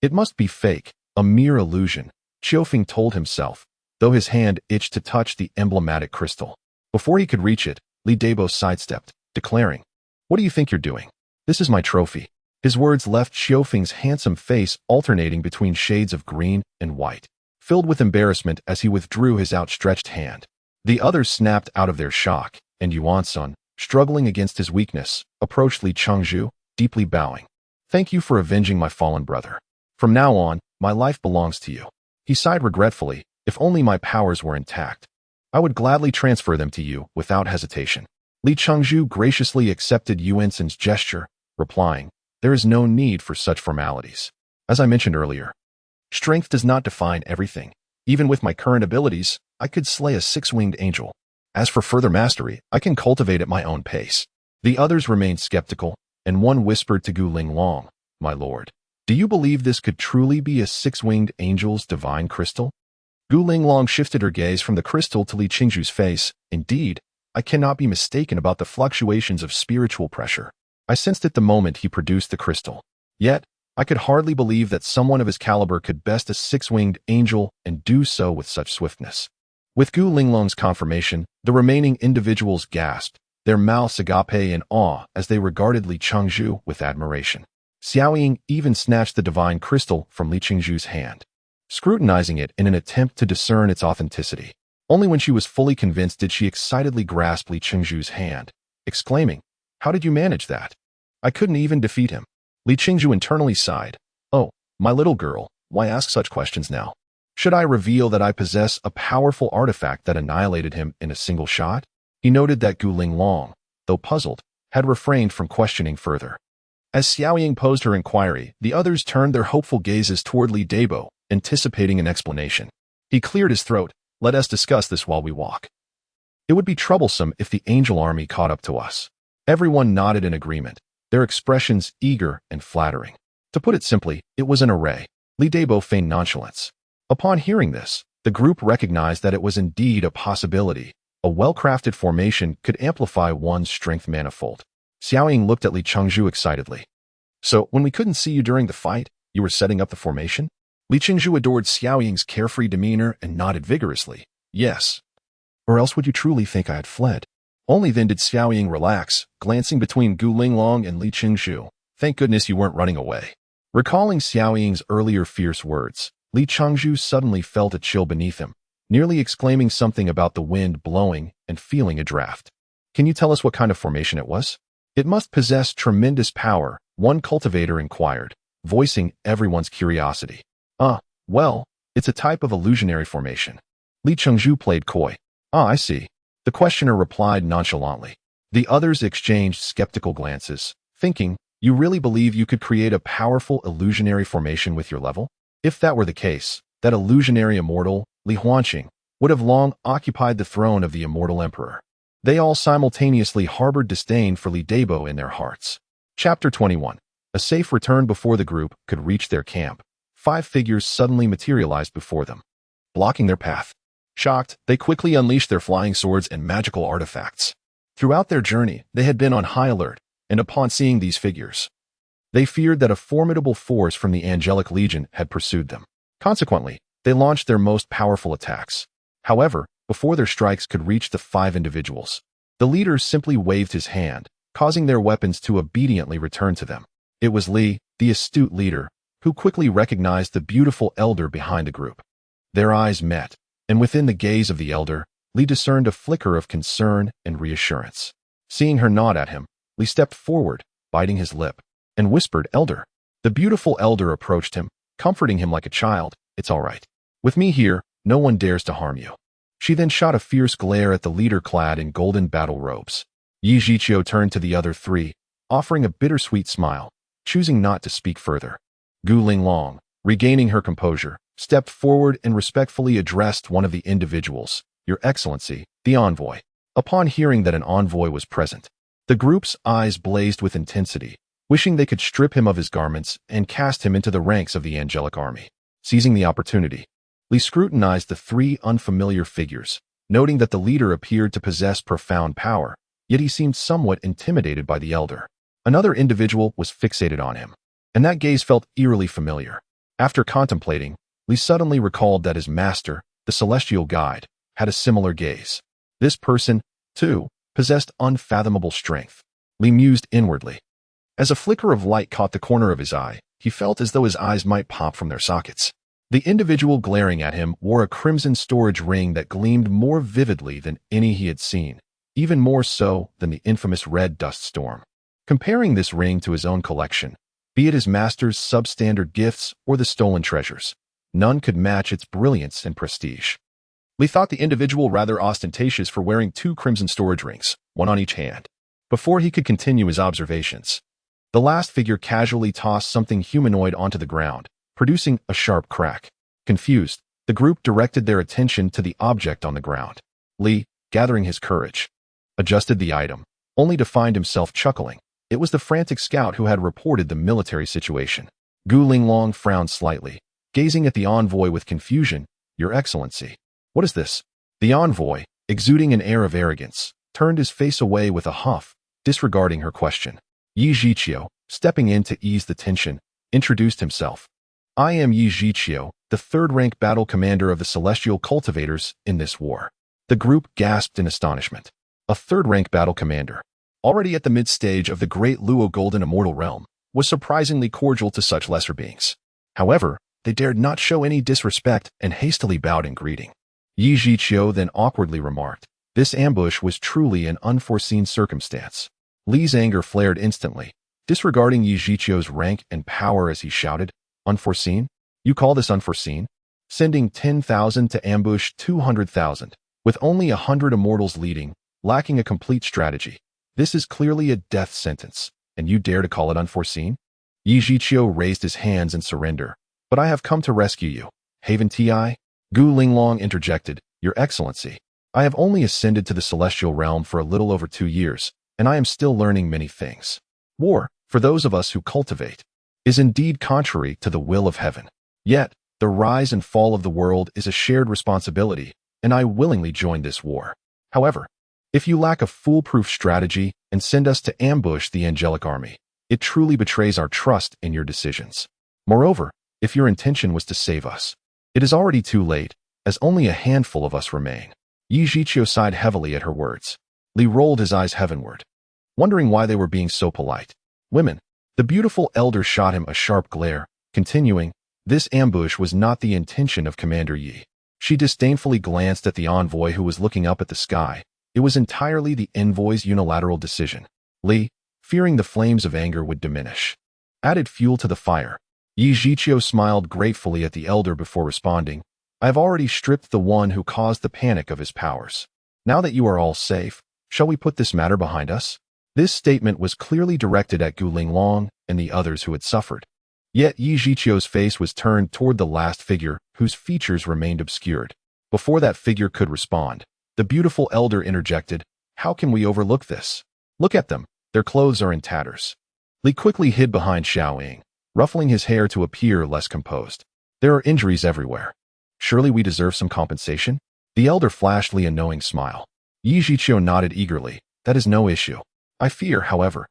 A: It must be fake, a mere illusion, Qiufeng told himself, though his hand itched to touch the emblematic crystal. Before he could reach it, Li Debo sidestepped, declaring, "What do you think you're doing? This is my trophy." His words left Qiufeng's handsome face alternating between shades of green and white, filled with embarrassment as he withdrew his outstretched hand. The others snapped out of their shock, and Yuansen, struggling against his weakness, approached Li Chengzhu, deeply bowing. "Thank you for avenging my fallen brother. From now on, my life belongs to you." He sighed regretfully, "If only my powers were intact, I would gladly transfer them to you without hesitation." Li Chengzhu graciously accepted Yuansen's gesture, replying, "There is no need for such formalities. As I mentioned earlier, strength does not define everything. Even with my current abilities, I could slay a six-winged angel. As for further mastery, I can cultivate at my own pace." The others remained skeptical, and one whispered to Gu Linglong, "My lord, do you believe this could truly be a six-winged angel's divine crystal?" Gu Linglong shifted her gaze from the crystal to Li Chengzhu's face. "Indeed, I cannot be mistaken about the fluctuations of spiritual pressure. I sensed it the moment he produced the crystal. Yet, I could hardly believe that someone of his caliber could best a six-winged angel and do so with such swiftness." With Gu Linglong's confirmation, the remaining individuals gasped, their mouths agape in awe as they regarded Li Chengzhu with admiration. Xiaoying even snatched the divine crystal from Li Qingzhu's hand, scrutinizing it in an attempt to discern its authenticity. Only when she was fully convinced did she excitedly grasp Li Qingzhu's hand, exclaiming, "How did you manage that? I couldn't even defeat him." Li Qingzhu internally sighed. "Oh, my little girl, why ask such questions now? Should I reveal that I possess a powerful artifact that annihilated him in a single shot?" He noted that Gu Linglong, though puzzled, had refrained from questioning further. As Xiaoying posed her inquiry, the others turned their hopeful gazes toward Li Debo, anticipating an explanation. He cleared his throat. "Let us discuss this while we walk. It would be troublesome if the angel army caught up to us." Everyone nodded in agreement, their expressions eager and flattering. To put it simply, it was an array. Li Debo feigned nonchalance. Upon hearing this, the group recognized that it was indeed a possibility. A well-crafted formation could amplify one's strength manifold. Xiaoying looked at Li Qingzhu excitedly. "So, when we couldn't see you during the fight, you were setting up the formation?" Li Qingzhu adored Xiaoying's carefree demeanor and nodded vigorously. "Yes. Or else would you truly think I had fled?" Only then did Xiaoying relax, glancing between Gu Linglong and Li Qingzhu. "Thank goodness you weren't running away." Recalling Xiaoying's earlier fierce words, Li Qingzhu suddenly felt a chill beneath him, nearly exclaiming something about the wind blowing and feeling a draft. "Can you tell us what kind of formation it was?" "It must possess tremendous power," one cultivator inquired, voicing everyone's curiosity. Well, it's a type of illusionary formation." Li Qingzhu played coy. "I see." The questioner replied nonchalantly. The others exchanged skeptical glances, thinking, "You really believe you could create a powerful illusionary formation with your level?" If that were the case, that illusionary immortal, Li Huanqing, would have long occupied the throne of the immortal emperor. They all simultaneously harbored disdain for Li Debo in their hearts. Chapter 21. A safe return. Before the group could reach their camp, 5 figures suddenly materialized before them, blocking their path. Shocked, they quickly unleashed their flying swords and magical artifacts. Throughout their journey, they had been on high alert, and upon seeing these figures, they feared that a formidable force from the Angelic Legion had pursued them. Consequently, they launched their most powerful attacks. However, before their strikes could reach the 5 individuals, the leader simply waved his hand, causing their weapons to obediently return to them. It was Li, the astute leader, who quickly recognized the beautiful elder behind the group. Their eyes met, and within the gaze of the elder, Li discerned a flicker of concern and reassurance. Seeing her nod at him, Li stepped forward, biting his lip, and whispered, "Elder." The beautiful elder approached him, comforting him like a child. "It's all right. With me here, no one dares to harm you." She then shot a fierce glare at the leader clad in golden battle robes. Yi Zhiqiu turned to the other 3, offering a bittersweet smile, choosing not to speak further. Gu Linglong, regaining her composure, stepped forward and respectfully addressed one of the individuals, "Your Excellency, the envoy." Upon hearing that an envoy was present, the group's eyes blazed with intensity, wishing they could strip him of his garments and cast him into the ranks of the angelic army. Seizing the opportunity, Li scrutinized the 3 unfamiliar figures, noting that the leader appeared to possess profound power, yet he seemed somewhat intimidated by the elder. Another individual was fixated on him, and that gaze felt eerily familiar. After contemplating, Li suddenly recalled that his master, the celestial guide, had a similar gaze. This person, too, possessed unfathomable strength. Li mused inwardly. As a flicker of light caught the corner of his eye, he felt as though his eyes might pop from their sockets. The individual glaring at him wore a crimson storage ring that gleamed more vividly than any he had seen, even more so than the infamous red dust storm. Comparing this ring to his own collection, be it his master's substandard gifts or the stolen treasures, none could match its brilliance and prestige. Li thought the individual rather ostentatious for wearing 2 crimson storage rings, one on each hand. Before he could continue his observations, the last figure casually tossed something humanoid onto the ground, producing a sharp crack. Confused, the group directed their attention to the object on the ground. Li, gathering his courage, adjusted the item, only to find himself chuckling. It was the frantic scout who had reported the military situation. Gu Linglong frowned slightly, gazing at the envoy with confusion. "Your Excellency, what is this?" The envoy, exuding an air of arrogance, turned his face away with a huff, disregarding her question. Yi Zhiqiu, stepping in to ease the tension, introduced himself. "I am Yi Zhiqiu, the 3rd-rank battle commander of the celestial cultivators in this war." The group gasped in astonishment. A 3rd-rank battle commander, already at the mid-stage of the Great Luo Golden Immortal Realm, was surprisingly cordial to such lesser beings. However, they dared not show any disrespect and hastily bowed in greeting. Yi Zhiqiu then awkwardly remarked, "This ambush was truly an unforeseen circumstance." Li's anger flared instantly, disregarding Yi Zhiqiu's rank and power as he shouted, "Unforeseen? You call this unforeseen? Sending 10,000 to ambush 200,000, with only 100 immortals leading, lacking a complete strategy. This is clearly a death sentence, and you dare to call it unforeseen?" Yi Zhiqiu raised his hands in surrender. "But I have come to rescue you. Haven Ti?" Gu Linglong interjected, "Your Excellency, I have only ascended to the celestial realm for a little over 2 years, and I am still learning many things. War, for those of us who cultivate, is indeed contrary to the will of heaven. Yet, the rise and fall of the world is a shared responsibility, and I willingly join this war. However, if you lack a foolproof strategy and send us to ambush the angelic army, it truly betrays our trust in your decisions. Moreover, if your intention was to save us, it is already too late, as only a handful of us remain." Yi Zhiqiu sighed heavily at her words. Li rolled his eyes heavenward, wondering why they were being so polite. "Women." The beautiful elder shot him a sharp glare, continuing, "This ambush was not the intention of Commander Yi." She disdainfully glanced at the envoy who was looking up at the sky. It was entirely the envoy's unilateral decision. Li, fearing the flames of anger would diminish, added fuel to the fire. Yi Zhiqiu smiled gratefully at the elder before responding, "I have already stripped the one who caused the panic of his powers. Now that you are all safe, shall we put this matter behind us?" This statement was clearly directed at Gu Linglong and the others who had suffered. Yet Yi Zhiqiu's face was turned toward the last figure, whose features remained obscured. Before that figure could respond, the beautiful elder interjected, "How can we overlook this? Look at them, their clothes are in tatters." Li quickly hid behind Xiaoying, ruffling his hair to appear less composed. "There are injuries everywhere. Surely we deserve some compensation?" The elder flashed Li a knowing smile. Yi Zhiqiu nodded eagerly, "That is no issue. I fear, however,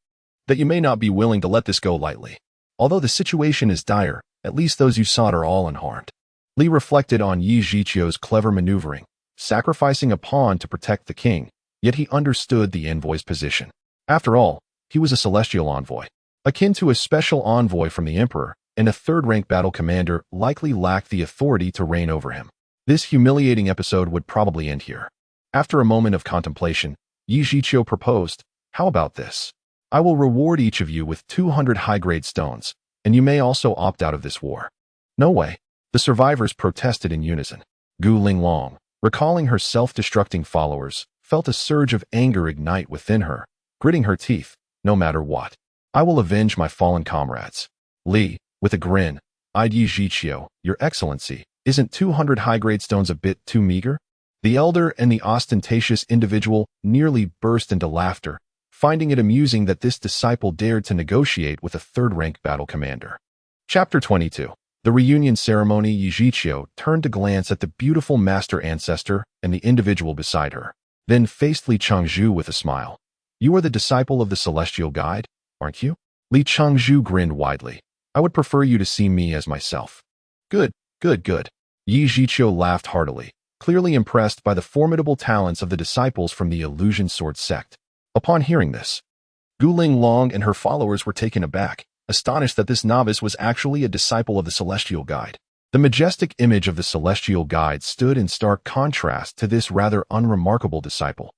A: that you may not be willing to let this go lightly. Although the situation is dire, at least those you sought are all unharmed." Li reflected on Yi Zhiqiu's clever maneuvering, sacrificing a pawn to protect the king, yet he understood the envoy's position. After all, he was a celestial envoy, akin to a special envoy from the emperor, and a third-rank battle commander likely lacked the authority to reign over him. This humiliating episode would probably end here. After a moment of contemplation, Yi Zhiqiu proposed, "How about this? I will reward each of you with 200 high-grade stones, and you may also opt out of this war." "No way." The survivors protested in unison. Gu Linglong, recalling her self-destructing followers, felt a surge of anger ignite within her, gritting her teeth, "No matter what, I will avenge my fallen comrades." Li, with a grin, eyed Yi Zhiqiu, "Your Excellency, isn't 200 high-grade stones a bit too meager?" The elder and the ostentatious individual nearly burst into laughter, finding it amusing that this disciple dared to negotiate with a third-rank battle commander. Chapter 22. The reunion ceremony. Yi Zhiqiu turned to glance at the beautiful master ancestor and the individual beside her, then faced Li Changzhu with a smile. "You are the disciple of the celestial guide, aren't you?" Li Changzhu grinned widely. "I would prefer you to see me as myself." Good, good. Yi Zhiqiu laughed heartily, clearly impressed by the formidable talents of the disciples from the Illusion Sword sect. Upon hearing this, Gu Linglong and her followers were taken aback, astonished that this novice was actually a disciple of the Celestial Guide. The majestic image of the Celestial Guide stood in stark contrast to this rather unremarkable disciple.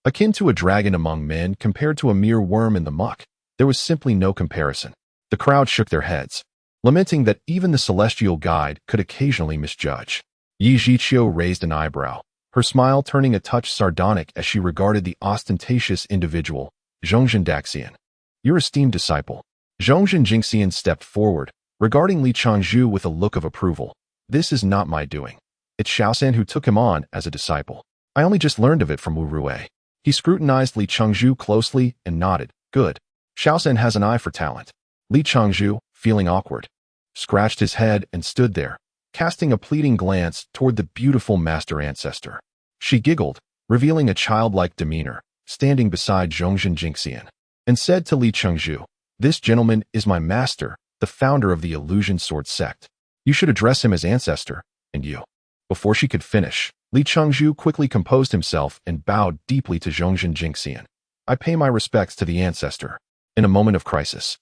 A: Akin to a dragon among men compared to a mere worm in the muck, there was simply no comparison. The crowd shook their heads, lamenting that even the Celestial Guide could occasionally misjudge. Yi Zhiqiu raised an eyebrow, her smile turning a touch sardonic as she regarded the ostentatious individual, Zhongzhen Daxian. "Your esteemed disciple." Zhongzhen Jingxian stepped forward, regarding Li Changzhu with a look of approval. "This is not my doing. It's Xiaosan who took him on as a disciple. I only just learned of it from Wu Rue." He scrutinized Li Changzhu closely and nodded. "Good. Xiaosan has an eye for talent." Li Changzhu, feeling awkward, scratched his head and stood there, casting a pleading glance toward the beautiful master ancestor. She giggled, revealing a childlike demeanor, standing beside Zhongzhen Jingxian, and said to Li Changzhu, "This gentleman is my master, the founder of the Illusion Sword sect. You should address him as ancestor, and you." Before she could finish, Li Changzhu quickly composed himself and bowed deeply to Zhongzhen Jingxian. "I pay my respects to the ancestor." In a moment of crisis,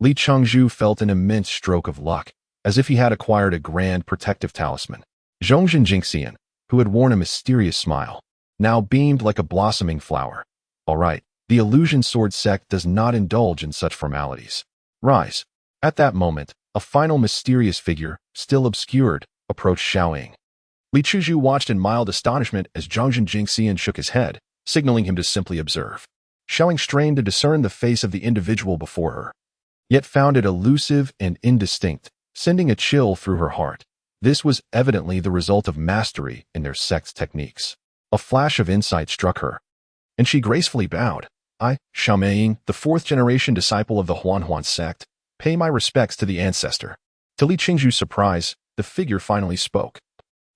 A: Li Chengzhu felt an immense stroke of luck, as if he had acquired a grand protective talisman. Zhongzhen Jingxian, who had worn a mysterious smile, now beamed like a blossoming flower. All right, the illusion sword sect does not indulge in such formalities. Rise. At that moment, a final mysterious figure, still obscured, approached Xiaoying. Li Chuzhu watched in mild astonishment as Zhongzhen Jingxian shook his head, signaling him to simply observe. Xiaoying strained to discern the face of the individual before her, yet found it elusive and indistinct, sending a chill through her heart. This was evidently the result of mastery in their sect's techniques. A flash of insight struck her, and she gracefully bowed. I, Xiaoying, the fourth-generation disciple of the Huanhuan sect, pay my respects to the ancestor. To Li Qingzhu's surprise, the figure finally spoke,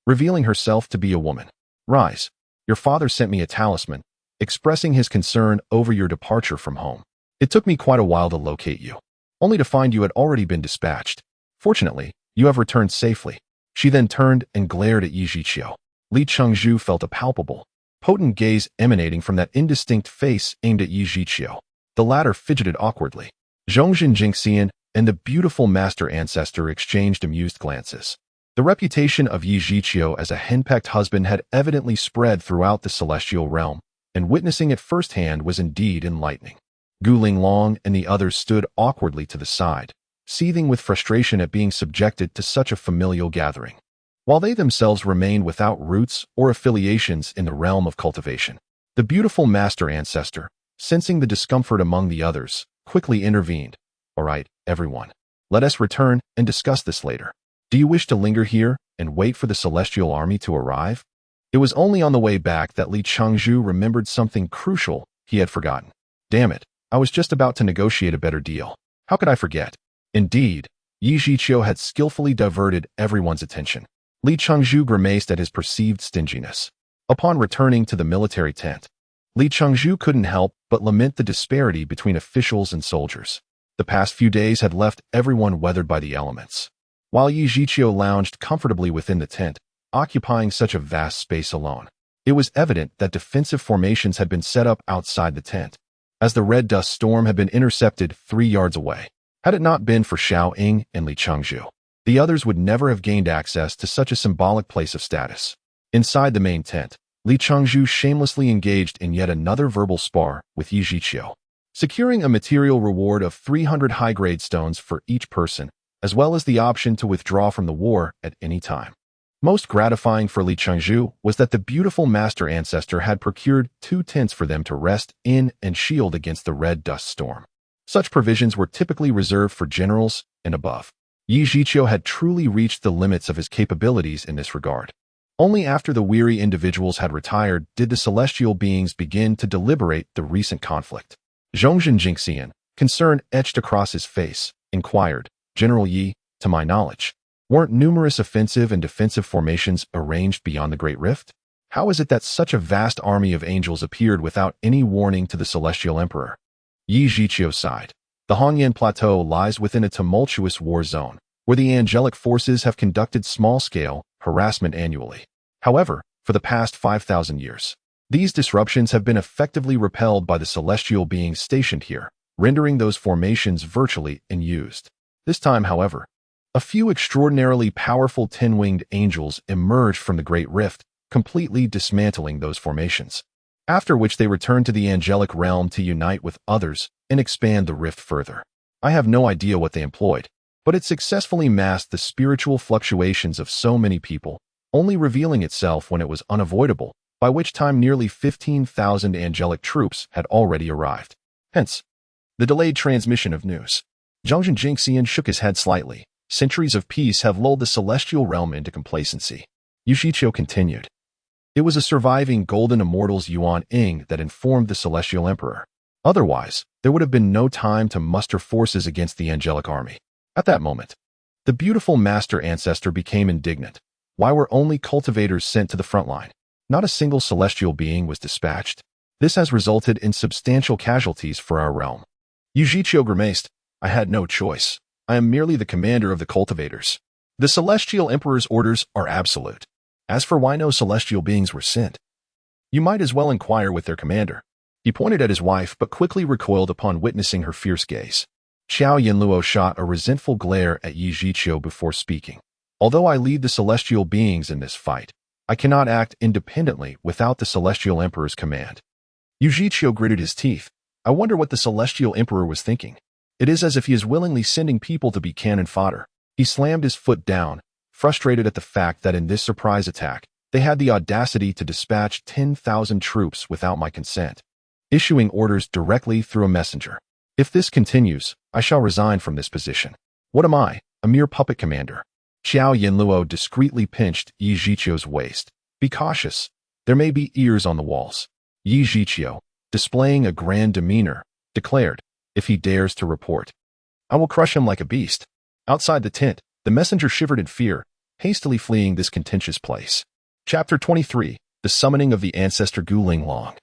A: revealing herself to be a woman. Rise. Your father sent me a talisman, expressing his concern over your departure from home. It took me quite a while to locate you, only to find you had already been dispatched. Fortunately, you have returned safely. She then turned and glared at Yi Zhiqiu. Li Chengzhu felt a palpable, potent gaze emanating from that indistinct face aimed at Yi Zhiqiu. The latter fidgeted awkwardly. Zhongzhen Jingxian and the beautiful master ancestor exchanged amused glances. The reputation of Yi Zhiqiu as a henpecked husband had evidently spread throughout the celestial realm, and witnessing it firsthand was indeed enlightening. Gu Linglong and the others stood awkwardly to the side, seething with frustration at being subjected to such a familial gathering, while they themselves remained without roots or affiliations in the realm of cultivation. The beautiful master ancestor, sensing the discomfort among the others, quickly intervened. All right, everyone. Let us return and discuss this later. Do you wish to linger here and wait for the celestial army to arrive? It was only on the way back that Li Chengzhu remembered something crucial he had forgotten. Damn it, I was just about to negotiate a better deal. How could I forget? Indeed, Yi Zhiqiu had skillfully diverted everyone's attention. Li Chengzhu grimaced at his perceived stinginess. Upon returning to the military tent, Li Chengzhu couldn't help but lament the disparity between officials and soldiers. The past few days had left everyone weathered by the elements, while Yi Zhiqiu lounged comfortably within the tent, occupying such a vast space alone. It was evident that defensive formations had been set up outside the tent, as the red dust storm had been intercepted 3 yards away. Had it not been for Xiaoying and Li Chengzhu, the others would never have gained access to such a symbolic place of status. Inside the main tent, Li Chengzhu shamelessly engaged in yet another verbal spar with Yi Zhiqiu, securing a material reward of 300 high-grade stones for each person, as well as the option to withdraw from the war at any time. Most gratifying for Li Chengzhu was that the beautiful master ancestor had procured 2 tents for them to rest in and shield against the red dust storm. Such provisions were typically reserved for generals and above. Yi Zhiqiu had truly reached the limits of his capabilities in this regard. Only after the weary individuals had retired did the celestial beings begin to deliberate the recent conflict. Zhongzhen Jingxian, concern etched across his face, inquired, General Yi, to my knowledge, weren't numerous offensive and defensive formations arranged beyond the Great Rift? How is it that such a vast army of angels appeared without any warning to the Celestial Emperor? Yi Zhiqiu sighed. The Hongyan Plateau lies within a tumultuous war zone, where the angelic forces have conducted small-scale harassment annually. However, for the past 5,000 years, these disruptions have been effectively repelled by the celestial beings stationed here, rendering those formations virtually unused. This time, however, a few extraordinarily powerful 10-winged angels emerged from the Great Rift, completely dismantling those formations, after which they returned to the angelic realm to unite with others and expand the rift further. I have no idea what they employed, but it successfully masked the spiritual fluctuations of so many people, only revealing itself when it was unavoidable, by which time nearly 15,000 angelic troops had already arrived. Hence, the delayed transmission of news. Zhongzhen Jingxian shook his head slightly. Centuries of peace have lulled the celestial realm into complacency. Yi Zhiqiu continued. It was a surviving golden immortal's Yuan Ying that informed the celestial emperor. Otherwise, there would have been no time to muster forces against the angelic army. At that moment, the beautiful master ancestor became indignant. Why were only cultivators sent to the front line? Not a single celestial being was dispatched. This has resulted in substantial casualties for our realm. Yi Zhiqiu grimaced. I had no choice. I am merely the commander of the cultivators. The celestial emperor's orders are absolute. As for why no celestial beings were sent, you might as well inquire with their commander. He pointed at his wife but quickly recoiled upon witnessing her fierce gaze. Xiao Yinluo shot a resentful glare at Yi Zhiqiu before speaking. Although I lead the celestial beings in this fight, I cannot act independently without the celestial emperor's command. Yi Zhiqiu gritted his teeth. I wonder what the celestial emperor was thinking. It is as if he is willingly sending people to be cannon fodder. He slammed his foot down, frustrated at the fact that in this surprise attack, they had the audacity to dispatch 10,000 troops without my consent, issuing orders directly through a messenger. If this continues, I shall resign from this position. What am I, a mere puppet commander? Xiao Yinluo discreetly pinched Yi Zhiqiu's waist. Be cautious. There may be ears on the walls. Yi Zhiqiu, displaying a grand demeanor, declared, if he dares to report, I will crush him like a beast. Outside the tent, the messenger shivered in fear, hastily fleeing this contentious place. Chapter 23, The Summoning of the Ancestor Guling Long.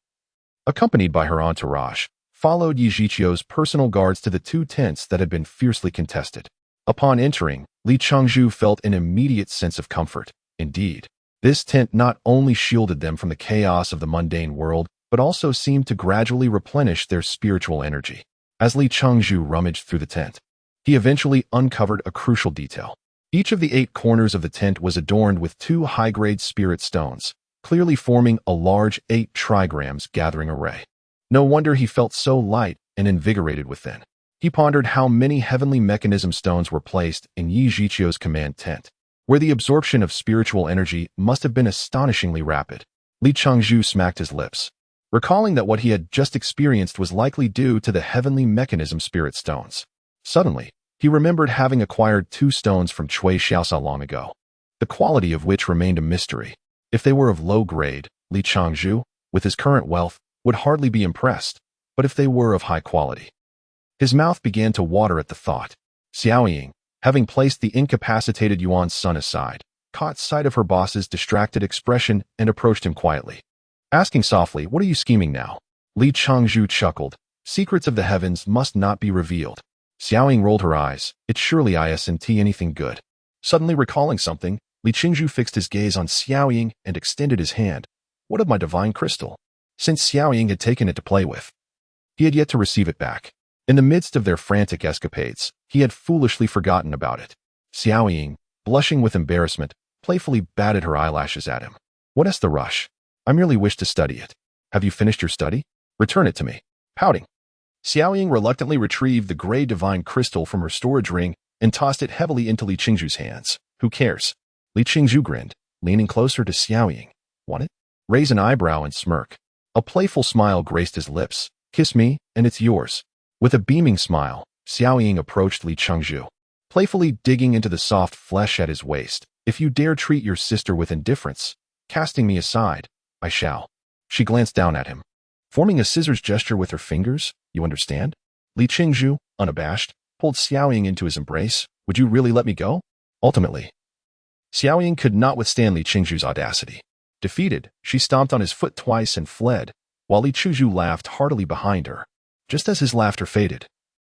A: Accompanied by her entourage, followed Yi Zhiqiu's personal guards to the two tents that had been fiercely contested. Upon entering, Li Changzhu felt an immediate sense of comfort. Indeed, this tent not only shielded them from the chaos of the mundane world, but also seemed to gradually replenish their spiritual energy. As Li Changzhu rummaged through the tent, he eventually uncovered a crucial detail. Each of the 8 corners of the tent was adorned with 2 high-grade spirit stones, clearly forming a large 8 trigrams gathering array. No wonder he felt so light and invigorated within. He pondered how many heavenly mechanism stones were placed in Yi Zhiqiu's command tent, where the absorption of spiritual energy must have been astonishingly rapid. Li Changzhu smacked his lips, recalling that what he had just experienced was likely due to the heavenly mechanism spirit stones. Suddenly, he remembered having acquired 2 stones from Cui Xiaosao long ago, the quality of which remained a mystery. If they were of low grade, Li Changzhu, with his current wealth, would hardly be impressed, but if they were of high quality. His mouth began to water at the thought. Xiaoying, having placed the incapacitated Yuan's son aside, caught sight of her boss's distracted expression and approached him quietly. Asking softly, what are you scheming now? Li Changzhu chuckled. Secrets of the heavens must not be revealed. Xiaoying rolled her eyes. It surely isn't anything good. Suddenly recalling something, Li Changzhu fixed his gaze on Xiaoying and extended his hand. What of my divine crystal? Since Xiaoying had taken it to play with, he had yet to receive it back. In the midst of their frantic escapades, he had foolishly forgotten about it. Xiaoying, blushing with embarrassment, playfully batted her eyelashes at him. What is the rush? I merely wish to study it. Have you finished your study? Return it to me. Pouting, Xiaoying reluctantly retrieved the gray divine crystal from her storage ring and tossed it heavily into Li Changzhu's hands. Who cares? Li Changzhu grinned, leaning closer to Xiaoying. Want it? Raise an eyebrow and smirk. A playful smile graced his lips. Kiss me, and it's yours. With a beaming smile, Xiaoying approached Li Changzhu, playfully digging into the soft flesh at his waist. If you dare treat your sister with indifference, casting me aside, I shall. She glanced down at him, forming a scissors gesture with her fingers. You understand? Li Changzhu, unabashed, pulled Xiaoying into his embrace. Would you really let me go? Ultimately, Xiaoying could not withstand Li Changzhu's audacity. Defeated, she stomped on his foot twice and fled, while Li Changzhu laughed heartily behind her. Just as his laughter faded,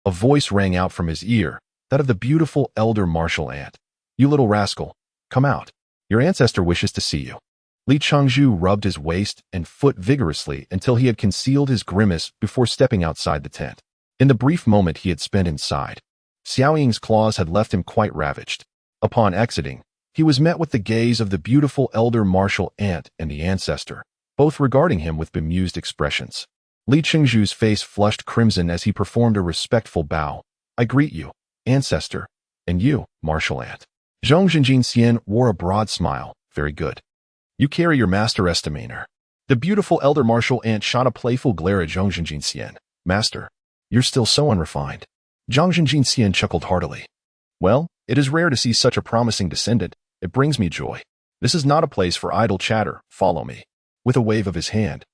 A: a voice rang out from his ear, that of the beautiful elder martial ant. You little rascal, come out. Your ancestor wishes to see you. Li Changzhu rubbed his waist and foot vigorously until he had concealed his grimace before stepping outside the tent. In the brief moment he had spent inside, Xiaoying's claws had left him quite ravaged. Upon exiting, he was met with the gaze of the beautiful elder martial ant and the ancestor, both regarding him with bemused expressions. Li Changzhu's face flushed crimson as he performed a respectful bow. I greet you, ancestor, and you, martial ant. Zhong Zhenjin Xian wore a broad smile. Very good. You carry your master estimator. The beautiful elder martial ant shot a playful glare at Zhong Zhenjin Xian. Master, you're still so unrefined. Zhong Zhenjin Xian chuckled heartily. Well, it is rare to see such a promising descendant. It brings me joy. This is not a place for idle chatter. Follow me. With a wave of his hand,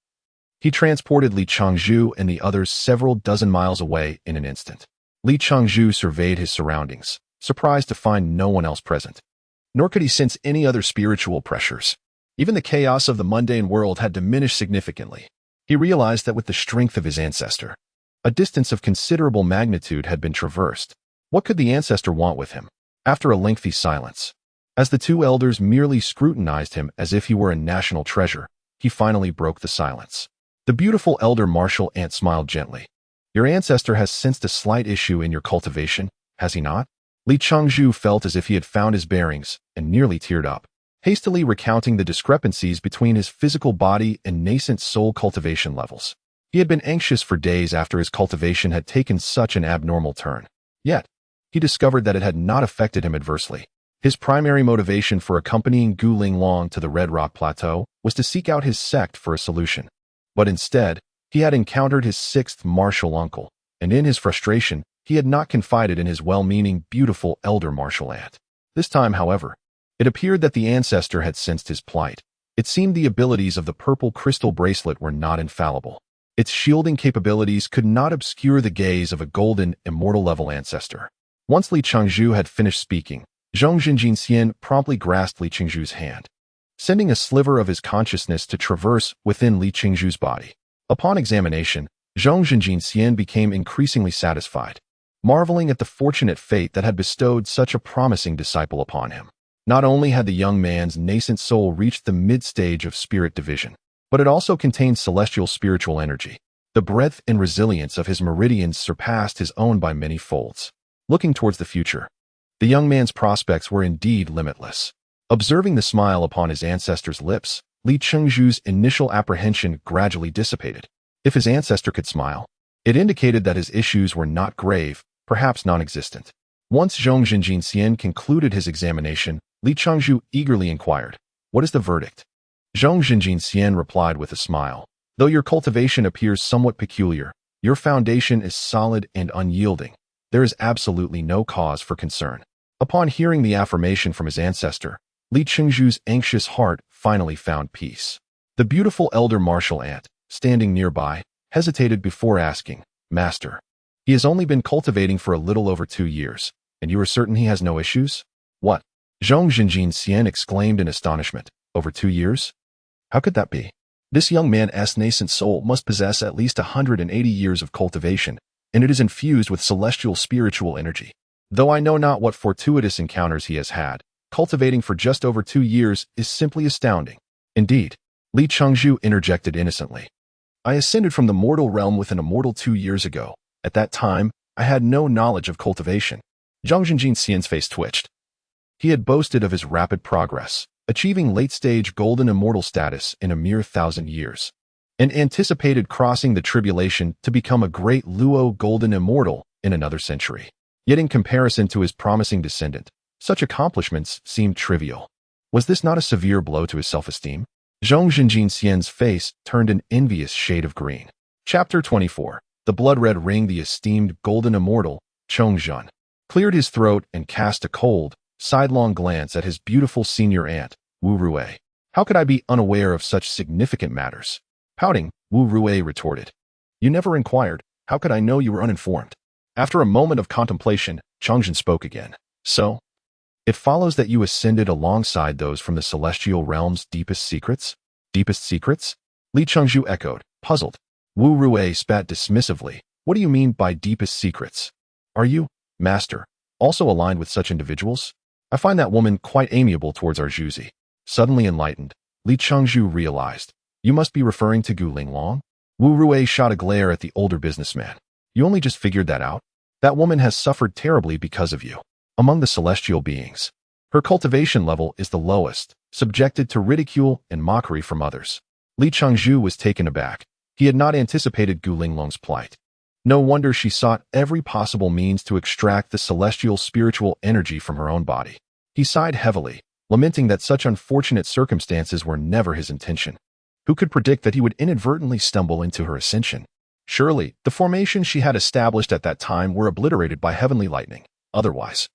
A: he transported Li Changzhu and the others several dozen miles away in an instant. Li Changzhu surveyed his surroundings, surprised to find no one else present. Nor could he sense any other spiritual pressures. Even the chaos of the mundane world had diminished significantly. He realized that with the strength of his ancestor, a distance of considerable magnitude had been traversed. What could the ancestor want with him? After a lengthy silence, as the two elders merely scrutinized him as if he were a national treasure, he finally broke the silence. The beautiful elder martial ant smiled gently. Your ancestor has sensed a slight issue in your cultivation, has he not? Li Changzhu felt as if he had found his bearings and nearly teared up, hastily recounting the discrepancies between his physical body and nascent soul cultivation levels. He had been anxious for days after his cultivation had taken such an abnormal turn. Yet, he discovered that it had not affected him adversely. His primary motivation for accompanying Gu Linglong to the Red Rock Plateau was to seek out his sect for a solution. But instead, he had encountered his sixth martial uncle, and in his frustration, he had not confided in his well-meaning, beautiful elder martial aunt. This time, however, it appeared that the ancestor had sensed his plight. It seemed the abilities of the purple crystal bracelet were not infallible. Its shielding capabilities could not obscure the gaze of a golden, immortal-level ancestor. Once Li Changzhu had finished speaking, Zhong Jinjinxian promptly grasped Li Changzhu's hand, sending a sliver of his consciousness to traverse within Li Changzhu's body. Upon examination, Zhong Jinjinxian became increasingly satisfied, marveling at the fortunate fate that had bestowed such a promising disciple upon him. Not only had the young man's nascent soul reached the mid-stage of spirit division, but it also contained celestial spiritual energy. The breadth and resilience of his meridians surpassed his own by many folds. Looking towards the future, the young man's prospects were indeed limitless. Observing the smile upon his ancestor's lips, Li Changzhu's initial apprehension gradually dissipated. If his ancestor could smile, it indicated that his issues were not grave, perhaps non-existent. Once Zhong Jinjinxian concluded his examination, Li Changzhu eagerly inquired, "What is the verdict?" Zhong Jinjinxian replied with a smile, "Though your cultivation appears somewhat peculiar, your foundation is solid and unyielding. There is absolutely no cause for concern." Upon hearing the affirmation from his ancestor, Li Changzhu's anxious heart finally found peace. The beautiful elder martial aunt, standing nearby, hesitated before asking, "Master, he has only been cultivating for a little over 2 years, and you are certain he has no issues?" "What?" Zhong Jinjinxian exclaimed in astonishment. "Over 2 years? How could that be? This young man's nascent soul must possess at least 180 years of cultivation, and it is infused with celestial spiritual energy. Though I know not what fortuitous encounters he has had, cultivating for just over 2 years is simply astounding." "Indeed," Li Changzhu interjected innocently. "I ascended from the mortal realm with an immortal 2 years ago. At that time, I had no knowledge of cultivation." Zhang Jinjinxian's face twitched. He had boasted of his rapid progress, achieving late-stage golden immortal status in a mere 1,000 years, and anticipated crossing the tribulation to become a great Luo golden immortal in another century. Yet in comparison to his promising descendant, such accomplishments seemed trivial. Was this not a severe blow to his self-esteem? Zhong Jinjinxian's face turned an envious shade of green. Chapter 24. The blood-red ring. The esteemed golden immortal, Chongzhen, cleared his throat and cast a cold, sidelong glance at his beautiful senior aunt, Wu Rui. "How could I be unaware of such significant matters?" Pouting, Wu Rui retorted, "You never inquired. How could I know you were uninformed?" After a moment of contemplation, Chongzhen spoke again. "So, it follows that you ascended alongside those from the celestial realm's deepest secrets?" "Deepest secrets?" Li Changzhu echoed, puzzled. Wu Rui spat dismissively. "What do you mean by deepest secrets? Are you, master, also aligned with such individuals? I find that woman quite amiable towards our Zhuzi." Suddenly enlightened, Li Changzhu realized, "You must be referring to Gu Linglong?" Wu Rui shot a glare at the older businessman. "You only just figured that out? That woman has suffered terribly because of you. Among the celestial beings, her cultivation level is the lowest, subjected to ridicule and mockery from others." Li Changzhu was taken aback. He had not anticipated Gu Linglong's plight. No wonder she sought every possible means to extract the celestial spiritual energy from her own body. He sighed heavily, lamenting that such unfortunate circumstances were never his intention. Who could predict that he would inadvertently stumble into her ascension? Surely, the formations she had established at that time were obliterated by heavenly lightning. Otherwise,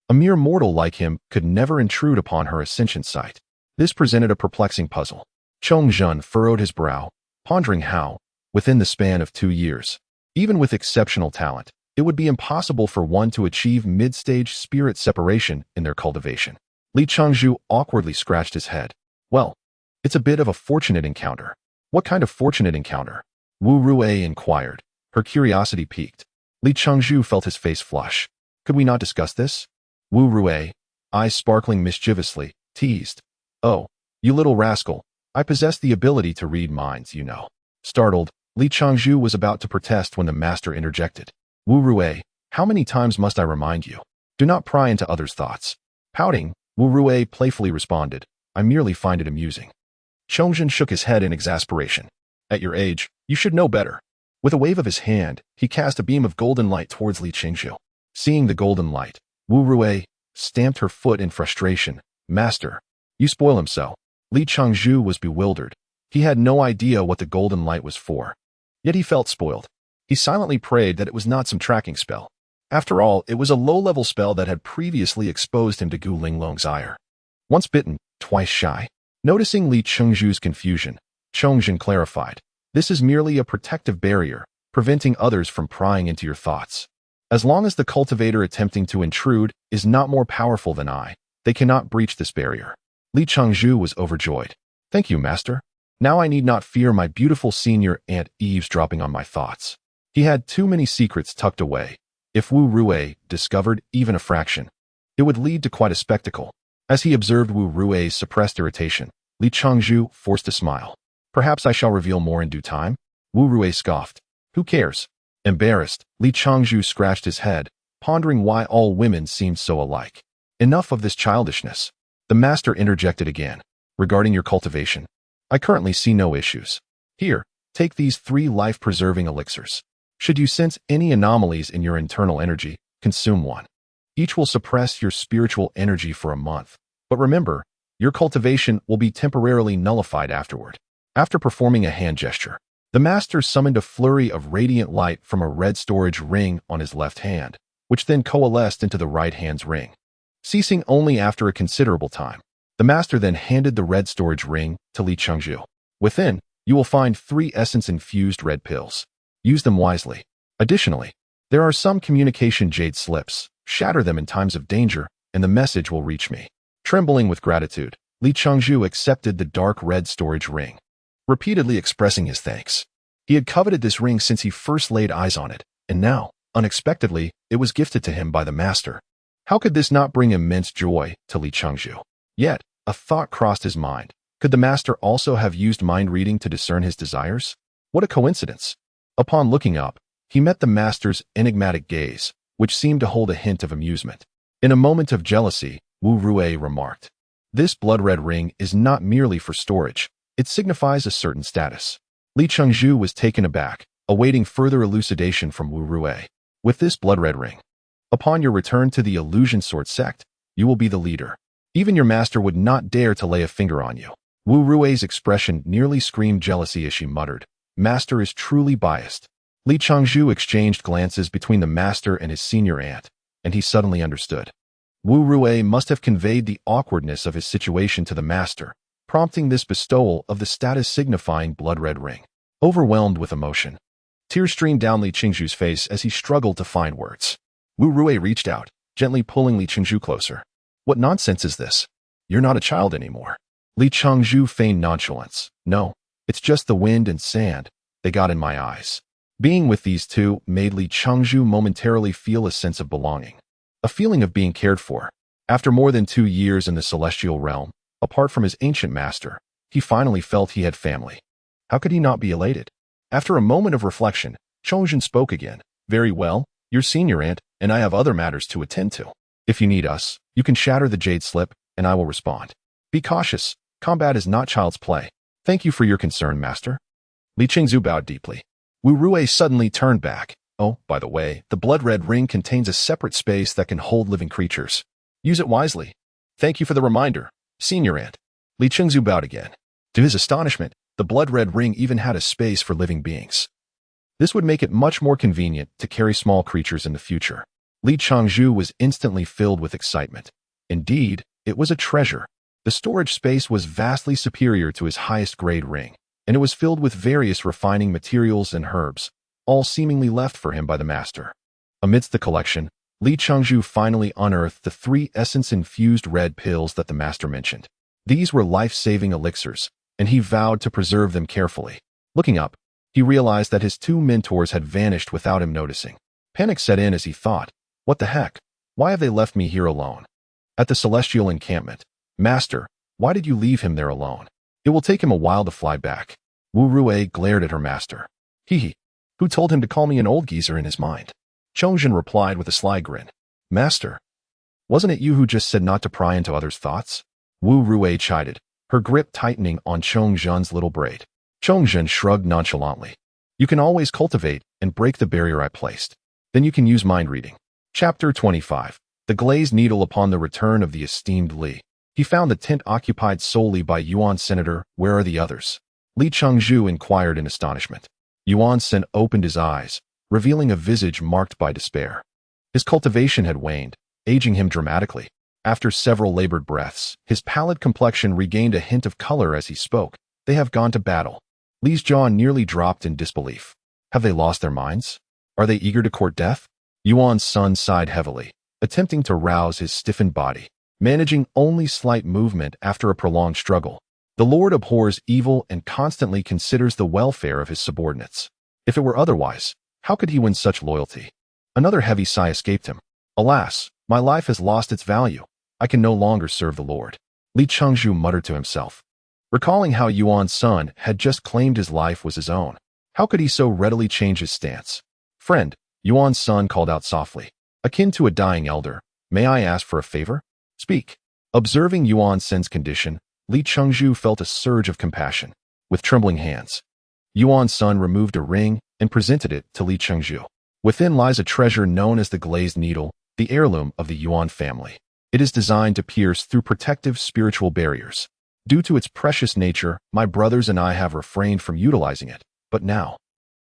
A: a mere mortal like him could never intrude upon her ascension site. This presented a perplexing puzzle. Chongzhen furrowed his brow, pondering how, within the span of 2 years, even with exceptional talent, it would be impossible for one to achieve mid-stage spirit separation in their cultivation. Li Changzhu awkwardly scratched his head. "Well, it's a bit of a fortunate encounter." "What kind of fortunate encounter?" Wu Rui inquired, her curiosity piqued. Li Changzhu felt his face flush. "Could we not discuss this?" Wu Rui, eyes sparkling mischievously, teased. "Oh, you little rascal, I possess the ability to read minds, you know." Startled, Li Changzhu was about to protest when the master interjected. Wu Rui, how many times must I remind you? Do not pry into others' thoughts. Pouting, Wu Rui playfully responded, I merely find it amusing. Chongzhen shook his head in exasperation. At your age, you should know better. With a wave of his hand, he cast a beam of golden light towards Li Changzhu. Seeing the golden light, Wu Rui stamped her foot in frustration. Master, you spoil him so. Li Changzhu was bewildered. He had no idea what the golden light was for. Yet he felt spoiled. He silently prayed that it was not some tracking spell. After all, it was a low-level spell that had previously exposed him to Gu Linglong's ire. Once bitten, twice shy. Noticing Li Changzhu's confusion, Chongzhen clarified, this is merely a protective barrier, preventing others from prying into your thoughts. As long as the cultivator attempting to intrude is not more powerful than I, they cannot breach this barrier. Li Changzhu was overjoyed. Thank you, master. Now I need not fear my beautiful senior aunt eavesdropping on my thoughts. He had too many secrets tucked away. If Wu Rui discovered even a fraction, it would lead to quite a spectacle. As he observed Wu Rui's suppressed irritation, Li Changzhu forced a smile. Perhaps I shall reveal more in due time? Wu Rui scoffed. Who cares? Embarrassed, Li Changzhu scratched his head, pondering why all women seemed so alike. Enough of this childishness. The master interjected again. Regarding your cultivation, I currently see no issues. Here, take these 3 life-preserving elixirs. Should you sense any anomalies in your internal energy, consume one. Each will suppress your spiritual energy for a month. But remember, your cultivation will be temporarily nullified afterward. After performing a hand gesture, the master summoned a flurry of radiant light from a red storage ring on his left hand, which then coalesced into the right hand's ring. Ceasing only after a considerable time, the master then handed the red storage ring to Li Changzhu. Within, you will find 3 essence-infused red pills. Use them wisely. Additionally, there are some communication jade slips. Shatter them in times of danger, and the message will reach me. Trembling with gratitude, Li Changzhu accepted the dark red storage ring, repeatedly expressing his thanks. He had coveted this ring since he first laid eyes on it, and now, unexpectedly, it was gifted to him by the master. How could this not bring immense joy to Li Changzhu? Yet, a thought crossed his mind. Could the master also have used mind reading to discern his desires? What a coincidence! Upon looking up, he met the master's enigmatic gaze, which seemed to hold a hint of amusement. In a moment of jealousy, Wu Rui remarked, this blood-red ring is not merely for storage, it signifies a certain status. Li Changzhu was taken aback, awaiting further elucidation from Wu Rui. With this blood-red ring, upon your return to the Illusion Sword sect, you will be the leader. Even your master would not dare to lay a finger on you. Wu Rui's expression nearly screamed jealousy as she muttered, Master is truly biased. Li Changzhu exchanged glances between the master and his senior aunt, and he suddenly understood. Wu Rui must have conveyed the awkwardness of his situation to the master, prompting this bestowal of the status-signifying blood-red ring. Overwhelmed with emotion, tears streamed down Li Changzhu's face as he struggled to find words. Wu Rui reached out, gently pulling Li Changzhu closer. What nonsense is this? You're not a child anymore. Li Changzhu feigned nonchalance. No, it's just the wind and sand. They got in my eyes. Being with these two made Li Changzhu momentarily feel a sense of belonging, a feeling of being cared for. After more than 2 years in the celestial realm, apart from his ancient master, he finally felt he had family. How could he not be elated? After a moment of reflection, Chongzhen spoke again. Very well, your senior aunt and I have other matters to attend to. If you need us, you can shatter the jade slip, and I will respond. Be cautious. Combat is not child's play. Thank you for your concern, master. Li Changzhu bowed deeply. Wu Rui suddenly turned back. Oh, by the way, the blood-red ring contains a separate space that can hold living creatures. Use it wisely. Thank you for the reminder, senior aunt. Li Changzhu bowed again. To his astonishment, the blood-red ring even had a space for living beings. This would make it much more convenient to carry small creatures in the future. Li Changzhu was instantly filled with excitement. Indeed, it was a treasure. The storage space was vastly superior to his highest-grade ring, and it was filled with various refining materials and herbs, all seemingly left for him by the master. Amidst the collection, Li Changzhu finally unearthed the 3 essence-infused red pills that the master mentioned. These were life-saving elixirs, and he vowed to preserve them carefully. Looking up, he realized that his 2 mentors had vanished without him noticing. Panic set in as he thought, what the heck? Why have they left me here alone? At the celestial encampment, Master, why did you leave him there alone? It will take him a while to fly back. Wu Rui glared at her master. Hee. Who told him to call me an old geezer in his mind? Chongjin replied with a sly grin. Master, wasn't it you who just said not to pry into others' thoughts? Wu Rui chided, her grip tightening on Chongjin's little braid. Chongjin shrugged nonchalantly. You can always cultivate and break the barrier I placed. Then you can use mind reading. Chapter 25. The glazed needle upon the return of the esteemed Li. He found the tent occupied solely by Yuan Senator. Where are the others? Li Chengzhu inquired in astonishment. Yuan Sen opened his eyes, revealing a visage marked by despair. His cultivation had waned, aging him dramatically. After several labored breaths, his pallid complexion regained a hint of color as he spoke. They have gone to battle. Li's jaw nearly dropped in disbelief. Have they lost their minds? Are they eager to court death? Yuan's son sighed heavily, attempting to rouse his stiffened body, managing only slight movement after a prolonged struggle. The Lord abhors evil and constantly considers the welfare of his subordinates. If it were otherwise, how could he win such loyalty? Another heavy sigh escaped him. Alas, my life has lost its value. I can no longer serve the Lord. Li Chengzhu muttered to himself. Recalling how Yuan's son had just claimed his life was his own, how could he so readily change his stance? Friend, Yuan's son called out softly. Akin to a dying elder, may I ask for a favor? Speak. Observing Yuan Sen's condition, Li Chengzhu felt a surge of compassion. With trembling hands, Yuan's son removed a ring and presented it to Li Chengzhu. Within lies a treasure known as the glazed needle, the heirloom of the Yuan family. It is designed to pierce through protective spiritual barriers. Due to its precious nature, my brothers and I have refrained from utilizing it, but now.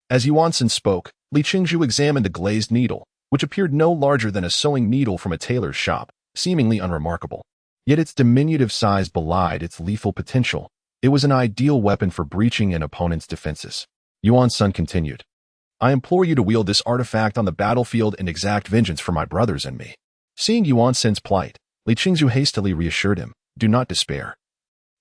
A: As Yuan Sen spoke, Li Chengzhu examined the glazed needle, which appeared no larger than a sewing needle from a tailor's shop, seemingly unremarkable. Yet its diminutive size belied its lethal potential. It was an ideal weapon for breaching an opponent's defenses. Yuan's son continued. I implore you to wield this artifact on the battlefield and exact vengeance for my brothers and me. Seeing Yuan Sen's plight, Li Chengzhu hastily reassured him, do not despair.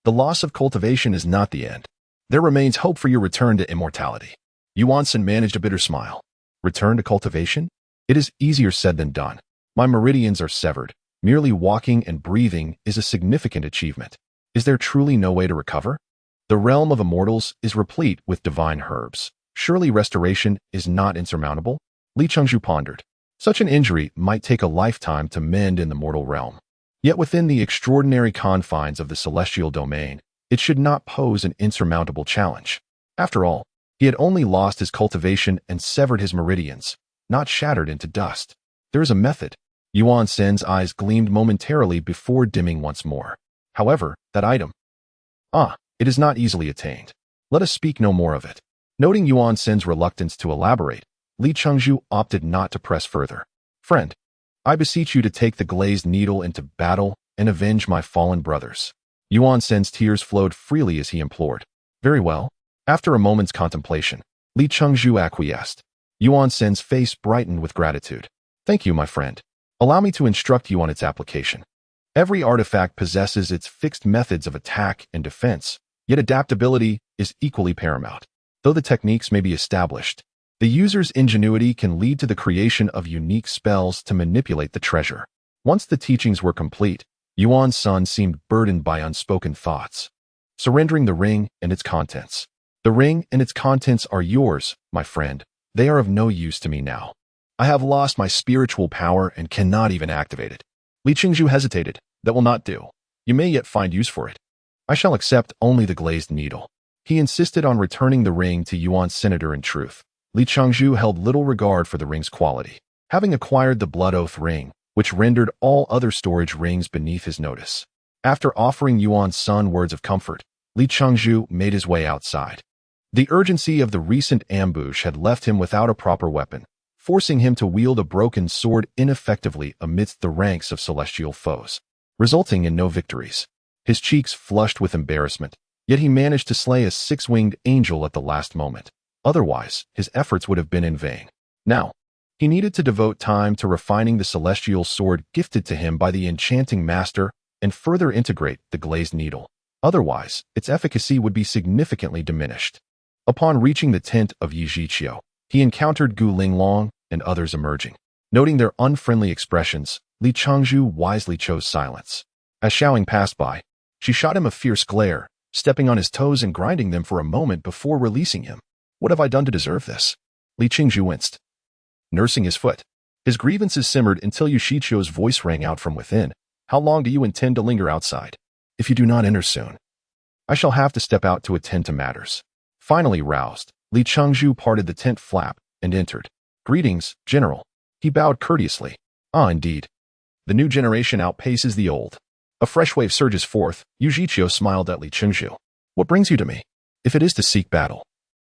A: The loss of cultivation is not the end. There remains hope for your return to immortality. Yuan Sen managed a bitter smile. Return to cultivation? It is easier said than done. My meridians are severed. Merely walking and breathing is a significant achievement. Is there truly no way to recover? The realm of immortals is replete with divine herbs. Surely restoration is not insurmountable? Li Chengzhu pondered. Such an injury might take a lifetime to mend in the mortal realm. Yet within the extraordinary confines of the celestial domain, it should not pose an insurmountable challenge. After all, he had only lost his cultivation and severed his meridians, not shattered into dust. There is a method. Yuan Sen's eyes gleamed momentarily before dimming once more. However, that item. It is not easily attained. Let us speak no more of it. Noting Yuan Sen's reluctance to elaborate, Li Chengzhu opted not to press further. Friend, I beseech you to take the glazed needle into battle and avenge my fallen brothers. Yuan Sen's tears flowed freely as he implored. Very well. After a moment's contemplation, Li Chengzhu acquiesced. Yuan Sen's face brightened with gratitude. Thank you, my friend. Allow me to instruct you on its application. Every artifact possesses its fixed methods of attack and defense, yet adaptability is equally paramount. Though the techniques may be established, the user's ingenuity can lead to the creation of unique spells to manipulate the treasure. Once the teachings were complete, Yuan's son seemed burdened by unspoken thoughts. Surrendering the ring and its contents. The ring and its contents are yours, my friend. They are of no use to me now. I have lost my spiritual power and cannot even activate it. Li Chengzhu hesitated. That will not do. You may yet find use for it. I shall accept only the glazed needle. He insisted on returning the ring to Yuan's senator in truth. Li Chengzhu held little regard for the ring's quality, having acquired the Blood Oath ring, which rendered all other storage rings beneath his notice. After offering Yuan's son words of comfort, Li Chengzhu made his way outside. The urgency of the recent ambush had left him without a proper weapon, forcing him to wield a broken sword ineffectively amidst the ranks of celestial foes, resulting in no victories. His cheeks flushed with embarrassment, yet he managed to slay a six-winged angel at the last moment. Otherwise, his efforts would have been in vain. Now, he needed to devote time to refining the celestial sword gifted to him by the enchanting master and further integrate the glazed needle. Otherwise, its efficacy would be significantly diminished. Upon reaching the tent of Yi Zhiqiu, he encountered Gu Linglong and others emerging. Noting their unfriendly expressions, Li Chengzhu wisely chose silence. As Xiaoying passed by, she shot him a fierce glare, stepping on his toes and grinding them for a moment before releasing him. What have I done to deserve this? Li Qingzhu winced, nursing his foot. His grievances simmered until Yushichio's voice rang out from within. How long do you intend to linger outside? If you do not enter soon, I shall have to step out to attend to matters. Finally roused, Li Qingzhu parted the tent flap and entered. Greetings, General. He bowed courteously. Ah, indeed. The new generation outpaces the old. A fresh wave surges forth. Yushichio smiled at Li Qingzhu. What brings you to me? If it is to seek battle,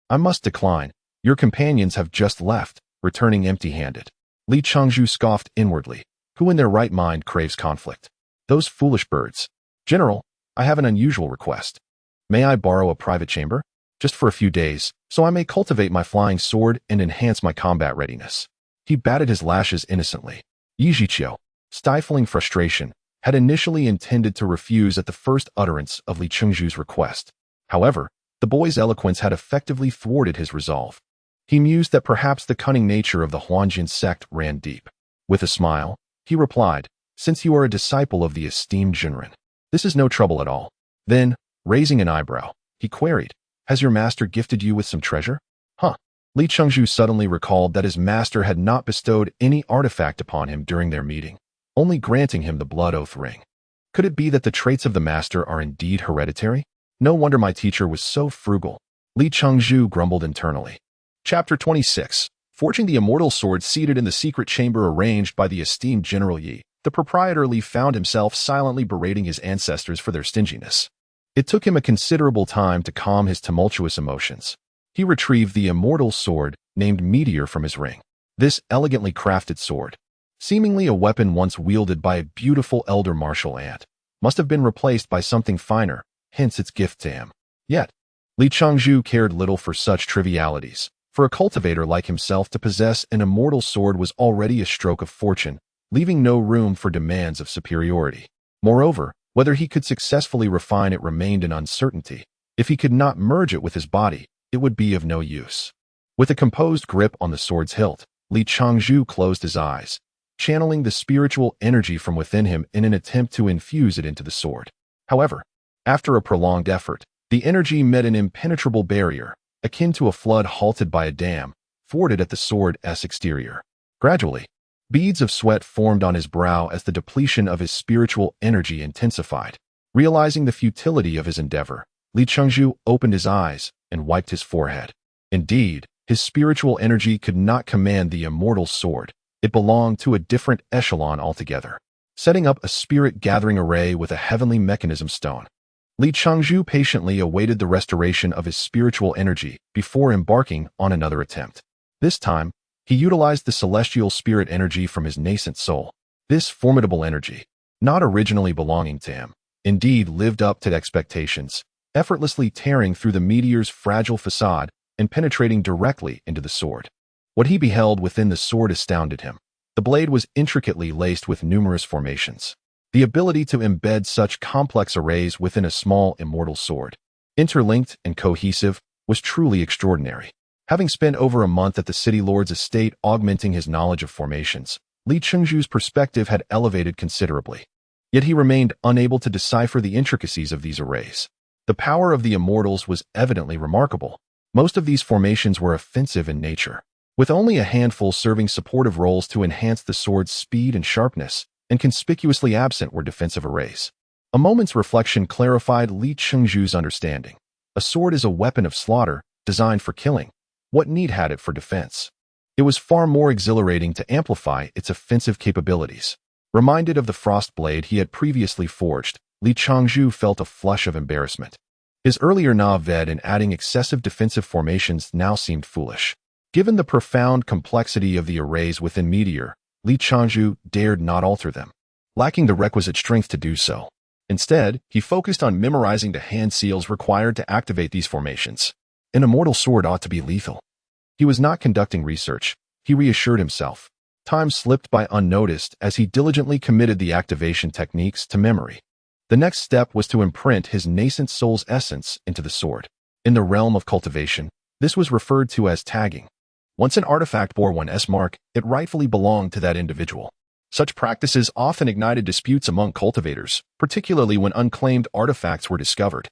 A: I must decline. Your companions have just left, returning empty-handed. Li Qingzhu scoffed inwardly. Who in their right mind craves conflict? Those foolish birds. General, I have an unusual request. May I borrow a private chamber? Just for a few days, so I may cultivate my flying sword and enhance my combat readiness. He batted his lashes innocently. Yushichio, stifling frustration, had initially intended to refuse at the first utterance of Li Qingzhu's request. However, the boy's eloquence had effectively thwarted his resolve. He mused that perhaps the cunning nature of the Huanjin sect ran deep. With a smile, he replied, since you are a disciple of the esteemed Jinren, this is no trouble at all. Then, raising an eyebrow, he queried, has your master gifted you with some treasure? Huh. Li Qingzhu suddenly recalled that his master had not bestowed any artifact upon him during their meeting, only granting him the blood oath ring. Could it be that the traits of the master are indeed hereditary? No wonder my teacher was so frugal. Li Qingzhu grumbled internally. Chapter 26. Forging the immortal sword. Seated in the secret chamber arranged by the esteemed General Yi, the proprietor Li found himself silently berating his ancestors for their stinginess. It took him a considerable time to calm his tumultuous emotions. He retrieved the immortal sword, named Meteor, from his ring. This elegantly crafted sword, seemingly a weapon once wielded by a beautiful elder martial ant, must have been replaced by something finer, hence its gift to him. Yet, Li Qingzhu cared little for such trivialities. For a cultivator like himself to possess an immortal sword was already a stroke of fortune, leaving no room for demands of superiority. Moreover, whether he could successfully refine it remained an uncertainty. If he could not merge it with his body, it would be of no use. With a composed grip on the sword's hilt, Li Qingzhu closed his eyes, channeling the spiritual energy from within him in an attempt to infuse it into the sword. However, after a prolonged effort, the energy met an impenetrable barrier, akin to a flood halted by a dam, thwarted at the sword's exterior. Gradually, beads of sweat formed on his brow as the depletion of his spiritual energy intensified. Realizing the futility of his endeavor, Li Qingzhu opened his eyes and wiped his forehead. Indeed, his spiritual energy could not command the immortal sword. It belonged to a different echelon altogether. Setting up a spirit-gathering array with a heavenly mechanism stone, Li Qingzhu patiently awaited the restoration of his spiritual energy before embarking on another attempt. This time, he utilized the celestial spirit energy from his nascent soul. This formidable energy, not originally belonging to him, indeed lived up to expectations, effortlessly tearing through the meteor's fragile facade and penetrating directly into the sword. What he beheld within the sword astounded him. The blade was intricately laced with numerous formations. The ability to embed such complex arrays within a small immortal sword, interlinked and cohesive, was truly extraordinary. Having spent over a month at the city lord's estate augmenting his knowledge of formations, Li Qingzhu's perspective had elevated considerably. Yet he remained unable to decipher the intricacies of these arrays. The power of the immortals was evidently remarkable. Most of these formations were offensive in nature, with only a handful serving supportive roles to enhance the sword's speed and sharpness, and conspicuously absent were defensive arrays. A moment's reflection clarified Li Qingzhu's understanding. A sword is a weapon of slaughter, designed for killing. What need had it for defense? It was far more exhilarating to amplify its offensive capabilities. Reminded of the frost blade he had previously forged, Li Qingzhu felt a flush of embarrassment. His earlier naivete in adding excessive defensive formations now seemed foolish. Given the profound complexity of the arrays within Meteor, Li Qingzhu dared not alter them, lacking the requisite strength to do so. Instead, he focused on memorizing the hand seals required to activate these formations. An immortal sword ought to be lethal. He was not conducting research, he reassured himself. Time slipped by unnoticed as he diligently committed the activation techniques to memory. The next step was to imprint his nascent soul's essence into the sword. In the realm of cultivation, this was referred to as tagging. Once an artifact bore one's mark, it rightfully belonged to that individual. Such practices often ignited disputes among cultivators, particularly when unclaimed artifacts were discovered.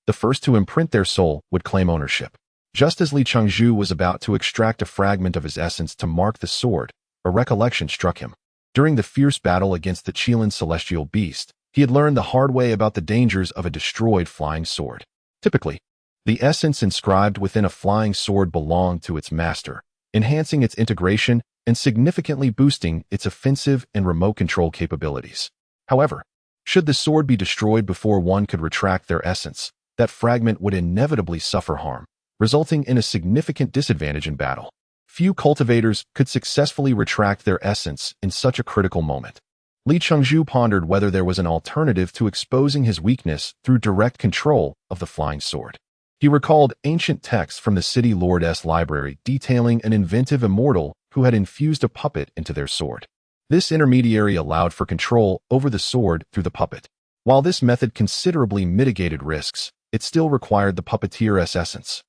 A: The first to imprint their soul would claim ownership. Just as Li Chengzhu was about to extract a fragment of his essence to mark the sword, a recollection struck him. During the fierce battle against the Qilin celestial beast, he had learned the hard way about the dangers of a destroyed flying sword. Typically, the essence inscribed within a flying sword belonged to its master, enhancing its integration and significantly boosting its offensive and remote control capabilities. However, should the sword be destroyed before one could retract their essence, that fragment would inevitably suffer harm, resulting in a significant disadvantage in battle. Few cultivators could successfully retract their essence in such a critical moment. Li Chengzhu pondered whether there was an alternative to exposing his weakness through direct control of the flying sword. He recalled ancient texts from the City Lord's library detailing an inventive immortal who had infused a puppet into their sword. This intermediary allowed for control over the sword through the puppet. While this method considerably mitigated risks, it still required the puppeteer's essence.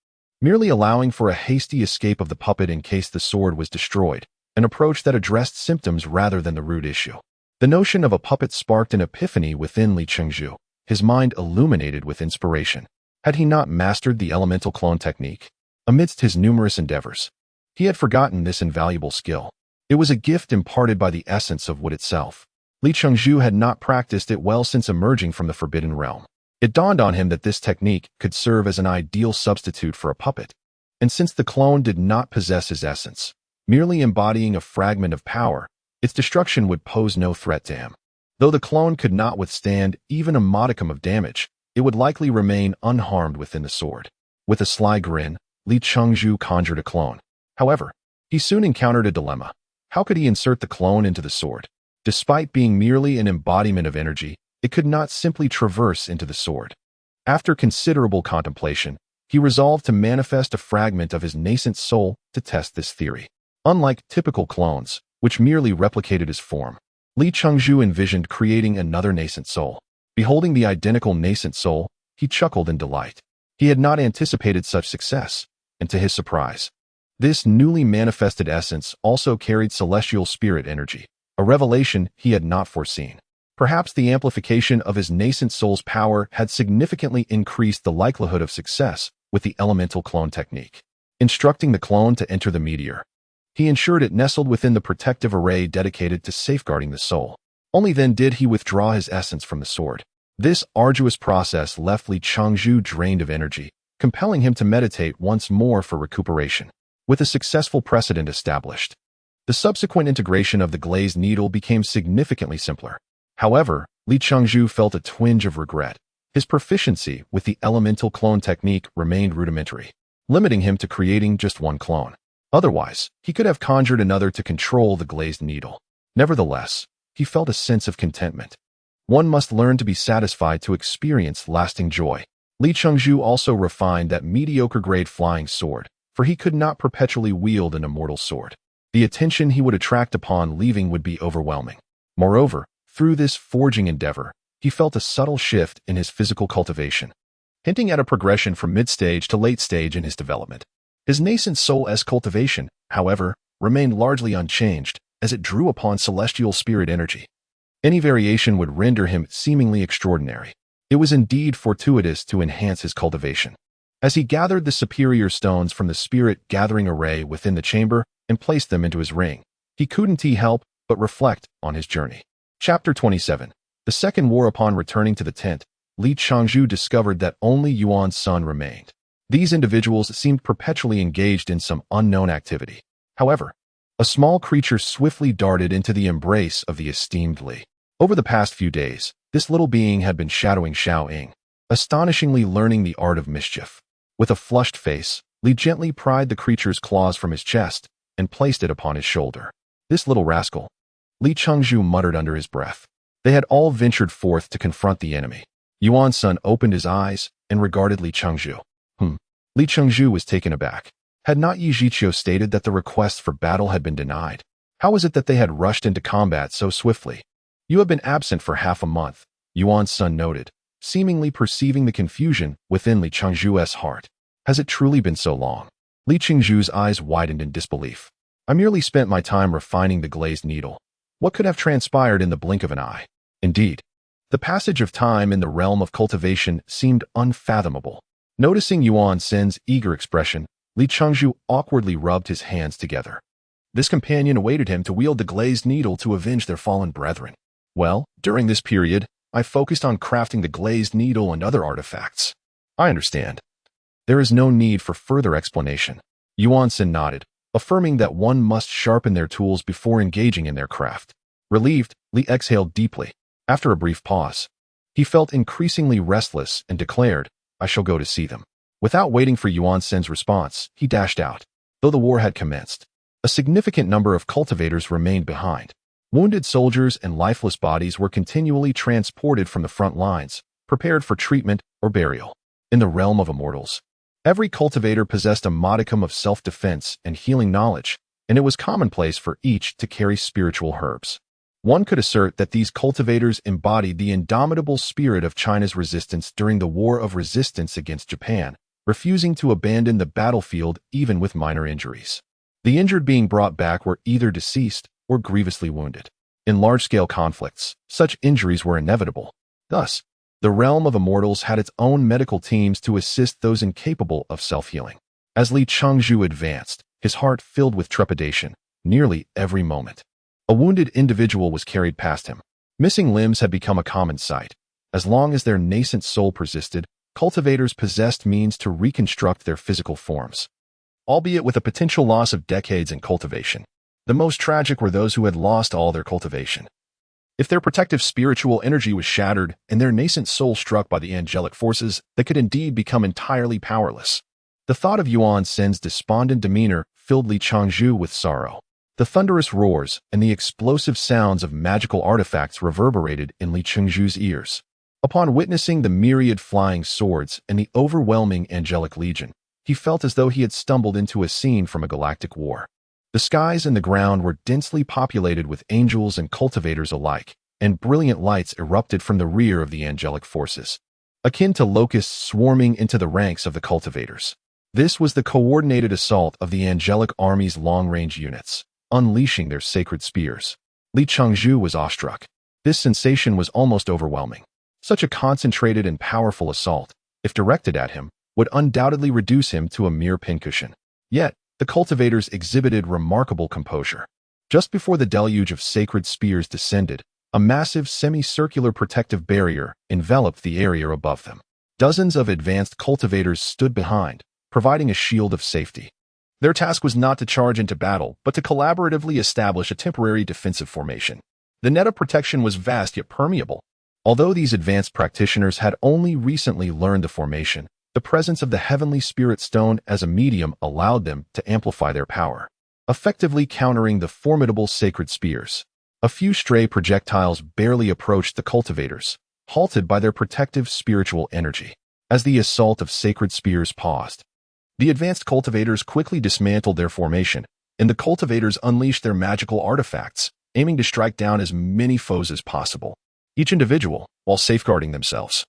A: Merely allowing for a hasty escape of the puppet in case the sword was destroyed, an approach that addressed symptoms rather than the root issue. The notion of a puppet sparked an epiphany within Li Chengzhu, his mind illuminated with inspiration. Had he not mastered the elemental clone technique? Amidst his numerous endeavors, he had forgotten this invaluable skill. It was a gift imparted by the essence of wood itself. Li Chengzhu had not practiced it well since emerging from the Forbidden Realm. It dawned on him that this technique could serve as an ideal substitute for a puppet. And since the clone did not possess his essence, merely embodying a fragment of power, its destruction would pose no threat to him. Though the clone could not withstand even a modicum of damage, it would likely remain unharmed within the sword. With a sly grin, Li Chengzhu conjured a clone. However, he soon encountered a dilemma. How could he insert the clone into the sword? Despite being merely an embodiment of energy, it could not simply traverse into the sword. After considerable contemplation, he resolved to manifest a fragment of his nascent soul to test this theory. Unlike typical clones, which merely replicated his form, Li Chengzhu envisioned creating another nascent soul. Beholding the identical nascent soul, he chuckled in delight. He had not anticipated such success, and to his surprise, this newly manifested essence also carried celestial spirit energy, a revelation he had not foreseen. Perhaps the amplification of his nascent soul's power had significantly increased the likelihood of success with the elemental clone technique. Instructing the clone to enter the meteor, he ensured it nestled within the protective array dedicated to safeguarding the soul. Only then did he withdraw his essence from the sword. This arduous process left Li Chengzhu drained of energy, compelling him to meditate once more for recuperation. With a successful precedent established, the subsequent integration of the glazed needle became significantly simpler. However, Li Chengzhu felt a twinge of regret. His proficiency with the elemental clone technique remained rudimentary, limiting him to creating just one clone. Otherwise, he could have conjured another to control the glazed needle. Nevertheless, he felt a sense of contentment. One must learn to be satisfied to experience lasting joy. Li Chengzhu also refined that mediocre-grade flying sword, for he could not perpetually wield an immortal sword. The attention he would attract upon leaving would be overwhelming. Moreover, through this forging endeavor, he felt a subtle shift in his physical cultivation, hinting at a progression from mid-stage to late stage in his development. His nascent soul's cultivation, however, remained largely unchanged, as it drew upon celestial spirit energy. Any variation would render him seemingly extraordinary. It was indeed fortuitous to enhance his cultivation. As he gathered the superior stones from the spirit-gathering array within the chamber and placed them into his ring, he couldn't help but reflect on his journey. Chapter 27. The second war. Upon returning to the tent, Li Chengzhu discovered that only Yuan's son remained. These individuals seemed perpetually engaged in some unknown activity. However, a small creature swiftly darted into the embrace of the esteemed Li. Over the past few days, this little being had been shadowing Xiao Ying, astonishingly learning the art of mischief. With a flushed face, Li gently pried the creature's claws from his chest and placed it upon his shoulder. This little rascal, Li Chengzhu muttered under his breath. They had all ventured forth to confront the enemy. Yuan's son opened his eyes and regarded Li Chengzhu. Li Chengzhu was taken aback. Had not Yi Zhiqiu stated that the request for battle had been denied? How was it that they had rushed into combat so swiftly? You have been absent for half a month, Yuan's son noted, seemingly perceiving the confusion within Li Chengzhu's heart. Has it truly been so long? Li Chengzhu's eyes widened in disbelief. I merely spent my time refining the glazed needle. What could have transpired in the blink of an eye? Indeed, the passage of time in the realm of cultivation seemed unfathomable. Noticing Yuan Sen's eager expression, Li Chengzhu awkwardly rubbed his hands together. This companion awaited him to wield the glazed needle to avenge their fallen brethren. Well, during this period, I focused on crafting the glazed needle and other artifacts. I understand. There is no need for further explanation. Yuan Sen nodded, affirming that one must sharpen their tools before engaging in their craft. Relieved, Li exhaled deeply. After a brief pause, he felt increasingly restless and declared, I shall go to see them. Without waiting for Yuan Sen's response, he dashed out. Though the war had commenced, a significant number of cultivators remained behind. Wounded soldiers and lifeless bodies were continually transported from the front lines, prepared for treatment or burial. In the realm of immortals, every cultivator possessed a modicum of self-defense and healing knowledge, and it was commonplace for each to carry spiritual herbs. One could assert that these cultivators embodied the indomitable spirit of China's resistance during the War of Resistance against Japan, refusing to abandon the battlefield even with minor injuries. The injured being brought back were either deceased or grievously wounded. In large-scale conflicts, such injuries were inevitable. Thus, the realm of immortals had its own medical teams to assist those incapable of self-healing. As Li Chengzhu advanced, his heart filled with trepidation, nearly every moment. A wounded individual was carried past him. Missing limbs had become a common sight. As long as their nascent soul persisted, cultivators possessed means to reconstruct their physical forms, albeit with a potential loss of decades in cultivation. The most tragic were those who had lost all their cultivation. If their protective spiritual energy was shattered and their nascent soul struck by the angelic forces, they could indeed become entirely powerless. The thought of Yuan Sen's despondent demeanor filled Li Chengzhu with sorrow. The thunderous roars and the explosive sounds of magical artifacts reverberated in Li Chengzhu's ears. Upon witnessing the myriad flying swords and the overwhelming angelic legion, he felt as though he had stumbled into a scene from a galactic war. The skies and the ground were densely populated with angels and cultivators alike, and brilliant lights erupted from the rear of the angelic forces, akin to locusts swarming into the ranks of the cultivators. This was the coordinated assault of the angelic army's long-range units, unleashing their sacred spears. Li Chengzhu was awestruck. This sensation was almost overwhelming. Such a concentrated and powerful assault, if directed at him, would undoubtedly reduce him to a mere pincushion. Yet, the cultivators exhibited remarkable composure. Just before the deluge of sacred spears descended, a massive semicircular protective barrier enveloped the area above them. Dozens of advanced cultivators stood behind, providing a shield of safety. Their task was not to charge into battle, but to collaboratively establish a temporary defensive formation. The net of protection was vast yet permeable. Although these advanced practitioners had only recently learned the formation, the presence of the Heavenly Spirit Stone as a medium allowed them to amplify their power, effectively countering the formidable sacred spears. A few stray projectiles barely approached the cultivators, halted by their protective spiritual energy. As the assault of sacred spears paused, the advanced cultivators quickly dismantled their formation, and the cultivators unleashed their magical artifacts, aiming to strike down as many foes as possible. Each individual, while safeguarding themselves,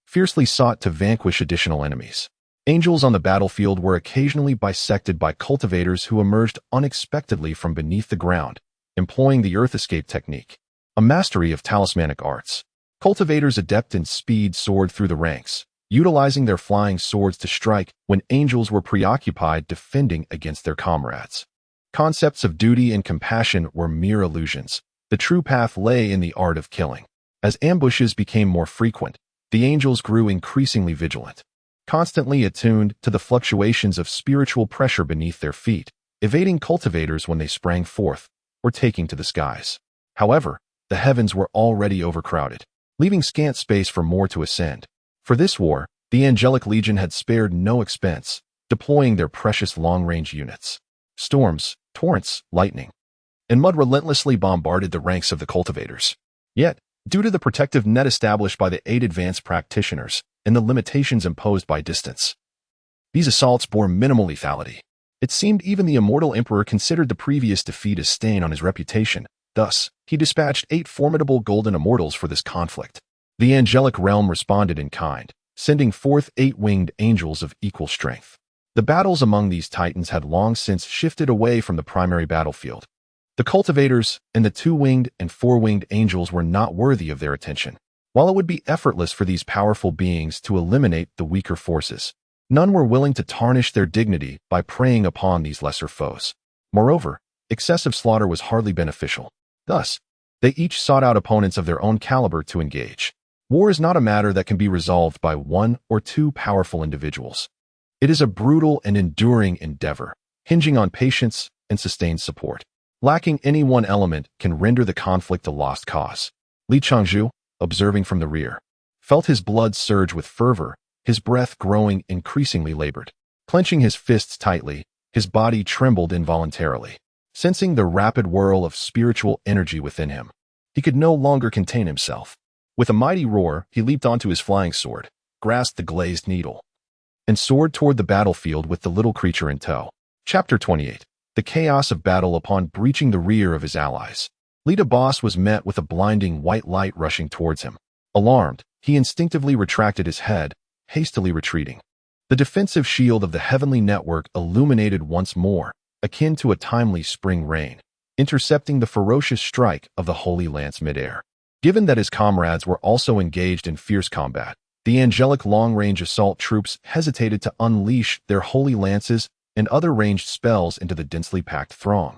A: fiercely sought to vanquish additional enemies. Angels on the battlefield were occasionally bisected by cultivators who emerged unexpectedly from beneath the ground, employing the earth escape technique, a mastery of talismanic arts. Cultivators adept in speed soared through the ranks, utilizing their flying swords to strike when angels were preoccupied defending against their comrades. Concepts of duty and compassion were mere illusions. The true path lay in the art of killing. As ambushes became more frequent, the angels grew increasingly vigilant, constantly attuned to the fluctuations of spiritual pressure beneath their feet, evading cultivators when they sprang forth or taking to the skies. However, the heavens were already overcrowded, leaving scant space for more to ascend. For this war, the Angelic Legion had spared no expense, deploying their precious long-range units. Storms, torrents, lightning, and mud relentlessly bombarded the ranks of the cultivators. Yet, due to the protective net established by the 8 advanced practitioners and the limitations imposed by distance, these assaults bore minimal lethality. It seemed even the immortal emperor considered the previous defeat a stain on his reputation. Thus, he dispatched 8 formidable golden immortals for this conflict. The angelic realm responded in kind, sending forth 8 winged angels of equal strength. The battles among these titans had long since shifted away from the primary battlefield. The cultivators and the 2-winged and 4-winged angels were not worthy of their attention. While it would be effortless for these powerful beings to eliminate the weaker forces, none were willing to tarnish their dignity by preying upon these lesser foes. Moreover, excessive slaughter was hardly beneficial. Thus, they each sought out opponents of their own caliber to engage. War is not a matter that can be resolved by one or two powerful individuals. It is a brutal and enduring endeavor, hinging on patience and sustained support. Lacking any one element can render the conflict a lost cause. Li Changzhu, observing from the rear, felt his blood surge with fervor, his breath growing increasingly labored. Clenching his fists tightly, his body trembled involuntarily. Sensing the rapid whirl of spiritual energy within him, he could no longer contain himself. With a mighty roar, he leaped onto his flying sword, grasped the glazed needle, and soared toward the battlefield with the little creature in tow. Chapter 28. The chaos of battle upon breaching the rear of his allies. Lita Boss was met with a blinding white light rushing towards him. Alarmed, he instinctively retracted his head, hastily retreating. The defensive shield of the heavenly network illuminated once more, akin to a timely spring rain, intercepting the ferocious strike of the Holy Lance midair. Given that his comrades were also engaged in fierce combat, the angelic long-range assault troops hesitated to unleash their holy lances and other ranged spells into the densely packed throng,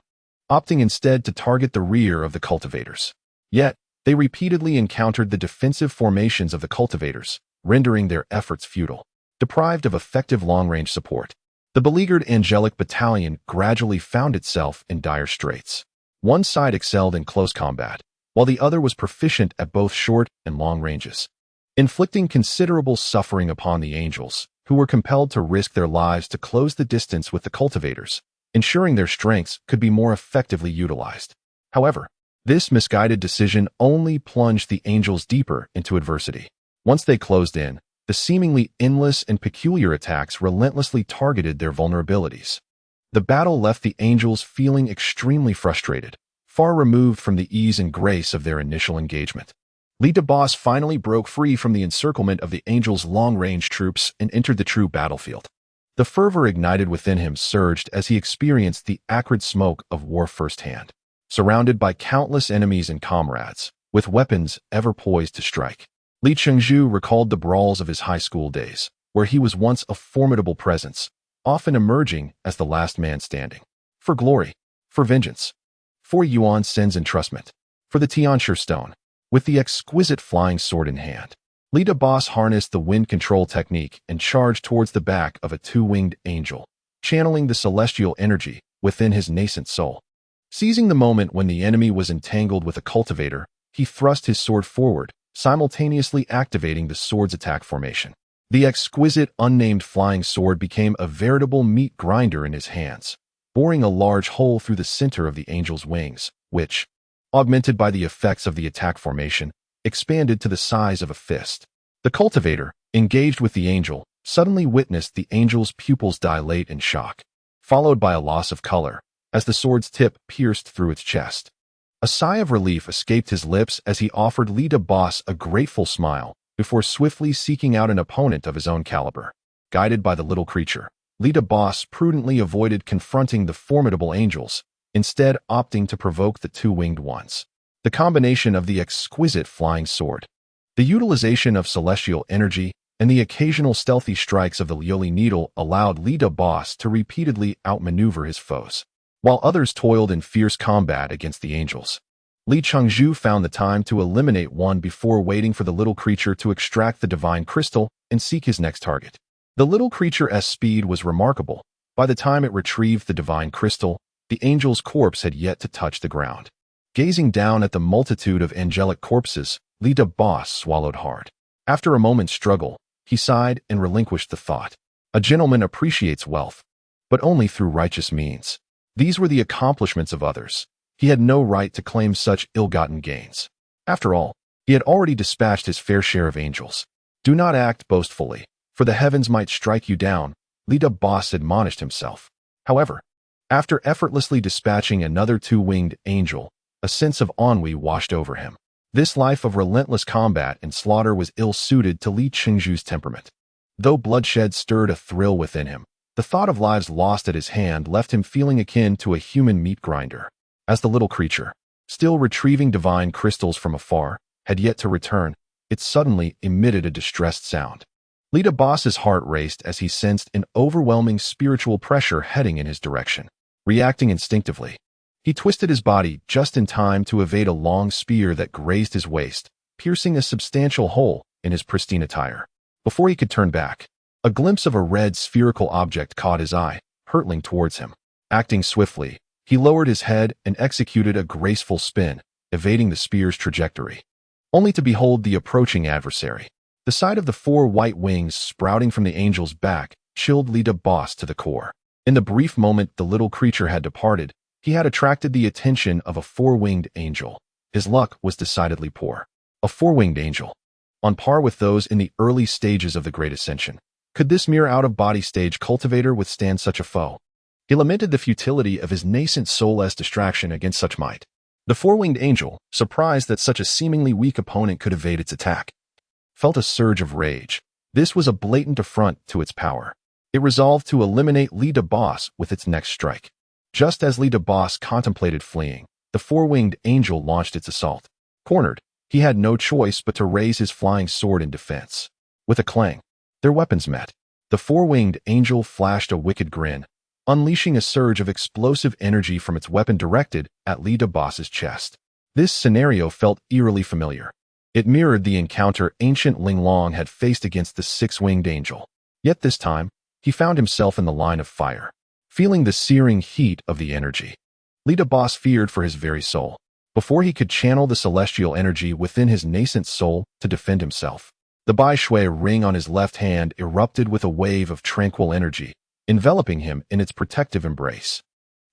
A: opting instead to target the rear of the cultivators. Yet, they repeatedly encountered the defensive formations of the cultivators, rendering their efforts futile. Deprived of effective long-range support, the beleaguered angelic battalion gradually found itself in dire straits. One side excelled in close combat, while the other was proficient at both short and long ranges, inflicting considerable suffering upon the angels, who were compelled to risk their lives to close the distance with the cultivators, ensuring their strengths could be more effectively utilized. However, this misguided decision only plunged the angels deeper into adversity. Once they closed in, the seemingly endless and peculiar attacks relentlessly targeted their vulnerabilities. The battle left the angels feeling extremely frustrated, far removed from the ease and grace of their initial engagement. Lita Boss finally broke free from the encirclement of the angels' long-range troops and entered the true battlefield. The fervor ignited within him surged as he experienced the acrid smoke of war firsthand. Surrounded by countless enemies and comrades, with weapons ever poised to strike, Li Chengzhu recalled the brawls of his high school days, where he was once a formidable presence, often emerging as the last man standing. For glory, for vengeance, for Yuan Sen's entrustment, for the Tianshi stone. With the exquisite flying sword in hand, Lita Boss harnessed the wind control technique and charged towards the back of a two-winged angel, channeling the celestial energy within his nascent soul. Seizing the moment when the enemy was entangled with a cultivator, he thrust his sword forward, simultaneously activating the sword's attack formation. The exquisite unnamed flying sword became a veritable meat grinder in his hands, boring a large hole through the center of the angel's wings, which, augmented by the effects of the attack formation, expanded to the size of a fist. The cultivator, engaged with the angel, suddenly witnessed the angel's pupils dilate in shock, followed by a loss of color, as the sword's tip pierced through its chest. A sigh of relief escaped his lips as he offered Lita Boss a grateful smile, before swiftly seeking out an opponent of his own caliber. Guided by the little creature, Lita Boss prudently avoided confronting the formidable angels, instead opting to provoke the two-winged ones. The combination of the exquisite flying sword, the utilization of celestial energy, and the occasional stealthy strikes of the Lioli needle allowed Lita Boss to repeatedly outmaneuver his foes. While others toiled in fierce combat against the angels, Li Chengzhu found the time to eliminate one before waiting for the little creature to extract the divine crystal and seek his next target. The little creature's speed was remarkable. By the time it retrieved the divine crystal, the angel's corpse had yet to touch the ground. Gazing down at the multitude of angelic corpses, Lita Boss swallowed hard. After a moment's struggle, he sighed and relinquished the thought. A gentleman appreciates wealth, but only through righteous means. These were the accomplishments of others. He had no right to claim such ill-gotten gains. After all, he had already dispatched his fair share of angels. Do not act boastfully, for the heavens might strike you down, Lita Boss admonished himself. However, after effortlessly dispatching another two-winged angel, a sense of ennui washed over him. This life of relentless combat and slaughter was ill-suited to Li Chengzhu's temperament. Though bloodshed stirred a thrill within him, the thought of lives lost at his hand left him feeling akin to a human meat grinder. As the little creature, still retrieving divine crystals from afar, had yet to return, it suddenly emitted a distressed sound. Lita Boss's heart raced as he sensed an overwhelming spiritual pressure heading in his direction. Reacting instinctively, he twisted his body just in time to evade a long spear that grazed his waist, piercing a substantial hole in his pristine attire. Before he could turn back, a glimpse of a red spherical object caught his eye, hurtling towards him. Acting swiftly, he lowered his head and executed a graceful spin, evading the spear's trajectory, only to behold the approaching adversary. The sight of the 4 white wings sprouting from the angel's back chilled Lita Boss to the core. In the brief moment the little creature had departed, he had attracted the attention of a 4-winged angel. His luck was decidedly poor. A 4-winged angel, on par with those in the early stages of the Great Ascension. Could this mere out-of-body stage cultivator withstand such a foe? He lamented the futility of his nascent soulless distraction against such might. The 4-winged angel, surprised that such a seemingly weak opponent could evade its attack, felt a surge of rage. This was a blatant affront to its power. It resolved to eliminate Lita Boss with its next strike. Just as Lita Boss contemplated fleeing, the 4-winged angel launched its assault. Cornered, he had no choice but to raise his flying sword in defense. With a clang, their weapons met. The 4-winged angel flashed a wicked grin, unleashing a surge of explosive energy from its weapon directed at Lita Boss's chest. This scenario felt eerily familiar. It mirrored the encounter ancient Ling Long had faced against the 6-winged angel. Yet this time, he found himself in the line of fire. Feeling the searing heat of the energy, Lita Boss feared for his very soul. Before he could channel the celestial energy within his nascent soul to defend himself, the Bai Shui ring on his left hand erupted with a wave of tranquil energy, enveloping him in its protective embrace.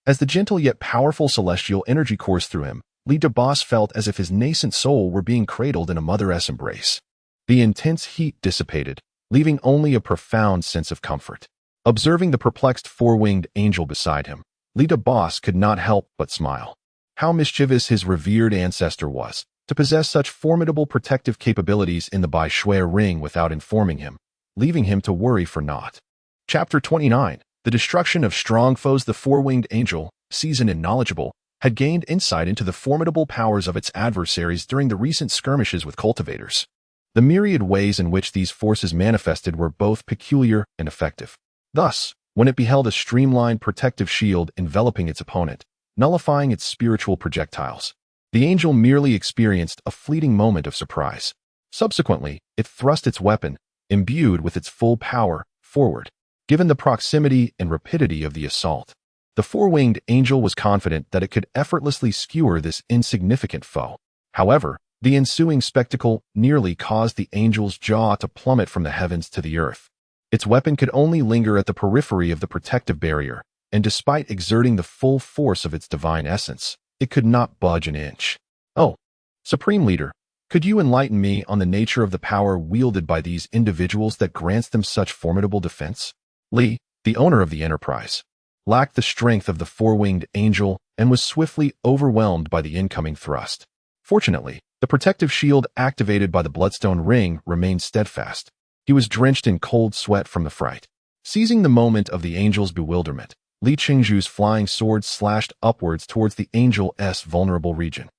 A: As the gentle yet powerful celestial energy coursed through him, Lita Boss felt as if his nascent soul were being cradled in a mother's embrace. The intense heat dissipated, leaving only a profound sense of comfort. Observing the perplexed 4-winged angel beside him, Lita Boss could not help but smile. How mischievous his revered ancestor was, to possess such formidable protective capabilities in the Bai Shui ring without informing him, leaving him to worry for naught. Chapter 29. The Destruction of Strong Foes. The 4-winged angel, seasoned and knowledgeable, had gained insight into the formidable powers of its adversaries during the recent skirmishes with cultivators. The myriad ways in which these forces manifested were both peculiar and effective. Thus, when it beheld a streamlined protective shield enveloping its opponent, nullifying its spiritual projectiles, the angel merely experienced a fleeting moment of surprise. Subsequently, it thrust its weapon, imbued with its full power, forward. Given the proximity and rapidity of the assault, the 4-winged angel was confident that it could effortlessly skewer this insignificant foe. However, the ensuing spectacle nearly caused the angel's jaw to plummet from the heavens to the earth. Its weapon could only linger at the periphery of the protective barrier, and despite exerting the full force of its divine essence, it could not budge an inch. Oh, Supreme Leader, could you enlighten me on the nature of the power wielded by these individuals that grants them such formidable defense? Li, the owner of the enterprise, lacked the strength of the 4-winged angel and was swiftly overwhelmed by the incoming thrust. Fortunately, the protective shield activated by the bloodstone ring remained steadfast. He was drenched in cold sweat from the fright. Seizing the moment of the angel's bewilderment, Li Qingzhu's flying sword slashed upwards towards the angel's vulnerable region.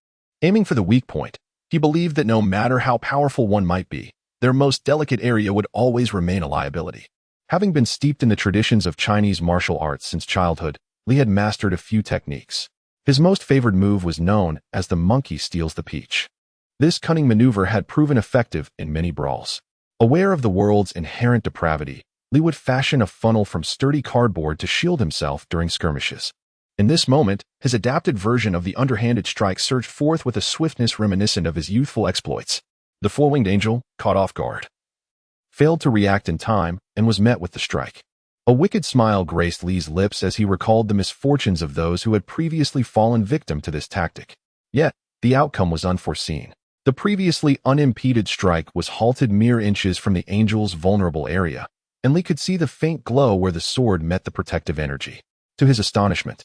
A: Aiming for the weak point, he believed that no matter how powerful one might be, their most delicate area would always remain a liability. Having been steeped in the traditions of Chinese martial arts since childhood, Li had mastered a few techniques. His most favored move was known as the monkey steals the peach. This cunning maneuver had proven effective in many brawls. Aware of the world's inherent depravity, Li would fashion a funnel from sturdy cardboard to shield himself during skirmishes. In this moment, his adapted version of the underhanded strike surged forth with a swiftness reminiscent of his youthful exploits. The 4-winged angel, caught off guard, failed to react in time and was met with the strike. A wicked smile graced Li's lips as he recalled the misfortunes of those who had previously fallen victim to this tactic. Yet, the outcome was unforeseen. The previously unimpeded strike was halted mere inches from the angel's vulnerable area, and Li could see the faint glow where the sword met the protective energy. To his astonishment,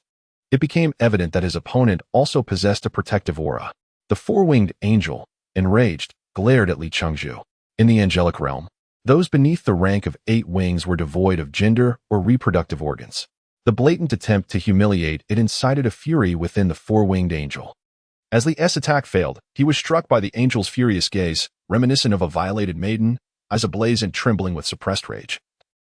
A: it became evident that his opponent also possessed a protective aura. The 4-winged angel, enraged, glared at Li Qingzhu. In the angelic realm, those beneath the rank of 8 wings were devoid of gender or reproductive organs. The blatant attempt to humiliate it incited a fury within the 4-winged angel. As Li's attack failed, he was struck by the angel's furious gaze, reminiscent of a violated maiden, eyes ablaze and trembling with suppressed rage.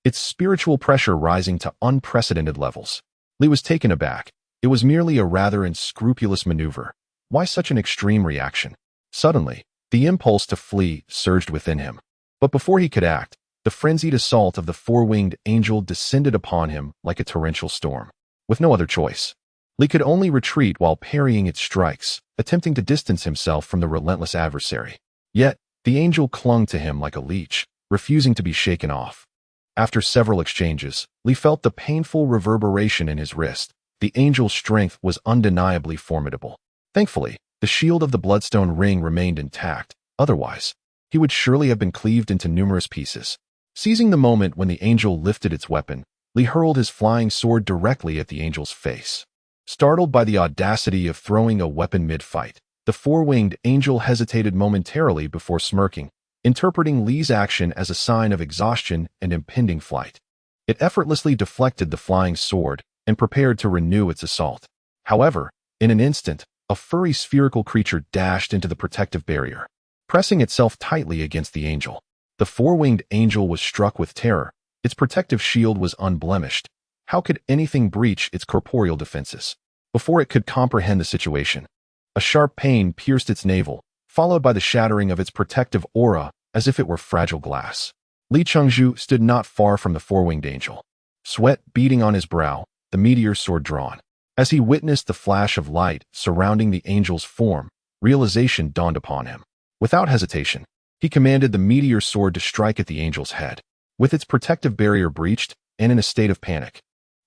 A: Its spiritual pressure rising to unprecedented levels. Li was taken aback. It was merely a rather unscrupulous maneuver. Why such an extreme reaction? Suddenly, the impulse to flee surged within him. But before he could act, the frenzied assault of the four-winged angel descended upon him like a torrential storm. With no other choice, Li could only retreat while parrying its strikes, attempting to distance himself from the relentless adversary. Yet, the angel clung to him like a leech, refusing to be shaken off. After several exchanges, Li felt the painful reverberation in his wrist. The angel's strength was undeniably formidable. Thankfully, the shield of the bloodstone ring remained intact. Otherwise, he would surely have been cleaved into numerous pieces. Seizing the moment when the angel lifted its weapon, Li hurled his flying sword directly at the angel's face. Startled by the audacity of throwing a weapon mid-fight, the four-winged angel hesitated momentarily before smirking, interpreting Li's action as a sign of exhaustion and impending flight. It effortlessly deflected the flying sword and prepared to renew its assault. However, in an instant, a furry spherical creature dashed into the protective barrier, pressing itself tightly against the angel. The four-winged angel was struck with terror. Its protective shield was unblemished. How could anything breach its corporeal defenses? Before it could comprehend the situation, a sharp pain pierced its navel, followed by the shattering of its protective aura as if it were fragile glass. Li Chengzhu stood not far from the four-winged angel, sweat beading on his brow, the meteor sword drawn. As he witnessed the flash of light surrounding the angel's form, realization dawned upon him. Without hesitation, he commanded the meteor sword to strike at the angel's head. With its protective barrier breached, and in a state of panic,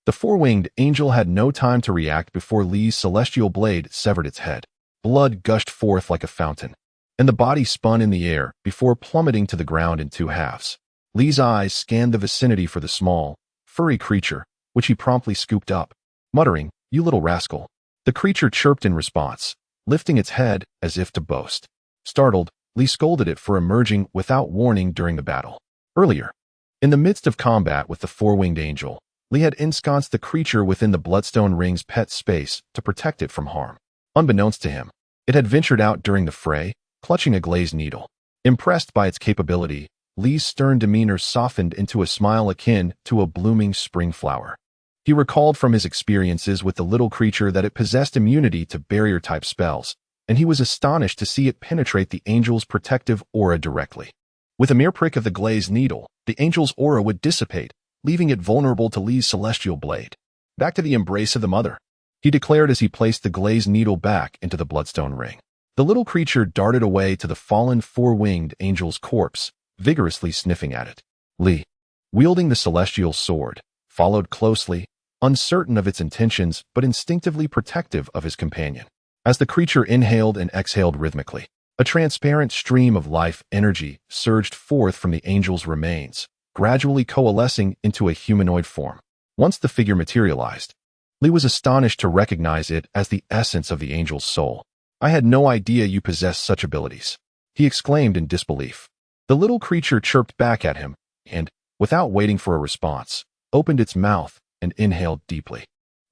A: the four-winged angel had no time to react before Li's celestial blade severed its head. Blood gushed forth like a fountain, and the body spun in the air before plummeting to the ground in two halves. Li's eyes scanned the vicinity for the small, furry creature, which he promptly scooped up, muttering, "You little rascal." The creature chirped in response, lifting its head as if to boast. Startled, Li scolded it for emerging without warning during the battle. Earlier, in the midst of combat with the four-winged angel, Li had ensconced the creature within the bloodstone ring's pet space to protect it from harm. Unbeknownst to him, it had ventured out during the fray, clutching a glazed needle. Impressed by its capability, Li's stern demeanor softened into a smile akin to a blooming spring flower. He recalled from his experiences with the little creature that it possessed immunity to barrier-type spells, and he was astonished to see it penetrate the angel's protective aura directly. With a mere prick of the glazed needle, the angel's aura would dissipate, leaving it vulnerable to Li's celestial blade. Back to the embrace of the mother, he declared as he placed the glazed needle back into the bloodstone ring. The little creature darted away to the fallen four-winged angel's corpse, vigorously sniffing at it. Li, wielding the celestial sword, followed closely, uncertain of its intentions but instinctively protective of his companion. As the creature inhaled and exhaled rhythmically, a transparent stream of life energy surged forth from the angel's remains, gradually coalescing into a humanoid form. Once the figure materialized, Li was astonished to recognize it as the essence of the angel's soul. "I had no idea you possessed such abilities," he exclaimed in disbelief. The little creature chirped back at him and, without waiting for a response, opened its mouth and inhaled deeply.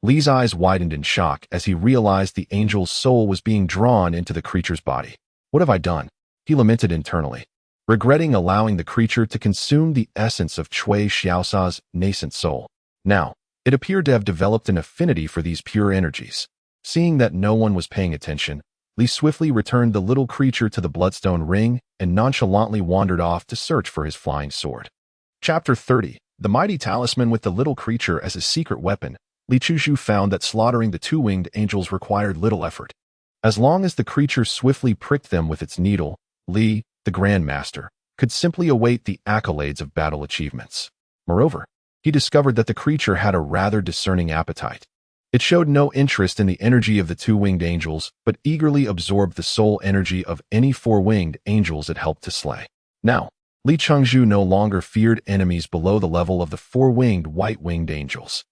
A: Li's eyes widened in shock as he realized the angel's soul was being drawn into the creature's body. "What have I done?" he lamented internally, regretting allowing the creature to consume the essence of Cui Xiaosa's nascent soul. Now, it appeared to have developed an affinity for these pure energies. Seeing that no one was paying attention, Li swiftly returned the little creature to the bloodstone ring and nonchalantly wandered off to search for his flying sword. Chapter 30. The mighty talisman with the little creature as a secret weapon. Li Chuzhu found that slaughtering the two-winged angels required little effort. As long as the creature swiftly pricked them with its needle, Li, the Grand Master, could simply await the accolades of battle achievements. Moreover, he discovered that the creature had a rather discerning appetite. It showed no interest in the energy of the two-winged angels, but eagerly absorbed the soul energy of any four-winged angels it helped to slay. Now, Li Chengzhu no longer feared enemies below the level of the four-winged white-winged angels.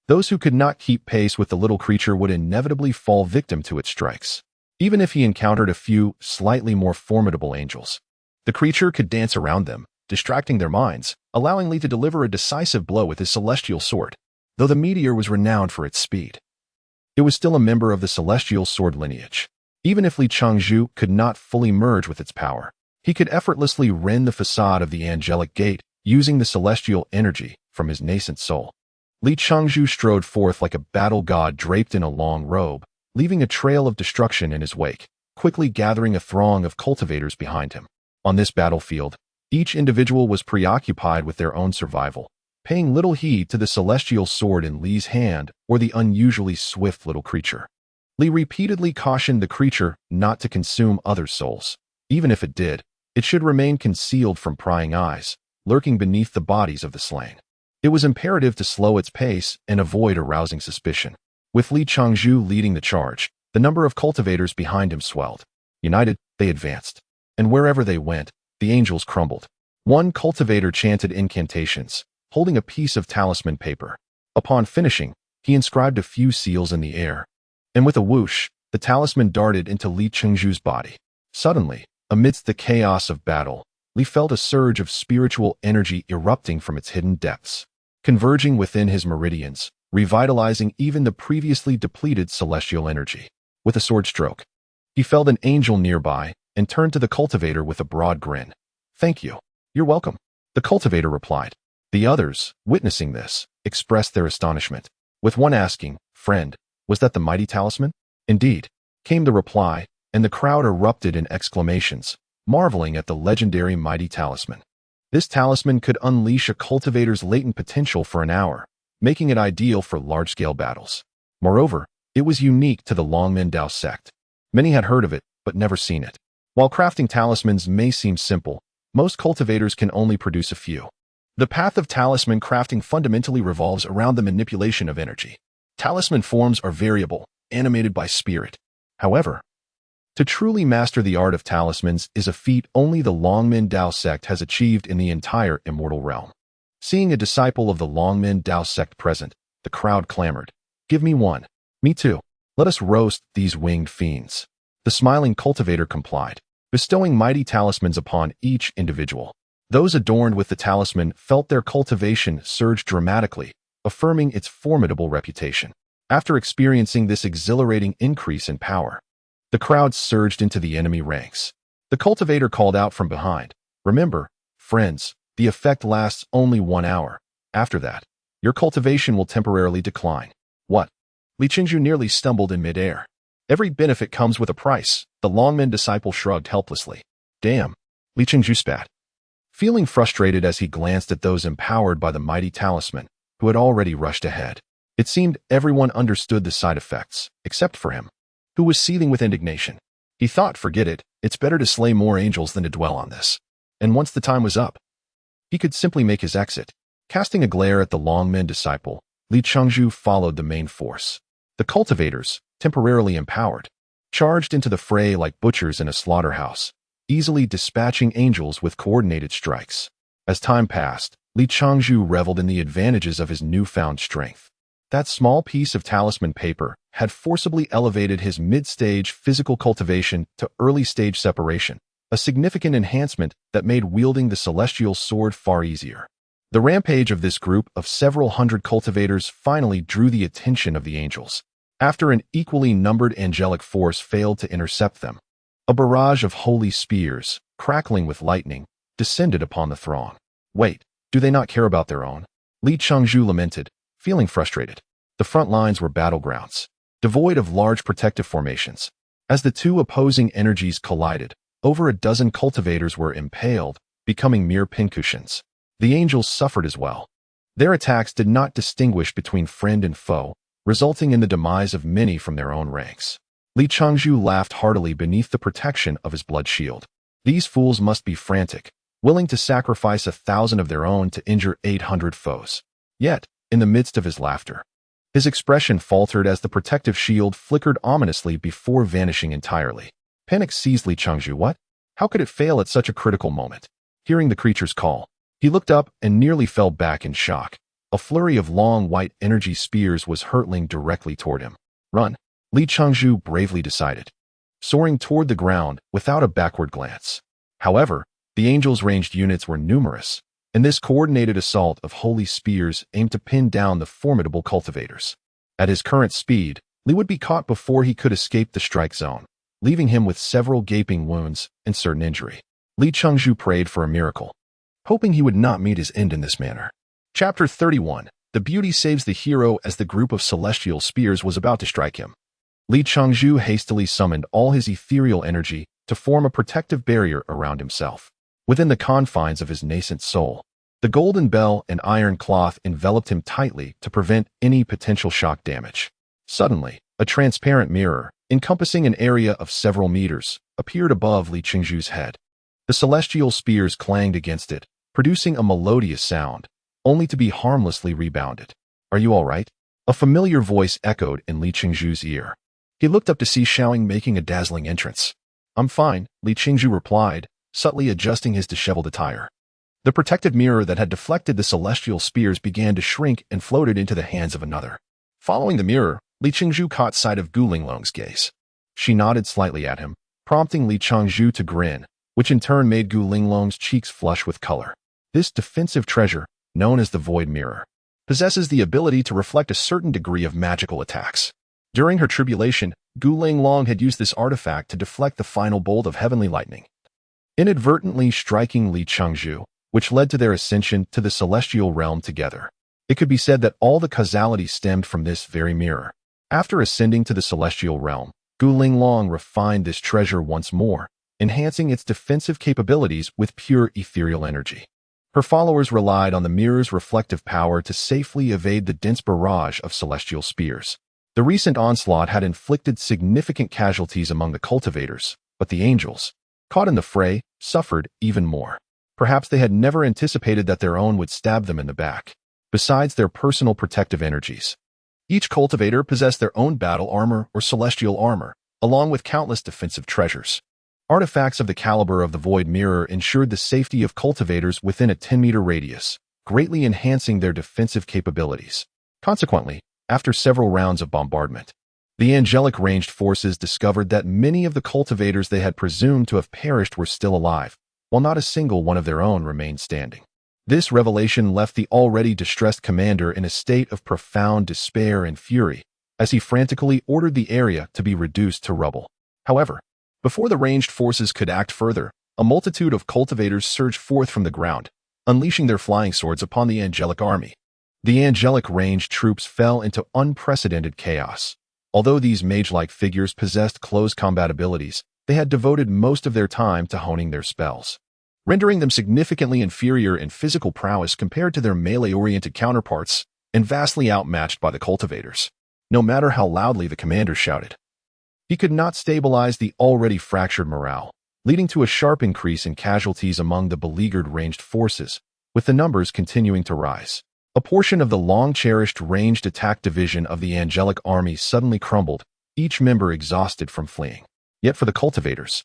A: Those who could not keep pace with the little creature would inevitably fall victim to its strikes. Even if he encountered a few slightly more formidable angels, the creature could dance around them, distracting their minds, allowing Li to deliver a decisive blow with his celestial sword. Though the meteor was renowned for its speed, it was still a member of the celestial sword lineage. Even if Li Changzhu could not fully merge with its power, he could effortlessly rend the facade of the angelic gate using the celestial energy from his nascent soul. Li Changzhu strode forth like a battle god draped in a long robe, leaving a trail of destruction in his wake, quickly gathering a throng of cultivators behind him. On this battlefield, each individual was preoccupied with their own survival, paying little heed to the celestial sword in Li's hand or the unusually swift little creature. Li repeatedly cautioned the creature not to consume other souls. Even if it did, it should remain concealed from prying eyes, lurking beneath the bodies of the slain. It was imperative to slow its pace and avoid arousing suspicion. With Li Changzhu leading the charge, the number of cultivators behind him swelled. United, they advanced. And wherever they went, the angels crumbled. One cultivator chanted incantations, holding a piece of talisman paper. Upon finishing, he inscribed a few seals in the air. And with a whoosh, the talisman darted into Li Changzhu's body. Suddenly, amidst the chaos of battle, Li felt a surge of spiritual energy erupting from its hidden depths, converging within his meridians, revitalizing even the previously depleted celestial energy. With a sword stroke, he felled an angel nearby and turned to the cultivator with a broad grin. "Thank you. You're welcome," the cultivator replied. The others, witnessing this, expressed their astonishment, with one asking, "Friend, was that the mighty talisman?" "Indeed," came the reply, and the crowd erupted in exclamations, marveling at the legendary mighty talisman. This talisman could unleash a cultivator's latent potential for an hour, making it ideal for large-scale battles. Moreover, it was unique to the Longmen Dao sect. Many had heard of it, but never seen it. While crafting talismans may seem simple, most cultivators can only produce a few. The path of talisman crafting fundamentally revolves around the manipulation of energy. Talisman forms are variable, animated by spirit. However, to truly master the art of talismans is a feat only the Longmen Dao sect has achieved in the entire Immortal Realm. Seeing a disciple of the Longmen Dao sect present, the crowd clamored, "Give me one." "Me too. Let us roast these winged fiends." The smiling cultivator complied, bestowing mighty talismans upon each individual. Those adorned with the talisman felt their cultivation surge dramatically, affirming its formidable reputation. After experiencing this exhilarating increase in power, the crowd surged into the enemy ranks. The cultivator called out from behind, "Remember, friends, the effect lasts only 1 hour. After that, your cultivation will temporarily decline." "What?" Li Changzhu nearly stumbled in midair. "Every benefit comes with a price," the Longmen disciple shrugged helplessly. "Damn," Li Changzhu spat, feeling frustrated as he glanced at those empowered by the mighty talisman, who had already rushed ahead. It seemed everyone understood the side effects, except for him, who was seething with indignation. He thought, forget it, it's better to slay more angels than to dwell on this. And once the time was up, he could simply make his exit. Casting a glare at the Longmen disciple, Li Changzhu followed the main force. The cultivators, temporarily empowered, charged into the fray like butchers in a slaughterhouse, easily dispatching angels with coordinated strikes. As time passed, Li Changzhu reveled in the advantages of his newfound strength. That small piece of talisman paper had forcibly elevated his mid-stage physical cultivation to early-stage separation, a significant enhancement that made wielding the celestial sword far easier. The rampage of this group of several hundred cultivators finally drew the attention of the angels. After an equally numbered angelic force failed to intercept them, a barrage of holy spears, crackling with lightning, descended upon the throng. "Wait, do they not care about their own?" Li Changzhu lamented, feeling frustrated. The front lines were battlegrounds, devoid of large protective formations. As the two opposing energies collided, over a dozen cultivators were impaled, becoming mere pincushions. The angels suffered as well. Their attacks did not distinguish between friend and foe, resulting in the demise of many from their own ranks. Li Changzhu laughed heartily beneath the protection of his blood shield. These fools must be frantic, willing to sacrifice 1,000 of their own to injure 800 foes. Yet, in the midst of his laughter, his expression faltered as the protective shield flickered ominously before vanishing entirely. Panic seized Li Changzhu. What? How could it fail at such a critical moment? Hearing the creature's call, he looked up and nearly fell back in shock. A flurry of long white energy spears was hurtling directly toward him. "Run," Li Changzhu bravely decided, soaring toward the ground without a backward glance. However, the angels' ranged units were numerous, and this coordinated assault of holy spears aimed to pin down the formidable cultivators. At his current speed, Li would be caught before he could escape the strike zone. leaving him with several gaping wounds and certain injury. Li Chengzhu prayed for a miracle, hoping he would not meet his end in this manner. Chapter 31. The beauty saves the hero. As the group of celestial spears was about to strike him, Li Chengzhu hastily summoned all his ethereal energy to form a protective barrier around himself. Within the confines of his nascent soul, the golden bell and iron cloth enveloped him tightly to prevent any potential shock damage. Suddenly, a transparent mirror, encompassing an area of several meters, appeared above Li Chengzhu's head. The celestial spears clanged against it, producing a melodious sound, only to be harmlessly rebounded. "Are you all right?" A familiar voice echoed in Li Chengzhu's ear. He looked up to see Xiaoying making a dazzling entrance. "I'm fine," Li Chengzhu replied, subtly adjusting his disheveled attire. The protective mirror that had deflected the celestial spears began to shrink and floated into the hands of another. Following the mirror, Li Chengzhu caught sight of Gu Linglong's gaze. She nodded slightly at him, prompting Li Chengzhu to grin, which in turn made Gu Linglong's cheeks flush with color. This defensive treasure, known as the Void Mirror, possesses the ability to reflect a certain degree of magical attacks. During her tribulation, Gu Linglong had used this artifact to deflect the final bolt of heavenly lightning, inadvertently striking Li Chengzhu, which led to their ascension to the celestial realm together. It could be said that all the causality stemmed from this very mirror. After ascending to the celestial realm, Gu Linglong refined this treasure once more, enhancing its defensive capabilities with pure ethereal energy. Her followers relied on the mirror's reflective power to safely evade the dense barrage of celestial spears. The recent onslaught had inflicted significant casualties among the cultivators, but the angels, caught in the fray, suffered even more. Perhaps they had never anticipated that their own would stab them in the back. Besides their personal protective energies, each cultivator possessed their own battle armor or celestial armor, along with countless defensive treasures. Artifacts of the caliber of the Void Mirror ensured the safety of cultivators within a 10-meter radius, greatly enhancing their defensive capabilities. Consequently, after several rounds of bombardment, the angelic ranged forces discovered that many of the cultivators they had presumed to have perished were still alive, while not a single one of their own remained standing. This revelation left the already distressed commander in a state of profound despair and fury, as he frantically ordered the area to be reduced to rubble. However, before the ranged forces could act further, a multitude of cultivators surged forth from the ground, unleashing their flying swords upon the angelic army. The angelic ranged troops fell into unprecedented chaos. Although these mage-like figures possessed close combat abilities, they had devoted most of their time to honing their spells, rendering them significantly inferior in physical prowess compared to their melee-oriented counterparts, and vastly outmatched by the cultivators. No matter how loudly the commander shouted, he could not stabilize the already fractured morale, leading to a sharp increase in casualties among the beleaguered ranged forces, with the numbers continuing to rise. A portion of the long-cherished ranged attack division of the angelic army suddenly crumbled, each member exhausted from fleeing. Yet for the cultivators,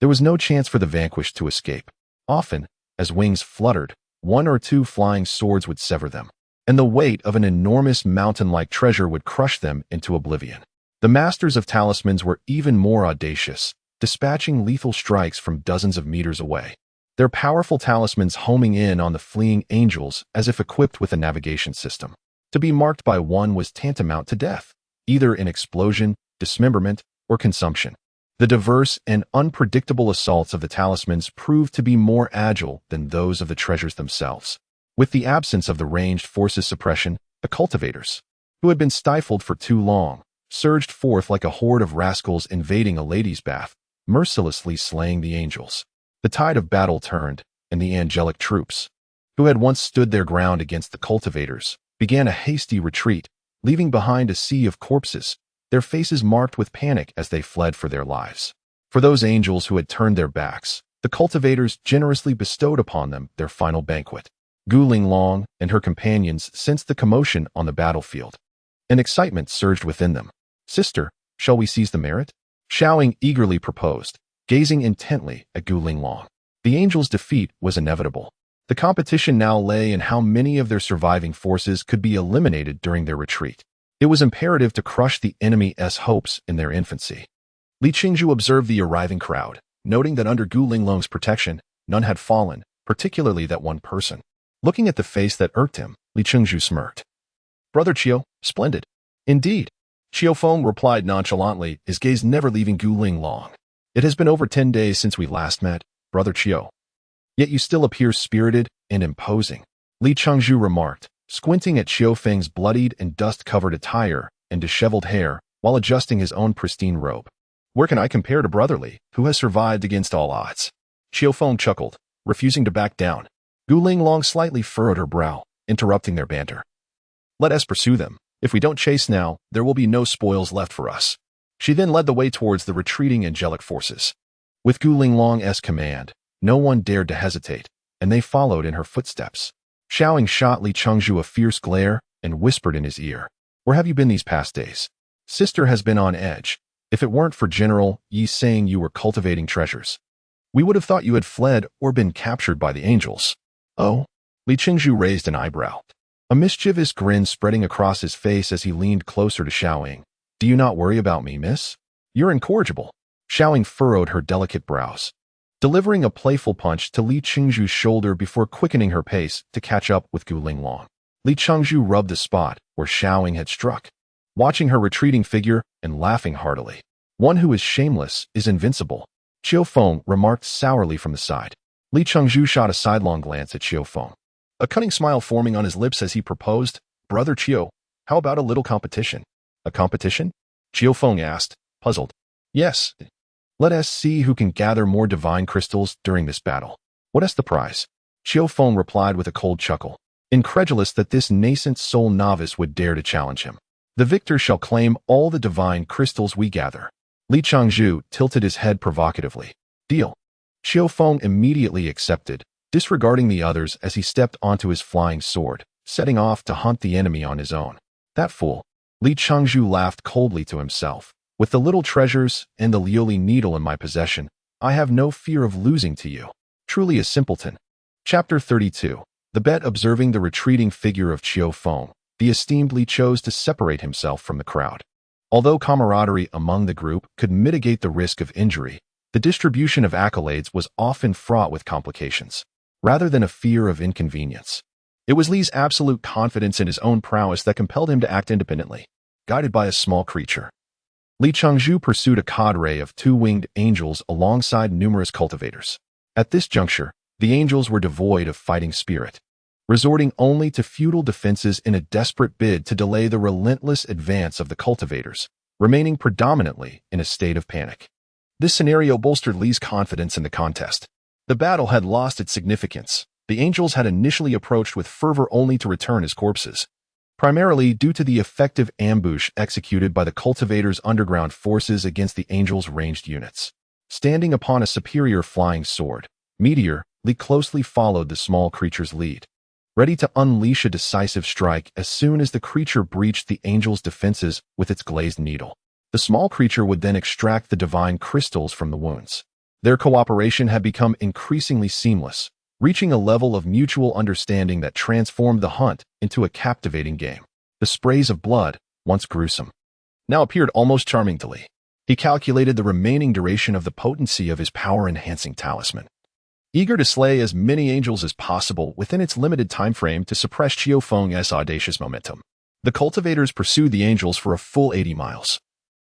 A: there was no chance for the vanquished to escape. Often, as wings fluttered, one or two flying swords would sever them, and the weight of an enormous mountain-like treasure would crush them into oblivion. The masters of talismans were even more audacious, dispatching lethal strikes from dozens of meters away, their powerful talismans homing in on the fleeing angels as if equipped with a navigation system. To be marked by one was tantamount to death, either in explosion, dismemberment, or consumption. The diverse and unpredictable assaults of the talismans proved to be more agile than those of the treasures themselves. With the absence of the ranged forces suppression, the cultivators, who had been stifled for too long, surged forth like a horde of rascals invading a lady's bath, mercilessly slaying the angels. The tide of battle turned, and the angelic troops, who had once stood their ground against the cultivators, began a hasty retreat, leaving behind a sea of corpses, their faces marked with panic as they fled for their lives. For those angels who had turned their backs, the cultivators generously bestowed upon them their final banquet. Gu Linglong and her companions sensed the commotion on the battlefield, and excitement surged within them. "Sister, shall we seize the merit?" Xiaoying eagerly proposed, gazing intently at Gu Linglong. The angels' defeat was inevitable. The competition now lay in how many of their surviving forces could be eliminated during their retreat. It was imperative to crush the enemy's hopes in their infancy. Li Chengzhu observed the arriving crowd, noting that under Gu Linglong's protection, none had fallen, particularly that one person. Looking at the face that irked him, Li Chengzhu smirked. "Brother Qiu, splendid." "Indeed," Qiu Feng replied nonchalantly, his gaze never leaving Gu Linglong. It has been over 10 days since we last met, Brother Chiu. Yet you still appear spirited and imposing, Li Chengzhu remarked, squinting at Qiu Feng's bloodied and dust-covered attire and disheveled hair while adjusting his own pristine robe. Where can I compare to Brother Li, who has survived against all odds? Qiu Feng chuckled, refusing to back down. Gu Linglong slightly furrowed her brow, interrupting their banter. Let us pursue them. If we don't chase now, there will be no spoils left for us. She then led the way towards the retreating angelic forces. With Gu Linglong's command, no one dared to hesitate, and they followed in her footsteps. Xiaoying shot Li Chengzhu a fierce glare and whispered in his ear, "Where have you been these past days? Sister has been on edge. If it weren't for General Yi saying you were cultivating treasures, we would have thought you had fled or been captured by the angels." Oh? Li Chengzhu raised an eyebrow, a mischievous grin spreading across his face as he leaned closer to Xiaoying. Do you not worry about me, miss? You're incorrigible. Xiaoying furrowed her delicate brows, delivering a playful punch to Li Chengzhu's shoulder before quickening her pace to catch up with Gu Linglong. Li Chengzhu rubbed the spot where Xiaoying had struck, watching her retreating figure and laughing heartily. One who is shameless is invincible, Qiu Feng remarked sourly from the side. Li Chengzhu shot a sidelong glance at Qiu Feng, a cunning smile forming on his lips as he proposed, "Brother Qiu, how about a little competition?" "A competition?" Qiu Feng asked, puzzled. "Yes. Let us see who can gather more divine crystals during this battle. What is the prize?" Qiu Feng replied with a cold chuckle, incredulous that this nascent soul novice would dare to challenge him. "The victor shall claim all the divine crystals we gather." Li Chengzhu tilted his head provocatively. "Deal." Qiu Feng immediately accepted, disregarding the others as he stepped onto his flying sword, setting off to hunt the enemy on his own. That fool. Li Chengzhu laughed coldly to himself. With the little treasures and the Liuli needle in my possession, I have no fear of losing to you. Truly a simpleton. Chapter 32. The bet. Observing the retreating figure of Qiu Feng, the esteemed Li chose to separate himself from the crowd. Although camaraderie among the group could mitigate the risk of injury, the distribution of accolades was often fraught with complications, rather than a fear of inconvenience. It was Li's absolute confidence in his own prowess that compelled him to act independently, guided by a small creature. Li Chengzhu pursued a cadre of two-winged angels alongside numerous cultivators. At this juncture, the angels were devoid of fighting spirit, resorting only to futile defenses in a desperate bid to delay the relentless advance of the cultivators, remaining predominantly in a state of panic. This scenario bolstered Li's confidence in the contest. The battle had lost its significance. The angels had initially approached with fervor only to return as corpses, primarily due to the effective ambush executed by the cultivators' underground forces against the angels' ranged units. Standing upon a superior flying sword, Meteor, Li closely followed the small creature's lead, ready to unleash a decisive strike as soon as the creature breached the angel's defenses with its glazed needle. The small creature would then extract the divine crystals from the wounds. Their cooperation had become increasingly seamless, reaching a level of mutual understanding that transformed the hunt into a captivating game. The sprays of blood, once gruesome, now appeared almost charming to Li. He calculated the remaining duration of the potency of his power-enhancing talisman, eager to slay as many angels as possible within its limited time frame to suppress Qiu Feng's audacious momentum. The cultivators pursued the angels for a full 80 miles,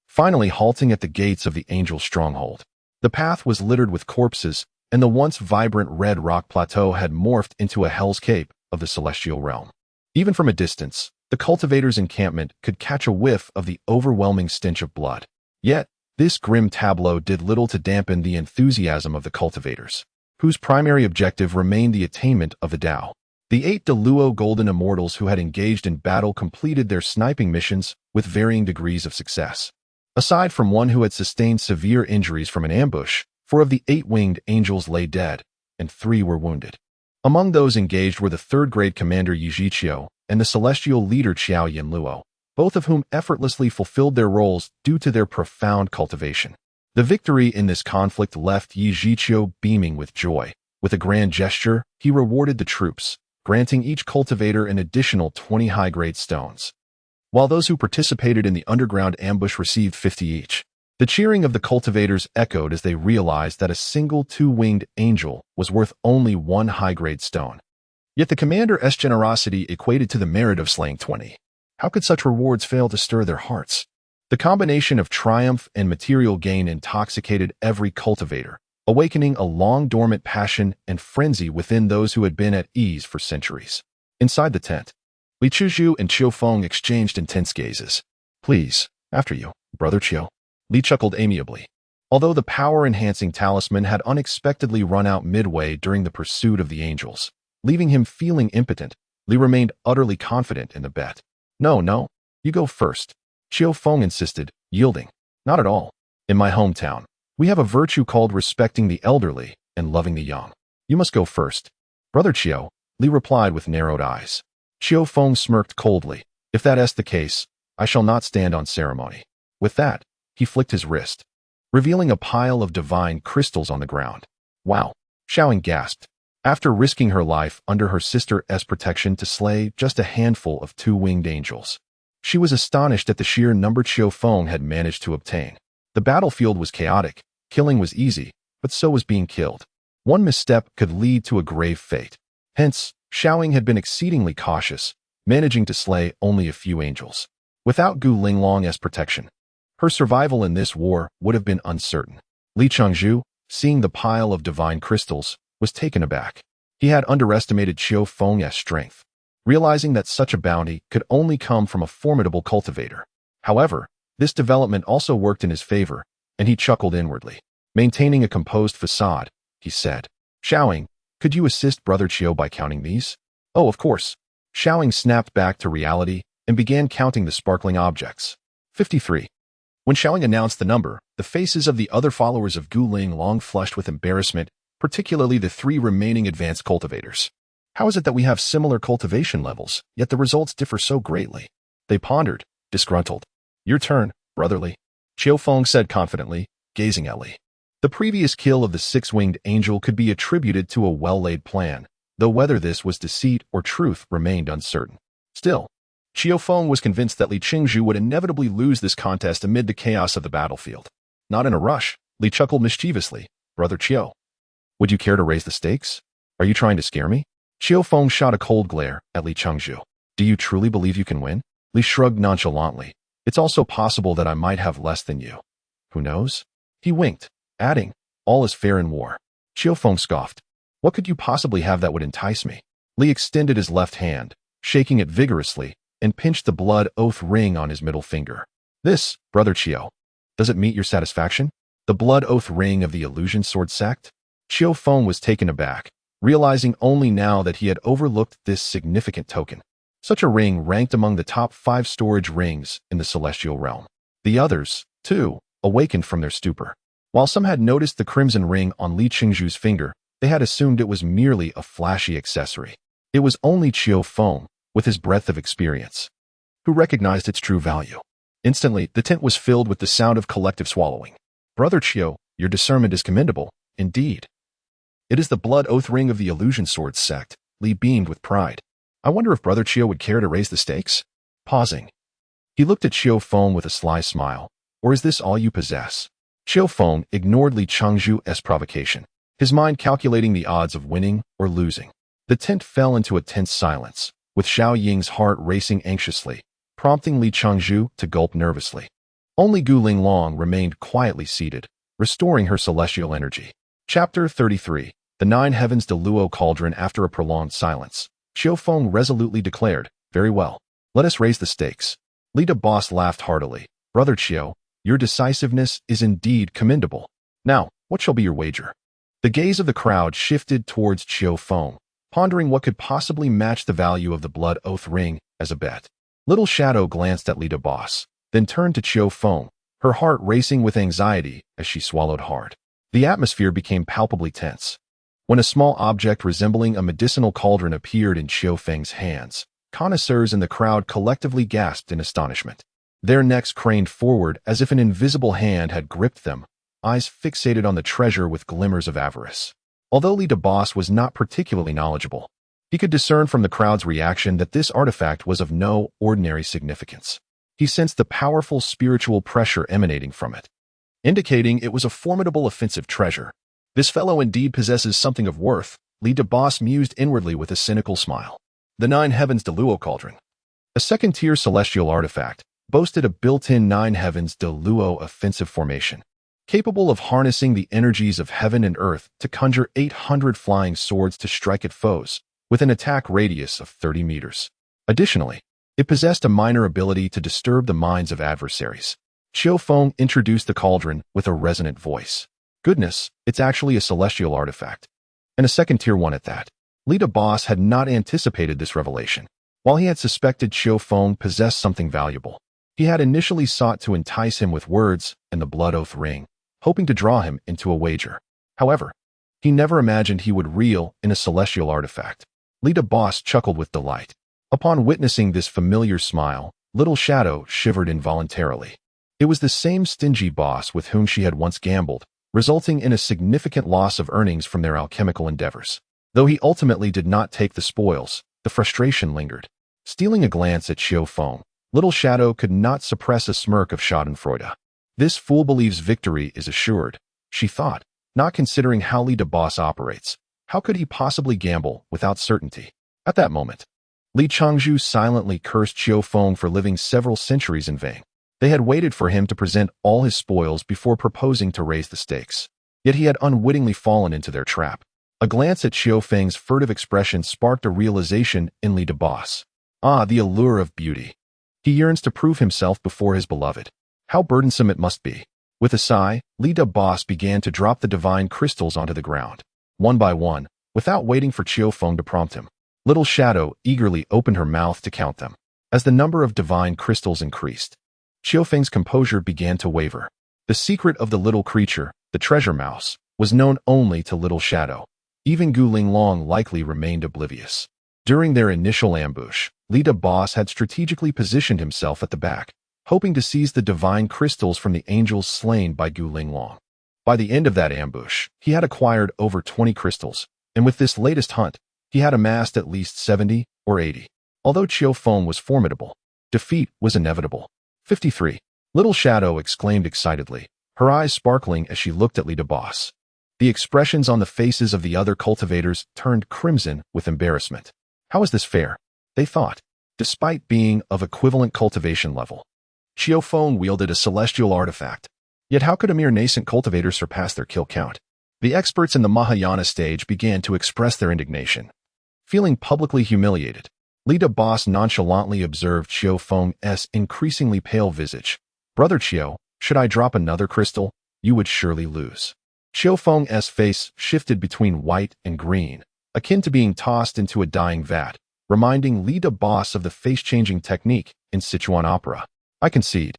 A: finally halting at the gates of the angel stronghold. The path was littered with corpses, and the once vibrant red rock plateau had morphed into a hell's cape of the celestial realm. Even from a distance, the cultivators' encampment could catch a whiff of the overwhelming stench of blood. Yet, this grim tableau did little to dampen the enthusiasm of the cultivators, whose primary objective remained the attainment of the Tao. The 8 Deluo golden immortals who had engaged in battle completed their sniping missions with varying degrees of success. Aside from one who had sustained severe injuries from an ambush, 4 of the 8-winged angels lay dead, and 3 were wounded. Among those engaged were the 3rd-grade commander Yi Zhiqiu and the celestial leader Qiao Yinluo, both of whom effortlessly fulfilled their roles due to their profound cultivation. The victory in this conflict left Yi Zhiqiu beaming with joy. With a grand gesture, he rewarded the troops, granting each cultivator an additional 20 high-grade stones, while those who participated in the underground ambush received 50 each. The cheering of the cultivators echoed as they realized that a single 2-winged angel was worth only 1 high-grade stone. Yet the commander's generosity equated to the merit of slaying 20. How could such rewards fail to stir their hearts? The combination of triumph and material gain intoxicated every cultivator, awakening a long-dormant passion and frenzy within those who had been at ease for centuries. Inside the tent, Li Chuzhu and Qiu Feng exchanged intense gazes. "Please, after you, Brother Qiu," Li chuckled amiably. Although the power-enhancing talisman had unexpectedly run out midway during the pursuit of the angels, leaving him feeling impotent, Li remained utterly confident in the bet. No, you go first," Qiu Feng insisted, yielding. "Not at all. In my hometown, we have a virtue called respecting the elderly and loving the young. You must go first." "Brother Qiu," Li replied with narrowed eyes. Qiu Feng smirked coldly. "If that is the case, I shall not stand on ceremony." With that, he flicked his wrist, revealing a pile of divine crystals on the ground. "Wow," Xiaoying gasped. After risking her life under her sister's protection to slay just a handful of two-winged angels, she was astonished at the sheer number Qiu Feng had managed to obtain. The battlefield was chaotic, killing was easy, but so was being killed. One misstep could lead to a grave fate. Hence, Xiaoying had been exceedingly cautious, managing to slay only a few angels. Without Gu Linglong's protection, her survival in this war would have been uncertain. Li Changzhu, seeing the pile of divine crystals, was taken aback. He had underestimated Qiu Feng's strength, realizing that such a bounty could only come from a formidable cultivator. However, this development also worked in his favor, and he chuckled inwardly. Maintaining a composed facade, he said, "Xiaoying, could you assist Brother Qiu by counting these?" "Oh, of course." Xiaoying snapped back to reality and began counting the sparkling objects. 53. When Xiaoying announced the number, the faces of the other followers of Gu Linglong flushed with embarrassment, particularly the 3 remaining advanced cultivators. "How is it that we have similar cultivation levels, yet the results differ so greatly?" They pondered, disgruntled. "Your turn, brotherly," Qiu Feng said confidently, gazing at Li. The previous kill of the 6-winged angel could be attributed to a well-laid plan, though whether this was deceit or truth remained uncertain. Still, Qiu Feng was convinced that Li Qingzhu would inevitably lose this contest amid the chaos of the battlefield. "Not in a rush," Li chuckled mischievously. "Brother Qiu, would you care to raise the stakes? Are you trying to scare me?" Qiu Feng shot a cold glare at Li Chengzhu. "Do you truly believe you can win?" Li shrugged nonchalantly. "It's also possible that I might have less than you. Who knows?" He winked, adding, "All is fair in war." Qiu Feng scoffed. "What could you possibly have that would entice me?" Li extended his left hand, shaking it vigorously, and pinched the blood oath ring on his middle finger. "This, Brother Qiu, does it meet your satisfaction? The blood oath ring of the illusion sword sect?" Qiu Feng was taken aback, realizing only now that he had overlooked this significant token. Such a ring ranked among the top 5 storage rings in the celestial realm. The others, too, awakened from their stupor. While some had noticed the crimson ring on Li Qingzhu's finger, they had assumed it was merely a flashy accessory. It was only Qiu Feng, with his breadth of experience, who recognized its true value. Instantly, the tent was filled with the sound of collective swallowing. "Brother Qiu, your discernment is commendable, indeed." "It is the blood oath ring of the illusion sword sect," Li beamed with pride. "I wonder if Brother Qiu would care to raise the stakes?" Pausing, he looked at Qiu Feng with a sly smile. "Or is this all you possess?" Qiu Feng ignored Li Chengzhu's provocation, his mind calculating the odds of winning or losing. The tent fell into a tense silence, with Xiao Ying's heart racing anxiously, prompting Li Chengzhu to gulp nervously. Only Gu Linglong remained quietly seated, restoring her celestial energy. Chapter 33. The 9 Heavens de Luo Cauldron. After a prolonged silence, Qiu Feng resolutely declared, "Very well. Let us raise the stakes." Li de Boss laughed heartily. "Brother Qiu, your decisiveness is indeed commendable. Now, what shall be your wager?" The gaze of the crowd shifted towards Qiu Feng, pondering what could possibly match the value of the blood oath ring as a bet. Little Shadow glanced at Li de Boss, then turned to Qiu Feng, her heart racing with anxiety as she swallowed hard. The atmosphere became palpably tense. When a small object resembling a medicinal cauldron appeared in Qiu Feng's hands, connoisseurs in the crowd collectively gasped in astonishment. Their necks craned forward as if an invisible hand had gripped them, eyes fixated on the treasure with glimmers of avarice. Although Li de Boss was not particularly knowledgeable, he could discern from the crowd's reaction that this artifact was of no ordinary significance. He sensed the powerful spiritual pressure emanating from it, indicating it was a formidable offensive treasure. "This fellow indeed possesses something of worth," Li de Boss mused inwardly with a cynical smile. The 9 Heavens de Luo Cauldron. A second-tier celestial artifact, boasted a built-in Nine Heavens de Luo offensive formation, capable of harnessing the energies of heaven and earth to conjure 800 flying swords to strike at foes, with an attack radius of 30 meters. Additionally, it possessed a minor ability to disturb the minds of adversaries. Qiu Feng introduced the cauldron with a resonant voice. Goodness, it's actually a celestial artifact. And a second tier one at that. Lita Boss had not anticipated this revelation. While he had suspected Qiu Feng possessed something valuable, he had initially sought to entice him with words and the blood oath ring, hoping to draw him into a wager. However, he never imagined he would reel in a celestial artifact. Lita Boss chuckled with delight. Upon witnessing this familiar smile, Little Shadow shivered involuntarily. It was the same stingy boss with whom she had once gambled, resulting in a significant loss of earnings from their alchemical endeavors. Though he ultimately did not take the spoils, the frustration lingered. Stealing a glance at Qiu Feng, Little Shadow could not suppress a smirk of schadenfreude. This fool believes victory is assured, she thought, not considering how Lita Boss operates. How could he possibly gamble without certainty? At that moment, Li Changzhu silently cursed Qiu Feng for living several centuries in vain. They had waited for him to present all his spoils before proposing to raise the stakes. Yet he had unwittingly fallen into their trap. A glance at Qiu Feng's furtive expression sparked a realization in Lita Boss. Ah, the allure of beauty. He yearns to prove himself before his beloved. How burdensome it must be. With a sigh, Lita Boss began to drop the divine crystals onto the ground. One by one, without waiting for Qiu Feng to prompt him. Little Shadow eagerly opened her mouth to count them. As the number of divine crystals increased, Qiu Feng's composure began to waver. The secret of the little creature, the treasure mouse, was known only to Little Shadow. Even Gu Linglong likely remained oblivious. During their initial ambush, Lita Boss had strategically positioned himself at the back, hoping to seize the divine crystals from the angels slain by Gu Linglong. By the end of that ambush, he had acquired over 20 crystals, and with this latest hunt, he had amassed at least 70 or 80. Although Qiu Feng was formidable, defeat was inevitable. 53. Little Shadow exclaimed excitedly, her eyes sparkling as she looked at Lita Boss. The expressions on the faces of the other cultivators turned crimson with embarrassment. How is this fair? They thought. Despite being of equivalent cultivation level, Qiu Feng wielded a celestial artifact. Yet how could a mere nascent cultivator surpass their kill count? The experts in the Mahayana stage began to express their indignation. Feeling publicly humiliated, Lita Boss nonchalantly observed Qiu Feng's increasingly pale visage. Brother Qiu, should I drop another crystal? You would surely lose. Qiu Feng's face shifted between white and green, akin to being tossed into a dying vat, reminding Lita Boss of the face-changing technique in Sichuan opera. I concede,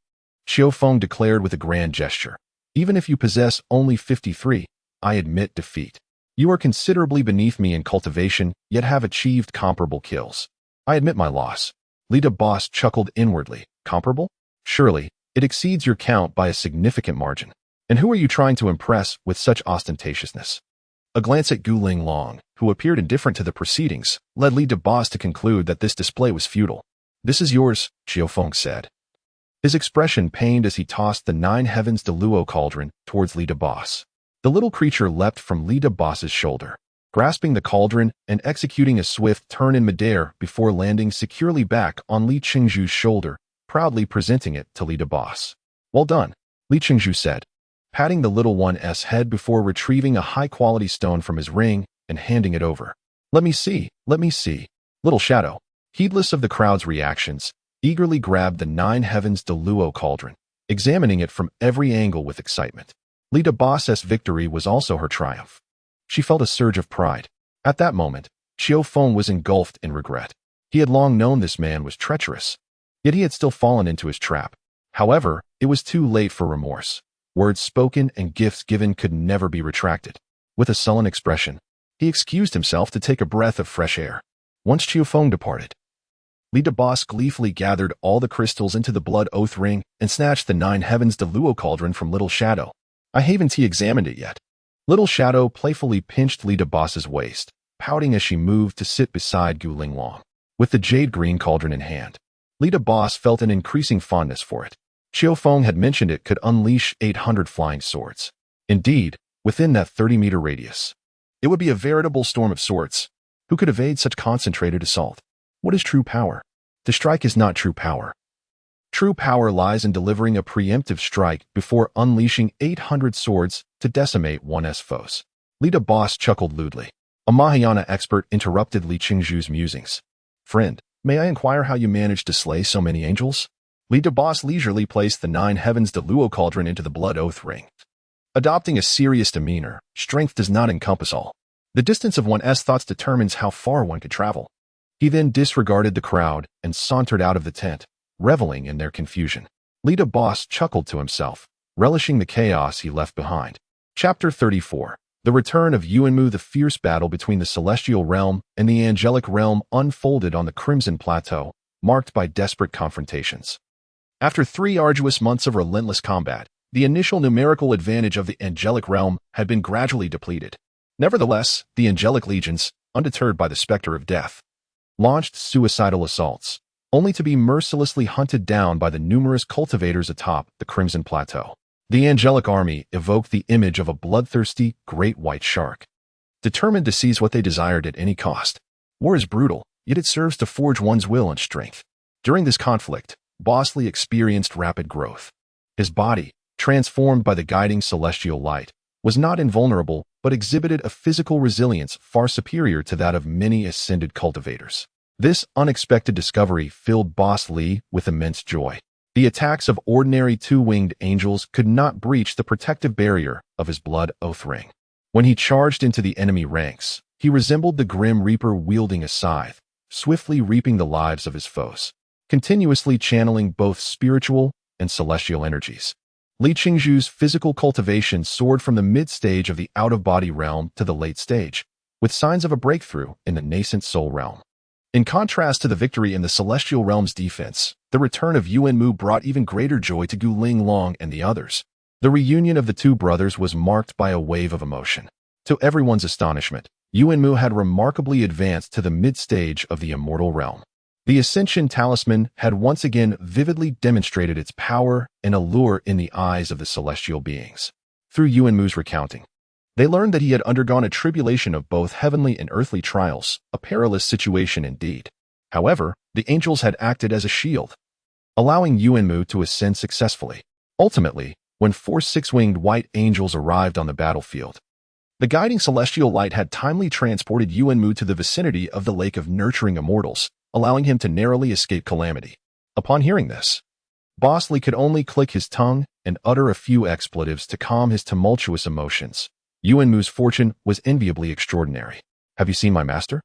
A: Qiu Feng declared with a grand gesture. Even if you possess only 53, I admit defeat. You are considerably beneath me in cultivation, yet have achieved comparable kills. I admit my loss. Lita Boss chuckled inwardly. Comparable? Surely, it exceeds your count by a significant margin. And who are you trying to impress with such ostentatiousness? A glance at Gu Linglong, who appeared indifferent to the proceedings, led Lita Boss to conclude that this display was futile. This is yours, Qiu Feng said. His expression pained as he tossed the Nine Heavens de Luo cauldron towards Lita Boss. The little creature leapt from Lita Boss's shoulder, grasping the cauldron and executing a swift turn in midair before landing securely back on Li Qingzhu's shoulder, proudly presenting it to Lita Boss. Well done, Li Qingzhu said, patting the little one's head before retrieving a high-quality stone from his ring and handing it over. Let me see. Little Shadow, heedless of the crowd's reactions, eagerly grabbed the Nine Heavens de Luo cauldron, examining it from every angle with excitement. Lita Boss's victory was also her triumph. She felt a surge of pride. At that moment, Qiu Feng was engulfed in regret. He had long known this man was treacherous, yet he had still fallen into his trap. However, it was too late for remorse. Words spoken and gifts given could never be retracted. With a sullen expression, he excused himself to take a breath of fresh air. Once Qiu Feng departed, Lita Boss gleefully gathered all the crystals into the blood oath ring and snatched the Nine Heavens de Luo cauldron from Little Shadow. I haven't examined it yet. Little Shadow playfully pinched Lita Boss's waist, pouting as she moved to sit beside Gu Linglong. With the jade-green cauldron in hand, Lita Boss felt an increasing fondness for it. Qiu Feng had mentioned it could unleash 800 flying swords. Indeed, within that 30-meter radius, it would be a veritable storm of swords. Who could evade such concentrated assault? What is true power? To strike is not true power. True power lies in delivering a preemptive strike before unleashing 800 swords to decimate one's foes. Li Boss chuckled lewdly. A Mahayana expert interrupted Li Qingzhu's musings. Friend, may I inquire how you managed to slay so many angels? Li Boss leisurely placed the 9 heavens de Luo cauldron into the blood oath ring. Adopting a serious demeanor, strength does not encompass all. The distance of one's thoughts determines how far one could travel. He then disregarded the crowd and sauntered out of the tent, reveling in their confusion. Li Boss chuckled to himself, relishing the chaos he left behind. Chapter 34. The return of Yuanmu. The fierce battle between the celestial realm and the angelic realm unfolded on the Crimson Plateau, marked by desperate confrontations. After 3 arduous months of relentless combat, the initial numerical advantage of the angelic realm had been gradually depleted. Nevertheless, the angelic legions, undeterred by the specter of death, launched suicidal assaults, only to be mercilessly hunted down by the numerous cultivators atop the Crimson Plateau. The angelic army evoked the image of a bloodthirsty, great white shark, determined to seize what they desired at any cost. War is brutal, yet it serves to forge one's will and strength. During this conflict, Bosley experienced rapid growth. His body, transformed by the guiding celestial light, was not invulnerable but exhibited a physical resilience far superior to that of many ascended cultivators. This unexpected discovery filled Boss Lee with immense joy. The attacks of ordinary 2-winged angels could not breach the protective barrier of his blood oath ring. When he charged into the enemy ranks, he resembled the Grim Reaper wielding a scythe, swiftly reaping the lives of his foes, continuously channeling both spiritual and celestial energies. Li Qingzhu's physical cultivation soared from the mid-stage of the out-of-body realm to the late stage, with signs of a breakthrough in the nascent soul realm. In contrast to the victory in the celestial realm's defense, the return of Yuanmu brought even greater joy to Gu Linglong and the others. The reunion of the 2 brothers was marked by a wave of emotion. To everyone's astonishment, Yuanmu had remarkably advanced to the mid-stage of the Immortal Realm. The Ascension Talisman had once again vividly demonstrated its power and allure in the eyes of the celestial beings. Through Yuanmu's recounting, they learned that he had undergone a tribulation of both heavenly and earthly trials, a perilous situation indeed. However, the angels had acted as a shield, allowing Yuanmu to ascend successfully. Ultimately, when 4 6-winged white angels arrived on the battlefield, the guiding celestial light had timely transported Yuanmu to the vicinity of the Lake of Nurturing Immortals, allowing him to narrowly escape calamity. Upon hearing this, Bosley could only click his tongue and utter a few expletives to calm his tumultuous emotions. Yuanmu's fortune was enviably extraordinary. Have you seen my master?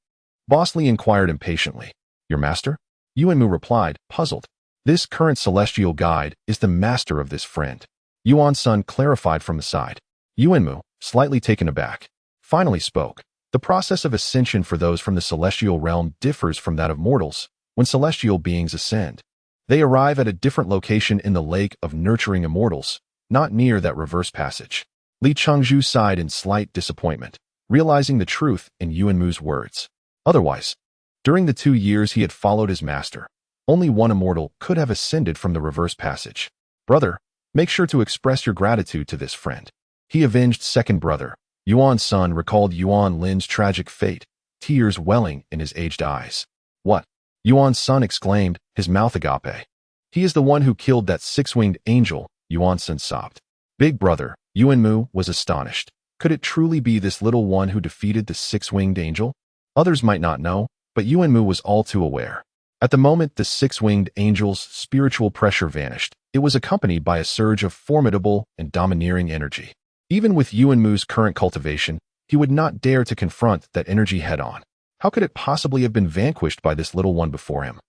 A: Bosley inquired impatiently. Your master? Yuanmu replied, puzzled. This current celestial guide is the master of this friend. Yuan's son clarified from the side. Yuanmu, slightly taken aback, finally spoke. The process of ascension for those from the celestial realm differs from that of mortals. When celestial beings ascend, they arrive at a different location in the Lake of Nurturing Immortals, not near that reverse passage. Li Qingzhu sighed in slight disappointment, realizing the truth in Yuanmu's words. Otherwise, during the 2 years he had followed his master, only one immortal could have ascended from the reverse passage. Brother, make sure to express your gratitude to this friend. He avenged second brother. Yuan's son recalled Yuan Lin's tragic fate, tears welling in his aged eyes. What? Yuan's son exclaimed, his mouth agape. He is the one who killed that 6-winged angel, Yuan's son sobbed. Big brother, Yuanmu was astonished. Could it truly be this little one who defeated the 6-winged angel? Others might not know, but Yuanmu was all too aware. At the moment the 6-winged angel's spiritual pressure vanished, it was accompanied by a surge of formidable and domineering energy. Even with Yuanmu's current cultivation, he would not dare to confront that energy head-on. How could it possibly have been vanquished by this little one before him?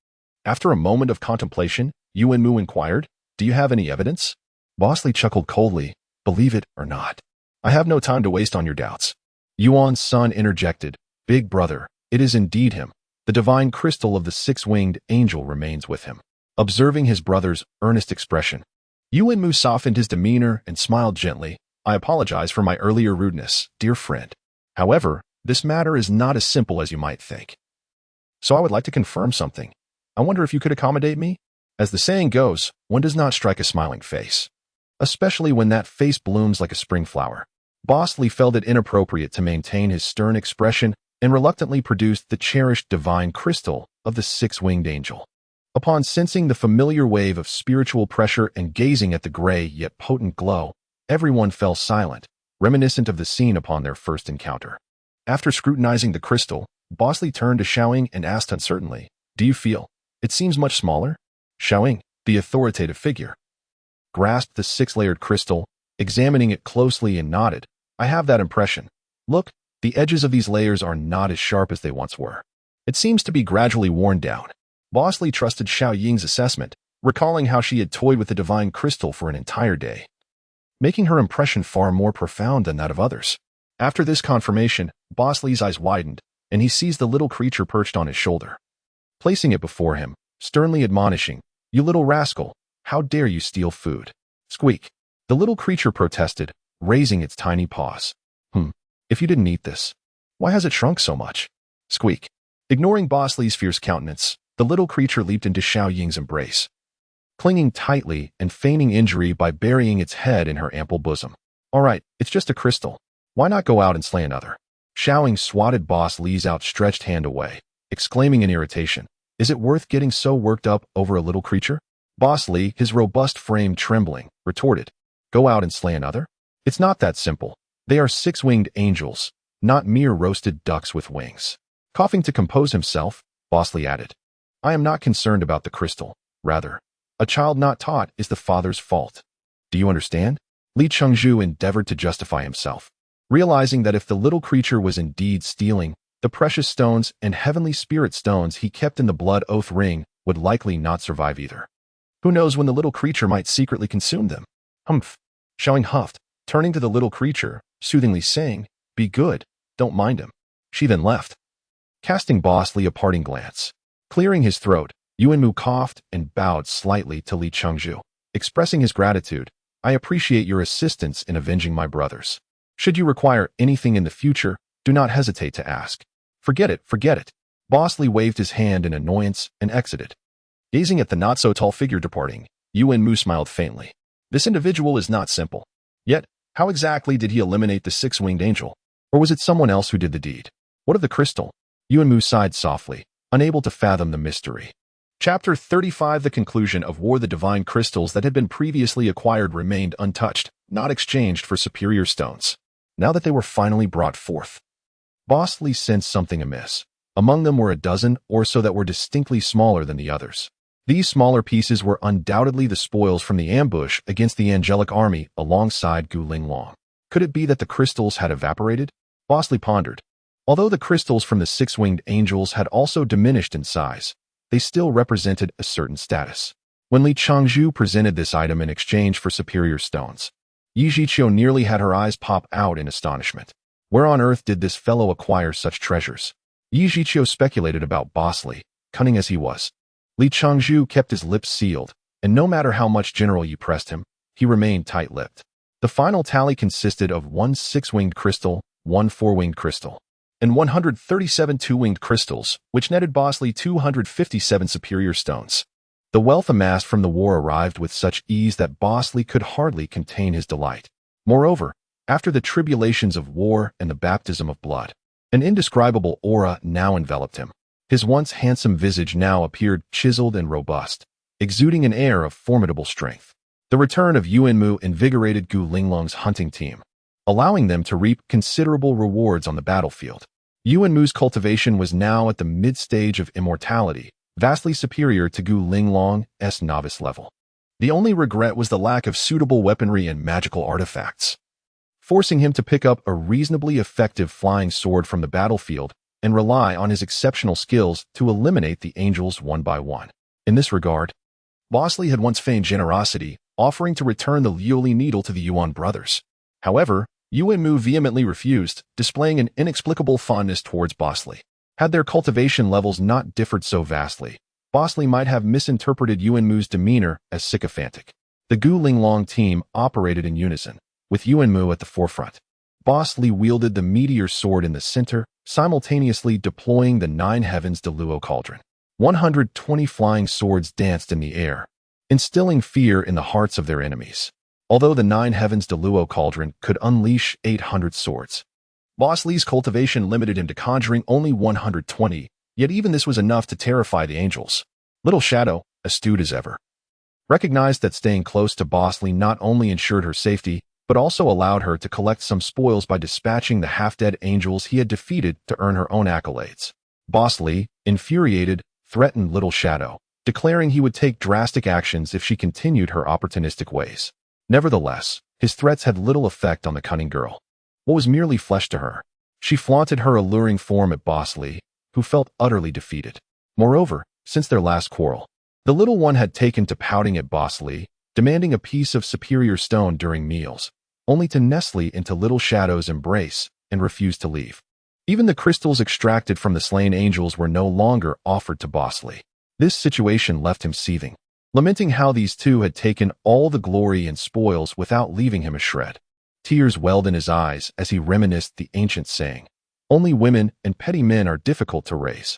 A: After a moment of contemplation, Yuanmu inquired, do you have any evidence? Bosley chuckled coldly, believe it or not. I have no time to waste on your doubts. Yuan's son interjected, big brother, it is indeed him. The divine crystal of the 6-winged angel remains with him. Observing his brother's earnest expression, Yuanmu softened his demeanor and smiled gently. I apologize for my earlier rudeness, dear friend. However, this matter is not as simple as you might think. So I would like to confirm something. I wonder if you could accommodate me? As the saying goes, one does not strike a smiling face, especially when that face blooms like a spring flower. Bosley felt it inappropriate to maintain his stern expression and reluctantly produced the cherished divine crystal of the 6-winged angel. Upon sensing the familiar wave of spiritual pressure and gazing at the gray yet potent glow, everyone fell silent, reminiscent of the scene upon their first encounter. After scrutinizing the crystal, Bosley turned to Xiaoying and asked uncertainly, "Do you feel it seems much smaller?" Xiaoying, the authoritative figure, grasped the six-layered crystal, examining it closely and nodded. "I have that impression. Look, the edges of these layers are not as sharp as they once were. It seems to be gradually worn down." Bosley trusted Xiaoying's assessment, recalling how she had toyed with the divine crystal for an entire day, making her impression far more profound than that of others. After this confirmation, Bosley's eyes widened, and he seized the little creature perched on his shoulder, placing it before him, sternly admonishing, "You little rascal, how dare you steal food?" Squeak. The little creature protested, raising its tiny paws. If you didn't eat this, why has it shrunk so much?" Squeak. Ignoring Bosley's fierce countenance, the little creature leaped into Xiaoying's embrace, clinging tightly and feigning injury by burying its head in her ample bosom. "All right, it's just a crystal. Why not go out and slay another?" Xiaoying swatted Bosley's outstretched hand away, exclaiming in irritation, "Is it worth getting so worked up over a little creature?" Bosley, his robust frame trembling, retorted, "Go out and slay another? It's not that simple. They are six-winged angels, not mere roasted ducks with wings." Coughing to compose himself, Bosley added, "I am not concerned about the crystal. Rather, a child not taught is the father's fault. Do you understand?" Li Chengzhu endeavored to justify himself, realizing that if the little creature was indeed stealing, the precious stones and heavenly spirit stones he kept in the blood oath ring would likely not survive either. Who knows when the little creature might secretly consume them? Humph. Xiaoying huffed, turning to the little creature, soothingly saying, "Be good, don't mind him." She then left, casting Bosley a parting glance. Clearing his throat, Yuanmu coughed and bowed slightly to Li Chengzhu, expressing his gratitude. "I appreciate your assistance in avenging my brothers. Should you require anything in the future, do not hesitate to ask." Forget it, forget it." Bosley waved his hand in annoyance and exited. Gazing at the not-so-tall figure departing, Yuanmu smiled faintly. This individual is not simple. Yet, how exactly did he eliminate the six-winged angel? Or was it someone else who did the deed? What of the crystal? Yuanmu sighed softly, unable to fathom the mystery. Chapter 35. The conclusion of war. The divine crystals that had been previously acquired remained untouched, not exchanged for superior stones. Now that they were finally brought forth, Bosley sensed something amiss. Among them were a dozen or so that were distinctly smaller than the others. These smaller pieces were undoubtedly the spoils from the ambush against the angelic army alongside Gu Linglong. Could it be that the crystals had evaporated? Bosley pondered. Although the crystals from the six-winged angels had also diminished in size, they still represented a certain status. When Li Chengzhu presented this item in exchange for superior stones, Yi Zhiqiu nearly had her eyes pop out in astonishment. Where on earth did this fellow acquire such treasures? Yi Zhiqiu speculated about Bosley, cunning as he was. Li Chengzhu kept his lips sealed, and no matter how much General Yi pressed him, he remained tight-lipped. The final tally consisted of 1 six-winged crystal, 1 four-winged crystal, and 137 two-winged crystals, which netted Bosley 257 superior stones. The wealth amassed from the war arrived with such ease that Bosley could hardly contain his delight. Moreover, after the tribulations of war and the baptism of blood, an indescribable aura now enveloped him. His once handsome visage now appeared chiseled and robust, exuding an air of formidable strength. The return of Yuanmu invigorated Gu Linglong's hunting team, allowing them to reap considerable rewards on the battlefield. Yuanmu's cultivation was now at the mid-stage of immortality, vastly superior to Gu Linglong's novice level. The only regret was the lack of suitable weaponry and magical artifacts, forcing him to pick up a reasonably effective flying sword from the battlefield and rely on his exceptional skills to eliminate the angels one by one. In this regard, Bosley had once feigned generosity, offering to return the Liuli needle to the Yuan brothers. However, Yuanmu vehemently refused, displaying an inexplicable fondness towards Bosley. Had their cultivation levels not differed so vastly, Bosley might have misinterpreted Yuanmu's demeanor as sycophantic. The Gu Linglong team operated in unison, with Yuanmu at the forefront. Bosley wielded the meteor sword in the center, simultaneously deploying the 9 heavens Deluo cauldron. 120 flying swords danced in the air, instilling fear in the hearts of their enemies. Although the 9 heavens Deluo cauldron could unleash 800 swords, Bosley's cultivation limited him to conjuring only 120, yet even this was enough to terrify the angels. Little Shadow, astute as ever, recognized that staying close to Boss Lee not only ensured her safety, but also allowed her to collect some spoils by dispatching the half-dead angels he had defeated to earn her own accolades. Boss Lee, infuriated, threatened Little Shadow, declaring he would take drastic actions if she continued her opportunistic ways. Nevertheless, his threats had little effect on the cunning girl. What was merely flesh to her? She flaunted her alluring form at Boss Lee, who felt utterly defeated. Moreover, since their last quarrel, the little one had taken to pouting at Boss Lee, demanding a piece of superior stone during meals, only to nestle into Little Shadow's embrace and refuse to leave. Even the crystals extracted from the slain angels were no longer offered to Boss Lee. This situation left him seething, lamenting how these two had taken all the glory and spoils without leaving him a shred. Tears welled in his eyes as he reminisced the ancient saying, "Only women and petty men are difficult to raise."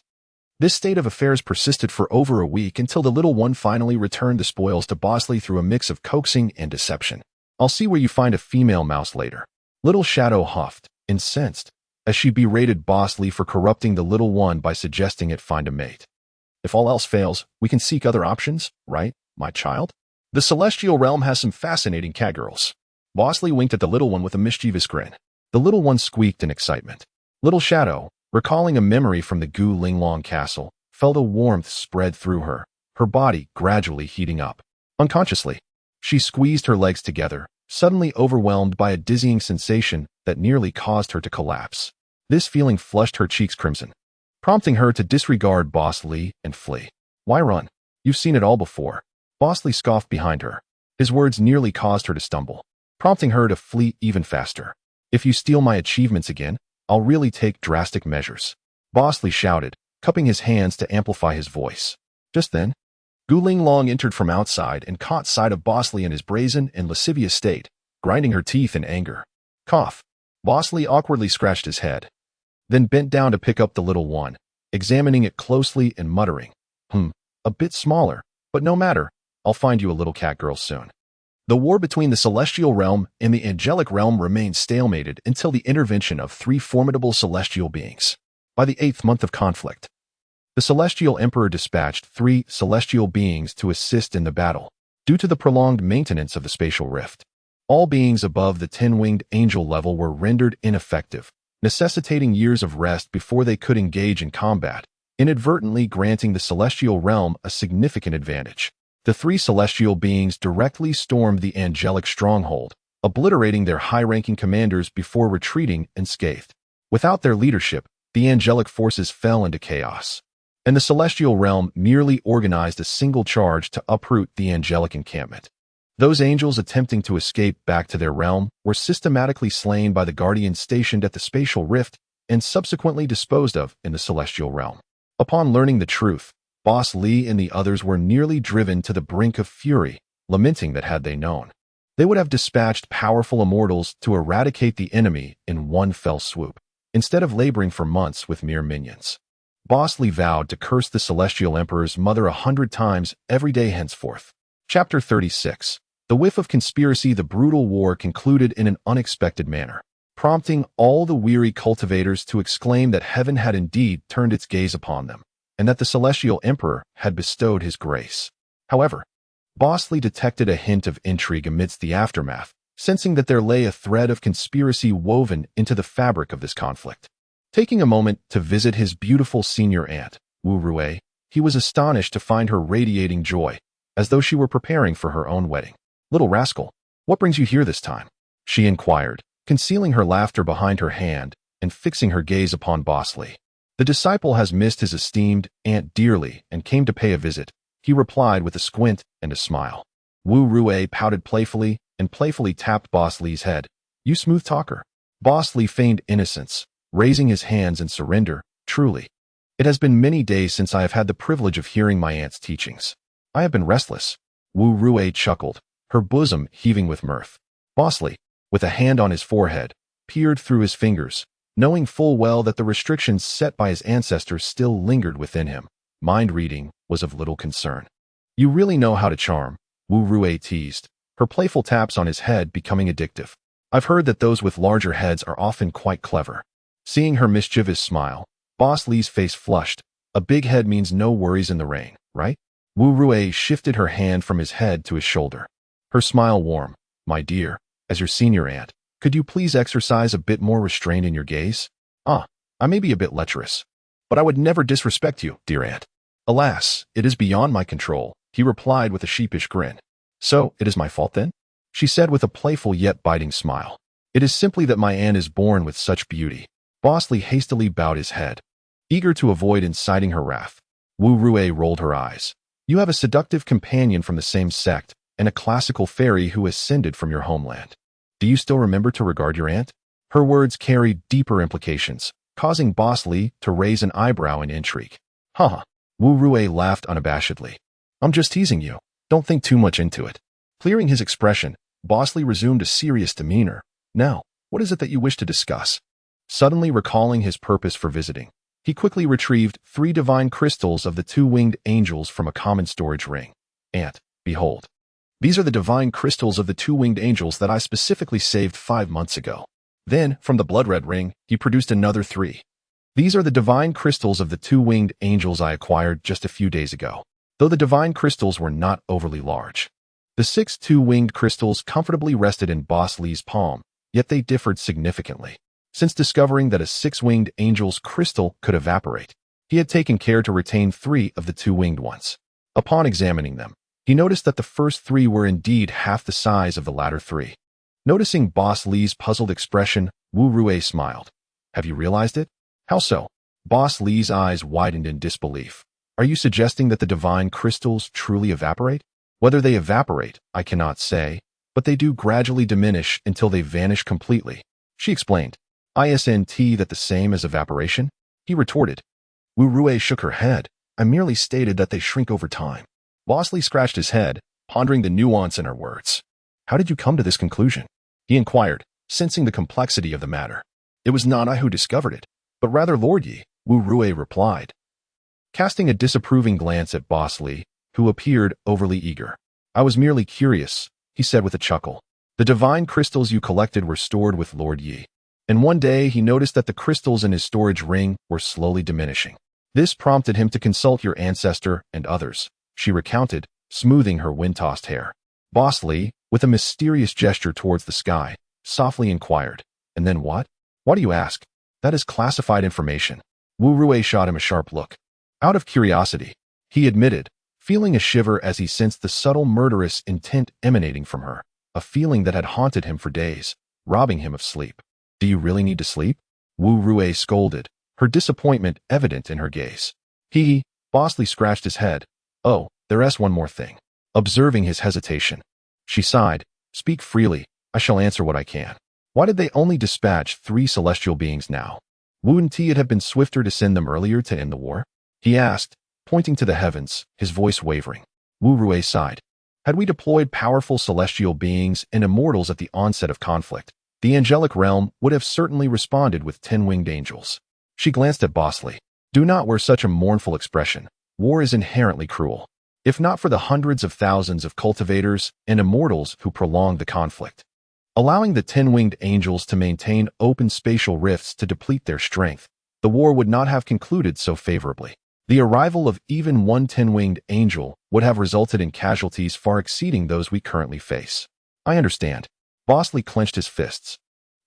A: This state of affairs persisted for over a week until the little one finally returned the spoils to Boss Lee through a mix of coaxing and deception. "I'll see where you find a female mouse later," Little Shadow huffed, incensed, as she berated Boss Lee for corrupting the little one by suggesting it find a mate. "If all else fails, we can seek other options, right, my child? The Celestial Realm has some fascinating catgirls." Boss Lee winked at the little one with a mischievous grin. The little one squeaked in excitement. Little Shadow, recalling a memory from the Gu Linglong castle, felt a warmth spread through her, her body gradually heating up. Unconsciously, she squeezed her legs together, suddenly overwhelmed by a dizzying sensation that nearly caused her to collapse. This feeling flushed her cheeks crimson, prompting her to disregard Boss Lee and flee. "Why run? You've seen it all before." Boss Lee scoffed behind her. His words nearly caused her to stumble, prompting her to flee even faster. "If you steal my achievements again, I'll really take drastic measures," Boss Lee shouted, cupping his hands to amplify his voice. Just then, Gu Linglong entered from outside and caught sight of Boss Lee in his brazen and lascivious state, grinding her teeth in anger. Cough. Boss Lee awkwardly scratched his head, then bent down to pick up the little one, examining it closely and muttering, "A bit smaller, but no matter, I'll find you a little cat girl soon." The war between the Celestial Realm and the Angelic Realm remained stalemated until the intervention of three formidable celestial beings. By the 8th month of conflict, the Celestial Emperor dispatched 3 celestial beings to assist in the battle. Due to the prolonged maintenance of the spatial rift, all beings above the 10-winged angel level were rendered ineffective, necessitating years of rest before they could engage in combat, inadvertently granting the Celestial Realm a significant advantage. The 3 celestial beings directly stormed the angelic stronghold, obliterating their high-ranking commanders before retreating unscathed. Without their leadership, the angelic forces fell into chaos, and the Celestial Realm merely organized a single charge to uproot the angelic encampment. Those angels attempting to escape back to their realm were systematically slain by the guardians stationed at the spatial rift and subsequently disposed of in the Celestial Realm. Upon learning the truth, Boss Lee and the others were nearly driven to the brink of fury, lamenting that had they known, they would have dispatched powerful immortals to eradicate the enemy in one fell swoop, instead of laboring for months with mere minions. Boss Lee vowed to curse the Celestial Emperor's mother 100 times every day henceforth. Chapter 36. The whiff of conspiracy. The brutal war concluded in an unexpected manner, prompting all the weary cultivators to exclaim that heaven had indeed turned its gaze upon them, and that the Celestial Emperor had bestowed his grace. However, Boss Lee detected a hint of intrigue amidst the aftermath, sensing that there lay a thread of conspiracy woven into the fabric of this conflict. Taking a moment to visit his beautiful senior aunt, Wu Rui, he was astonished to find her radiating joy, as though she were preparing for her own wedding. "Little rascal, what brings you here this time?" she inquired, concealing her laughter behind her hand and fixing her gaze upon Boss Lee. "The disciple has missed his esteemed aunt dearly and came to pay a visit," he replied with a squint and a smile. Wu Rui pouted playfully and playfully tapped Boss Lee's head. "You smooth talker." Boss Lee feigned innocence, raising his hands in surrender. "Truly, it has been many days since I have had the privilege of hearing my aunt's teachings. I have been restless." Wu Rui chuckled, her bosom heaving with mirth. Boss Lee, with a hand on his forehead, peered through his fingers, knowing full well that the restrictions set by his ancestors still lingered within him. Mind reading was of little concern. "You really know how to charm," Wu Rui teased, her playful taps on his head becoming addictive. "I've heard that those with larger heads are often quite clever." Seeing her mischievous smile, Boss Lee's face flushed. "A big head means no worries in the rain, right?" Wu Rui shifted her hand from his head to his shoulder. Her smile warm. My dear, as your senior aunt, could you please exercise a bit more restraint in your gaze? I may be a bit lecherous, but I would never disrespect you, dear aunt. Alas, it is beyond my control, he replied with a sheepish grin. So, it is my fault then? She said with a playful yet biting smile. It is simply that my aunt is born with such beauty. Bosley hastily bowed his head. Eager to avoid inciting her wrath, Wu Rui rolled her eyes. You have a seductive companion from the same sect, and a classical fairy who ascended from your homeland. Do you still remember to regard your aunt? Her words carried deeper implications, causing Bosley to raise an eyebrow in intrigue. Haha. Wu Rui laughed unabashedly. I'm just teasing you. Don't think too much into it. Clearing his expression, Bosley resumed a serious demeanor. Now, what is it that you wish to discuss? Suddenly recalling his purpose for visiting, he quickly retrieved 3 divine crystals of the 2-winged angels from a common storage ring. Aunt, behold. These are the divine crystals of the 2-winged angels that I specifically saved 5 months ago. Then, from the blood-red ring, he produced another 3. These are the divine crystals of the 2-winged angels I acquired just a few days ago, though the divine crystals were not overly large. The 6 2-winged crystals comfortably rested in Bosley's palm, yet they differed significantly. Since discovering that a 6-winged angel's crystal could evaporate, he had taken care to retain 3 of the 2-winged ones. Upon examining them, he noticed that the first 3 were indeed half the size of the latter 3. Noticing Bosley's puzzled expression, Wu Rui smiled. Have you realized it? How so? Bosley's eyes widened in disbelief. Are you suggesting that the divine crystals truly evaporate? Whether they evaporate, I cannot say, but they do gradually diminish until they vanish completely. She explained. Isn't that the same as evaporation? He retorted. Wu Rui shook her head. I merely stated that they shrink over time. Bosley scratched his head, pondering the nuance in her words. How did you come to this conclusion? He inquired, sensing the complexity of the matter. It was not I who discovered it, but rather Lord Yi, Wu Rui replied, casting a disapproving glance at Bosley, who appeared overly eager. I was merely curious, he said with a chuckle. The divine crystals you collected were stored with Lord Yi, and one day he noticed that the crystals in his storage ring were slowly diminishing. This prompted him to consult your ancestor and others, she recounted, smoothing her wind-tossed hair. Bosley, with a mysterious gesture towards the sky, softly inquired, and then what? Why do you ask? That is classified information. Wu Rui shot him a sharp look. Out of curiosity, he admitted, feeling a shiver as he sensed the subtle murderous intent emanating from her, a feeling that had haunted him for days, robbing him of sleep. Do you really need to sleep? Wu Rui scolded, her disappointment evident in her gaze. Bosley scratched his head. Oh, there's one more thing. Observing his hesitation, she sighed. Speak freely, I shall answer what I can. Why did they only dispatch 3 celestial beings now? Wouldn't it have been swifter to send them earlier to end the war? He asked, pointing to the heavens, his voice wavering. Wu Rui sighed. Had we deployed powerful celestial beings and immortals at the onset of conflict, the angelic realm would have certainly responded with 10-winged angels. She glanced at Bosley. Do not wear such a mournful expression. War is inherently cruel. If not for the hundreds of thousands of cultivators and immortals who prolonged the conflict, allowing the 10-winged angels to maintain open spatial rifts to deplete their strength, the war would not have concluded so favorably. The arrival of even one 10-winged angel would have resulted in casualties far exceeding those we currently face. I understand. Bosley clenched his fists.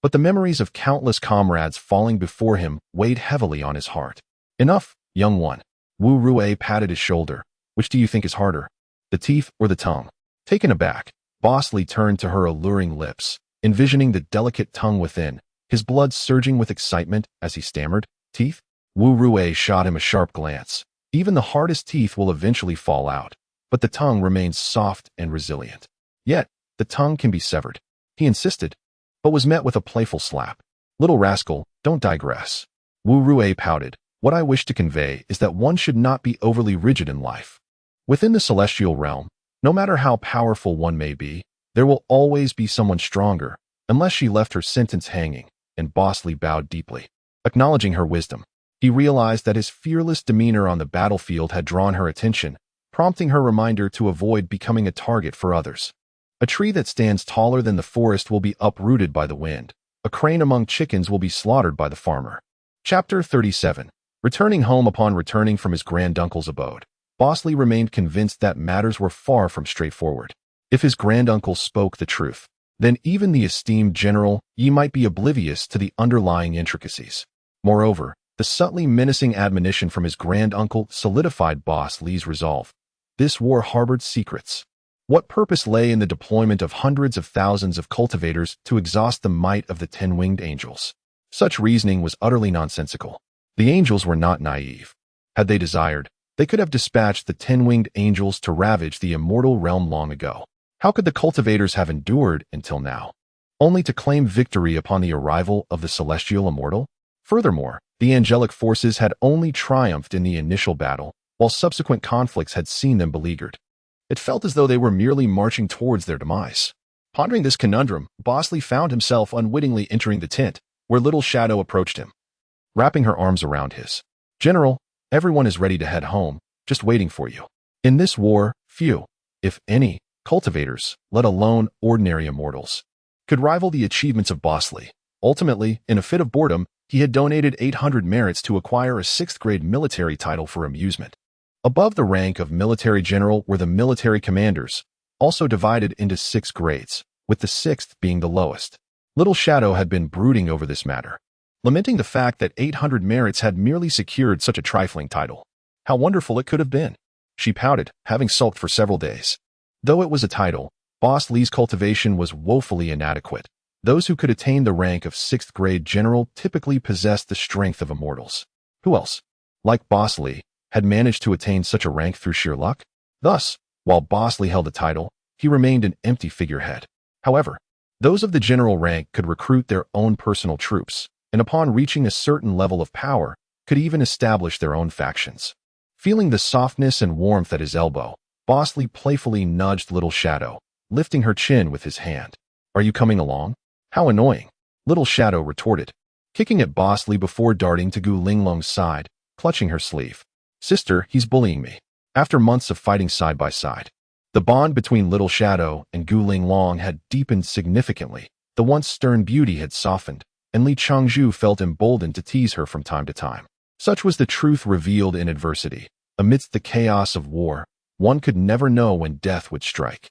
A: But the memories of countless comrades falling before him weighed heavily on his heart. Enough, young one. Wu Rui patted his shoulder. Which do you think is harder, the teeth or the tongue? Taken aback, Bosley turned to her alluring lips, envisioning the delicate tongue within, his blood surging with excitement as he stammered, Teeth? Wu Rui shot him a sharp glance. Even the hardest teeth will eventually fall out, but the tongue remains soft and resilient. Yet, the tongue can be severed. He insisted, but was met with a playful slap. Little rascal, don't digress. Wu Rui pouted. What I wish to convey is that one should not be overly rigid in life. Within the celestial realm, no matter how powerful one may be, there will always be someone stronger, unless she left her sentence hanging, and Bosley bowed deeply. Acknowledging her wisdom, he realized that his fearless demeanor on the battlefield had drawn her attention, prompting her reminder to avoid becoming a target for others. A tree that stands taller than the forest will be uprooted by the wind. A crane among chickens will be slaughtered by the farmer. Chapter 37. Returning home. Upon returning from his granduncle's abode, Boss Lee remained convinced that matters were far from straightforward. If his granduncle spoke the truth, then even the esteemed General Yi might be oblivious to the underlying intricacies. Moreover, the subtly menacing admonition from his granduncle solidified Boss Lee's resolve. This war harbored secrets. What purpose lay in the deployment of hundreds of thousands of cultivators to exhaust the might of the 10-winged angels? Such reasoning was utterly nonsensical. The angels were not naive. Had they desired, they could have dispatched the 10-winged angels to ravage the immortal realm long ago. How could the cultivators have endured until now, only to claim victory upon the arrival of the celestial immortal? Furthermore, the angelic forces had only triumphed in the initial battle, while subsequent conflicts had seen them beleaguered. It felt as though they were merely marching towards their demise. Pondering this conundrum, Boss Lee found himself unwittingly entering the tent, where Little Shadow approached him, wrapping her arms around his. "General, everyone is ready to head home, just waiting for you. In this war, few, if any, cultivators, let alone ordinary immortals, could rival the achievements of Boss Lee. Ultimately, in a fit of boredom, he had donated 800 merits to acquire a 6th-grade military title for amusement. Above the rank of military general were the military commanders, also divided into 6 grades, with the 6th being the lowest. Little Shadow had been brooding over this matter, lamenting the fact that 800 merits had merely secured such a trifling title. How wonderful it could have been. She pouted, having sulked for several days. Though it was a title, Boss Lee's cultivation was woefully inadequate. Those who could attain the rank of 6th-grade general typically possessed the strength of immortals. Who else, like Boss Lee, had managed to attain such a rank through sheer luck? Thus, while Boss Lee held the title, he remained an empty figurehead. However, those of the general rank could recruit their own personal troops, and upon reaching a certain level of power, could even establish their own factions. Feeling the softness and warmth at his elbow, Boss Lee playfully nudged Little Shadow, lifting her chin with his hand. "Are you coming along?" "How annoying," Little Shadow retorted, kicking at Boss Lee before darting to Gu Linglong's side, clutching her sleeve. "Sister, he's bullying me." After months of fighting side by side, the bond between Little Shadow and Gu Linglong had deepened significantly. The once stern beauty had softened, and Li Changzhu felt emboldened to tease her from time to time. Such was the truth revealed in adversity. Amidst the chaos of war, one could never know when death would strike.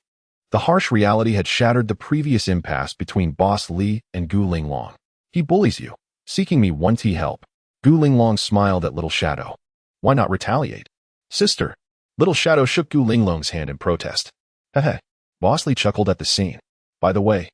A: The harsh reality had shattered the previous impasse between Boss Lee and Gu Linglong. "He bullies you, seeking me 1T help." Gu Linglong smiled at Little Shadow. "Why not retaliate?" "Sister." Little Shadow shook Gu Linglong's hand in protest. "Heh." Boss Lee chuckled at the scene. "By the way,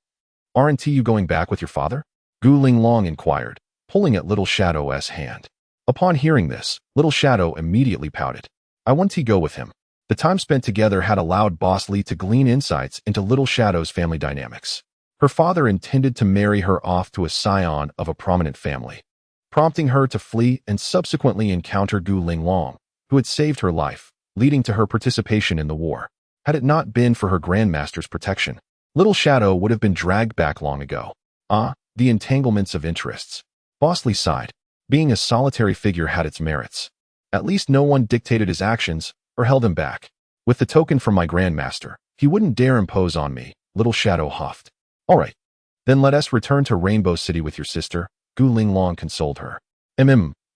A: aren't you going back with your father?" Gu Linglong inquired, pulling at Little Shadow's hand. Upon hearing this, Little Shadow immediately pouted. "I want to go with him." The time spent together had allowed Boss Lee to glean insights into Little Shadow's family dynamics. Her father intended to marry her off to a scion of a prominent family, prompting her to flee and subsequently encounter Gu Linglong, who had saved her life, leading to her participation in the war. Had it not been for her grandmaster's protection, Little Shadow would have been dragged back long ago. The entanglements of interests. Boss Lee sighed. Being a solitary figure had its merits. At least no one dictated his actions or held him back. With the token from my grandmaster, he wouldn't dare impose on me, Little Shadow huffed. "All right, then let us return to Rainbow City with your sister," Gu Linglong consoled her.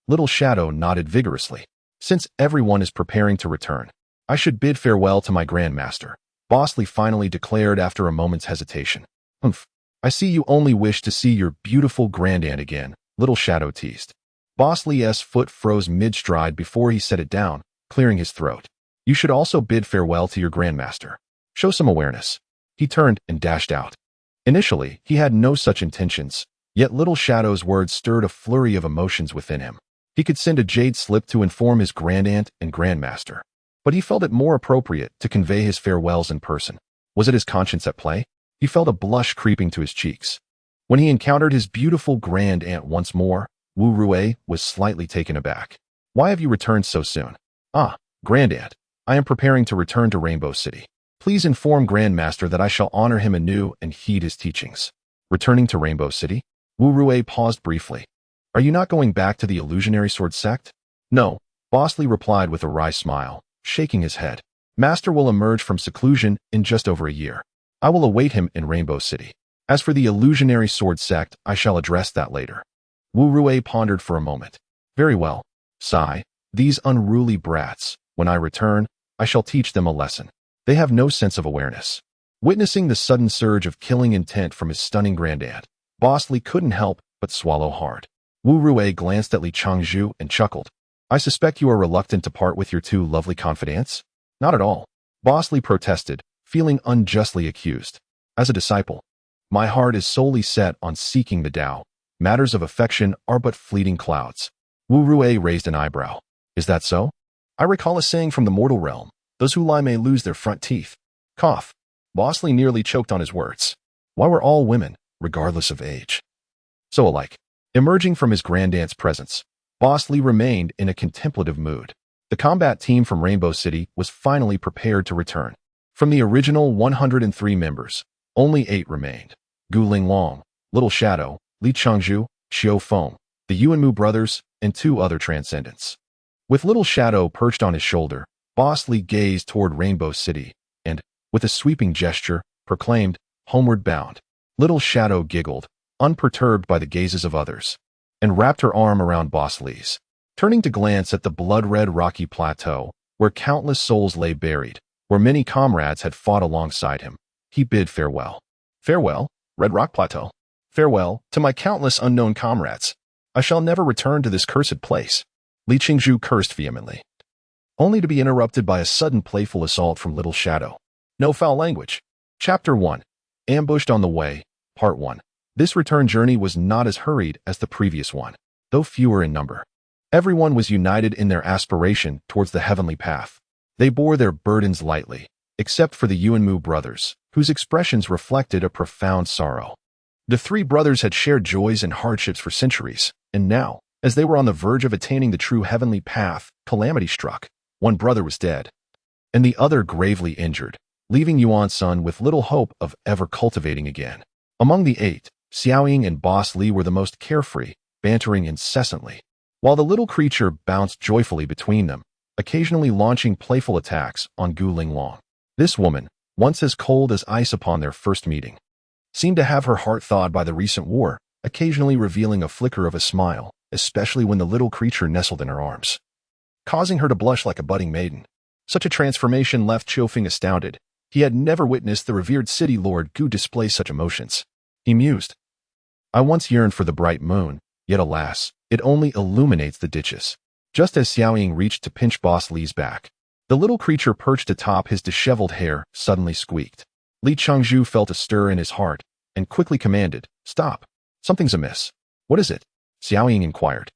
A: Little Shadow nodded vigorously. "Since everyone is preparing to return, I should bid farewell to my grandmaster," Boss Lee finally declared after a moment's hesitation. "Humph, I see you only wish to see your beautiful grandaunt again," Little Shadow teased. Boss Lee's foot froze mid-stride before he set it down, clearing his throat. "You should also bid farewell to your grandmaster. Show some awareness." He turned and dashed out. Initially, he had no such intentions, yet Little Shadow's words stirred a flurry of emotions within him. He could send a jade slip to inform his grandaunt and grandmaster, but he felt it more appropriate to convey his farewells in person. Was it his conscience at play? He felt a blush creeping to his cheeks. When he encountered his beautiful grandaunt once more, Wu Rui was slightly taken aback. "Why have you returned so soon?" Grandaunt, I am preparing to return to Rainbow City. Please inform Grandmaster that I shall honor him anew and heed his teachings." Returning to Rainbow City? Wu Rui paused briefly. "Are you not going back to the Illusionary Sword sect?" "No," Boss Lee replied with a wry smile, shaking his head. "Master will emerge from seclusion in just over a year. I will await him in Rainbow City. As for the Illusionary Sword sect, I shall address that later." Wu Rui pondered for a moment. "Very well. Sigh, these unruly brats, When I return, I shall teach them a lesson. They have no sense of awareness. Witnessing the sudden surge of killing intent from his stunning grandaunt, Boss Li couldn't help but swallow hard. Wu Rui glanced at Li Changzhu and chuckled. I suspect you are reluctant to part with your two lovely confidants? Not at all. Boss Li protested, feeling unjustly accused. As a disciple, my heart is solely set on seeking the Tao. Matters of affection are but fleeting clouds. Wu Rui raised an eyebrow. Is that so? I recall a saying from the Immortal Realm, those who lie may lose their front teeth. Cough. Boss Li nearly choked on his words. Why were all women, regardless of age, so alike? Emerging from his grandaunt's presence, Boss Li remained in a contemplative mood. The combat team from Rainbow City was finally prepared to return. From the original 103 members, only 8 remained. Gu Linglong, Little Shadow, Li Changzhu, Xiao Feng, the Yuanmu brothers, and 2 other transcendents. With Little Shadow perched on his shoulder, Boss Li gazed toward Rainbow City and, with a sweeping gesture, proclaimed, homeward bound. Little Shadow giggled, unperturbed by the gazes of others, and wrapped her arm around Boss Li's. Turning to glance at the blood-red rocky plateau, where countless souls lay buried, where many comrades had fought alongside him, he bid farewell. Farewell, Red Rock Plateau. Farewell to my countless unknown comrades. I shall never return to this cursed place. Li Qingzhu cursed vehemently, only to be interrupted by a sudden playful assault from Little Shadow. No foul language. Chapter 1. Ambushed on the Way, Part 1. This return journey was not as hurried as the previous one, though fewer in number. Everyone was united in their aspiration towards the heavenly path. They bore their burdens lightly, except for the Yuanmu brothers, whose expressions reflected a profound sorrow. The 3 brothers had shared joys and hardships for centuries, and now, as they were on the verge of attaining the true heavenly path, calamity struck. One brother was dead, and the other gravely injured, leaving Yuan Sun with little hope of ever cultivating again. Among the 8, Xiaoying and Boss Li were the most carefree, bantering incessantly, while the little creature bounced joyfully between them, occasionally launching playful attacks on Gu Linglong. This woman, once as cold as ice upon their first meeting, seemed to have her heart thawed by the recent war, occasionally revealing a flicker of a smile, especially when the little creature nestled in her arms, causing her to blush like a budding maiden. Such a transformation left Qiufeng astounded. He had never witnessed the revered city lord Gu display such emotions. He mused. I once yearned for the bright moon, yet alas, it only illuminates the ditches. Just as Xiaoying reached to pinch Boss Li's back, the little creature perched atop his disheveled hair suddenly squeaked. Li Changzhu felt a stir in his heart and quickly commanded, Stop. Something's amiss. What is it? Xiaoying inquired,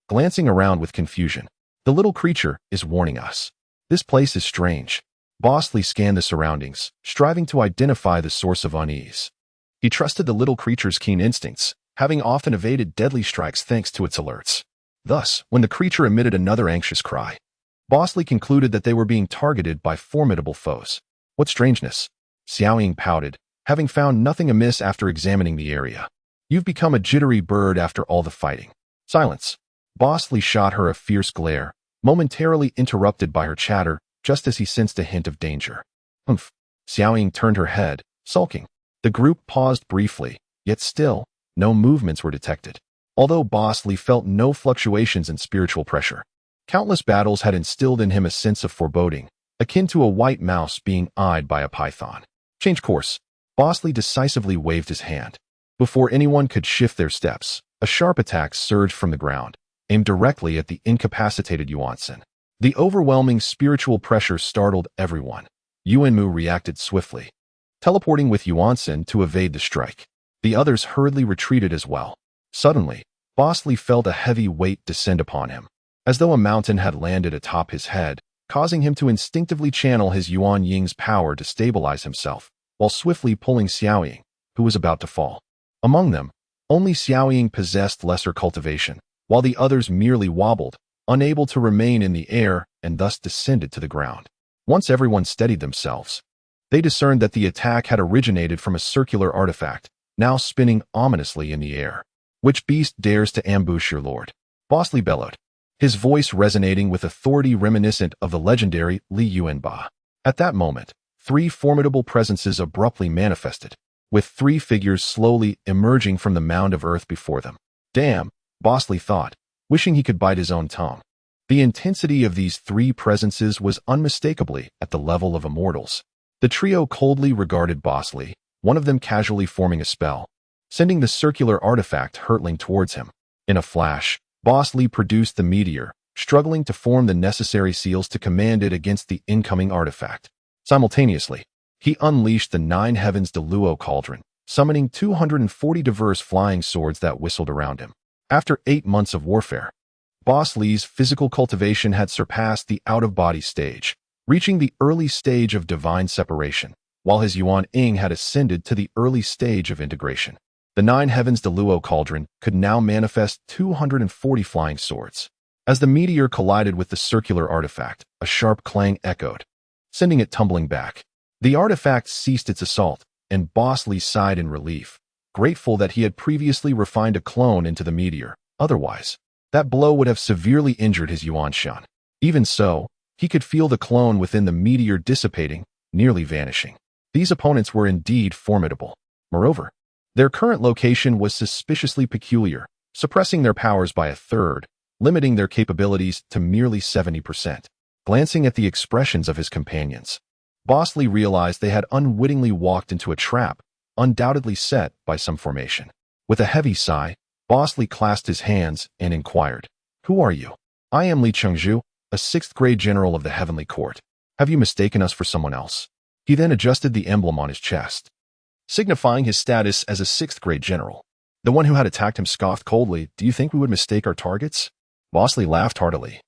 A: glancing around with confusion. The little creature is warning us. This place is strange. Boss Li scanned the surroundings, striving to identify the source of unease. He trusted the little creature's keen instincts, having often evaded deadly strikes thanks to its alerts. Thus, when the creature emitted another anxious cry, Boss Li concluded that they were being targeted by formidable foes. What strangeness? Xiaoying pouted, having found nothing amiss after examining the area. You've become a jittery bird after all the fighting. Silence. Boss Li shot her a fierce glare, momentarily interrupted by her chatter, just as he sensed a hint of danger. Humph. Xiaoying turned her head, sulking. The group paused briefly, yet still, no movements were detected. Although Boss Li felt no fluctuations in spiritual pressure, countless battles had instilled in him a sense of foreboding, akin to a white mouse being eyed by a python. Change course. Boss Li decisively waved his hand. Before anyone could shift their steps, a sharp attack surged from the ground, aimed directly at the incapacitated Yuansen. The overwhelming spiritual pressure startled everyone. Yuanmu reacted swiftly, teleporting with Yuansen to evade the strike. The others hurriedly retreated as well. Suddenly, Boss Li felt a heavy weight descend upon him, as though a mountain had landed atop his head, causing him to instinctively channel his Yuan Ying's power to stabilize himself, while swiftly pulling Xiaoying, who was about to fall. Among them, only Xiaoying possessed lesser cultivation, while the others merely wobbled, unable to remain in the air, and thus descended to the ground. Once everyone steadied themselves, they discerned that the attack had originated from a circular artifact, now spinning ominously in the air. Which beast dares to ambush your lord? Boss Li bellowed, his voice resonating with authority reminiscent of the legendary Li Yuanba. At that moment, 3 formidable presences abruptly manifested, with 3 figures slowly emerging from the mound of earth before them. Damn, Boss Li thought, wishing he could bite his own tongue. The intensity of these three presences was unmistakably at the level of immortals. The trio coldly regarded Boss Lee, one of them casually forming a spell, sending the circular artifact hurtling towards him. In a flash, Boss Lee produced the meteor, struggling to form the necessary seals to command it against the incoming artifact. Simultaneously, he unleashed the 9 Heavens Deluo Cauldron, summoning 240 diverse flying swords that whistled around him. After 8 months of warfare, Boss Lee's physical cultivation had surpassed the out-of-body stage, reaching the early stage of divine separation, while his Yuan Ying had ascended to the early stage of integration. The 9 Heavens Deluo Cauldron could now manifest 240 flying swords. As the meteor collided with the circular artifact, a sharp clang echoed, sending it tumbling back. The artifact ceased its assault, and Boss Lee sighed in relief, grateful that he had previously refined a clone into the meteor. Otherwise, that blow would have severely injured his Yuan Shan. Even so, he could feel the clone within the meteor dissipating, nearly vanishing. These opponents were indeed formidable. Moreover, their current location was suspiciously peculiar, suppressing their powers by a third, limiting their capabilities to merely 70%. Glancing at the expressions of his companions, Boss Lee realized they had unwittingly walked into a trap, undoubtedly set by some formation. With a heavy sigh, Boss Lee clasped his hands and inquired, "Who are you?" "I am Li Chengzhu, a 6th-grade general of the Heavenly Court. Have you mistaken us for someone else?" He then adjusted the emblem on his chest, signifying his status as a 6th-grade general. The one who had attacked him scoffed coldly, "Do you think we would mistake our targets?" Boss Lee laughed heartily.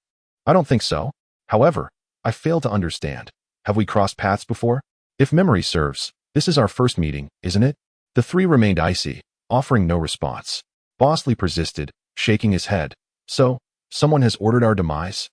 A: "I don't think so. However, I fail to understand. Have we crossed paths before? If memory serves, this is our first meeting, isn't it?" The three remained icy, offering no response. Boss Lee persisted, shaking his head. "So, someone has ordered our demise?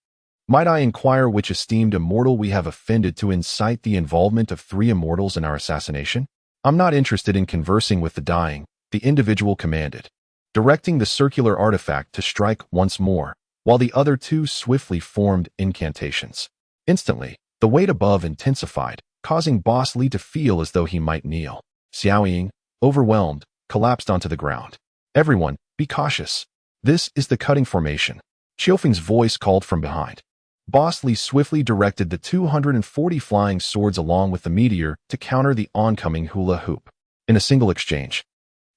A: Might I inquire which esteemed immortal we have offended to incite the involvement of 3 immortals in our assassination?" "I'm not interested in conversing with the dying," the individual commanded, directing the circular artifact to strike once more, while the other 2 swiftly formed incantations. Instantly, the weight above intensified, causing Boss Lee to feel as though he might kneel. Xiao Ying, overwhelmed, collapsed onto the ground. "Everyone, be cautious. This is the cutting formation," Qiufeng's voice called from behind. Boss Lee swiftly directed the 240 flying swords along with the meteor to counter the oncoming hula hoop. In a single exchange,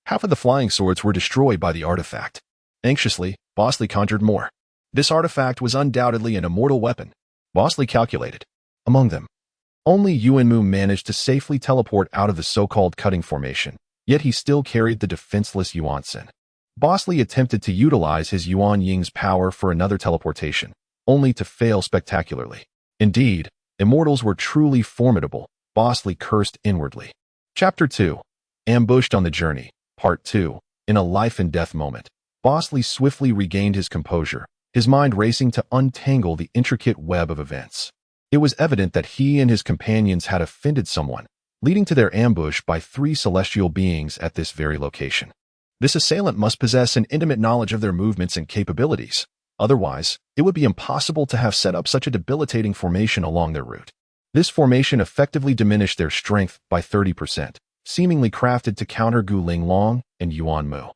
A: half of the flying swords were destroyed by the artifact. Anxiously, Boss Lee conjured more. This artifact was undoubtedly an immortal weapon. Boss Lee calculated. Among them, only Yuanmu managed to safely teleport out of the so-called cutting formation, yet he still carried the defenseless Yuansen. Boss Lee attempted to utilize his Yuan Ying's power for another teleportation, only to fail spectacularly. Indeed, immortals were truly formidable, Boss Lee cursed inwardly. Chapter 2. Ambushed on the Journey, Part 2. In a life-and-death moment, Boss Lee swiftly regained his composure, his mind racing to untangle the intricate web of events. It was evident that he and his companions had offended someone, leading to their ambush by 3 celestial beings at this very location. This assailant must possess an intimate knowledge of their movements and capabilities. Otherwise, it would be impossible to have set up such a debilitating formation along their route. This formation effectively diminished their strength by 30%, seemingly crafted to counter Gu Linglong and Yuan Mu.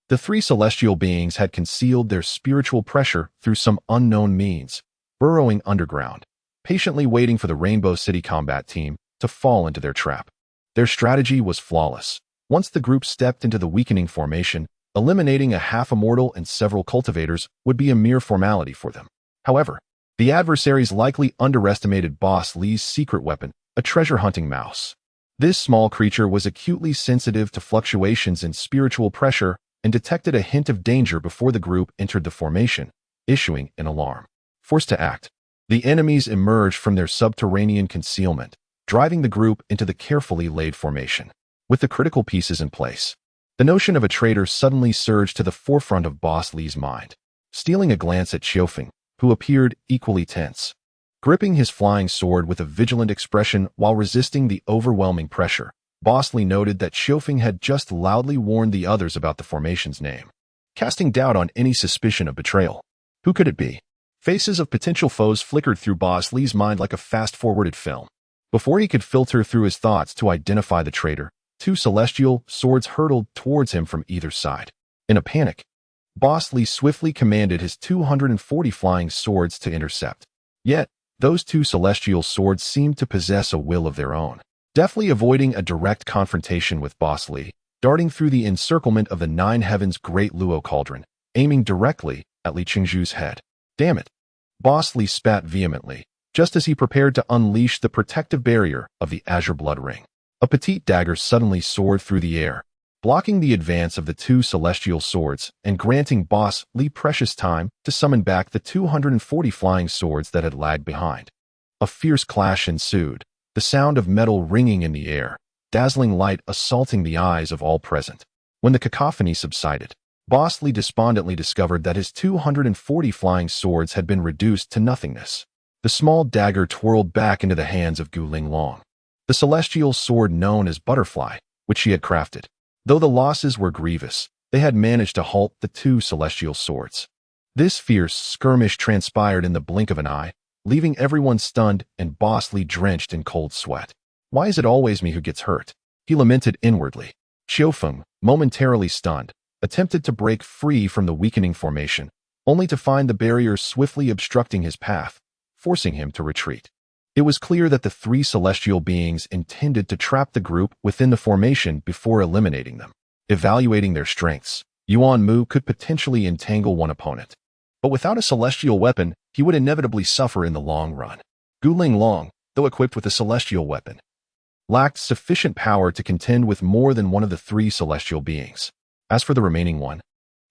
A: The 3 celestial beings had concealed their spiritual pressure through some unknown means, burrowing underground, patiently waiting for the Rainbow City combat team to fall into their trap. Their strategy was flawless. Once the group stepped into the weakening formation, eliminating a half-immortal and several cultivators would be a mere formality for them. However, the adversaries likely underestimated Boss Lee's secret weapon, a treasure-hunting mouse. This small creature was acutely sensitive to fluctuations in spiritual pressure and detected a hint of danger before the group entered the formation, issuing an alarm. Forced to act, the enemies emerged from their subterranean concealment, driving the group into the carefully laid formation. With the critical pieces in place, the notion of a traitor suddenly surged to the forefront of Boss Lee's mind. Stealing a glance at Qiufeng, who appeared equally tense, gripping his flying sword with a vigilant expression while resisting the overwhelming pressure, Boss Lee noted that Qiufeng had just loudly warned the others about the formation's name, casting doubt on any suspicion of betrayal. Who could it be? Faces of potential foes flickered through Boss Lee's mind like a fast-forwarded film. Before he could filter through his thoughts to identify the traitor, 2 celestial swords hurtled towards him from either side. In a panic, Boss Lee swiftly commanded his 240 flying swords to intercept. Yet, those two celestial swords seemed to possess a will of their own. Deftly avoiding a direct confrontation with Boss Lee, darting through the encirclement of the Nine Heavens' great Luo cauldron, aiming directly at Li Qingzhu's head. Damn it! Boss Lee spat vehemently, just as he prepared to unleash the protective barrier of the Azure Blood Ring. A petite dagger suddenly soared through the air, blocking the advance of the two celestial swords and granting Boss Lee precious time to summon back the 240 flying swords that had lagged behind. A fierce clash ensued, the sound of metal ringing in the air, dazzling light assaulting the eyes of all present. When the cacophony subsided, Boss Lee despondently discovered that his 240 flying swords had been reduced to nothingness. The small dagger twirled back into the hands of Gu Linglong, the celestial sword known as Butterfly, which she had crafted. Though the losses were grievous, they had managed to halt the two celestial swords. This fierce skirmish transpired in the blink of an eye, leaving everyone stunned and Boss Lee drenched in cold sweat. Why is it always me who gets hurt? He lamented inwardly. Xiaofeng, momentarily stunned, attempted to break free from the weakening formation, only to find the barrier swiftly obstructing his path, forcing him to retreat. It was clear that the three celestial beings intended to trap the group within the formation before eliminating them. Evaluating their strengths, Yuan Mu could potentially entangle one opponent. But without a celestial weapon, he would inevitably suffer in the long run. Gu Linglong, though equipped with a celestial weapon, lacked sufficient power to contend with more than one of the three celestial beings. As for the remaining one,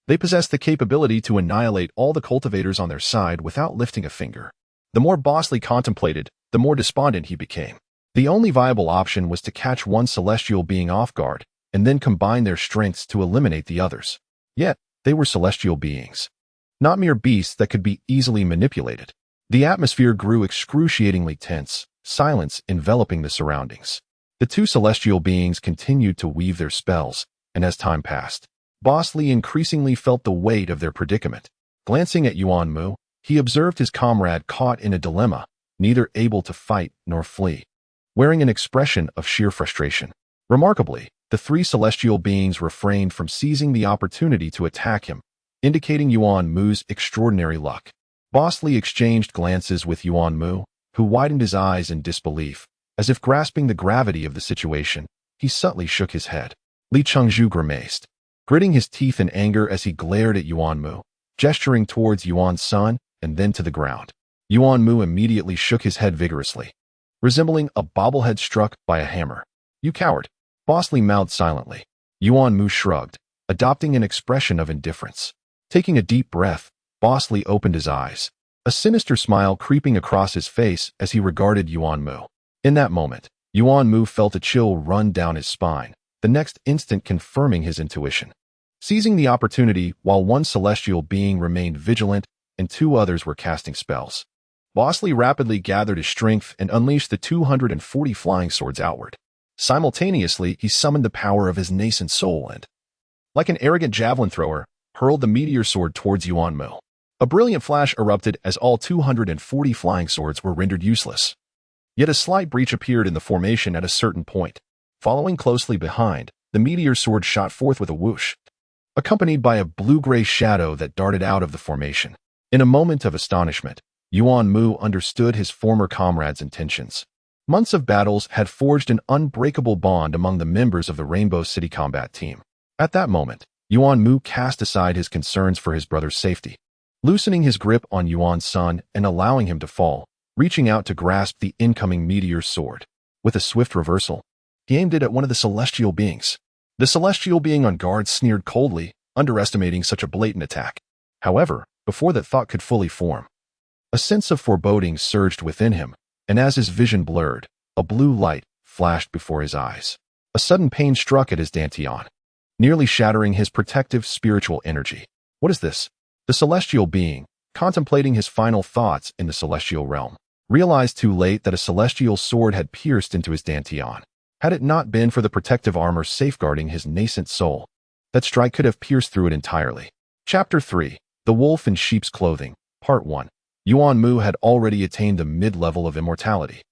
A: they possessed the capability to annihilate all the cultivators on their side without lifting a finger. The more Boss Lee contemplated, the more despondent he became. The only viable option was to catch one celestial being off guard and then combine their strengths to eliminate the others. Yet, they were celestial beings, not mere beasts that could be easily manipulated. The atmosphere grew excruciatingly tense, silence enveloping the surroundings. The two celestial beings continued to weave their spells, and as time passed, Boss Lee increasingly felt the weight of their predicament. Glancing at Yuan Mu, he observed his comrade caught in a dilemma, neither able to fight nor flee, wearing an expression of sheer frustration. Remarkably, the three celestial beings refrained from seizing the opportunity to attack him, indicating Yuan Mu's extraordinary luck. Boss Lee exchanged glances with Yuan Mu, who widened his eyes in disbelief. As if grasping the gravity of the situation, he subtly shook his head. Li Qingzhu grimaced, gritting his teeth in anger as he glared at Yuan Mu, gesturing towards Yuan's son and then to the ground. Yuan Mu immediately shook his head vigorously, resembling a bobblehead struck by a hammer. You coward! Boss Lee mouthed silently. Yuan Mu shrugged, adopting an expression of indifference. Taking a deep breath, Boss Lee opened his eyes, a sinister smile creeping across his face as he regarded Yuan Mu. In that moment, Yuan Mu felt a chill run down his spine, the next instant confirming his intuition. Seizing the opportunity while one celestial being remained vigilant and two others were casting spells, Boss Lee rapidly gathered his strength and unleashed the 240 flying swords outward. Simultaneously, he summoned the power of his nascent soul and, like an arrogant javelin thrower, hurled the meteor sword towards Yuan Mu. A brilliant flash erupted as all 240 flying swords were rendered useless. Yet a slight breach appeared in the formation at a certain point. Following closely behind, the meteor sword shot forth with a whoosh, accompanied by a blue-gray shadow that darted out of the formation. In a moment of astonishment, Yuan Mu understood his former comrade's intentions. Months of battles had forged an unbreakable bond among the members of the Rainbow City combat team. At that moment, Yuan Mu cast aside his concerns for his brother's safety, loosening his grip on Yuan's son and allowing him to fall, reaching out to grasp the incoming meteor sword. With a swift reversal, he aimed it at one of the celestial beings. The celestial being on guard sneered coldly, underestimating such a blatant attack. However, before that thought could fully form, a sense of foreboding surged within him, and as his vision blurred, a blue light flashed before his eyes. A sudden pain struck at his dantian, nearly shattering his protective spiritual energy. What is this? The celestial being, contemplating his final thoughts in the celestial realm, realized too late that a celestial sword had pierced into his dantian. Had it not been for the protective armor safeguarding his nascent soul, that strike could have pierced through it entirely. Chapter 3. The Wolf in Sheep's Clothing, Part 1. Yuan Mu had already attained the mid-level of immortality.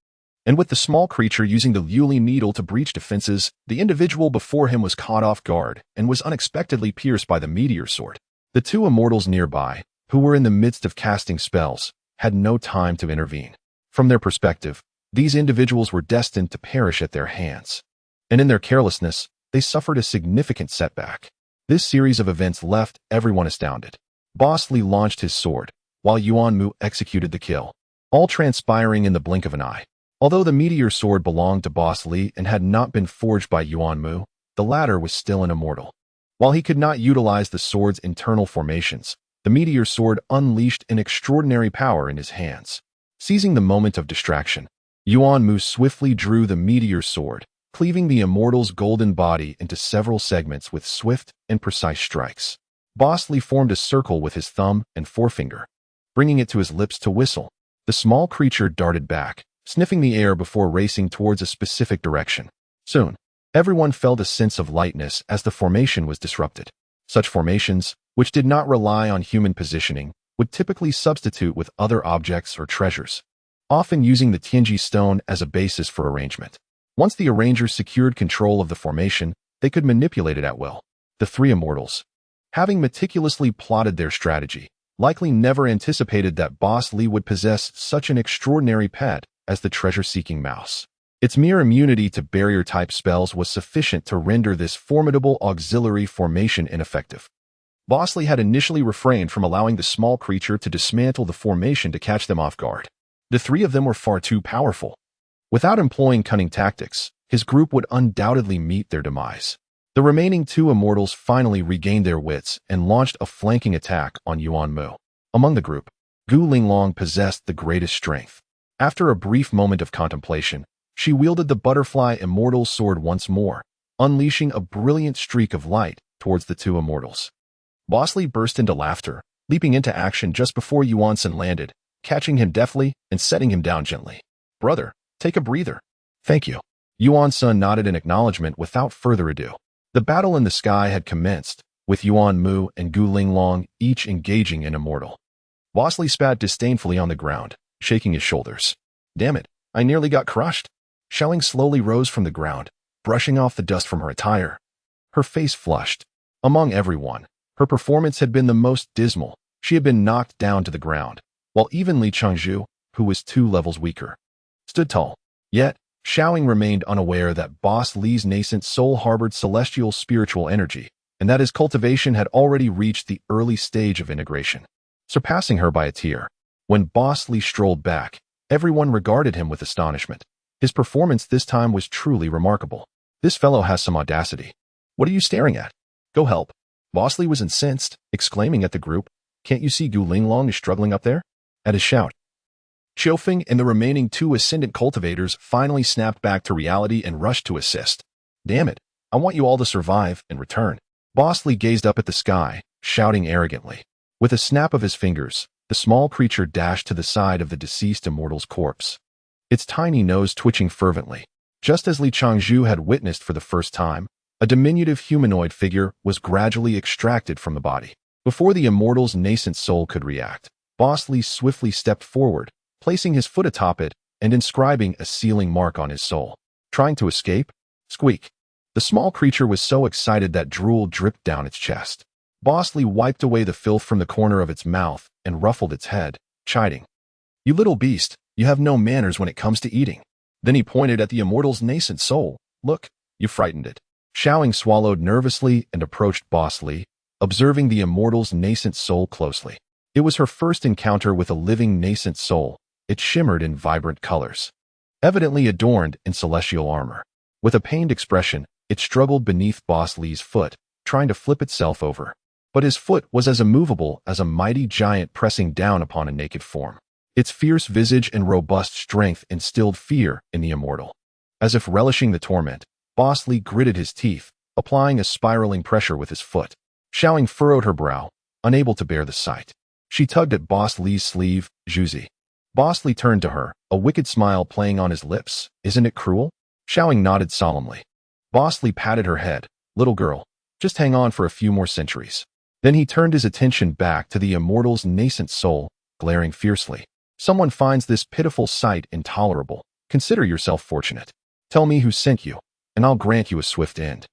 A: And with the small creature using the Yuli needle to breach defenses, the individual before him was caught off guard and was unexpectedly pierced by the meteor sword. The two immortals nearby, who were in the midst of casting spells, had no time to intervene. From their perspective, these individuals were destined to perish at their hands. And in their carelessness, they suffered a significant setback. This series of events left everyone astounded. Boss Lee launched his sword, while Yuan Mu executed the kill, all transpiring in the blink of an eye. Although the meteor sword belonged to Boss Lee and had not been forged by Yuan Mu, the latter was still an immortal. While he could not utilize the sword's internal formations, the meteor sword unleashed an extraordinary power in his hands. Seizing the moment of distraction, Yuan Mu swiftly drew the meteor sword, cleaving the immortal's golden body into several segments with swift and precise strikes. Boss Lee formed a circle with his thumb and forefinger, bringing it to his lips to whistle. The small creature darted back, sniffing the air before racing towards a specific direction. Soon, everyone felt a sense of lightness as the formation was disrupted. Such formations, which did not rely on human positioning, would typically substitute with other objects or treasures, often using the Tianji stone as a basis for arrangement. Once the arrangers secured control of the formation, they could manipulate it at will. The three immortals, having meticulously plotted their strategy, likely never anticipated that Boss Lee would possess such an extraordinary pet as the treasure-seeking mouse. Its mere immunity to barrier-type spells was sufficient to render this formidable auxiliary formation ineffective. Boss Lee had initially refrained from allowing the small creature to dismantle the formation to catch them off guard. The three of them were far too powerful. Without employing cunning tactics, his group would undoubtedly meet their demise. The remaining two immortals finally regained their wits and launched a flanking attack on Yuan Mu. Among the group, Gu Linglong possessed the greatest strength. After a brief moment of contemplation, she wielded the butterfly immortal sword once more, unleashing a brilliant streak of light towards the two immortals. Boss Lee burst into laughter, leaping into action just before Yuan-san landed, catching him deftly and setting him down gently. "Brother, take a breather." "Thank you." Yuan-san nodded in acknowledgement without further ado. The battle in the sky had commenced, with Yuan Mu and Gu Linglong each engaging an immortal. Boss Lee spat disdainfully on the ground, shaking his shoulders. "Damn it, I nearly got crushed." Xiaoling slowly rose from the ground, brushing off the dust from her attire. Her face flushed. Among everyone, her performance had been the most dismal. She had been knocked down to the ground, while even Li Changzhu, who was 2 levels weaker, stood tall. Yet, Xiaoling remained unaware that Boss Li's nascent soul harbored celestial spiritual energy, and that his cultivation had already reached the early stage of integration, surpassing her by a tier. When Boss Li strolled back, everyone regarded him with astonishment. His performance this time was truly remarkable. "This fellow has some audacity. What are you staring at? Go help." Boss Lee was incensed, exclaiming at the group, "Can't you see Gu Linglong is struggling up there?" At his shout, Qiufeng and the remaining 2 ascendant cultivators finally snapped back to reality and rushed to assist. "Damn it, I want you all to survive and return." Boss Lee gazed up at the sky, shouting arrogantly. With a snap of his fingers, the small creature dashed to the side of the deceased immortal's corpse, its tiny nose twitching fervently. Just as Li Changzhu had witnessed for the first time, a diminutive humanoid figure was gradually extracted from the body. Before the immortal's nascent soul could react, Boss Lee swiftly stepped forward, placing his foot atop it and inscribing a sealing mark on his soul. Trying to escape? Squeak. The small creature was so excited that drool dripped down its chest. Boss Lee wiped away the filth from the corner of its mouth and ruffled its head, chiding, "You little beast, you have no manners when it comes to eating." Then he pointed at the immortal's nascent soul. "Look, you frightened it." Xiaoling swallowed nervously and approached Boss Lee, observing the immortal's nascent soul closely. It was her first encounter with a living nascent soul. It shimmered in vibrant colors, evidently adorned in celestial armor. With a pained expression, it struggled beneath Boss Lee's foot, trying to flip itself over. But his foot was as immovable as a mighty giant pressing down upon a naked form. Its fierce visage and robust strength instilled fear in the immortal. As if relishing the torment, Boss Lee gritted his teeth, applying a spiraling pressure with his foot. Xiaoling furrowed her brow, unable to bear the sight. She tugged at Boss Lee's sleeve. "Zhuzi." Boss Lee turned to her, a wicked smile playing on his lips. "Isn't it cruel?" Xiaoling nodded solemnly. Boss Lee patted her head. "Little girl, just hang on for a few more centuries." Then he turned his attention back to the immortal's nascent soul, glaring fiercely. "Someone finds this pitiful sight intolerable. Consider yourself fortunate. Tell me who sent you, and I'll grant you a swift end."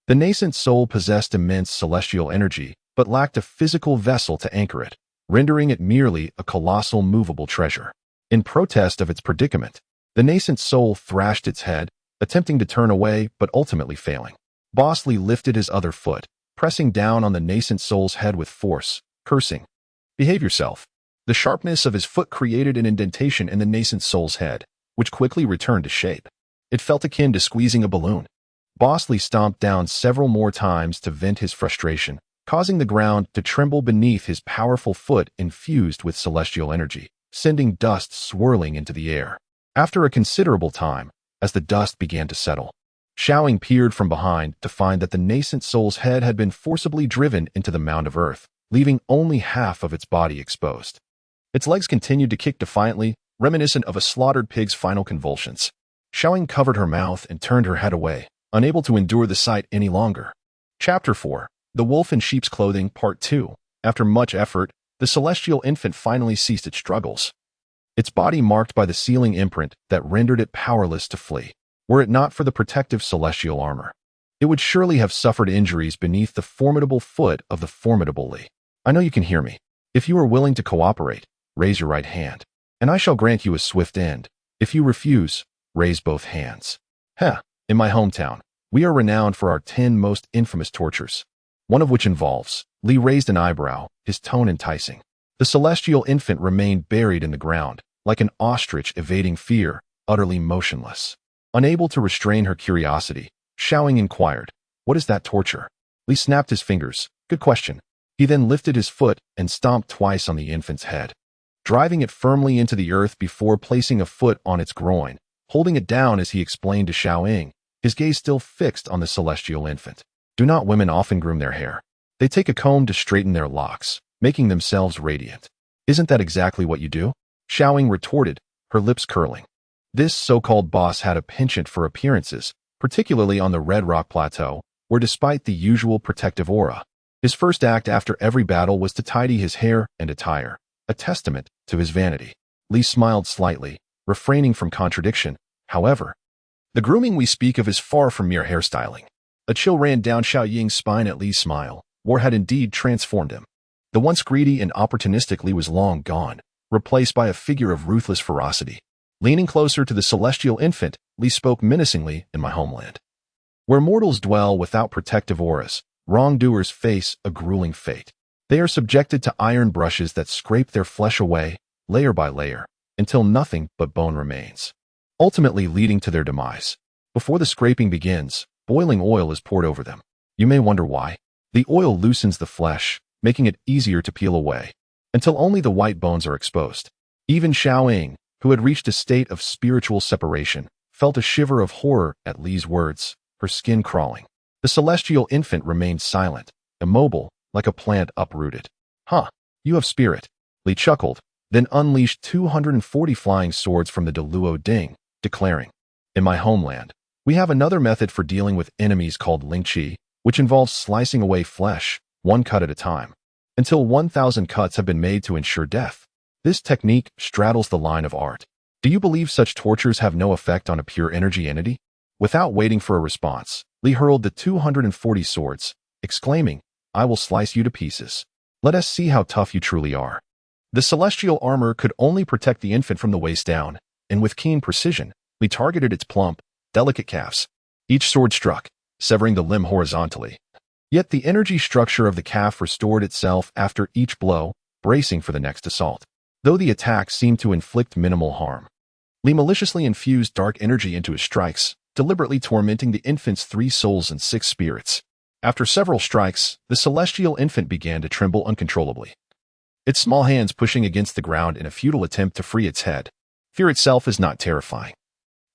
A: The nascent soul possessed immense celestial energy, but lacked a physical vessel to anchor it, rendering it merely a colossal movable treasure. In protest of its predicament, the nascent soul thrashed its head, attempting to turn away but ultimately failing. Bosley lifted his other foot, pressing down on the nascent soul's head with force, cursing, "Behave yourself." The sharpness of his foot created an indentation in the nascent soul's head, which quickly returned to shape. It felt akin to squeezing a balloon. Bosley stomped down several more times to vent his frustration, causing the ground to tremble beneath his powerful foot infused with celestial energy, sending dust swirling into the air. After a considerable time, as the dust began to settle, Xiaoying peered from behind to find that the nascent soul's head had been forcibly driven into the mound of earth, leaving only half of its body exposed. Its legs continued to kick defiantly, reminiscent of a slaughtered pig's final convulsions. Xiaoying covered her mouth and turned her head away, unable to endure the sight any longer. Chapter 4. The Wolf in Sheep's Clothing, Part 2. After much effort, the celestial infant finally ceased its struggles. Its body marked by the sealing imprint that rendered it powerless to flee. Were it not for the protective celestial armor, it would surely have suffered injuries beneath the formidable foot of the formidable Li. I know you can hear me. If you are willing to cooperate, raise your right hand, and I shall grant you a swift end. If you refuse, raise both hands. In my hometown, we are renowned for our 10 most infamous tortures, one of which involves. Li raised an eyebrow, his tone enticing. The celestial infant remained buried in the ground, like an ostrich evading fear, utterly motionless. Unable to restrain her curiosity, Xiaoying inquired, "What is that torture?" Li snapped his fingers. "Good question." He then lifted his foot and stomped twice on the infant's head, driving it firmly into the earth before placing a foot on its groin, holding it down as he explained to Xiaoying, his gaze still fixed on the celestial infant. "Do not women often groom their hair? They take a comb to straighten their locks, making themselves radiant. Isn't that exactly what you do?" Xiaoying retorted, her lips curling. This so-called boss had a penchant for appearances, particularly on the Red Rock Plateau, where despite the usual protective aura, his first act after every battle was to tidy his hair and attire, a testament to his vanity. Li smiled slightly, refraining from contradiction. However, the grooming we speak of is far from mere hairstyling. A chill ran down Xiaoying's spine at Li's smile. War had indeed transformed him. The once greedy and opportunistic Li was long gone, replaced by a figure of ruthless ferocity. Leaning closer to the celestial infant, Li spoke menacingly. "In my homeland, where mortals dwell without protective auras, wrongdoers face a grueling fate. They are subjected to iron brushes that scrape their flesh away, layer by layer, until nothing but bone remains, ultimately leading to their demise. Before the scraping begins, boiling oil is poured over them. You may wonder why. The oil loosens the flesh, making it easier to peel away, until only the white bones are exposed." Even Xiaoying, who had reached a state of spiritual separation, felt a shiver of horror at Li's words, her skin crawling. The celestial infant remained silent, immobile, like a plant uprooted. You have spirit." Li chuckled, then unleashed 240 flying swords from the Deluo Ding, declaring, "In my homeland, we have another method for dealing with enemies called Lingqi, which involves slicing away flesh, one cut at a time, until 1,000 cuts have been made to ensure death. This technique straddles the line of art. Do you believe such tortures have no effect on a pure energy entity?" Without waiting for a response, Li hurled the 240 swords, exclaiming, "I will slice you to pieces. Let us see how tough you truly are." The celestial armor could only protect the infant from the waist down, and with keen precision, Li targeted its plump, delicate calves. Each sword struck, severing the limb horizontally. Yet the energy structure of the calf restored itself after each blow, bracing for the next assault. Though the attack seemed to inflict minimal harm, Li maliciously infused dark energy into his strikes, deliberately tormenting the infant's 3 souls and 6 spirits. After several strikes, the celestial infant began to tremble uncontrollably, its small hands pushing against the ground in a futile attempt to free its head. Fear itself is not terrifying.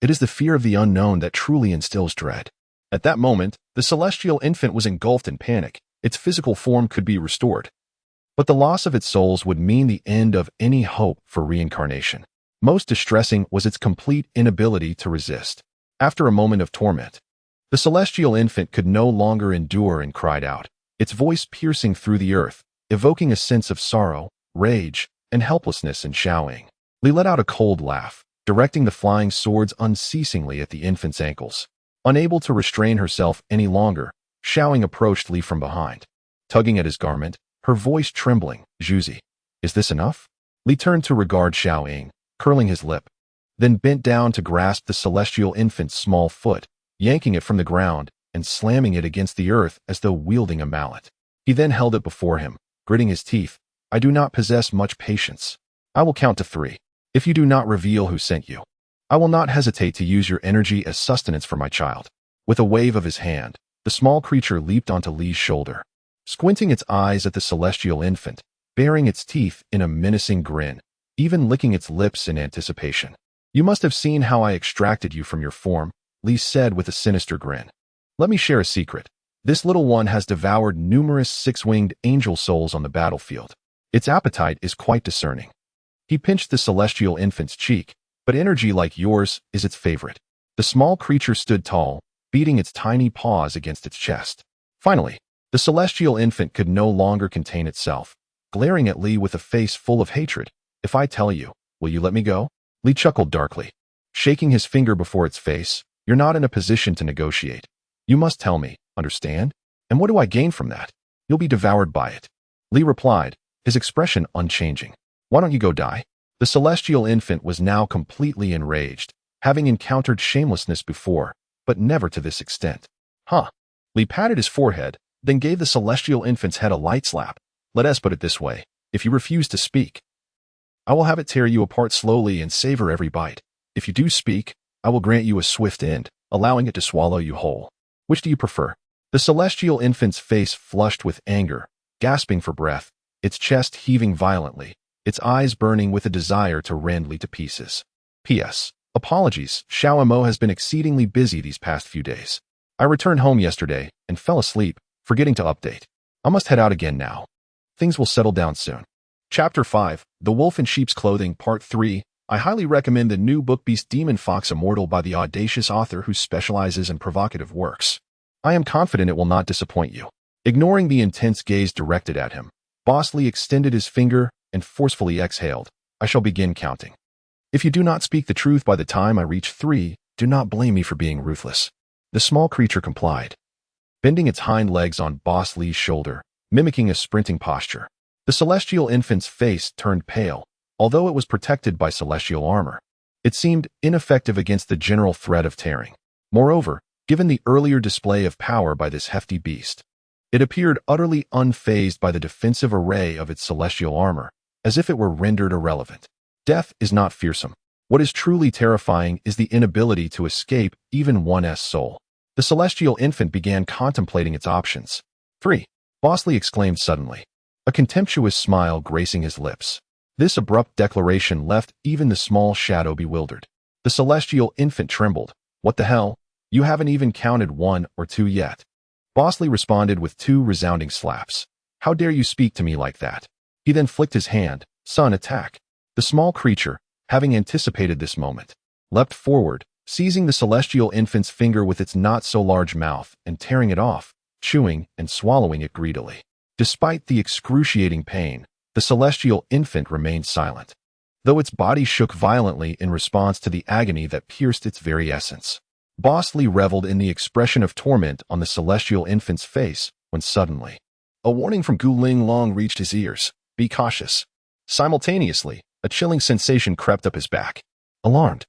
A: It is the fear of the unknown that truly instills dread. At that moment, the celestial infant was engulfed in panic. Its physical form could be restored, but the loss of its souls would mean the end of any hope for reincarnation. Most distressing was its complete inability to resist. After a moment of torment, the celestial infant could no longer endure and cried out, its voice piercing through the earth, evoking a sense of sorrow, rage, and helplessness in Xiaoying. Li let out a cold laugh, directing the flying swords unceasingly at the infant's ankles. Unable to restrain herself any longer, Xiaoying approached Li from behind. tugging at his garment, her voice trembling. Zhuzi, is this enough? Li turned to regard Xiao Ying, curling his lip, then bent down to grasp the celestial infant's small foot, yanking it from the ground and slamming it against the earth as though wielding a mallet. He then held it before him, gritting his teeth. I do not possess much patience. I will count to 3. If you do not reveal who sent you, I will not hesitate to use your energy as sustenance for my child. With a wave of his hand, the small creature leaped onto Li's shoulder, squinting its eyes at the celestial infant, baring its teeth in a menacing grin, even licking its lips in anticipation. You must have seen how I extracted you from your form, Li said with a sinister grin. Let me share a secret. This little one has devoured numerous 6-winged angel souls on the battlefield. Its appetite is quite discerning. He pinched the celestial infant's cheek, but energy like yours is its favorite. The small creature stood tall, beating its tiny paws against its chest. Finally, the celestial infant could no longer contain itself, glaring at Li with a face full of hatred. If I tell you, will you let me go? Li chuckled darkly, shaking his finger before its face. You're not in a position to negotiate. You must tell me, understand? And what do I gain from that? You'll be devoured by it. Li replied, his expression unchanging. Why don't you go die? The celestial infant was now completely enraged, having encountered shamelessness before, but never to this extent. Huh. Li patted his forehead, then gave the celestial infant's head a light slap. Let us put it this way. If you refuse to speak, I will have it tear you apart slowly and savor every bite. If you do speak, I will grant you a swift end, allowing it to swallow you whole. Which do you prefer? The celestial infant's face flushed with anger, gasping for breath, its chest heaving violently, its eyes burning with a desire to rend Li to pieces. P.S. Apologies, Xiao Mo has been exceedingly busy these past few days. I returned home yesterday and fell asleep, forgetting to update. I must head out again now. Things will settle down soon. Chapter 5, The Wolf in Sheep's Clothing, Part 3. I highly recommend the new book Beast Demon Fox Immortal by the audacious author who specializes in provocative works. I am confident it will not disappoint you. Ignoring the intense gaze directed at him, Boss Li extended his finger and forcefully exhaled. I shall begin counting. If you do not speak the truth by the time I reach 3, do not blame me for being ruthless. The small creature complied, bending its hind legs on Boss Li's shoulder, mimicking a sprinting posture. The celestial infant's face turned pale, although it was protected by celestial armor. It seemed ineffective against the general threat of tearing. Moreover, given the earlier display of power by this hefty beast, it appeared utterly unfazed by the defensive array of its celestial armor, as if it were rendered irrelevant. Death is not fearsome. What is truly terrifying is the inability to escape even one's soul. The celestial infant began contemplating its options. 3. Boss Li exclaimed suddenly, a contemptuous smile gracing his lips. This abrupt declaration left even the small shadow bewildered. The celestial infant trembled. What the hell? You haven't even counted 1 or 2 yet. Boss Li responded with 2 resounding slaps. How dare you speak to me like that? He then flicked his hand. Son, attack. The small creature, having anticipated this moment, leapt forward, seizing the celestial infant's finger with its not-so-large mouth and tearing it off, chewing and swallowing it greedily. Despite the excruciating pain, the celestial infant remained silent, though its body shook violently in response to the agony that pierced its very essence. Boss Li reveled in the expression of torment on the celestial infant's face when suddenly, a warning from Gu Ling Long reached his ears. Be cautious. Simultaneously, a chilling sensation crept up his back. Alarmed,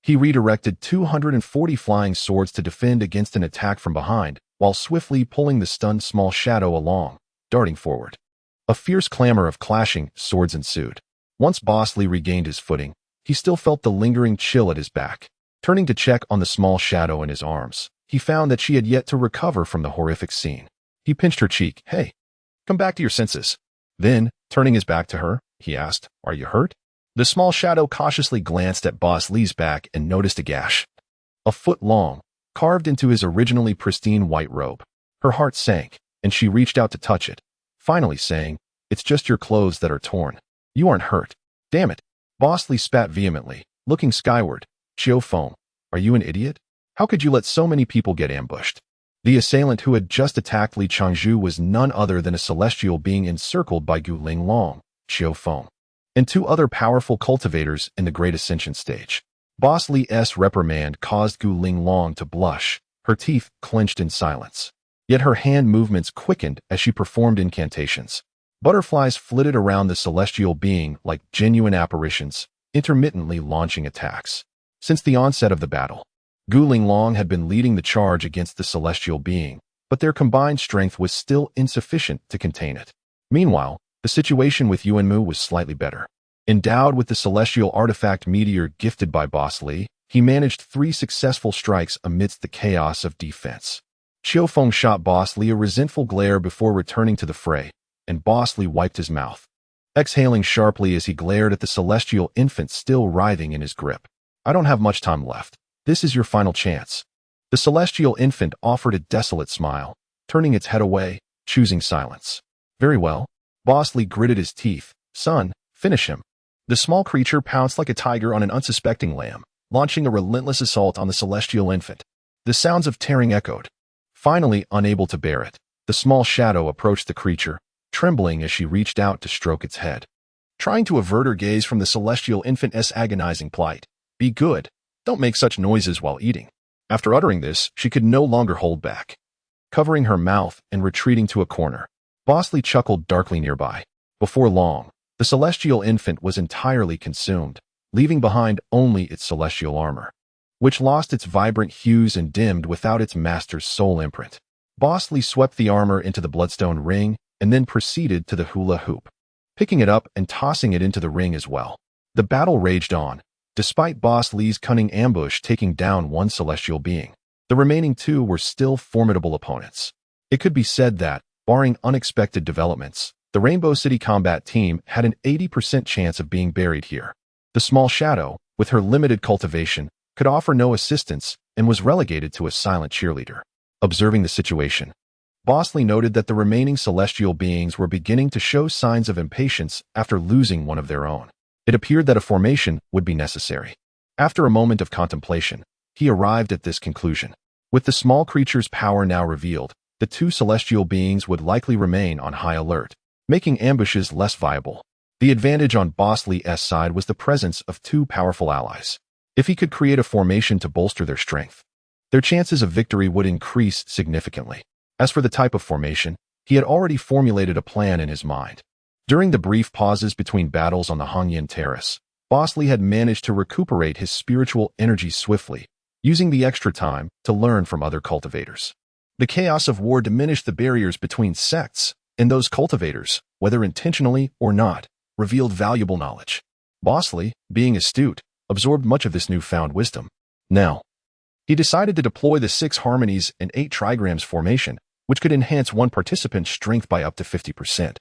A: he redirected 240 flying swords to defend against an attack from behind, while swiftly pulling the stunned small shadow along, darting forward. A fierce clamor of clashing swords ensued. Once Boss Li regained his footing, he still felt the lingering chill at his back. Turning to check on the small shadow in his arms, he found that she had yet to recover from the horrific scene. He pinched her cheek. Hey, come back to your senses. Then, turning his back to her, he asked, Are you hurt? The small shadow cautiously glanced at Boss Li's back and noticed a gash, a foot long, carved into his originally pristine white robe. Her heart sank, and she reached out to touch it, finally saying, It's just your clothes that are torn. You aren't hurt. Damn it. Boss Li spat vehemently, looking skyward. Chiu Feng, are you an idiot? How could you let so many people get ambushed? The assailant who had just attacked Li Changzhu was none other than a celestial being encircled by Gu Ling Long, Chiu Feng, and 2 other powerful cultivators in the Great Ascension stage. Boss Li's reprimand caused Gu Ling Long to blush, her teeth clenched in silence. Yet her hand movements quickened as she performed incantations. Butterflies flitted around the celestial being like genuine apparitions, intermittently launching attacks. Since the onset of the battle, Gu Linglong had been leading the charge against the celestial being, but their combined strength was still insufficient to contain it. Meanwhile, the situation with Yuanmu was slightly better. Endowed with the celestial artifact meteor gifted by Boss Li, he managed 3 successful strikes amidst the chaos of defense. Qiufeng shot Boss Li a resentful glare before returning to the fray, and Boss Li wiped his mouth, exhaling sharply as he glared at the celestial infant still writhing in his grip. I don't have much time left. This is your final chance. The celestial infant offered a desolate smile, turning its head away, choosing silence. Very well. Boss Li gritted his teeth. Son, finish him. The small creature pounced like a tiger on an unsuspecting lamb, launching a relentless assault on the celestial infant. The sounds of tearing echoed. Finally, unable to bear it, the small shadow approached the creature, trembling as she reached out to stroke its head. Trying to avert her gaze from the celestial infant's agonizing plight. Be good. Don't make such noises while eating. After uttering this, she could no longer hold back. Covering her mouth and retreating to a corner, Boss Li chuckled darkly nearby. Before long, the celestial infant was entirely consumed, leaving behind only its celestial armor, which lost its vibrant hues and dimmed without its master's soul imprint. Boss Li swept the armor into the bloodstone ring and then proceeded to the hula hoop, picking it up and tossing it into the ring as well. The battle raged on, despite Boss Li's cunning ambush taking down one celestial being. The remaining 2 were still formidable opponents. It could be said that, barring unexpected developments, the Rainbow City combat team had an 80% chance of being buried here. The small shadow, with her limited cultivation, could offer no assistance and was relegated to a silent cheerleader. Observing the situation, Boss Li noted that the remaining celestial beings were beginning to show signs of impatience after losing one of their own. It appeared that a formation would be necessary. After a moment of contemplation, he arrived at this conclusion. With the small creature's power now revealed, the 2 celestial beings would likely remain on high alert, making ambushes less viable. The advantage on Boss Li's side was the presence of 2 powerful allies. If he could create a formation to bolster their strength, their chances of victory would increase significantly. As for the type of formation, he had already formulated a plan in his mind. During the brief pauses between battles on the Hongyan Terrace, Boss Li had managed to recuperate his spiritual energy swiftly, using the extra time to learn from other cultivators. The chaos of war diminished the barriers between sects, and those cultivators, whether intentionally or not, revealed valuable knowledge. Boss Li, being astute, absorbed much of this newfound wisdom. Now, he decided to deploy the 6 harmonies and 8 trigrams formation, which could enhance one participant's strength by up to 50%,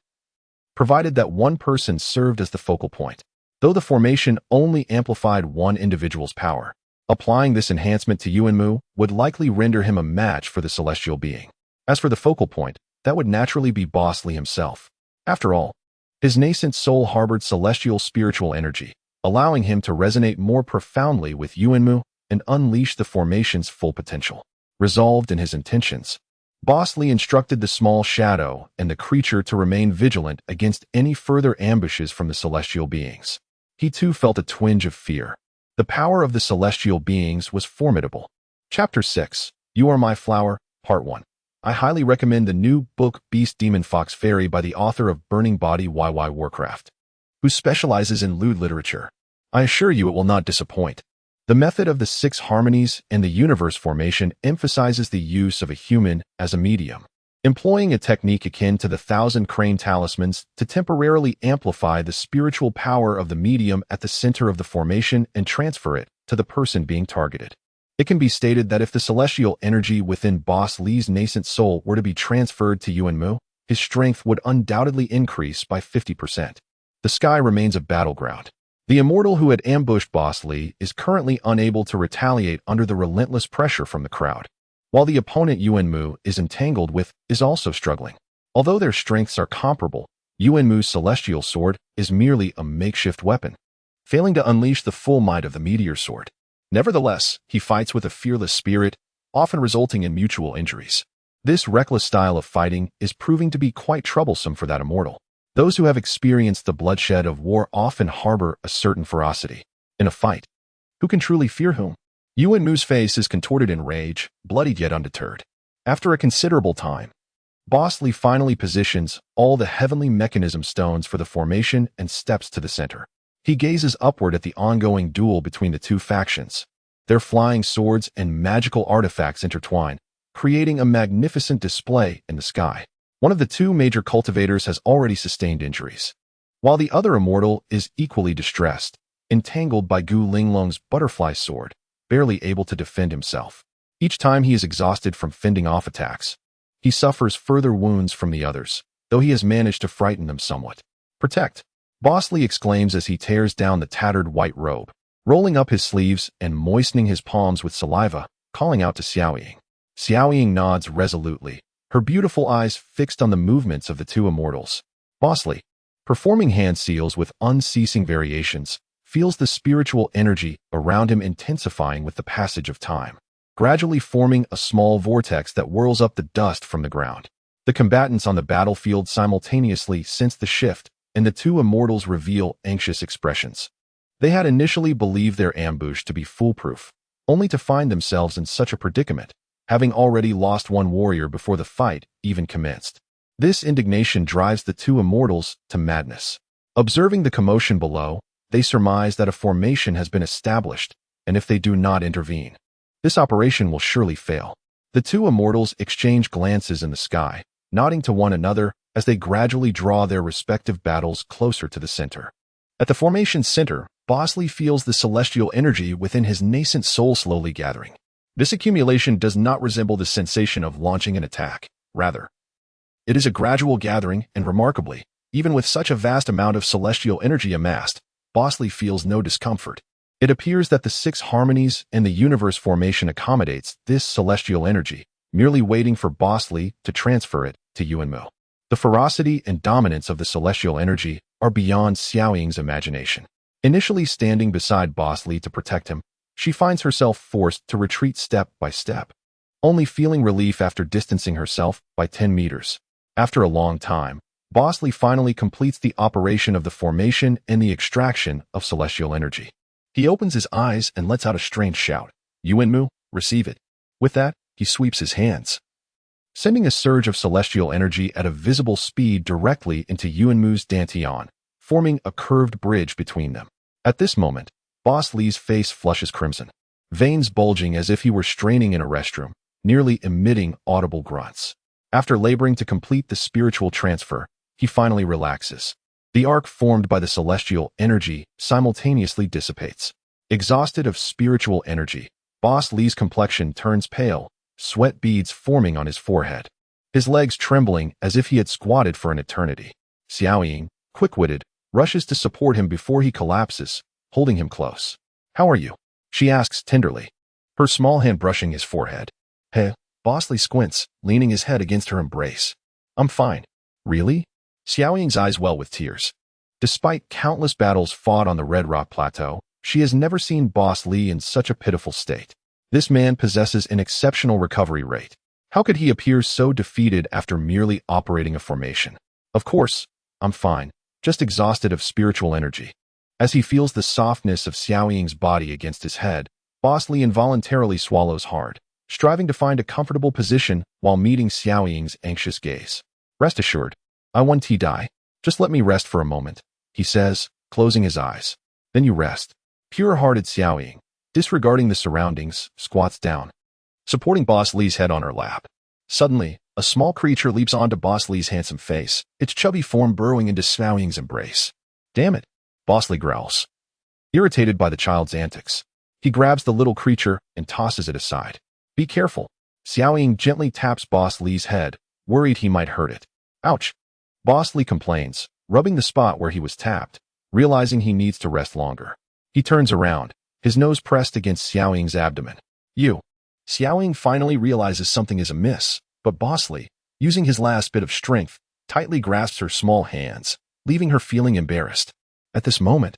A: provided that one person served as the focal point. Though the formation only amplified one individual's power, applying this enhancement to Yuanmu would likely render him a match for the celestial being. As for the focal point, that would naturally be Boss Li himself. After all, his nascent soul harbored celestial spiritual energy, allowing him to resonate more profoundly with Yuanmu and unleash the formation's full potential. Resolved in his intentions, Boss Li instructed the small shadow and the creature to remain vigilant against any further ambushes from the celestial beings. He too felt a twinge of fear. The power of the celestial beings was formidable. Chapter 6, You Are My Flower, Part 1. I highly recommend the new book Beast Demon Fox Fairy by the author of Burning Body YY Warcraft, who specializes in lewd literature. I assure you it will not disappoint. The method of the 6 harmonies and the universe formation emphasizes the use of a human as a medium, employing a technique akin to the 1,000 crane talismans to temporarily amplify the spiritual power of the medium at the center of the formation and transfer it to the person being targeted. It can be stated that if the celestial energy within Boss Li's nascent soul were to be transferred to Yuanmu, his strength would undoubtedly increase by 50%. The sky remains a battleground. The immortal who had ambushed Boss Li is currently unable to retaliate under the relentless pressure from the crowd, while the opponent Yuanmu is also struggling. Although their strengths are comparable, Yuanmu's celestial sword is merely a makeshift weapon, failing to unleash the full might of the meteor sword. Nevertheless, he fights with a fearless spirit, often resulting in mutual injuries. This reckless style of fighting is proving to be quite troublesome for that immortal. Those who have experienced the bloodshed of war often harbor a certain ferocity. In a fight, who can truly fear whom? Yuanmu's face is contorted in rage, bloodied yet undeterred. After a considerable time, Boss Lee finally positions all the heavenly mechanism stones for the formation and steps to the center. He gazes upward at the ongoing duel between the two factions. Their flying swords and magical artifacts intertwine, creating a magnificent display in the sky. One of the two major cultivators has already sustained injuries, while the other immortal is equally distressed, entangled by Gu Linglong's butterfly sword, barely able to defend himself. Each time he is exhausted from fending off attacks, he suffers further wounds from the others, though he has managed to frighten them somewhat. Protect! Boss Lee exclaims as he tears down the tattered white robe, rolling up his sleeves and moistening his palms with saliva, calling out to Xiaoying. Xiaoying nods resolutely, her beautiful eyes fixed on the movements of the two immortals. Boss Lee, performing hand seals with unceasing variations, feels the spiritual energy around him intensifying with the passage of time, gradually forming a small vortex that whirls up the dust from the ground. The combatants on the battlefield simultaneously sense the shift, and the two immortals reveal anxious expressions. They had initially believed their ambush to be foolproof, only to find themselves in such a predicament, having already lost one warrior before the fight even commenced. This indignation drives the two immortals to madness. Observing the commotion below, they surmise that a formation has been established, and if they do not intervene, this operation will surely fail. The two immortals exchange glances in the sky, nodding to one another as they gradually draw their respective battles closer to the center. At the formation's center, Boss Lee feels the celestial energy within his nascent soul slowly gathering. This accumulation does not resemble the sensation of launching an attack. Rather, it is a gradual gathering, and remarkably, even with such a vast amount of celestial energy amassed, Boss Lee feels no discomfort. It appears that the 6 harmonies in the universe formation accommodates this celestial energy, merely waiting for Boss Lee to transfer it to Yuanmu. The ferocity and dominance of the celestial energy are beyond Xiaoying's imagination. Initially standing beside Boss Lee to protect him, she finds herself forced to retreat step by step, only feeling relief after distancing herself by 10 meters. After a long time, Boss Lee finally completes the operation of the formation and the extraction of celestial energy. He opens his eyes and lets out a strange shout. Yuanmu, receive it. With that, he sweeps his hands, sending a surge of celestial energy at a visible speed directly into Yuanmu's dantian, forming a curved bridge between them. At this moment, Boss Lee's face flushes crimson, veins bulging as if he were straining in a restroom, nearly emitting audible grunts. After laboring to complete the spiritual transfer, he finally relaxes. The arc formed by the celestial energy simultaneously dissipates. Exhausted of spiritual energy, Boss Lee's complexion turns pale, sweat beads forming on his forehead, his legs trembling as if he had squatted for an eternity. Xiaoying, quick-witted, rushes to support him before he collapses, holding him close. How are you? She asks tenderly, her small hand brushing his forehead. Hey, Boss Lee squints, leaning his head against her embrace. I'm fine. Really? Xiaoying's eyes well with tears. Despite countless battles fought on the Red Rock Plateau, she has never seen Boss Lee in such a pitiful state. This man possesses an exceptional recovery rate. How could he appear so defeated after merely operating a formation? Of course, I'm fine, just exhausted of spiritual energy. As he feels the softness of Xiaoying's body against his head, Boss Lee involuntarily swallows hard, striving to find a comfortable position while meeting Xiaoying's anxious gaze. Rest assured, I won't die. Just let me rest for a moment, he says, closing his eyes. Then you rest. Pure-hearted Xiaoying, disregarding the surroundings, squats down, supporting Boss Lee's head on her lap. Suddenly, a small creature leaps onto Boss Lee's handsome face, its chubby form burrowing into Xiaoying's embrace. Damn it, Boss Lee growls, irritated by the child's antics. He grabs the little creature and tosses it aside. Be careful. Xiaoying gently taps Boss Lee's head, worried he might hurt it. Ouch. Boss Lee complains, rubbing the spot where he was tapped, realizing he needs to rest longer. He turns around, his nose pressed against Xiaoying's abdomen. You. Xiaoying finally realizes something is amiss, but Boss Lee, using his last bit of strength, tightly grasps her small hands, leaving her feeling embarrassed. At this moment,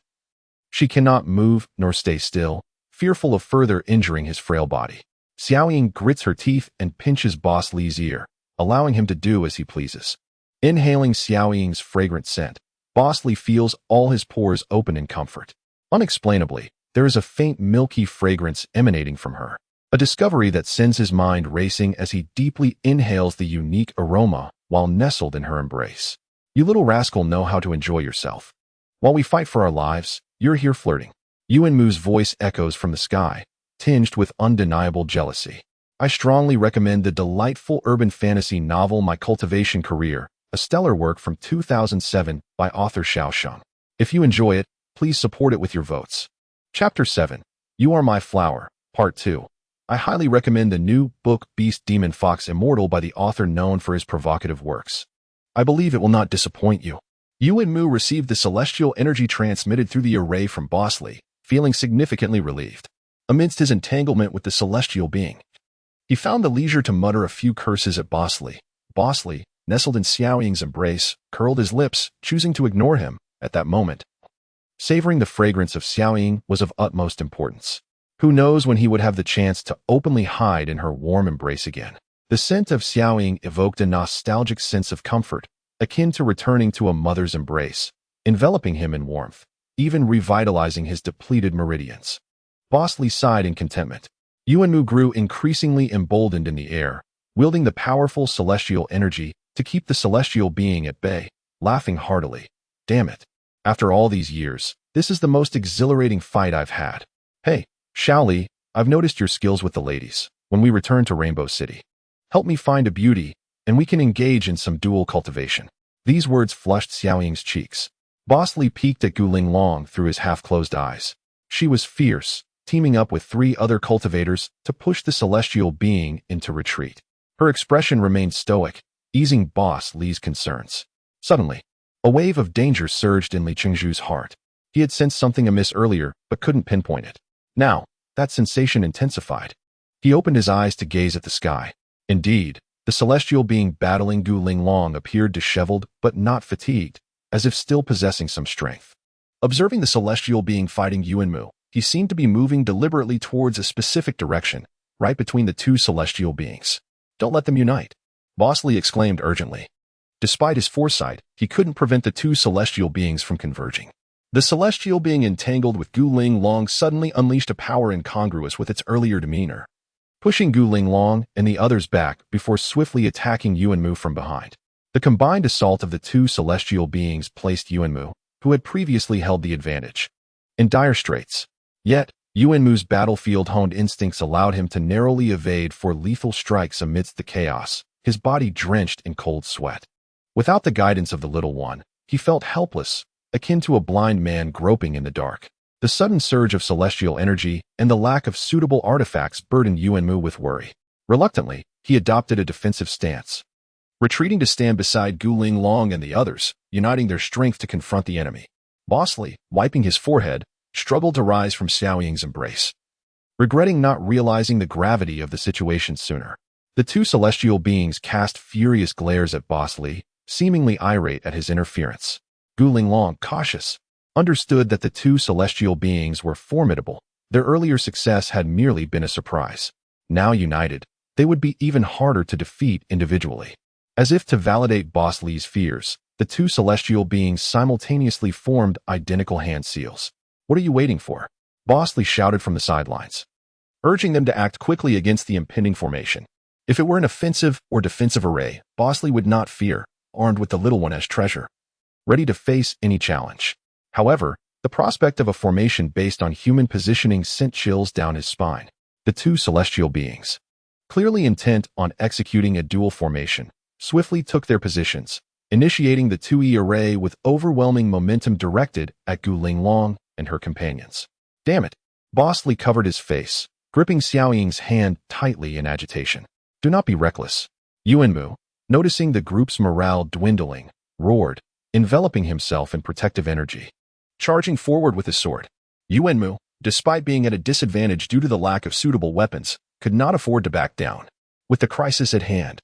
A: she cannot move nor stay still, fearful of further injuring his frail body. Xiaoying grits her teeth and pinches Boss Lee's ear, allowing him to do as he pleases. Inhaling Xiaoying's fragrant scent, Boss Lee feels all his pores open in comfort. Unexplainably, there is a faint milky fragrance emanating from her. a discovery that sends his mind racing as he deeply inhales the unique aroma while nestled in her embrace. You little rascal know how to enjoy yourself. While we fight for our lives, you're here flirting. Yuanmu's voice echoes from the sky, tinged with undeniable jealousy. I strongly recommend the delightful urban fantasy novel My Cultivation Career, a stellar work from 2007 by author Xiao Sheng. If you enjoy it, please support it with your votes. Chapter 7. You Are My Flower, Part 2. I highly recommend the new book Beast Demon Fox Immortal by the author known for his provocative works. I believe it will not disappoint you. Yuanmu received the celestial energy transmitted through the array from Bosley, feeling significantly relieved. Amidst his entanglement with the celestial being, he found the leisure to mutter a few curses at Bosley. Bosley, nestled in Xiaoying's embrace, curled his lips, choosing to ignore him at that moment. Savoring the fragrance of Xiaoying was of utmost importance. Who knows when he would have the chance to openly hide in her warm embrace again. The scent of Xiaoying evoked a nostalgic sense of comfort, akin to returning to a mother's embrace, enveloping him in warmth, even revitalizing his depleted meridians. Bosley sighed in contentment. Yuanmu grew increasingly emboldened in the air, wielding the powerful celestial energy to keep the celestial being at bay, laughing heartily. Damn it. After all these years, this is the most exhilarating fight I've had. Hey, Shaoli, I've noticed your skills with the ladies. When we return to Rainbow City, help me find a beauty, and we can engage in some dual cultivation. These words flushed Xiaoying's cheeks. Bosley peeked at Guling Long through his half-closed eyes. She was fierce, teaming up with 3 other cultivators to push the celestial being into retreat. Her expression remained stoic, easing Boss Li's concerns. Suddenly, a wave of danger surged in Li Chengzhu's heart. He had sensed something amiss earlier, but couldn't pinpoint it. Now, that sensation intensified. He opened his eyes to gaze at the sky. Indeed, the celestial being battling Guling Long appeared disheveled but not fatigued, as if still possessing some strength. Observing the celestial being fighting Yuanmu, he seemed to be moving deliberately towards a specific direction, right between the 2 celestial beings. Don't let them unite, Bosley exclaimed urgently. Despite his foresight, he couldn't prevent the 2 celestial beings from converging. The celestial being entangled with Guling Long suddenly unleashed a power incongruous with its earlier demeanor, pushing Guling Long and the others back before swiftly attacking Yuanmu from behind. The combined assault of the 2 celestial beings placed Yuanmu, who had previously held the advantage, in dire straits. Yet, Yuanmu's battlefield-honed instincts allowed him to narrowly evade 4 lethal strikes amidst the chaos, his body drenched in cold sweat. Without the guidance of the little one, he felt helpless, akin to a blind man groping in the dark. The sudden surge of celestial energy and the lack of suitable artifacts burdened Yuanmu with worry. Reluctantly, he adopted a defensive stance, retreating to stand beside Guling Long and the others, uniting their strength to confront the enemy. Bosley, wiping his forehead, struggled to rise from Xiaoying's embrace, regretting not realizing the gravity of the situation sooner. The 2 celestial beings cast furious glares at Bosley, seemingly irate at his interference. Guling Long, cautious, understood that the 2 celestial beings were formidable. Their earlier success had merely been a surprise. Now united, they would be even harder to defeat individually. As if to validate Bosley's fears, the 2 celestial beings simultaneously formed identical hand seals. What are you waiting for? Bosley shouted from the sidelines, urging them to act quickly against the impending formation. If it were an offensive or defensive array, Bosley would not fear, armed with the little one as treasure, ready to face any challenge. However, the prospect of a formation based on human positioning sent chills down his spine. The 2 celestial beings, clearly intent on executing a dual formation, swiftly took their positions, initiating the 2E array with overwhelming momentum directed at Guling Long and her companions. Damn it! Bosley covered his face, gripping Xiaoying's hand tightly in agitation. Do not be reckless. Yuanmu, noticing the group's morale dwindling, roared, enveloping himself in protective energy, charging forward with his sword. Yuanmu, despite being at a disadvantage due to the lack of suitable weapons, could not afford to back down. With the crisis at hand,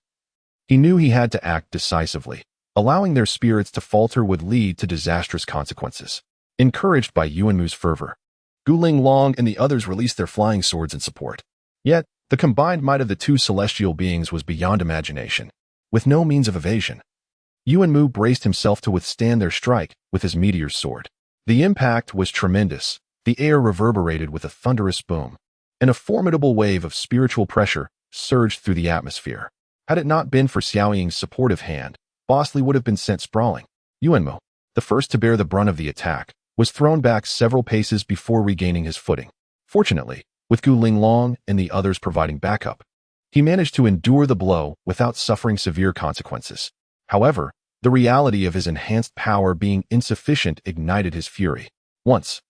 A: he knew he had to act decisively. Allowing their spirits to falter would lead to disastrous consequences. Encouraged by Yuanmu's fervor, Guling Long and the others released their flying swords in support. Yet, the combined might of the 2 celestial beings was beyond imagination. With no means of evasion, Yuanmu braced himself to withstand their strike with his meteor's sword. The impact was tremendous. The air reverberated with a thunderous boom, and a formidable wave of spiritual pressure surged through the atmosphere. Had it not been for Xiao Ying's supportive hand, Bosley would have been sent sprawling. Yuanmu, the first to bear the brunt of the attack, was thrown back several paces before regaining his footing. Fortunately, with Gu Linglong and the others providing backup, he managed to endure the blow without suffering severe consequences. However, the reality of his enhanced power being insufficient ignited his fury. Once,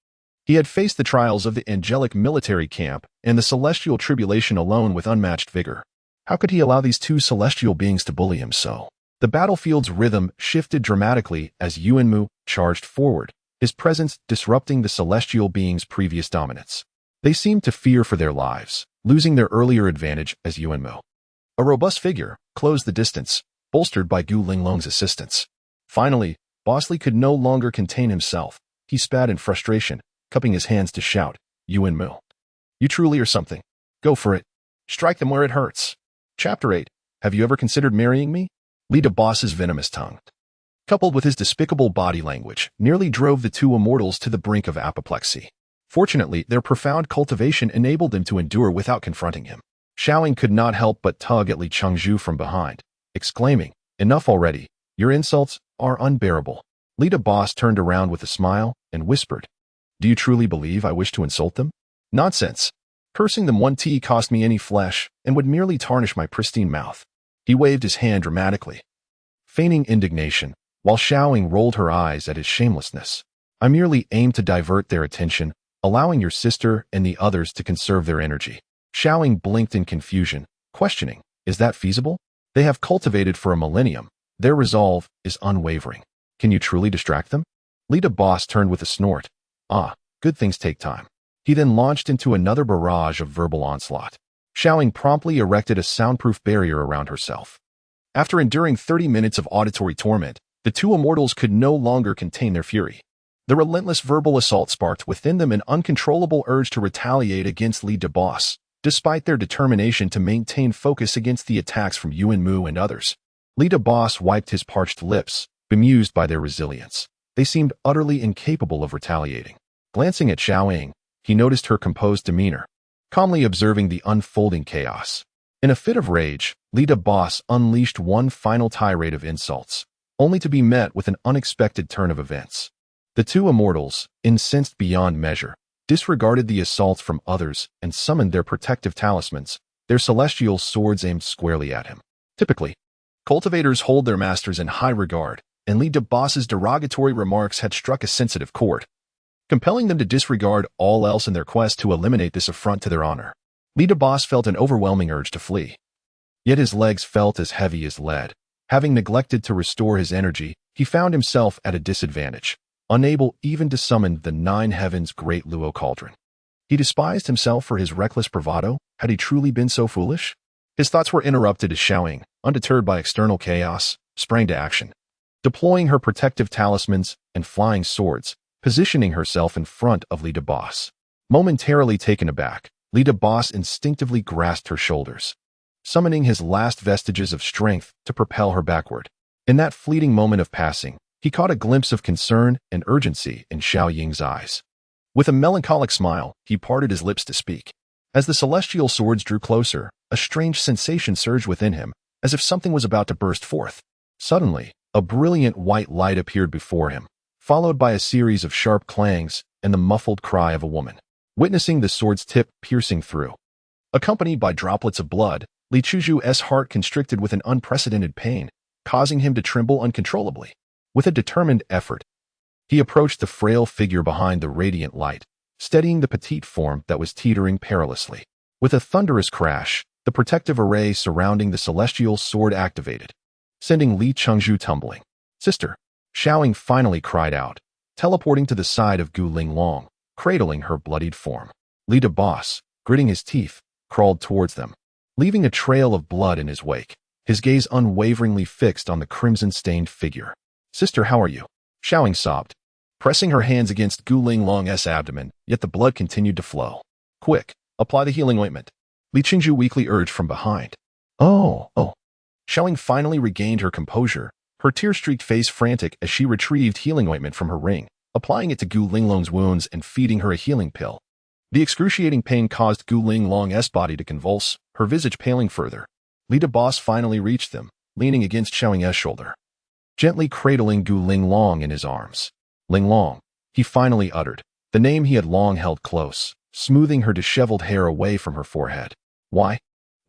A: he had faced the trials of the angelic military camp and the celestial tribulation alone with unmatched vigor. How could he allow these two celestial beings to bully him so? The battlefield's rhythm shifted dramatically as Yuanmu charged forward, his presence disrupting the celestial beings' previous dominance. They seemed to fear for their lives, losing their earlier advantage as Yuanmu, a robust figure, closed the distance, bolstered by Gu Linglong's assistance. Finally, Bosley could no longer contain himself. He spat in frustration, cupping his hands to shout, Yuanmu, you truly are something. Go for it. Strike them where it hurts. Chapter 8. Have you ever considered marrying me? Lida Boss's venomous tongue, coupled with his despicable body language, nearly drove the two immortals to the brink of apoplexy. Fortunately, their profound cultivation enabled them to endure without confronting him. Xiaoying could not help but tug at Li Chengzhu from behind, exclaiming, enough already, your insults are unbearable. Lida Boss turned around with a smile and whispered, do you truly believe I wish to insult them? Nonsense. Cursing them won't cost me any flesh and would merely tarnish my pristine mouth. He waved his hand dramatically, feigning indignation, while Xiaoying rolled her eyes at his shamelessness. I merely aim to divert their attention, allowing your sister and the others to conserve their energy. Xiaoying blinked in confusion, questioning, is that feasible? They have cultivated for a millennium. Their resolve is unwavering. Can you truly distract them? Lida Boss turned with a snort. Good things take time. He then launched into another barrage of verbal onslaught. Xiaoying promptly erected a soundproof barrier around herself. After enduring 30 minutes of auditory torment, the two immortals could no longer contain their fury. The relentless verbal assault sparked within them an uncontrollable urge to retaliate against Lida Boss, despite their determination to maintain focus against the attacks from Yuanmu and others. Lida Boss wiped his parched lips, bemused by their resilience. They seemed utterly incapable of retaliating. Glancing at Xiaoying, he noticed her composed demeanor, calmly observing the unfolding chaos. In a fit of rage, Lida Boss unleashed one final tirade of insults, only to be met with an unexpected turn of events. The two immortals, incensed beyond measure, disregarded the assaults from others and summoned their protective talismans, their celestial swords aimed squarely at him. Typically, cultivators hold their masters in high regard, and Lida Boss's derogatory remarks had struck a sensitive chord, compelling them to disregard all else in their quest to eliminate this affront to their honor. Lida Boss felt an overwhelming urge to flee. Yet his legs felt as heavy as lead. Having neglected to restore his energy, he found himself at a disadvantage, unable even to summon the 9 heavens' great Luo cauldron. He despised himself for his reckless bravado. Had he truly been so foolish? His thoughts were interrupted as Xiaoying, undeterred by external chaos, sprang to action. Deploying her protective talismans and flying swords, positioning herself in front of Lida Boss. Momentarily taken aback, Lida Boss instinctively grasped her shoulders, summoning his last vestiges of strength to propel her backward. In that fleeting moment of passing, he caught a glimpse of concern and urgency in Xiaoying's eyes. With a melancholic smile, he parted his lips to speak. As the celestial swords drew closer, a strange sensation surged within him, as if something was about to burst forth. Suddenly, a brilliant white light appeared before him, followed by a series of sharp clangs and the muffled cry of a woman. Witnessing the sword's tip piercing through, accompanied by droplets of blood, Li Chuzhu's heart constricted with an unprecedented pain, causing him to tremble uncontrollably. With a determined effort, he approached the frail figure behind the radiant light, steadying the petite form that was teetering perilously. With a thunderous crash, the protective array surrounding the celestial sword activated, sending Li Chengzhu tumbling. Sister, Xiaoying finally cried out, teleporting to the side of Gu Linglong, cradling her bloodied form. Lida Boss, gritting his teeth, crawled towards them, leaving a trail of blood in his wake, his gaze unwaveringly fixed on the crimson-stained figure. Sister, how are you? Xiaoying sobbed, pressing her hands against Gu Linglong's abdomen, yet the blood continued to flow. Quick, apply the healing ointment. Li Chengzhu weakly urged from behind. Oh. Xiaoying finally regained her composure, her tear-streaked face frantic as she retrieved healing ointment from her ring, applying it to Gu Linglong's wounds and feeding her a healing pill. The excruciating pain caused Gu Linglong's body to convulse, her visage paling further. Lita Boss finally reached them, leaning against Xiaoying's shoulder, gently cradling Gu Linglong in his arms. Linglong, he finally uttered, the name he had long held close, smoothing her disheveled hair away from her forehead. Why?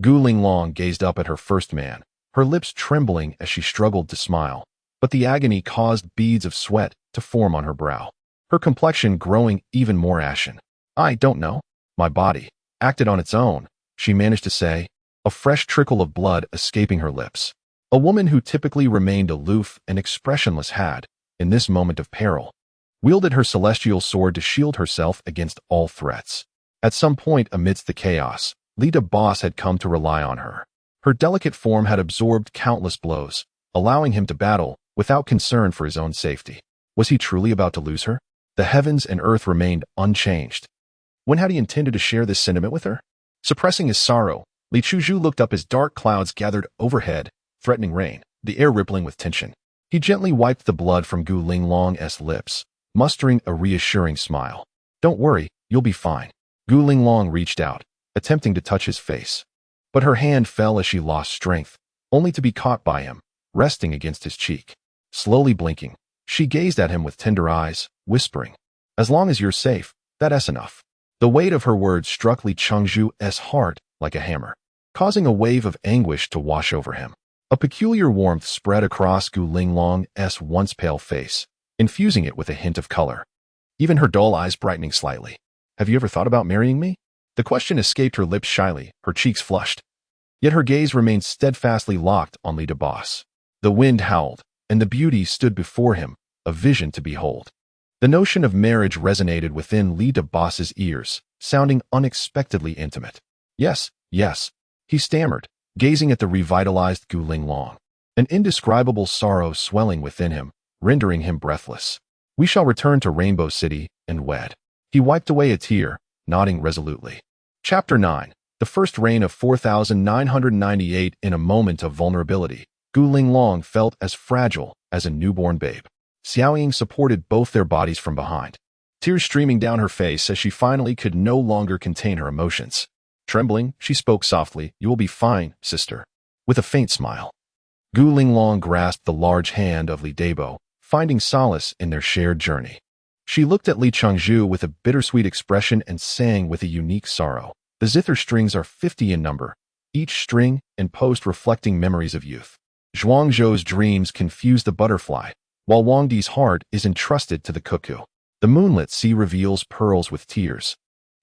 A: Gu Linglong gazed up at her first man, her lips trembling as she struggled to smile, but the agony caused beads of sweat to form on her brow, her complexion growing even more ashen. I don't know. My body acted on its own, she managed to say, a fresh trickle of blood escaping her lips. A woman who typically remained aloof and expressionless had, in this moment of peril, wielded her celestial sword to shield herself against all threats. At some point amidst the chaos, Lita Boss had come to rely on her. Her delicate form had absorbed countless blows, allowing him to battle without concern for his own safety. Was he truly about to lose her? The heavens and earth remained unchanged. When had he intended to share this sentiment with her? Suppressing his sorrow, Li Chuzhu looked up as dark clouds gathered overhead, threatening rain, the air rippling with tension. He gently wiped the blood from Gu Linglong's lips, mustering a reassuring smile. Don't worry, you'll be fine. Gu Linglong reached out, attempting to touch his face. But her hand fell as she lost strength, only to be caught by him, resting against his cheek. Slowly blinking, she gazed at him with tender eyes, whispering, as long as you're safe, that's enough. The weight of her words struck Li Chengzhu's heart like a hammer, causing a wave of anguish to wash over him. A peculiar warmth spread across Gu Linglong's once pale face, infusing it with a hint of color, even her dull eyes brightening slightly. Have you ever thought about marrying me? The question escaped her lips shyly, her cheeks flushed. Yet her gaze remained steadfastly locked on Lita Boss. The wind howled, and the beauty stood before him, a vision to behold. The notion of marriage resonated within Lita Boss's ears, sounding unexpectedly intimate. Yes, yes, he stammered, gazing at the revitalized Gu Linglong, an indescribable sorrow swelling within him, rendering him breathless. We shall return to Rainbow City and wed. He wiped away a tear, nodding resolutely. Chapter 9. The first reign of 4998. In a moment of vulnerability, Gu Linglong felt as fragile as a newborn babe. Xiaoying supported both their bodies from behind, tears streaming down her face as she finally could no longer contain her emotions. Trembling, she spoke softly, "You will be fine, sister," with a faint smile. Gu Linglong grasped the large hand of Li Debo, finding solace in their shared journey. She looked at Li Chengzhu with a bittersweet expression and sang with a unique sorrow. The zither strings are 50 in number, each string and post reflecting memories of youth. Zhuangzhou's dreams confuse the butterfly, while Wangdi's heart is entrusted to the cuckoo. The moonlit sea reveals pearls with tears.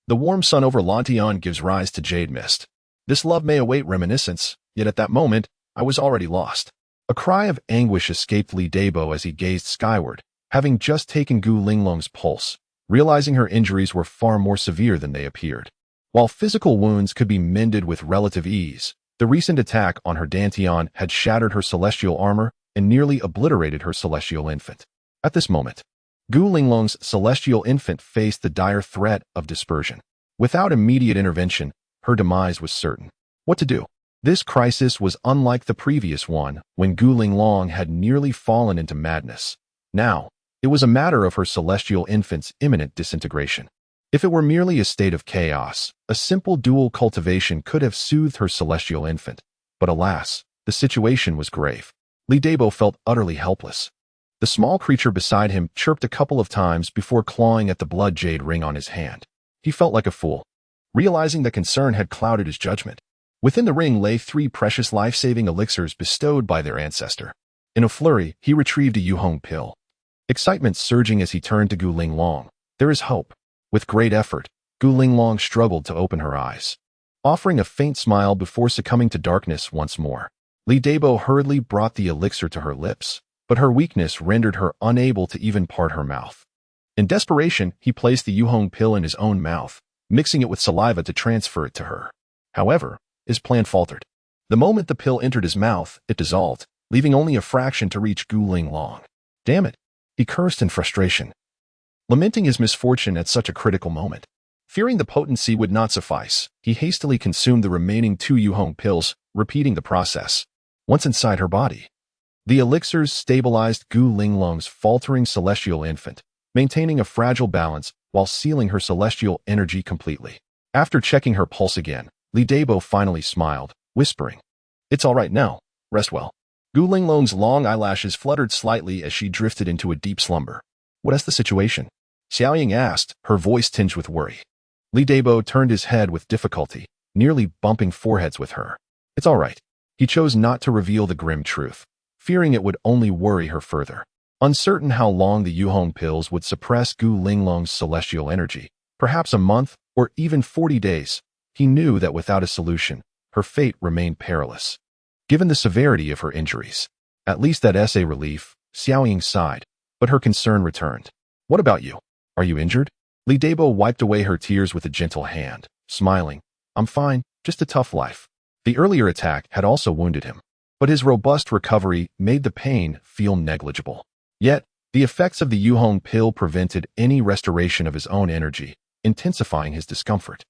A: The warm sun over Lantian gives rise to jade mist. This love may await reminiscence, yet at that moment, I was already lost. A cry of anguish escaped Li Debo as he gazed skyward, having just taken Gu Linglong's pulse, realizing her injuries were far more severe than they appeared. While physical wounds could be mended with relative ease, the recent attack on her Dantian had shattered her celestial armor and nearly obliterated her celestial infant. At this moment, Gu Linglong's celestial infant faced the dire threat of dispersion. Without immediate intervention, her demise was certain. What to do? This crisis was unlike the previous one, when Gu Linglong had nearly fallen into madness. Now, it was a matter of her celestial infant's imminent disintegration. If it were merely a state of chaos, a simple dual cultivation could have soothed her celestial infant. But alas, the situation was grave. Li Debo felt utterly helpless. The small creature beside him chirped a couple of times before clawing at the blood jade ring on his hand. He felt like a fool, realizing that concern had clouded his judgment. Within the ring lay 3 precious life-saving elixirs bestowed by their ancestor. In a flurry, he retrieved a Yuhong pill. Excitement surging as he turned to Gu Linglong. There is hope. With great effort, Gu Linglong struggled to open her eyes, offering a faint smile before succumbing to darkness once more. Li Debo hurriedly brought the elixir to her lips, but her weakness rendered her unable to even part her mouth. In desperation, he placed the Yuhong pill in his own mouth, mixing it with saliva to transfer it to her. However, his plan faltered. The moment the pill entered his mouth, it dissolved, leaving only a fraction to reach Gu Linglong. Damn it, he cursed in frustration, lamenting his misfortune at such a critical moment. Fearing the potency would not suffice, he hastily consumed the remaining 2 Yuhong pills, repeating the process. Once inside her body, the elixirs stabilized Gu Linglong's faltering celestial infant, maintaining a fragile balance while sealing her celestial energy completely. After checking her pulse again, Li Debo finally smiled, whispering, "It's all right now. Rest well." Gu Linglong's long eyelashes fluttered slightly as she drifted into a deep slumber. "What is the situation?" Xiaoying asked, her voice tinged with worry. Li Debo turned his head with difficulty, nearly bumping foreheads with her. "It's all right." He chose not to reveal the grim truth, fearing it would only worry her further. Uncertain how long the Yuhong pills would suppress Gu Linglong's celestial energy, perhaps a month or even 40 days, he knew that without a solution, her fate remained perilous. Given the severity of her injuries, at least that essay relief, Xiaoying sighed, but her concern returned. "What about you? Are you injured?" Li Debo wiped away her tears with a gentle hand, smiling. "I'm fine, just a tough life." The earlier attack had also wounded him, but his robust recovery made the pain feel negligible. Yet, the effects of the Yuhong pill prevented any restoration of his own energy, intensifying his discomfort.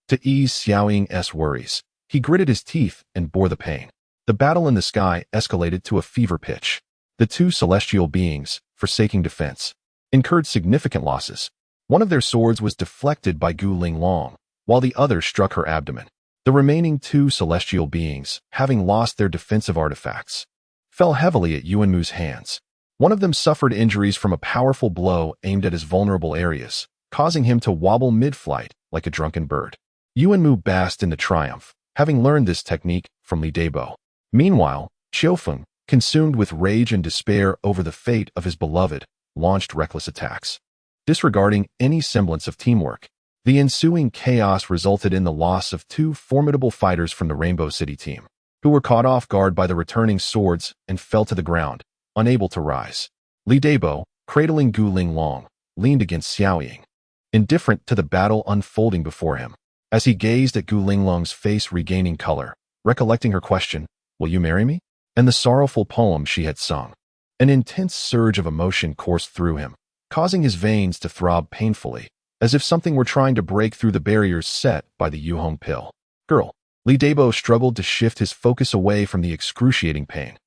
A: To ease Xiaoying's worries, he gritted his teeth and bore the pain. The battle in the sky escalated to a fever pitch. The two celestial beings, forsaking defense, incurred significant losses. One of their swords was deflected by Gu Linglong, while the other struck her abdomen. The remaining two celestial beings, having lost their defensive artifacts, fell heavily at Yuanmu's hands. One of them suffered injuries from a powerful blow aimed at his vulnerable areas, causing him to wobble mid-flight like a drunken bird. Yuanmu basked in the triumph, having learned this technique from Li Debo. Meanwhile, Qiufeng, consumed with rage and despair over the fate of his beloved, launched reckless attacks. Disregarding any semblance of teamwork, the ensuing chaos resulted in the loss of two formidable fighters from the Rainbow City team, who were caught off guard by the returning swords and fell to the ground, unable to rise. Li Debo, cradling Gu Linglong, leaned against Xiaoying, indifferent to the battle unfolding before him. As he gazed at Gu Linglong's face regaining color, recollecting her question, "Will you marry me?" and the sorrowful poem she had sung, an intense surge of emotion coursed through him, causing his veins to throb painfully, as if something were trying to break through the barriers set by the Yuhong pill. "Girl." Li Debo struggled to shift his focus away from the excruciating pain.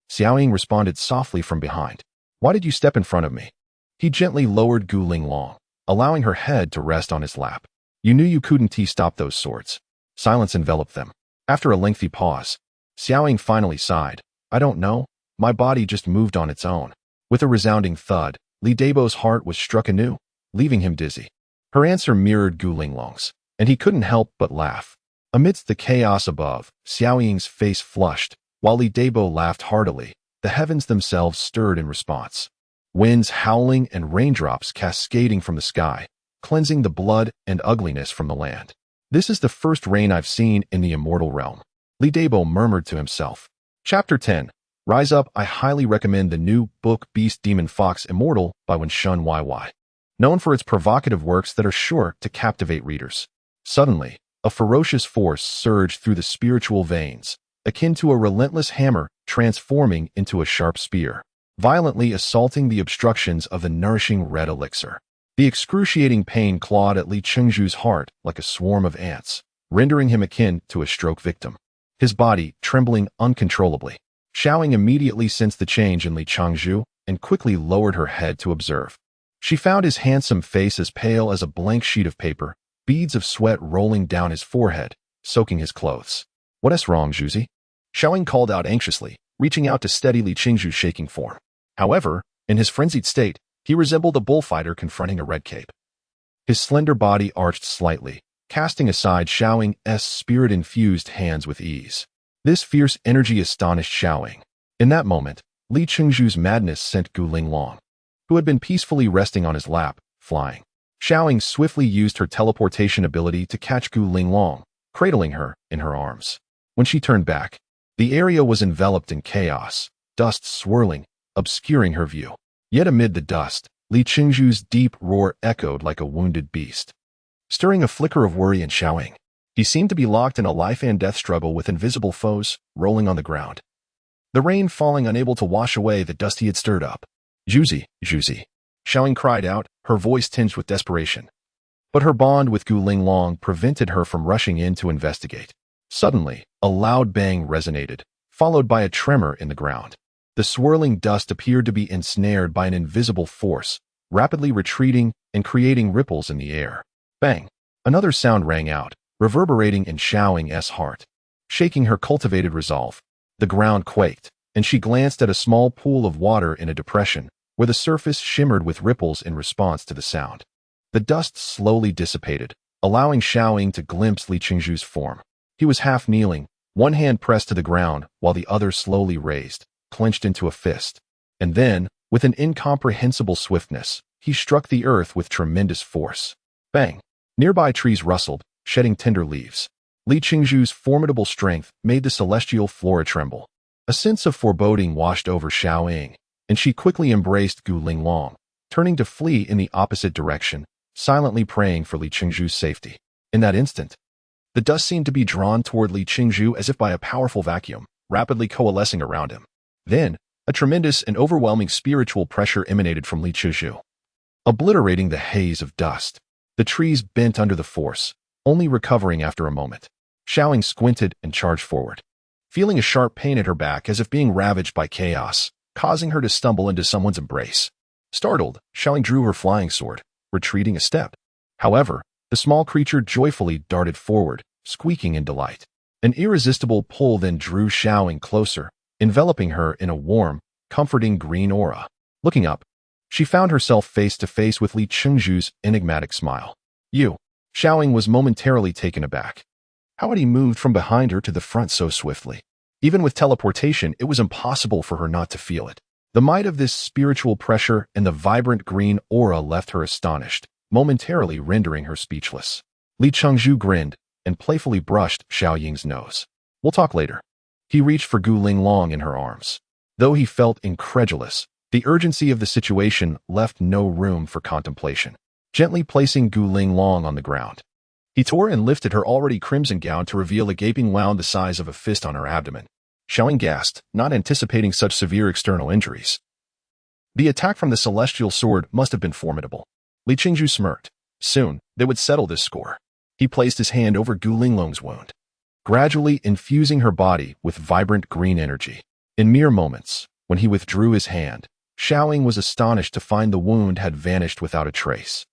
A: Xiaoying responded softly from behind. "Why did you step in front of me?" He gently lowered Gu Linglong, allowing her head to rest on his lap. "You knew you couldn't stop those swords." Silence enveloped them. After a lengthy pause, Xiaoying finally sighed. "I don't know. My body just moved on its own." With a resounding thud, Li Debo's heart was struck anew, leaving him dizzy. Her answer mirrored Gu Linglong's, and he couldn't help but laugh. Amidst the chaos above, Xiaoying's face flushed, while Li Debo laughed heartily. The heavens themselves stirred in response. Winds howling and raindrops cascading from the sky, cleansing the blood and ugliness from the land. "This is the first rain I've seen in the Immortal Realm," Li Debo murmured to himself. Chapter 10. Rise Up. I highly recommend the new book Beast Demon Fox Immortal by Wenshun YY. Known for its provocative works that are sure to captivate readers. Suddenly, a ferocious force surged through the spiritual veins, akin to a relentless hammer transforming into a sharp spear, violently assaulting the obstructions of the nourishing red elixir. The excruciating pain clawed at Li Chengzhu's heart like a swarm of ants, rendering him akin to a stroke victim. His body trembling uncontrollably. Xiaoying immediately sensed the change in Li Chengzhu and quickly lowered her head to observe. She found his handsome face as pale as a blank sheet of paper, beads of sweat rolling down his forehead, soaking his clothes. "What is wrong, Zhuzi?" Xiaoying called out anxiously, reaching out to steady Li Chengzhu's shaking form. However, in his frenzied state, he resembled a bullfighter confronting a red cape. His slender body arched slightly, casting aside Xiaoying's spirit-infused hands with ease. This fierce energy astonished Xiaoying. In that moment, Li Chengzhu's madness sent Gu Linglong, who had been peacefully resting on his lap, flying. Xiaoying swiftly used her teleportation ability to catch Gu Linglong, cradling her in her arms. When she turned back, the area was enveloped in chaos, dust swirling, obscuring her view. Yet amid the dust, Li Chengzhu's deep roar echoed like a wounded beast, stirring a flicker of worry in Xiaoying. He seemed to be locked in a life-and-death struggle with invisible foes, rolling on the ground. The rain falling unable to wash away the dust he had stirred up. "Zhuzi, Zhuzi," Xiaoying cried out, her voice tinged with desperation. But her bond with Gu Linglong prevented her from rushing in to investigate. Suddenly, a loud bang resonated, followed by a tremor in the ground. The swirling dust appeared to be ensnared by an invisible force, rapidly retreating and creating ripples in the air. Bang! Another sound rang out, reverberating in Xiaoying's heart. Shaking her cultivated resolve, the ground quaked, and she glanced at a small pool of water in a depression, where the surface shimmered with ripples in response to the sound. The dust slowly dissipated, allowing Xiaoying to glimpse Li Qingzhu's form. He was half kneeling, one hand pressed to the ground while the other slowly raised, clenched into a fist. And then, with an incomprehensible swiftness, he struck the earth with tremendous force. Bang! Nearby trees rustled, shedding tender leaves. Li Qingzhu's formidable strength made the celestial flora tremble. A sense of foreboding washed over Xiaoying, and she quickly embraced Gu Linglong, turning to flee in the opposite direction, silently praying for Li Qingzhu's safety. In that instant, the dust seemed to be drawn toward Li Qingzhu as if by a powerful vacuum, rapidly coalescing around him. Then, a tremendous and overwhelming spiritual pressure emanated from Li Qingzhu, obliterating the haze of dust. The trees bent under the force, only recovering after a moment. Xiaoying squinted and charged forward, feeling a sharp pain at her back as if being ravaged by chaos, causing her to stumble into someone's embrace. Startled, Xiaoying drew her flying sword, retreating a step. However, the small creature joyfully darted forward, squeaking in delight. An irresistible pull then drew Xiaoying closer, enveloping her in a warm, comforting green aura. Looking up, she found herself face to face with Li Qingzhu's enigmatic smile. You. Xiaoying was momentarily taken aback. How had he moved from behind her to the front so swiftly? Even with teleportation, it was impossible for her not to feel it. The might of this spiritual pressure and the vibrant green aura left her astonished, momentarily rendering her speechless. Li Qingzhu grinned and playfully brushed Xiaoying's nose. We'll talk later. He reached for Gu Linglong in her arms. Though he felt incredulous, the urgency of the situation left no room for contemplation. Gently placing Gu Linglong on the ground, he tore and lifted her already crimson gown to reveal a gaping wound the size of a fist on her abdomen. Xiaoying gasped, not anticipating such severe external injuries. The attack from the celestial sword must have been formidable. Li Qingzhu smirked. Soon, they would settle this score. He placed his hand over Gu Linglong's wound, gradually infusing her body with vibrant green energy. In mere moments, when he withdrew his hand, Xiaoying was astonished to find the wound had vanished without a trace,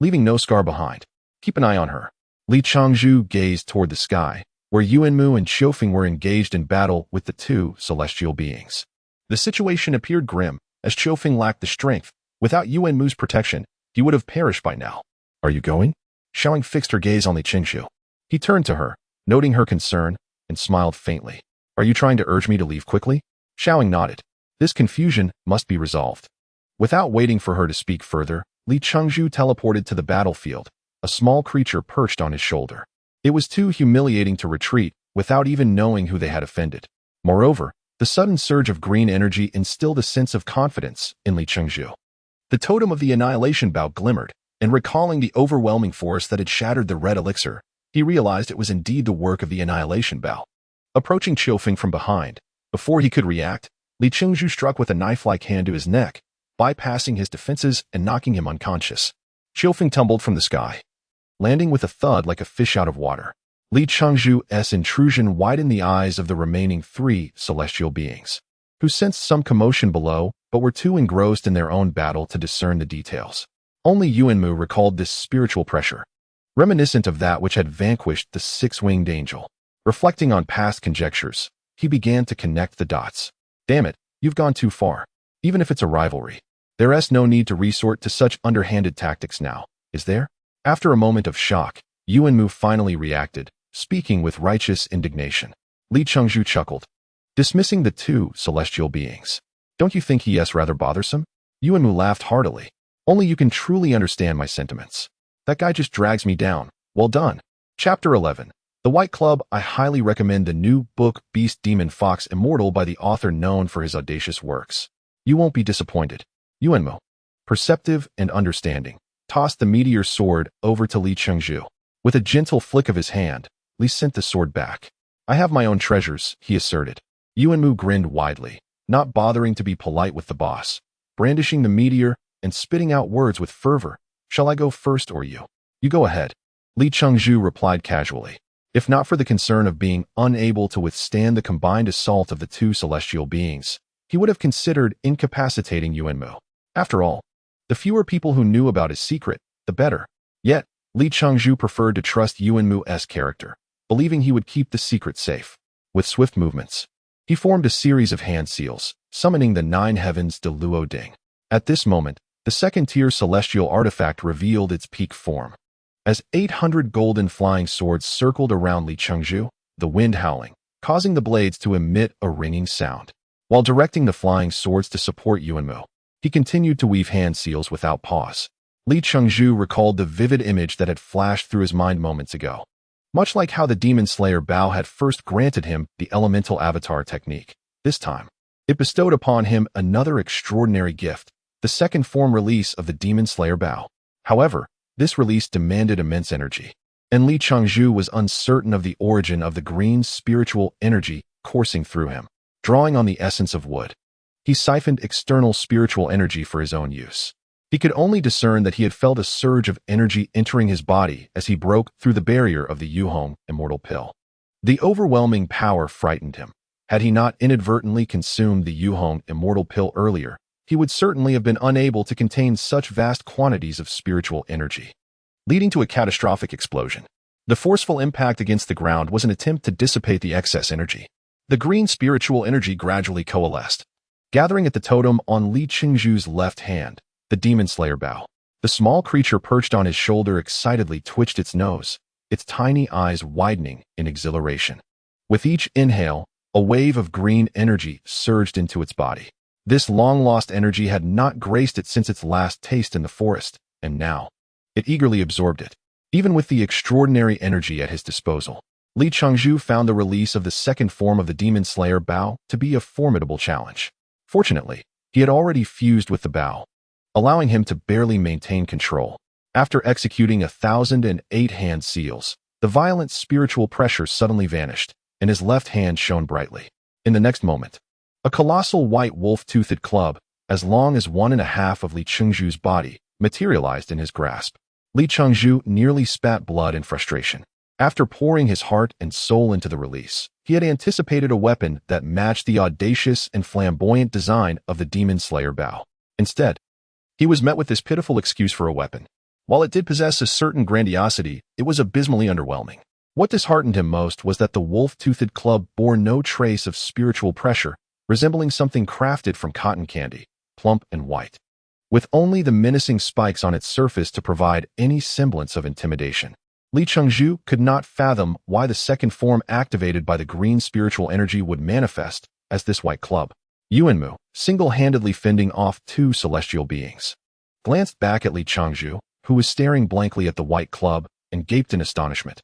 A: leaving no scar behind. Keep an eye on her. Li Qingzhu gazed toward the sky, where Yuanmu and Qiufeng were engaged in battle with the two celestial beings. The situation appeared grim, as Qiufeng lacked the strength. Without Yuanmu's protection, he would have perished by now. Are you going? Xiaoying fixed her gaze on Li Qingzhu. He turned to her, noting her concern, and smiled faintly. Are you trying to urge me to leave quickly? Xiaoying nodded. This confusion must be resolved. Without waiting for her to speak further, Li Qingzhu teleported to the battlefield, a small creature perched on his shoulder. It was too humiliating to retreat without even knowing who they had offended. Moreover, the sudden surge of green energy instilled a sense of confidence in Li Qingzhu. The totem of the annihilation bow glimmered, and recalling the overwhelming force that had shattered the red elixir, he realized it was indeed the work of the annihilation bow. Approaching Qiufeng from behind, before he could react, Li Qingzhu struck with a knife-like hand to his neck, bypassing his defenses and knocking him unconscious. Qiufeng tumbled from the sky, landing with a thud like a fish out of water. Li Qingzhu's intrusion widened the eyes of the remaining three celestial beings, who sensed some commotion below but were too engrossed in their own battle to discern the details. Only Yuanmu recalled this spiritual pressure, reminiscent of that which had vanquished the six-winged angel. Reflecting on past conjectures, he began to connect the dots. Damn it, you've gone too far. Even if it's a rivalry, there's no need to resort to such underhanded tactics now, is there? After a moment of shock, Yuanmu finally reacted, speaking with righteous indignation. Li Qingzhu chuckled, dismissing the two celestial beings. Don't you think he is rather bothersome? Yuanmu laughed heartily. Only you can truly understand my sentiments. That guy just drags me down. Well done. Chapter 11. The White Club. I highly recommend the new book Beast Demon Fox Immortal by the author known for his audacious works. You won't be disappointed. Yuanmu, perceptive and understanding, tossed the meteor sword over to Li Qingzhu. With a gentle flick of his hand, Li sent the sword back. I have my own treasures, he asserted. Yuanmu grinned widely, not bothering to be polite with the boss, brandishing the meteor and spitting out words with fervor. Shall I go first or you? You go ahead. Li Qingzhu replied casually. If not for the concern of being unable to withstand the combined assault of the two celestial beings, he would have considered incapacitating Yuanmu. After all, The fewer people who knew about his secret, the better. Yet, Li Chengzhu preferred to trust Yuanmu's character, believing he would keep the secret safe. With swift movements, he formed a series of hand seals, summoning the 9 heavens de Luo Ding. At this moment, the second-tier celestial artifact revealed its peak form. As 800 golden flying swords circled around Li Chengzhu, the wind howling, causing the blades to emit a ringing sound. While directing the flying swords to support Yuanmu, he continued to weave hand seals without pause. Li Chengzhu recalled the vivid image that had flashed through his mind moments ago. Much like how the Demon Slayer Bao had first granted him the elemental avatar technique, this time, it bestowed upon him another extraordinary gift, the second form release of the Demon Slayer Bao. However, this release demanded immense energy, and Li Chengzhu was uncertain of the origin of the green spiritual energy coursing through him. Drawing on the essence of wood, he siphoned external spiritual energy for his own use. He could only discern that he had felt a surge of energy entering his body as he broke through the barrier of the Yuhong Immortal Pill. The overwhelming power frightened him. Had he not inadvertently consumed the Yuhong Immortal Pill earlier, he would certainly have been unable to contain such vast quantities of spiritual energy, leading to a catastrophic explosion. The forceful impact against the ground was an attempt to dissipate the excess energy. The green spiritual energy gradually coalesced, gathering at the totem on Li Chengzhu's left hand, the Demon Slayer Bao. The small creature perched on his shoulder excitedly twitched its nose, its tiny eyes widening in exhilaration. With each inhale, a wave of green energy surged into its body. This long-lost energy had not graced it since its last taste in the forest, and now, it eagerly absorbed it. Even with the extraordinary energy at his disposal, Li Chengzhu found the release of the second form of the Demon Slayer Bao to be a formidable challenge. Fortunately, he had already fused with the Bao, allowing him to barely maintain control. After executing 1,008 hand seals, the violent spiritual pressure suddenly vanished, and his left hand shone brightly. In the next moment, a colossal white wolf-toothed club, as long as 1.5 of Li Chengzhu's body, materialized in his grasp. Li Chengzhu nearly spat blood in frustration. After pouring his heart and soul into the release, he had anticipated a weapon that matched the audacious and flamboyant design of the Demon Slayer Bao. Instead, he was met with this pitiful excuse for a weapon. While it did possess a certain grandiosity, it was abysmally underwhelming. What disheartened him most was that the wolf-toothed club bore no trace of spiritual pressure, resembling something crafted from cotton candy, plump and white, with only the menacing spikes on its surface to provide any semblance of intimidation. Li Chengzhu could not fathom why the second form activated by the green spiritual energy would manifest as this white club. Yuanmu, single-handedly fending off 2 celestial beings, glanced back at Li Chengzhu, who was staring blankly at the white club, and gaped in astonishment.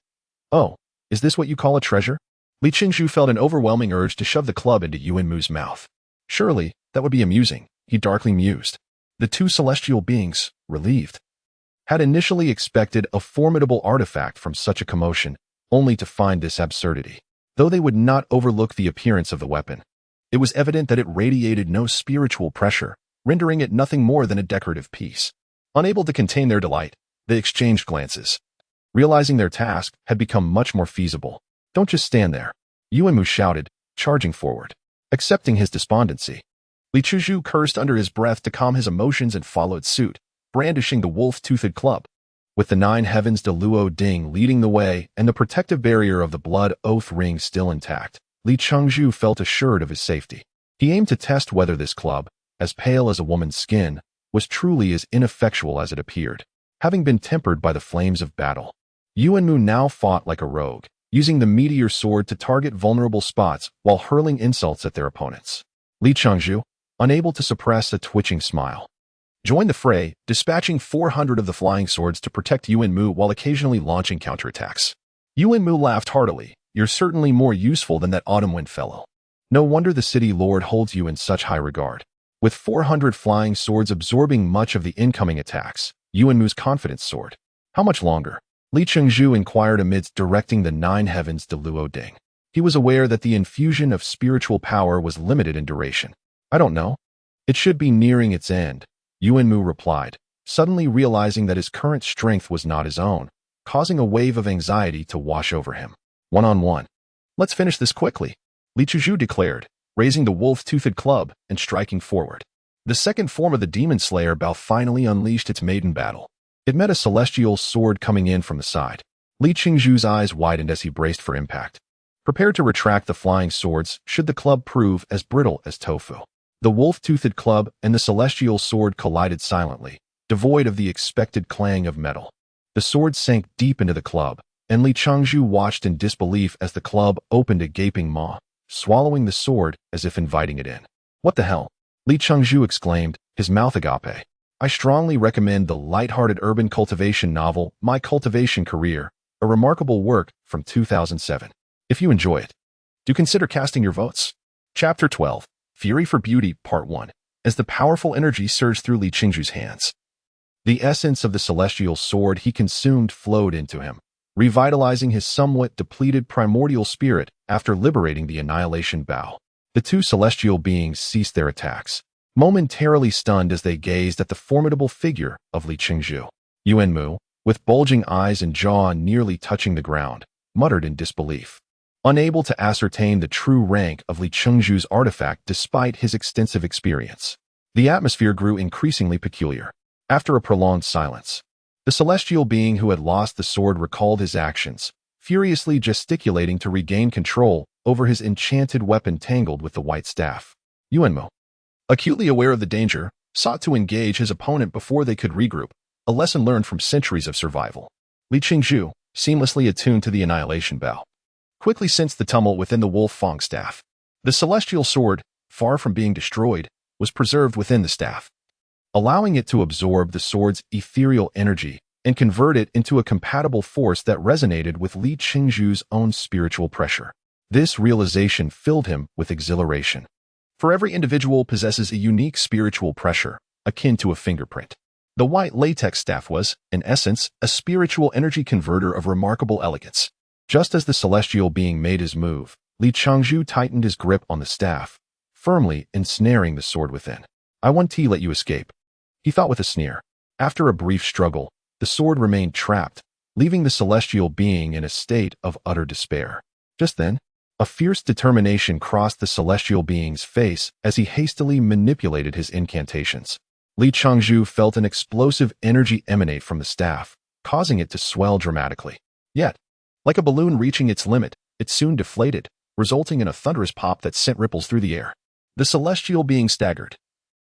A: "Oh, is this what you call a treasure?" Li Chengzhu felt an overwhelming urge to shove the club into Yuanmu's mouth. Surely, that would be amusing, he darkly mused. The 2 celestial beings, relieved, had initially expected a formidable artifact from such a commotion, only to find this absurdity. Though they would not overlook the appearance of the weapon, it was evident that it radiated no spiritual pressure, rendering it nothing more than a decorative piece. Unable to contain their delight, they exchanged glances, realizing their task had become much more feasible. "Don't just stand there," Yuanmu shouted, charging forward. Accepting his despondency, Li Chengzhu cursed under his breath to calm his emotions and followed suit, brandishing the wolf-toothed club. With the 9 heavens de Luo Ding leading the way and the protective barrier of the blood oath ring still intact, Li Chengzhu felt assured of his safety. He aimed to test whether this club, as pale as a woman's skin, was truly as ineffectual as it appeared, having been tempered by the flames of battle. Yuanmu now fought like a rogue, using the meteor sword to target vulnerable spots while hurling insults at their opponents. Li Chengzhu, unable to suppress a twitching smile, joined the fray, dispatching 400 of the flying swords to protect Yuanmu while occasionally launching counterattacks. Yuanmu laughed heartily. "You're certainly more useful than that autumn wind fellow. No wonder the city lord holds you in such high regard." With 400 flying swords absorbing much of the incoming attacks, Yuanmu's confidence soared. "How much longer?" Li Chengzhu inquired amidst directing the 9 heavens de Luo Ding. He was aware that the infusion of spiritual power was limited in duration. "I don't know. It should be nearing its end," Yuanmu replied, suddenly realizing that his current strength was not his own, causing a wave of anxiety to wash over him. "One-on-one. Let's finish this quickly," Li Chengzhu declared, raising the wolf-toothed club and striking forward. The second form of the Demon Slayer Bao finally unleashed its maiden battle. It met a celestial sword coming in from the side. Li Qingzhu's eyes widened as he braced for impact, prepared to retract the flying swords should the club prove as brittle as tofu. The wolf-toothed club and the celestial sword collided silently, devoid of the expected clang of metal. The sword sank deep into the club, and Li Changzhu watched in disbelief as the club opened a gaping maw, swallowing the sword as if inviting it in. What the hell? Li Changzhu exclaimed, his mouth agape. I strongly recommend the light-hearted urban cultivation novel My Cultivation Career, a remarkable work from 2007. If you enjoy it, do consider casting your votes. Chapter 12, Fury for Beauty, Part 1. As the powerful energy surged through Li Qingzhu's hands, the essence of the celestial sword he consumed flowed into him, revitalizing his somewhat depleted primordial spirit after liberating the Annihilation Bao. The two celestial beings ceased their attacks, momentarily stunned as they gazed at the formidable figure of Li Qingzhu. Yuanmu, with bulging eyes and jaw nearly touching the ground, muttered in disbelief, unable to ascertain the true rank of Li Qingzhu's artifact despite his extensive experience. The atmosphere grew increasingly peculiar. After a prolonged silence, the celestial being who had lost the sword recalled his actions, furiously gesticulating to regain control over his enchanted weapon tangled with the white staff. Yuanmu, acutely aware of the danger, sought to engage his opponent before they could regroup, a lesson learned from centuries of survival. Li Qingzhu, seamlessly attuned to the Annihilation Bao, quickly sensed the tumult within the Wolf Fang staff. The celestial sword, far from being destroyed, was preserved within the staff, allowing it to absorb the sword's ethereal energy and convert it into a compatible force that resonated with Li Qingzhu's own spiritual pressure. This realization filled him with exhilaration. For every individual possesses a unique spiritual pressure, akin to a fingerprint. The white latex staff was, in essence, a spiritual energy converter of remarkable elegance. Just as the celestial being made his move, Li Changzhu tightened his grip on the staff, firmly ensnaring the sword within. I won't let you escape, he thought with a sneer. After a brief struggle, the sword remained trapped, leaving the celestial being in a state of utter despair. Just then, a fierce determination crossed the celestial being's face as he hastily manipulated his incantations. Li Changzhu felt an explosive energy emanate from the staff, causing it to swell dramatically. Yet, like a balloon reaching its limit, it soon deflated, resulting in a thunderous pop that sent ripples through the air. The celestial being staggered,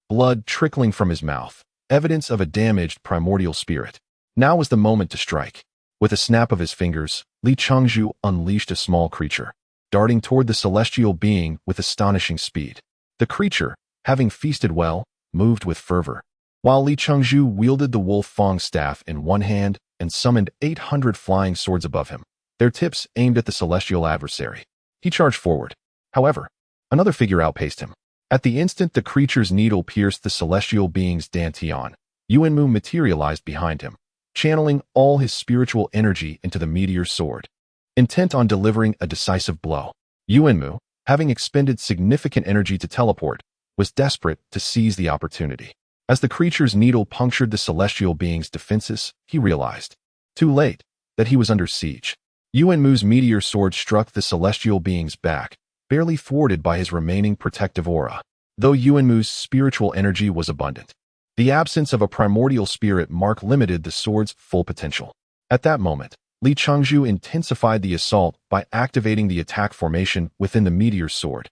A: blood trickling from his mouth, evidence of a damaged primordial spirit. Now was the moment to strike. With a snap of his fingers, Li Changzhu unleashed a small creature, darting toward the celestial being with astonishing speed. The creature, having feasted well, moved with fervor, while Li Changzhu wielded the Wolf Fang staff in one hand and summoned 800 flying swords above him, their tips aimed at the celestial adversary. He charged forward. However, another figure outpaced him. At the instant the creature's needle pierced the celestial being's dantian, Yuanmu materialized behind him, channeling all his spiritual energy into the meteor sword. Intent on delivering a decisive blow, Yuanmu, having expended significant energy to teleport, was desperate to seize the opportunity. As the creature's needle punctured the celestial being's defenses, he realized, too late, that he was under siege. Yuanmu's meteor sword struck the celestial being's back, barely thwarted by his remaining protective aura. Though Yuanmu's spiritual energy was abundant, the absence of a primordial spirit mark limited the sword's full potential. At that moment, Li Changzhu intensified the assault by activating the attack formation within the meteor sword,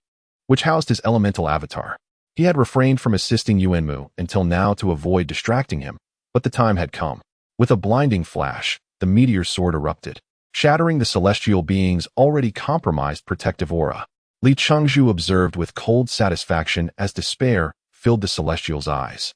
A: which housed his elemental avatar. He had refrained from assisting Yuanmu until now to avoid distracting him, but the time had come. With a blinding flash, the meteor sword erupted, shattering the celestial being's already compromised protective aura. Li Changzhu observed with cold satisfaction as despair filled the celestial's eyes.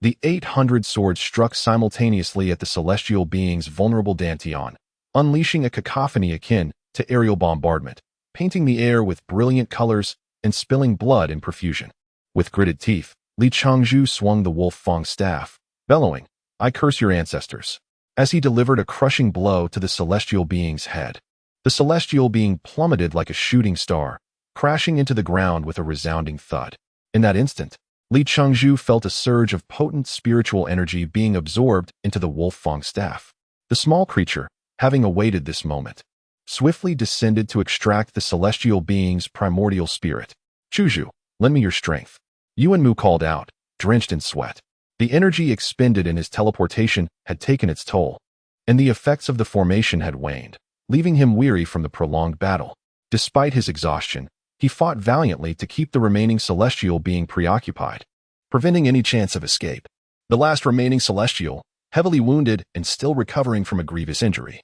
A: The 800 swords struck simultaneously at the celestial being's vulnerable dantian, unleashing a cacophony akin to aerial bombardment, painting the air with brilliant colors and spilling blood in profusion. With gritted teeth, Li Changzhu swung the Wolf Fang staff, bellowing, I curse your ancestors, as he delivered a crushing blow to the celestial being's head. The celestial being plummeted like a shooting star, crashing into the ground with a resounding thud. In that instant, Li Changzhu felt a surge of potent spiritual energy being absorbed into the Wolf Fang staff. The small creature, having awaited this moment, swiftly descended to extract the celestial being's primordial spirit. Chuzhu, lend me your strength, Yuanmu called out, drenched in sweat. The energy expended in his teleportation had taken its toll, and the effects of the formation had waned, leaving him weary from the prolonged battle. Despite his exhaustion, he fought valiantly to keep the remaining celestial being preoccupied, preventing any chance of escape. The last remaining celestial, heavily wounded and still recovering from a grievous injury,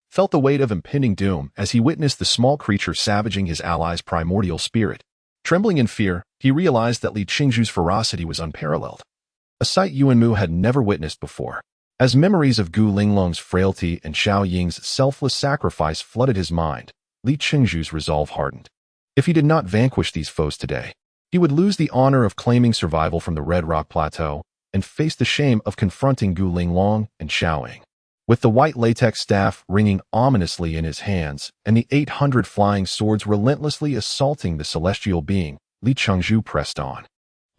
A: felt the weight of impending doom as he witnessed the small creature savaging his ally's primordial spirit. Trembling in fear, he realized that Li Qingzhu's ferocity was unparalleled, a sight Yuanmu had never witnessed before. As memories of Gu Linglong's frailty and Xiao Ying's selfless sacrifice flooded his mind, Li Qingzhu's resolve hardened. If he did not vanquish these foes today, he would lose the honor of claiming survival from the Red Rock Plateau and face the shame of confronting Gu Linglong and Xiao Ying. With the white latex staff ringing ominously in his hands and the 800 flying swords relentlessly assaulting the celestial being, Li Qingzhu pressed on.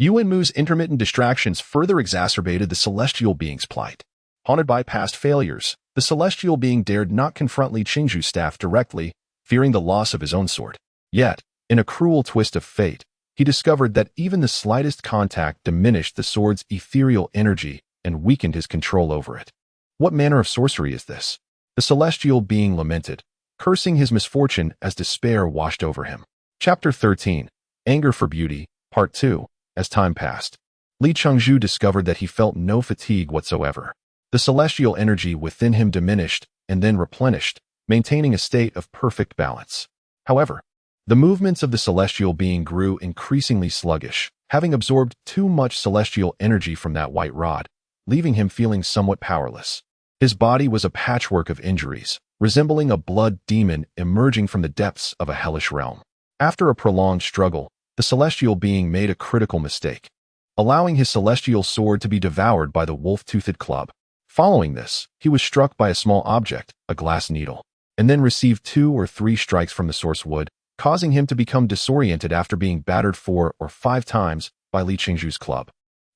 A: Yuanmu's intermittent distractions further exacerbated the celestial being's plight. Haunted by past failures, the celestial being dared not confront Li Qingzhu's staff directly, fearing the loss of his own sword. Yet, in a cruel twist of fate, he discovered that even the slightest contact diminished the sword's ethereal energy and weakened his control over it. What manner of sorcery is this? The celestial being lamented, cursing his misfortune as despair washed over him. Chapter 13. Anger for Beauty, Part 2. As time passed, Li Qingzhu discovered that he felt no fatigue whatsoever. The celestial energy within him diminished and then replenished, maintaining a state of perfect balance. However, the movements of the celestial being grew increasingly sluggish, having absorbed too much celestial energy from that white rod, leaving him feeling somewhat powerless. His body was a patchwork of injuries, resembling a blood demon emerging from the depths of a hellish realm. After a prolonged struggle, the celestial being made a critical mistake, allowing his celestial sword to be devoured by the wolf-toothed club. Following this, he was struck by a small object, a glass needle, and then received 2 or 3 strikes from the source wood, causing him to become disoriented after being battered 4 or 5 times by Li Qingzhu's club.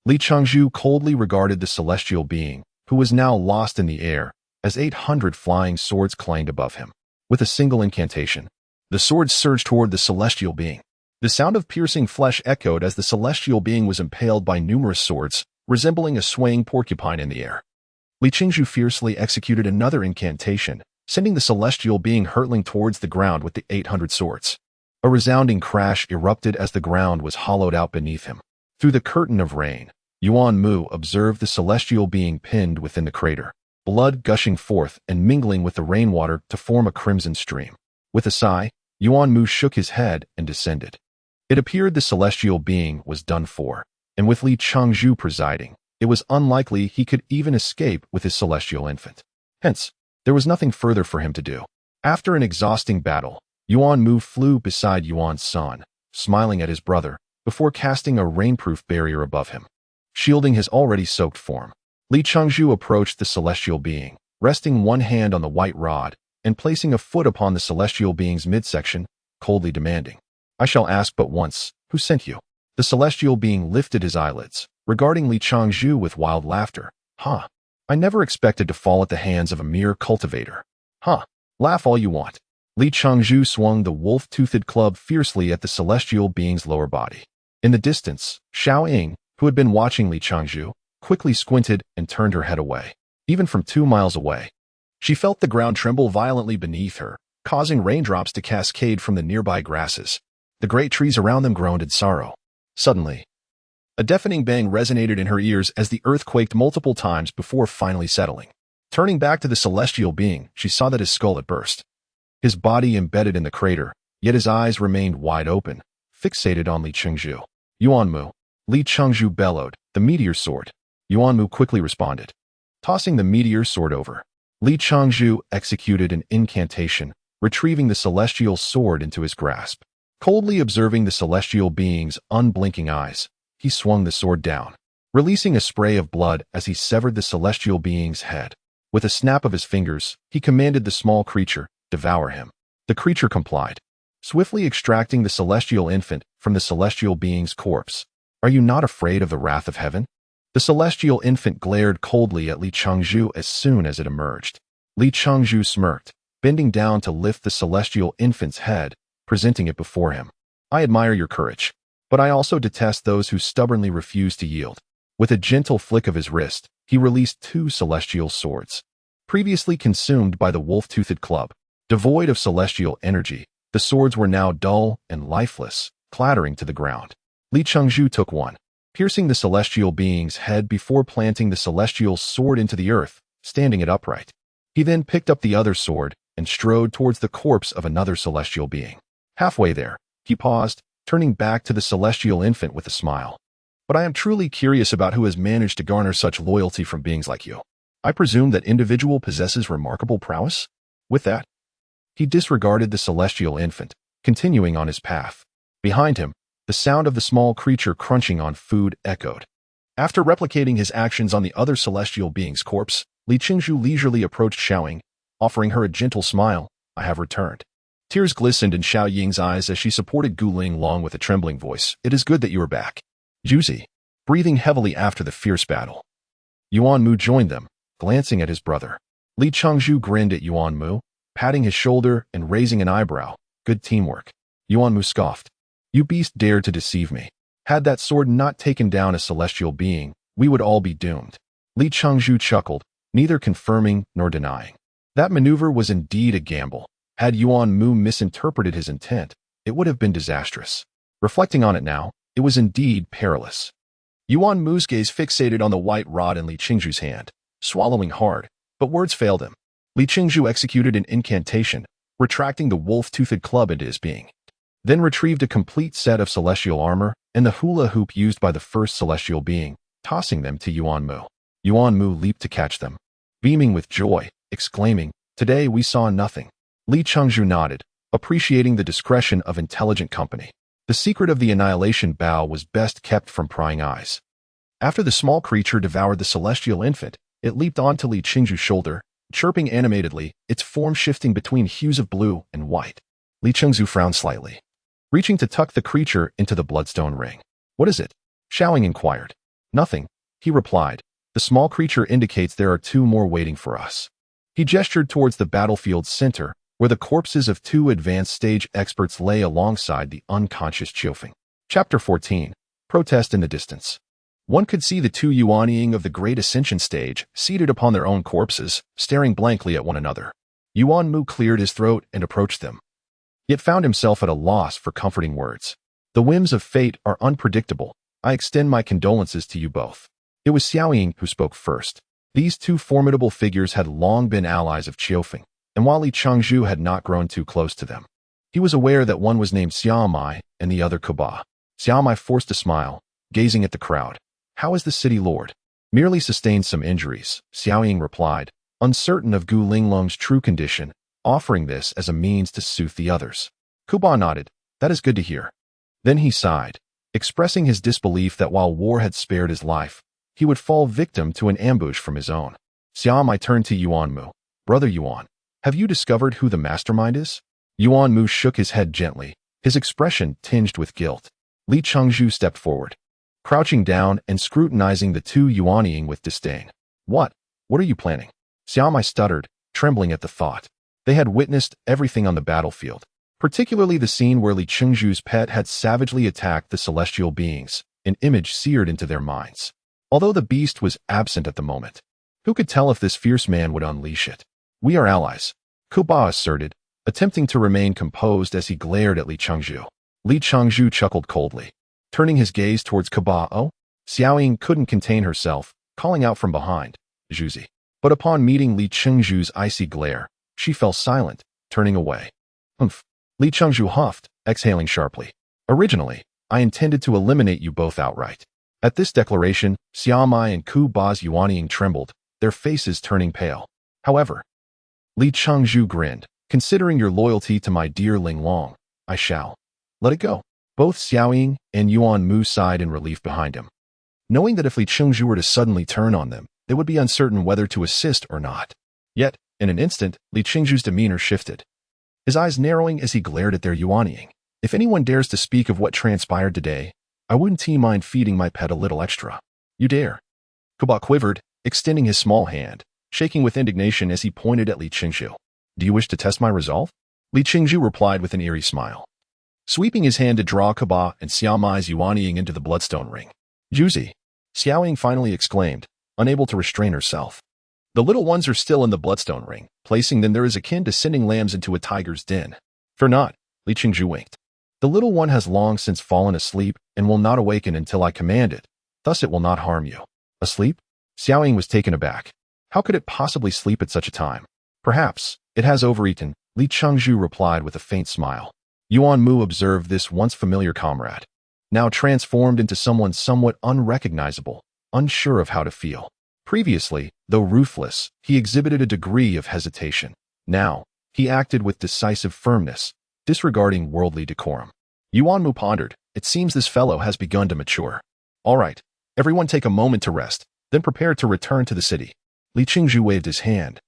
A: Li Qingzhu coldly regarded the celestial being, who was now lost in the air, as 800 flying swords clanged above him. With a single incantation, the swords surged toward the celestial being. The sound of piercing flesh echoed as the celestial being was impaled by numerous swords, resembling a swaying porcupine in the air. Li Qingzhu fiercely executed another incantation, sending the celestial being hurtling towards the ground with the 800 swords. A resounding crash erupted as the ground was hollowed out beneath him. Through the curtain of rain, Yuanmu observed the celestial being pinned within the crater, blood gushing forth and mingling with the rainwater to form a crimson stream. With a sigh, Yuanmu shook his head and descended. It appeared the celestial being was done for, and with Li Qingzhu presiding, it was unlikely he could even escape with his celestial infant. Hence, there was nothing further for him to do. After an exhausting battle, Yuanmu flew beside Yuan's son, smiling at his brother, before casting a rainproof barrier above him, shielding his already soaked form. Li Qingzhu approached the celestial being, resting one hand on the white rod and placing a foot upon the celestial being's midsection, coldly demanding, "I shall ask but once, who sent you?" The celestial being lifted his eyelids, regarding Li Qingzhu with wild laughter. "Huh. I never expected to fall at the hands of a mere cultivator. Huh. Laugh all you want." Li Qingzhu swung the wolf-toothed club fiercely at the celestial being's lower body. In the distance, Xiao Ying, who had been watching Li Qingzhu, quickly squinted and turned her head away. Even from 2 miles away, she felt the ground tremble violently beneath her, causing raindrops to cascade from the nearby grasses. The great trees around them groaned in sorrow. Suddenly, a deafening bang resonated in her ears as the earth quaked multiple times before finally settling. Turning back to the celestial being, she saw that his skull had burst. His body embedded in the crater, yet his eyes remained wide open, fixated on Li Qingzhu. "Yuanmu!" Li Qingzhu bellowed, "The meteor sword." Yuanmu quickly responded, tossing the meteor sword over. Li Qingzhu executed an incantation, retrieving the celestial sword into his grasp. Coldly observing the celestial being's unblinking eyes, he swung the sword down, releasing a spray of blood as he severed the celestial being's head. With a snap of his fingers, he commanded the small creature, "Devour him." The creature complied, swiftly extracting the celestial infant from the celestial being's corpse. "Are you not afraid of the wrath of heaven?" The celestial infant glared coldly at Li Qingzhu as soon as it emerged. Li Qingzhu smirked, bending down to lift the celestial infant's head, presenting it before him. "I admire your courage. But I also detest those who stubbornly refuse to yield. With a gentle flick of his wrist, he released 2 celestial swords. Previously consumed by the wolf-toothed club, devoid of celestial energy, the swords were now dull and lifeless, clattering to the ground. Li Chengzhu took one, piercing the celestial being's head before planting the celestial sword into the earth, standing it upright. He then picked up the other sword and strode towards the corpse of another celestial being. Halfway there, he paused, turning back to the celestial infant with a smile. But I am truly curious about who has managed to garner such loyalty from beings like you. I presume that individual possesses remarkable prowess? With that, he disregarded the celestial infant, continuing on his path. Behind him, the sound of the small creature crunching on food echoed. After replicating his actions on the other celestial being's corpse, Li Qingzhu leisurely approached Xiaoying, offering her a gentle smile. I have returned. Tears glistened in Xiao Ying's eyes as she supported Gu Linglong with a trembling voice. It is good that you are back. Juzi, breathing heavily after the fierce battle. Yuan Mu joined them, glancing at his brother. Li Chengzhu grinned at Yuan Mu, patting his shoulder and raising an eyebrow. Good teamwork. Yuan Mu scoffed. You beast dared to deceive me. Had that sword not taken down a celestial being, we would all be doomed. Li Chengzhu chuckled, neither confirming nor denying. That maneuver was indeed a gamble. Had Yuan Mu misinterpreted his intent, it would have been disastrous. Reflecting on it now, it was indeed perilous. Yuan Mu's gaze fixated on the white rod in Li Qingzhu's hand, swallowing hard, but words failed him. Li Qingzhu executed an incantation, retracting the wolf-toothed club into his being, then retrieved a complete set of celestial armor and the hula hoop used by the first celestial being, tossing them to Yuan Mu. Yuan Mu leaped to catch them, beaming with joy, exclaiming, "Today we saw nothing." Li Chengzhu nodded, appreciating the discretion of intelligent company. The secret of the annihilation bow was best kept from prying eyes. After the small creature devoured the celestial infant, it leaped onto Li Qingzhu's shoulder, chirping animatedly, its form shifting between hues of blue and white. Li Chengzhu frowned slightly, reaching to tuck the creature into the bloodstone ring. What is it? Xiaoying inquired. Nothing, he replied. The small creature indicates there are 2 more waiting for us. He gestured towards the battlefield's center, where the corpses of 2 advanced stage experts lay alongside the unconscious Qiufeng. Chapter 14. Protest in the distance. One could see the 2 Yuanying of the Great Ascension stage seated upon their own corpses, staring blankly at one another. Yuan Mu cleared his throat and approached them, yet found himself at a loss for comforting words. The whims of fate are unpredictable. I extend my condolences to you both. It was Xiaoying who spoke first. These 2 formidable figures had long been allies of Qiufeng, and while Li Chengzhu had not grown too close to them, he was aware that one was named Xiaomai and the other Kuba. Xiaomai forced a smile, gazing at the crowd. How is the city lord? Merely sustained some injuries, Xiaoying replied, uncertain of Gu Linglong's true condition, offering this as a means to soothe the others. Kuba nodded. That is good to hear. Then he sighed, expressing his disbelief that while war had spared his life, he would fall victim to an ambush from his own. Xiaomai turned to Yuan Mu. Brother Yuan, have you discovered who the mastermind is? Yuan Mu shook his head gently, his expression tinged with guilt. Li Chengzhu stepped forward, crouching down and scrutinizing the 2 Yuanying with disdain. What are you planning? Xiaomai stuttered, trembling at the thought. They had witnessed everything on the battlefield, particularly the scene where Li Chengzhu's pet had savagely attacked the celestial beings, an image seared into their minds. Although the beast was absent at the moment, who could tell if this fierce man would unleash it? We are allies, Kuba asserted, attempting to remain composed as he glared at Li Chengzhu. Li Chengzhu chuckled coldly, turning his gaze towards Kuba. Oh? Xiaoying couldn't contain herself, calling out from behind, Juzi. But upon meeting Li Chengzhu's icy glare, she fell silent, turning away. Humph. Li Chengzhu huffed, exhaling sharply. Originally, I intended to eliminate you both outright. At this declaration, Xiaomai and Kuba's Yuanying trembled, their faces turning pale. However, Li Chengzhu grinned. Considering your loyalty to my dear Linglong, I shall. Let it go. Both Xiaoying and Yuan Mu sighed in relief behind him, knowing that if Li Chengzhu were to suddenly turn on them, they would be uncertain whether to assist or not. Yet, in an instant, Li Chengzhu's demeanor shifted, his eyes narrowing as he glared at their Yuanying. If anyone dares to speak of what transpired today, I wouldn't mind feeding my pet a little extra. You dare. Kuba quivered, extending his small hand, shaking with indignation as he pointed at Li Chengzhu. Do you wish to test my resolve? Li Chengzhu replied with an eerie smile. sweeping his hand to draw Kaba and Xiaomai's Yuanying into the bloodstone ring. Juzi, Xiaoying finally exclaimed, unable to restrain herself. The little ones are still in the bloodstone ring. Placing them there is akin to sending lambs into a tiger's den. Fear not, Li Qingzhu winked. The little one has long since fallen asleep and will not awaken until I command it. Thus it will not harm you. Asleep? Xiaoying was taken aback. How could it possibly sleep at such a time? Perhaps it has overeaten, Li Qingzhu replied with a faint smile. Yuan Mu observed this once familiar comrade, now transformed into someone somewhat unrecognizable, unsure of how to feel. Previously, though ruthless, he exhibited a degree of hesitation. Now, he acted with decisive firmness, disregarding worldly decorum. Yuan Mu pondered, it seems this fellow has begun to mature. All right, everyone take a moment to rest, then prepare to return to the city. Li Qingzhu waved his hand,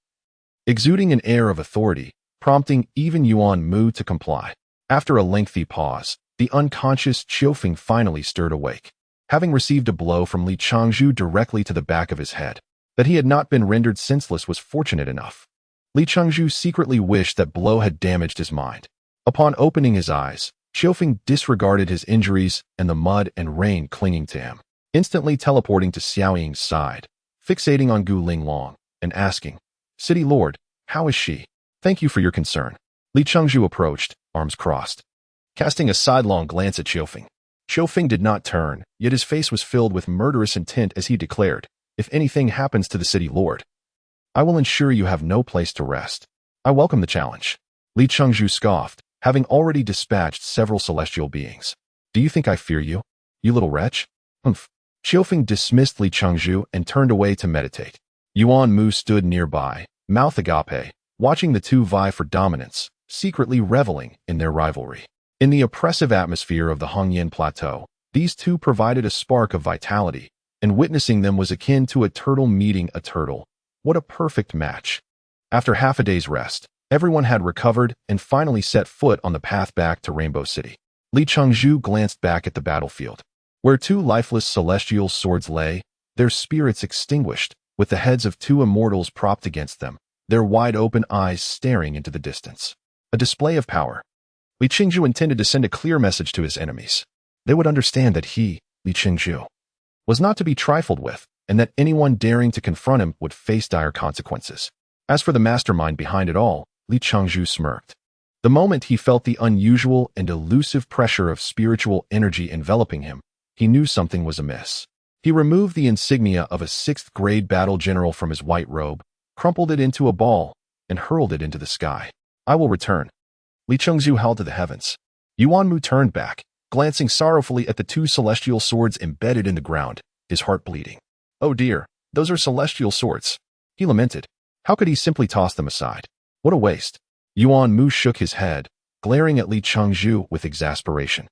A: exuding an air of authority, prompting even Yuan Mu to comply. After a lengthy pause, the unconscious Qiufeng finally stirred awake. Having received a blow from Li Qingzhu directly to the back of his head, that he had not been rendered senseless was fortunate enough. Li Qingzhu secretly wished that blow had damaged his mind. Upon opening his eyes, Qiufeng disregarded his injuries and the mud and rain clinging to him, instantly teleporting to Xiaoying's side, fixating on Gu Linglong, and asking, City Lord, how is she? Thank you for your concern. Li Qingzhu approached, arms crossed, casting a sidelong glance at Qiufeng. Qiufeng did not turn, yet his face was filled with murderous intent as he declared, if anything happens to the city lord, I will ensure you have no place to rest. I welcome the challenge. Li Qingzhu scoffed, having already dispatched several celestial beings. Do you think I fear you, you little wretch? Humph. Qiufeng dismissed Li Qingzhu and turned away to meditate. Yuan Mu stood nearby, mouth agape, watching the two vie for dominance, secretly reveling in their rivalry. In the oppressive atmosphere of the Hongyan Plateau, these two provided a spark of vitality, and witnessing them was akin to a turtle meeting a turtle. What a perfect match. After half a day's rest, everyone had recovered and finally set foot on the path back to Rainbow City. Li Qingzhu glanced back at the battlefield, where two lifeless celestial swords lay, their spirits extinguished, with the heads of two immortals propped against them, their wide-open eyes staring into the distance. A display of power. Li Qingzhu intended to send a clear message to his enemies. They would understand that he, Li Qingzhu, was not to be trifled with, and that anyone daring to confront him would face dire consequences. As for the mastermind behind it all, Li Qingzhu smirked. The moment he felt the unusual and elusive pressure of spiritual energy enveloping him, he knew something was amiss. He removed the insignia of a 6th-grade battle general from his white robe, crumpled it into a ball, and hurled it into the sky. I will return. Li Qingzhu held to the heavens. Yuan Mu turned back, glancing sorrowfully at the two celestial swords embedded in the ground, his heart bleeding. Oh dear, those are celestial swords. He lamented. How could he simply toss them aside? What a waste. Yuan Mu shook his head, glaring at Li Qingzhu with exasperation.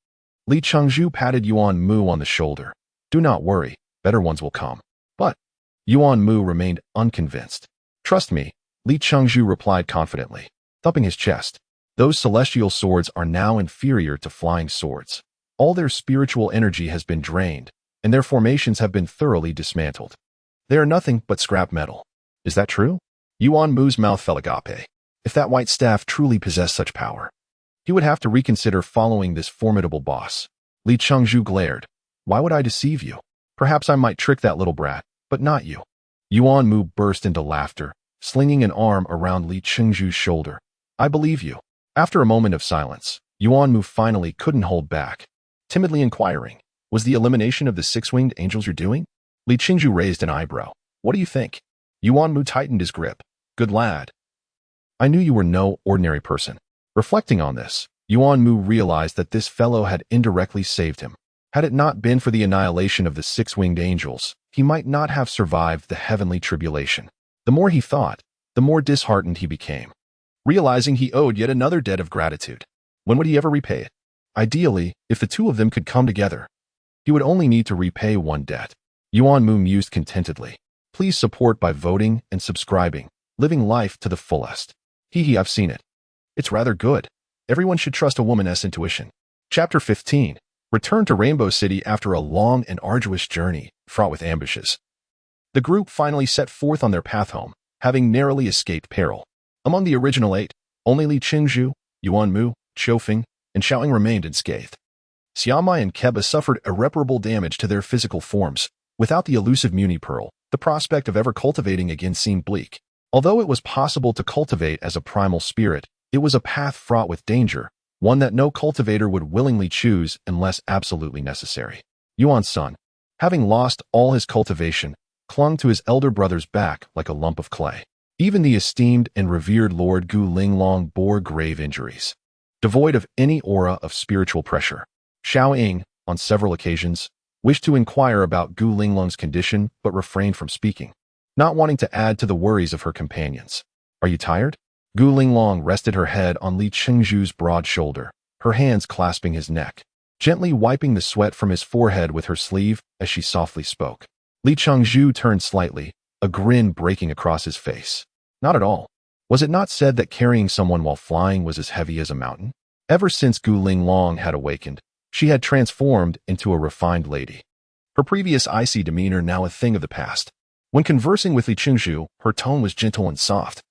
A: Li Qingzhu patted Yuan Mu on the shoulder. Do not worry, better ones will come. But Yuan Mu remained unconvinced. Trust me, Li Qingzhu replied confidently, thumping his chest. Those celestial swords are now inferior to flying swords. All their spiritual energy has been drained, and their formations have been thoroughly dismantled. They are nothing but scrap metal. Is that true? Yuan Mu's mouth fell agape. If that white staff truly possessed such power, he would have to reconsider following this formidable boss. Li Qingzhu glared. Why would I deceive you? Perhaps I might trick that little brat, but not you. Yuan Mu burst into laughter, slinging an arm around Li Qingzhu's shoulder. I believe you. After a moment of silence, Yuan Mu finally couldn't hold back, timidly inquiring, was the elimination of the 6-winged angels you're doing? Li Qingzhu raised an eyebrow. What do you think? Yuan Mu tightened his grip. Good lad. I knew you were no ordinary person. Reflecting on this, Yuan Mu realized that this fellow had indirectly saved him. Had it not been for the annihilation of the 6-winged angels, he might not have survived the Heavenly Tribulation. The more he thought, the more disheartened he became, realizing he owed yet another debt of gratitude. When would he ever repay it? Ideally, if the two of them could come together, he would only need to repay one debt. Yuan Mu mused contentedly. Please support by voting and subscribing. Living life to the fullest. I've seen it. It's rather good. Everyone should trust a woman's intuition. Chapter 15. Return to Rainbow City after a long and arduous journey, fraught with ambushes. The group finally set forth on their path home, having narrowly escaped peril. Among the original 8, only Li Qingzhu, Yuan Mu, Qiufeng, and Xiaoying remained unscathed. Xiaomai and Keba suffered irreparable damage to their physical forms. Without the elusive Muni Pearl, the prospect of ever cultivating again seemed bleak. Although it was possible to cultivate as a primal spirit, it was a path fraught with danger, one that no cultivator would willingly choose unless absolutely necessary. Yuan's son, having lost all his cultivation, clung to his elder brother's back like a lump of clay. Even the esteemed and revered Lord Gu Linglong bore grave injuries. Devoid of any aura of spiritual pressure, Xiaoying, on several occasions, wished to inquire about Gu Linglong's condition but refrained from speaking, not wanting to add to the worries of her companions. "Are you tired?" Gu Linglong rested her head on Li Chengzhu's broad shoulder, her hands clasping his neck, gently wiping the sweat from his forehead with her sleeve as she softly spoke. Li Chengzhu turned slightly, a grin breaking across his face. "Not at all. Was it not said that carrying someone while flying was as heavy as a mountain?" Ever since Gu Linglong had awakened, she had transformed into a refined lady. Her previous icy demeanor now a thing of the past. When conversing with Li Chengzhu, her tone was gentle and soft,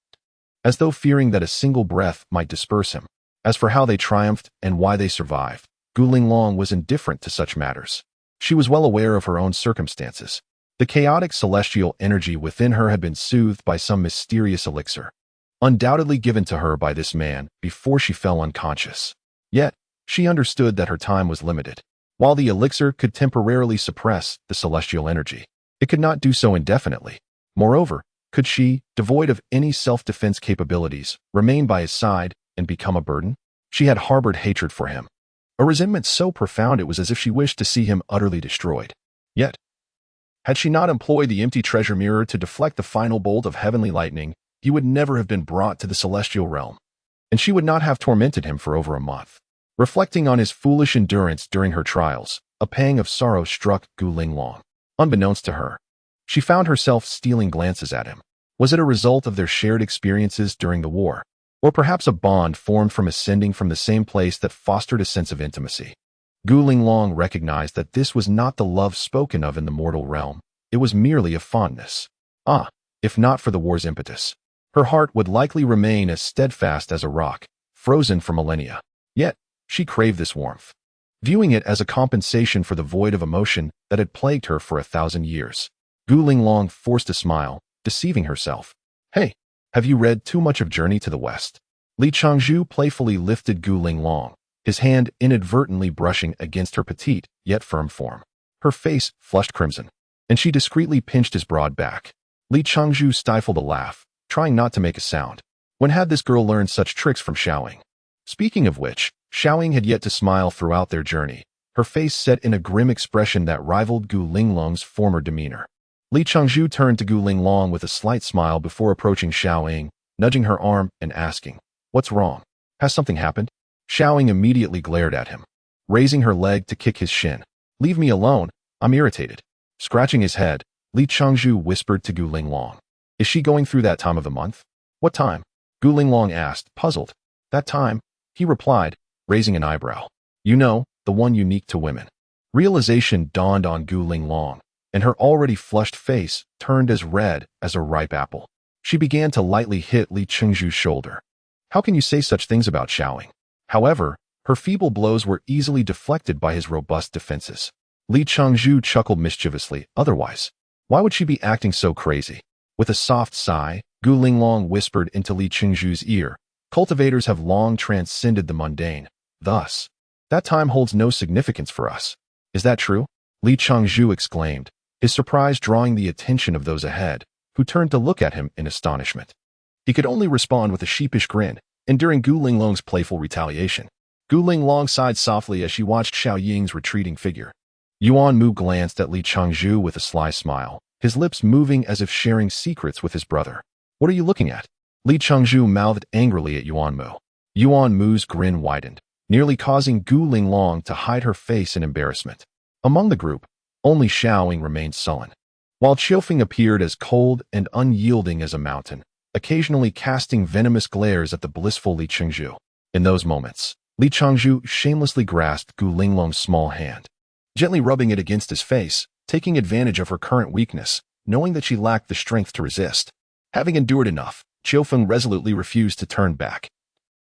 A: as though fearing that a single breath might disperse him. As for how they triumphed and why they survived, Gu Linglong was indifferent to such matters. She was well aware of her own circumstances. The chaotic celestial energy within her had been soothed by some mysterious elixir, undoubtedly given to her by this man before she fell unconscious. Yet, she understood that her time was limited. While the elixir could temporarily suppress the celestial energy, it could not do so indefinitely. Moreover, could she, devoid of any self-defense capabilities, remain by his side and become a burden? She had harbored hatred for him, a resentment so profound it was as if she wished to see him utterly destroyed. Yet, had she not employed the empty treasure mirror to deflect the final bolt of heavenly lightning, he would never have been brought to the celestial realm, and she would not have tormented him for over a month. Reflecting on his foolish endurance during her trials, a pang of sorrow struck Gu Linglong. Unbeknownst to her, she found herself stealing glances at him. Was it a result of their shared experiences during the war, or perhaps a bond formed from ascending from the same place that fostered a sense of intimacy? Gu Linglong recognized that this was not the love spoken of in the mortal realm. It was merely a fondness. If not for the war's impetus, her heart would likely remain as steadfast as a rock, frozen for millennia. Yet, she craved this warmth, viewing it as a compensation for the void of emotion that had plagued her for 1,000 years. Gu Linglong forced a smile, deceiving herself. "Hey, have you read too much of Journey to the West?" Li Chengzhu playfully lifted Gu Linglong, his hand inadvertently brushing against her petite, yet firm form. Her face flushed crimson, and she discreetly pinched his broad back. Li Chengzhu stifled a laugh, trying not to make a sound. When had this girl learned such tricks from Xiaoying? Speaking of which, Xiaoying had yet to smile throughout their journey, her face set in a grim expression that rivaled Gu Linglong's former demeanor. Li Chengzhu turned to Gu Linglong with a slight smile before approaching Xiaoying, nudging her arm and asking, "What's wrong? Has something happened?" Xiaoying immediately glared at him, raising her leg to kick his shin. "Leave me alone, I'm irritated." Scratching his head, Li Chengzhu whispered to Gu Linglong, "Is she going through that time of the month?" "What time?" Gu Linglong asked, puzzled. "That time," he replied, raising an eyebrow. "You know, the one unique to women." Realization dawned on Gu Linglong, and her already flushed face turned as red as a ripe apple. She began to lightly hit Li Chengzhu's shoulder. "How can you say such things about Xiaoying?" However, her feeble blows were easily deflected by his robust defenses. Li Chengzhu chuckled mischievously. Otherwise, why would she be acting so crazy? With a soft sigh, Gu Linglong whispered into Li Chengzhu's ear, "Cultivators have long transcended the mundane. Thus, that time holds no significance for us." "Is that true?" Li Chengzhu exclaimed, his surprise drawing the attention of those ahead, who turned to look at him in astonishment. He could only respond with a sheepish grin, enduring Gu Linglong's playful retaliation. Gu Linglong sighed softly as she watched Xiaoying's retreating figure. Yuan Mu glanced at Li Chengzhu with a sly smile, his lips moving as if sharing secrets with his brother. "What are you looking at?" Li Chengzhu mouthed angrily at Yuan Mu. Yuan Mu's grin widened, nearly causing Gu Linglong to hide her face in embarrassment. Among the group, only Xiaoying remained sullen, while Qiufeng appeared as cold and unyielding as a mountain, occasionally casting venomous glares at the blissful Li Chengzhu. In those moments, Li Chengzhu shamelessly grasped Gu Linglong's small hand, gently rubbing it against his face, taking advantage of her current weakness, knowing that she lacked the strength to resist. Having endured enough, Qiufeng resolutely refused to turn back.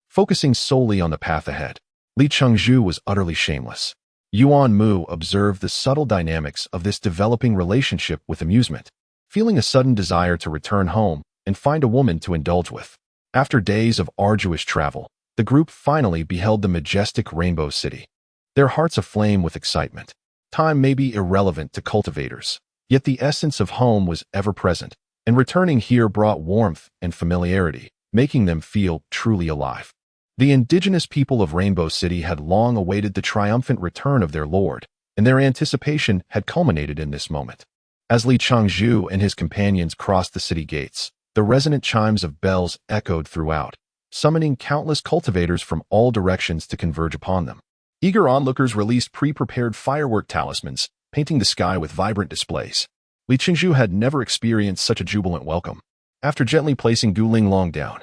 A: Focusing solely on the path ahead, Li Chengzhu was utterly shameless. Yuan Mu observed the subtle dynamics of this developing relationship with amusement, feeling a sudden desire to return home and find a woman to indulge with. After days of arduous travel, the group finally beheld the majestic Rainbow City, their hearts aflame with excitement. Time may be irrelevant to cultivators, yet the essence of home was ever present, and returning here brought warmth and familiarity, making them feel truly alive. The indigenous people of Rainbow City had long awaited the triumphant return of their lord, and their anticipation had culminated in this moment. As Li Chengzhu and his companions crossed the city gates, the resonant chimes of bells echoed throughout, summoning countless cultivators from all directions to converge upon them. Eager onlookers released pre-prepared firework talismans, painting the sky with vibrant displays. Li Chengzhu had never experienced such a jubilant welcome. After gently placing Gu Linglong down,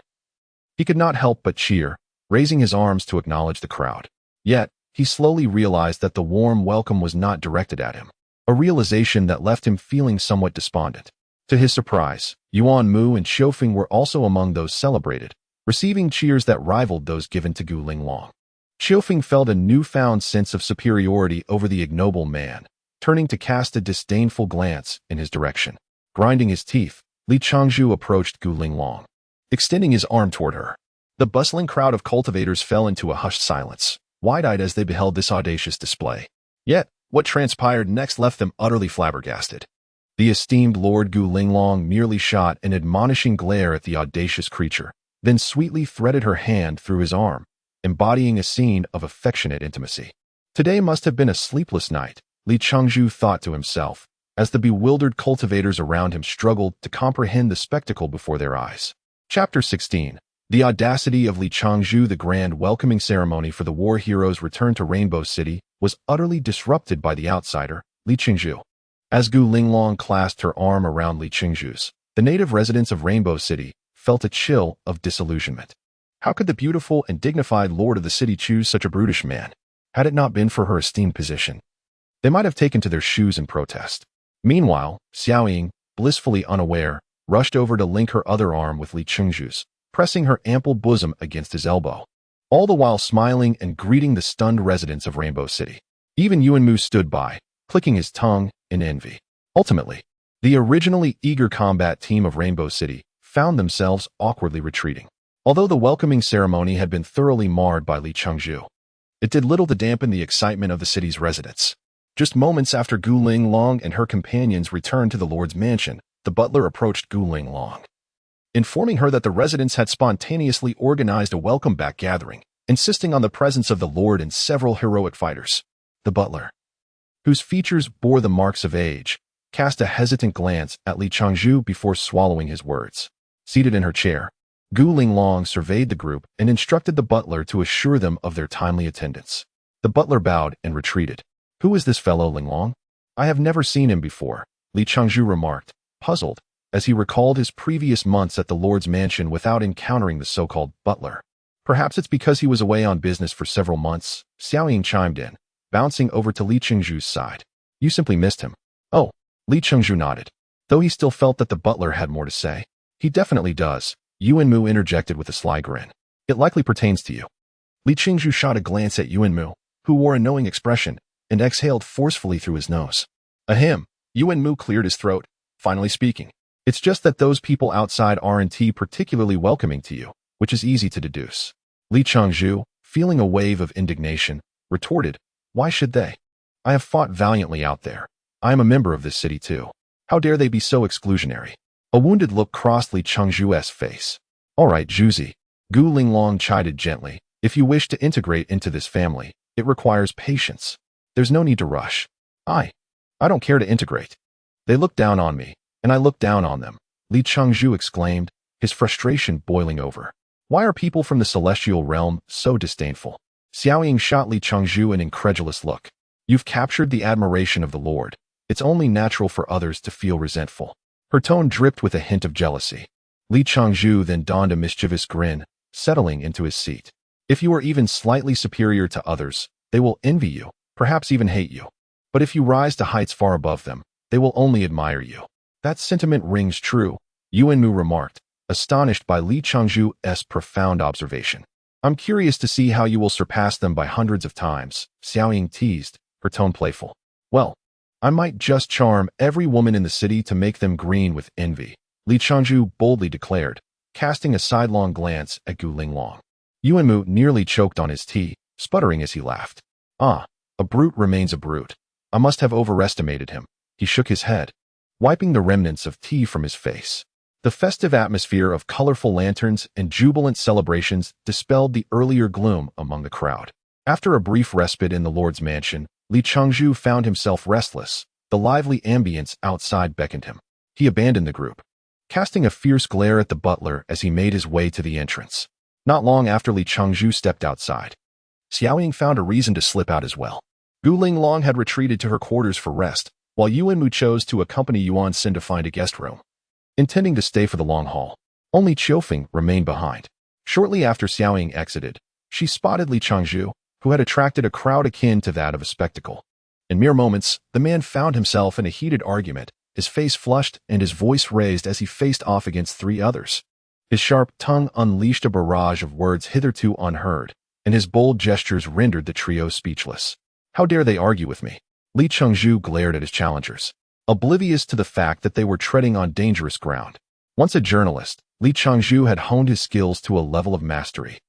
A: he could not help but cheer, raising his arms to acknowledge the crowd. Yet, he slowly realized that the warm welcome was not directed at him, a realization that left him feeling somewhat despondent. To his surprise, Yuan Mu and Xiaofeng were also among those celebrated, receiving cheers that rivaled those given to Gu Linglong. Xiaofeng felt a newfound sense of superiority over the ignoble man, turning to cast a disdainful glance in his direction. Grinding his teeth, Li Chengzhu approached Gu Linglong, extending his arm toward her. The bustling crowd of cultivators fell into a hushed silence, wide-eyed as they beheld this audacious display. Yet, what transpired next left them utterly flabbergasted. The esteemed Lord Gu Linglong merely shot an admonishing glare at the audacious creature, then sweetly threaded her hand through his arm, embodying a scene of affectionate intimacy. Today must have been a sleepless night, Li Chengzhu thought to himself, as the bewildered cultivators around him struggled to comprehend the spectacle before their eyes. Chapter 16. The audacity of Li Chengzhu. The grand welcoming ceremony for the war heroes' return to Rainbow City was utterly disrupted by the outsider, Li Chengzhu. As Gu Linglong clasped her arm around Li Chengzhu's, the native residents of Rainbow City felt a chill of disillusionment. How could the beautiful and dignified lord of the city choose such a brutish man? Had it not been for her esteemed position, they might have taken to their shoes in protest. Meanwhile, Xiaoying, blissfully unaware, rushed over to link her other arm with Li Chengzhu's, pressing her ample bosom against his elbow, all the while smiling and greeting the stunned residents of Rainbow City. Even Yuan Mu stood by, clicking his tongue in envy. Ultimately, the originally eager combat team of Rainbow City found themselves awkwardly retreating. Although the welcoming ceremony had been thoroughly marred by Li Chengzhu, it did little to dampen the excitement of the city's residents. Just moments after Gu Linglong and her companions returned to the Lord's mansion, the butler approached Gu Linglong, informing her that the residents had spontaneously organized a welcome-back gathering, insisting on the presence of the Lord and several heroic fighters. The butler, whose features bore the marks of age, cast a hesitant glance at Li Chengzhu before swallowing his words. Seated in her chair, Gu Linglong surveyed the group and instructed the butler to assure them of their timely attendance. The butler bowed and retreated. "Who is this fellow Linglong? I have never seen him before," Li Chengzhu remarked, puzzled, as he recalled his previous months at the Lord's mansion without encountering the so-called butler. "Perhaps it's because he was away on business for several months," Xiaoying chimed in, bouncing over to Li Chengzhu's side. "You simply missed him." "Oh," Li Chengzhu nodded, though he still felt that the butler had more to say. "He definitely does," Yuan Mu interjected with a sly grin. "It likely pertains to you." Li Chengzhu shot a glance at Yuan Mu, who wore a knowing expression, and exhaled forcefully through his nose. "Ahem," Yuan Mu cleared his throat, finally speaking. "It's just that those people outside aren't particularly welcoming to you, which is easy to deduce." Li Chengzhu, feeling a wave of indignation, retorted, "Why should they? I have fought valiantly out there. I am a member of this city too. How dare they be so exclusionary?" A wounded look crossed Li Chengzhu's face. "All right, Zhuzi," Gu Linglong chided gently. "If you wish to integrate into this family, it requires patience. There's no need to rush. I don't care to integrate. They look down on me, and I look down on them," Li Chengzhu exclaimed, his frustration boiling over. "Why are people from the celestial realm so disdainful?" Xiaoying shot Li Chengzhu an incredulous look. "You've captured the admiration of the Lord. It's only natural for others to feel resentful." Her tone dripped with a hint of jealousy. Li Chengzhu then donned a mischievous grin, settling into his seat. "If you are even slightly superior to others, they will envy you, perhaps even hate you. But if you rise to heights far above them, they will only admire you." "That sentiment rings true," Yuan Mu remarked, astonished by Li Chengzhu's profound observation. I'm curious to see how you will surpass them by hundreds of times, Xiaoying teased, her tone playful. Well, I might just charm every woman in the city to make them green with envy, Li Changzhu boldly declared, casting a sidelong glance at Gu Linglong. Yuanmu nearly choked on his tea, sputtering as he laughed. Ah, a brute remains a brute. I must have overestimated him. He shook his head, wiping the remnants of tea from his face. The festive atmosphere of colorful lanterns and jubilant celebrations dispelled the earlier gloom among the crowd. After a brief respite in the Lord's mansion, Li Changzhu found himself restless. The lively ambience outside beckoned him. He abandoned the group, casting a fierce glare at the butler as he made his way to the entrance. Not long after Li Changzhu stepped outside, Xiaoying found a reason to slip out as well. Gu Linglong had retreated to her quarters for rest, while Yuanmu chose to accompany Yuan Xin to find a guest room, intending to stay for the long haul. Only Qiufeng remained behind. Shortly after Xiaoying exited, she spotted Li Changzhu, who had attracted a crowd akin to that of a spectacle. In mere moments, the man found himself in a heated argument, his face flushed and his voice raised as he faced off against three others. His sharp tongue unleashed a barrage of words hitherto unheard, and his bold gestures rendered the trio speechless. How dare they argue with me? Li Changzhu glared at his challengers, oblivious to the fact that they were treading on dangerous ground. Once a journalist, Li Changzhu had honed his skills to a level of mastery,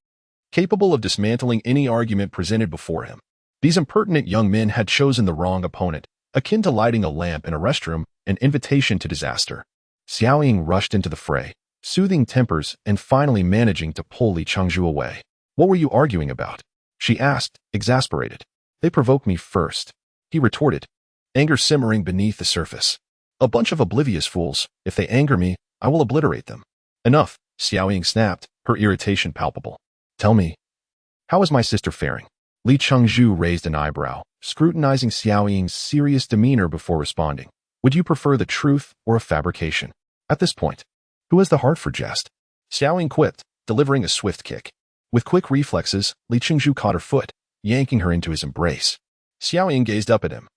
A: capable of dismantling any argument presented before him. These impertinent young men had chosen the wrong opponent, akin to lighting a lamp in a restroom, an invitation to disaster. Xiaoying rushed into the fray, soothing tempers and finally managing to pull Li Changzhu away. What were you arguing about? She asked, exasperated. They provoked me first, he retorted, anger simmering beneath the surface. A bunch of oblivious fools. If they anger me, I will obliterate them. Enough, Xiaoying snapped, her irritation palpable. Tell me, how is my sister faring? Li Changzhu raised an eyebrow, scrutinizing Xiaoying's serious demeanor before responding. Would you prefer the truth or a fabrication? At this point, who has the heart for jest? Xiaoying quipped, delivering a swift kick. With quick reflexes, Li Changzhu caught her foot, yanking her into his embrace. Xiaoying gazed up at him,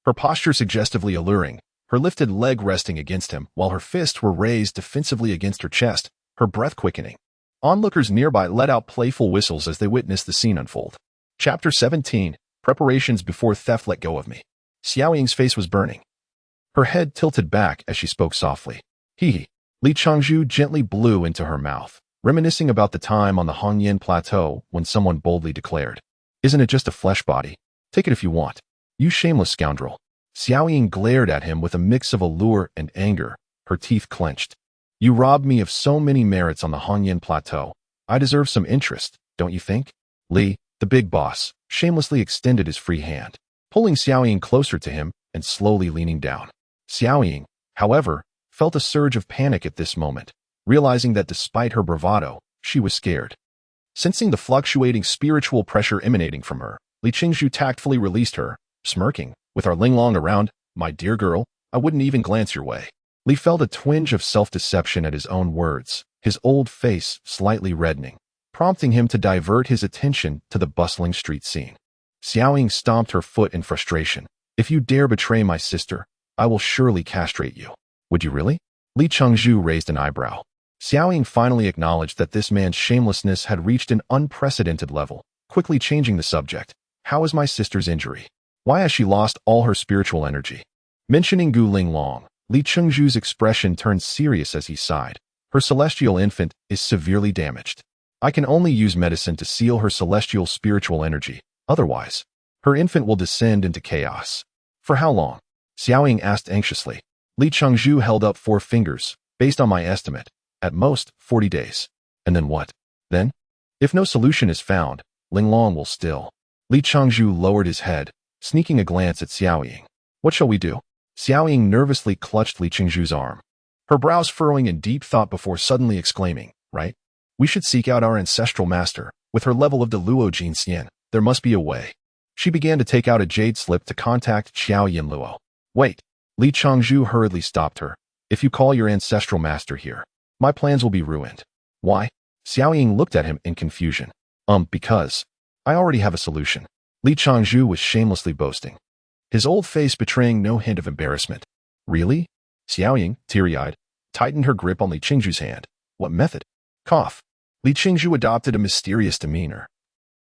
A: her posture suggestively alluring, her lifted leg resting against him while her fists were raised defensively against her chest, her breath quickening. Onlookers nearby let out playful whistles as they witnessed the scene unfold. Chapter 17, Preparations Before Theft. Let go of me. Xiaoying's face was burning, her head tilted back as she spoke softly. Hee. Li Changzhu gently blew into her mouth, reminiscing about the time on the Hongyan Plateau when someone boldly declared, Isn't it just a flesh body? Take it if you want. You shameless scoundrel. Xiaoying glared at him with a mix of allure and anger, her teeth clenched. You robbed me of so many merits on the Hongyan Plateau. I deserve some interest, don't you think? Li, the big boss, shamelessly extended his free hand, pulling Xiaoying closer to him and slowly leaning down. Xiaoying, however, felt a surge of panic at this moment, realizing that despite her bravado, she was scared. Sensing the fluctuating spiritual pressure emanating from her, Li Changzhu tactfully released her, smirking. With our Linglong around, my dear girl, I wouldn't even glance your way. Li felt a twinge of self-deception at his own words, his old face slightly reddening, prompting him to divert his attention to the bustling street scene. Xiaoying stomped her foot in frustration. If you dare betray my sister, I will surely castrate you. Would you really? Li Changzhu raised an eyebrow. Xiaoying finally acknowledged that this man's shamelessness had reached an unprecedented level, quickly changing the subject. How is my sister's injury? Why has she lost all her spiritual energy? Mentioning Gu Linglong, Li Changzhu's expression turned serious as he sighed. Her celestial infant is severely damaged. I can only use medicine to seal her celestial spiritual energy. Otherwise, her infant will descend into chaos. For how long? Xiaoying asked anxiously. Li Changzhu held up 4 fingers. Based on my estimate, at most 40 days. And then what? Then? If no solution is found, Linglong will still. Li Changzhu lowered his head, sneaking a glance at Xiaoying. What shall we do? Xiaoying nervously clutched Li Changzhu's arm, her brows furrowing in deep thought before suddenly exclaiming, right? We should seek out our ancestral master. With her level of Deluo Jin Xian, there must be a way. She began to take out a jade slip to contact Xiao Yinluo. Wait. Li Changzhu hurriedly stopped her. If you call your ancestral master here, my plans will be ruined. Why? Xiaoying looked at him in confusion. Because I already have a solution. Li Changzhu was shamelessly boasting, his old face betraying no hint of embarrassment. Really? Xiaoying, teary-eyed, tightened her grip on Li Changzhu's hand. What method? Cough. Li Qingzhu adopted a mysterious demeanor.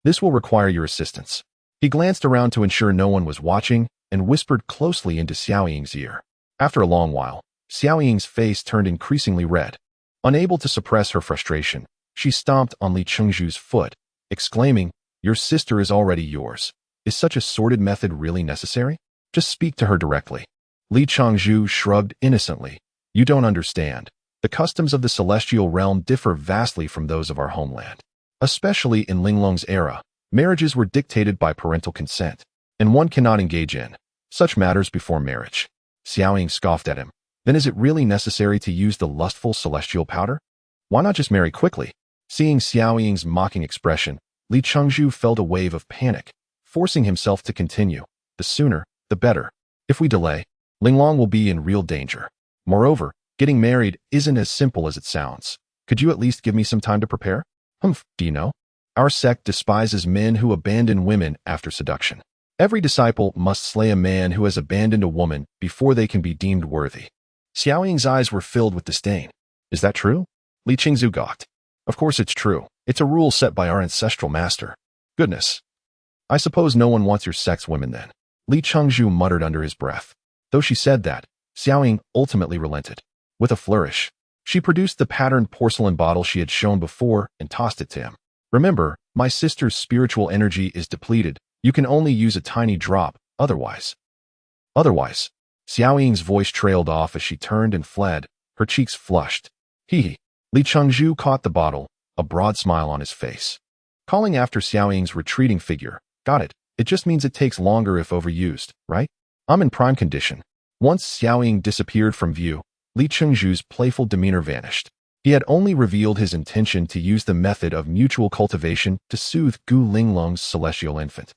A: This will require your assistance. He glanced around to ensure no one was watching and whispered closely into Xiao Ying's ear. After a long while, Xiao Ying's face turned increasingly red. Unable to suppress her frustration, she stomped on Li Qingzhu's foot, exclaiming, "Your sister is already yours. Is such a sordid method really necessary? Just speak to her directly." Li Qingzhu shrugged innocently. "You don't understand. The customs of the celestial realm differ vastly from those of our homeland. Especially in Linglong's era, marriages were dictated by parental consent, and one cannot engage in such matters before marriage." Xiao Ying scoffed at him. "Then is it really necessary to use the lustful celestial powder? Why not just marry quickly?" Seeing Xiao Ying's mocking expression, Li Qingzhu felt a wave of panic, forcing himself to continue. "The sooner, the better. If we delay, Linglong will be in real danger. Moreover, getting married isn't as simple as it sounds. Could you at least give me some time to prepare?" Do you know? Our sect despises men who abandon women after seduction. Every disciple must slay a man who has abandoned a woman before they can be deemed worthy." Xiao Ying's eyes were filled with disdain. "Is that true?" Li Qingzhu gawked. "Of course it's true. It's a rule set by our ancestral master." "Goodness. I suppose no one wants your sect's women then," Li Qingzhu muttered under his breath. Though she said that, Xiao Ying ultimately relented. With a flourish, she produced the patterned porcelain bottle she had shown before and tossed it to him. "Remember, my sister's spiritual energy is depleted. You can only use a tiny drop, otherwise. Xiao Ying's voice trailed off as she turned and fled, her cheeks flushed. He. Li Qingzhu caught the bottle, a broad smile on his face. Calling after Xiao Ying's retreating figure, "Got it. It just means it takes longer if overused, right? I'm in prime condition." Once Xiao Ying disappeared from view, Li Qingzhu's playful demeanor vanished. He had only revealed his intention to use the method of mutual cultivation to soothe Gu Linglong's celestial infant.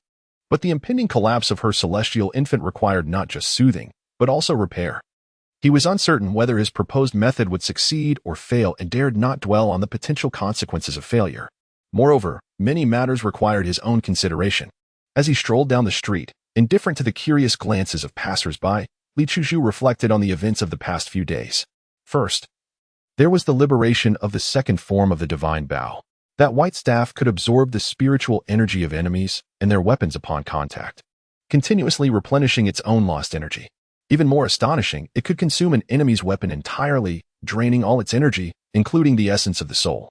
A: But the impending collapse of her celestial infant required not just soothing, but also repair. He was uncertain whether his proposed method would succeed or fail and dared not dwell on the potential consequences of failure. Moreover, many matters required his own consideration. As he strolled down the street, indifferent to the curious glances of passers-by, Li Qingzhu reflected on the events of the past few days. First, there was the liberation of the second form of the divine bow. That white staff could absorb the spiritual energy of enemies and their weapons upon contact, continuously replenishing its own lost energy. Even more astonishing, it could consume an enemy's weapon entirely, draining all its energy, including the essence of the soul.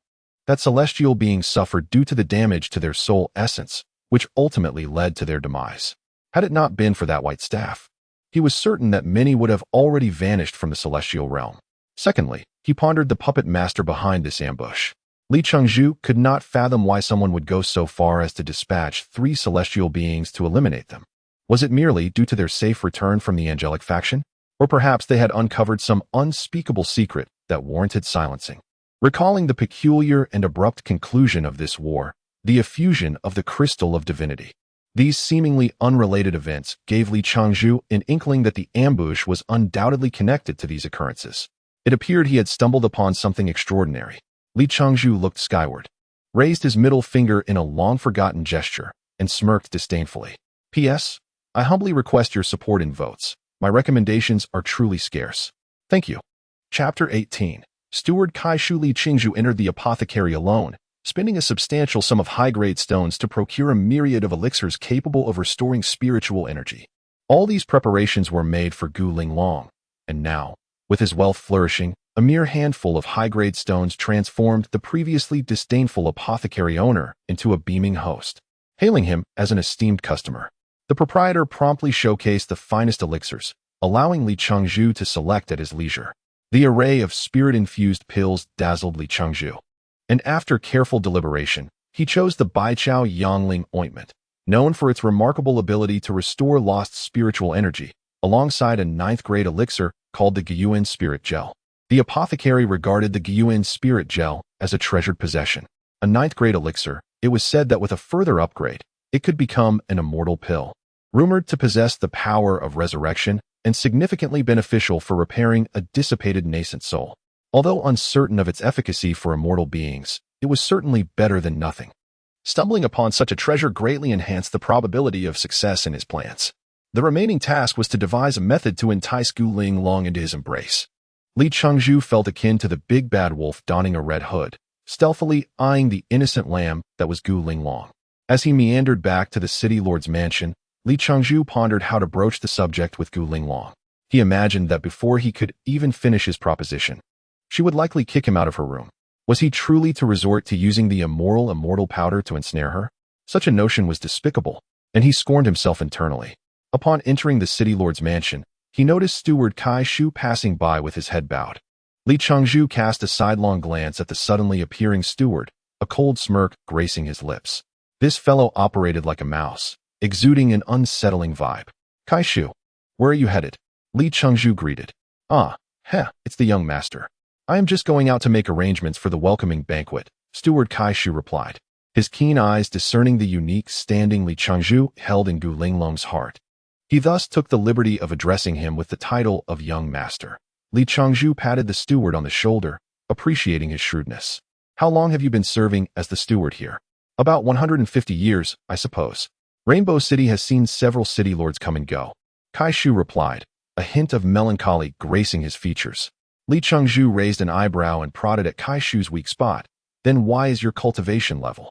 A: That celestial being suffered due to the damage to their soul essence, which ultimately led to their demise. Had it not been for that white staff, he was certain that many would have already vanished from the celestial realm. Secondly, he pondered the puppet master behind this ambush. Li Qingzhu could not fathom why someone would go so far as to dispatch 3 celestial beings to eliminate them. Was it merely due to their safe return from the angelic faction? Or perhaps they had uncovered some unspeakable secret that warranted silencing? Recalling the peculiar and abrupt conclusion of this war, the effusion of the crystal of divinity, these seemingly unrelated events gave Li Qingzhu an inkling that the ambush was undoubtedly connected to these occurrences. It appeared he had stumbled upon something extraordinary. Li Qingzhu looked skyward, raised his middle finger in a long-forgotten gesture, and smirked disdainfully. "P.S. I humbly request your support in votes. My recommendations are truly scarce. Thank you." Chapter 18. Steward Kaishu Li Qingzhu entered the apothecary alone, spending a substantial sum of high-grade stones to procure a myriad of elixirs capable of restoring spiritual energy. All these preparations were made for Gu Linglong, and now, with his wealth flourishing, a mere handful of high-grade stones transformed the previously disdainful apothecary owner into a beaming host. Hailing him as an esteemed customer, the proprietor promptly showcased the finest elixirs, allowing Li Qingzhu to select at his leisure. The array of spirit-infused pills dazzled Li Qingzhu, and after careful deliberation, he chose the Baichao Yangling ointment, known for its remarkable ability to restore lost spiritual energy, alongside a 9th-grade elixir called the Gyuan Spirit Gel. The apothecary regarded the Gyuan Spirit Gel as a treasured possession. A 9th-grade elixir, it was said that with a further upgrade, it could become an immortal pill, rumored to possess the power of resurrection and significantly beneficial for repairing a dissipated nascent soul. Although uncertain of its efficacy for immortal beings, it was certainly better than nothing. Stumbling upon such a treasure greatly enhanced the probability of success in his plans. The remaining task was to devise a method to entice Gu Linglong into his embrace. Li Qingzhu felt akin to the big bad wolf donning a red hood, stealthily eyeing the innocent lamb that was Gu Linglong. As he meandered back to the city lord's mansion, Li Changzhu pondered how to broach the subject with Gu Linglong. He imagined that before he could even finish his proposition, she would likely kick him out of her room. Was he truly to resort to using the immortal powder to ensnare her? Such a notion was despicable, and he scorned himself internally. Upon entering the city lord's mansion, he noticed steward Kai Shu passing by with his head bowed. Li Changzhu cast a sidelong glance at the suddenly appearing steward, a cold smirk gracing his lips. This fellow operated like a mouse, exuding an unsettling vibe. Kai Shu, where are you headed? Li Changzhu greeted. It's the young master. I am just going out to make arrangements for the welcoming banquet, steward Kai Shu replied, his keen eyes discerning the unique standing Li Changzhu held in Gu Linglong's heart. He thus took the liberty of addressing him with the title of young master. Li Changzhu patted the steward on the shoulder, appreciating his shrewdness. How long have you been serving as the steward here? About 150 years, I suppose. Rainbow City has seen several city lords come and go. Kai Shu replied, a hint of melancholy gracing his features. Li Changzhu raised an eyebrow and prodded at Kai Shu's weak spot. Then why is your cultivation level?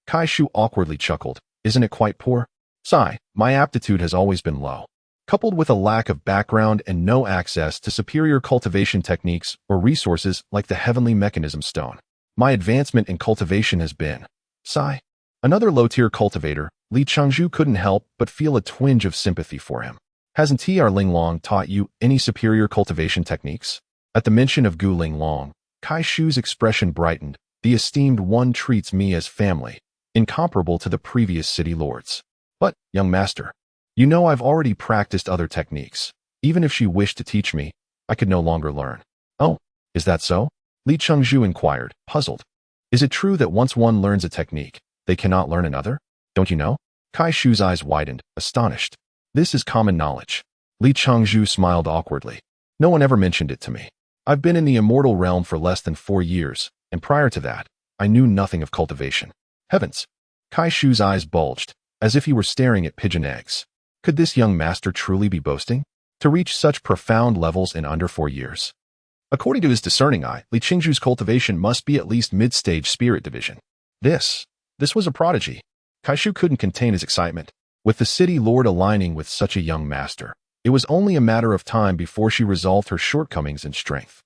A: Kai Shu awkwardly chuckled. Isn't it quite poor? Sigh, my aptitude has always been low. Coupled with a lack of background and no access to superior cultivation techniques or resources like the Heavenly Mechanism Stone, my advancement in cultivation has been. Sigh. Another low-tier cultivator, Li Changzhu couldn't help but feel a twinge of sympathy for him. Hasn't T.R. Linglong taught you any superior cultivation techniques? At the mention of Gu Linglong, Kai Shu's expression brightened. The esteemed one treats me as family, incomparable to the previous city lords. But, young master, you know I've already practiced other techniques. Even if she wished to teach me, I could no longer learn. Oh, is that so? Li Changzhu inquired, puzzled. Is it true that once one learns a technique, they cannot learn another? Don't you know? Kai Shu's eyes widened, astonished. This is common knowledge. Li Changzhu smiled awkwardly. No one ever mentioned it to me. I've been in the Immortal Realm for less than 4 years, and prior to that, I knew nothing of cultivation. Heavens! Kai Shu's eyes bulged, as if he were staring at pigeon eggs. Could this young master truly be boasting? To reach such profound levels in under 4 years? According to his discerning eye, Li Changzhu's cultivation must be at least mid-stage spirit division. This was a prodigy. Kai Shu couldn't contain his excitement. With the city lord aligning with such a young master, it was only a matter of time before she resolved her shortcomings in strength.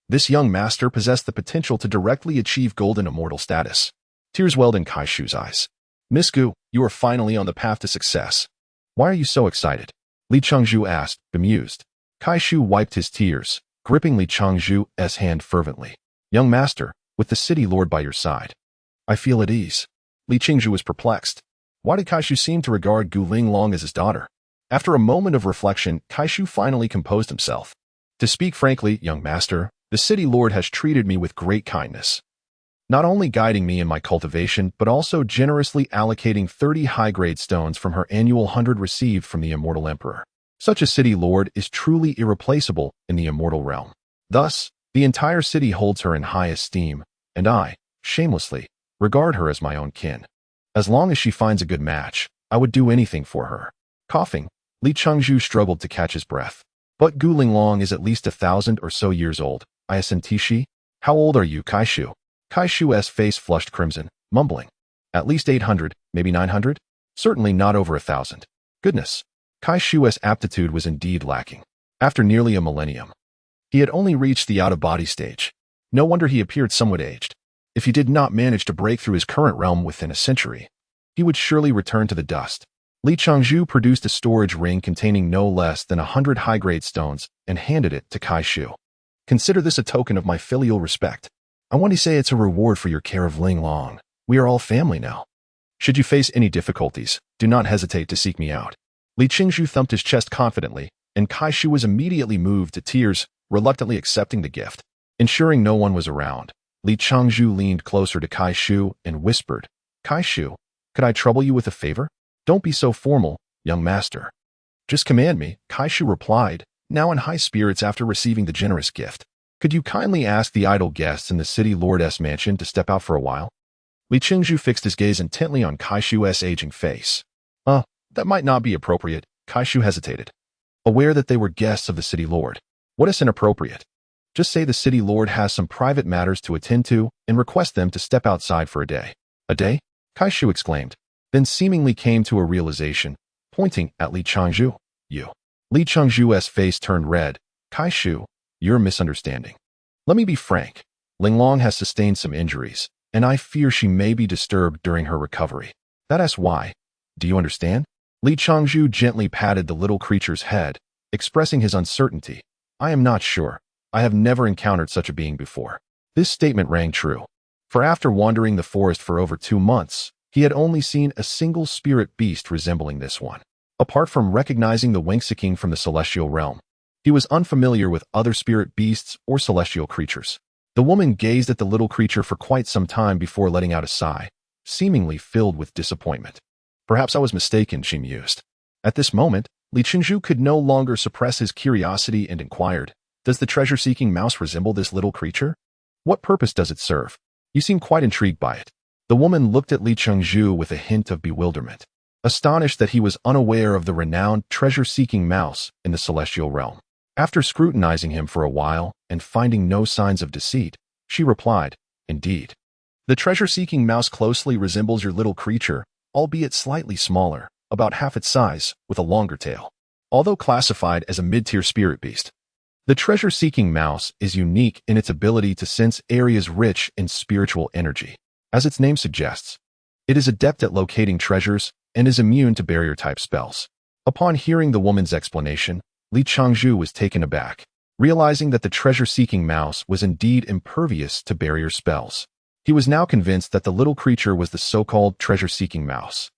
A: This young master possessed the potential to directly achieve golden immortal status. Tears welled in Kai Shu's eyes. Miss Gu, you are finally on the path to success. Why are you so excited? Li Changzhu asked, bemused. Kai Shu wiped his tears, gripping Li Changzhu's hand fervently. Young master, with the city lord by your side, I feel at ease. Li Changzhu was perplexed. Why did Kai Shu seem to regard Gu Linglong as his daughter? After a moment of reflection, Kai Shu finally composed himself. To speak frankly, young master, the city lord has treated me with great kindness. Not only guiding me in my cultivation, but also generously allocating 30 high-grade stones from her annual 100 received from the Immortal Emperor. Such a city lord is truly irreplaceable in the Immortal Realm. Thus, the entire city holds her in high esteem, and I, shamelessly, regard her as my own kin. As long as she finds a good match, I would do anything for her. Coughing, Li Changzhu struggled to catch his breath. But Gu Linglong is at least 1,000 or so years old. I assent she. How old are you, Kai Shu? Kai Shu's face flushed crimson, mumbling. At least 800, maybe 900? Certainly not over 1,000. Goodness. Kai Shu's aptitude was indeed lacking. After nearly a millennium, he had only reached the out-of-body stage. No wonder he appeared somewhat aged. If he did not manage to break through his current realm within a century, he would surely return to the dust. Li Changzhu produced a storage ring containing no less than 100 high-grade stones and handed it to Kai Shu. Consider this a token of my filial respect. I want to say it's a reward for your care of Linglong. We are all family now. Should you face any difficulties, do not hesitate to seek me out. Li Changzhu thumped his chest confidently, and Kai Shu was immediately moved to tears, reluctantly accepting the gift. Ensuring no one was around, Li Changzhu leaned closer to Kai Shu and whispered, Kai Shu, could I trouble you with a favor? Don't be so formal, young master. Just command me, Kai Shu replied, now in high spirits after receiving the generous gift. Could you kindly ask the idle guests in the city lord's mansion to step out for a while? Li Changzhu fixed his gaze intently on Kai Shu's aging face. That might not be appropriate, Kai Shu hesitated. Aware that they were guests of the city lord. What is inappropriate? Just say the city lord has some private matters to attend to and request them to step outside for a day. A day? Kaishu exclaimed, then seemingly came to a realization, pointing at Li Changzhu. You. Li Changzhu's face turned red. Kaishu, you're misunderstanding. Let me be frank. Linglong has sustained some injuries, and I fear she may be disturbed during her recovery. That's why. Do you understand? Li Changzhu gently patted the little creature's head, expressing his uncertainty. I am not sure. I have never encountered such a being before. This statement rang true. For after wandering the forest for over 2 months, he had only seen a single spirit beast resembling this one. Apart from recognizing the Wengsiking from the celestial realm, he was unfamiliar with other spirit beasts or celestial creatures. The woman gazed at the little creature for quite some time before letting out a sigh, seemingly filled with disappointment. Perhaps I was mistaken, she mused. At this moment, Li Changzhu could no longer suppress his curiosity and inquired, does the treasure-seeking mouse resemble this little creature? What purpose does it serve? You seem quite intrigued by it. The woman looked at Li Changzhu with a hint of bewilderment, astonished that he was unaware of the renowned treasure-seeking mouse in the celestial realm. After scrutinizing him for a while and finding no signs of deceit, she replied, indeed. The treasure-seeking mouse closely resembles your little creature, albeit slightly smaller, about half its size, with a longer tail. Although classified as a mid-tier spirit beast, the treasure-seeking mouse is unique in its ability to sense areas rich in spiritual energy. As its name suggests, it is adept at locating treasures and is immune to barrier-type spells. Upon hearing the woman's explanation, Li Changzhu was taken aback, realizing that the treasure-seeking mouse was indeed impervious to barrier spells. He was now convinced that the little creature was the so-called treasure-seeking mouse,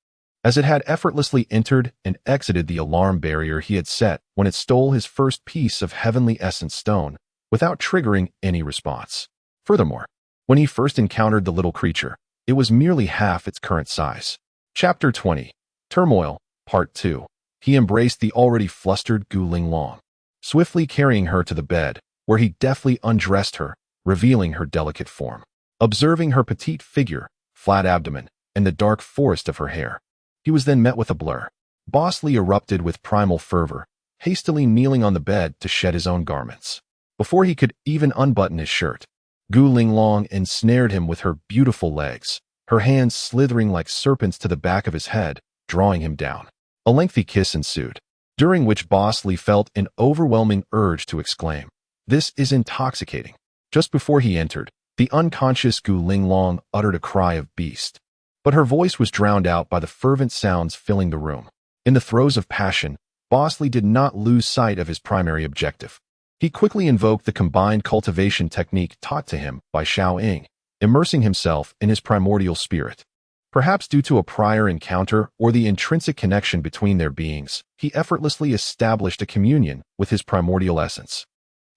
A: as it had effortlessly entered and exited the alarm barrier he had set when it stole his first piece of heavenly essence stone, without triggering any response. Furthermore, when he first encountered the little creature, it was merely half its current size. Chapter 20. Turmoil, Part 2. He embraced the already flustered Gu Linglong, swiftly carrying her to the bed, where he deftly undressed her, revealing her delicate form. Observing her petite figure, flat abdomen, and the dark forest of her hair, he was then met with a blur. Boss Lee erupted with primal fervor, hastily kneeling on the bed to shed his own garments. Before he could even unbutton his shirt, Gu Linglong ensnared him with her beautiful legs, her hands slithering like serpents to the back of his head, drawing him down. A lengthy kiss ensued, during which Boss Lee felt an overwhelming urge to exclaim, "This is intoxicating." Just before he entered, the unconscious Gu Linglong uttered a cry of beast, but her voice was drowned out by the fervent sounds filling the room. In the throes of passion, Boss Lee did not lose sight of his primary objective. He quickly invoked the combined cultivation technique taught to him by Xiao Ying, immersing himself in his primordial spirit. Perhaps due to a prior encounter or the intrinsic connection between their beings, he effortlessly established a communion with his primordial essence.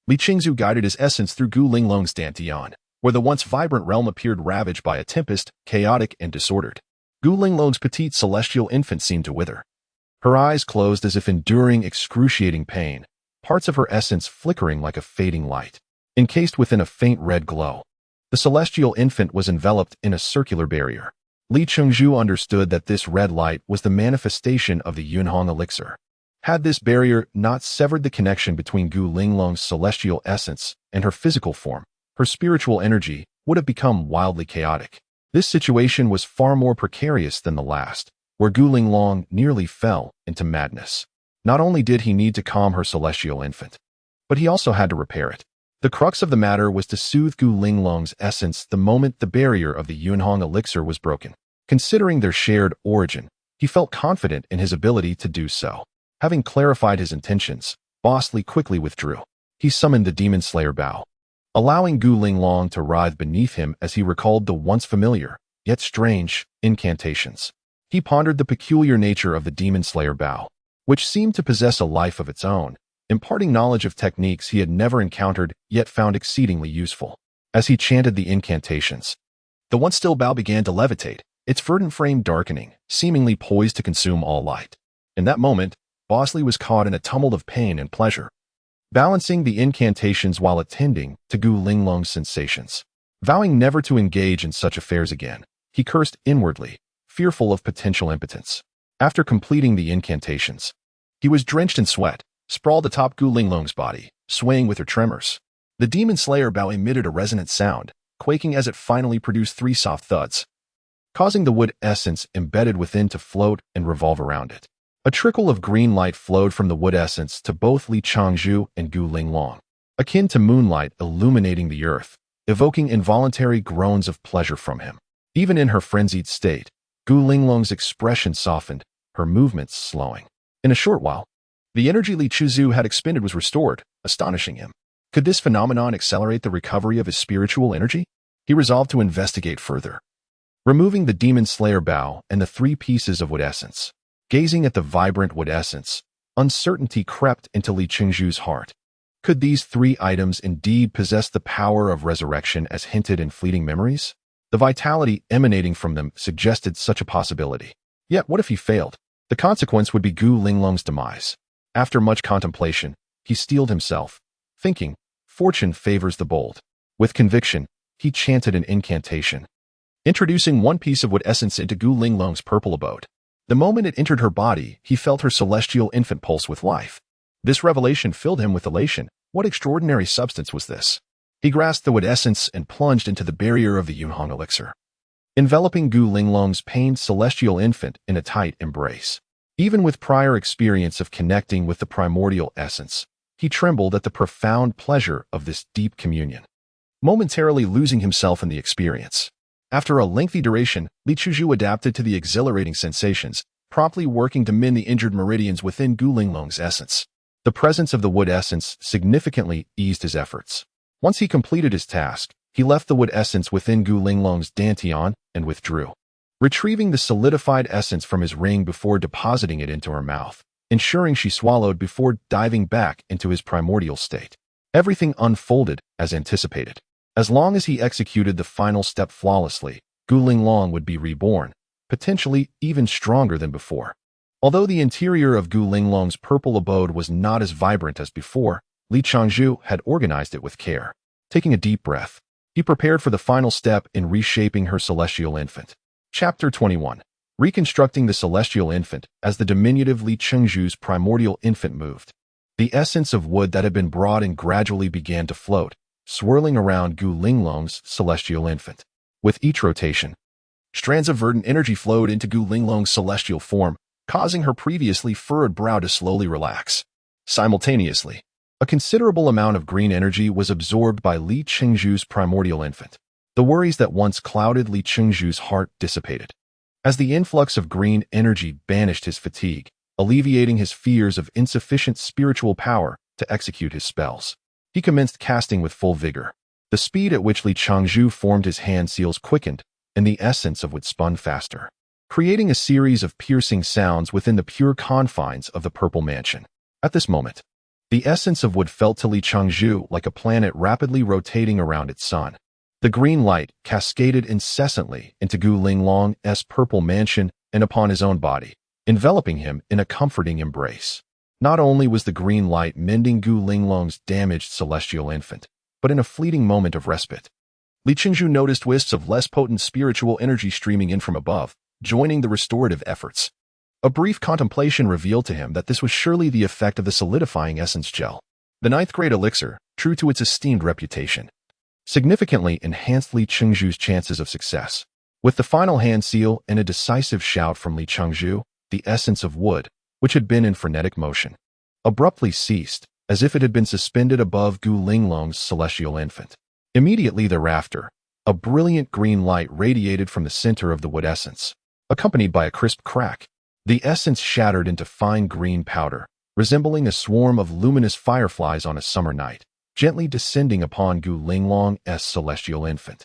A: Li Changzhu guided his essence through Gu Linglong's dantian, where the once vibrant realm appeared ravaged by a tempest, chaotic and disordered. Gu Linglong's petite celestial infant seemed to wither. Her eyes closed as if enduring excruciating pain, parts of her essence flickering like a fading light, encased within a faint red glow. The celestial infant was enveloped in a circular barrier. Li Changzhu understood that this red light was the manifestation of the Yunhong elixir. Had this barrier not severed the connection between Gu Linglong's celestial essence and her physical form, her spiritual energy would have become wildly chaotic. This situation was far more precarious than the last, where Gu Linglong nearly fell into madness. Not only did he need to calm her celestial infant, but he also had to repair it. The crux of the matter was to soothe Gu Linglong's essence the moment the barrier of the Yunhong elixir was broken. Considering their shared origin, he felt confident in his ability to do so. Having clarified his intentions, Boss Lee quickly withdrew. He summoned the Demon Slayer Bao, allowing Gu Linglong to writhe beneath him as he recalled the once familiar, yet strange, incantations. He pondered the peculiar nature of the Demon Slayer Bao, which seemed to possess a life of its own, imparting knowledge of techniques he had never encountered yet found exceedingly useful. As he chanted the incantations, the once still Bao began to levitate, its verdant frame darkening, seemingly poised to consume all light. In that moment, Boss Lee was caught in a tumult of pain and pleasure, balancing the incantations while attending to Gu Linglong's sensations. Vowing never to engage in such affairs again, he cursed inwardly, fearful of potential impotence. After completing the incantations, he was drenched in sweat, sprawled atop Gu Linglong's body, swaying with her tremors. The demon slayer bow emitted a resonant sound, quaking as it finally produced 3 soft thuds, causing the wood essence embedded within to float and revolve around it. A trickle of green light flowed from the wood essence to both Li Changzhu and Gu Linglong, akin to moonlight illuminating the earth, evoking involuntary groans of pleasure from him. Even in her frenzied state, Gu Linglong's expression softened, her movements slowing. In a short while, the energy Li Chuzhu had expended was restored, astonishing him. Could this phenomenon accelerate the recovery of his spiritual energy? He resolved to investigate further. Removing the demon slayer bow and the 3 pieces of wood essence, gazing at the vibrant wood essence, uncertainty crept into Li Chengzhu's heart. Could these 3 items indeed possess the power of resurrection as hinted in fleeting memories? The vitality emanating from them suggested such a possibility. Yet what if he failed? The consequence would be Gu Linglong's demise. After much contemplation, he steeled himself, thinking, fortune favors the bold. With conviction, he chanted an incantation, introducing 1 piece of wood essence into Gu Linglong's purple abode. The moment it entered her body, he felt her celestial infant pulse with life. This revelation filled him with elation. What extraordinary substance was this? He grasped the wood essence and plunged into the barrier of the Yunhong elixir, enveloping Gu Linglong's pained celestial infant in a tight embrace. Even with prior experience of connecting with the primordial essence, he trembled at the profound pleasure of this deep communion, momentarily losing himself in the experience. After a lengthy duration, Li Chuzhu adapted to the exhilarating sensations, promptly working to mend the injured meridians within Gu Linglong's essence. The presence of the wood essence significantly eased his efforts. Once he completed his task, he left the wood essence within Gu Linglong's dantian and withdrew, retrieving the solidified essence from his ring before depositing it into her mouth, ensuring she swallowed before diving back into his primordial state. Everything unfolded as anticipated. As long as he executed the final step flawlessly, Gu Linglong would be reborn, potentially even stronger than before. Although the interior of Gu Linglong's purple abode was not as vibrant as before, Li Changzhu had organized it with care. Taking a deep breath, he prepared for the final step in reshaping her celestial infant. Chapter 21. Reconstructing the celestial infant. As the diminutive Li Chengzhu's primordial infant moved, the essence of wood that had been brought in gradually began to float, swirling around Gu Linglong's celestial infant. With each rotation, strands of verdant energy flowed into Gu Linglong's celestial form, causing her previously furrowed brow to slowly relax. Simultaneously, a considerable amount of green energy was absorbed by Li Chengzhu's primordial infant. The worries that once clouded Li Chengzhu's heart dissipated, as the influx of green energy banished his fatigue, alleviating his fears of insufficient spiritual power to execute his spells. He commenced casting with full vigor. The speed at which Li Changzhu formed his hand seals quickened, and the essence of wood spun faster, creating a series of piercing sounds within the pure confines of the purple mansion. At this moment, the essence of wood felt to Li Changzhu like a planet rapidly rotating around its sun. The green light cascaded incessantly into Gu Linglong's purple mansion and upon his own body, enveloping him in a comforting embrace. Not only was the green light mending Gu Linglong's damaged celestial infant, but in a fleeting moment of respite, Li Chengzhu noticed wisps of less potent spiritual energy streaming in from above, joining the restorative efforts. A brief contemplation revealed to him that this was surely the effect of the solidifying essence gel. The 9th grade elixir, true to its esteemed reputation, significantly enhanced Li Chengzhu's chances of success. With the final hand seal and a decisive shout from Li Chengzhu, the essence of wood, which had been in frenetic motion, abruptly ceased, as if it had been suspended above Gu Linglong's celestial infant. Immediately thereafter, a brilliant green light radiated from the center of the wood essence, accompanied by a crisp crack. The essence shattered into fine green powder, resembling a swarm of luminous fireflies on a summer night, gently descending upon Gu Linglong's celestial infant.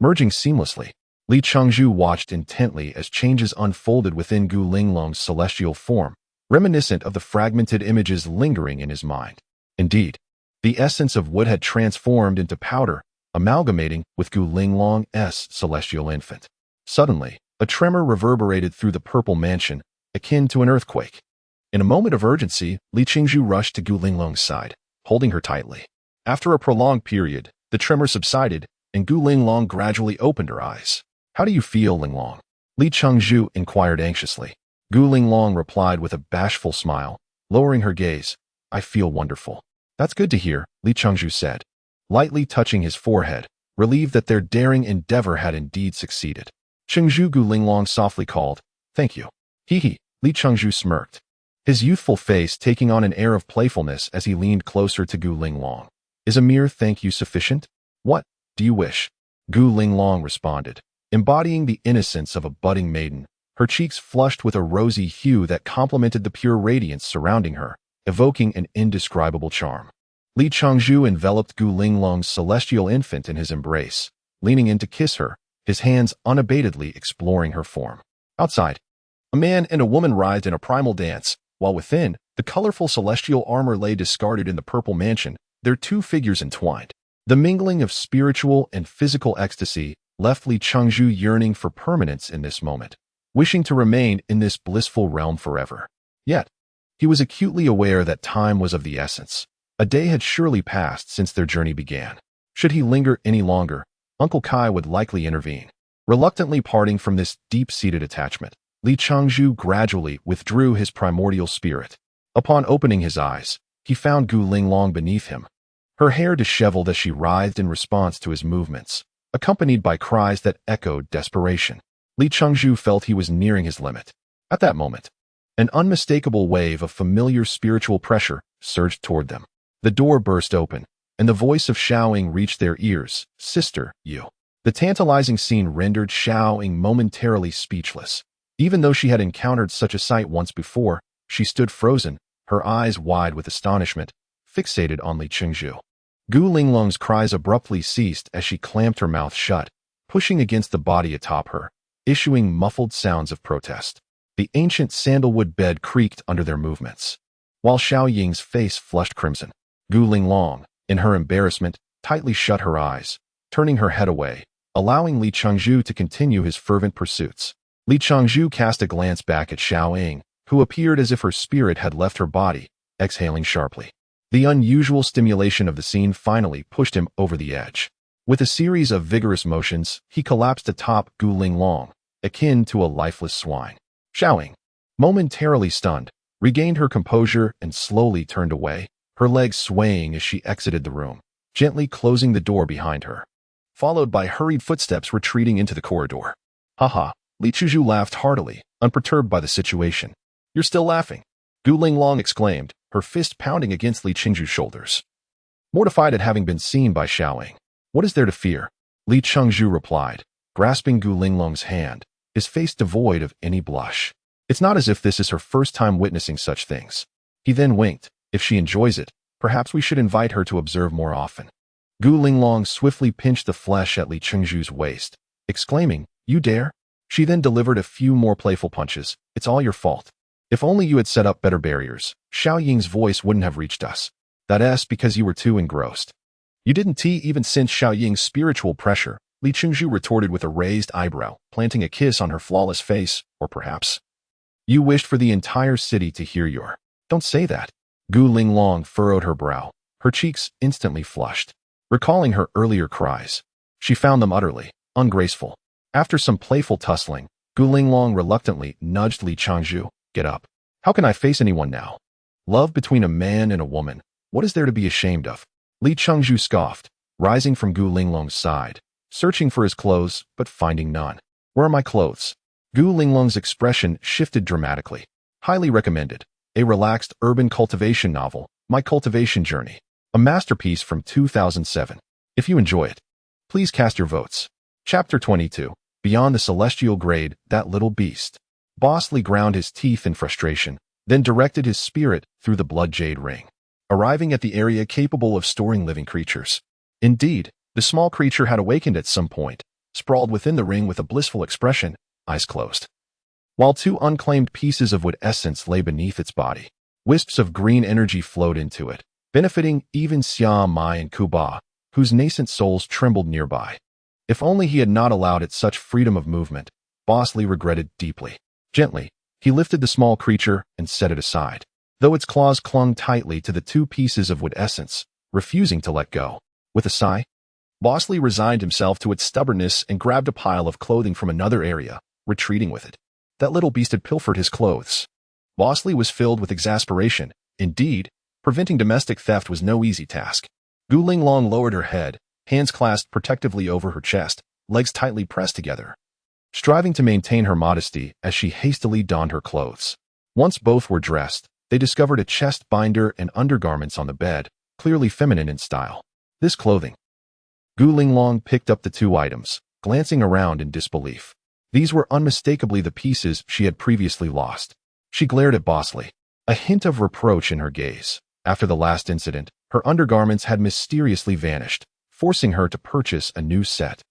A: Merging seamlessly, Li Changzhu watched intently as changes unfolded within Gu Linglong's celestial form, reminiscent of the fragmented images lingering in his mind. Indeed, the essence of wood had transformed into powder, amalgamating with Gu Linglong's celestial infant. Suddenly, a tremor reverberated through the purple mansion, akin to an earthquake. In a moment of urgency, Li Chengzhu rushed to Gu Linglong's side, holding her tightly. After a prolonged period, the tremor subsided, and Gu Linglong gradually opened her eyes. "How do you feel, Linglong?" Li Chengzhu inquired anxiously. Gu Linglong replied with a bashful smile, lowering her gaze. "I feel wonderful." "That's good to hear," Li Chengzhu said. lightly touching his forehead, relieved that their daring endeavor had indeed succeeded. Chengzhu Gu Linglong softly called, "Thank you." Hee. Li Chengzhu smirked, his youthful face taking on an air of playfulness as he leaned closer to Gu Linglong. "Is a mere thank you sufficient? What do you wish?" Gu Linglong responded, embodying the innocence of a budding maiden, her cheeks flushed with a rosy hue that complemented the pure radiance surrounding her, evoking an indescribable charm. Li Chengzhu enveloped Gu Linglong's celestial infant in his embrace, leaning in to kiss her, his hands unabatedly exploring her form. Outside, a man and a woman writhed in a primal dance, while within, the colorful celestial armor lay discarded in the purple mansion, their two figures entwined. The mingling of spiritual and physical ecstasy left Li Chengzhu yearning for permanence in this moment, wishing to remain in this blissful realm forever. Yet, he was acutely aware that time was of the essence. A day had surely passed since their journey began. Should he linger any longer, Uncle Kai would likely intervene. Reluctantly parting from this deep-seated attachment, Li Chengzhu gradually withdrew his primordial spirit. Upon opening his eyes, he found Gu Linglong beneath him, her hair disheveled as she writhed in response to his movements, accompanied by cries that echoed desperation. Li Chengzhu felt he was nearing his limit. At that moment, an unmistakable wave of familiar spiritual pressure surged toward them. The door burst open, and the voice of Xiao Ying reached their ears. "Sister, you." The tantalizing scene rendered Xiao Ying momentarily speechless. Even though she had encountered such a sight once before, she stood frozen, her eyes wide with astonishment, fixated on Li Chengzhu. Gu Linglong's cries abruptly ceased as she clamped her mouth shut, pushing against the body atop her, issuing muffled sounds of protest. The ancient sandalwood bed creaked under their movements, while Xiao Ying's face flushed crimson. Gu Linglong, in her embarrassment, tightly shut her eyes, turning her head away, allowing Li Chengzhu to continue his fervent pursuits. Li Chengzhu cast a glance back at Xiao Ying, who appeared as if her spirit had left her body, exhaling sharply. The unusual stimulation of the scene finally pushed him over the edge. With a series of vigorous motions, he collapsed atop Gu Linglong, akin to a lifeless swine. Xiao Ying, momentarily stunned, regained her composure and slowly turned away, her legs swaying as she exited the room, gently closing the door behind her, followed by hurried footsteps retreating into the corridor. "Haha," Li Chengzhu laughed heartily, unperturbed by the situation. "You're still laughing," Gu Linglong exclaimed, her fist pounding against Li Chengzhu's shoulders. Mortified at having been seen by Xiao Ying. "What is there to fear?" Li Chengzhu replied, grasping Gu Linglong's hand, his face devoid of any blush. "It's not as if this is her first time witnessing such things." He then winked. "If she enjoys it, perhaps we should invite her to observe more often." Gu Linglong swiftly pinched the flesh at Li Chengzhu's waist, exclaiming, "You dare?" She then delivered a few more playful punches. "It's all your fault. If only you had set up better barriers, Xiao Ying's voice wouldn't have reached us. That's because you were too engrossed." "You didn't even sense Xiao Ying's spiritual pressure," Li Chengzhu retorted with a raised eyebrow, planting a kiss on her flawless face, "or perhaps you wished for the entire city to hear your—" "Don't say that." Gu Linglong furrowed her brow, her cheeks instantly flushed. Recalling her earlier cries, she found them utterly ungraceful. After some playful tussling, Gu Linglong reluctantly nudged Li Chengzhu. "Get up. How can I face anyone now? Love between a man and a woman. What is there to be ashamed of?" Li Chengzhu scoffed, rising from Gu Linglong's side, searching for his clothes, but finding none. "Where are my clothes?" Gu Linglong's expression shifted dramatically. "Highly recommended. A relaxed urban cultivation novel, My Cultivation Journey. A masterpiece from 2007. If you enjoy it, please cast your votes." Chapter 22. Beyond the Celestial Grade, That Little Beast. Bosley ground his teeth in frustration, then directed his spirit through the blood jade ring, arriving at the area capable of storing living creatures. Indeed, the small creature had awakened at some point, sprawled within the ring with a blissful expression, eyes closed, while two unclaimed pieces of wood essence lay beneath its body. Wisps of green energy flowed into it, benefiting even Xia Mai and Kuba, whose nascent souls trembled nearby. If only he had not allowed it such freedom of movement, Bosley regretted deeply. Gently, he lifted the small creature and set it aside, though its claws clung tightly to the two pieces of wood essence, refusing to let go. With a sigh, Bosley resigned himself to its stubbornness and grabbed a pile of clothing from another area, retreating with it. That little beast had pilfered his clothes. Bosley was filled with exasperation. Indeed, preventing domestic theft was no easy task. Gu Linglong lowered her head, hands clasped protectively over her chest, legs tightly pressed together, striving to maintain her modesty as she hastily donned her clothes. Once both were dressed, they discovered a chest binder and undergarments on the bed, clearly feminine in style. This clothing. Gu Linglong picked up the two items, glancing around in disbelief. These were unmistakably the pieces she had previously lost. She glared at Bosley, a hint of reproach in her gaze. After the last incident, her undergarments had mysteriously vanished, forcing her to purchase a new set,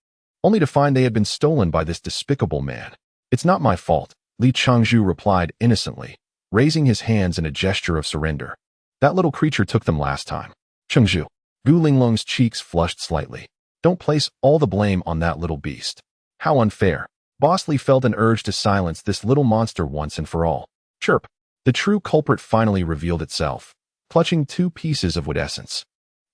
A: only to find they had been stolen by this despicable man. "It's not my fault," Li Changzhu replied innocently, raising his hands in a gesture of surrender. "That little creature took them last time." "Changzhu." Gu Linglong's cheeks flushed slightly. "Don't place all the blame on that little beast. How unfair." Bosley felt an urge to silence this little monster once and for all. Chirp. The true culprit finally revealed itself, clutching two pieces of wood essence,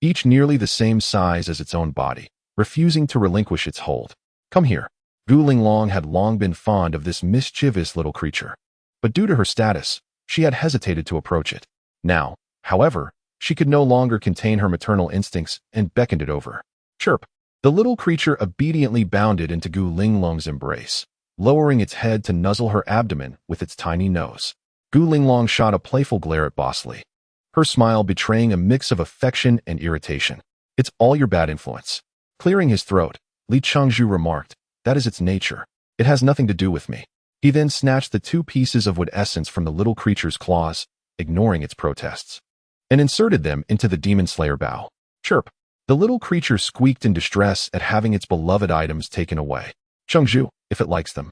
A: each nearly the same size as its own body, refusing to relinquish its hold. "Come here." Gu Linglong had long been fond of this mischievous little creature, but due to her status, she had hesitated to approach it. Now, however, she could no longer contain her maternal instincts and beckoned it over. Chirp. The little creature obediently bounded into Gu Linglong's embrace, lowering its head to nuzzle her abdomen with its tiny nose. Gu Linglong shot a playful glare at Bosley, her smile betraying a mix of affection and irritation. "It's all your bad influence." Clearing his throat, Li Changzhu remarked, "That is its nature. It has nothing to do with me." He then snatched the two pieces of wood essence from the little creature's claws, ignoring its protests, and inserted them into the demon slayer bow. Chirp. The little creature squeaked in distress at having its beloved items taken away. "Changzhu, if it likes them,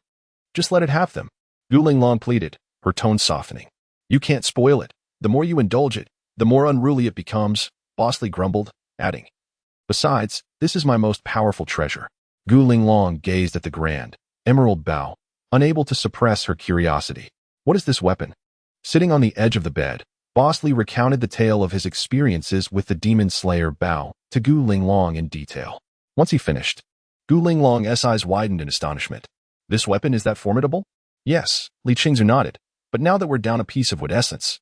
A: just let it have them," Gu Linglong pleaded, her tone softening. "You can't spoil it. The more you indulge it, the more unruly it becomes," Bosley grumbled, adding, "Besides, this is my most powerful treasure." Gu Linglong gazed at the grand, emerald bow, unable to suppress her curiosity. "What is this weapon?" Sitting on the edge of the bed, Bosley recounted the tale of his experiences with the demon slayer bow to Gu Linglong in detail. Once he finished, Gu Linglong's eyes widened in astonishment. "This weapon is that formidable?" "Yes," Li Qingzu nodded, "but now that we're down a piece of wood essence,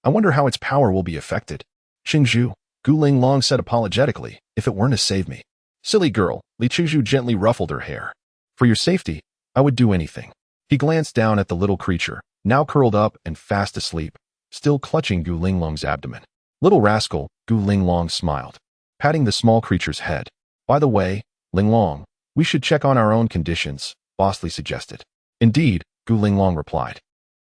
A: I wonder how its power will be affected." "Qingzhu," Gu Linglong said apologetically, "if it weren't to save me." "Silly girl," Li Qingzhu gently ruffled her hair. "For your safety, I would do anything." He glanced down at the little creature, now curled up and fast asleep, still clutching Gu Linglong's abdomen. "Little rascal," Gu Linglong smiled, patting the small creature's head. "By the way, Linglong, we should check on our own conditions," Bosley suggested. "Indeed," Gu Linglong replied,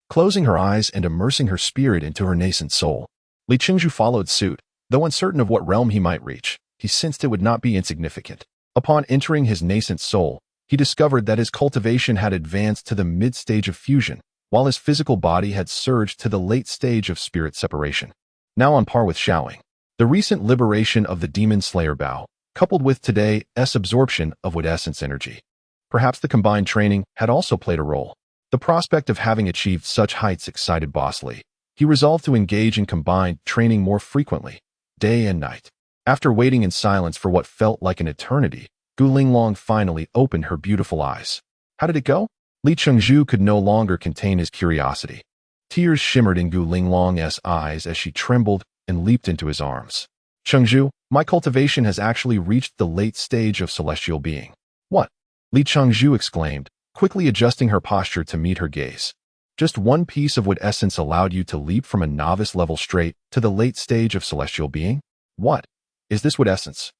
A: closing her eyes and immersing her spirit into her nascent soul. Li Qingzhu followed suit, though uncertain of what realm he might reach. He sensed it would not be insignificant. Upon entering his nascent soul, he discovered that his cultivation had advanced to the mid-stage of fusion, while his physical body had surged to the late stage of spirit separation, now on par with Xiaoing. The recent liberation of the Demon Slayer Bow, coupled with today's absorption of wood essence energy. Perhaps the combined training had also played a role. The prospect of having achieved such heights excited Bosley. He resolved to engage in combined training more frequently, day and night. After waiting in silence for what felt like an eternity, Gu Linglong finally opened her beautiful eyes. How did it go? Li Chengzhu could no longer contain his curiosity. Tears shimmered in Gu Linglong's eyes as she trembled and leaped into his arms. "Chengzhu, my cultivation has actually reached the late stage of celestial being." "What?" Li Chengzhu exclaimed, quickly adjusting her posture to meet her gaze. "Just one piece of wood essence allowed you to leap from a novice level straight to the late stage of celestial being? What? Is this wood essence?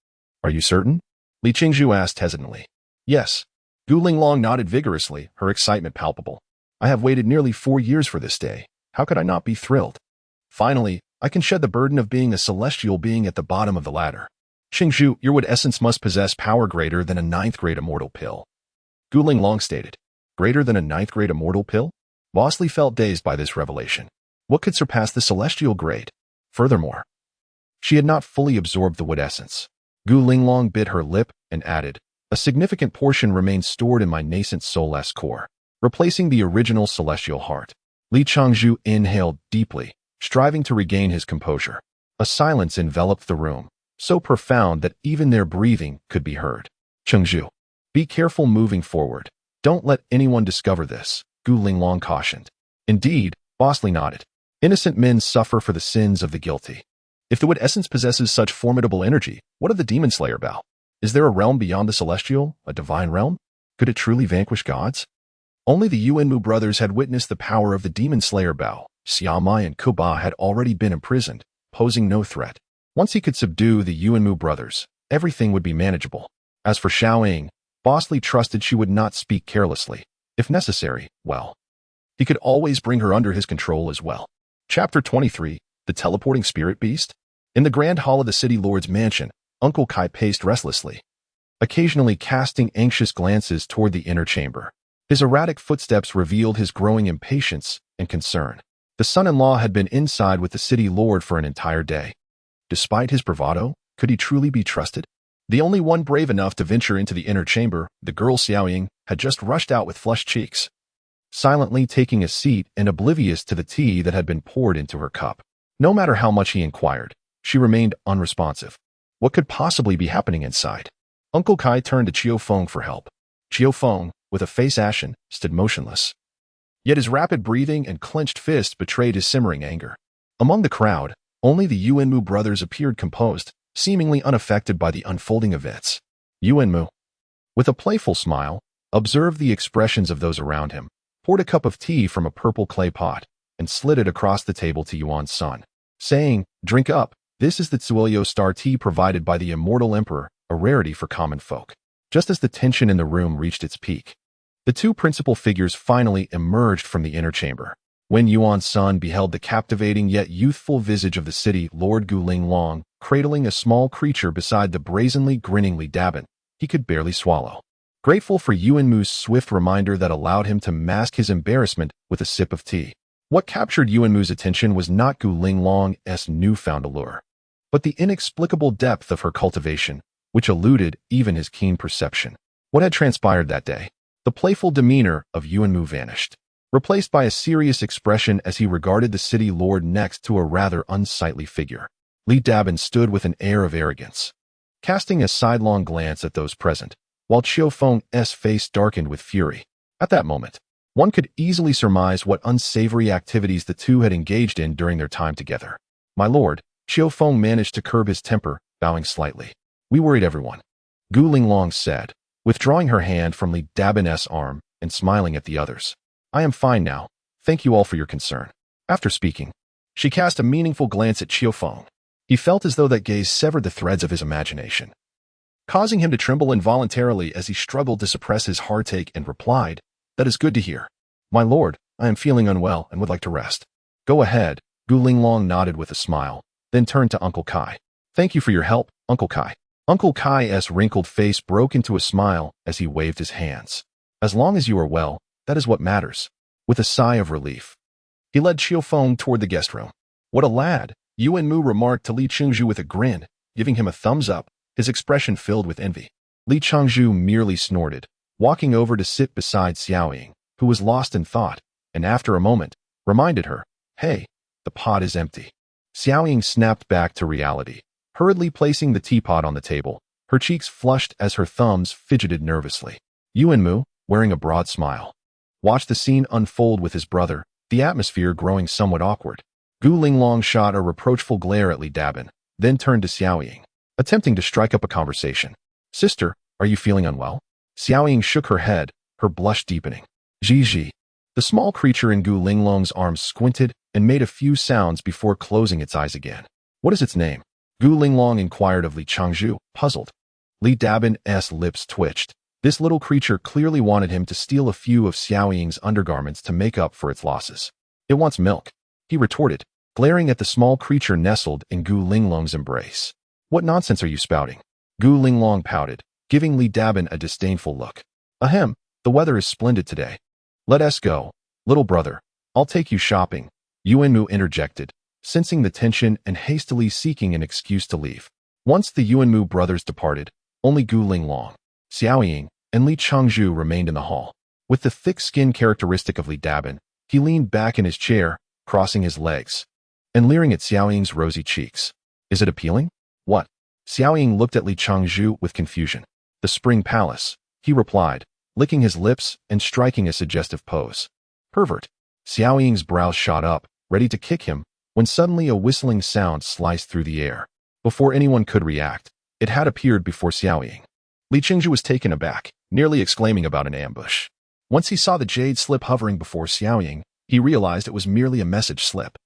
A: Are you certain?" Li Chengzhu asked hesitantly. "Yes." Gu Linglong nodded vigorously, her excitement palpable. "I have waited nearly 4 years for this day. How could I not be thrilled? Finally, I can shed the burden of being a celestial being at the bottom of the ladder." "Chengzhu, your wood essence must possess power greater than a 9th grade immortal pill," Gu Linglong stated. "Greater than a 9th grade immortal pill?" Bosley felt dazed by this revelation. What could surpass the celestial grade? Furthermore, she had not fully absorbed the wood essence. Gu Linglong bit her lip and added, "A significant portion remains stored in my nascent soul's core, replacing the original celestial heart." Li Changzhu inhaled deeply, striving to regain his composure. A silence enveloped the room, so profound that even their breathing could be heard. "Chengzhu, be careful moving forward. Don't let anyone discover this," Gu Linglong cautioned. "Indeed," Bosley nodded. "Innocent men suffer for the sins of the guilty. If the wood essence possesses such formidable energy, what of the demon slayer Bao? Is there a realm beyond the celestial, a divine realm? Could it truly vanquish gods? Only the Yuanmu brothers had witnessed the power of the demon slayer Bao. Xiaomai and Kuba had already been imprisoned, posing no threat. Once he could subdue the Yuanmu brothers, everything would be manageable. As for Xiaoying, Boss Li trusted she would not speak carelessly. If necessary, well, he could always bring her under his control as well. Chapter 23, The Teleporting Spirit Beast? In the grand hall of the city lord's mansion, Uncle Kai paced restlessly, occasionally casting anxious glances toward the inner chamber. His erratic footsteps revealed his growing impatience and concern. The son-in-law had been inside with the city lord for an entire day. Despite his bravado, could he truly be trusted? The only one brave enough to venture into the inner chamber, the girl Xiaoying, had just rushed out with flushed cheeks, silently taking a seat and oblivious to the tea that had been poured into her cup. No matter how much he inquired, she remained unresponsive. What could possibly be happening inside? Uncle Kai turned to Chiu Feng for help. Chiu Feng, with a face ashen, stood motionless. Yet his rapid breathing and clenched fists betrayed his simmering anger. Among the crowd, only the Yuanmu brothers appeared composed, seemingly unaffected by the unfolding events. Yuanmu, with a playful smile, observed the expressions of those around him, poured a cup of tea from a purple clay pot, and slid it across the table to Yuan's son, saying, "Drink up, this is the Tsuoyo star tea provided by the immortal emperor, a rarity for common folk." Just as the tension in the room reached its peak, the two principal figures finally emerged from the inner chamber. When Yuan's son beheld the captivating yet youthful visage of the city Lord Guling Long, cradling a small creature beside the brazenly grinning Li Dabin, he could barely swallow. Grateful for Yuanmu's swift reminder that allowed him to mask his embarrassment with a sip of tea. What captured Yuanmu's attention was not Guling Long's newfound allure, but the inexplicable depth of her cultivation, which eluded even his keen perception. What had transpired that day? The playful demeanor of Yuanmu vanished, replaced by a serious expression as he regarded the city lord next to a rather unsightly figure. Li Dabin stood with an air of arrogance, casting a sidelong glance at those present, while Chiu Feng's face darkened with fury. At that moment, one could easily surmise what unsavory activities the two had engaged in during their time together. "My lord," Chiu Feng managed to curb his temper, bowing slightly. "We worried everyone," Guling Long said, withdrawing her hand from Li Dabin's arm and smiling at the others. "I am fine now. Thank you all for your concern." After speaking, she cast a meaningful glance at Chiu Feng. He felt as though that gaze severed the threads of his imagination, causing him to tremble involuntarily as he struggled to suppress his heartache and replied, "That is good to hear. My lord, I am feeling unwell and would like to rest." "Go ahead," Guling Long nodded with a smile, then turned to Uncle Kai. "Thank you for your help, Uncle Kai." Uncle Kai's wrinkled face broke into a smile as he waved his hands. "As long as you are well, that is what matters." With a sigh of relief, he led Chiu Feng toward the guest room. "What a lad," Yuanmu remarked to Li Chengzhu with a grin, giving him a thumbs up, his expression filled with envy. Li Chengzhu merely snorted, walking over to sit beside Xiaoying, who was lost in thought, and after a moment, reminded her, "Hey, the pot is empty." Xiaoying snapped back to reality, hurriedly placing the teapot on the table, her cheeks flushed as her thumbs fidgeted nervously. Yuanmu, wearing a broad smile, watched the scene unfold with his brother, the atmosphere growing somewhat awkward. Guling Long shot a reproachful glare at Li Dabin, then turned to Xiaoying, attempting to strike up a conversation. "Sister, are you feeling unwell?" Xiaoying shook her head, her blush deepening. "Ji." The small creature in Guling Long's arms squinted and made a few sounds before closing its eyes again. "What is its name?" Guling Long inquired of Li Chengzhu, puzzled. Li Dabin's lips twitched. This little creature clearly wanted him to steal a few of Xiaoying's undergarments to make up for its losses. "It wants milk," he retorted, glaring at the small creature nestled in Guling Long's embrace. "What nonsense are you spouting?" Guling Long pouted, giving Li Dabin a disdainful look. "Ahem, the weather is splendid today. Let us go, little brother. I'll take you shopping," Yuanmu interjected, sensing the tension and hastily seeking an excuse to leave. Once the Yuanmu brothers departed, only Guling Long, Xiaoying, and Li Chengzhu remained in the hall. With the thick skin characteristic of Li Dabin, he leaned back in his chair, crossing his legs, and leering at Xiaoying's rosy cheeks. "Is it appealing?" "What?" Xiaoying looked at Li Chengzhu with confusion. "The Spring Palace," he replied, licking his lips and striking a suggestive pose. "Pervert." Xiaoying's brows shot up, ready to kick him, when suddenly a whistling sound sliced through the air. Before anyone could react, it had appeared before Xiaoying. Li Qingzhu was taken aback, nearly exclaiming about an ambush. Once he saw the jade slip hovering before Xiaoying, he realized it was merely a message slip,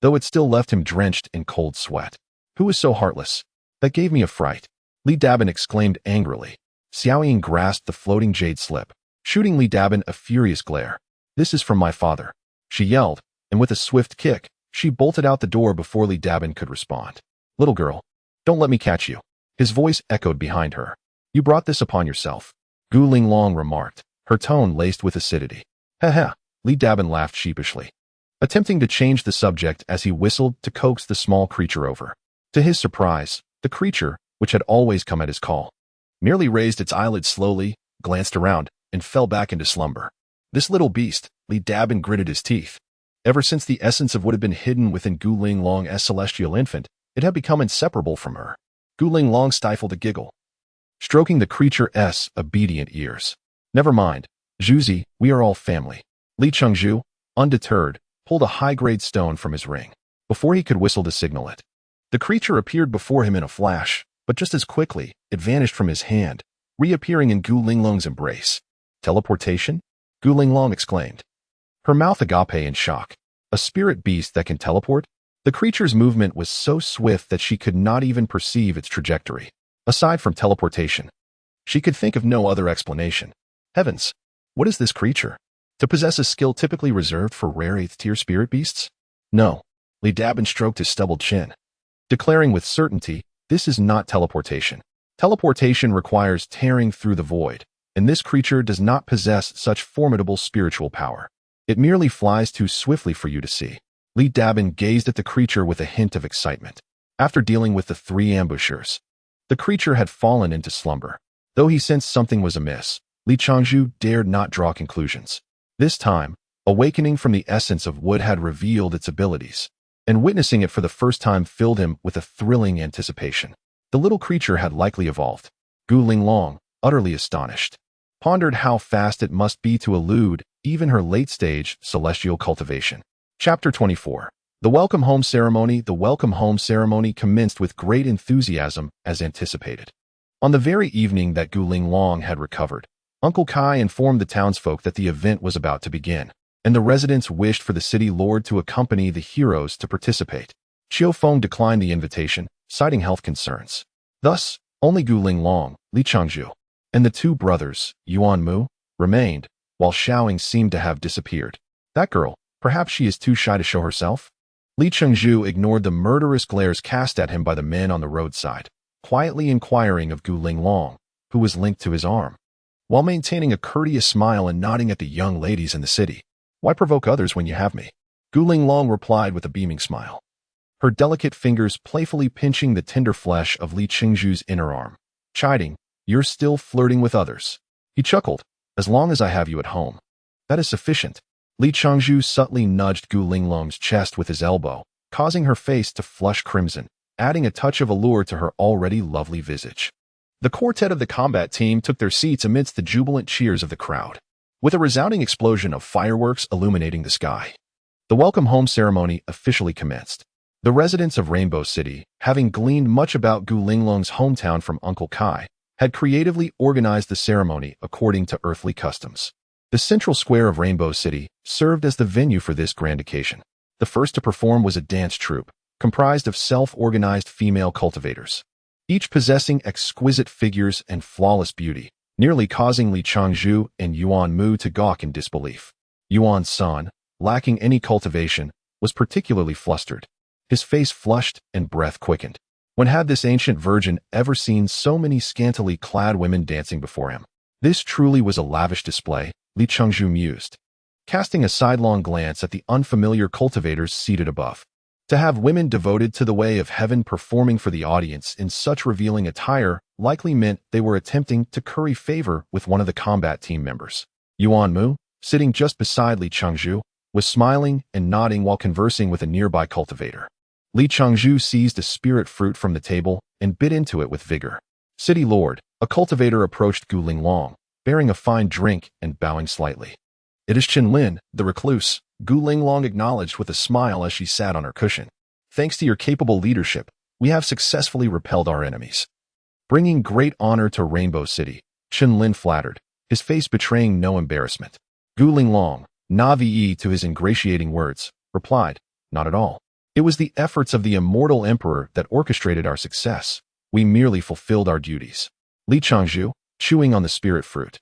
A: though it still left him drenched in cold sweat. Who is so heartless? That gave me a fright, Li Dabin exclaimed angrily. Xiaoying grasped the floating jade slip, shooting Li Dabin a furious glare. This is from my father, she yelled, and with a swift kick, she bolted out the door before Li Dabin could respond. Little girl, don't let me catch you. His voice echoed behind her. You brought this upon yourself, Gu Linglong remarked, her tone laced with acidity. Ha, Li Dabin laughed sheepishly, attempting to change the subject as he whistled to coax the small creature over. To his surprise, the creature, which had always come at his call, merely raised its eyelids slowly, glanced around, and fell back into slumber. This little beast, Li Dabin gritted his teeth. Ever since the essence of what had been hidden within Gu Linglong's celestial infant, it had become inseparable from her. Gu Linglong stifled a giggle, stroking the creature's obedient ears. Never mind, Zhuzi, we are all family. Li Chengzhu, undeterred, pulled a high-grade stone from his ring. Before he could whistle to signal it, the creature appeared before him in a flash, but just as quickly, it vanished from his hand, reappearing in Gu Linglong's embrace. Teleportation? Gu Linglong exclaimed, her mouth agape in shock. A spirit beast that can teleport? The creature's movement was so swift that she could not even perceive its trajectory. Aside from teleportation, she could think of no other explanation. Heavens, what is this creature? To possess a skill typically reserved for rare 8th-tier spirit beasts? No. Li Dabin stroked his stubbled chin, declaring with certainty, this is not teleportation. Teleportation requires tearing through the void, and this creature does not possess such formidable spiritual power. It merely flies too swiftly for you to see. Li Dabin gazed at the creature with a hint of excitement. After dealing with the 3 ambushers, the creature had fallen into slumber. Though he sensed something was amiss, Li Chengzhu dared not draw conclusions. This time, awakening from the essence of wood had revealed its abilities, and witnessing it for the first time filled him with a thrilling anticipation. The little creature had likely evolved. Gu Linglong, utterly astonished, pondered how fast it must be to elude even her late-stage celestial cultivation. Chapter 24. The Welcome Home Ceremony. The Welcome Home Ceremony commenced with great enthusiasm as anticipated. On the very evening that Gu Linglong had recovered, Uncle Kai informed the townsfolk that the event was about to begin, and the residents wished for the city lord to accompany the heroes to participate. Xiao Feng declined the invitation, citing health concerns. Thus, only Gu Linglong, Li Chengzhu, and the 2 brothers, Yuan Mu, remained, while Xiaoying seemed to have disappeared. That girl, perhaps she is too shy to show herself? Li Chengzhu ignored the murderous glares cast at him by the men on the roadside, quietly inquiring of Gu Linglong, who was linked to his arm, while maintaining a courteous smile and nodding at the young ladies in the city. Why provoke others when you have me? Gu Linglong replied with a beaming smile, her delicate fingers playfully pinching the tender flesh of Li Chengzhu's inner arm, chiding, you're still flirting with others. He chuckled, as long as I have you at home. That is sufficient. Li Chengzhu subtly nudged Gu Linglong's chest with his elbow, causing her face to flush crimson, adding a touch of allure to her already lovely visage. The quartet of the combat team took their seats amidst the jubilant cheers of the crowd, with a resounding explosion of fireworks illuminating the sky. The welcome home ceremony officially commenced. The residents of Rainbow City, having gleaned much about Gu Linglong's hometown from Uncle Kai, had creatively organized the ceremony according to earthly customs. The central square of Rainbow City served as the venue for this grand occasion. The first to perform was a dance troupe, comprised of self-organized female cultivators, each possessing exquisite figures and flawless beauty, nearly causing Li Chengzhu and Yuan Mu to gawk in disbelief. Yuan San, lacking any cultivation, was particularly flustered. His face flushed and breath quickened. When had this ancient virgin ever seen so many scantily clad women dancing before him? This truly was a lavish display, Li Chengzhu mused, casting a sidelong glance at the unfamiliar cultivators seated above. To have women devoted to the way of heaven performing for the audience in such revealing attire likely meant they were attempting to curry favor with one of the combat team members. Yuan Mu, sitting just beside Li Chengzhu, was smiling and nodding while conversing with a nearby cultivator. Li Chengzhu seized a spirit fruit from the table and bit into it with vigor. City Lord, a cultivator approached Gu Linglong, bearing a fine drink and bowing slightly. It is Chen Lin, the recluse, Gu Linglong acknowledged with a smile as she sat on her cushion. Thanks to your capable leadership, we have successfully repelled our enemies, bringing great honor to Rainbow City. Chen Lin flattered, his face betraying no embarrassment. Gu Linglong, Novice to his ingratiating words, replied, not at all. It was the efforts of the immortal emperor that orchestrated our success. We merely fulfilled our duties. Li Changzhu, chewing on the spirit fruit,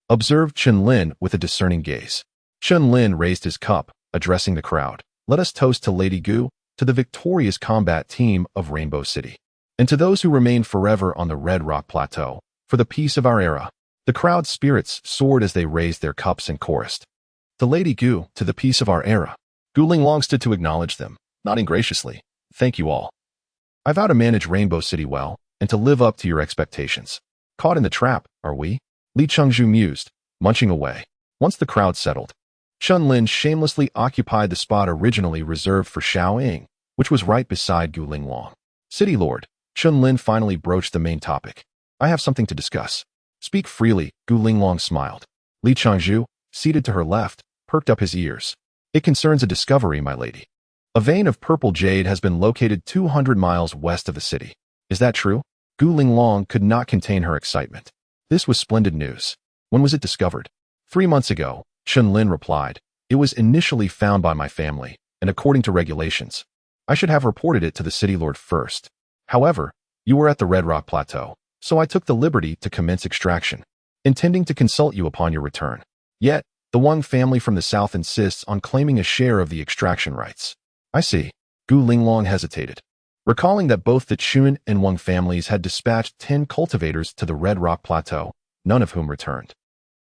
A: observed Chen Lin with a discerning gaze. Chen Lin raised his cup, addressing the crowd. Let us toast to Lady Gu, to the victorious combat team of Rainbow City, and to those who remain forever on the Red Rock Plateau, for the peace of our era. The crowd's spirits soared as they raised their cups and chorused. To Lady Gu, to the peace of our era. Gu Linglong stood to acknowledge them, nodding graciously. Thank you all. I vow to manage Rainbow City well, and to live up to your expectations. Caught in the trap, are we? Li Changzhu mused, munching away. Once the crowd settled, Chen Lin shamelessly occupied the spot originally reserved for Xiao Ying, which was right beside Gu Linglong. City Lord, Chen Lin finally broached the main topic. I have something to discuss. Speak freely, Gu Linglong smiled. Li Changzhu, seated to her left, perked up his ears. It concerns a discovery, my lady. A vein of purple jade has been located 200 miles west of the city. Is that true? Gu Linglong could not contain her excitement. This was splendid news. When was it discovered? 3 months ago, Chen Lin replied. It was initially found by my family, and according to regulations, I should have reported it to the city lord first. However, you were at the Red Rock Plateau, so I took the liberty to commence extraction, intending to consult you upon your return. Yet, the Wang family from the south insists on claiming a share of the extraction rights. I see. Gu Linglong hesitated, recalling that both the Chun and Wang families had dispatched 10 cultivators to the Red Rock Plateau, none of whom returned.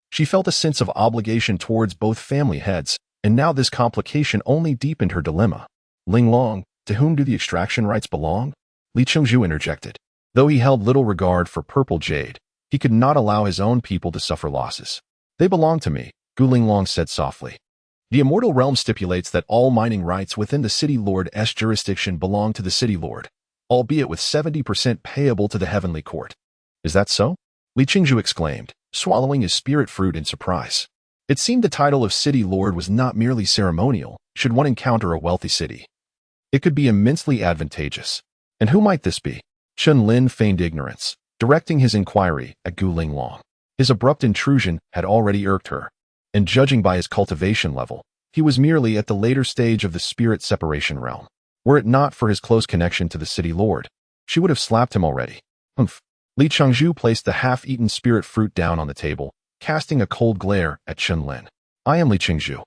A: She felt a sense of obligation towards both family heads, and now this complication only deepened her dilemma. Linglong, to whom do the extraction rights belong? Li Changzhu interjected. Though he held little regard for purple jade, he could not allow his own people to suffer losses. They belong to me, Gu Linglong said softly. The Immortal Realm stipulates that all mining rights within the City Lord's jurisdiction belong to the City Lord, albeit with 70% payable to the Heavenly Court. Is that so? Li Changzhu exclaimed, swallowing his spirit fruit in surprise. It seemed the title of City Lord was not merely ceremonial, should one encounter a wealthy city. It could be immensely advantageous. And who might this be? Chen Lin feigned ignorance, directing his inquiry at Gu Linglong. His abrupt intrusion had already irked her, and judging by his cultivation level, he was merely at the later stage of the spirit separation realm. Were it not for his close connection to the City Lord, she would have slapped him already. Humph. Li Changzhu placed the half-eaten spirit fruit down on the table, casting a cold glare at Chen Lin. I am Li Changzhu,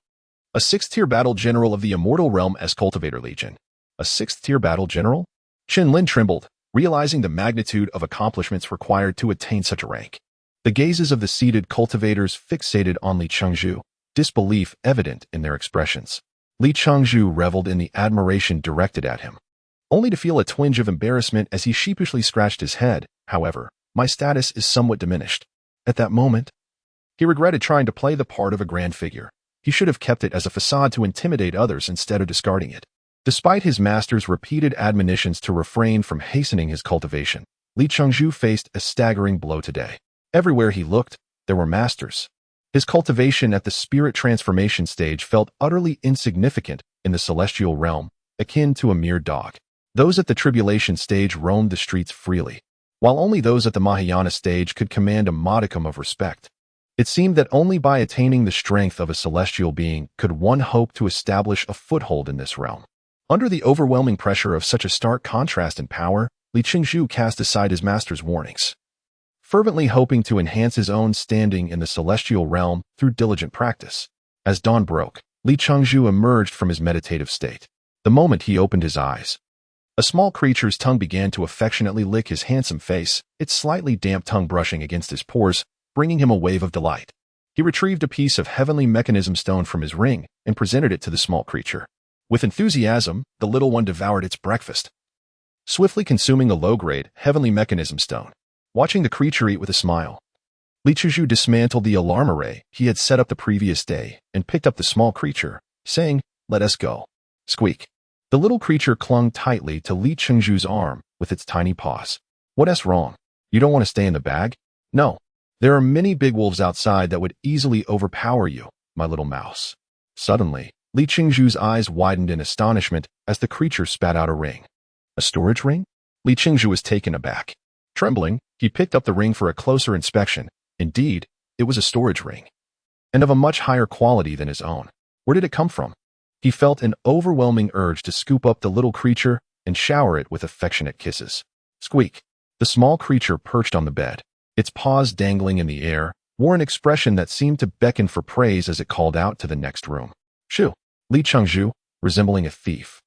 A: a 6th-tier battle general of the Immortal Realm as Cultivator Legion. A 6th-tier battle general? Chen Lin trembled, realizing the magnitude of accomplishments required to attain such a rank. The gazes of the seated cultivators fixated on Li Changzhu, disbelief evident in their expressions. Li Changzhu reveled in the admiration directed at him, only to feel a twinge of embarrassment as he sheepishly scratched his head. However, my status is somewhat diminished. At that moment, he regretted trying to play the part of a grand figure. He should have kept it as a facade to intimidate others instead of discarding it. Despite his master's repeated admonitions to refrain from hastening his cultivation, Li Changzhu faced a staggering blow today. Everywhere he looked, there were masters. His cultivation at the spirit transformation stage felt utterly insignificant in the celestial realm, akin to a mere dog. Those at the tribulation stage roamed the streets freely, while only those at the Mahayana stage could command a modicum of respect. It seemed that only by attaining the strength of a celestial being could one hope to establish a foothold in this realm. Under the overwhelming pressure of such a stark contrast in power, Li Changzhu cast aside his master's warnings, fervently hoping to enhance his own standing in the celestial realm through diligent practice. As dawn broke, Li Changzhu emerged from his meditative state. The moment he opened his eyes, a small creature's tongue began to affectionately lick his handsome face, its slightly damp tongue brushing against his pores, bringing him a wave of delight. He retrieved a piece of heavenly mechanism stone from his ring and presented it to the small creature. With enthusiasm, the little one devoured its breakfast, swiftly consuming the low-grade heavenly mechanism stone. Watching the creature eat with a smile, Li Changzhu dismantled the alarm array he had set up the previous day and picked up the small creature, saying, "Let us go." Squeak. The little creature clung tightly to Li Changzhu's arm with its tiny paws. What's wrong? You don't want to stay in the bag? No. There are many big wolves outside that would easily overpower you, my little mouse. Suddenly, Li Qingzhu's eyes widened in astonishment as the creature spat out a ring. A storage ring? Li Qingzhu was taken aback. Trembling, he picked up the ring for a closer inspection. Indeed, it was a storage ring, and of a much higher quality than his own. Where did it come from? He felt an overwhelming urge to scoop up the little creature and shower it with affectionate kisses. Squeak! The small creature perched on the bed, its paws dangling in the air, wore an expression that seemed to beckon for praise as it called out to the next room. Shoo! Li Qingzhu, resembling a thief,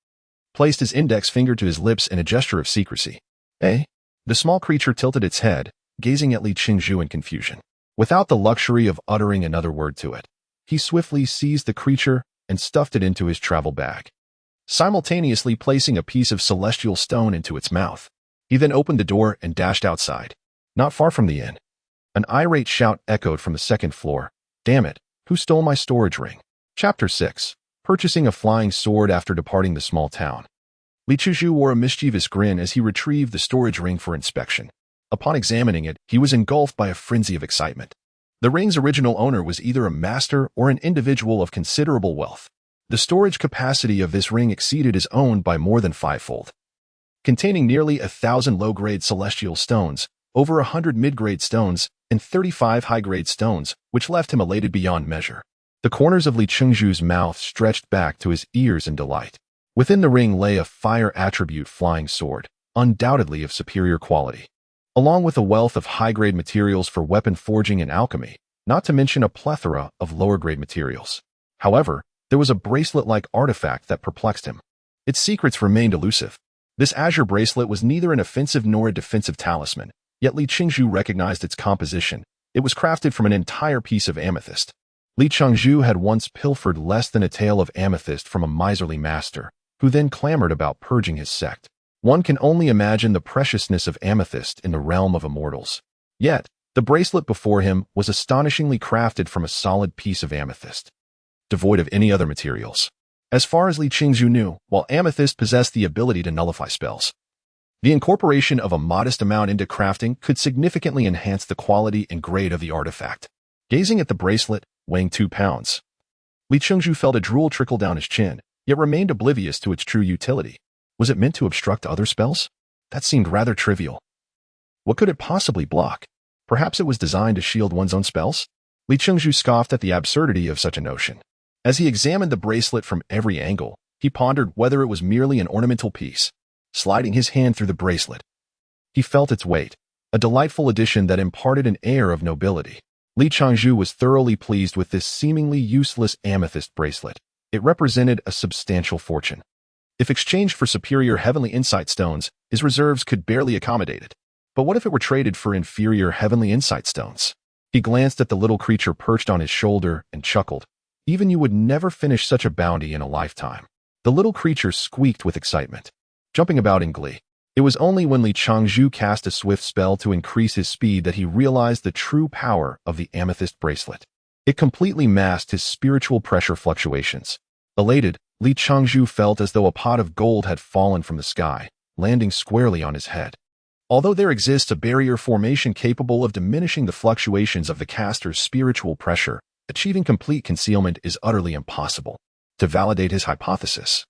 A: placed his index finger to his lips in a gesture of secrecy. Eh? The small creature tilted its head, gazing at Li Qingzhu in confusion. Without the luxury of uttering another word to it, he swiftly seized the creature and stuffed it into his travel bag, simultaneously placing a piece of celestial stone into its mouth. He then opened the door and dashed outside. Not far from the inn, an irate shout echoed from the second floor. Damn it, who stole my storage ring? Chapter 6. Purchasing a flying sword after departing the small town. Li Qingzhu wore a mischievous grin as he retrieved the storage ring for inspection. Upon examining it, he was engulfed by a frenzy of excitement. The ring's original owner was either a master or an individual of considerable wealth. The storage capacity of this ring exceeded his own by more than fivefold. Containing nearly 1,000 low-grade celestial stones, over 100 mid-grade stones, and 35 high-grade stones, which left him elated beyond measure. The corners of Li Qingzhu's mouth stretched back to his ears in delight. Within the ring lay a fire attribute flying sword, undoubtedly of superior quality, along with a wealth of high-grade materials for weapon forging and alchemy, not to mention a plethora of lower-grade materials. However, there was a bracelet-like artifact that perplexed him. Its secrets remained elusive. This azure bracelet was neither an offensive nor a defensive talisman, yet Li Qingzhu recognized its composition. It was crafted from an entire piece of amethyst. Li Qingzhu had once pilfered less than a tael of amethyst from a miserly master, who then clamored about purging his sect. One can only imagine the preciousness of amethyst in the realm of immortals. Yet, the bracelet before him was astonishingly crafted from a solid piece of amethyst, devoid of any other materials. As far as Li Qingzhu knew, while amethyst possessed the ability to nullify spells, the incorporation of a modest amount into crafting could significantly enhance the quality and grade of the artifact. Gazing at the bracelet, weighing 2 pounds, Li Qingzhu felt a drool trickle down his chin, yet remained oblivious to its true utility. Was it meant to obstruct other spells? That seemed rather trivial. What could it possibly block? Perhaps it was designed to shield one's own spells? Li Qingzhu scoffed at the absurdity of such a notion. As he examined the bracelet from every angle, he pondered whether it was merely an ornamental piece. Sliding his hand through the bracelet, he felt its weight, a delightful addition that imparted an air of nobility. Li Qingzhu was thoroughly pleased with this seemingly useless amethyst bracelet. It represented a substantial fortune. If exchanged for superior heavenly insight stones, his reserves could barely accommodate it. But what if it were traded for inferior heavenly insight stones? He glanced at the little creature perched on his shoulder and chuckled. Even you would never finish such a bounty in a lifetime. The little creature squeaked with excitement, jumping about in glee. It was only when Li Qingzhu cast a swift spell to increase his speed that he realized the true power of the amethyst bracelet. It completely masked his spiritual pressure fluctuations. Elated, Li Qingzhu felt as though a pot of gold had fallen from the sky, landing squarely on his head. Although there exists a barrier formation capable of diminishing the fluctuations of the caster's spiritual pressure, achieving complete concealment is utterly impossible. To validate his hypothesis,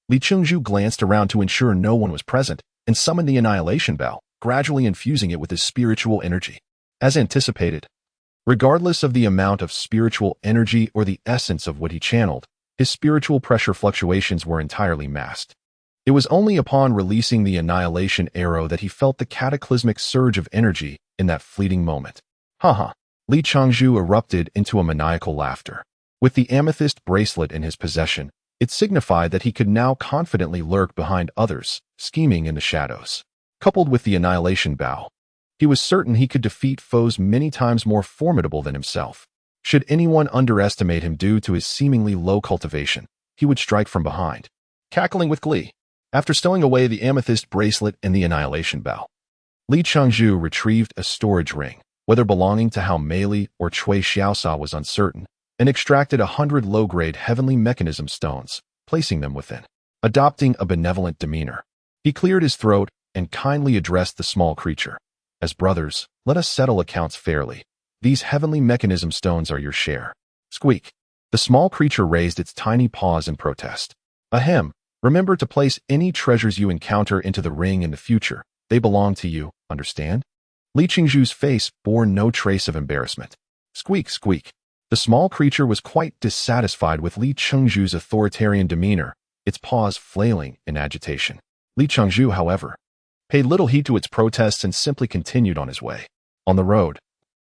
A: Li Qingzhu glanced around to ensure no one was present and summoned the annihilation bow, gradually infusing it with his spiritual energy. As anticipated, regardless of the amount of spiritual energy or the essence of what he channeled, his spiritual pressure fluctuations were entirely masked. It was only upon releasing the annihilation arrow that he felt the cataclysmic surge of energy in that fleeting moment. Haha! Li Qingzhu erupted into a maniacal laughter. With the amethyst bracelet in his possession, it signified that he could now confidently lurk behind others, scheming in the shadows. Coupled with the annihilation bow, he was certain he could defeat foes many times more formidable than himself. Should anyone underestimate him due to his seemingly low cultivation, he would strike from behind. Cackling with glee, after stowing away the amethyst bracelet and the annihilation bow, Li Qingzhu retrieved a storage ring, whether belonging to Hao Meili or Cui Xiaosa was uncertain, and extracted 100 low-grade heavenly mechanism stones, placing them within. Adopting a benevolent demeanor, he cleared his throat and kindly addressed the small creature. As brothers, let us settle accounts fairly. These heavenly mechanism stones are your share. Squeak! The small creature raised its tiny paws in protest. Ahem, remember to place any treasures you encounter into the ring in the future. They belong to you, understand? Li Qingzhu's face bore no trace of embarrassment. Squeak, squeak. The small creature was quite dissatisfied with Li Qingzhu's authoritarian demeanor, its paws flailing in agitation. Li Qingzhu, however, paid little heed to its protests and simply continued on his way. On the road,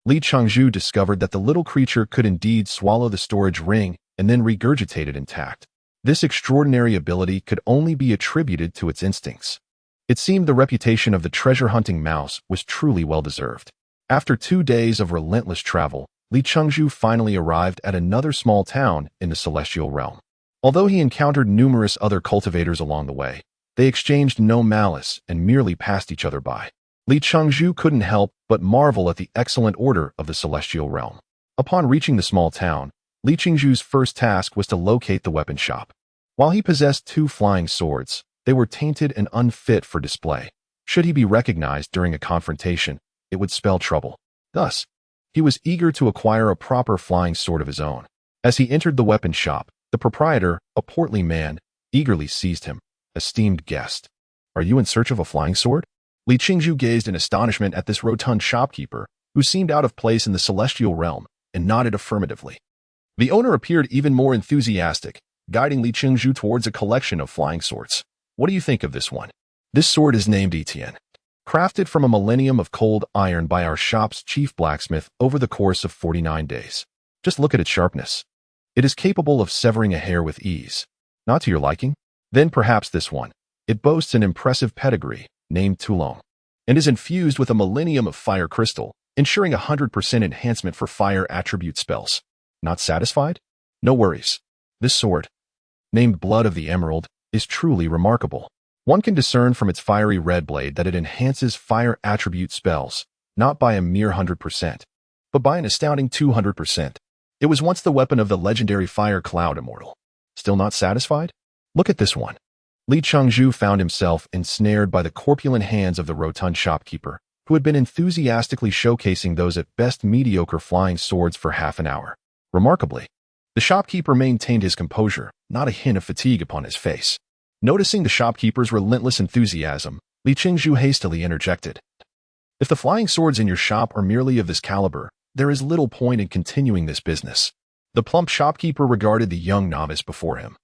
A: Li Qingzhu discovered that the little creature could indeed swallow the storage ring and then regurgitate it intact. This extraordinary ability could only be attributed to its instincts. It seemed the reputation of the treasure-hunting mouse was truly well-deserved. After 2 days of relentless travel, Li Qingzhu finally arrived at another small town in the Celestial Realm. Although he encountered numerous other cultivators along the way, they exchanged no malice and merely passed each other by. Li Qingzhu couldn't help but marvel at the excellent order of the Celestial Realm. Upon reaching the small town, Li Qingzhu's first task was to locate the weapon shop. While he possessed 2 flying swords, they were tainted and unfit for display. Should he be recognized during a confrontation, it would spell trouble. Thus, he was eager to acquire a proper flying sword of his own. As he entered the weapon shop, the proprietor, a portly man, eagerly seized him. Esteemed guest, are you in search of a flying sword? Li Qingzhu gazed in astonishment at this rotund shopkeeper, who seemed out of place in the Celestial Realm, and nodded affirmatively. The owner appeared even more enthusiastic, guiding Li Qingzhu towards a collection of flying swords. What do you think of this one? This sword is named Etienne. Crafted from a millennium of cold iron by our shop's chief blacksmith over the course of 49 days. Just look at its sharpness. It is capable of severing a hair with ease. Not to your liking? Then perhaps this one. It boasts an impressive pedigree, named Toulon, and is infused with a millennium of fire crystal, ensuring 100% enhancement for fire attribute spells. Not satisfied? No worries. This sword, named Blood of the Emerald, is truly remarkable. One can discern from its fiery red blade that it enhances fire attribute spells, not by a mere 100%, but by an astounding 200%. It was once the weapon of the legendary Fire Cloud Immortal. Still not satisfied? Look at this one. Li Qingzhu found himself ensnared by the corpulent hands of the rotund shopkeeper, who had been enthusiastically showcasing those at best mediocre flying swords for half an hour. Remarkably, the shopkeeper maintained his composure, not a hint of fatigue upon his face. Noticing the shopkeeper's relentless enthusiasm, Li Qingzhu hastily interjected. If the flying swords in your shop are merely of this caliber, there is little point in continuing this business. The plump shopkeeper regarded the young novice before him.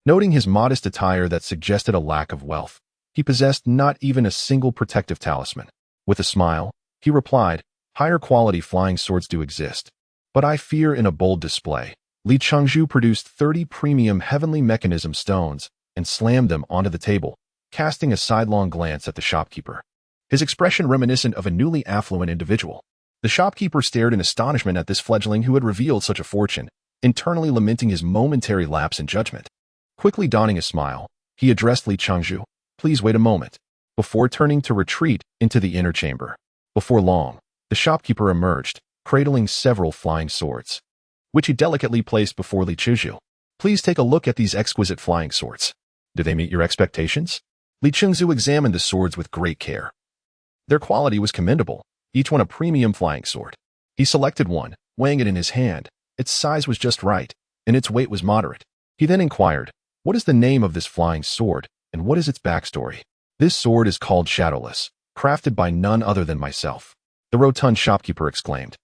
A: Noting his modest attire that suggested a lack of wealth, he possessed not even a single protective talisman. With a smile, he replied, higher quality flying swords do exist, but I fear in a bold display. Li Qingzhu produced 30 premium heavenly mechanism stones and slammed them onto the table, casting a sidelong glance at the shopkeeper. His expression reminiscent of a newly affluent individual. The shopkeeper stared in astonishment at this fledgling who had revealed such a fortune, internally lamenting his momentary lapse in judgment. Quickly donning a smile, he addressed Li Qingzhu. Please wait a moment, before turning to retreat into the inner chamber. Before long, the shopkeeper emerged, cradling several flying swords, which he delicately placed before Li Qingzhu. Please take a look at these exquisite flying swords. Do they meet your expectations? Li Qingzhu examined the swords with great care. Their quality was commendable, each one a premium flying sword. He selected one, weighing it in his hand. Its size was just right, and its weight was moderate. He then inquired, what is the name of this flying sword, and what is its backstory? This sword is called Shadowless, crafted by none other than myself. The rotund shopkeeper exclaimed,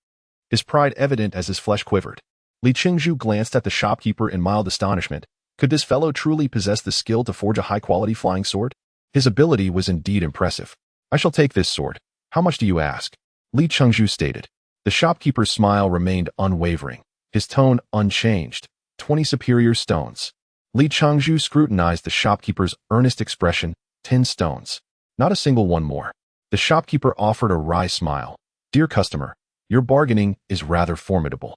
A: his pride evident as his flesh quivered. Li Qingzhu glanced at the shopkeeper in mild astonishment. Could this fellow truly possess the skill to forge a high-quality flying sword? His ability was indeed impressive. I shall take this sword. How much do you ask? Li Qingzhu stated. The shopkeeper's smile remained unwavering, his tone unchanged. 20 superior stones. Li Qingzhu scrutinized the shopkeeper's earnest expression. 10 stones. Not a single one more. The shopkeeper offered a wry smile. Dear customer, your bargaining is rather formidable.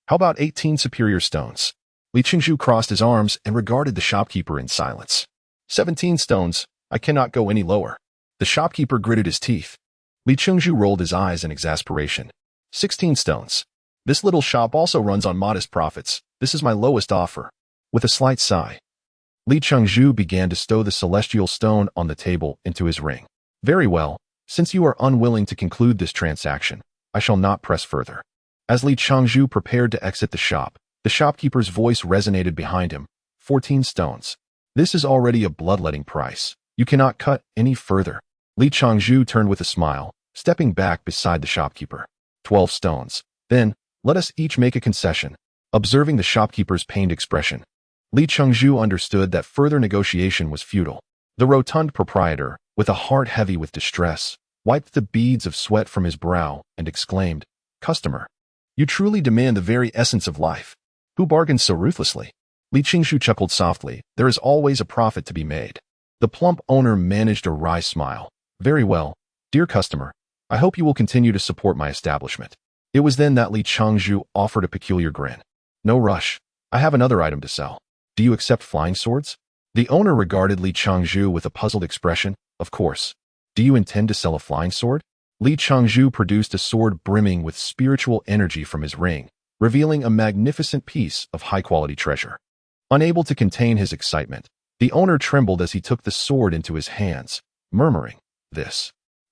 A: How about 18 superior stones? Li Qingzhu crossed his arms and regarded the shopkeeper in silence. 17 stones. I cannot go any lower. The shopkeeper gritted his teeth. Li Qingzhu rolled his eyes in exasperation. 16 stones. This little shop also runs on modest profits. This is my lowest offer. With a slight sigh, Li Qingzhu began to stow the celestial stone on the table into his ring. Very well, since you are unwilling to conclude this transaction, I shall not press further. As Li Qingzhu prepared to exit the shop, The shopkeeper's voice resonated behind him. 14 stones. This is already a bloodletting price. You cannot cut any further. Li Changzhu turned with a smile, stepping back beside the shopkeeper. 12 stones. Then, let us each make a concession. Observing the shopkeeper's pained expression, Li Changzhu understood that further negotiation was futile. The rotund proprietor, with a heart heavy with distress, wiped the beads of sweat from his brow and exclaimed, "Customer, you truly demand the very essence of life. Who bargains so ruthlessly?" Li Changzhu chuckled softly. There is always a profit to be made. The plump owner managed a wry smile. "Very well, dear customer. I hope you will continue to support my establishment." It was then that Li Changzhu offered a peculiar grin. "No rush. I have another item to sell. Do you accept flying swords?" The owner regarded Li Changzhu with a puzzled expression. "Of course. Do you intend to sell a flying sword?" Li Changzhu produced a sword brimming with spiritual energy from his ring, revealing a magnificent piece of high-quality treasure. Unable to contain his excitement, the owner trembled as he took the sword into his hands, murmuring,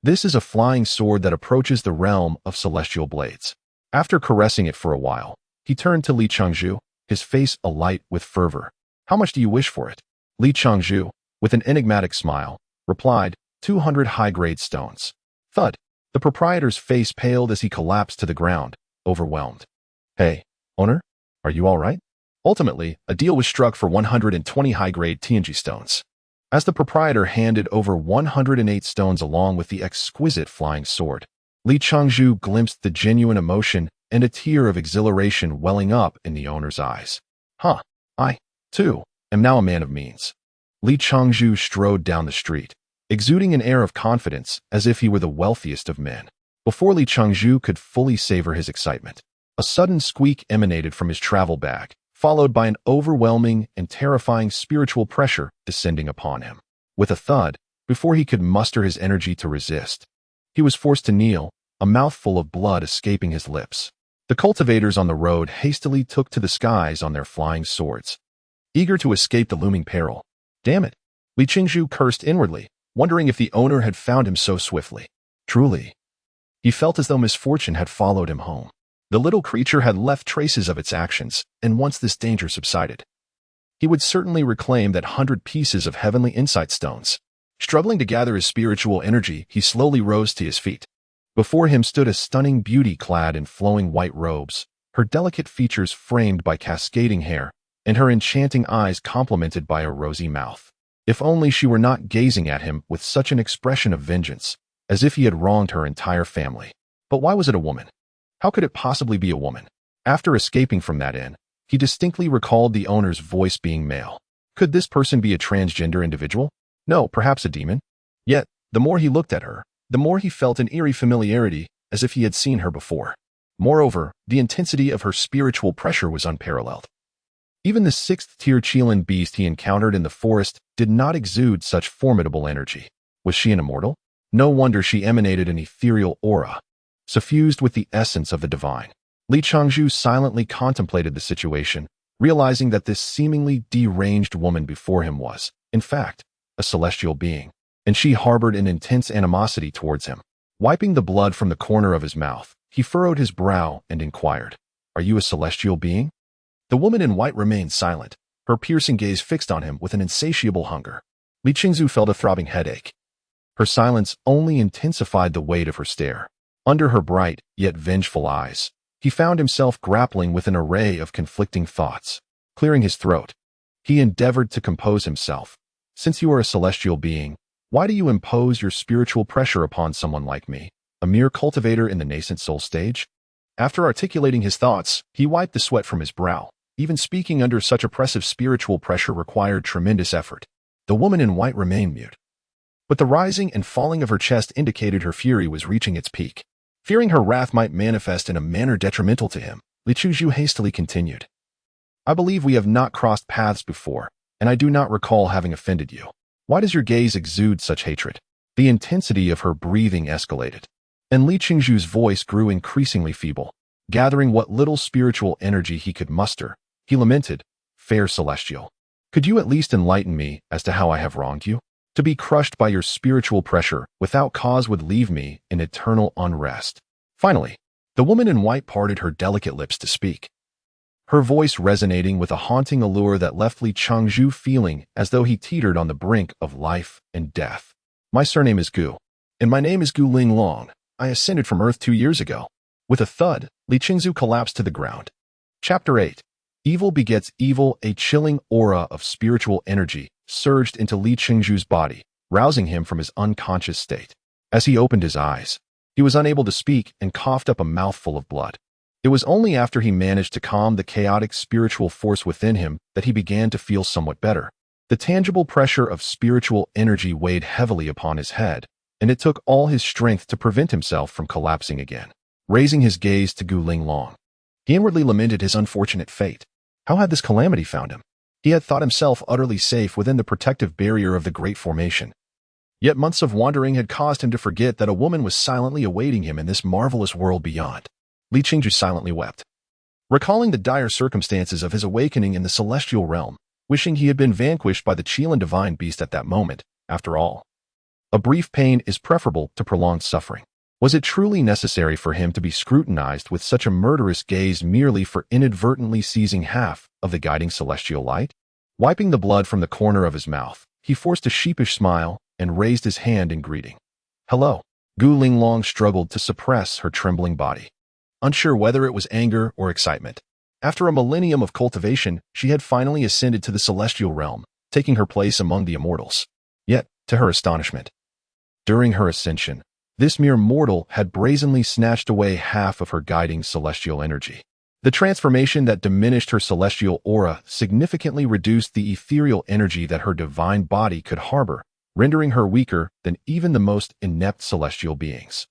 A: This is a flying sword that approaches the realm of celestial blades." After caressing it for a while, he turned to Li Changzhu, his face alight with fervor. "How much do you wish for it?" Li Changzhu, with an enigmatic smile, replied, 200 high-grade stones. Thud. The proprietor's face paled as he collapsed to the ground, overwhelmed. "Hey, owner, are you all right?" Ultimately, a deal was struck for 120 high-grade TNG stones. As the proprietor handed over 108 stones along with the exquisite flying sword, Li Changzhu glimpsed the genuine emotion and a tear of exhilaration welling up in the owner's eyes. I, too, am now a man of means." Li Changzhu strode down the street, exuding an air of confidence as if he were the wealthiest of men. Before Li Changzhu could fully savor his excitement, a sudden squeak emanated from his travel bag, followed by an overwhelming and terrifying spiritual pressure descending upon him. With a thud, before he could muster his energy to resist, he was forced to kneel, a mouthful of blood escaping his lips. The cultivators on the road hastily took to the skies on their flying swords, eager to escape the looming peril. Damn it! Li Changzhu cursed inwardly, wondering if the owner had found him so swiftly. Truly, he felt as though misfortune had followed him home. The little creature had left traces of its actions, and once this danger subsided, he would certainly reclaim that 100 pieces of heavenly insight stones. Struggling to gather his spiritual energy, he slowly rose to his feet. Before him stood a stunning beauty clad in flowing white robes, her delicate features framed by cascading hair, and her enchanting eyes complemented by a rosy mouth. If only she were not gazing at him with such an expression of vengeance, as if he had wronged her entire family. But why was it a woman? How could it possibly be a woman? After escaping from that inn, he distinctly recalled the owner's voice being male. Could this person be a transgender individual? No, perhaps a demon. Yet, the more he looked at her, the more he felt an eerie familiarity, as if he had seen her before. Moreover, the intensity of her spiritual pressure was unparalleled. Even the 6th-tier Qilin beast he encountered in the forest did not exude such formidable energy. Was she an immortal? No wonder she emanated an ethereal aura, suffused with the essence of the divine. Li Changzhu silently contemplated the situation, realizing that this seemingly deranged woman before him was, in fact, a celestial being, and she harbored an intense animosity towards him. Wiping the blood from the corner of his mouth, he furrowed his brow and inquired, "Are you a celestial being?" The woman in white remained silent, her piercing gaze fixed on him with an insatiable hunger. Li Changzhu felt a throbbing headache. Her silence only intensified the weight of her stare. Under her bright, yet vengeful eyes, he found himself grappling with an array of conflicting thoughts. Clearing his throat, he endeavored to compose himself. "Since you are a celestial being, why do you impose your spiritual pressure upon someone like me, a mere cultivator in the nascent soul stage?" After articulating his thoughts, he wiped the sweat from his brow. Even speaking under such oppressive spiritual pressure required tremendous effort. The woman in white remained mute, but the rising and falling of her chest indicated her fury was reaching its peak. Fearing her wrath might manifest in a manner detrimental to him, Li Changzhu hastily continued, "I believe we have not crossed paths before, and I do not recall having offended you. Why does your gaze exude such hatred?" The intensity of her breathing escalated, and Li Changzhu's voice grew increasingly feeble. Gathering what little spiritual energy he could muster, he lamented, "Fair celestial, could you at least enlighten me as to how I have wronged you? To be crushed by your spiritual pressure without cause would leave me in eternal unrest." Finally, the woman in white parted her delicate lips to speak. her voice resonating with a haunting allure that left Li Changzhu feeling as though he teetered on the brink of life and death. My surname is Gu, and my name is Gu Linglong. I ascended from Earth 2 years ago. With a thud, Li Changzhu collapsed to the ground. Chapter 8. Evil begets evil. A chilling aura of spiritual energy surged into Li Changzhu's body, rousing him from his unconscious state. As he opened his eyes, he was unable to speak and coughed up a mouthful of blood. It was only after he managed to calm the chaotic spiritual force within him that he began to feel somewhat better. The tangible pressure of spiritual energy weighed heavily upon his head, and it took all his strength to prevent himself from collapsing again. Raising his gaze to Gu Linglong, he inwardly lamented his unfortunate fate. How had this calamity found him? He had thought himself utterly safe within the protective barrier of the Great Formation. Yet months of wandering had caused him to forget that a woman was silently awaiting him in this marvelous world beyond. Li Changzhu silently wept, recalling the dire circumstances of his awakening in the celestial realm, wishing he had been vanquished by the Qilin divine beast at that moment. After all, a brief pain is preferable to prolonged suffering. Was it truly necessary for him to be scrutinized with such a murderous gaze merely for inadvertently seizing half of the guiding celestial light? Wiping the blood from the corner of his mouth, he forced a sheepish smile and raised his hand in greeting. Hello. Gu Linglong struggled to suppress her trembling body, unsure whether it was anger or excitement. After a millennium of cultivation, she had finally ascended to the celestial realm, taking her place among the immortals. Yet, to her astonishment, during her ascension, this mere mortal had brazenly snatched away half of her guiding celestial energy. The transformation that diminished her celestial aura significantly reduced the ethereal energy that her divine body could harbor, rendering her weaker than even the most inept celestial beings.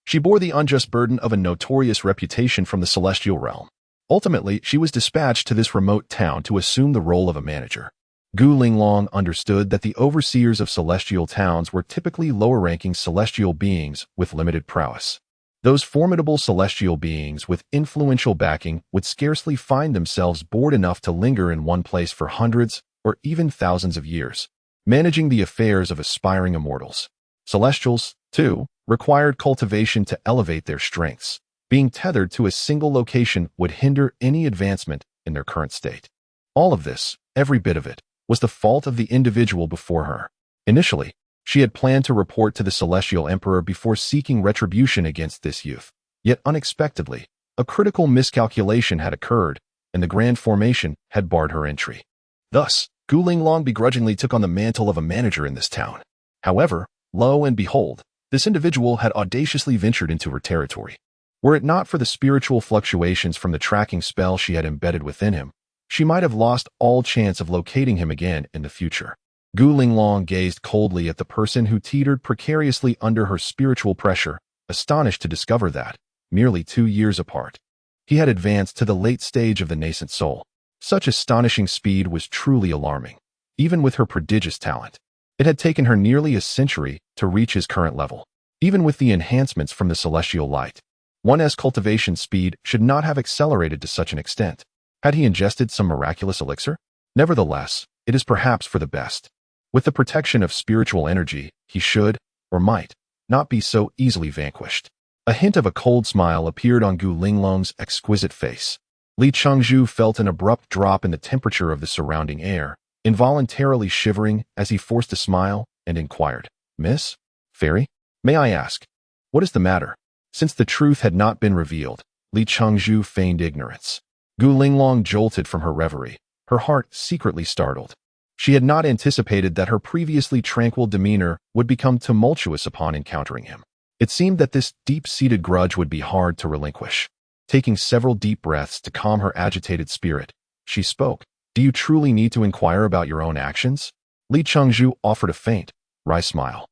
A: She bore the unjust burden of a notorious reputation from the celestial realm. Ultimately, she was dispatched to this remote town to assume the role of a manager. Gu Linglong understood that the overseers of celestial towns were typically lower-ranking celestial beings with limited prowess. Those formidable celestial beings with influential backing would scarcely find themselves bored enough to linger in one place for hundreds or even thousands of years, managing the affairs of aspiring immortals. Celestials, too, required cultivation to elevate their strengths. Being tethered to a single location would hinder any advancement in their current state. All of this, every bit of it, was the fault of the individual before her. Initially, she had planned to report to the Celestial Emperor before seeking retribution against this youth. Yet unexpectedly, a critical miscalculation had occurred, and the Grand Formation had barred her entry. Thus, Gu Linglong begrudgingly took on the mantle of a manager in this town. However, lo and behold, this individual had audaciously ventured into her territory. Were it not for the spiritual fluctuations from the tracking spell she had embedded within him, she might have lost all chance of locating him again in the future. Gu Linglong gazed coldly at the person who teetered precariously under her spiritual pressure, astonished to discover that, merely 2 years apart, he had advanced to the late stage of the nascent soul. Such astonishing speed was truly alarming. Even with her prodigious talent, it had taken her nearly a century to reach his current level. Even with the enhancements from the celestial light, one's cultivation speed should not have accelerated to such an extent. Had he ingested some miraculous elixir? Nevertheless, it is perhaps for the best. With the protection of spiritual energy, he should, or might, not be so easily vanquished. A hint of a cold smile appeared on Gu Linglong's exquisite face. Li Changzhu felt an abrupt drop in the temperature of the surrounding air, involuntarily shivering as he forced a smile and inquired, "Miss? Fairy? May I ask, what is the matter?" Since the truth had not been revealed, Li Changzhu feigned ignorance. Gu Linglong jolted from her reverie, her heart secretly startled. She had not anticipated that her previously tranquil demeanor would become tumultuous upon encountering him. It seemed that this deep-seated grudge would be hard to relinquish. Taking several deep breaths to calm her agitated spirit, she spoke. "Do you truly need to inquire about your own actions?" Li Changzhu offered a faint, wry smile.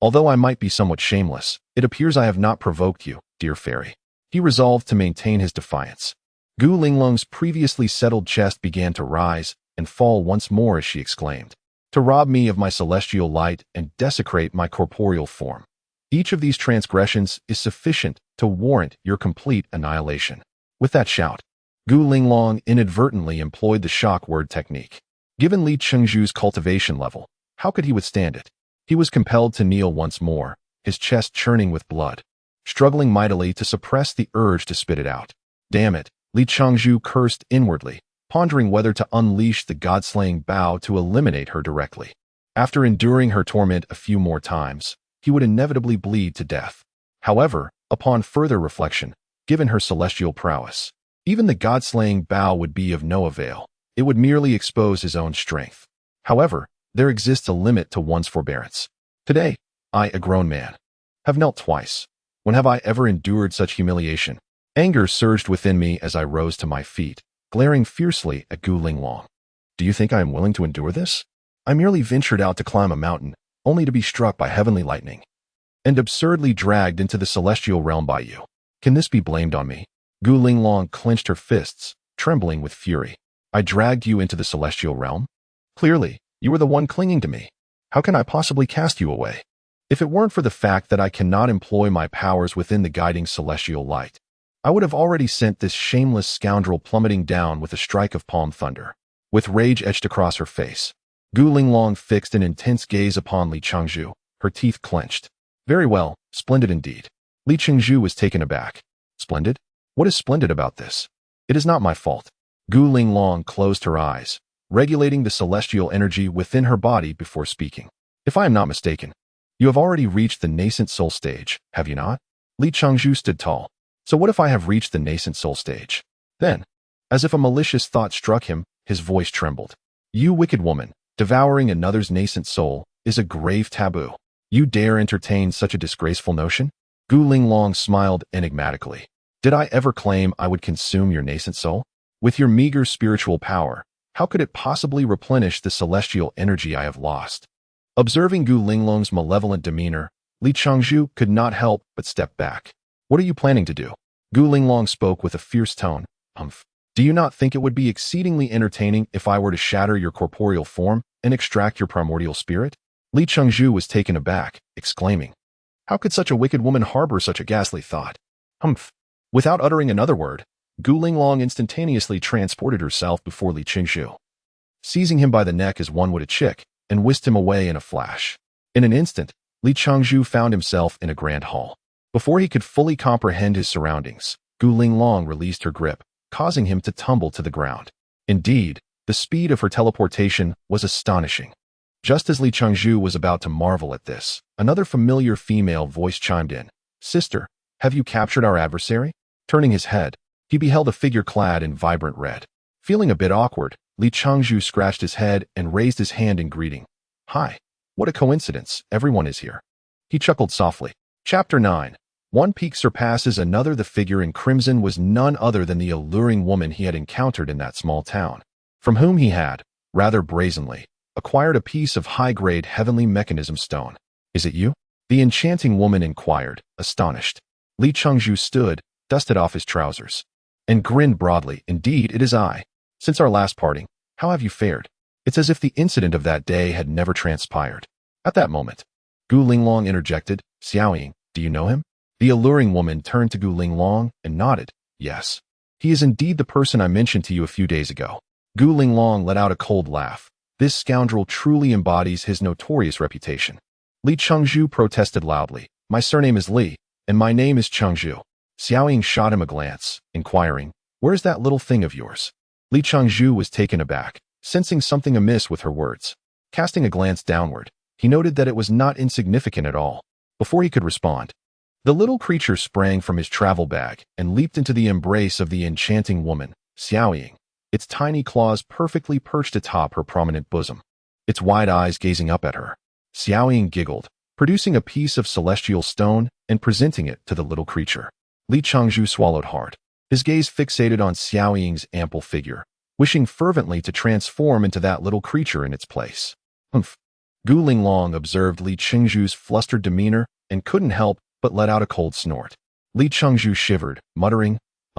A: "Although I might be somewhat shameless, it appears I have not provoked you, dear fairy." He resolved to maintain his defiance. Gu Linglong's previously settled chest began to rise and fall once more as she exclaimed, "To rob me of my celestial light and desecrate my corporeal form. Each of these transgressions is sufficient to warrant your complete annihilation." With that shout, Gu Linglong inadvertently employed the shock word technique. Given Li Changzhu's cultivation level, how could he withstand it? He was compelled to kneel once more, his chest churning with blood, struggling mightily to suppress the urge to spit it out. Damn it, Li Changzhu cursed inwardly, pondering whether to unleash the god-slaying bow to eliminate her directly. After enduring her torment a few more times, he would inevitably bleed to death. However, upon further reflection, given her celestial prowess, even the god-slaying bow would be of no avail. It would merely expose his own strength. However, there exists a limit to one's forbearance. Today, I, a grown man, have knelt twice. When have I ever endured such humiliation? Anger surged within me as I rose to my feet, glaring fiercely at Gu Linglong. Do you think I am willing to endure this? I merely ventured out to climb a mountain, only to be struck by heavenly lightning, and absurdly dragged into the celestial realm by you. Can this be blamed on me? Gu Linglong clenched her fists, trembling with fury. I dragged you into the celestial realm? Clearly, you were the one clinging to me. How can I possibly cast you away? If it weren't for the fact that I cannot employ my powers within the guiding celestial light, I would have already sent this shameless scoundrel plummeting down with a strike of palm thunder. With rage etched across her face, Gu Linglong fixed an intense gaze upon Li Changzhu, her teeth clenched. Very well, splendid indeed. Li Changzhu was taken aback. Splendid? What is splendid about this? It is not my fault. Gu Linglong closed her eyes, regulating the celestial energy within her body before speaking. If I am not mistaken, you have already reached the nascent soul stage, have you not? Li Changzhu stood tall. So what if I have reached the nascent soul stage? Then, as if a malicious thought struck him, his voice trembled. You wicked woman, devouring another's nascent soul is a grave taboo. You dare entertain such a disgraceful notion? Gu Linglong smiled enigmatically. Did I ever claim I would consume your nascent soul? With your meager spiritual power, how could it possibly replenish the celestial energy I have lost? Observing Gu Linglong's malevolent demeanor, Li Changzhu could not help but step back. What are you planning to do? Gu Linglong spoke with a fierce tone. Do you not think it would be exceedingly entertaining if I were to shatter your corporeal form and extract your primordial spirit? Li Changzhu was taken aback, exclaiming, how could such a wicked woman harbor such a ghastly thought? Without uttering another word, Gu Linglong instantaneously transported herself before Li Changzhu, seizing him by the neck as one would a chick, and whisked him away in a flash. In an instant, Li Changzhu found himself in a grand hall. Before he could fully comprehend his surroundings, Gu Linglong released her grip, causing him to tumble to the ground. Indeed, the speed of her teleportation was astonishing. Just as Li Changzhu was about to marvel at this, another familiar female voice chimed in. Sister, have you captured our adversary? Turning his head, he beheld a figure clad in vibrant red. Feeling a bit awkward, Li Changzhu scratched his head and raised his hand in greeting. Hi, what a coincidence, everyone is here. He chuckled softly. Chapter 9. One peak surpasses another. The figure in crimson was none other than the alluring woman he had encountered in that small town, from whom he had, rather brazenly, acquired a piece of high-grade heavenly mechanism stone. Is it you? The enchanting woman inquired, astonished. Li Changzhu stood, dusted off his trousers, and grinned broadly. Indeed, it is I. Since our last parting, how have you fared? It's as if the incident of that day had never transpired. At that moment, Gu Linglong interjected, Xiaoying, do you know him? The alluring woman turned to Gu Linglong and nodded. Yes. He is indeed the person I mentioned to you a few days ago. Gu Linglong let out a cold laugh. This scoundrel truly embodies his notorious reputation. Li Changzhu protested loudly. My surname is Li, and my name is Changzhu. Xiaoying shot him a glance, inquiring, where's that little thing of yours? Li Changzhu was taken aback, sensing something amiss with her words. Casting a glance downward, he noted that it was not insignificant at all. Before he could respond, the little creature sprang from his travel bag and leaped into the embrace of the enchanting woman, Xiaoying, its tiny claws perfectly perched atop her prominent bosom, its wide eyes gazing up at her. Xiaoying giggled, producing a piece of celestial stone and presenting it to the little creature. Li Changzhu swallowed hard, his gaze fixated on Xiaoying's ample figure, wishing fervently to transform into that little creature in its place. Gu Linglong observed Li Changzhu's flustered demeanor and couldn't help but let out a cold snort. Li Changzhu shivered, muttering,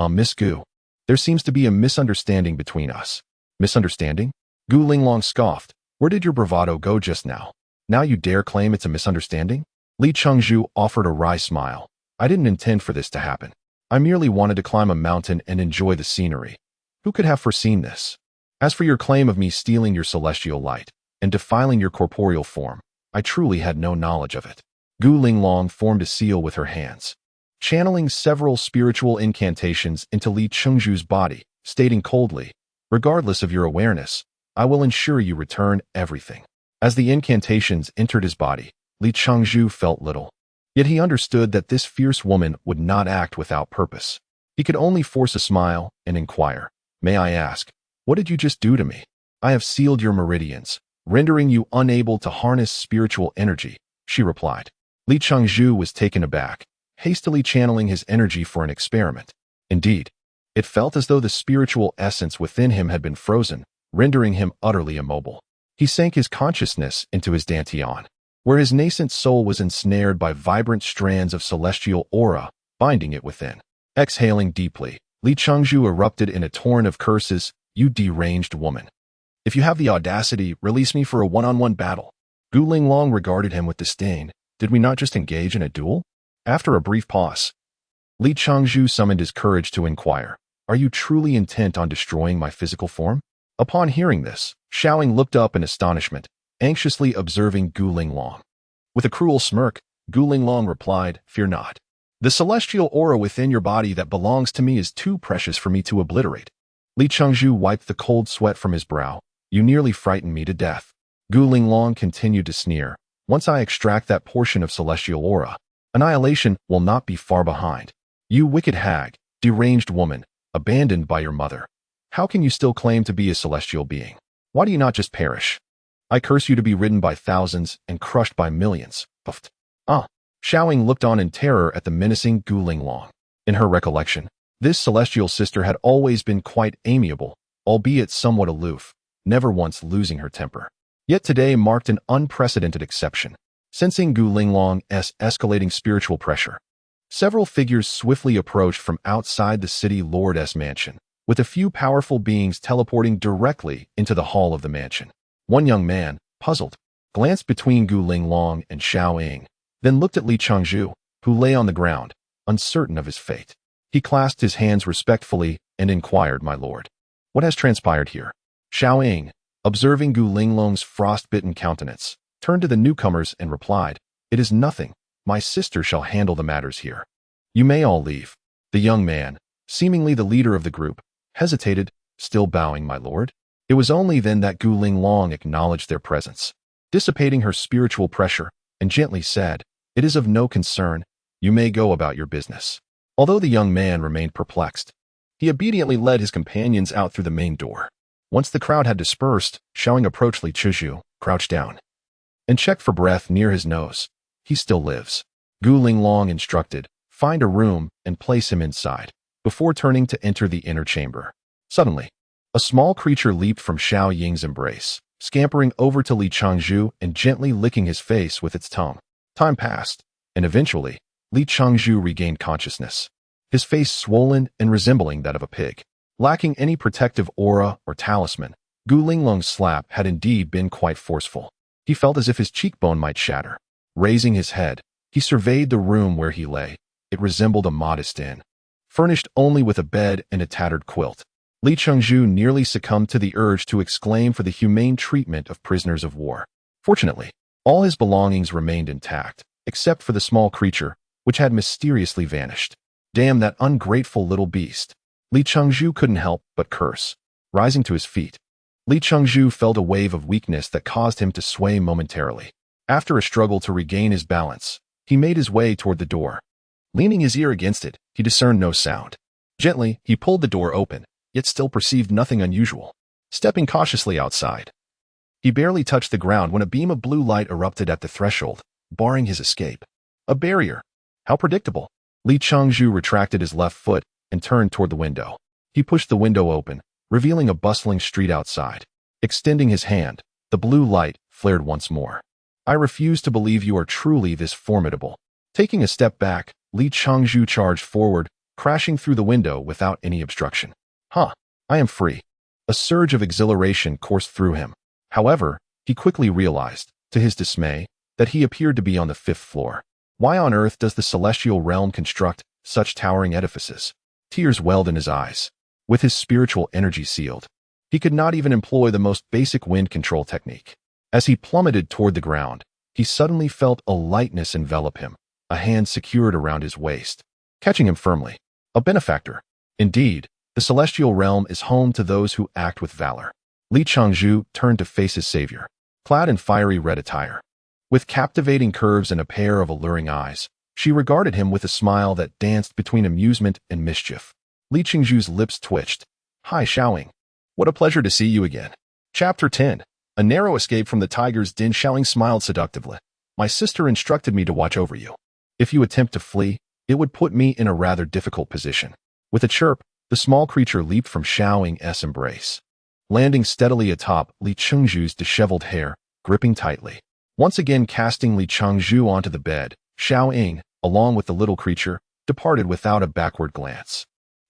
A: Miss Gu, there seems to be a misunderstanding between us. Misunderstanding? Gu Linglong scoffed. Where did your bravado go just now? Now you dare claim it's a misunderstanding? Li Changzhu offered a wry smile. I didn't intend for this to happen. I merely wanted to climb a mountain and enjoy the scenery. Who could have foreseen this? As for your claim of me stealing your celestial light and defiling your corporeal form, I truly had no knowledge of it. Gu Linglong formed a seal with her hands. channeling several spiritual incantations into Li Chengzhu's body, stating coldly, "Regardless of your awareness, I will ensure you return everything." As the incantations entered his body, Li Chengzhu felt little. Yet he understood that this fierce woman would not act without purpose. He could only force a smile and inquire, "May I ask, what did you just do to me?" "I have sealed your meridians, rendering you unable to harness spiritual energy," she replied. Li Chengzhu was taken aback, hastily channeling his energy for an experiment. Indeed, it felt as though the spiritual essence within him had been frozen, rendering him utterly immobile. He sank his consciousness into his dantian, where his nascent soul was ensnared by vibrant strands of celestial aura, binding it within. Exhaling deeply, Li Chengzhu erupted in a torrent of curses. "You deranged woman. If you have the audacity, release me for a one-on-one battle." Gu Linglong regarded him with disdain. "Did we not just engage in a duel?" After a brief pause, Li Chengzhu summoned his courage to inquire, "Are you truly intent on destroying my physical form?" Upon hearing this, Xiaoying looked up in astonishment, anxiously observing Gu Linglong. With a cruel smirk, Gu Linglong replied, "Fear not. The celestial aura within your body that belongs to me is too precious for me to obliterate." Li Chengzhu wiped the cold sweat from his brow. "You nearly frightened me to death." Gu Linglong continued to sneer, "Once I extract that portion of celestial aura, annihilation will not be far behind. You wicked hag, deranged woman, abandoned by your mother. How can you still claim to be a celestial being? Why do you not just perish? I curse you to be ridden by thousands and crushed by millions." Puffed. Xiaoying looked on in terror at the menacing Gu Linglong. In her recollection, this celestial sister had always been quite amiable, albeit somewhat aloof, never once losing her temper. Yet today marked an unprecedented exception. Sensing Gu Linglong's escalating spiritual pressure, several figures swiftly approached from outside the city lord's mansion, with a few powerful beings teleporting directly into the hall of the mansion. One young man, puzzled, glanced between Gu Linglong and Xiaoying, then looked at Li Chengzhu, who lay on the ground, uncertain of his fate. He clasped his hands respectfully and inquired, "My lord, what has transpired here?" Xiaoying, observing Gu Linglong's frost-bitten countenance, turned to the newcomers and replied, "It is nothing. My sister shall handle the matters here. You may all leave." The young man, seemingly the leader of the group, hesitated, still bowing, "My lord." It was only then that Gu Linglong acknowledged their presence, dissipating her spiritual pressure, and gently said, "It is of no concern. You may go about your business." Although the young man remained perplexed, he obediently led his companions out through the main door. Once the crowd had dispersed, Xiaoying approached Li Chengzhu, crouched down, and checked for breath near his nose. "He still lives," Gu Linglong instructed. "Find a room and place him inside," before turning to enter the inner chamber. Suddenly, a small creature leaped from Xiaoying's embrace, scampering over to Li Chengzhu and gently licking his face with its tongue. Time passed, and eventually, Li Chengzhu regained consciousness, his face swollen and resembling that of a pig. Lacking any protective aura or talisman, Gu Linglong's slap had indeed been quite forceful. He felt as if his cheekbone might shatter. Raising his head, he surveyed the room where he lay. It resembled a modest inn, furnished only with a bed and a tattered quilt. Li Chengzhu nearly succumbed to the urge to exclaim for the humane treatment of prisoners of war. Fortunately, all his belongings remained intact, except for the small creature, which had mysteriously vanished. "Damn that ungrateful little beast." Li Chengzhu couldn't help but curse. Rising to his feet, Li Chengzhu felt a wave of weakness that caused him to sway momentarily. After a struggle to regain his balance, he made his way toward the door. Leaning his ear against it, he discerned no sound. Gently, he pulled the door open, yet still perceived nothing unusual. Stepping cautiously outside, he barely touched the ground when a beam of blue light erupted at the threshold, barring his escape. A barrier. How predictable. Li Chengzhu retracted his left foot and turned toward the window. He pushed the window open, revealing a bustling street outside. Extending his hand, the blue light flared once more. "I refuse to believe you are truly this formidable." Taking a step back, Li Chengzhu charged forward, crashing through the window without any obstruction. I am free." A surge of exhilaration coursed through him. However, he quickly realized, to his dismay, that he appeared to be on the 5th floor. Why on earth does the celestial realm construct such towering edifices? Tears welled in his eyes. With his spiritual energy sealed, he could not even employ the most basic wind control technique. As he plummeted toward the ground, he suddenly felt a lightness envelop him, a hand secured around his waist. catching him firmly. A benefactor. Indeed, the celestial realm is home to those who act with valor. Li Changzhu turned to face his savior, clad in fiery red attire. With captivating curves and a pair of alluring eyes, she regarded him with a smile that danced between amusement and mischief. Li Changzhu's lips twitched. Hi, Xiaoying. What a pleasure to see you again. Chapter 10. A narrow escape from the tiger's den. Xiaoying smiled seductively. My sister instructed me to watch over you. If you attempt to flee, it would put me in a rather difficult position. With a chirp, the small creature leaped from Xiaoying's embrace, landing steadily atop Li Changzhu's disheveled hair, gripping tightly. Once again casting Li Changzhu onto the bed, Xiaoying, along with the little creature, departed without a backward glance.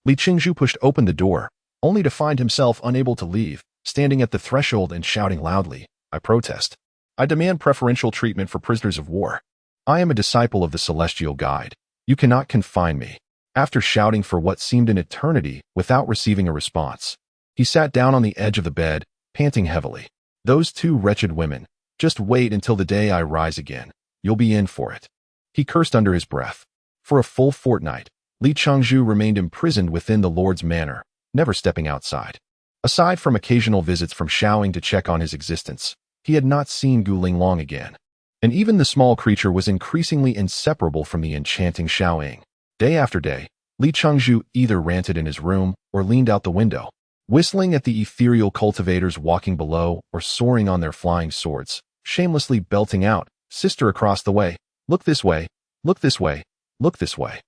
A: Li Changzhu pushed open the door, only to find himself unable to leave, standing at the threshold and shouting loudly, I protest. I demand preferential treatment for prisoners of war. I am a disciple of the Celestial Guide. You cannot confine me. After shouting for what seemed an eternity without receiving a response, he sat down on the edge of the bed, panting heavily. Those two wretched women. Just wait until the day I rise again. You'll be in for it. He cursed under his breath. For a full fortnight, Li Changzhu remained imprisoned within the Lord's manor, never stepping outside. Aside from occasional visits from Xiaoying to check on his existence, he had not seen Gu Linglong again. And even the small creature was increasingly inseparable from the enchanting Xiaoying. Day after day, Li Changzhu either ranted in his room or leaned out the window, whistling at the ethereal cultivators walking below or soaring on their flying swords, shamelessly belting out, Sister across the way, look this way, look this way, look this way.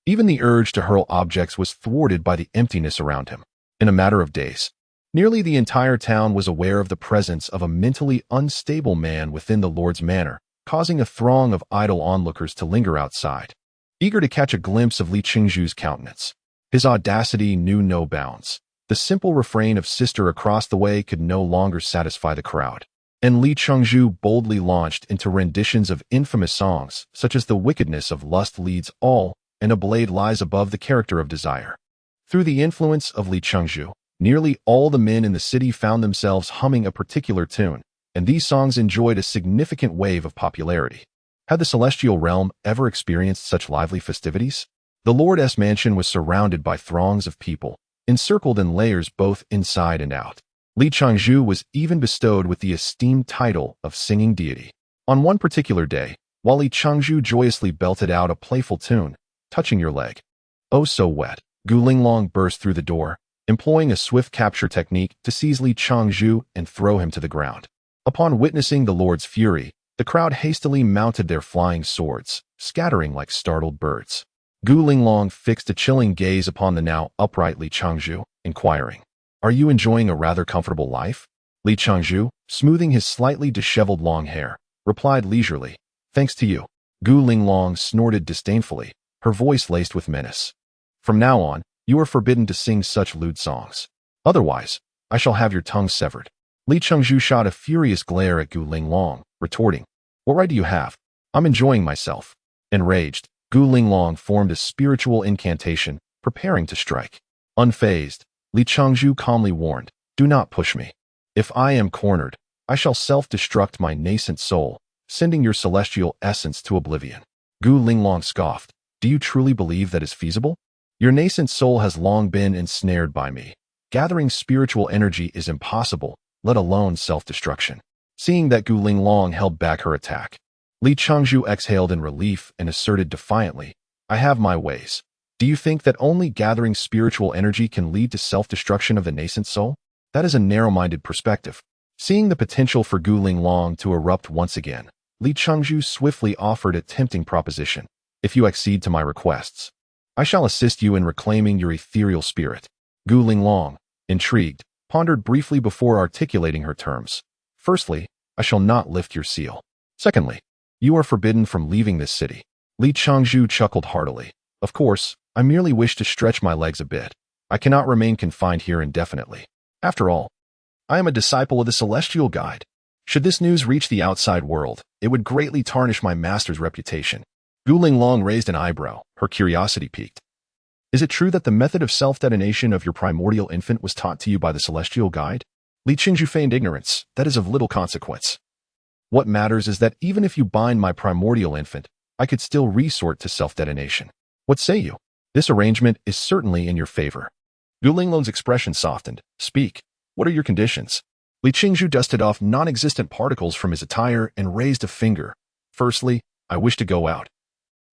A: Even the urge to hurl objects was thwarted by the emptiness around him. In a matter of days, nearly the entire town was aware of the presence of a mentally unstable man within the Lord's manor, causing a throng of idle onlookers to linger outside, eager to catch a glimpse of Li Changzhu's countenance. His audacity knew no bounds. The simple refrain of Sister across the way could no longer satisfy the crowd, and Li Changzhu boldly launched into renditions of infamous songs, such as The Wickedness of Lust Leads All, and A Blade Lies Above the Character of Desire. Through the influence of Li Changzhu, nearly all the men in the city found themselves humming a particular tune, and these songs enjoyed a significant wave of popularity. Had the Celestial Realm ever experienced such lively festivities? The Lord's mansion was surrounded by throngs of people, encircled in layers both inside and out. Li Changzhu was even bestowed with the esteemed title of Singing Deity. On one particular day, while Li Changzhu joyously belted out a playful tune, Touching Your Leg, Oh So Wet, Gu Linglong burst through the door, employing a swift capture technique to seize Li Changzhu and throw him to the ground. Upon witnessing the Lord's fury, the crowd hastily mounted their flying swords, scattering like startled birds. Gu Linglong fixed a chilling gaze upon the now upright Li Changzhu, inquiring, Are you enjoying a rather comfortable life? Li Changzhu, smoothing his slightly disheveled long hair, replied leisurely, Thanks to you. Gu Linglong snorted disdainfully, her voice laced with menace. From now on, you are forbidden to sing such lewd songs. Otherwise, I shall have your tongue severed. Li Changzhu shot a furious glare at Gu Linglong, retorting, What right do you have? I'm enjoying myself. Enraged, Gu Linglong formed a spiritual incantation, preparing to strike. Unfazed, Li Changzhu calmly warned, Do not push me. If I am cornered, I shall self-destruct my nascent soul, sending your celestial essence to oblivion. Gu Linglong scoffed, Do you truly believe that is feasible? Your nascent soul has long been ensnared by me. Gathering spiritual energy is impossible, let alone self-destruction. Seeing that Gu Linglong held back her attack, Li Changzhu exhaled in relief and asserted defiantly, I have my ways. Do you think that only gathering spiritual energy can lead to self-destruction of the nascent soul? That is a narrow-minded perspective. Seeing the potential for Gu Linglong to erupt once again, Li Changzhu swiftly offered a tempting proposition. If you accede to my requests, I shall assist you in reclaiming your ethereal spirit. Gu Linglong, intrigued, pondered briefly before articulating her terms. Firstly, I shall not lift your seal. Secondly, you are forbidden from leaving this city. Li Changzhu chuckled heartily. Of course, I merely wish to stretch my legs a bit. I cannot remain confined here indefinitely. After all, I am a disciple of the Celestial Guide. Should this news reach the outside world, it would greatly tarnish my master's reputation. Gu Linglong raised an eyebrow, her curiosity piqued. Is it true that the method of self-detonation of your primordial infant was taught to you by the Celestial Guide? Li Changzhu feigned ignorance. That is of little consequence. What matters is that even if you bind my primordial infant, I could still resort to self-detonation. What say you? This arrangement is certainly in your favor. Gu Linglong's expression softened. Speak. What are your conditions? Li Qingzhu dusted off non-existent particles from his attire and raised a finger. Firstly, I wish to go out,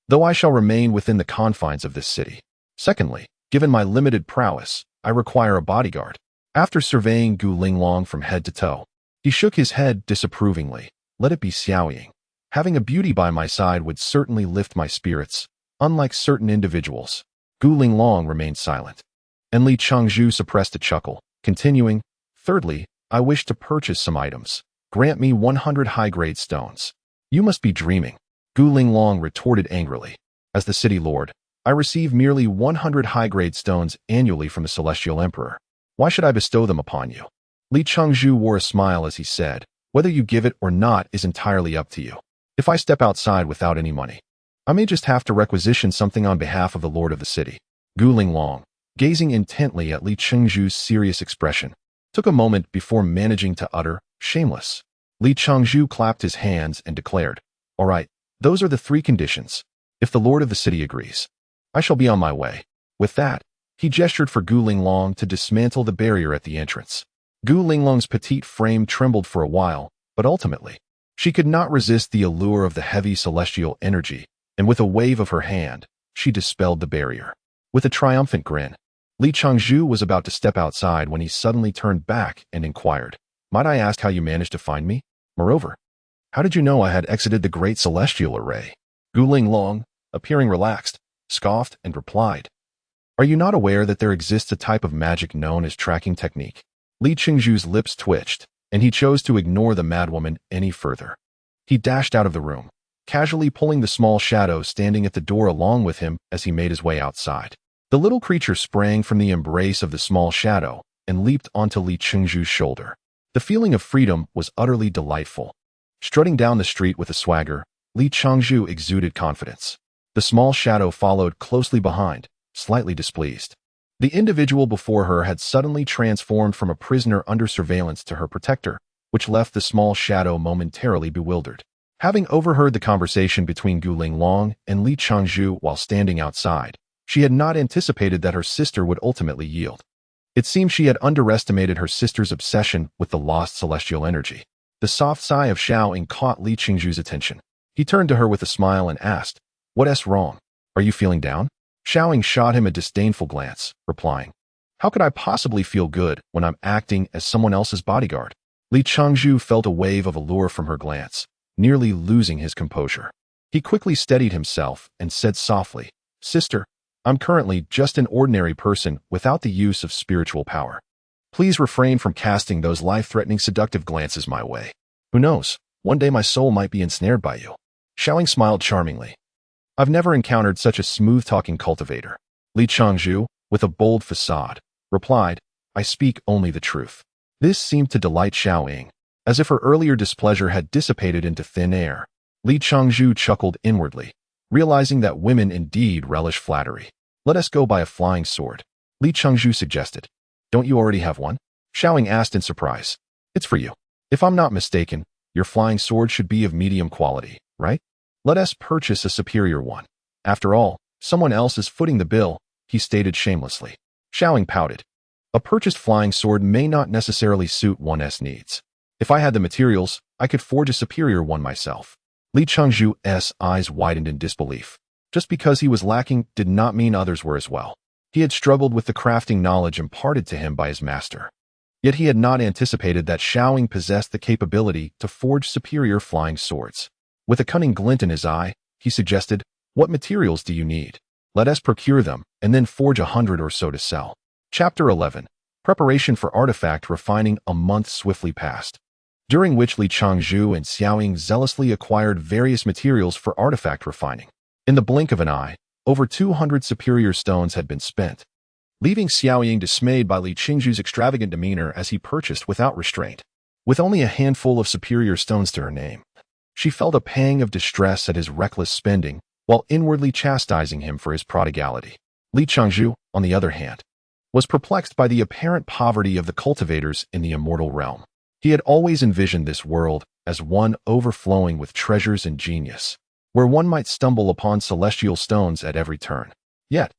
A: though I shall remain within the confines of this city. Secondly, given my limited prowess, I require a bodyguard. After surveying Gu Linglong from head to toe, he shook his head disapprovingly. Let it be Xiaoying. Having a beauty by my side would certainly lift my spirits, unlike certain individuals. Gu Linglong remained silent, and Li Changzhu suppressed a chuckle, continuing, thirdly, I wish to purchase some items. Grant me 100 high-grade stones. You must be dreaming. Gu Linglong retorted angrily. As the city lord, I receive merely 100 high-grade stones annually from the Celestial Emperor. Why should I bestow them upon you? Li Changzhu wore a smile as he said, whether you give it or not is entirely up to you. If I step outside without any money, I may just have to requisition something on behalf of the lord of the city. Gu Linglong, gazing intently at Li Changzhu's serious expression, took a moment before managing to utter, shameless. Li Changzhu clapped his hands and declared, all right, those are the 3 conditions. If the lord of the city agrees, I shall be on my way. With that, he gestured for Gu Linglong to dismantle the barrier at the entrance. Gu Linglong's petite frame trembled for a while, but ultimately, she could not resist the allure of the heavy celestial energy, and with a wave of her hand, she dispelled the barrier. With a triumphant grin, Li Changzhu was about to step outside when he suddenly turned back and inquired, might I ask how you managed to find me? Moreover, how did you know I had exited the great celestial array? Gu Linglong, appearing relaxed, scoffed and replied, are you not aware that there exists a type of magic known as tracking technique? Li Changzhu's lips twitched, and he chose to ignore the madwoman any further. He dashed out of the room, casually pulling the small shadow standing at the door along with him as he made his way outside. The little creature sprang from the embrace of the small shadow and leaped onto Li Changzhu's shoulder. The feeling of freedom was utterly delightful. Strutting down the street with a swagger, Li Changzhu exuded confidence. The small shadow followed closely behind, slightly displeased. The individual before her had suddenly transformed from a prisoner under surveillance to her protector, which left the small shadow momentarily bewildered. Having overheard the conversation between Gu Linglong and Li Changzhu while standing outside, she had not anticipated that her sister would ultimately yield. It seemed she had underestimated her sister's obsession with the lost celestial energy. The soft sigh of Xiaoying caught Li Changzhu's attention. He turned to her with a smile and asked, "What's wrong? Are you feeling down?" Xiaoying shot him a disdainful glance, replying, "How could I possibly feel good when I'm acting as someone else's bodyguard?" Li Changzhu felt a wave of allure from her glance, nearly losing his composure. He quickly steadied himself and said softly, "Sister, I'm currently just an ordinary person without the use of spiritual power. Please refrain from casting those life-threatening seductive glances my way. Who knows, one day my soul might be ensnared by you." Xiaoying smiled charmingly. "I've never encountered such a smooth-talking cultivator." Li Changzhu, with a bold facade, replied, "I speak only the truth." This seemed to delight Xiaoying, as if her earlier displeasure had dissipated into thin air. Li Changzhu chuckled inwardly, realizing that women indeed relish flattery. "Let us go buy a flying sword," Li Changzhu suggested. "Don't you already have one?" Xiaoying asked in surprise. "It's for you. If I'm not mistaken, your flying sword should be of medium quality, right? Let us purchase a superior one. After all, someone else is footing the bill," he stated shamelessly. Xiaoying pouted. "A purchased flying sword may not necessarily suit one's needs. If I had the materials, I could forge a superior one myself." Li Changzhu's eyes widened in disbelief. Just because he was lacking did not mean others were as well. He had struggled with the crafting knowledge imparted to him by his master. Yet he had not anticipated that Xiaoying possessed the capability to forge superior flying swords. With a cunning glint in his eye, he suggested, "What materials do you need? Let us procure them, and then forge 100 or so to sell." Chapter 11. Preparation for Artifact Refining. A month swiftly passed, during which Li Changzhu and Xiaoying zealously acquired various materials for artifact refining. In the blink of an eye, over 200 superior stones had been spent, leaving Xiaoying dismayed by Li Changzhu's extravagant demeanor as he purchased without restraint. With only a handful of superior stones to her name, she felt a pang of distress at his reckless spending, while inwardly chastising him for his prodigality. Li Changzhu, on the other hand, was perplexed by the apparent poverty of the cultivators in the Immortal Realm. He had always envisioned this world as one overflowing with treasures and genius, where one might stumble upon celestial stones at every turn. Yet,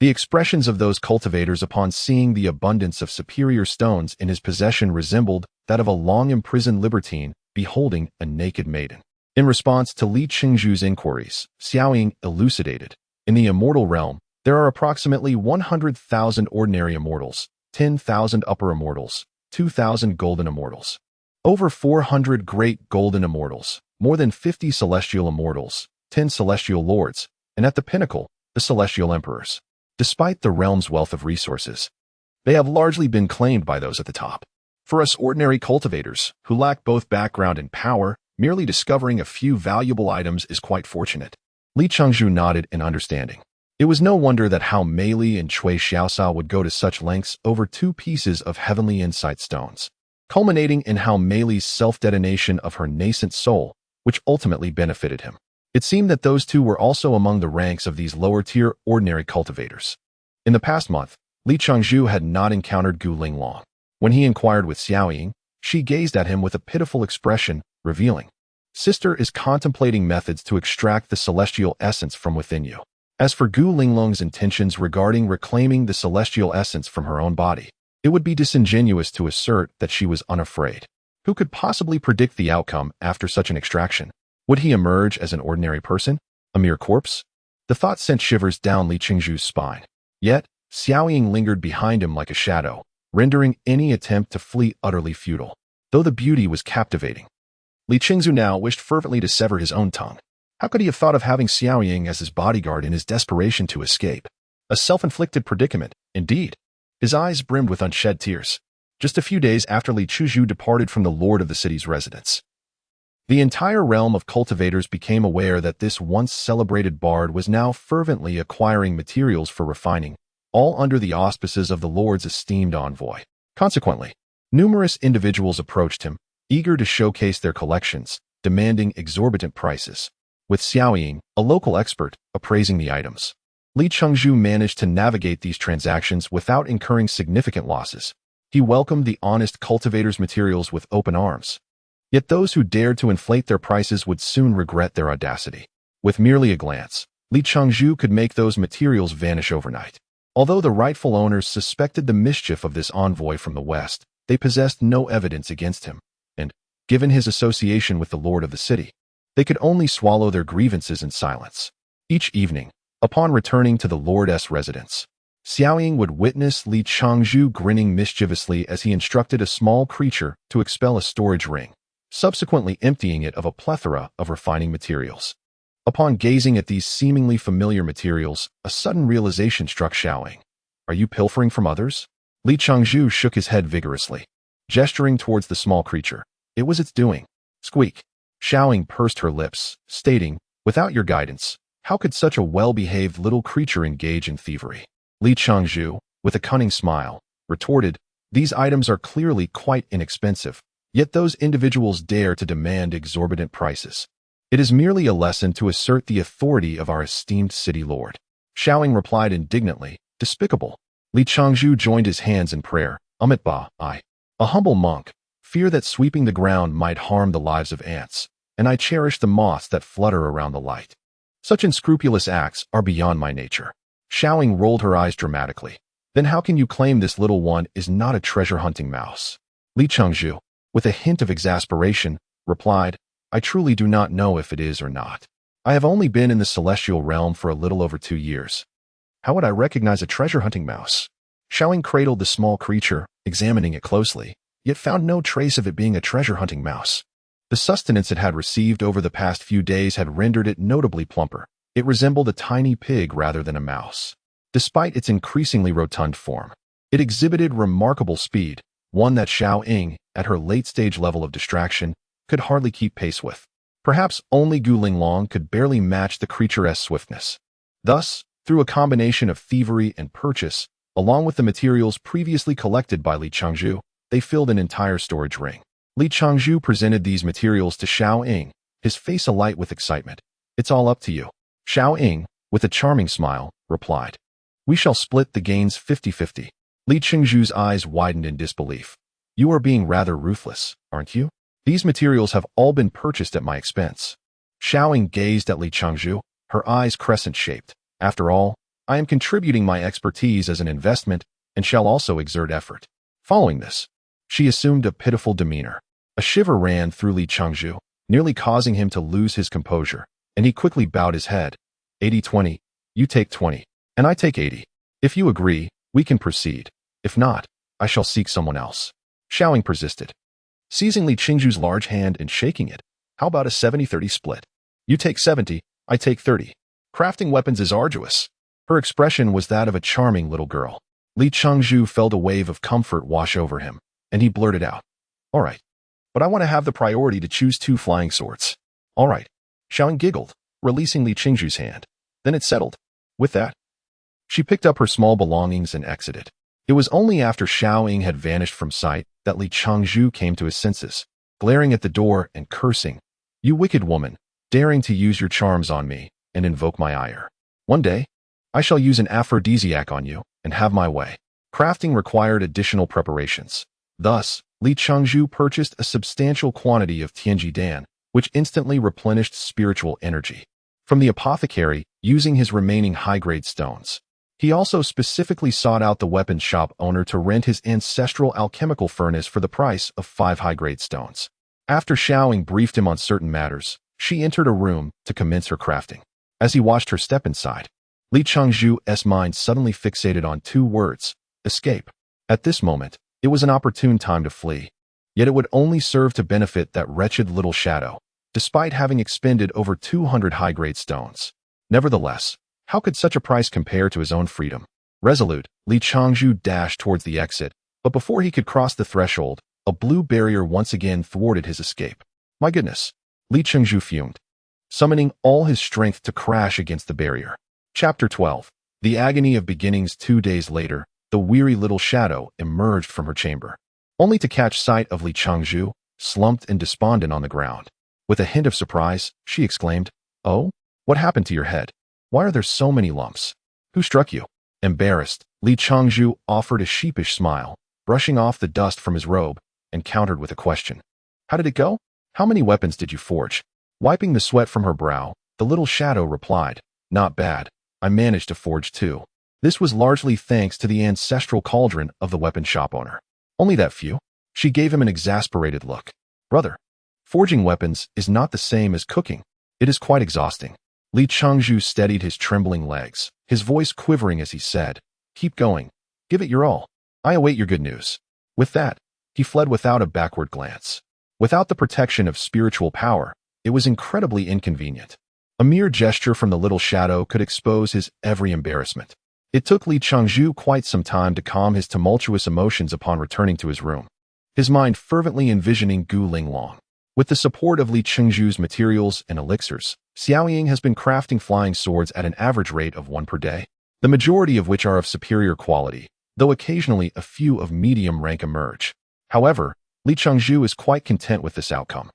A: the expressions of those cultivators upon seeing the abundance of superior stones in his possession resembled that of a long-imprisoned libertine beholding a naked maiden. In response to Li Qingzhu's inquiries, Xiaoying elucidated, in the Immortal Realm, there are approximately 100,000 ordinary immortals, 10,000 upper immortals, 2,000 golden immortals, over 400 great golden immortals, more than 50 celestial immortals, 10 celestial lords, and at the pinnacle, the celestial emperors. Despite the realm's wealth of resources, they have largely been claimed by those at the top. For us ordinary cultivators, who lack both background and power, merely discovering a few valuable items is quite fortunate. Li Chengzhu nodded in understanding. It was no wonder that Hao Meili and Cui Xiaosao would go to such lengths over 2 pieces of heavenly insight stones, culminating in Hao Meili's self-detonation of her nascent soul, which ultimately benefited him. It seemed that those two were also among the ranks of these lower-tier ordinary cultivators. In the past month, Li Chengzhu had not encountered Gu Linglong. When he inquired with Xiaoying, she gazed at him with a pitiful expression, revealing, "Sister is contemplating methods to extract the celestial essence from within you." As for Gu Linglong's intentions regarding reclaiming the celestial essence from her own body, it would be disingenuous to assert that she was unafraid. Who could possibly predict the outcome after such an extraction? Would he emerge as an ordinary person? A mere corpse? The thought sent shivers down Li Qingzhu's spine. Yet, Xiaoying lingered behind him like a shadow, rendering any attempt to flee utterly futile. Though the beauty was captivating, Li Qingzhu now wished fervently to sever his own tongue. How could he have thought of having Xiaoying as his bodyguard in his desperation to escape? A self-inflicted predicament, indeed. His eyes brimmed with unshed tears. Just a few days after Li Chuzhu departed from the lord of the city's residence, the entire realm of cultivators became aware that this once celebrated bard was now fervently acquiring materials for refining, all under the auspices of the Lord's esteemed envoy. Consequently, numerous individuals approached him, eager to showcase their collections, demanding exorbitant prices, with Xiaoying, a local expert, appraising the items. Li Chengzhu managed to navigate these transactions without incurring significant losses. He welcomed the honest cultivators' materials with open arms. Yet those who dared to inflate their prices would soon regret their audacity. With merely a glance, Li Chengzhu could make those materials vanish overnight. Although the rightful owners suspected the mischief of this envoy from the west, they possessed no evidence against him, and, given his association with the lord of the city, they could only swallow their grievances in silence. Each evening, upon returning to the lord's residence, Xiaoying would witness Li Chengzhu grinning mischievously as he instructed a small creature to expel a storage ring, subsequently emptying it of a plethora of refining materials. Upon gazing at these seemingly familiar materials, a sudden realization struck Xiaoying. "Are you pilfering from others?" Li Chengzhu shook his head vigorously, gesturing towards the small creature. It was its doing. Squeak. Xiaoying pursed her lips, stating, "Without your guidance, how could such a well-behaved little creature engage in thievery?" Li Chengzhu, with a cunning smile, retorted, "These items are clearly quite inexpensive, yet those individuals dare to demand exorbitant prices. It is merely a lesson to assert the authority of our esteemed city lord." Xiaoying replied indignantly, "Despicable." Li Chengzhu joined his hands in prayer. "Amitabha, I, a humble monk, fear that sweeping the ground might harm the lives of ants, and I cherish the moths that flutter around the light. Such unscrupulous acts are beyond my nature." Xiaoying rolled her eyes dramatically. "Then how can you claim this little one is not a treasure-hunting mouse?" Li Chengzhu, with a hint of exasperation, replied, "I truly do not know if it is or not. I have only been in the celestial realm for a little over 2 years. How would I recognize a treasure-hunting mouse?" Xiaoying cradled the small creature, examining it closely, yet found no trace of it being a treasure-hunting mouse. The sustenance it had received over the past few days had rendered it notably plumper. It resembled a tiny pig rather than a mouse. Despite its increasingly rotund form, it exhibited remarkable speed, one that Xiaoying, at her late-stage level of distraction, could hardly keep pace with. Perhaps only Gu Linglong could barely match the creature's swiftness. Thus, through a combination of thievery and purchase, along with the materials previously collected by Li Chengzhu, they filled an entire storage ring. Li Chengzhu presented these materials to Xiaoying, his face alight with excitement. "It's all up to you." Xiaoying, with a charming smile, replied, "We shall split the gains 50-50. Li Chengzhu's eyes widened in disbelief. "You are being rather ruthless, aren't you? These materials have all been purchased at my expense." Xiaoying gazed at Li Chengzhu, her eyes crescent-shaped. "After all, I am contributing my expertise as an investment and shall also exert effort. Following this, she assumed a pitiful demeanor. A shiver ran through Li Changzhu, nearly causing him to lose his composure, and he quickly bowed his head. 80-20, you take 20, and I take 80. If you agree, we can proceed. If not, I shall seek someone else. Xiaoying persisted, seizing Li Changzhu's large hand and shaking it. How about a 70-30 split? You take 70, I take 30. Crafting weapons is arduous. Her expression was that of a charming little girl. Li Changzhu felt a wave of comfort wash over him, and he blurted out, all right, but I want to have the priority to choose 2 flying swords. All right. Xiaoying giggled, releasing Li Changzhu's hand. Then it settled. With that, she picked up her small belongings and exited. It was only after Xiaoying had vanished from sight that Li Changzhu came to his senses, glaring at the door and cursing, you wicked woman, daring to use your charms on me and invoke my ire. One day, I shall use an aphrodisiac on you and have my way. Crafting required additional preparations. Thus, Li Changzhu purchased a substantial quantity of Tianji Dan, which instantly replenished spiritual energy from the apothecary using his remaining high-grade stones. He also specifically sought out the weapons shop owner to rent his ancestral alchemical furnace for the price of 5 high-grade stones. After Xiaoying briefed him on certain matters, she entered a room to commence her crafting. As he watched her step inside, Li Changzhu's mind suddenly fixated on 2 words, escape. At this moment, it was an opportune time to flee, yet it would only serve to benefit that wretched little shadow, despite having expended over 200 high-grade stones. Nevertheless, how could such a price compare to his own freedom? Resolute, Li Changzhu dashed towards the exit, but before he could cross the threshold, a blue barrier once again thwarted his escape. My goodness, Li Changzhu fumed, summoning all his strength to crash against the barrier. Chapter 12. The agony of beginnings. 2 days later, the weary little shadow emerged from her chamber, only to catch sight of Li Changzhu, slumped and despondent on the ground. With a hint of surprise, she exclaimed, oh, what happened to your head? Why are there so many lumps? Who struck you? Embarrassed, Li Changzhu offered a sheepish smile, brushing off the dust from his robe, and countered with a question. How did it go? How many weapons did you forge? Wiping the sweat from her brow, the little shadow replied, not bad. I managed to forge 2. This was largely thanks to the ancestral cauldron of the weapon shop owner. Only that few? She gave him an exasperated look. Brother, forging weapons is not the same as cooking. It is quite exhausting. Li Changzhu steadied his trembling legs, his voice quivering as he said, keep going. Give it your all. I await your good news. With that, he fled without a backward glance. Without the protection of spiritual power, it was incredibly inconvenient. A mere gesture from the little shadow could expose his every embarrassment. It took Li Changzhu quite some time to calm his tumultuous emotions upon returning to his room, his mind fervently envisioning Gu Linglong. With the support of Li Changzhu's materials and elixirs, Xiaoying has been crafting flying swords at an average rate of 1 per day, the majority of which are of superior quality, though occasionally a few of medium rank emerge. However, Li Changzhu is quite content with this outcome.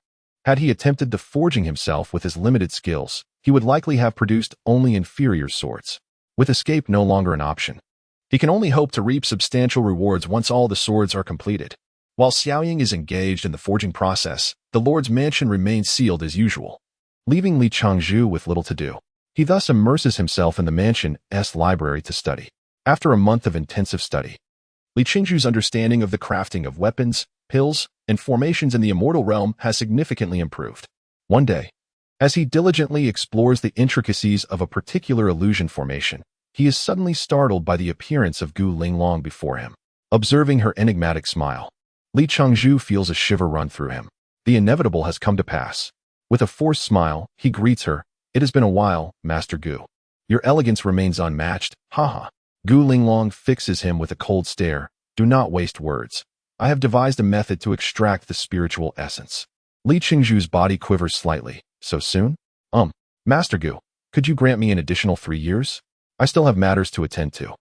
A: Had he attempted the forging himself with his limited skills, he would likely have produced only inferior swords. With escape no longer an option, he can only hope to reap substantial rewards once all the swords are completed. While Xiaoying is engaged in the forging process, the Lord's mansion remains sealed as usual, leaving Li Changzhu with little to do. He thus immerses himself in the mansion's library to study. After a month of intensive study, Li Changzhu's understanding of the crafting of weapons, pills, and formations in the Immortal Realm has significantly improved. One day, as he diligently explores the intricacies of a particular illusion formation, he is suddenly startled by the appearance of Gu Linglong before him. Observing her enigmatic smile, Li Changzhu feels a shiver run through him. The inevitable has come to pass. With a forced smile, he greets her. It has been a while, Master Gu. Your elegance remains unmatched, haha. Gu Linglong fixes him with a cold stare. Do not waste words. I have devised a method to extract the spiritual essence. Li Changzhu's body quivers slightly. So soon? Master Gu, could you grant me an additional 3 years? I still have matters to attend to.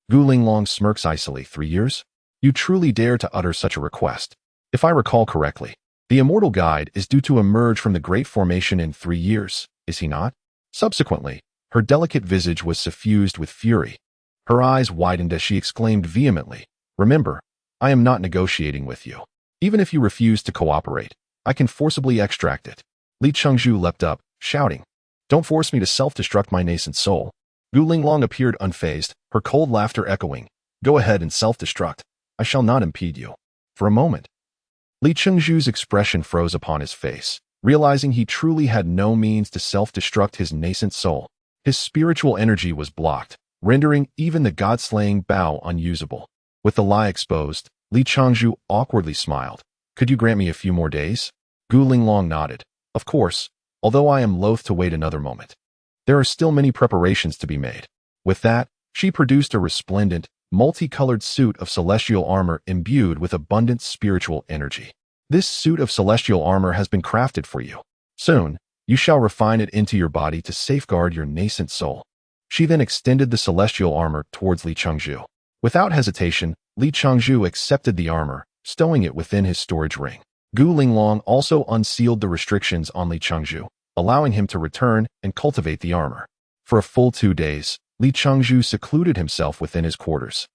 A: Gu Linglong smirks icily. 3 years? You truly dare to utter such a request. If I recall correctly, the Immortal Guide is due to emerge from the Great Formation in 3 years, is he not? Subsequently, her delicate visage was suffused with fury. Her eyes widened as she exclaimed vehemently, remember, I am not negotiating with you. Even if you refuse to cooperate, I can forcibly extract it. Li Changzhu leapt up, shouting, don't force me to self-destruct my nascent soul. Gu Linglong appeared unfazed, her cold laughter echoing. Go ahead and self-destruct. I shall not impede you. For a moment, Li Chengzhu's expression froze upon his face, realizing he truly had no means to self-destruct his nascent soul. His spiritual energy was blocked, rendering even the god-slaying bow unusable. With the lie exposed, Li Chengzhu awkwardly smiled. Could you grant me a few more days? Gu Linglong nodded. Of course, although I am loath to wait another moment. There are still many preparations to be made. With that, she produced a resplendent, multicolored suit of celestial armor imbued with abundant spiritual energy. This suit of celestial armor has been crafted for you. Soon, you shall refine it into your body to safeguard your nascent soul. She then extended the celestial armor towards Li Chengzhu. Without hesitation, Li Chengzhu accepted the armor, stowing it within his storage ring. Gu Linglong also unsealed the restrictions on Li Chengzhu, allowing him to return and cultivate the armor. For a full 2 days, Li Chengzhu secluded himself within his quarters,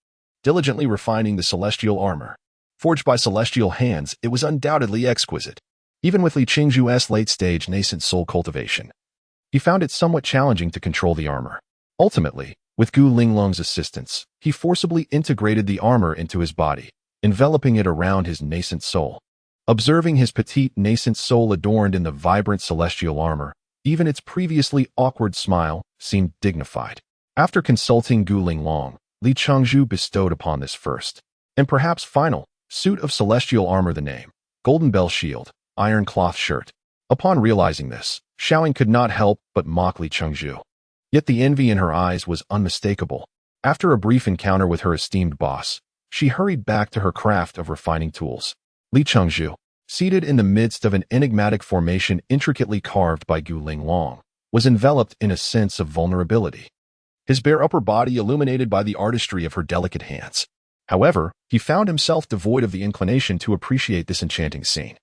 A: diligently refining the celestial armor. Forged by celestial hands, it was undoubtedly exquisite. Even with Li Chengzhu's late-stage nascent soul cultivation, he found it somewhat challenging to control the armor. Ultimately, with Gu Linglong's assistance, he forcibly integrated the armor into his body, enveloping it around his nascent soul. Observing his petite nascent soul adorned in the vibrant celestial armor, even its previously awkward smile seemed dignified. After consulting Gu Linglong, Li Chengzhu bestowed upon this first, and perhaps final, suit of celestial armor the name, Golden Bell Shield, Iron Cloth Shirt. Upon realizing this, Xiaoying could not help but mock Li Chengzhu. Yet the envy in her eyes was unmistakable. After a brief encounter with her esteemed boss, she hurried back to her craft of refining tools. Li Chengzhu, seated in the midst of an enigmatic formation intricately carved by Gu Linglong, was enveloped in a sense of vulnerability. His bare upper body illuminated by the artistry of her delicate hands. However, he found himself devoid of the inclination to appreciate this enchanting scene,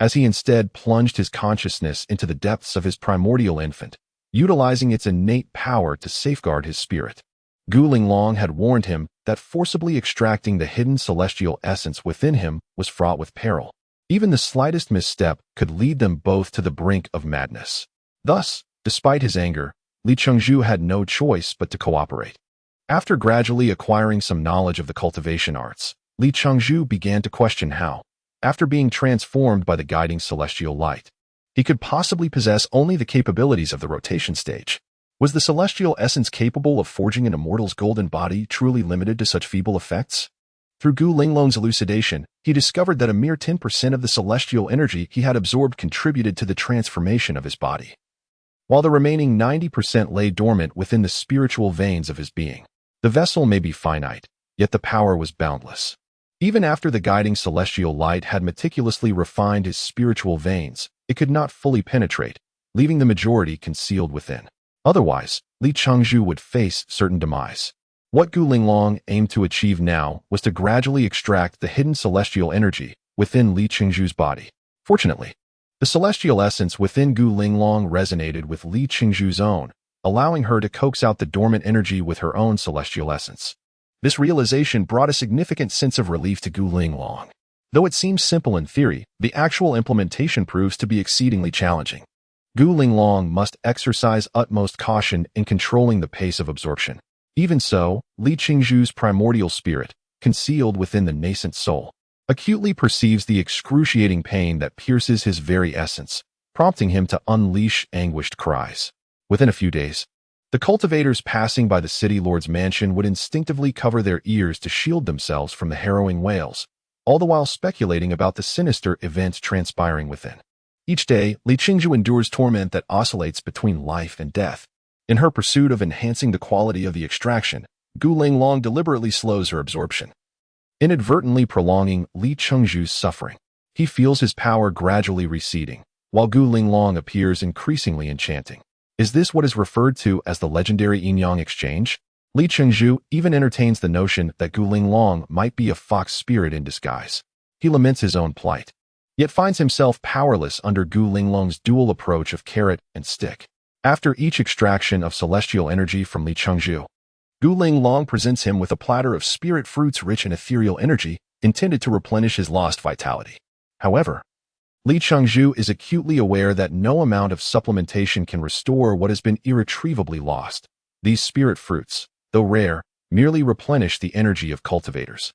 A: as he instead plunged his consciousness into the depths of his primordial infant, utilizing its innate power to safeguard his spirit. Gu Linglong had warned him that forcibly extracting the hidden celestial essence within him was fraught with peril. Even the slightest misstep could lead them both to the brink of madness. Thus, despite his anger, Li Chengzhu had no choice but to cooperate. After gradually acquiring some knowledge of the cultivation arts, Li Chengzhu began to question how, after being transformed by the guiding celestial light, he could possibly possess only the capabilities of the rotation stage. Was the celestial essence capable of forging an immortal's golden body truly limited to such feeble effects? Through Gu Linglong's elucidation, he discovered that a mere 10% of the celestial energy he had absorbed contributed to the transformation of his body, while the remaining 90% lay dormant within the spiritual veins of his being. The vessel may be finite, yet the power was boundless. Even after the guiding celestial light had meticulously refined his spiritual veins, it could not fully penetrate, leaving the majority concealed within. Otherwise, Li Chengzhu would face certain demise. What Gu Linglong aimed to achieve now was to gradually extract the hidden celestial energy within Li Chengzhu's body. Fortunately, the celestial essence within Gu Linglong resonated with Li Chengzhu's own, allowing her to coax out the dormant energy with her own celestial essence. This realization brought a significant sense of relief to Gu Linglong. Though it seems simple in theory, the actual implementation proves to be exceedingly challenging. Gu Linglong must exercise utmost caution in controlling the pace of absorption. Even so, Li Chengzhu's primordial spirit, concealed within the nascent soul, acutely perceives the excruciating pain that pierces his very essence, prompting him to unleash anguished cries. Within a few days, the cultivators passing by the city lord's mansion would instinctively cover their ears to shield themselves from the harrowing wails, all the while speculating about the sinister events transpiring within. Each day, Li Chengzhu endures torment that oscillates between life and death. In her pursuit of enhancing the quality of the extraction, Gu Linglong deliberately slows her absorption, inadvertently prolonging Li Chengzhu's suffering. He feels his power gradually receding, while Gu Linglong appears increasingly enchanting. Is this what is referred to as the legendary yin-yang exchange? Li Chengzhu even entertains the notion that Gu Linglong might be a fox spirit in disguise. He laments his own plight, yet finds himself powerless under Gu Linglong's dual approach of carrot and stick. After each extraction of celestial energy from Li Chengzhu, Gu Linglong presents him with a platter of spirit fruits rich in ethereal energy, intended to replenish his lost vitality. However, Li Chengzhu is acutely aware that no amount of supplementation can restore what has been irretrievably lost. These spirit fruits, though rare, merely replenish the energy of cultivators,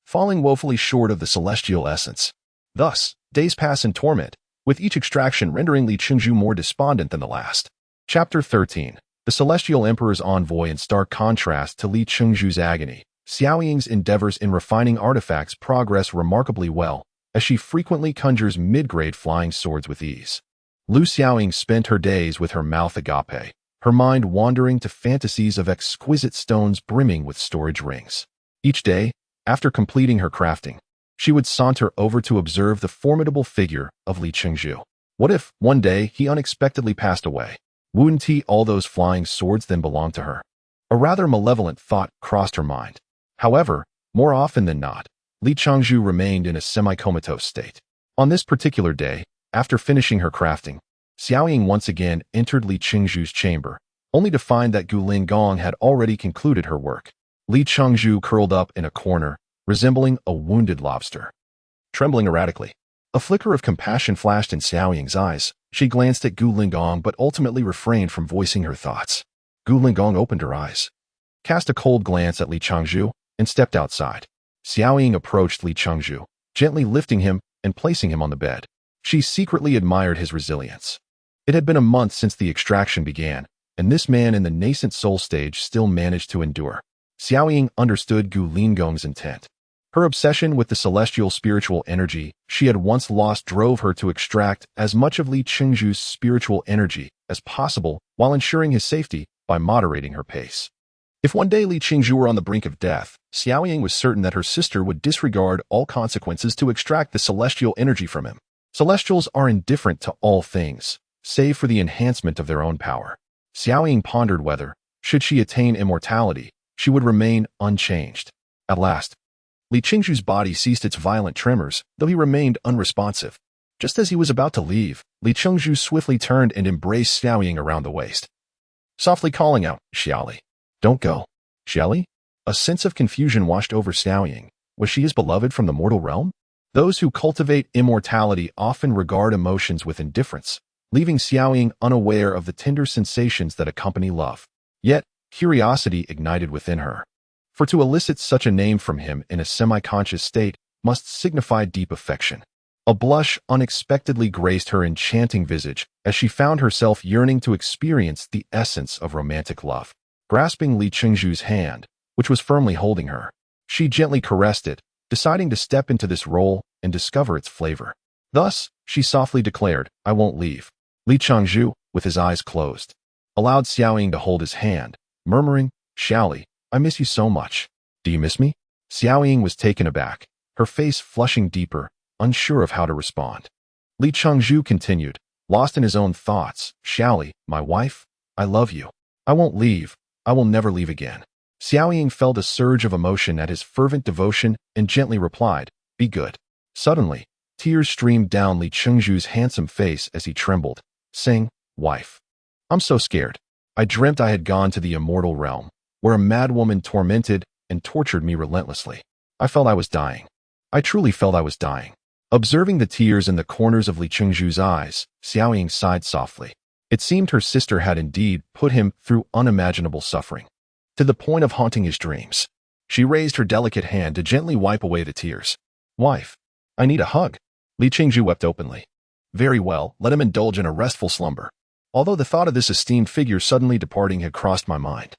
A: falling woefully short of the celestial essence. Thus, days pass in torment, with each extraction rendering Li Chengzhu more despondent than the last. Chapter 13. The Celestial Emperor's Envoy. In stark contrast to Li Chengzhu's agony, Xiaoying's endeavors in refining artifacts progress remarkably well, as she frequently conjures mid-grade flying swords with ease. Lu Xiaoying spent her days with her mouth agape, her mind wandering to fantasies of exquisite stones brimming with storage rings. Each day, after completing her crafting, she would saunter over to observe the formidable figure of Li Chengzhu. What if, one day, he unexpectedly passed away? Wouldn't all those flying swords then belong to her? A rather malevolent thought crossed her mind. However, more often than not, Li Chengzhu remained in a semi-comatose state. On this particular day, after finishing her crafting, Xiaoying once again entered Li Chengzhu's chamber, only to find that Guling Gong had already concluded her work. Li Chengzhu curled up in a corner, resembling a wounded lobster, trembling erratically. A flicker of compassion flashed in Xiaoying's eyes. She glanced at Guling Gong but ultimately refrained from voicing her thoughts. Guling Gong opened her eyes, cast a cold glance at Li Chengzhu, and stepped outside. Xiaoying approached Li Chengzhu, gently lifting him and placing him on the bed. She secretly admired his resilience. It had been a month since the extraction began, and this man in the nascent soul stage still managed to endure. Xiaoying understood Guling Gong's intent. Her obsession with the celestial spiritual energy she had once lost drove her to extract as much of Li Chengzhu's spiritual energy as possible while ensuring his safety by moderating her pace. If one day Li Chengzhu were on the brink of death, Xiaoying was certain that her sister would disregard all consequences to extract the celestial energy from him. Celestials are indifferent to all things, save for the enhancement of their own power. Xiaoying pondered whether, should she attain immortality, she would remain unchanged. At last, Li Chengzhu's body ceased its violent tremors, though he remained unresponsive. Just as he was about to leave, Li Chengzhu swiftly turned and embraced Xiaoying around the waist, softly calling out, "Xiaoli, don't go." Xiaoli? A sense of confusion washed over Xiaoying. Was she his beloved from the mortal realm? Those who cultivate immortality often regard emotions with indifference, leaving Xiaoying unaware of the tender sensations that accompany love. Yet, curiosity ignited within her. For to elicit such a name from him in a semi-conscious state must signify deep affection. A blush unexpectedly graced her enchanting visage as she found herself yearning to experience the essence of romantic love. Grasping Li Chengzhu's hand, which was firmly holding her, she gently caressed it, deciding to step into this role and discover its flavor. Thus, she softly declared, "I won't leave." Li Chengzhu, with his eyes closed, allowed Xiaoying to hold his hand, murmuring, "Xiaoli, I miss you so much." "Do you miss me?" Xiaoying was taken aback, her face flushing deeper, unsure of how to respond. Li Chengzhu continued, lost in his own thoughts, "Xiaoli, my wife, I love you. I won't leave. I will never leave again." Xiaoying felt a surge of emotion at his fervent devotion and gently replied, "Be good." Suddenly, tears streamed down Li Chengzhu's handsome face as he trembled, saying, "Wife, I'm so scared. I dreamt I had gone to the Immortal Realm, where a madwoman tormented and tortured me relentlessly. I felt I was dying. I truly felt I was dying." Observing the tears in the corners of Li Chengzhu's eyes, Xiaoying sighed softly. It seemed her sister had indeed put him through unimaginable suffering, to the point of haunting his dreams. She raised her delicate hand to gently wipe away the tears. "Wife, I need a hug." Li Chengzhu wept openly. "Very well, let him indulge in a restful slumber." Although the thought of this esteemed figure suddenly departing had crossed my mind,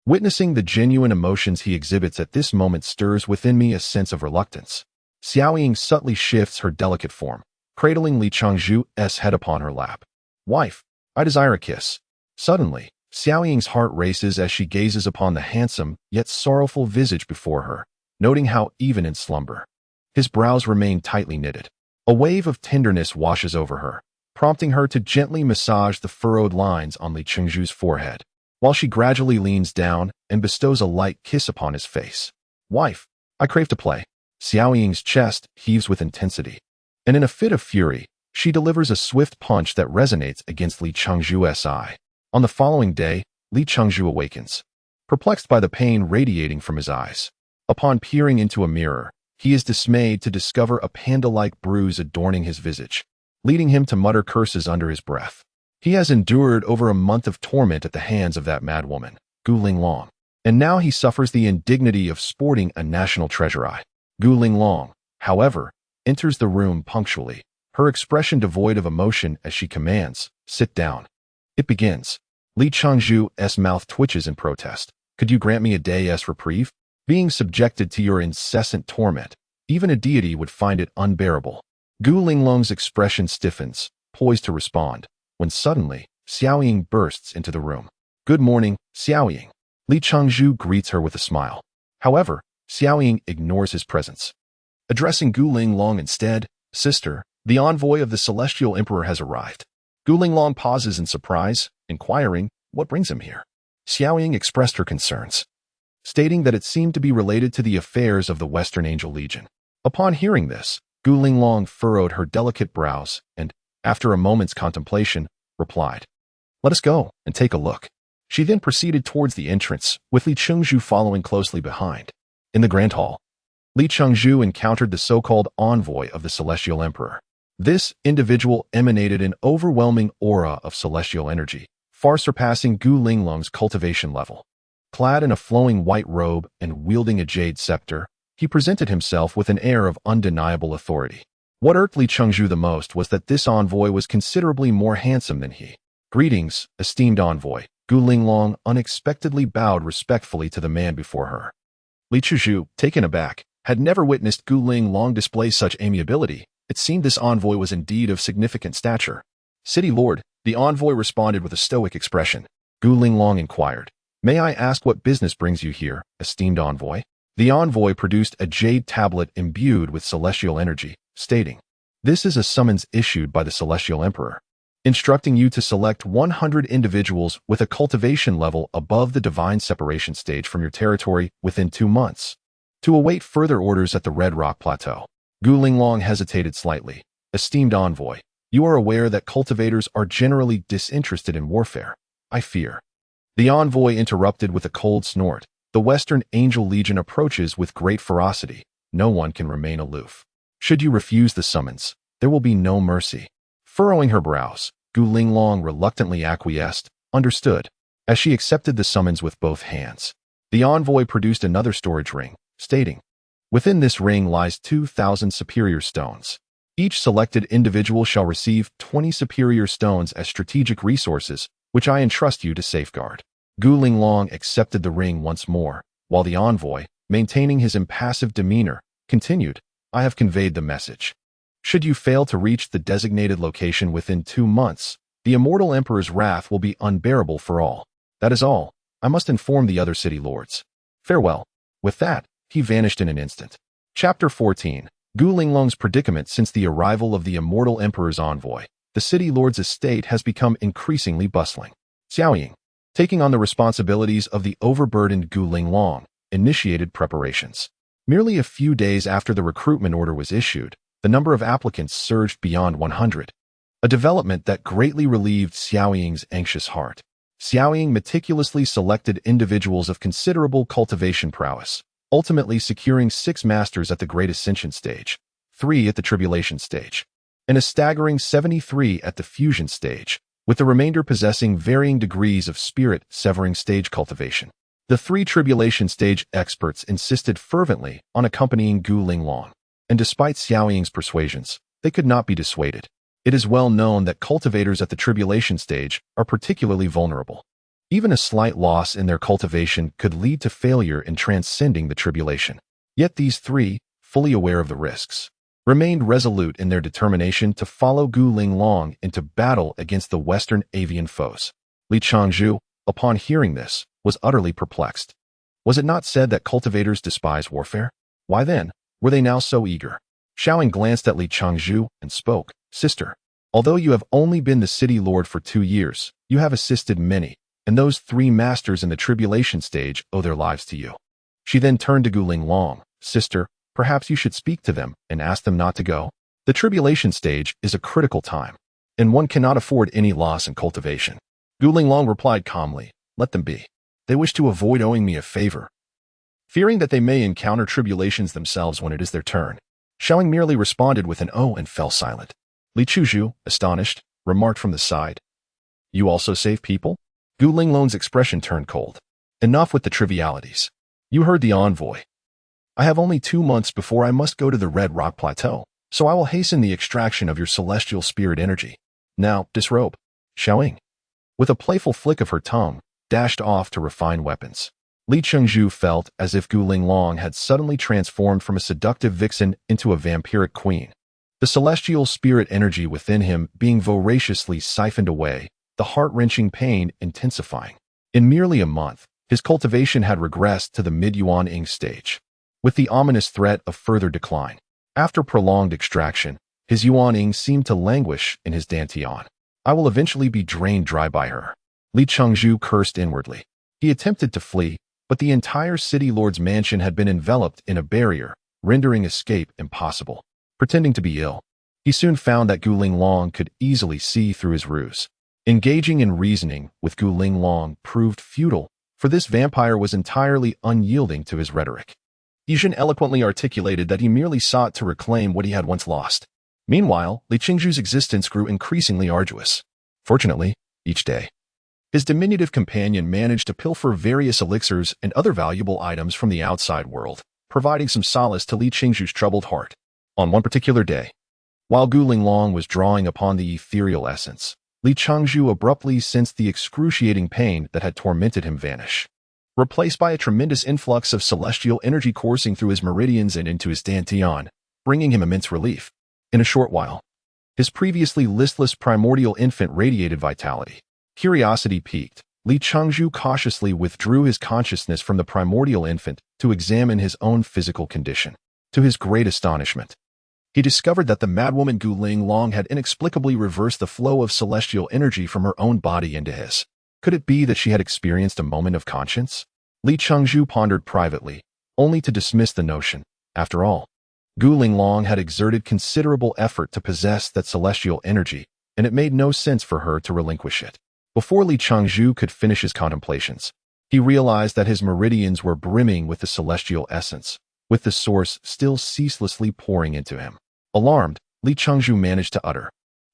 A: witnessing the genuine emotions he exhibits at this moment stirs within me a sense of reluctance. Xiaoying subtly shifts her delicate form, cradling Li Chengzhu's head upon her lap. "Wife, I desire a kiss." Suddenly, Xiaoying's heart races as she gazes upon the handsome yet sorrowful visage before her, noting how even in slumber, his brows remain tightly knitted. A wave of tenderness washes over her, prompting her to gently massage the furrowed lines on Li Chengzhu's forehead, while she gradually leans down and bestows a light kiss upon his face. "Wife, I crave to play." Xiaoying's chest heaves with intensity, and in a fit of fury, she delivers a swift punch that resonates against Li Chengzhu's eye. On the following day, Li Chengzhu awakens, perplexed by the pain radiating from his eyes. Upon peering into a mirror, he is dismayed to discover a panda-like bruise adorning his visage, leading him to mutter curses under his breath. He has endured over a month of torment at the hands of that madwoman, Gu Linglong. And now he suffers the indignity of sporting a national treasure eye. Gu Linglong, however, enters the room punctually, her expression devoid of emotion as she commands, "Sit down." It begins. Li Changzhu's mouth twitches in protest. "Could you grant me a day's reprieve? Being subjected to your incessant torment, even a deity would find it unbearable." Gu Linglong's expression stiffens, poised to respond, when suddenly, Xiaoying bursts into the room. "Good morning, Xiaoying." Li Changzhu greets her with a smile. However, Xiaoying ignores his presence. Addressing Gu Linglong instead, "Sister, the envoy of the Celestial Emperor has arrived." Gu Linglong pauses in surprise, inquiring, "What brings him here?" Xiaoying expressed her concerns, stating that it seemed to be related to the affairs of the Western Angel Legion. Upon hearing this, Gu Linglong furrowed her delicate brows and, after a moment's contemplation, replied, "Let us go and take a look." She then proceeded towards the entrance, with Li Changzhu following closely behind. In the Grand Hall, Li Changzhu encountered the so-called envoy of the Celestial Emperor. This individual emanated an overwhelming aura of celestial energy, far surpassing Gu Linglong's cultivation level. Clad in a flowing white robe and wielding a jade scepter, he presented himself with an air of undeniable authority. What irked Li Changzhu the most was that this envoy was considerably more handsome than he. "Greetings, esteemed envoy." Gu Linglong unexpectedly bowed respectfully to the man before her. Li Changzhu, taken aback, had never witnessed Gu Linglong display such amiability. It seemed this envoy was indeed of significant stature. "City Lord," the envoy responded with a stoic expression. Gu Linglong inquired, "May I ask what business brings you here, esteemed envoy?" The envoy produced a jade tablet imbued with celestial energy, stating, "This is a summons issued by the Celestial Emperor, instructing you to select 100 individuals with a cultivation level above the divine separation stage from your territory within 2 months, to await further orders at the Red Rock Plateau." Gu Linglong hesitated slightly. "Esteemed envoy, you are aware that cultivators are generally disinterested in warfare, I fear." The envoy interrupted with a cold snort. "The Western Angel Legion approaches with great ferocity. No one can remain aloof. Should you refuse the summons, there will be no mercy." Furrowing her brows, Gu Linglong reluctantly acquiesced, "Understood." As she accepted the summons with both hands, the envoy produced another storage ring, stating, "Within this ring lies 2,000 superior stones. Each selected individual shall receive 20 superior stones as strategic resources, which I entrust you to safeguard." Gu Linglong accepted the ring once more, while the envoy, maintaining his impassive demeanor, continued, "I have conveyed the message. Should you fail to reach the designated location within 2 months, the Immortal Emperor's wrath will be unbearable for all. That is all. I must inform the other city lords. Farewell." With that, he vanished in an instant. Chapter 14. Gu Linglong's predicament. Since the arrival of the Immortal Emperor's envoy, the city lord's estate has become increasingly bustling. Xiaoying, taking on the responsibilities of the overburdened Gu Linglong, initiated preparations. Merely a few days after the recruitment order was issued, the number of applicants surged beyond 100, a development that greatly relieved Xiaoying's anxious heart. Xiaoying meticulously selected individuals of considerable cultivation prowess, ultimately securing 6 masters at the Great Ascension stage, 3 at the Tribulation stage, and a staggering 73 at the Fusion stage, with the remainder possessing varying degrees of spirit-severing stage cultivation. The 3 Tribulation stage experts insisted fervently on accompanying Gu Linglong, and despite Xiaoying's persuasions, they could not be dissuaded. It is well known that cultivators at the Tribulation stage are particularly vulnerable. Even a slight loss in their cultivation could lead to failure in transcending the tribulation. Yet these 3, fully aware of the risks, remained resolute in their determination to follow Gu Linglong into battle against the Western avian foes. Li Changzhu, upon hearing this, was utterly perplexed. Was it not said that cultivators despise warfare? Why then were they now so eager? Xiaoying glanced at Li Changzhu and spoke, "Sister, although you have only been the city lord for 2 years, you have assisted many, and those 3 masters in the tribulation stage owe their lives to you." She then turned to Gu Linglong, "Sister, perhaps you should speak to them and ask them not to go. The tribulation stage is a critical time, and one cannot afford any loss in cultivation." Gu Linglong replied calmly, "Let them be. They wish to avoid owing me a favor, fearing that they may encounter tribulations themselves when it is their turn." Xiaoying merely responded with an "oh" and fell silent. Li Chuzhu, astonished, remarked from the side, "You also save people?" Gu Linglong's expression turned cold. Enough with the trivialities. You heard the envoy. I have only 2 months before I must go to the Red Rock Plateau, so I will hasten the extraction of your celestial spirit energy. Now, disrobe. Xiaoying, with a playful flick of her tongue, dashed off to refine weapons. Li Chengzhu felt as if Gu Linglong had suddenly transformed from a seductive vixen into a vampiric queen. The celestial spirit energy within him being voraciously siphoned away, the heart-wrenching pain intensifying. In merely a month, his cultivation had regressed to the mid-unease stage, with the ominous threat of further decline. After prolonged extraction, his unease seemed to languish in his dantian. I will eventually be drained dry by her. Li Chengzhu cursed inwardly. He attempted to flee, but the entire city lord's mansion had been enveloped in a barrier, rendering escape impossible. Pretending to be ill, he soon found that Gu Linglong could easily see through his ruse. Engaging in reasoning with Gu Linglong proved futile, for this vampire was entirely unyielding to his rhetoric. Yijin eloquently articulated that he merely sought to reclaim what he had once lost. Meanwhile, Li Chengzhu's existence grew increasingly arduous. Fortunately, each day, his diminutive companion managed to pilfer various elixirs and other valuable items from the outside world, providing some solace to Li Chengzhu's troubled heart. On one particular day, while Gu Linglong was drawing upon the ethereal essence, Li Chengzhu abruptly sensed the excruciating pain that had tormented him vanish, replaced by a tremendous influx of celestial energy coursing through his meridians and into his dantian, bringing him immense relief. In a short while, his previously listless primordial infant radiated vitality. Curiosity piqued, Li Chengzhu cautiously withdrew his consciousness from the primordial infant to examine his own physical condition. To his great astonishment, he discovered that the madwoman Gu Linglong had inexplicably reversed the flow of celestial energy from her own body into his. Could it be that she had experienced a moment of conscience? Li Chengzhu pondered privately, only to dismiss the notion. After all, Gu Linglong had exerted considerable effort to possess that celestial energy, and it made no sense for her to relinquish it. Before Li Chengzhu could finish his contemplations, he realized that his meridians were brimming with the celestial essence, with the source still ceaselessly pouring into him. Alarmed, Li Chengzhu managed to utter,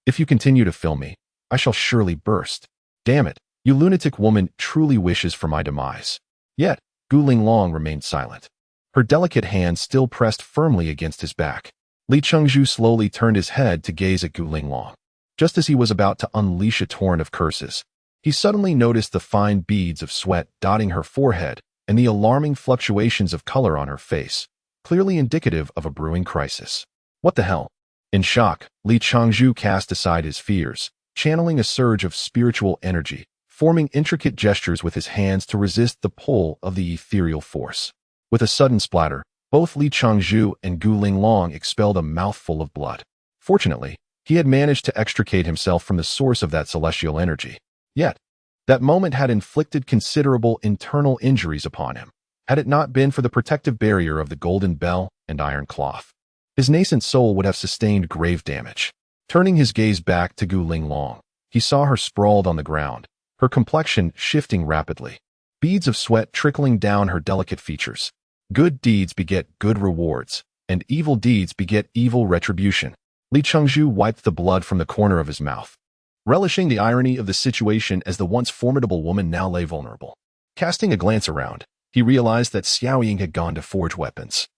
A: "If you continue to fill me, I shall surely burst. Damn it, you lunatic woman truly wishes for my demise." Yet, Gu Linglong remained silent. Her delicate hand still pressed firmly against his back. Li Chengzhu slowly turned his head to gaze at Gu Linglong. Just as he was about to unleash a torrent of curses, he suddenly noticed the fine beads of sweat dotting her forehead and the alarming fluctuations of color on her face, clearly indicative of a brewing crisis. What the hell? In shock, Li Chengzhu cast aside his fears, channeling a surge of spiritual energy, forming intricate gestures with his hands to resist the pull of the ethereal force. With a sudden splatter, both Li Chengzhu and Gu Linglong expelled a mouthful of blood. Fortunately, he had managed to extricate himself from the source of that celestial energy. Yet, that moment had inflicted considerable internal injuries upon him, had it not been for the protective barrier of the golden bell and iron cloth. His nascent soul would have sustained grave damage. Turning his gaze back to Gu Linglong, he saw her sprawled on the ground, her complexion shifting rapidly, beads of sweat trickling down her delicate features. Good deeds beget good rewards, and evil deeds beget evil retribution. Li Chengzhu wiped the blood from the corner of his mouth, relishing the irony of the situation as the once formidable woman now lay vulnerable. Casting a glance around, he realized that Xiaoying had gone to forge weapons,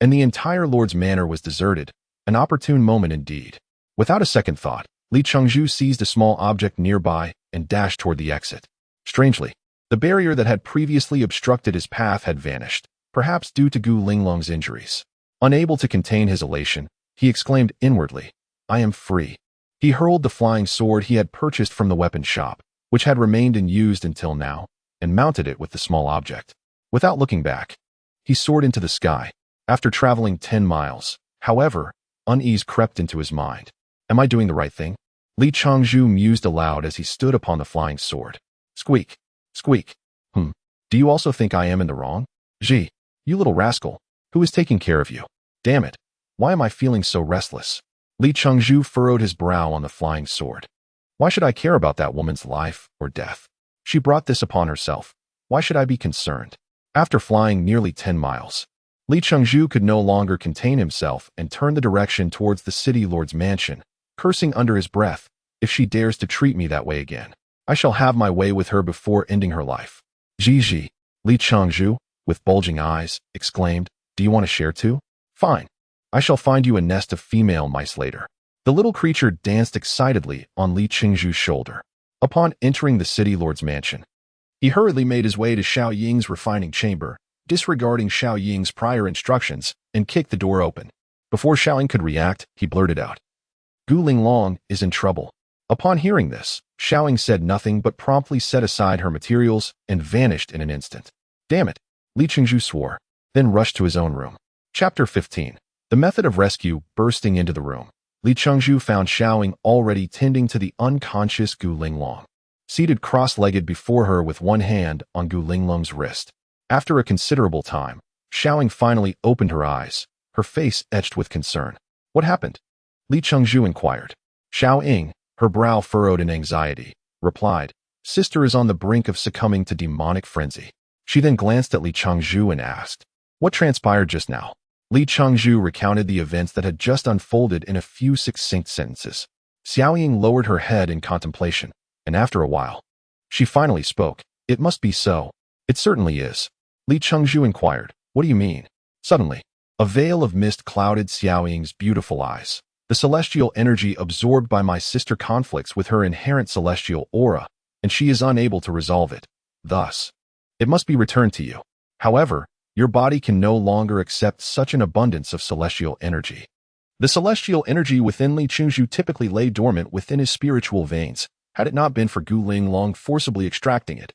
A: and the entire lord's manor was deserted, an opportune moment indeed. Without a second thought, Li Chengzhu seized a small object nearby and dashed toward the exit. Strangely, the barrier that had previously obstructed his path had vanished, perhaps due to Gu Linglong's injuries. Unable to contain his elation, he exclaimed inwardly, "I am free." He hurled the flying sword he had purchased from the weapon shop, which had remained unused until now, and mounted it with the small object. Without looking back, he soared into the sky. After traveling 10 miles, however, unease crept into his mind. Am I doing the right thing? Li Chengzhu mused aloud as he stood upon the flying sword. Squeak, squeak. Do you also think I am in the wrong? Gee, you little rascal, who is taking care of you? Damn it, why am I feeling so restless? Li Chengzhu furrowed his brow on the flying sword. Why should I care about that woman's life or death? She brought this upon herself. Why should I be concerned? After flying nearly 10 miles, Li Chengzhu could no longer contain himself and turned the direction towards the city lord's mansion, cursing under his breath, "If she dares to treat me that way again, I shall have my way with her before ending her life." Gigi. Li Changzhu, with bulging eyes, exclaimed, "Do you want to share too? Fine. I shall find you a nest of female mice later." The little creature danced excitedly on Li Changzhu's shoulder. Upon entering the city lord's mansion, he hurriedly made his way to Xiao Ying's refining chamber, disregarding Xiao Ying's prior instructions, and kicked the door open. Before Xiao Ying could react, he blurted out, "Gu Linglong is in trouble." Upon hearing this, Xiao Ying said nothing but promptly set aside her materials and vanished in an instant. "Damn it," Li Changzhu swore, then rushed to his own room. Chapter 15. The method of rescue. Bursting into the room, Li Changzhu found Xiao Ying already tending to the unconscious Gu Linglong, seated cross-legged before her with one hand on Gu Linglong's wrist. After a considerable time, Xiao Ying finally opened her eyes, her face etched with concern. "What happened?" Li Changzhu inquired. Xiao Ying, her brow furrowed in anxiety, replied, "Sister is on the brink of succumbing to demonic frenzy." She then glanced at Li Changzhu and asked, "What transpired just now?" Li Changzhu recounted the events that had just unfolded in a few succinct sentences. Xiao Ying lowered her head in contemplation, and after a while, she finally spoke. "It must be so." "It certainly is." Li Changzhu inquired, "What do you mean?" Suddenly, a veil of mist clouded Xiao Ying's beautiful eyes. "The celestial energy absorbed by my sister conflicts with her inherent celestial aura, and she is unable to resolve it. Thus, it must be returned to you. However, your body can no longer accept such an abundance of celestial energy." The celestial energy within Li Changzhu typically lay dormant within his spiritual veins, had it not been for Gu Linglong forcibly extracting it.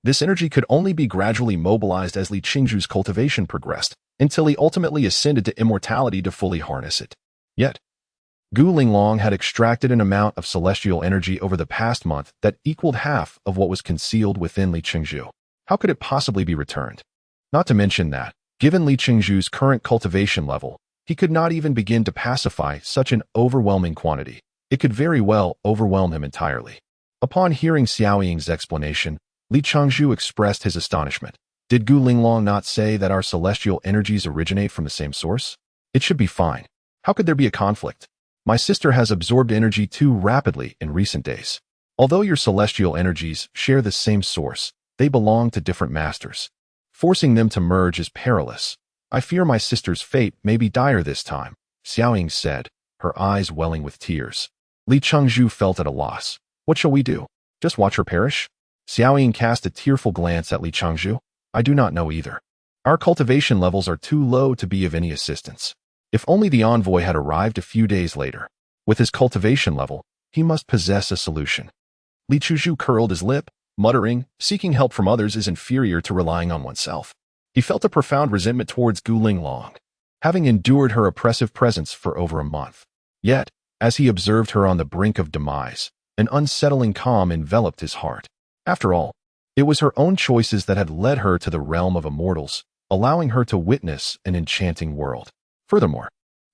A: This energy could only be gradually mobilized as Li Changzhu's cultivation progressed, until he ultimately ascended to immortality to fully harness it. Yet, Gu Linglong had extracted an amount of celestial energy over the past month that equaled half of what was concealed within Li Changzhu. How could it possibly be returned? Not to mention that, given Li Changzhu's current cultivation level, he could not even begin to pacify such an overwhelming quantity. It could very well overwhelm him entirely. Upon hearing Xiao Ying's explanation, Li Changzhu expressed his astonishment. "Did Gu Linglong not say that our celestial energies originate from the same source? It should be fine. How could there be a conflict? My sister has absorbed energy too rapidly in recent days. Although your celestial energies share the same source, they belong to different masters. Forcing them to merge is perilous. I fear my sister's fate may be dire this time," Xiao Ying said, her eyes welling with tears. Li Changzhu felt at a loss. "What shall we do? Just watch her perish?" Xiao Ying cast a tearful glance at Li Changzhu. "I do not know either. Our cultivation levels are too low to be of any assistance. If only the envoy had arrived a few days later. With his cultivation level, he must possess a solution." Li Changzhu curled his lip, muttering, "Seeking help from others is inferior to relying on oneself." He felt a profound resentment towards Gu Linglong, having endured her oppressive presence for over a month. Yet, as he observed her on the brink of demise, an unsettling calm enveloped his heart. After all, it was her own choices that had led her to the realm of immortals, allowing her to witness an enchanting world. Furthermore,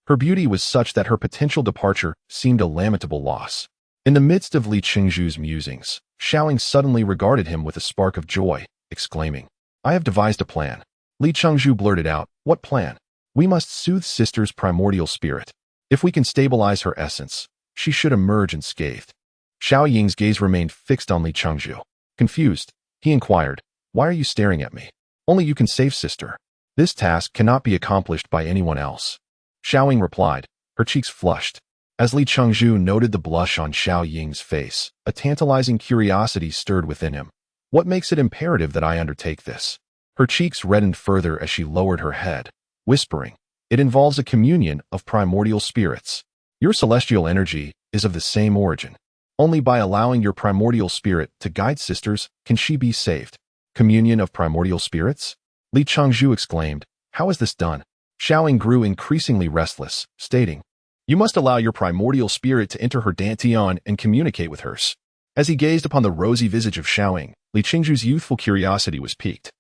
A: her beauty was such that her potential departure seemed a lamentable loss. In the midst of Li Changzhu's musings, Xiao Ying suddenly regarded him with a spark of joy, exclaiming, "I have devised a plan." Li Changzhu blurted out, "What plan?" "We must soothe sister's primordial spirit. If we can stabilize her essence, she should emerge unscathed." Xiao Ying's gaze remained fixed on Li Changzhu. Confused, he inquired, "Why are you staring at me? Only you can save sister. This task cannot be accomplished by anyone else." Xiao Ying replied, her cheeks flushed. As Li Changzhu noted the blush on Xiao Ying's face, a tantalizing curiosity stirred within him. "What makes it imperative that I undertake this?" Her cheeks reddened further as she lowered her head, whispering, "It involves a communion of primordial spirits. Your celestial energy is of the same origin. Only by allowing your primordial spirit to guide sisters can she be saved." "Communion of primordial spirits?" Li Changzhu exclaimed. "How is this done?" Xiao Ying grew increasingly restless, stating, "You must allow your primordial spirit to enter her dantian and communicate with hers." As he gazed upon the rosy visage of Xiao Ying, Li Changzhu's youthful curiosity was piqued,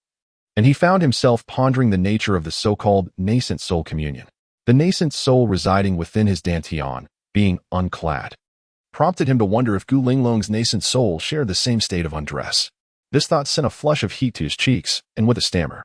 A: and he found himself pondering the nature of the so-called nascent soul communion. The nascent soul residing within his dantian, being unclad, prompted him to wonder if Gu Linglong's nascent soul shared the same state of undress. This thought sent a flush of heat to his cheeks, and with a stammer,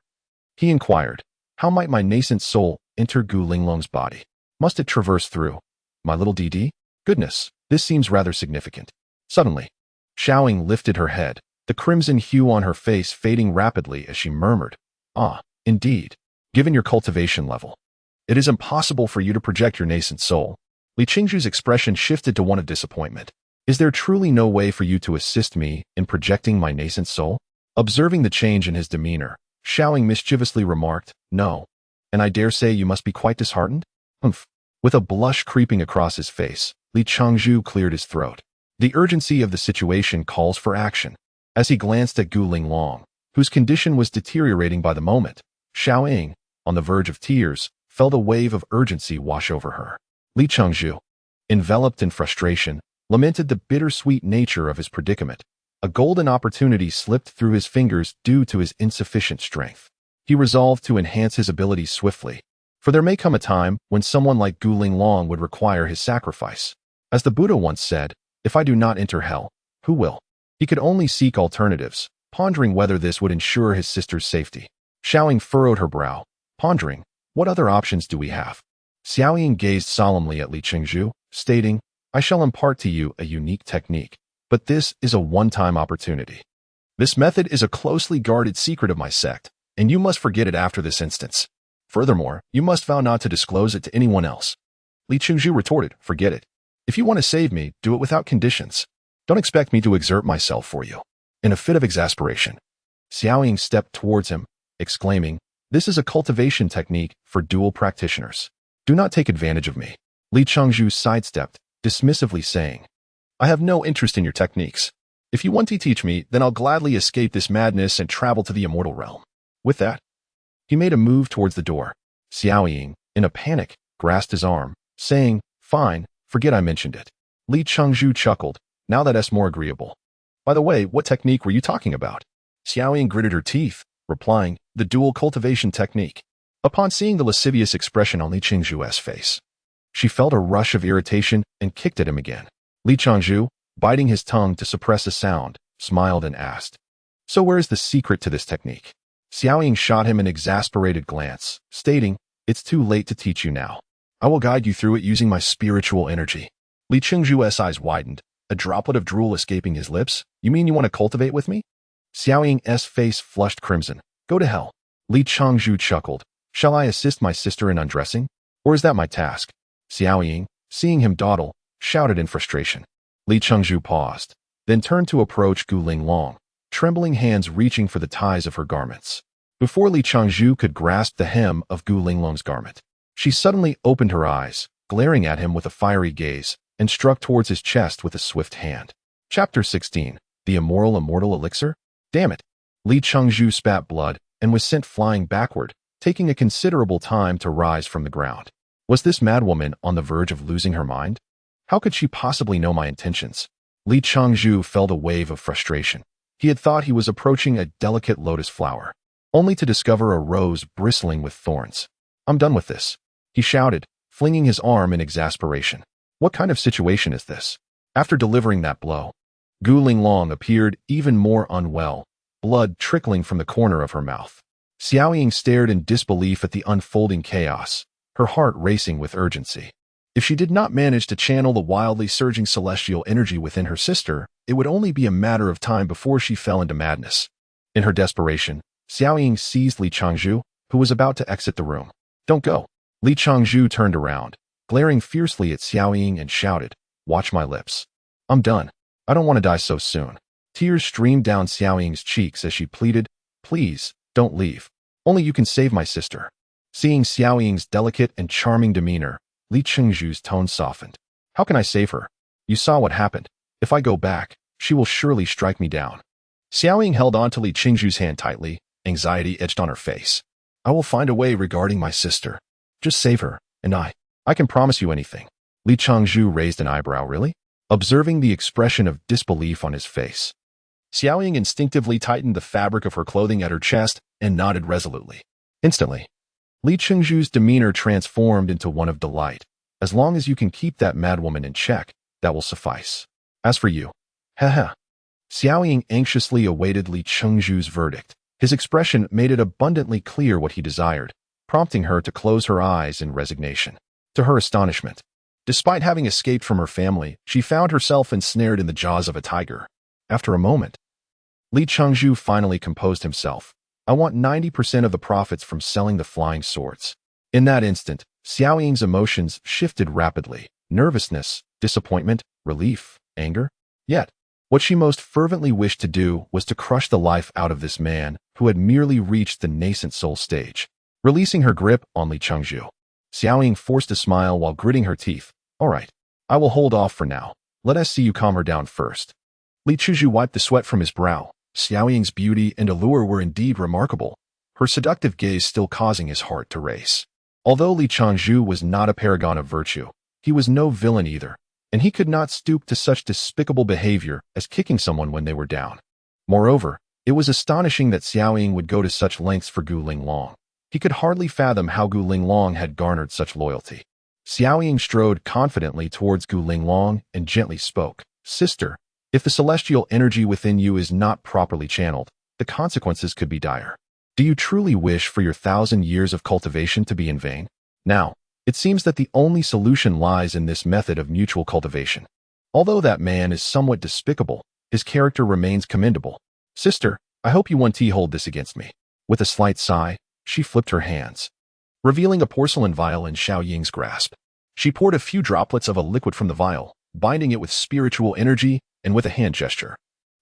A: he inquired, "How might my nascent soul enter Gu Linglong's body? Must it traverse through my little DD? Goodness, this seems rather significant." Suddenly, Xiao Ying lifted her head, the crimson hue on her face fading rapidly as she murmured, "Ah, indeed. Given your cultivation level, it is impossible for you to project your nascent soul." Li Qingzhu's expression shifted to one of disappointment. "Is there truly no way for you to assist me in projecting my nascent soul?" Observing the change in his demeanor, Xiaoying mischievously remarked, "No. And I dare say you must be quite disheartened?" "Humph." With a blush creeping across his face, Li Qingzhu cleared his throat. The urgency of the situation calls for action. As he glanced at Gu Linglong, whose condition was deteriorating by the moment, Xiaoying, on the verge of tears, felt a wave of urgency wash over her. Li Qingzhu, enveloped in frustration, lamented the bittersweet nature of his predicament. A golden opportunity slipped through his fingers due to his insufficient strength. He resolved to enhance his abilities swiftly, for there may come a time when someone like Gu Linglong would require his sacrifice. As the Buddha once said, "If I do not enter hell, who will?" He could only seek alternatives, pondering whether this would ensure his sister's safety. Xiaoying furrowed her brow, pondering, what other options do we have? Xiaoying gazed solemnly at Li Qingzhu, stating, "I shall impart to you a unique technique, but this is a one-time opportunity. This method is a closely guarded secret of my sect, and you must forget it after this instance. Furthermore, you must vow not to disclose it to anyone else." Li Qingzhu retorted, "Forget it. If you want to save me, do it without conditions. Don't expect me to exert myself for you." In a fit of exasperation, Xiaoying stepped towards him, exclaiming, "This is a cultivation technique for dual practitioners. Do not take advantage of me." Li Qingzhu sidestepped, dismissively saying, "I have no interest in your techniques. If you want to teach me, then I'll gladly escape this madness and travel to the Immortal Realm." With that, he made a move towards the door. Xiaoying, in a panic, grasped his arm, saying, "Fine, forget I mentioned it." Li Qingzhu chuckled, "Now that's more agreeable. By the way, what technique were you talking about?" Xiaoying gritted her teeth, replying, "The dual cultivation technique." Upon seeing the lascivious expression on Li Qingzhu's face, she felt a rush of irritation and kicked at him again. Li Qingzhu, biting his tongue to suppress a sound, smiled and asked, "So where is the secret to this technique?" Xiaoying shot him an exasperated glance, stating, "It's too late to teach you now. I will guide you through it using my spiritual energy." Li Qingzhu's eyes widened, a droplet of drool escaping his lips. "You mean you want to cultivate with me?" Xiaoying's face flushed crimson. "Go to hell." Li Qingzhu chuckled. "Shall I assist my sister in undressing? Or is that my task?" Xiaoying, seeing him dawdle, shouted in frustration. Li Qingzhu paused, then turned to approach Gu Linglong, trembling hands reaching for the ties of her garments. Before Li Qingzhu could grasp the hem of Gu Linglong's garment, she suddenly opened her eyes, glaring at him with a fiery gaze, and struck towards his chest with a swift hand. Chapter 16. The Immortal Elixir? Damn it! Li Qingzhu spat blood and was sent flying backward, taking a considerable time to rise from the ground. Was this madwoman on the verge of losing her mind? How could she possibly know my intentions? Li Qingzhu felt a wave of frustration. He had thought he was approaching a delicate lotus flower, only to discover a rose bristling with thorns. "I'm done with this," he shouted, flinging his arm in exasperation. What kind of situation is this? After delivering that blow, Gu Linglong appeared even more unwell, blood trickling from the corner of her mouth. Xiaoying stared in disbelief at the unfolding chaos, her heart racing with urgency. If she did not manage to channel the wildly surging celestial energy within her sister, it would only be a matter of time before she fell into madness. In her desperation, Xiaoying seized Li Qingzhu, who was about to exit the room. "Don't go." Li Qingzhu turned around, glaring fiercely at Xiaoying and shouted, "Watch my lips. I'm done. I don't want to die so soon." Tears streamed down Xiaoying's cheeks as she pleaded, "Please, don't leave. Only you can save my sister." Seeing Xiaoying's delicate and charming demeanor, Li Qingzhu's tone softened. "How can I save her? You saw what happened. If I go back, she will surely strike me down." Xiaoying held on to Li Qingzhu's hand tightly, anxiety etched on her face. "I will find a way regarding my sister. Just save her, and I can promise you anything." Li Qingzhu raised an eyebrow. "Really?" Observing the expression of disbelief on his face, Xiaoying instinctively tightened the fabric of her clothing at her chest and nodded resolutely. Instantly, Li Qingzhu's demeanor transformed into one of delight. "As long as you can keep that madwoman in check, that will suffice. As for you, haha." Xiaoying anxiously awaited Li Qingzhu's verdict. His expression made it abundantly clear what he desired, prompting her to close her eyes in resignation. To her astonishment, despite having escaped from her family, she found herself ensnared in the jaws of a tiger. After a moment, Li Changzhu finally composed himself. I want 90% of the profits from selling the flying swords. In that instant, Xiao Ying's emotions shifted rapidly. Nervousness, disappointment, relief, anger. Yet, what she most fervently wished to do was to crush the life out of this man who had merely reached the nascent soul stage. Releasing her grip on Li Changzhu, Xiao Ying forced a smile while gritting her teeth. All right, I will hold off for now. Let us see you calm her down first. Li Changzhu wiped the sweat from his brow. Xiao Ying's beauty and allure were indeed remarkable, her seductive gaze still causing his heart to race. Although Li Changzhu was not a paragon of virtue, he was no villain either, and he could not stoop to such despicable behavior as kicking someone when they were down. Moreover, it was astonishing that Xiao Ying would go to such lengths for Gu Linglong. He could hardly fathom how Gu Linglong had garnered such loyalty. Xiao Ying strode confidently towards Gu Linglong and gently spoke. Sister, if the celestial energy within you is not properly channeled, the consequences could be dire. Do you truly wish for your 1,000 years of cultivation to be in vain? Now, it seems that the only solution lies in this method of mutual cultivation. Although that man is somewhat despicable, his character remains commendable. Sister, I hope you won't hold this against me. With a slight sigh, she flipped her hands, revealing a porcelain vial in Xiao Ying's grasp. She poured a few droplets of a liquid from the vial, binding it with spiritual energy, and with a hand gesture,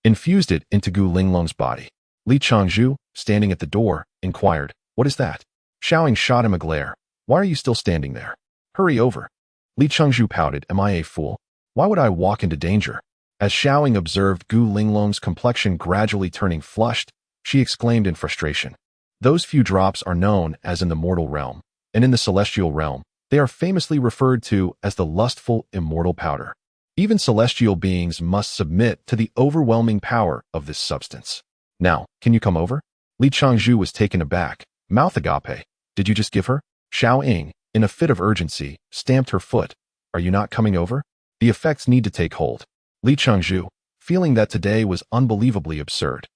A: infused it into Gu Linglong's body. Li Changzhu, standing at the door, inquired, What is that? Xiao Ying shot him a glare. Why are you still standing there? Hurry over. Li Changzhu pouted, Am I a fool? Why would I walk into danger? As Xiao Ying observed Gu Linglong's complexion gradually turning flushed, she exclaimed in frustration. Those few drops are known as in the mortal realm, and in the celestial realm, they are famously referred to as the lustful immortal powder. Even celestial beings must submit to the overwhelming power of this substance. Now, can you come over? Li Changzhu was taken aback. Mouth agape. Did you just give her? Xiao Ying, in a fit of urgency, stamped her foot. Are you not coming over? The effects need to take hold. Li Changzhu, feeling that today was unbelievably absurd,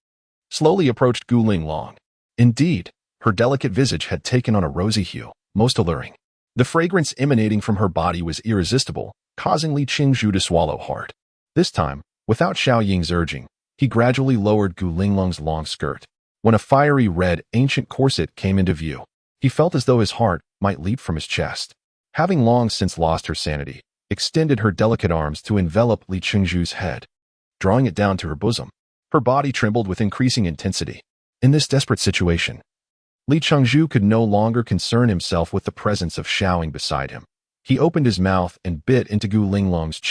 A: slowly approached Gu Linglong. Indeed, her delicate visage had taken on a rosy hue, most alluring. The fragrance emanating from her body was irresistible, causing Li Changzhu to swallow hard. This time, without Xiao Ying's urging, he gradually lowered Gu Linglong's long skirt. When a fiery red, ancient corset came into view, he felt as though his heart might leap from his chest. Having long since lost her sanity, extended her delicate arms to envelop Li Changzhu's head, drawing it down to her bosom. Her body trembled with increasing intensity. In this desperate situation, Li Changzhu could no longer concern himself with the presence of Xiao Ying beside him. He opened his mouth and bit into Gu Linglong's chin.